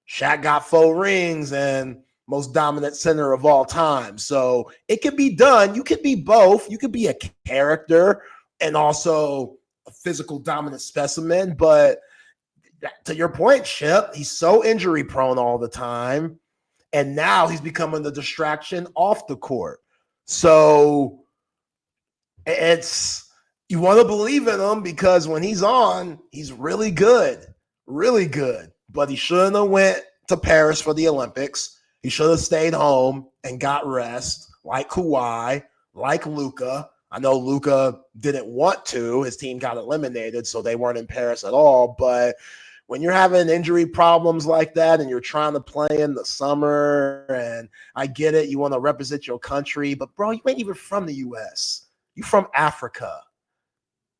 Shaq got 4 rings and most dominant center of all time. So it could be done. You could be both. You could be a character and also a physical dominant specimen, but to your point, Chip, he's so injury prone all the time. And now he's becoming the distraction off the court. So you want to believe in him because when he's on, he's really good, but he shouldn't have went to Paris for the Olympics. He should have stayed home and got rest like Kawhi, like Luka. I know Luka didn't want to. His team got eliminated, so they weren't in Paris at all. But when you're having injury problems like that and you're trying to play in the summer, and I get it, you want to represent your country, but bro, you ain't even from the U.S. You from Africa.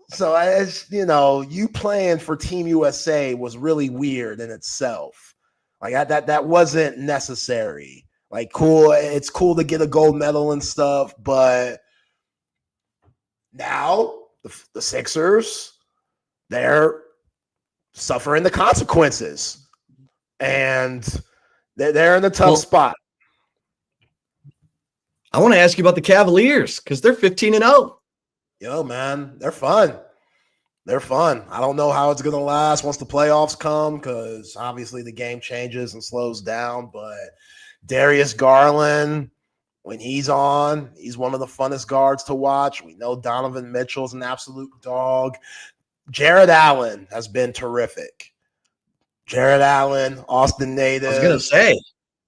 So as you know, you playing for Team USA was really weird in itself. Like that wasn't necessary. Like, cool, it's cool to get a gold medal and stuff, but now the Sixers, they're suffering the consequences, and they're in a tough spot. I want to ask you about the Cavaliers because they're 15-0. Yo, man, they're fun. They're fun. I don't know how it's going to last once the playoffs come because obviously the game changes and slows down, but Darius Garland, when he's on, he's one of the funnest guards to watch. We know Donovan Mitchell's an absolute dog. Jared Allen has been terrific. Jared Allen, Austin native. I was going to say.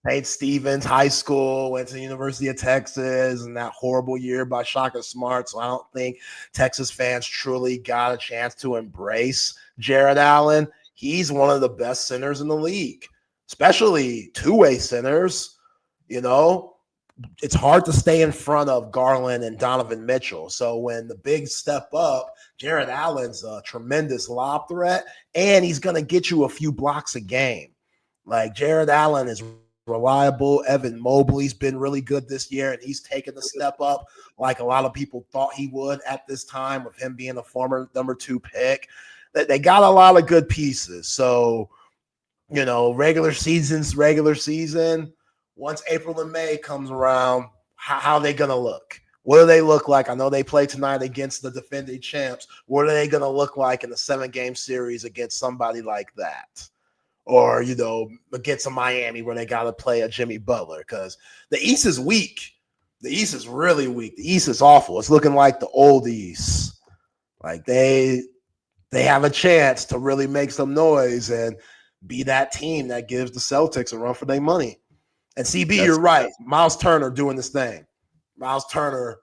St. Stephen's High School, went to the University of Texas, and that horrible year by Shaka Smart. So I don't think Texas fans truly got a chance to embrace Jared Allen. He's one of the best centers in the league, especially two-way centers. You know, it's hard to stay in front of Garland and Donovan Mitchell. So when the bigs step up, Jared Allen's a tremendous lob threat, and he's going to get you a few blocks a game. Like, Jared Allen is reliable. Evan Mobley's been really good this year, and he's taken the step up like a lot of people thought he would at this time with him being a former number 2 pick. They got a lot of good pieces. So, you know, regular season, once April and May comes around, how are they going to look? What do they look like? I know they play tonight against the defending champs. What are they going to look like in a 7-game series against somebody like that? Or, you know, against a Miami where they got to play a Jimmy Butler, because the East is weak. The East is really weak. The East is awful. It's looking like the old East. Like they have a chance to really make some noise and be that team that gives the Celtics a run for their money. And CB, you're right. Miles Turner doing this thing. Miles Turner,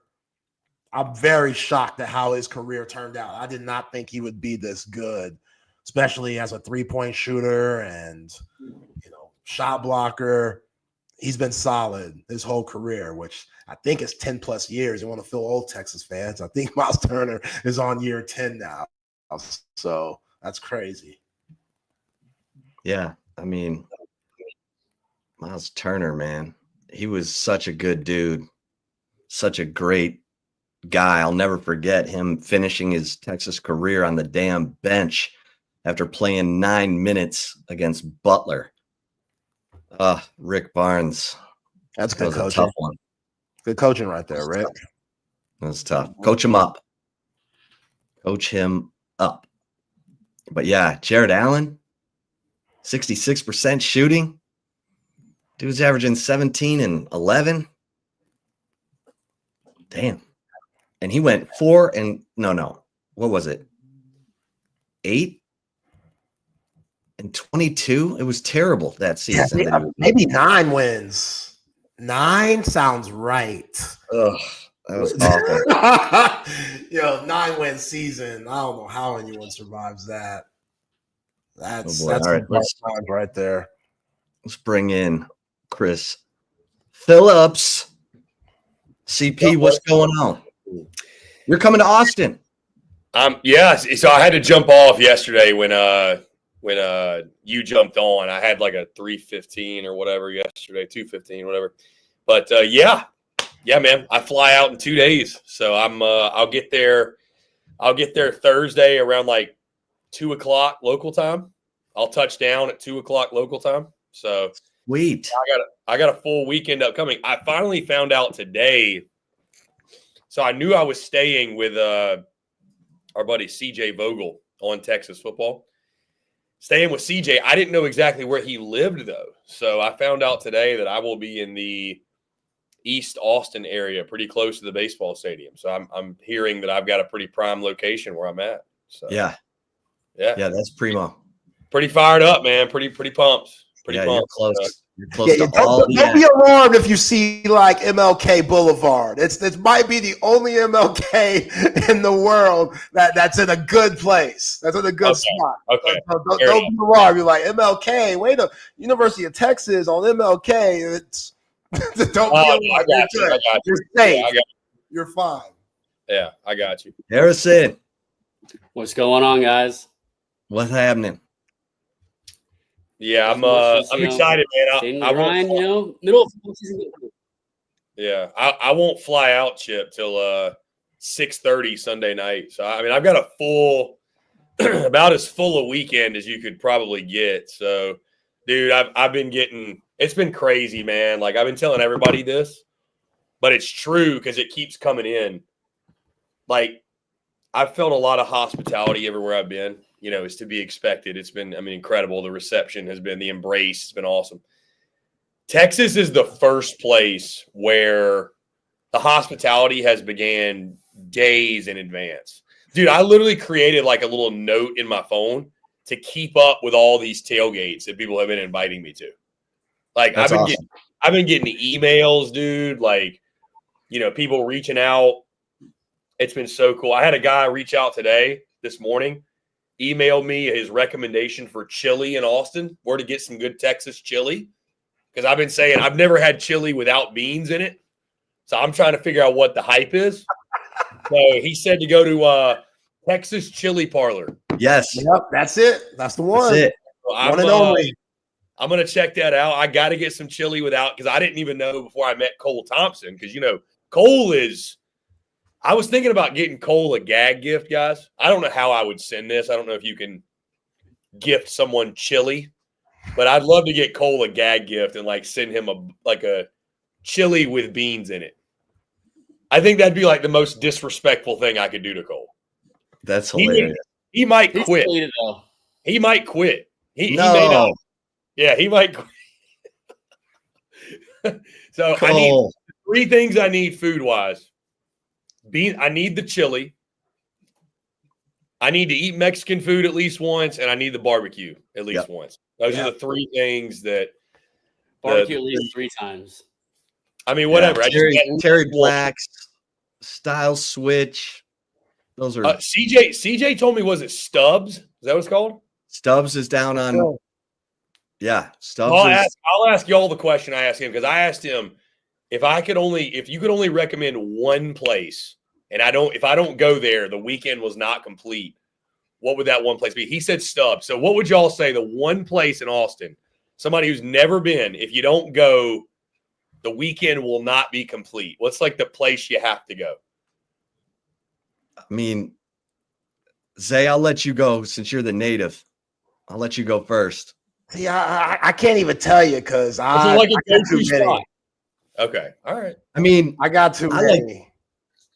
I'm very shocked at how his career turned out. I did not think he would be this good, especially as a three-point shooter and, you know, shot blocker. He's been solid his whole career, which I think is 10-plus years. You want to feel old Texas fans. I think Miles Turner is on year 10 now. So that's crazy. Yeah, I mean, Miles Turner, man, he was such a good dude, such a great guy. I'll never forget him finishing his Texas career on the damn bench after playing 9 minutes against Butler. Rick Barnes. That's good coaching. A tough one. Good coaching right there, Rick. That's tough. Coach him up. Coach him up. But yeah, Jared Allen, 66% shooting. Dude's averaging 17 and 11. Damn. And he went 4 and what was it? 8 and 22. It was terrible that season. Yeah, maybe 9 wins. 9 sounds right. Ugh, that was awful. Yo, 9-win season. I don't know how anyone survives that. That's all right, right there. Let's bring in Chris Phillips. CP, what's going on? You're coming to Austin. Yeah. So I had to jump off yesterday when you jumped on. I had like a 3:15 or whatever yesterday, 2:15, whatever. But yeah, man. I fly out in 2 days, so I'll get there. I'll get there Thursday around like 2:00 local time. I'll touch down at 2:00 local time. So sweet. I got a full weekend upcoming. I finally found out today. So I knew I was staying with our buddy CJ Vogel on Texas football. Staying with CJ, I didn't know exactly where he lived though. So I found out today that I will be in the East Austin area, pretty close to the baseball stadium. So I'm hearing that I've got a pretty prime location where I'm at. So yeah, that's primo. Pretty fired up, man. Pretty pumped. Pretty pumped. You're close. You're close to don't be alarmed if you see like MLK Boulevard. It might be the only MLK in the world that's in a good place. That's in a good spot. Okay. Don't be alarmed. You're like MLK. Wait a University of Texas on MLK. It's don't be alarmed. I got you. You're safe. Yeah, You're fine. Yeah, I got you. Harrison, what's going on, guys? What's happening? Yeah, I'm excited, man. I Ryan, middle of the season. Yeah, I won't fly out, Chip, till 6:30 Sunday night. So I mean, I've got a full, about as full a weekend as you could probably get. So, dude, I've been getting. It's been crazy, man. Like I've been telling everybody this, but it's true because it keeps coming in. Like I've felt a lot of hospitality everywhere I've been. Is to be expected. It's been, incredible. The reception has been, the embrace. It's been awesome. Texas is the first place where the hospitality has began days in advance. Dude, I literally created like a little note in my phone to keep up with all these tailgates that people have been inviting me to. Like I've been getting emails, dude. Like, people reaching out. It's been so cool. I had a guy reach out this morning. Emailed me his recommendation for chili in Austin, where to get some good Texas chili. Because I've been saying I've never had chili without beans in it. So I'm trying to figure out what the hype is. So he said to go to Texas Chili Parlor. Yes. Yep, that's it. That's the one. That's it. So one and only. I'm going to check that out. I got to get some chili without, because I didn't even know before I met Cole Thompson. Because, Cole is. I was thinking about getting Cole a gag gift, guys. I don't know how I would send this. I don't know if you can gift someone chili, but I'd love to get Cole a gag gift and like send him a chili with beans in it. I think that'd be like the most disrespectful thing I could do to Cole. That's hilarious. He might quit. He might quit. He may not. Yeah, he might quit. So Cole. I need 3 things I need food-wise. I need the chili. I need to eat Mexican food at least once, and I need the barbecue at least once. Those are the 3 things that barbecue at least 3 times. Whatever. Terry Black's style switch. Those are CJ told me, was it Stubbs? Is that what it's called? Stubbs is down on. Yeah, Stubbs. I'll ask y'all the question I asked him, because I asked him. If you could only recommend one place, and if I don't go there, the weekend was not complete, what would that one place be? He said Stubbs. So what would y'all say the one place in Austin, somebody who's never been, if you don't go, the weekend will not be complete? What's like the place you have to go? Zay, I'll let you go since you're the native. I'll let you go first. See, I can't even tell you because I like a got too many. spot. Okay. All right. I got too many.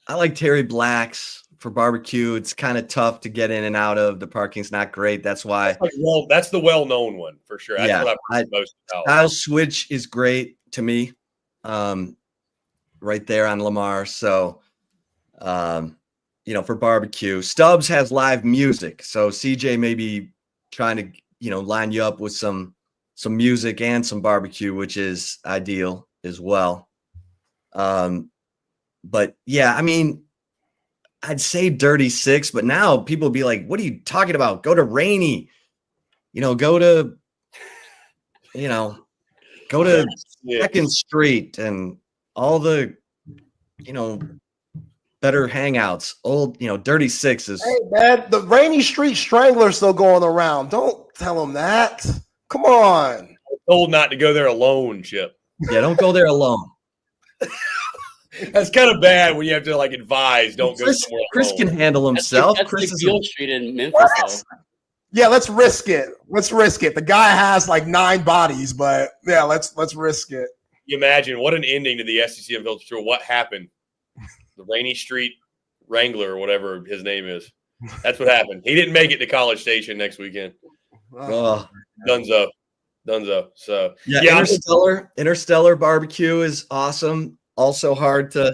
I like Terry Black's for barbecue. It's kind of tough to get in and out of. The parking's not great. That's why. That's the well-known one for sure. That's what I've heard most about. Style Switch is great to me. Right there on Lamar. So, for barbecue, Stubbs has live music. So CJ may be trying to, line you up with some music and some barbecue, which is ideal as well. But yeah, I'd say Dirty Six, but now people be like, what are you talking about? Go to Rainy, go to 2nd Street and all the, better hangouts. Old, Dirty Six is. Hey man, the Rainy Street Strangler still going around. Don't tell them that. Come on. I'm told not to go there alone, Chip. Yeah, don't go there alone. That's kind of bad when you have to advise. Don't go somewhere alone. Chris can handle himself. That's Chris like is Beale Street in Memphis, though. Yeah, let's risk it. The guy has 9 bodies, but yeah, let's risk it. You imagine what an ending to the SEC Unfiltered Tour. What happened? The Rainy Street Wrangler or whatever his name is. That's what happened. He didn't make it to College Station next weekend. Dunzo. So yeah, Interstellar barbecue is awesome. Also hard to.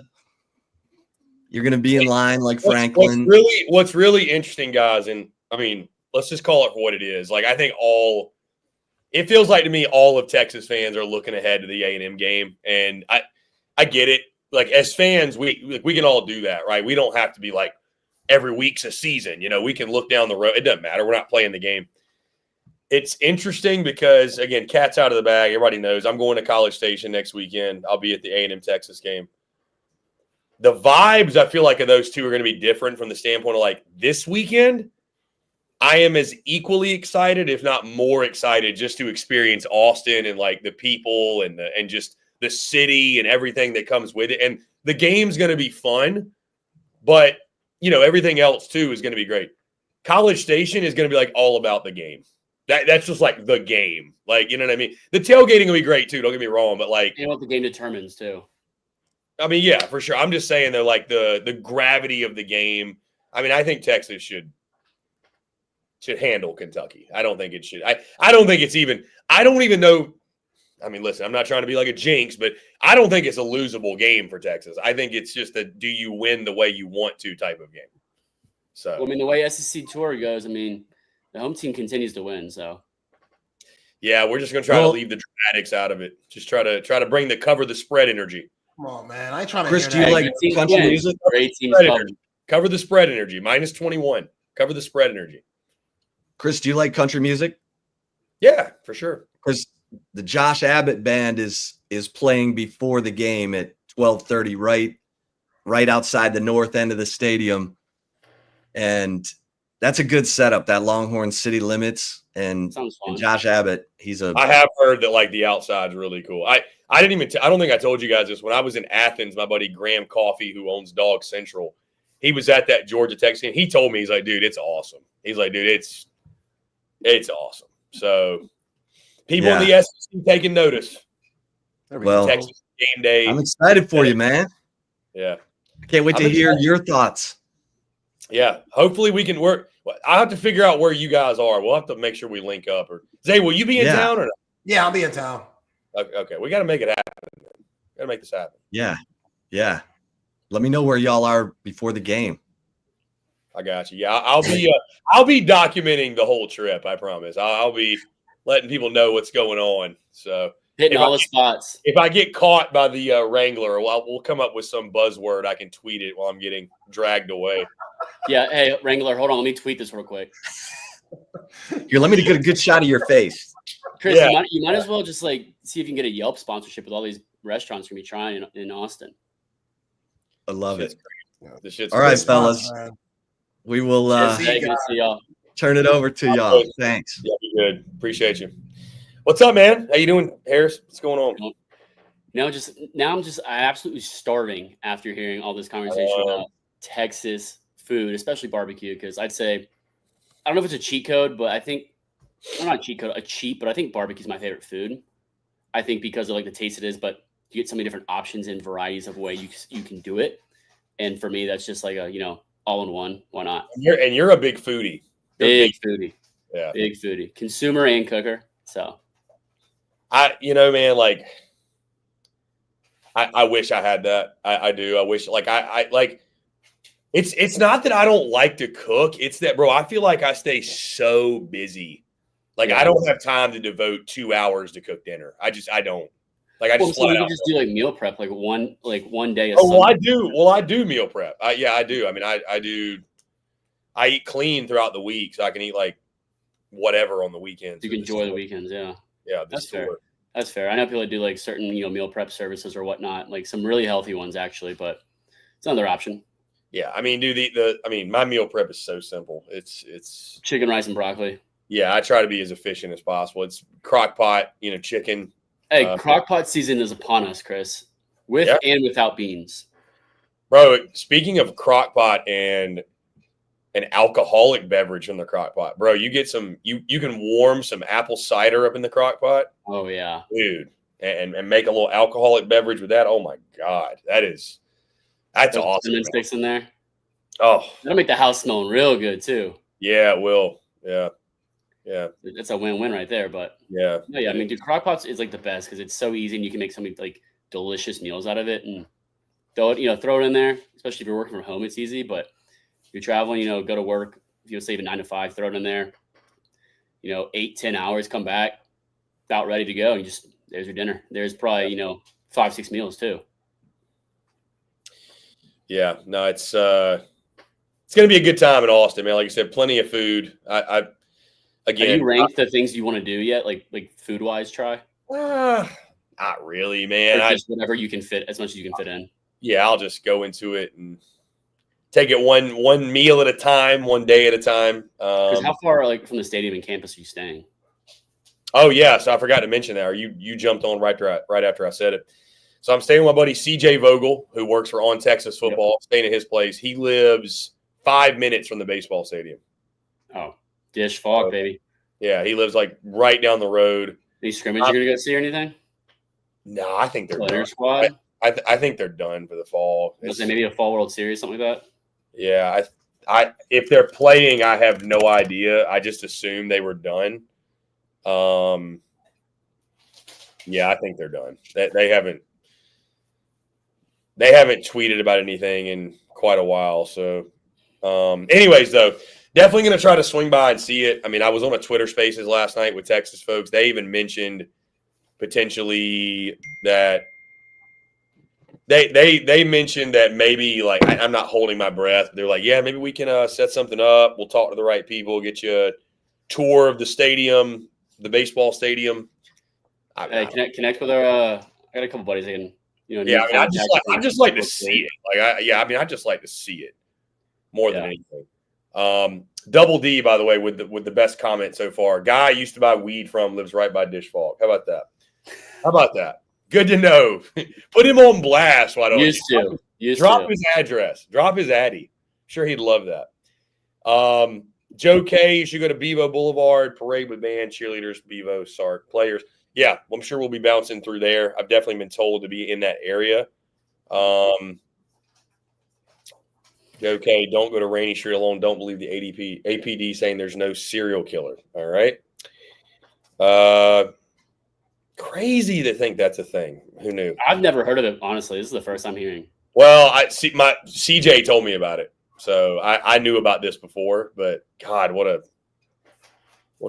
You're going to be in line like Franklin. What's really interesting, guys, and let's just call it for what it is. I think it feels like to me all of Texas fans are looking ahead to the A&M game, and I get it. Like as fans, we can all do that, right? We don't have to be like every week's a season. You know, we can look down the road. It doesn't matter. We're not playing the game. It's interesting because, again, cat's out of the bag. Everybody knows I'm going to College Station next weekend. I'll be at the A&M Texas game. The vibes, I feel like, of those two are going to be different from the standpoint of, like, this weekend, I am as equally excited, if not more excited, just to experience Austin and, like, the people and just the city and everything that comes with it. And the game's going to be fun, but, you know, everything else, too, is going to be great. College Station is going to be, like, all about the game. That's just like the game. Like, you know what I mean? The tailgating will be great too, don't get me wrong, but like and what the game determines too. I mean, yeah, for sure. I'm just saying though, like the gravity of the game. I mean, I think Texas should handle Kentucky. I don't think it should. I don't think it's even I don't even know. I mean, listen, I'm not trying to be like a jinx, but I don't think it's a losable game for Texas. I think it's just a do you win the way you want to type of game. So well, I mean, the way SEC tour goes, I mean, the home team continues to win, so yeah, we're just gonna try to leave the dramatics out of it. Just try to bring the cover the spread energy. Come on, man! I ain't trying to. Chris, do you like country music? Cover the spread energy. -21. Cover the spread energy. Chris, do you like country music? Yeah, for sure. Because the Josh Abbott band is playing before the game at 12:30, right outside the north end of the stadium, and that's a good setup, that Longhorn city limits and Josh Abbott. I have heard that like the outside's really cool. I didn't even I don't think I told you guys this. When I was in Athens, my buddy Graham Coffey, who owns Dog Central, he was at that Georgia Tech game. He told me, he's like, dude, it's awesome. He's like, dude, it's awesome. So people in the SEC taking notice. Well, Texas game day. I'm excited for you, man. Yeah. I can't wait to hear your thoughts. Yeah. Hopefully we can work. I'll have to figure out where you guys are. We'll have to make sure we link up. Or Zay, will you be in town or not? Yeah, I'll be in town. Okay. We got to make it happen. Got to make this happen. Yeah. Yeah. Let me know where y'all are before the game. I got you. Yeah, I'll be documenting the whole trip. I promise. I'll be letting people know what's going on. So hitting all the spots. If I get caught by the Wrangler, we'll come up with some buzzword. I can tweet it while I'm getting dragged away. Yeah. Hey, Wrangler, hold on. Let me tweet this real quick. Here, let me get a good shot of your face. Chris, you might as well just like see if you can get a Yelp sponsorship with all these restaurants you're gonna be trying in Austin. I love it. Shit's all right, fellas. We will turn it over to y'all. Thanks. Yeah, good. Appreciate you. What's up, man? How you doing, Harris? What's going on? I'm absolutely starving after hearing all this conversation about Texas food, especially barbecue, because I'd say I don't know if it's a cheat code, but I think not a cheat code, but I think barbecue is my favorite food. I think because of like the taste it is, but you get so many different options and varieties of way you can do it. And for me, that's just like a, all in one. Why not? And you're a big foodie. Big foodie. Yeah. Big foodie. Consumer and cooker. So man, like I wish I had that. I do. I wish I like it's not that I don't like to cook. It's that, bro, I feel like I stay so busy. Like I don't have time to devote 2 hours to cook dinner. I don't. Like I just you can just do like meal prep, like one day. I do. Well, I do meal prep. I do. I mean, I do. I eat clean throughout the week, so I can eat like whatever on the weekends. You can enjoy the weekends, yeah. Yeah, that's fair. That's fair. I know people that do like certain meal prep services or whatnot, like some really healthy ones actually, but it's another option. Yeah, I mean, dude, my meal prep is so simple. It's chicken, rice, and broccoli. Yeah, I try to be as efficient as possible. It's crock pot, chicken. Hey, crock pot season is upon us, Chris, with and without beans. Bro, speaking of crock pot and an alcoholic beverage from the crock pot, bro, you get some, you can warm some apple cider up in the crock pot. Oh, yeah. Dude, and make a little alcoholic beverage with that. Oh, my God. That's awesome. Cinnamon sticks in there. Oh. That'll make the house smell real good, too. Yeah, it will. Yeah. Yeah. It's a win-win right there, but yeah. I mean, dude, crock pots is like the best because it's so easy and you can make so many like delicious meals out of it and throw it in there, especially if you're working from home, it's easy, but if you're traveling, go to work, if you say even 9 to 5, throw it in there, 8-10 hours, come back, about ready to go. There's your dinner. There's probably 5-6 meals too. Yeah, no, it's going to be a good time in Austin, man. Like I said, plenty of food. Again, have you ranked the things you want to do yet? Like food wise, try. Not really, man. Or just whatever you can fit, as much as you can fit in. Yeah, I'll just go into it and take it one meal at a time, one day at a time. Because how far from the stadium and campus are you staying? Oh yeah, so I forgot to mention that. Or you jumped on right after I said it. So I'm staying with my buddy CJ Vogel, who works for On Texas Football. Yep. Staying at his place. He lives 5 minutes from the baseball stadium. Oh, Dish Fog, baby. Yeah, he lives like right down the road. Any scrimmage you're gonna go see or anything? No, I think they're done. Squad. I think they're done for the fall. Was it maybe a fall World Series, something like that? Yeah, I if they're playing, I have no idea. I just assumed they were done. Yeah, I think they're done. They haven't tweeted about anything in quite a while. So, anyways, though, definitely going to try to swing by and see it. I mean, I was on a Twitter Spaces last night with Texas folks. They even mentioned potentially that they mentioned that maybe I'm not holding my breath. They're like, yeah, maybe we can set something up. We'll talk to the right people, get you a tour of the stadium, the baseball stadium. Connect with our. I got a couple buddies again. Yeah, I just like to see it. I just like to see it more than anything. Double D, by the way, with the best comment so far. Guy I used to buy weed from lives right by Dish Fog. How about that? Good to know. Put him on blast. Why don't you? Drop his address. Drop his Addy. Sure, he'd love that. Joe K, you should go to Bevo Boulevard, parade with band, cheerleaders, Bevo, Sark, players. Yeah, I'm sure we'll be bouncing through there. I've definitely been told to be in that area. Okay, don't go to Rainy Street alone. Don't believe the APD saying there's no serial killer. All right. Crazy to think that's a thing. Who knew? I've never heard of it, honestly. This is the first time hearing. Well, my CJ told me about it. So I knew about this before, but God, what a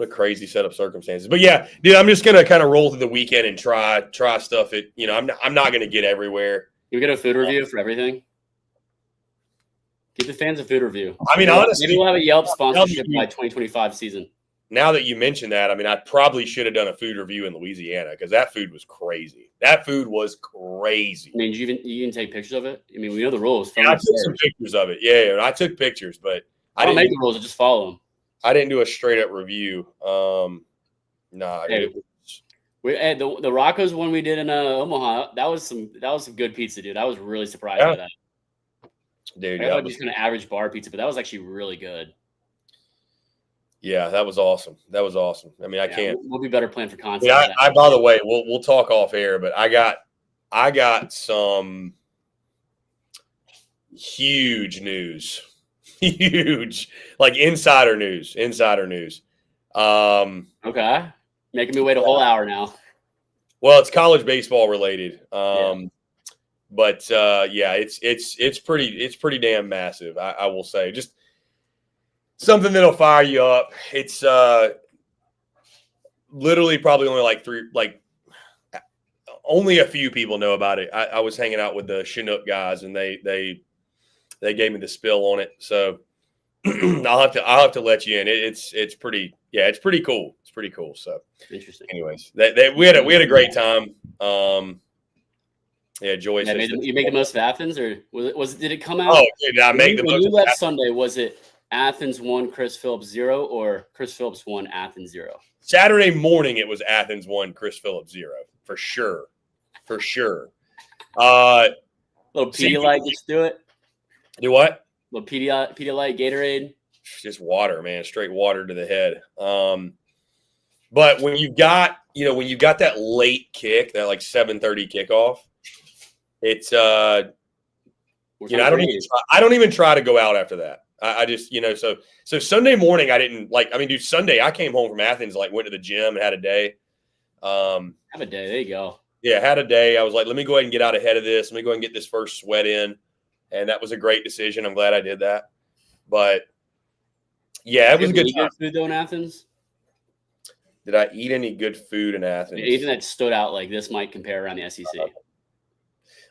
crazy set of circumstances. But yeah, dude, I'm just gonna kind of roll through the weekend and try stuff. I'm not gonna get everywhere. You get a food review for everything. Give the fans a food review. I mean, honestly, maybe we'll have a Yelp sponsorship by 2025 season. Now that you mention that, I mean, I probably should have done a food review in Louisiana because that food was crazy. I mean, you can take pictures of it. I mean, we know the rules. Yeah, I took some pictures of it. Yeah, I took pictures, but I didn't make the rules. I just follow them. I didn't do a straight up review. The Rocco's one we did in Omaha. That was some good pizza, dude. I was really surprised by that. Dude, I thought it was kind of average bar pizza, but that was actually really good. Yeah, that was awesome. I mean, I can't. We'll be better planned for content. Yeah, by the way, we'll talk off air, but I got some huge news. Huge, like insider news. Okay, making me wait a whole hour now. Well, it's college baseball related. But yeah, it's pretty damn massive. I will say, just something that'll fire you up. It's literally probably only only a few people know about it. I was hanging out with the Chinook guys, and they gave me the spill on it. So I'll have to let you in. It's pretty cool. It's pretty cool. So interesting. Anyways, we had a great time. Yeah, Joyce. You make the most of Athens, or did it come out? Oh, dude, I make the most. When you left Sunday, was it Athens 1, Chris Phillips 0, or Chris Phillips 1, Athens 0? Saturday morning, it was Athens 1, Chris Phillips 0, for sure. Little Pedialyte, just do it. Do what? Little Pedialyte, Gatorade. Just water, man, straight water to the head. But when you got that late kick, that 7:30 kickoff, it's I don't even try to go out after that. I just so Sunday morning I didn't dude, Sunday I came home from Athens, went to the gym and had a day. Have a day. There you go. Yeah, had a day. I was like, let me go ahead and get out ahead of this. Let me go ahead and get this first sweat in. And that was a great decision. I'm glad I did that. But yeah, it was a good time. Food though in Athens? Did I eat any good food in Athens? Anything that stood out like this might compare around the SEC.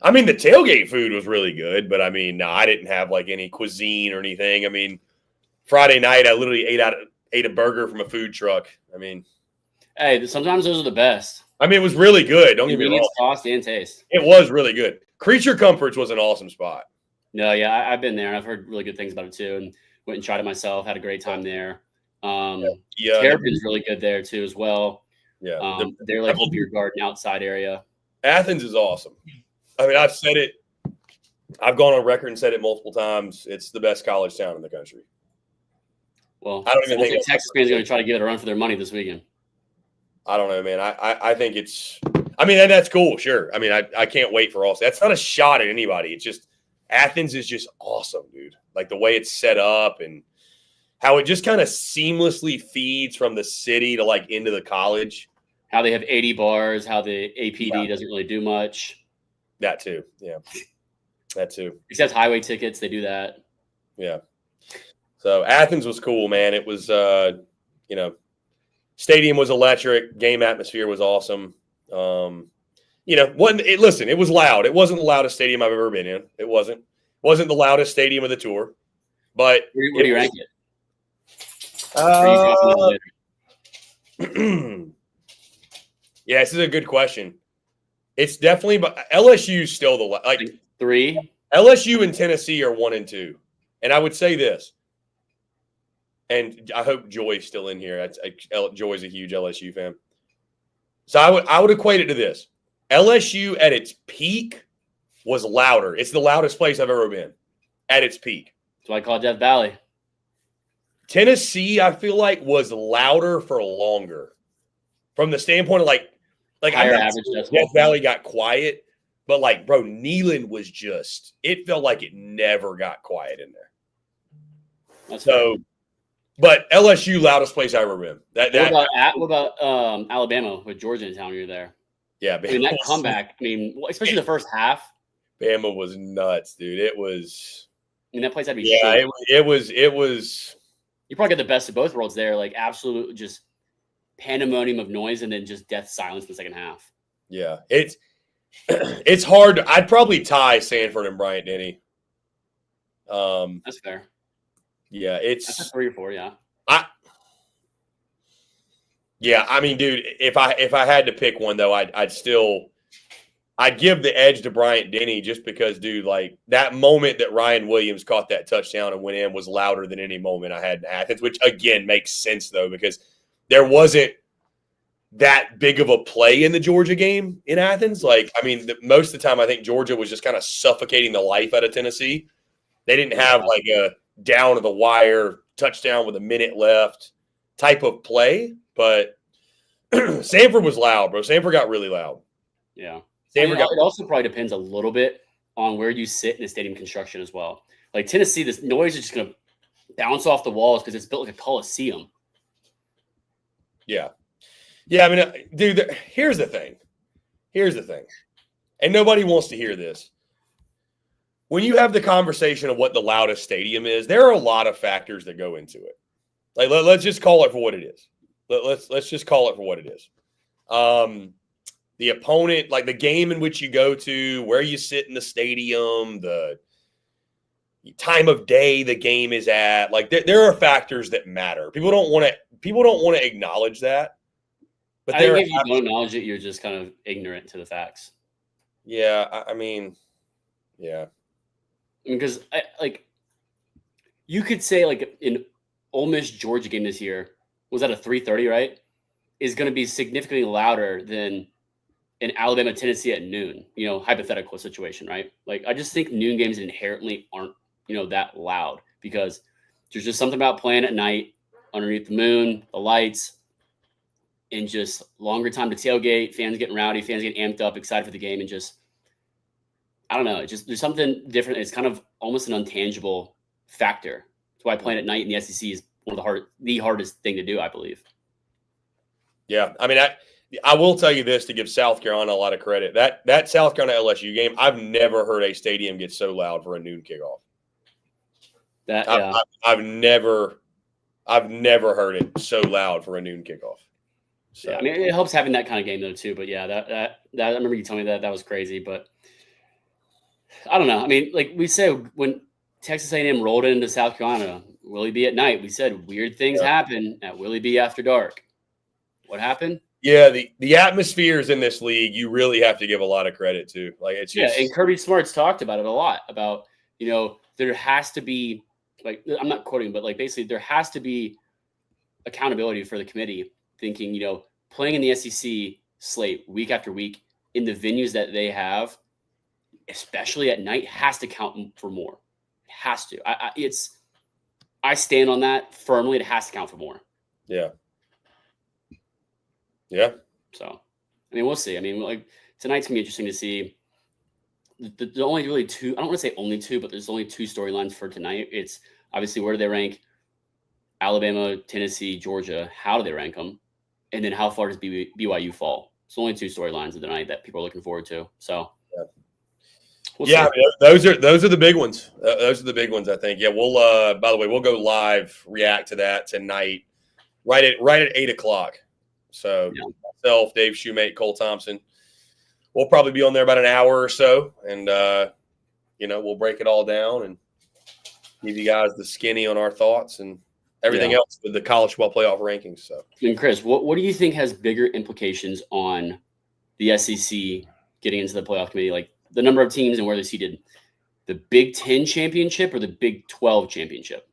I mean, the tailgate food was really good, but I mean, no, I didn't have like any cuisine or anything. I mean, Friday night, I literally ate a burger from a food truck. I mean, hey, sometimes those are the best. I mean, it was really good. Don't get me wrong. Cost and taste. It was really good. Creature Comforts was an awesome spot. No, yeah, I've been there and I've heard really good things about it too, and went and tried it myself. Had a great time there. Terrapin's really good there too as well. Yeah, they're like a beer garden outside area. Athens is awesome. I mean, I've said it. I've gone on record and said it multiple times. It's the best college town in the country. Well, I don't even think Texas fans are going to try to give it a run for their money this weekend. I don't know, man. I think it's. I mean, and that's cool. Sure. I mean, I can't wait for all. That's not a shot at anybody. It's just Athens is just awesome, dude. Like the way it's set up and how it just kind of seamlessly feeds from the city to like into the college. How they have 80 bars. How the APD doesn't really do much. That too. Yeah. That too. Except highway tickets, they do that. Yeah. So Athens was cool, man. It was, stadium was electric. Game atmosphere was awesome. Listen, it was loud. It wasn't the loudest stadium I've ever been in. It wasn't the loudest stadium of the tour. But where do you rank it? Yeah, this is a good question. It's definitely, but LSU still the 3. LSU and Tennessee are 1 and 2, and I would say this, and I hope Joy's still in here. Joy's a huge LSU fan, so I would equate it to this: LSU at its peak was louder. It's the loudest place I've ever been at its peak. That's why I call it Death Valley. Tennessee, I feel like, was louder for longer, from the standpoint of like higher average. Death Valley got quiet, but like, bro, Neyland was just. It felt like it never got quiet in there. But LSU, loudest place I've ever been. What about Alabama with Georgia in town? You're there. Yeah, I mean that comeback. I mean, especially the first half. Bama was nuts, dude. It was. I mean, that place had to be. Yeah, it was. You probably get the best of both worlds there, like absolute just pandemonium of noise and then just death silence in the second half. Yeah, it's hard. I'd probably tie Sanford and Bryant-Denny. That's fair. Yeah, that's a 3 or 4. Yeah. I mean, dude, if I had to pick one though, I'd give the edge to Bryant-Denny just because, dude, like that moment that Ryan Williams caught that touchdown and went in was louder than any moment I had in Athens, which again makes sense though, because there wasn't that big of a play in the Georgia game in Athens. Like, I mean, most of the time I think Georgia was just kind of suffocating the life out of Tennessee. They didn't have like a down to the wire touchdown with a minute left type of play, but Sanford was loud, bro. Sanford got really loud. Yeah. It also probably depends a little bit on where you sit in the stadium construction as well. Like Tennessee, this noise is just going to bounce off the walls because it's built like a coliseum. Yeah. Yeah, I mean, dude, here's the thing. And nobody wants to hear this. When you have the conversation of what the loudest stadium is, there are a lot of factors that go into it. Like, let's just call it for what it is. Let's just call it for what it is. The opponent, like the game in which you go to, where you sit in the stadium, the time of day the game is at. Like there are factors that matter. People don't want to acknowledge that. But I think if you don't acknowledge it, you're just kind of ignorant to the facts. Yeah, I mean, yeah. Because you could say like an Ole Miss Georgia game this year was at a 3:30, right? Is going to be significantly louder than an Alabama Tennessee at noon. Hypothetical situation, right? Like I just think noon games inherently aren't that loud because there's just something about playing at night underneath the moon, the lights, and just longer time to tailgate. Fans getting rowdy, fans getting amped up, excited for the game, and just. I don't know. There's something different. It's kind of almost an intangible factor. That's why playing at night in the SEC is one of the hardest thing to do, I believe. Yeah, I mean, I will tell you this to give South Carolina a lot of credit. That South Carolina LSU game, I've never heard a stadium get so loud for a noon kickoff. I've never heard it so loud for a noon kickoff. So yeah, I mean, it helps having that kind of game though too. But yeah, that I remember you telling me that was crazy. But I don't know. I mean, like we said, when Texas A&M rolled into South Carolina, Willie B at night, we said weird things happen at Willie B after dark. What happened? Yeah, the atmospheres in this league, you really have to give a lot of credit to. Like it's just and Kirby Smart's talked about it a lot about, there has to be, like, I'm not quoting, but like basically there has to be accountability for the committee thinking, playing in the SEC slate week after week in the venues that they have, especially at night, has to count for more. It has to. I stand on that firmly. It has to count for more. Yeah. Yeah. So, I mean, we'll see. I mean, like tonight's gonna be interesting to see. The only really two, I don't want to say only two, but there's only two storylines for tonight. It's obviously where do they rank Alabama, Tennessee, Georgia? How do they rank them? And then how far does BYU fall? It's only two storylines of the night that people are looking forward to. So, we'll see. Those are the big ones. Those are the big ones, I think. Yeah, we'll. By the way, we'll go live, react to that tonight, right at 8:00. So myself, Dave Shoemate, Cole Thompson, we'll probably be on there about an hour or so, and we'll break it all down and give you guys the skinny on our thoughts and everything else with the college football playoff rankings. So, and Chris, what do you think has bigger implications on the SEC getting into the playoff committee, like the number of teams and where they're seated? The Big Ten championship or the Big 12 championship?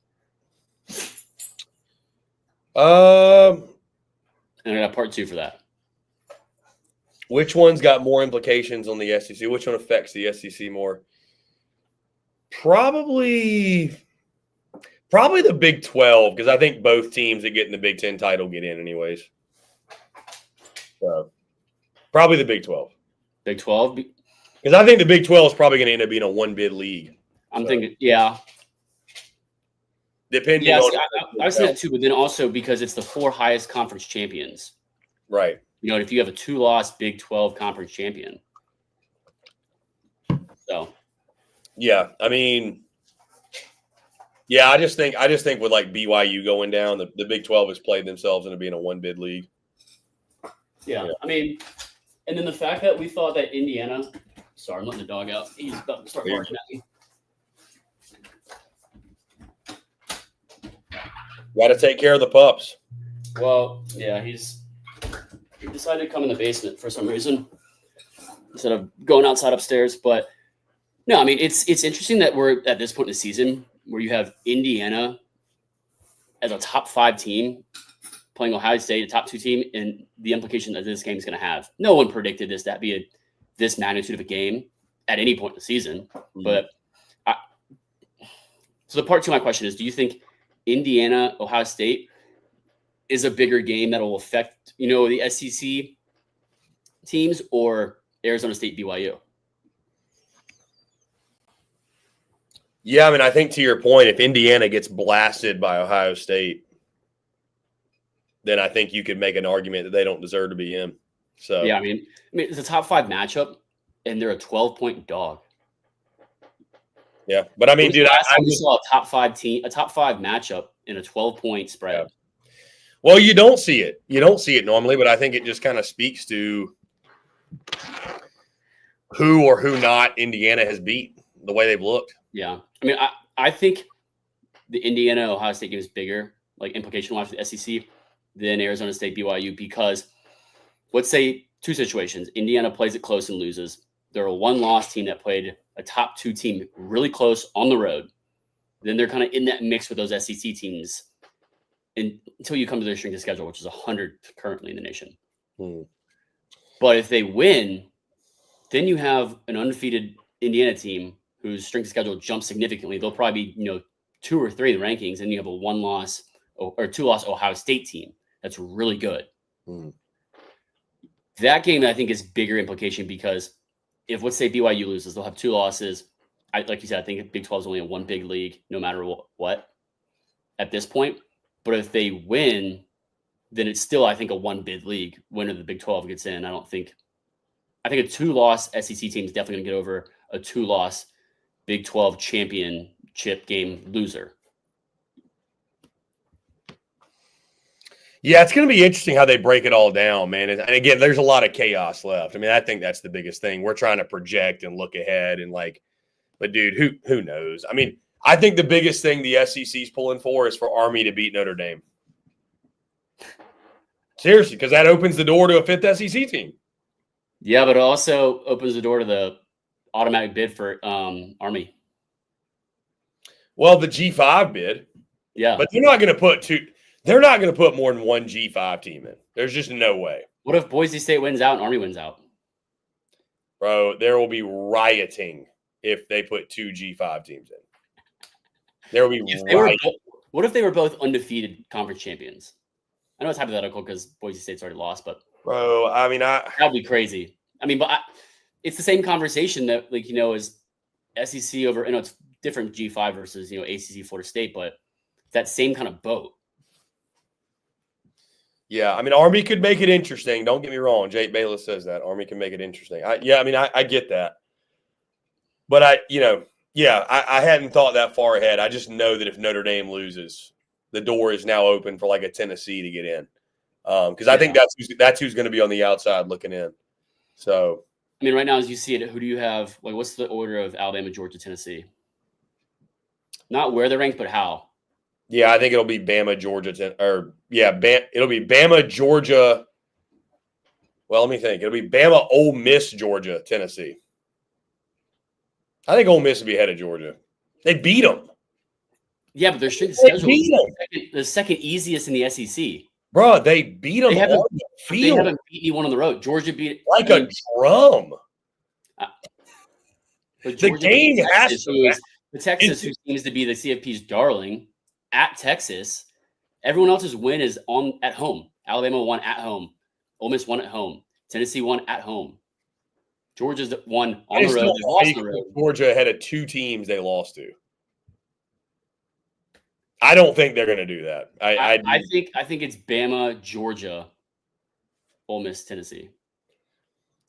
And I got part two for that. Which one's got more implications on the SEC? Which one affects the SEC more? Probably the Big 12, because I think both teams that get in the Big 10 title get in anyways. So probably the Big 12. Big 12? Because I think the Big 12 is probably going to end up being a one-bid league. I'm thinking, yeah. Depending on I've seen that too, but then also because it's the four highest conference champions. Right. If you have a 2-loss Big 12 conference champion. So. Yeah, I mean, I just think with like BYU going down, the Big 12 has played themselves into being a one-bid league. Yeah, I mean, and then the fact that we thought that Indiana – sorry, I'm letting the dog out. He's about to start barking at me. Got to take care of the pups. Well, yeah, he decided to come in the basement for some reason instead of going outside upstairs. But no, I mean, it's interesting that we're at this point in the season where you have Indiana as a top 5 team playing Ohio State, a top 2 team, and the implication that this game is going to have. No one predicted this to be this magnitude of a game at any point in the season. Mm-hmm. But so the part two of my question is, do you think Indiana, Ohio State is a bigger game that will affect, the SEC teams, or Arizona State, BYU? Yeah, I mean, I think to your point, if Indiana gets blasted by Ohio State, then I think you could make an argument that they don't deserve to be in. So yeah, I mean, it's a top 5 matchup, and they're a 12-point dog. Yeah, but I mean, dude, I saw a top 5 matchup in a 12-point spread. Yeah. Well, you don't see it. You don't see it normally, but I think it just kind of speaks to who or who not Indiana has beat, the way they've looked. Yeah, I mean, I think the Indiana Ohio State game is bigger, like implication-wise for the SEC, than Arizona State BYU, because let's say two situations: Indiana plays it close and loses. They're a 1-loss team that played a top 2 team really close on the road. Then they're kind of in that mix with those SEC teams until you come to their strength of schedule, which is 100 currently in the nation. But if they win, then you have an undefeated Indiana team whose strength of schedule jumps significantly. They'll probably be, 2 or 3 in the rankings, and you have a 1-loss or 2-loss Ohio State team that's really good. That game, I think, is bigger implication because if, let's say, BYU loses, they'll have 2 losses. Like you said, I think Big 12 is only a one big league, no matter what at this point. But if they win, then it's still, I think, a one bid league. Winner of the Big 12 gets in. I think a 2-loss SEC team is definitely going to get over a 2-loss Big 12 championship game loser. Yeah, it's going to be interesting how they break it all down, man. And again, there's a lot of chaos left. I mean, I think that's the biggest thing. We're trying to project and look ahead and but dude, who knows? I mean, I think the biggest thing the SEC's pulling for is for Army to beat Notre Dame. Seriously, because that opens the door to a 5th SEC team. Yeah, but it also opens the door to the automatic bid for Army. Well, the G5 bid. Yeah. But they're not going to put they're not going to put more than one G5 team in. There's just no way. What if Boise State wins out and Army wins out? Bro, there will be rioting if they put 2 G5 teams in. There will be rioting. What if they were both undefeated conference champions? I know it's hypothetical because Boise State's already lost, but bro, I mean, that'd be crazy. I mean, but it's the same conversation that, as SEC over. It's different G5 versus ACC Florida State, but that same kind of boat. Yeah, I mean, Army could make it interesting. Don't get me wrong. Jake Bayless says that Army can make it interesting. I get that, but I hadn't thought that far ahead. I just know that if Notre Dame loses, the door is now open for a Tennessee to get in, because I think that's who's going to be on the outside looking in. So, I mean, right now, as you see it, who do you have? What's the order of Alabama, Georgia, Tennessee? Not where they're ranked, but how. Yeah, I think it'll be Bama, Georgia, it'll be Bama, Georgia. Well, let me think. It'll be Bama, Ole Miss, Georgia, Tennessee. I think Ole Miss will be ahead of Georgia. They beat them. Yeah, but their strength of schedule is the second easiest in the SEC. Bro, they beat them. They haven't beat anyone on the road. Georgia beat a drum. But the game has to. The Texas, who seems to be the CFP's darling, at Texas. Everyone else's win is at home. Alabama won at home. Ole Miss won at home. Tennessee won at home. Georgia's won on the road. They lost the road. Georgia had 2 teams they lost to. I don't think they're going to do that. I think it's Bama, Georgia, Ole Miss, Tennessee.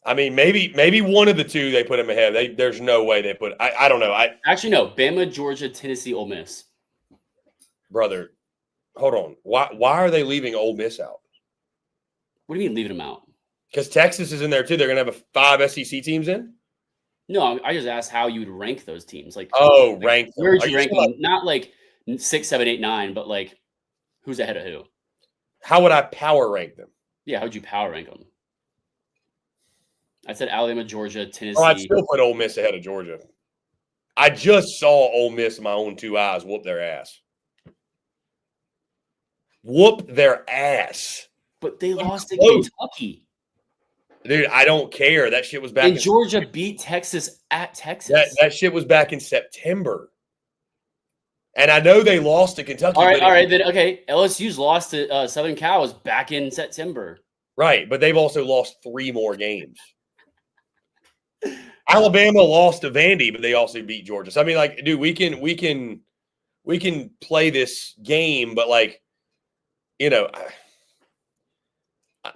I mean, maybe one of the 2 they put them ahead. There's no way they put. I don't know. Actually no. Bama, Georgia, Tennessee, Ole Miss. Brother, hold on. Why are they leaving Ole Miss out? What do you mean leaving them out? Because Texas is in there too. They're going to have 5 SEC teams in. No, I just asked how you would rank those teams. Rank them. Where would you rank them? Not 6, 7, 8, 9, but who's ahead of who? How would I power rank them? Yeah, how would you power rank them? I said Alabama, Georgia, Tennessee. Oh, I'd still put Ole Miss ahead of Georgia. I just saw Ole Miss in my own 2 eyes whoop their ass. Whoop their ass. But they lost to Kentucky. Dude, I don't care. That shit was back and Georgia beat Texas at Texas. That shit was back in September. And I know they lost to Kentucky. All right. Then, okay. LSU's lost to Southern Cal was back in September. Right, but they've also lost 3 more games. Alabama lost to Vandy, but they also beat Georgia. So I mean, dude, we can play this game, but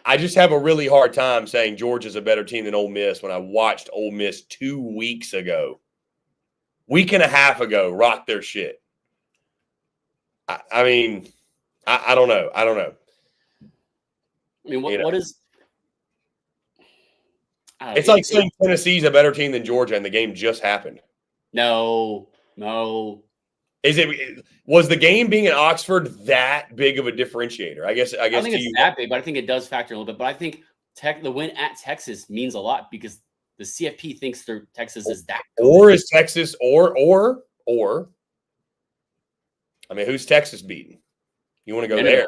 I just have a really hard time saying Georgia's a better team than Ole Miss when I watched Ole Miss 2 weeks ago, week and a half ago, rock their shit. I mean, I don't know. I don't know. I mean, what is? It's like saying Tennessee's a better team than Georgia, and the game just happened. No. Was the game being in Oxford that big of a differentiator? I guess I think it's that big, but I think it does factor a little bit. But I think the win at Texas means a lot because the CFP thinks Texas is that good. Or is Texas or I mean, who's Texas beating? You want to go there?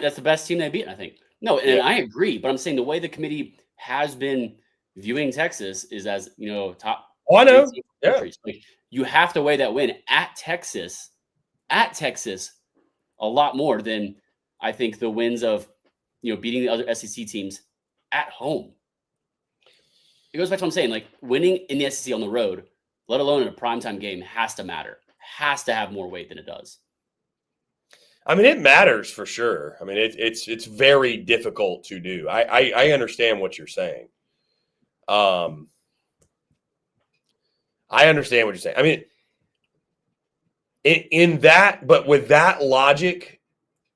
That's the best team they beat, I think. No, and I agree, but I'm saying the way the committee has been viewing Texas is as top. Oh, I know. Yeah. You have to weigh that win at Texas, a lot more than I think the wins of beating the other SEC teams at home. It goes back to what I'm saying, winning in the SEC on the road, let alone in a primetime game, has to matter. Has to have more weight than it does. I mean, it matters for sure. I mean, it's very difficult to do. I understand what you're saying. I understand what you're saying. I mean, in that, but with that logic,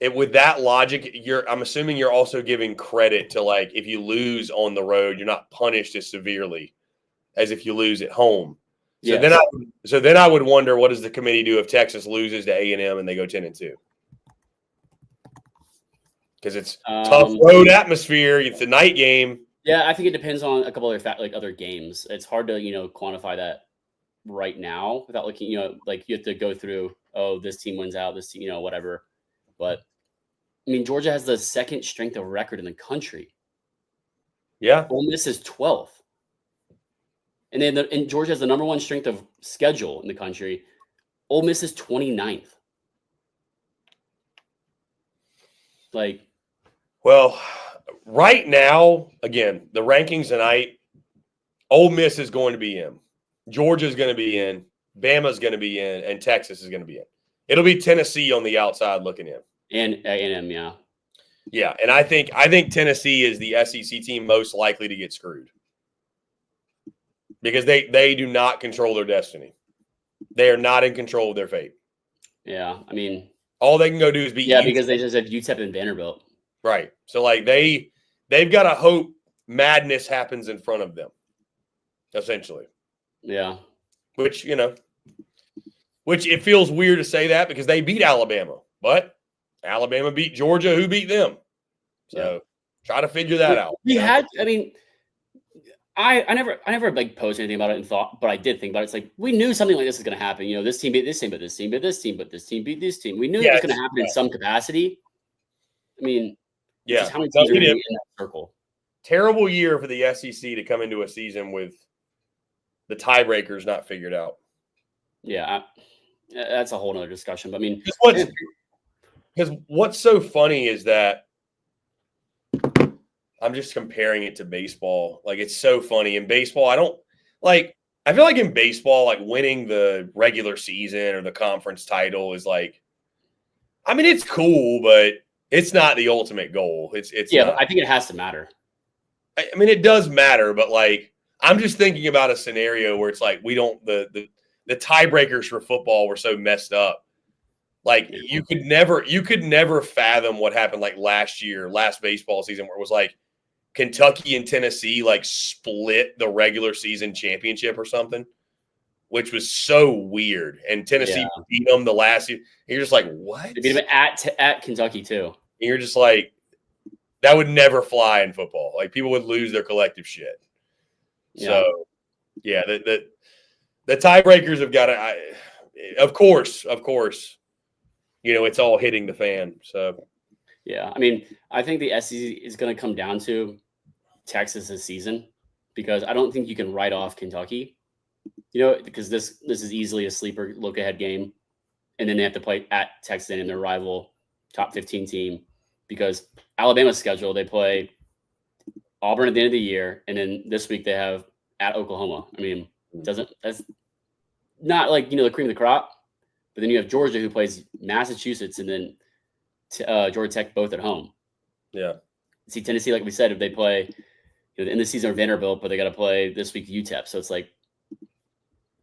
with that logic, I'm assuming you're also giving credit to, like, if you lose on the road, you're not punished as severely as if you lose at home. So then I would wonder, what does the committee do if Texas loses to A&M and they go 10-2? Because it's tough road atmosphere. It's a night game. Yeah, I think it depends on a couple other other games. It's hard to quantify that right now without looking. Like you have to go through. Oh, this team wins out. This team, whatever. But I mean, Georgia has the second strength of record in the country. Yeah, Ole Miss is 12th, and then Georgia has the number one strength of schedule in the country. Ole Miss is 29th. Like, well, right now, again, the rankings tonight, Ole Miss is going to be in, Georgia's going to be in, Bama's going to be in, and Texas is going to be in. It'll be Tennessee on the outside looking in. And A&M, yeah. Yeah, and I think Tennessee is the SEC team most likely to get screwed because they do not control their destiny. They are not in control of their fate. Yeah, I mean, all they can go do is beat. Yeah, because they just have UTEP and Vanderbilt. Right. So like they've got to hope madness happens in front of them, essentially. Yeah. Which it feels weird to say that because they beat Alabama, but Alabama beat Georgia, who beat them. So try to figure that out. I never like posted anything about it and thought, but I did think about it. It's like we knew something like this was going to happen. This team beat this team, but this team beat this team, but this team beat this team. We knew it was going to happen in some capacity. I mean, just how many teams are going to be in that circle? Terrible year for the SEC to come into a season with the tiebreakers not figured out. Yeah, that's a whole nother discussion. But I mean, because what's so funny is that I'm just comparing it to baseball. Like, it's so funny. In baseball, I feel like in baseball, like winning the regular season or the conference title is like, I mean, it's cool, but it's not the ultimate goal. It's I think it has to matter. I mean, it does matter, but like, I'm just thinking about a scenario where it's like, the tiebreakers for football were so messed up. Like you could never fathom what happened like last baseball season where it was like Kentucky and Tennessee like split the regular season championship or something, which was so weird. And Tennessee beat them the last year. And you're just like, what? They beat them at Kentucky too. And you're just like, that would never fly in football. Like people would lose their collective shit. Yeah. So yeah, the tiebreakers have got to, of course. It's all hitting the fan. So, yeah, I mean, I think the SEC is going to come down to Texas this season because I don't think you can write off Kentucky, because this is easily a sleeper look ahead game. And then they have to play at Texas and their rival top 15 team because Alabama's schedule, they play Auburn at the end of the year. And then this week they have at Oklahoma. I mean, that's not like, the cream of the crop. But then you have Georgia who plays Massachusetts and then Georgia Tech both at home. Yeah. See, Tennessee, like we said, if they play in the season or Vanderbilt, but they got to play this week UTEP. So it's like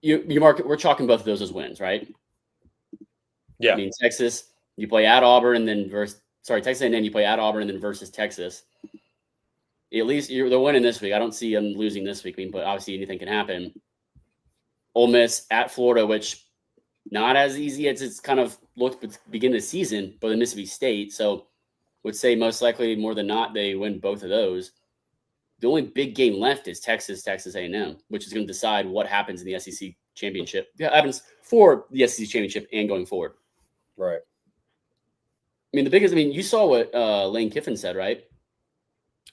we're chalking both of those as wins, right? Yeah. I mean, Texas, you play at Auburn and then Texas A&M, you play at Auburn and then versus Texas. At least they're winning this week. I don't see them losing this week, but obviously anything can happen. Ole Miss at Florida, which not as easy as it's kind of looked at the beginning of the season, but in Mississippi State. So would say most likely more than not, they win both of those. The only big game left is Texas A&M, which is going to decide what happens in the SEC championship. It happens for the SEC championship and going forward. Right. I mean, you saw what Lane Kiffin said, right?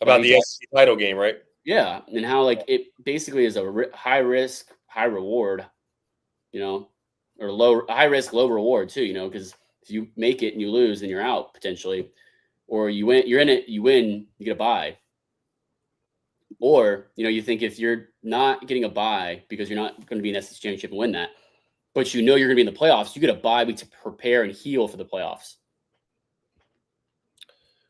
About the SEC title game, right? Yeah. And how it basically is a high risk, high reward, or high risk, low reward too, because if you make it and you lose, then you're out potentially, or you're in it, you win, you get a bye. Or, you think if you're not getting a bye because you're not going to be in the SEC championship and win that, but you're going to be in the playoffs, you get a bye week to prepare and heal for the playoffs.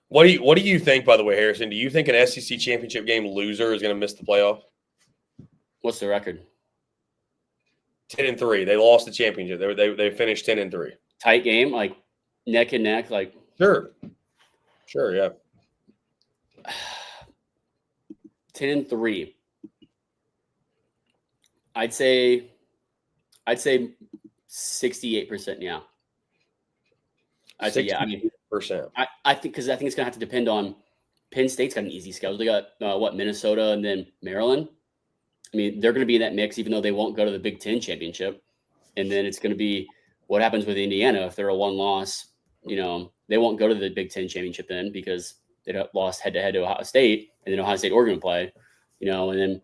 What do you think, by the way, Harrison? Do you think an SEC championship game loser is going to miss the playoff? What's the record? 10-3. They lost the championship. They finished 10-3. Tight game, like neck and neck, like. Sure, yeah. 10-3. I'd say 68%. Yeah. I'd say, yeah. I mean, I think it's going to have to depend on Penn State's got an easy schedule. They got Minnesota and then Maryland. I mean, they're going to be in that mix, even though they won't go to the Big Ten championship. And then it's going to be what happens with Indiana if they're a one loss. They won't go to the Big Ten championship then because they lost head to head to Ohio State, and then Ohio State Oregon play. And then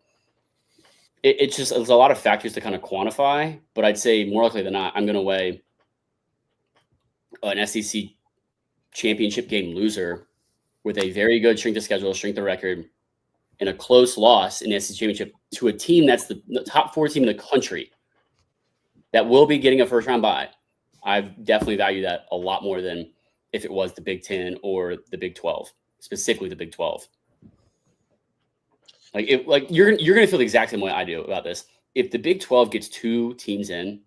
it's just there's a lot of factors to kind of quantify. But I'd say more likely than not, I'm going to weigh an SEC championship game loser with a very good strength of schedule, strength of record, and a close loss in the SEC championship to a team that's the top 4 team in the country that will be getting a first round bye. I definitely value that a lot more than if it was the Big Ten or the Big 12, specifically the Big 12. You're going to feel the exact same way I do about this. If the Big 12 gets 2 teams in,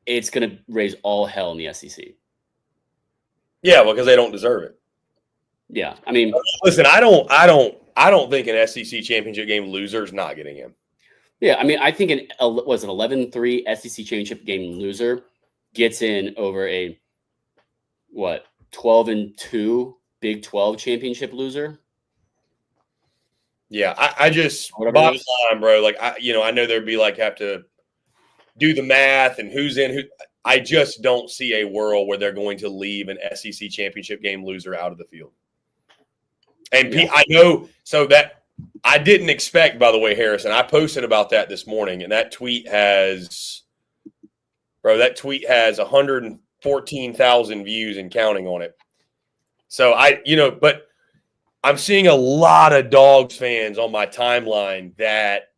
it's going to raise all hell in the SEC. Yeah, because they don't deserve it. Yeah, I mean, listen, I don't think an SEC championship game loser is not getting in. Yeah, I mean, I think an 11-3 SEC championship game loser gets in over a 12-2 Big 12 championship loser. Yeah, I just bottom line, bro. I know there'd be have to do the math and who's in who. I just don't see a world where they're going to leave an SEC championship game loser out of the field. And I know so that I didn't expect, by the way, Harrison. I posted about that this morning, and that tweet has 114,000 views and counting on it. So but I'm seeing a lot of Dogs fans on my timeline that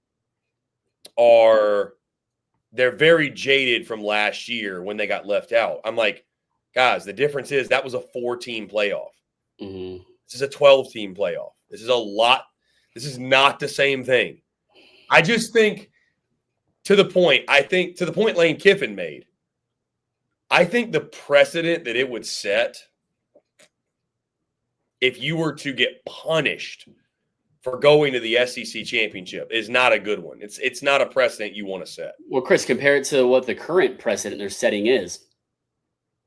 they're very jaded from last year when they got left out. I'm like, guys, the difference is that was a 4-team playoff. Mm-hmm. This is a 12-team playoff. This is a lot. This is not the same thing. I just think to the point Lane Kiffin made, I think the precedent that it would set if you were to get punished for going to the SEC championship is not a good one. It's not a precedent you want to set. Well, Chris, compare it to what the current precedent they're setting is.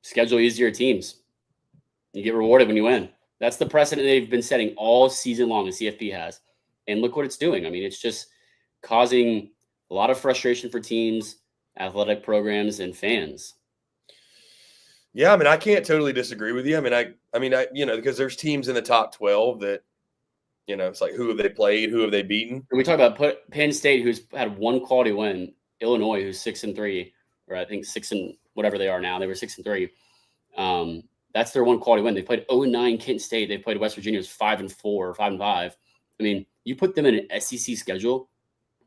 Schedule easier teams. You get rewarded when you win. That's the precedent they've been setting all season long, the CFP has. And look what it's doing. I mean, it's just causing a lot of frustration for teams, athletic programs, and fans. Yeah, I mean, I can't totally disagree with you. I mean, because there's teams in the top 12 that, it's like, who have they played? Who have they beaten? And we talk about Penn State, who's had one quality win, Illinois, who's 6-3, or I think 6 and whatever they are now. They were 6-3. That's their one quality win. They played 0-9 Kent State. They played West Virginia, who's 5-4 or 5-5. I mean, you put them in an SEC schedule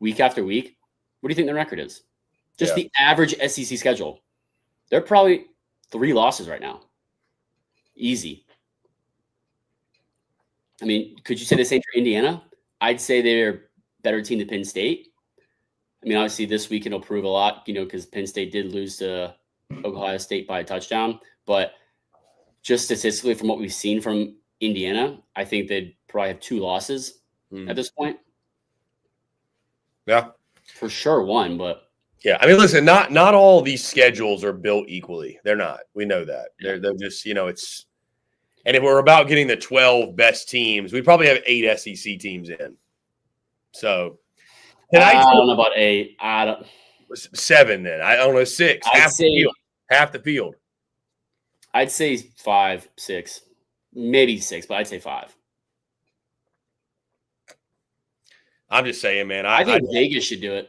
week after week. What do you think their record is? Just the average SEC schedule. They're probably 3 losses right now. Easy. I mean, could you say the same for Indiana? I'd say they're a better team than Penn State. I mean, obviously this weekend will prove a lot, because Penn State did lose to Ohio State by a touchdown. But just statistically, from what we've seen from Indiana, I think they'd probably have 2 losses at this point. Yeah. For sure one, but. Yeah, I mean, listen, not all these schedules are built equally. They're not. We know that. They're just, it's – and if we're about getting the 12 best teams, we probably have 8 SEC teams in. So – I don't know about 8. 7 then. I don't know, 6. Half the field. I'd say 5, 6. Maybe 6, but I'd say 5. I'm just saying, man. I think Vegas should do it.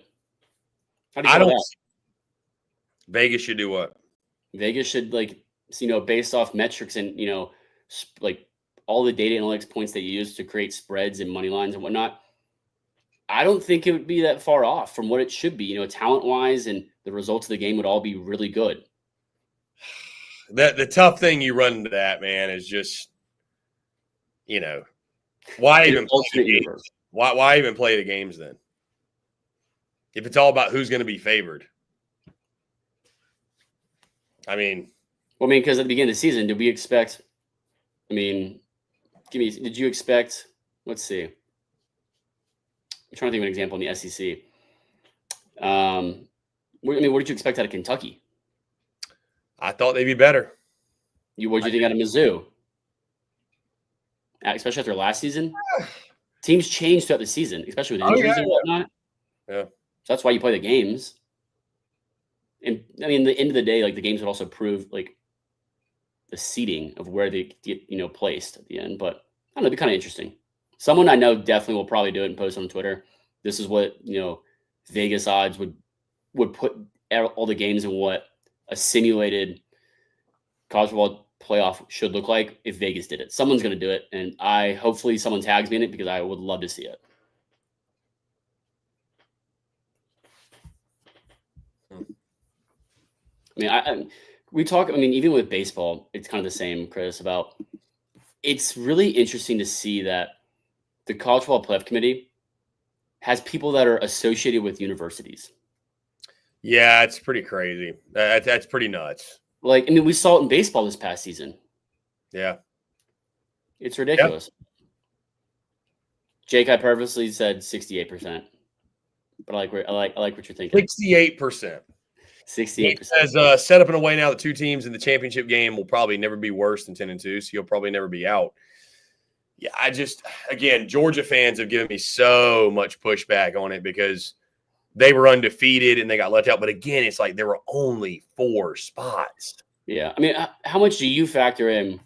Vegas should do what? Vegas should based off metrics and all the data analytics points that you use to create spreads and money lines and whatnot. I don't think it would be that far off from what it should be. Talent wise and the results of the game would all be really good. The tough thing you run into that, man, is just why even play the games? Why even play the games then? If it's all about who's going to be favored. I mean, Well, I mean, because at the beginning of the season, did we expect? I mean, did you expect? Let's see. I'm trying to think of an example in the SEC. What did you expect out of Kentucky? I thought they'd be better. What did you think out of Mizzou? Especially after last season, teams change throughout the season, especially with injuries and whatnot. Yeah, so that's why you play the games. And I mean, at the end of the day, like the games would also prove like the seeding of where they get placed at the end. But I don't know, it'd be kind of interesting. Someone I know definitely will probably do it and post on Twitter. This is what Vegas odds would put all the games in what a simulated college football playoff should look like if Vegas did it. Someone's going to do it, and hopefully someone tags me in it because I would love to see it. I mean, even with baseball, it's kind of the same, Chris, about it's really interesting to see that the College Football Playoff Committee has people that are associated with universities. Yeah, it's pretty crazy. That's pretty nuts. Like, I mean, we saw it in baseball this past season. Yeah. It's ridiculous. Yep. Jake, I purposely said 68%. But I like what you're thinking. 68%. 68%. Says set up in a way now the two teams in the championship game will probably never be worse than 10-2, so you'll probably never be out. Yeah, again, Georgia fans have given me so much pushback on it because they were undefeated and they got left out. But again, it's like there were only 4 spots. Yeah. I mean, how much do you factor in,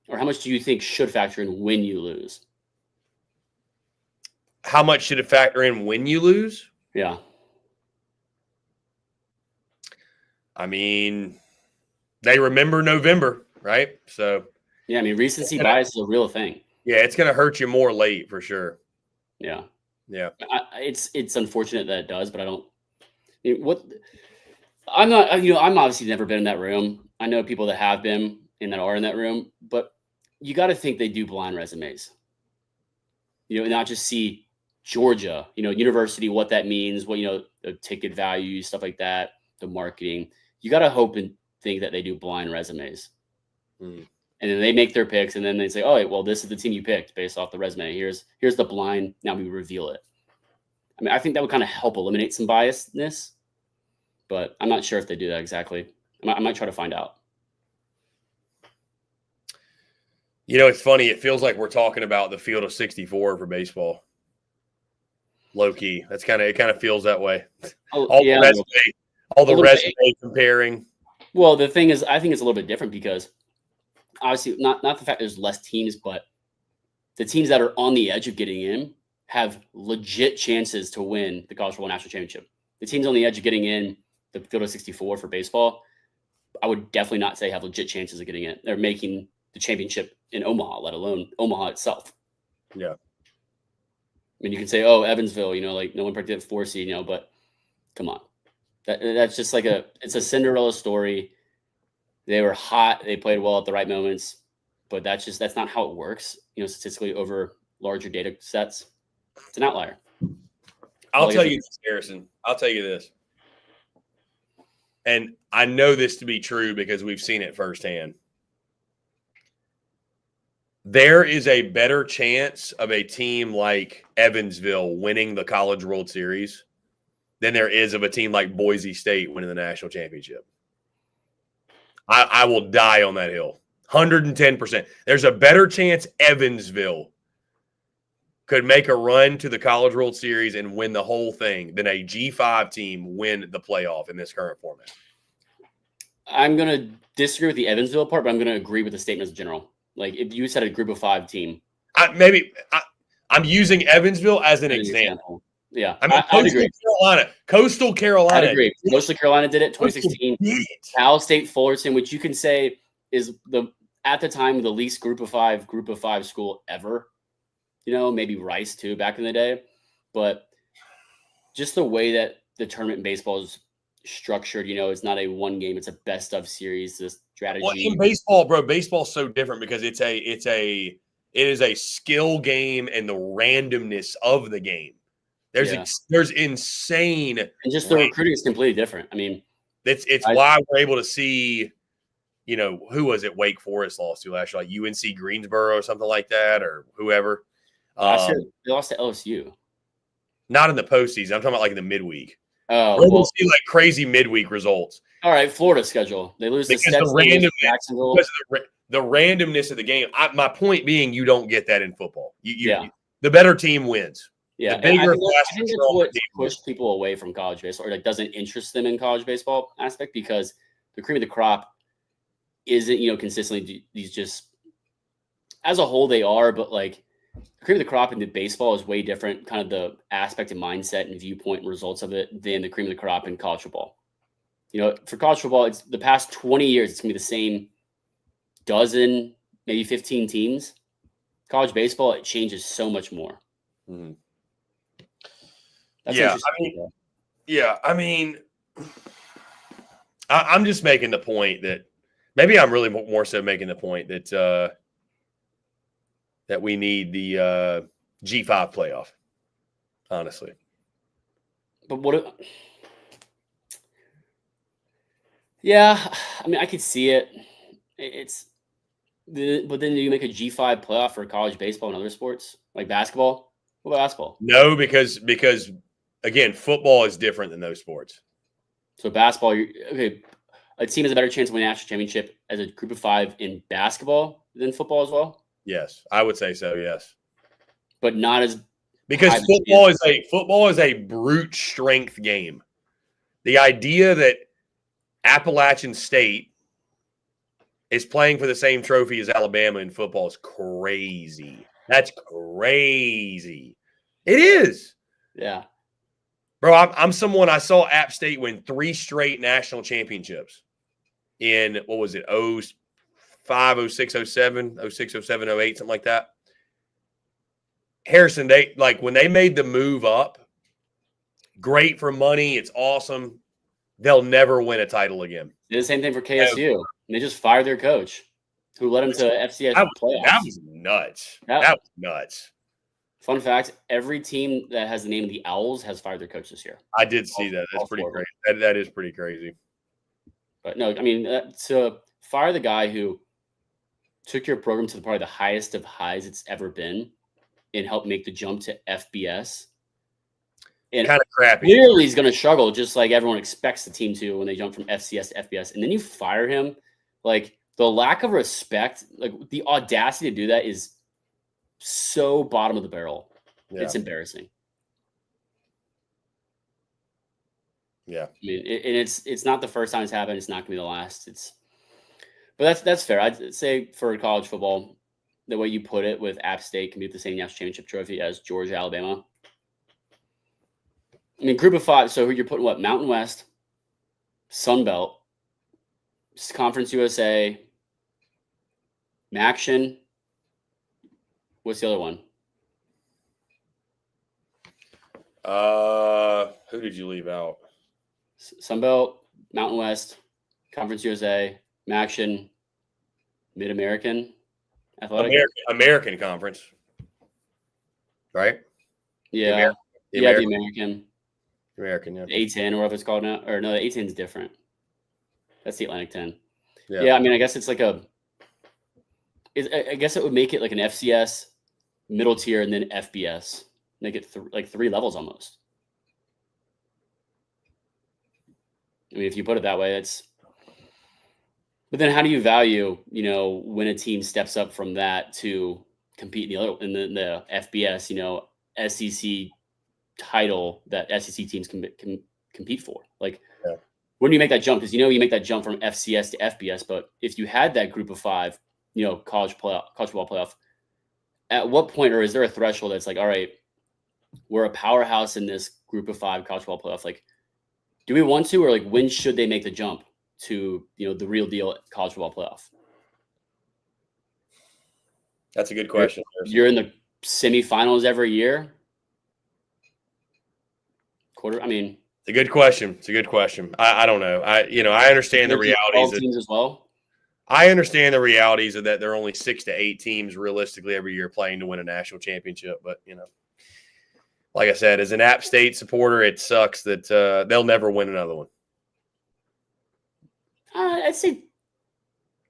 or how much do you think should factor in when you lose? How much should it factor in when you lose? Yeah. I mean, they remember November, right? So. Yeah, I mean, recency bias is a real thing. Yeah, it's going to hurt you more late for sure. Yeah. Yeah. It's unfortunate that it does, but I'm obviously never been in that room. I know people that have been and that are in that room, but you got to think they do blind resumes. Not just see Georgia, university, what that means, what, the ticket values, stuff like that, the marketing. You got to hope and think that they do blind resumes. And then they make their picks, and then they say, "Oh, well, this is the team you picked based off the resume. Here's the blind. Now we reveal it." I mean, I think that would kind of help eliminate some biasness, but I'm not sure if they do that exactly. I might try to find out. It's funny. It feels like we're talking about the field of 64 for baseball. Low key. It kind of feels that way. All the resume comparing. Well, the thing is, I think it's a little bit different because obviously not the fact there's less teams, but the teams that are on the edge of getting in have legit chances to win the College Football National Championship. The teams on the edge of getting in the field of 64 for baseball, I would definitely not say have legit chances of getting in. They're making the championship in Omaha, let alone Omaha itself. Yeah. I mean, you can say, "Oh, Evansville, like no one predicted 4 seed, but come on. That's just like it's a Cinderella story. They were hot. They played well at the right moments, but that's not how it works, statistically over larger data sets. It's an outlier. I'll tell you this, Harrison. I'll tell you this. And I know this to be true because we've seen it firsthand. There is a better chance of a team like Evansville winning the College World Series than there is of a team like Boise State winning the national championship. I will die on that hill. 110%. There's a better chance Evansville could make a run to the College World Series and win the whole thing than a G5 team win the playoff in this current format. I'm going to disagree with the Evansville part, but I'm going to agree with the statement as general. Like if you said a group of 5 team. I'm using Evansville as an example. Yeah. I mean, Coastal Carolina. I agree. Coastal Carolina did it 2016. Cal State Fullerton, which you can say is at the time the least group of five school ever. Maybe Rice too back in the day. But just the way that the tournament in baseball is structured, it's not a one game, it's a best of series, this strategy. Well, in baseball, bro, baseball's so different because it is a skill game and the randomness of the game. There's insane, and just the recruiting is completely different. I mean, it's why we're able to see, who was it Wake Forest lost to last year? Like UNC Greensboro or something like that, or whoever. Last year, they lost to LSU. Not in the postseason. I'm talking about like in the midweek. Oh, we'll see like crazy midweek results. All right, Florida schedule. They lose because the randomness of the game. My point being, you don't get that in football. The better team wins. Yeah, the bigger, I think that's what pushed people away from college baseball, or like doesn't interest them in college baseball aspect, because the cream of the crop isn't consistently these just as a whole they are, but like the cream of the crop in the baseball is way different, kind of the aspect and mindset and viewpoint and results of it than the cream of the crop in college football. For college football, it's the past 20 years, it's gonna be the same dozen, maybe 15 teams. College baseball, it changes so much more. Mm-hmm. I'm just making the point that maybe I'm really more so making the point that that we need the G5 playoff, honestly. But what? Yeah, I mean, I could see it. But then do you make a G5 playoff for college baseball and other sports like basketball? What about basketball? No, because again, football is different than those sports. So basketball, a team has a better chance of winning a national championship as a group of 5 in basketball than football as well. Yes, I would say so. Yes, but not as because football is a brute strength game. The idea that Appalachian State is playing for the same trophy as Alabama in football is crazy. That's crazy. It is. Yeah. Bro, I'm someone, I saw App State win 3 straight national championships in, what was it, 05, 06, 07, 06, 07, 08, something like that. Harrison, when they made the move up, great for money, it's awesome. They'll never win a title again. Did the same thing for KSU. And they just fired their coach, who led them to FCS playoffs. That was nuts. That was nuts. Fun fact, every team that has the name of the Owls has fired their coach this year. I did see that. That's pretty crazy. That is pretty crazy. But no, I mean, to fire the guy who took your program to probably the highest of highs it's ever been and helped make the jump to FBS. And kind of crappy. Clearly he's going to struggle, just like everyone expects the team to when they jump from FCS to FBS. And then you fire him. Like, the lack of respect, like the audacity to do that is so bottom of the barrel. Yeah. It's embarrassing. Yeah. I mean, it's not the first time it's happened. It's not going to be the last. But that's fair. I'd say for college football, the way you put it with App State can be the same national championship trophy as Georgia, Alabama. I mean, group of 5. So you're putting what? Mountain West, Sun Belt, Conference USA, Maction. What's the other one? Who did you leave out? Sun Belt, Mountain West, Conference USA, Maction, Mid-American Athletic. American Conference. Right? Yeah. The American. American, yeah. The A10 or whatever it's called now. Or no, the A10 is different. That's the Atlantic 10. Yeah, I mean, I guess it's like I guess it would make it like an FCS, middle tier, and then FBS. Make it like 3 levels almost. I mean, if you put it that way, it's. But then, how do you value, when a team steps up from that to compete in the FBS, SEC title that SEC teams can compete for? Like, when do you make that jump? Because you make that jump from FCS to FBS, but if you had that group of 5, college football playoff, at what point, or is there a threshold that's like, all right, we're a powerhouse in this group of 5 college football playoff? Like, do we want to, or like, when should they make the jump to, the real deal college football playoff? That's a good question. You're in the semifinals every year. It's a good question. I don't know. I understand the realities teams as well. I understand the realities of that. There are only 6 to 8 teams realistically every year playing to win a national championship. But like I said, as an App State supporter, it sucks that they'll never win another one. I'd say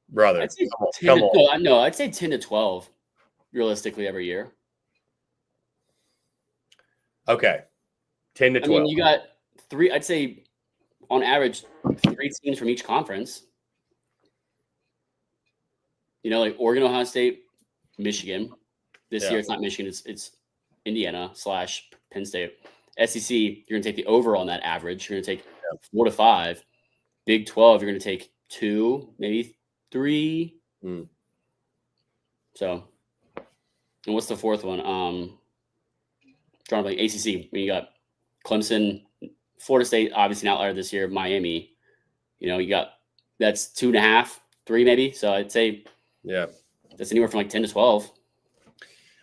brother. I'd say Come on. No, I'd say 10 to 12 realistically every year. Okay. 10 to 12. I mean, you got three, I'd say on average, 3 teams from each conference. You know, like Oregon, Ohio State, Michigan. This year it's not Michigan, it's Indiana / Penn State. SEC, you're going to take the over on that average. You're going to take 4 to 5. Big 12, you're going to take 2, maybe 3. So, and what's the fourth one? Drawing like ACC. I mean, you got Clemson, Florida State, obviously an outlier this year. Miami, you know, you got that's 2.5, 3 maybe. So I'd say, that's anywhere from like 10 to 12.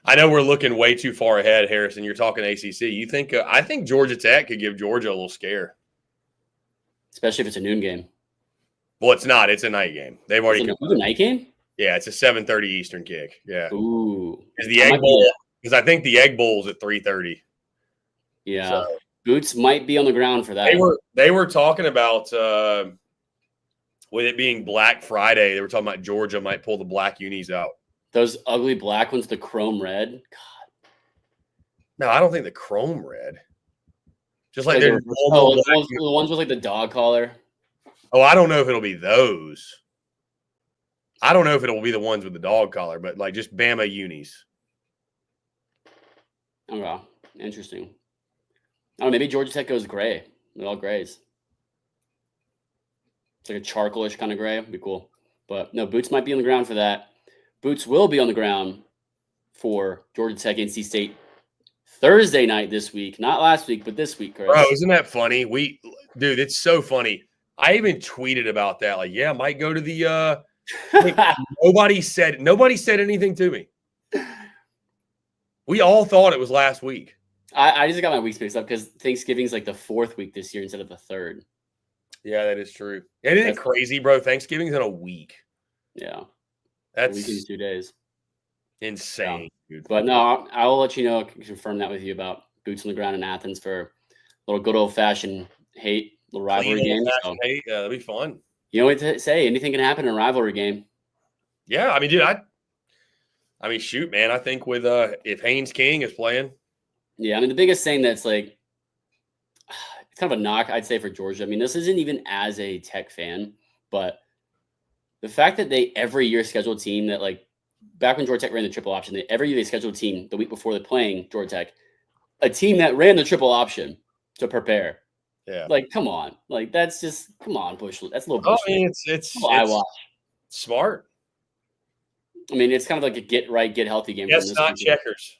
I know we're looking way too far ahead, Harrison. You're talking ACC. You think? I think Georgia Tech could give Georgia a little scare, especially if it's a noon game. Well, it's not. It's a night game. They've already it's a night game. Yeah, it's a 7:30 Eastern kick. Yeah. Ooh. Is the Egg Bowl? Because I think the Egg Bowl's at 3:30. Yeah. So, Boots might be on the ground for that. They were talking about with it being Black Friday. They were talking about Georgia might pull the black unis out. Those ugly black ones, the chrome red. God. No, I don't think the chrome red. Just like the they're ones with like the dog collar. Oh, I don't know if it'll be those. I don't know if it'll be the ones with the dog collar, but like just Bama unis. Okay, interesting. I don't know, maybe Georgia Tech goes gray. They're all grays. It's like a charcoalish kind of gray. It'd be cool. But no, Boots might be on the ground for that. Boots will be on the ground for Georgia Tech, NC State Thursday night this week. Not last week, but this week, Chris. Bro, isn't that funny? Dude, it's so funny. I even tweeted about that. Like, yeah, I might go to the nobody said anything to me. We all thought it was last week. I just got my weeks mixed up because Thanksgiving's like the 4th week this year instead of the 3rd. Yeah, that is true. Isn't it crazy, bro? Thanksgiving's in a week. Yeah. That's a week in 2 days. Insane, dude. But no, I will let you know, confirm that with you about boots on the ground in Athens for a little good old-fashioned little rivalry game. So, yeah, that'll be fun. You know what to say? Anything can happen in a rivalry game. Yeah, I mean, dude, I mean, shoot, man. I think with if Haynes King is playing. Yeah, I mean, the biggest thing that's like it's kind of a knock, I'd say, for Georgia. I mean, this isn't even as a Tech fan, but the fact that they every year schedule a team that, like, back when Georgia Tech ran the triple option, every year they schedule a team the week before they're playing Georgia Tech, a team that ran the triple option to prepare. Yeah. Like, come on. Like, that's just, come on, Bush. That's a little bullshit. I mean, it's eyewash. Smart. I mean, it's kind of like a get right, get healthy game. Yes, not checkers.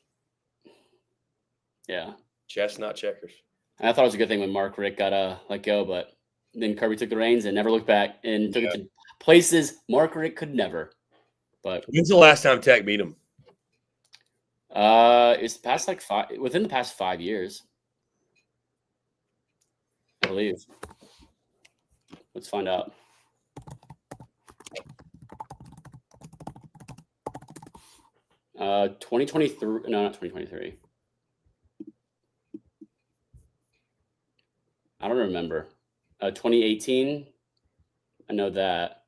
Yeah. Chestnut checkers. I thought it was a good thing when Mark Richt got let go, but then Kirby took the reins and never looked back and took it to places Mark Richt could never. But when's the last time Tech beat him? It's past within the past 5 years, I believe. Let's find out. Uh, 2023. No, not 2023. I don't remember. 2018. I know that.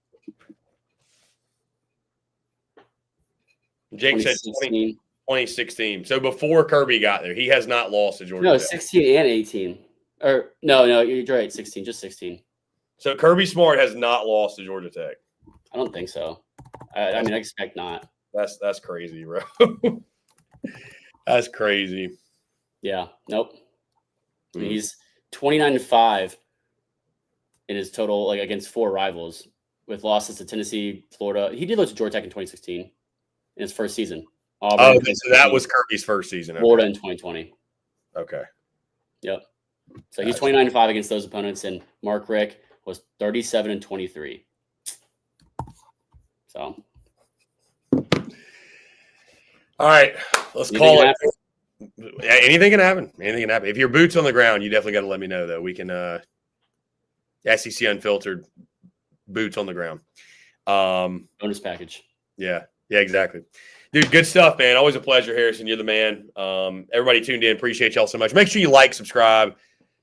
Jake said 2016. So before Kirby got there, he has not lost to Georgia. No, Tech. 16 and 18. Or no, you're right. 16, just 16. So Kirby Smart has not lost to Georgia Tech. I don't think so. I mean, I expect not. That's crazy, bro. That's crazy. Yeah. Nope. I mean, he's 29-5 in his total, like, against 4 rivals, with losses to Tennessee, Florida. He did lose to Georgia Tech in 2016 in his first season. Auburn, so that was Kirby's first season. Okay. Florida in 2020. Okay. Yep. So he's 29-5 against those opponents, and Mark Richt was 37-23. So. All right, let's call it. Yeah, anything can happen. Anything can happen. If your boots on the ground, you definitely got to let me know, though. We can SEC Unfiltered boots on the ground. Bonus package. Yeah, exactly. Dude, good stuff, man. Always a pleasure, Harrison. You're the man. Everybody tuned in. Appreciate y'all so much. Make sure you like, subscribe,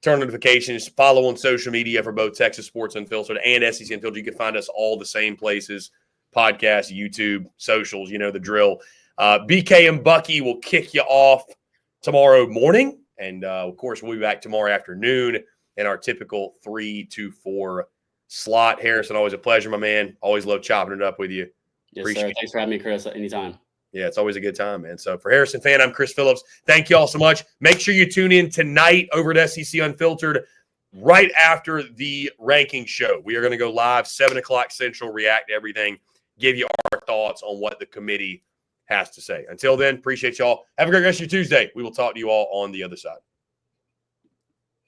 turn notifications, follow on social media for both Texas Sports Unfiltered and SEC Unfiltered. You can find us all the same places. podcast, YouTube, socials, you know the drill. BK and Bucky will kick you off tomorrow morning. And, of course, we'll be back tomorrow afternoon in our typical 3 to 4 slot. Harrison, always a pleasure, my man. Always love chopping it up with you. Yes, Appreciate sir. it. Thanks for having me, Chris. Anytime. Yeah, it's always a good time, man. So for Harrison Fan, I'm Chris Phillips. Thank you all so much. Make sure you tune in tonight over at SEC Unfiltered right after the ranking show. We are going to go live 7 o'clock Central, react to everything, give you our thoughts on what the committee has to say. Until then, appreciate y'all. Have a great rest of your Tuesday. We will talk to you all on the other side.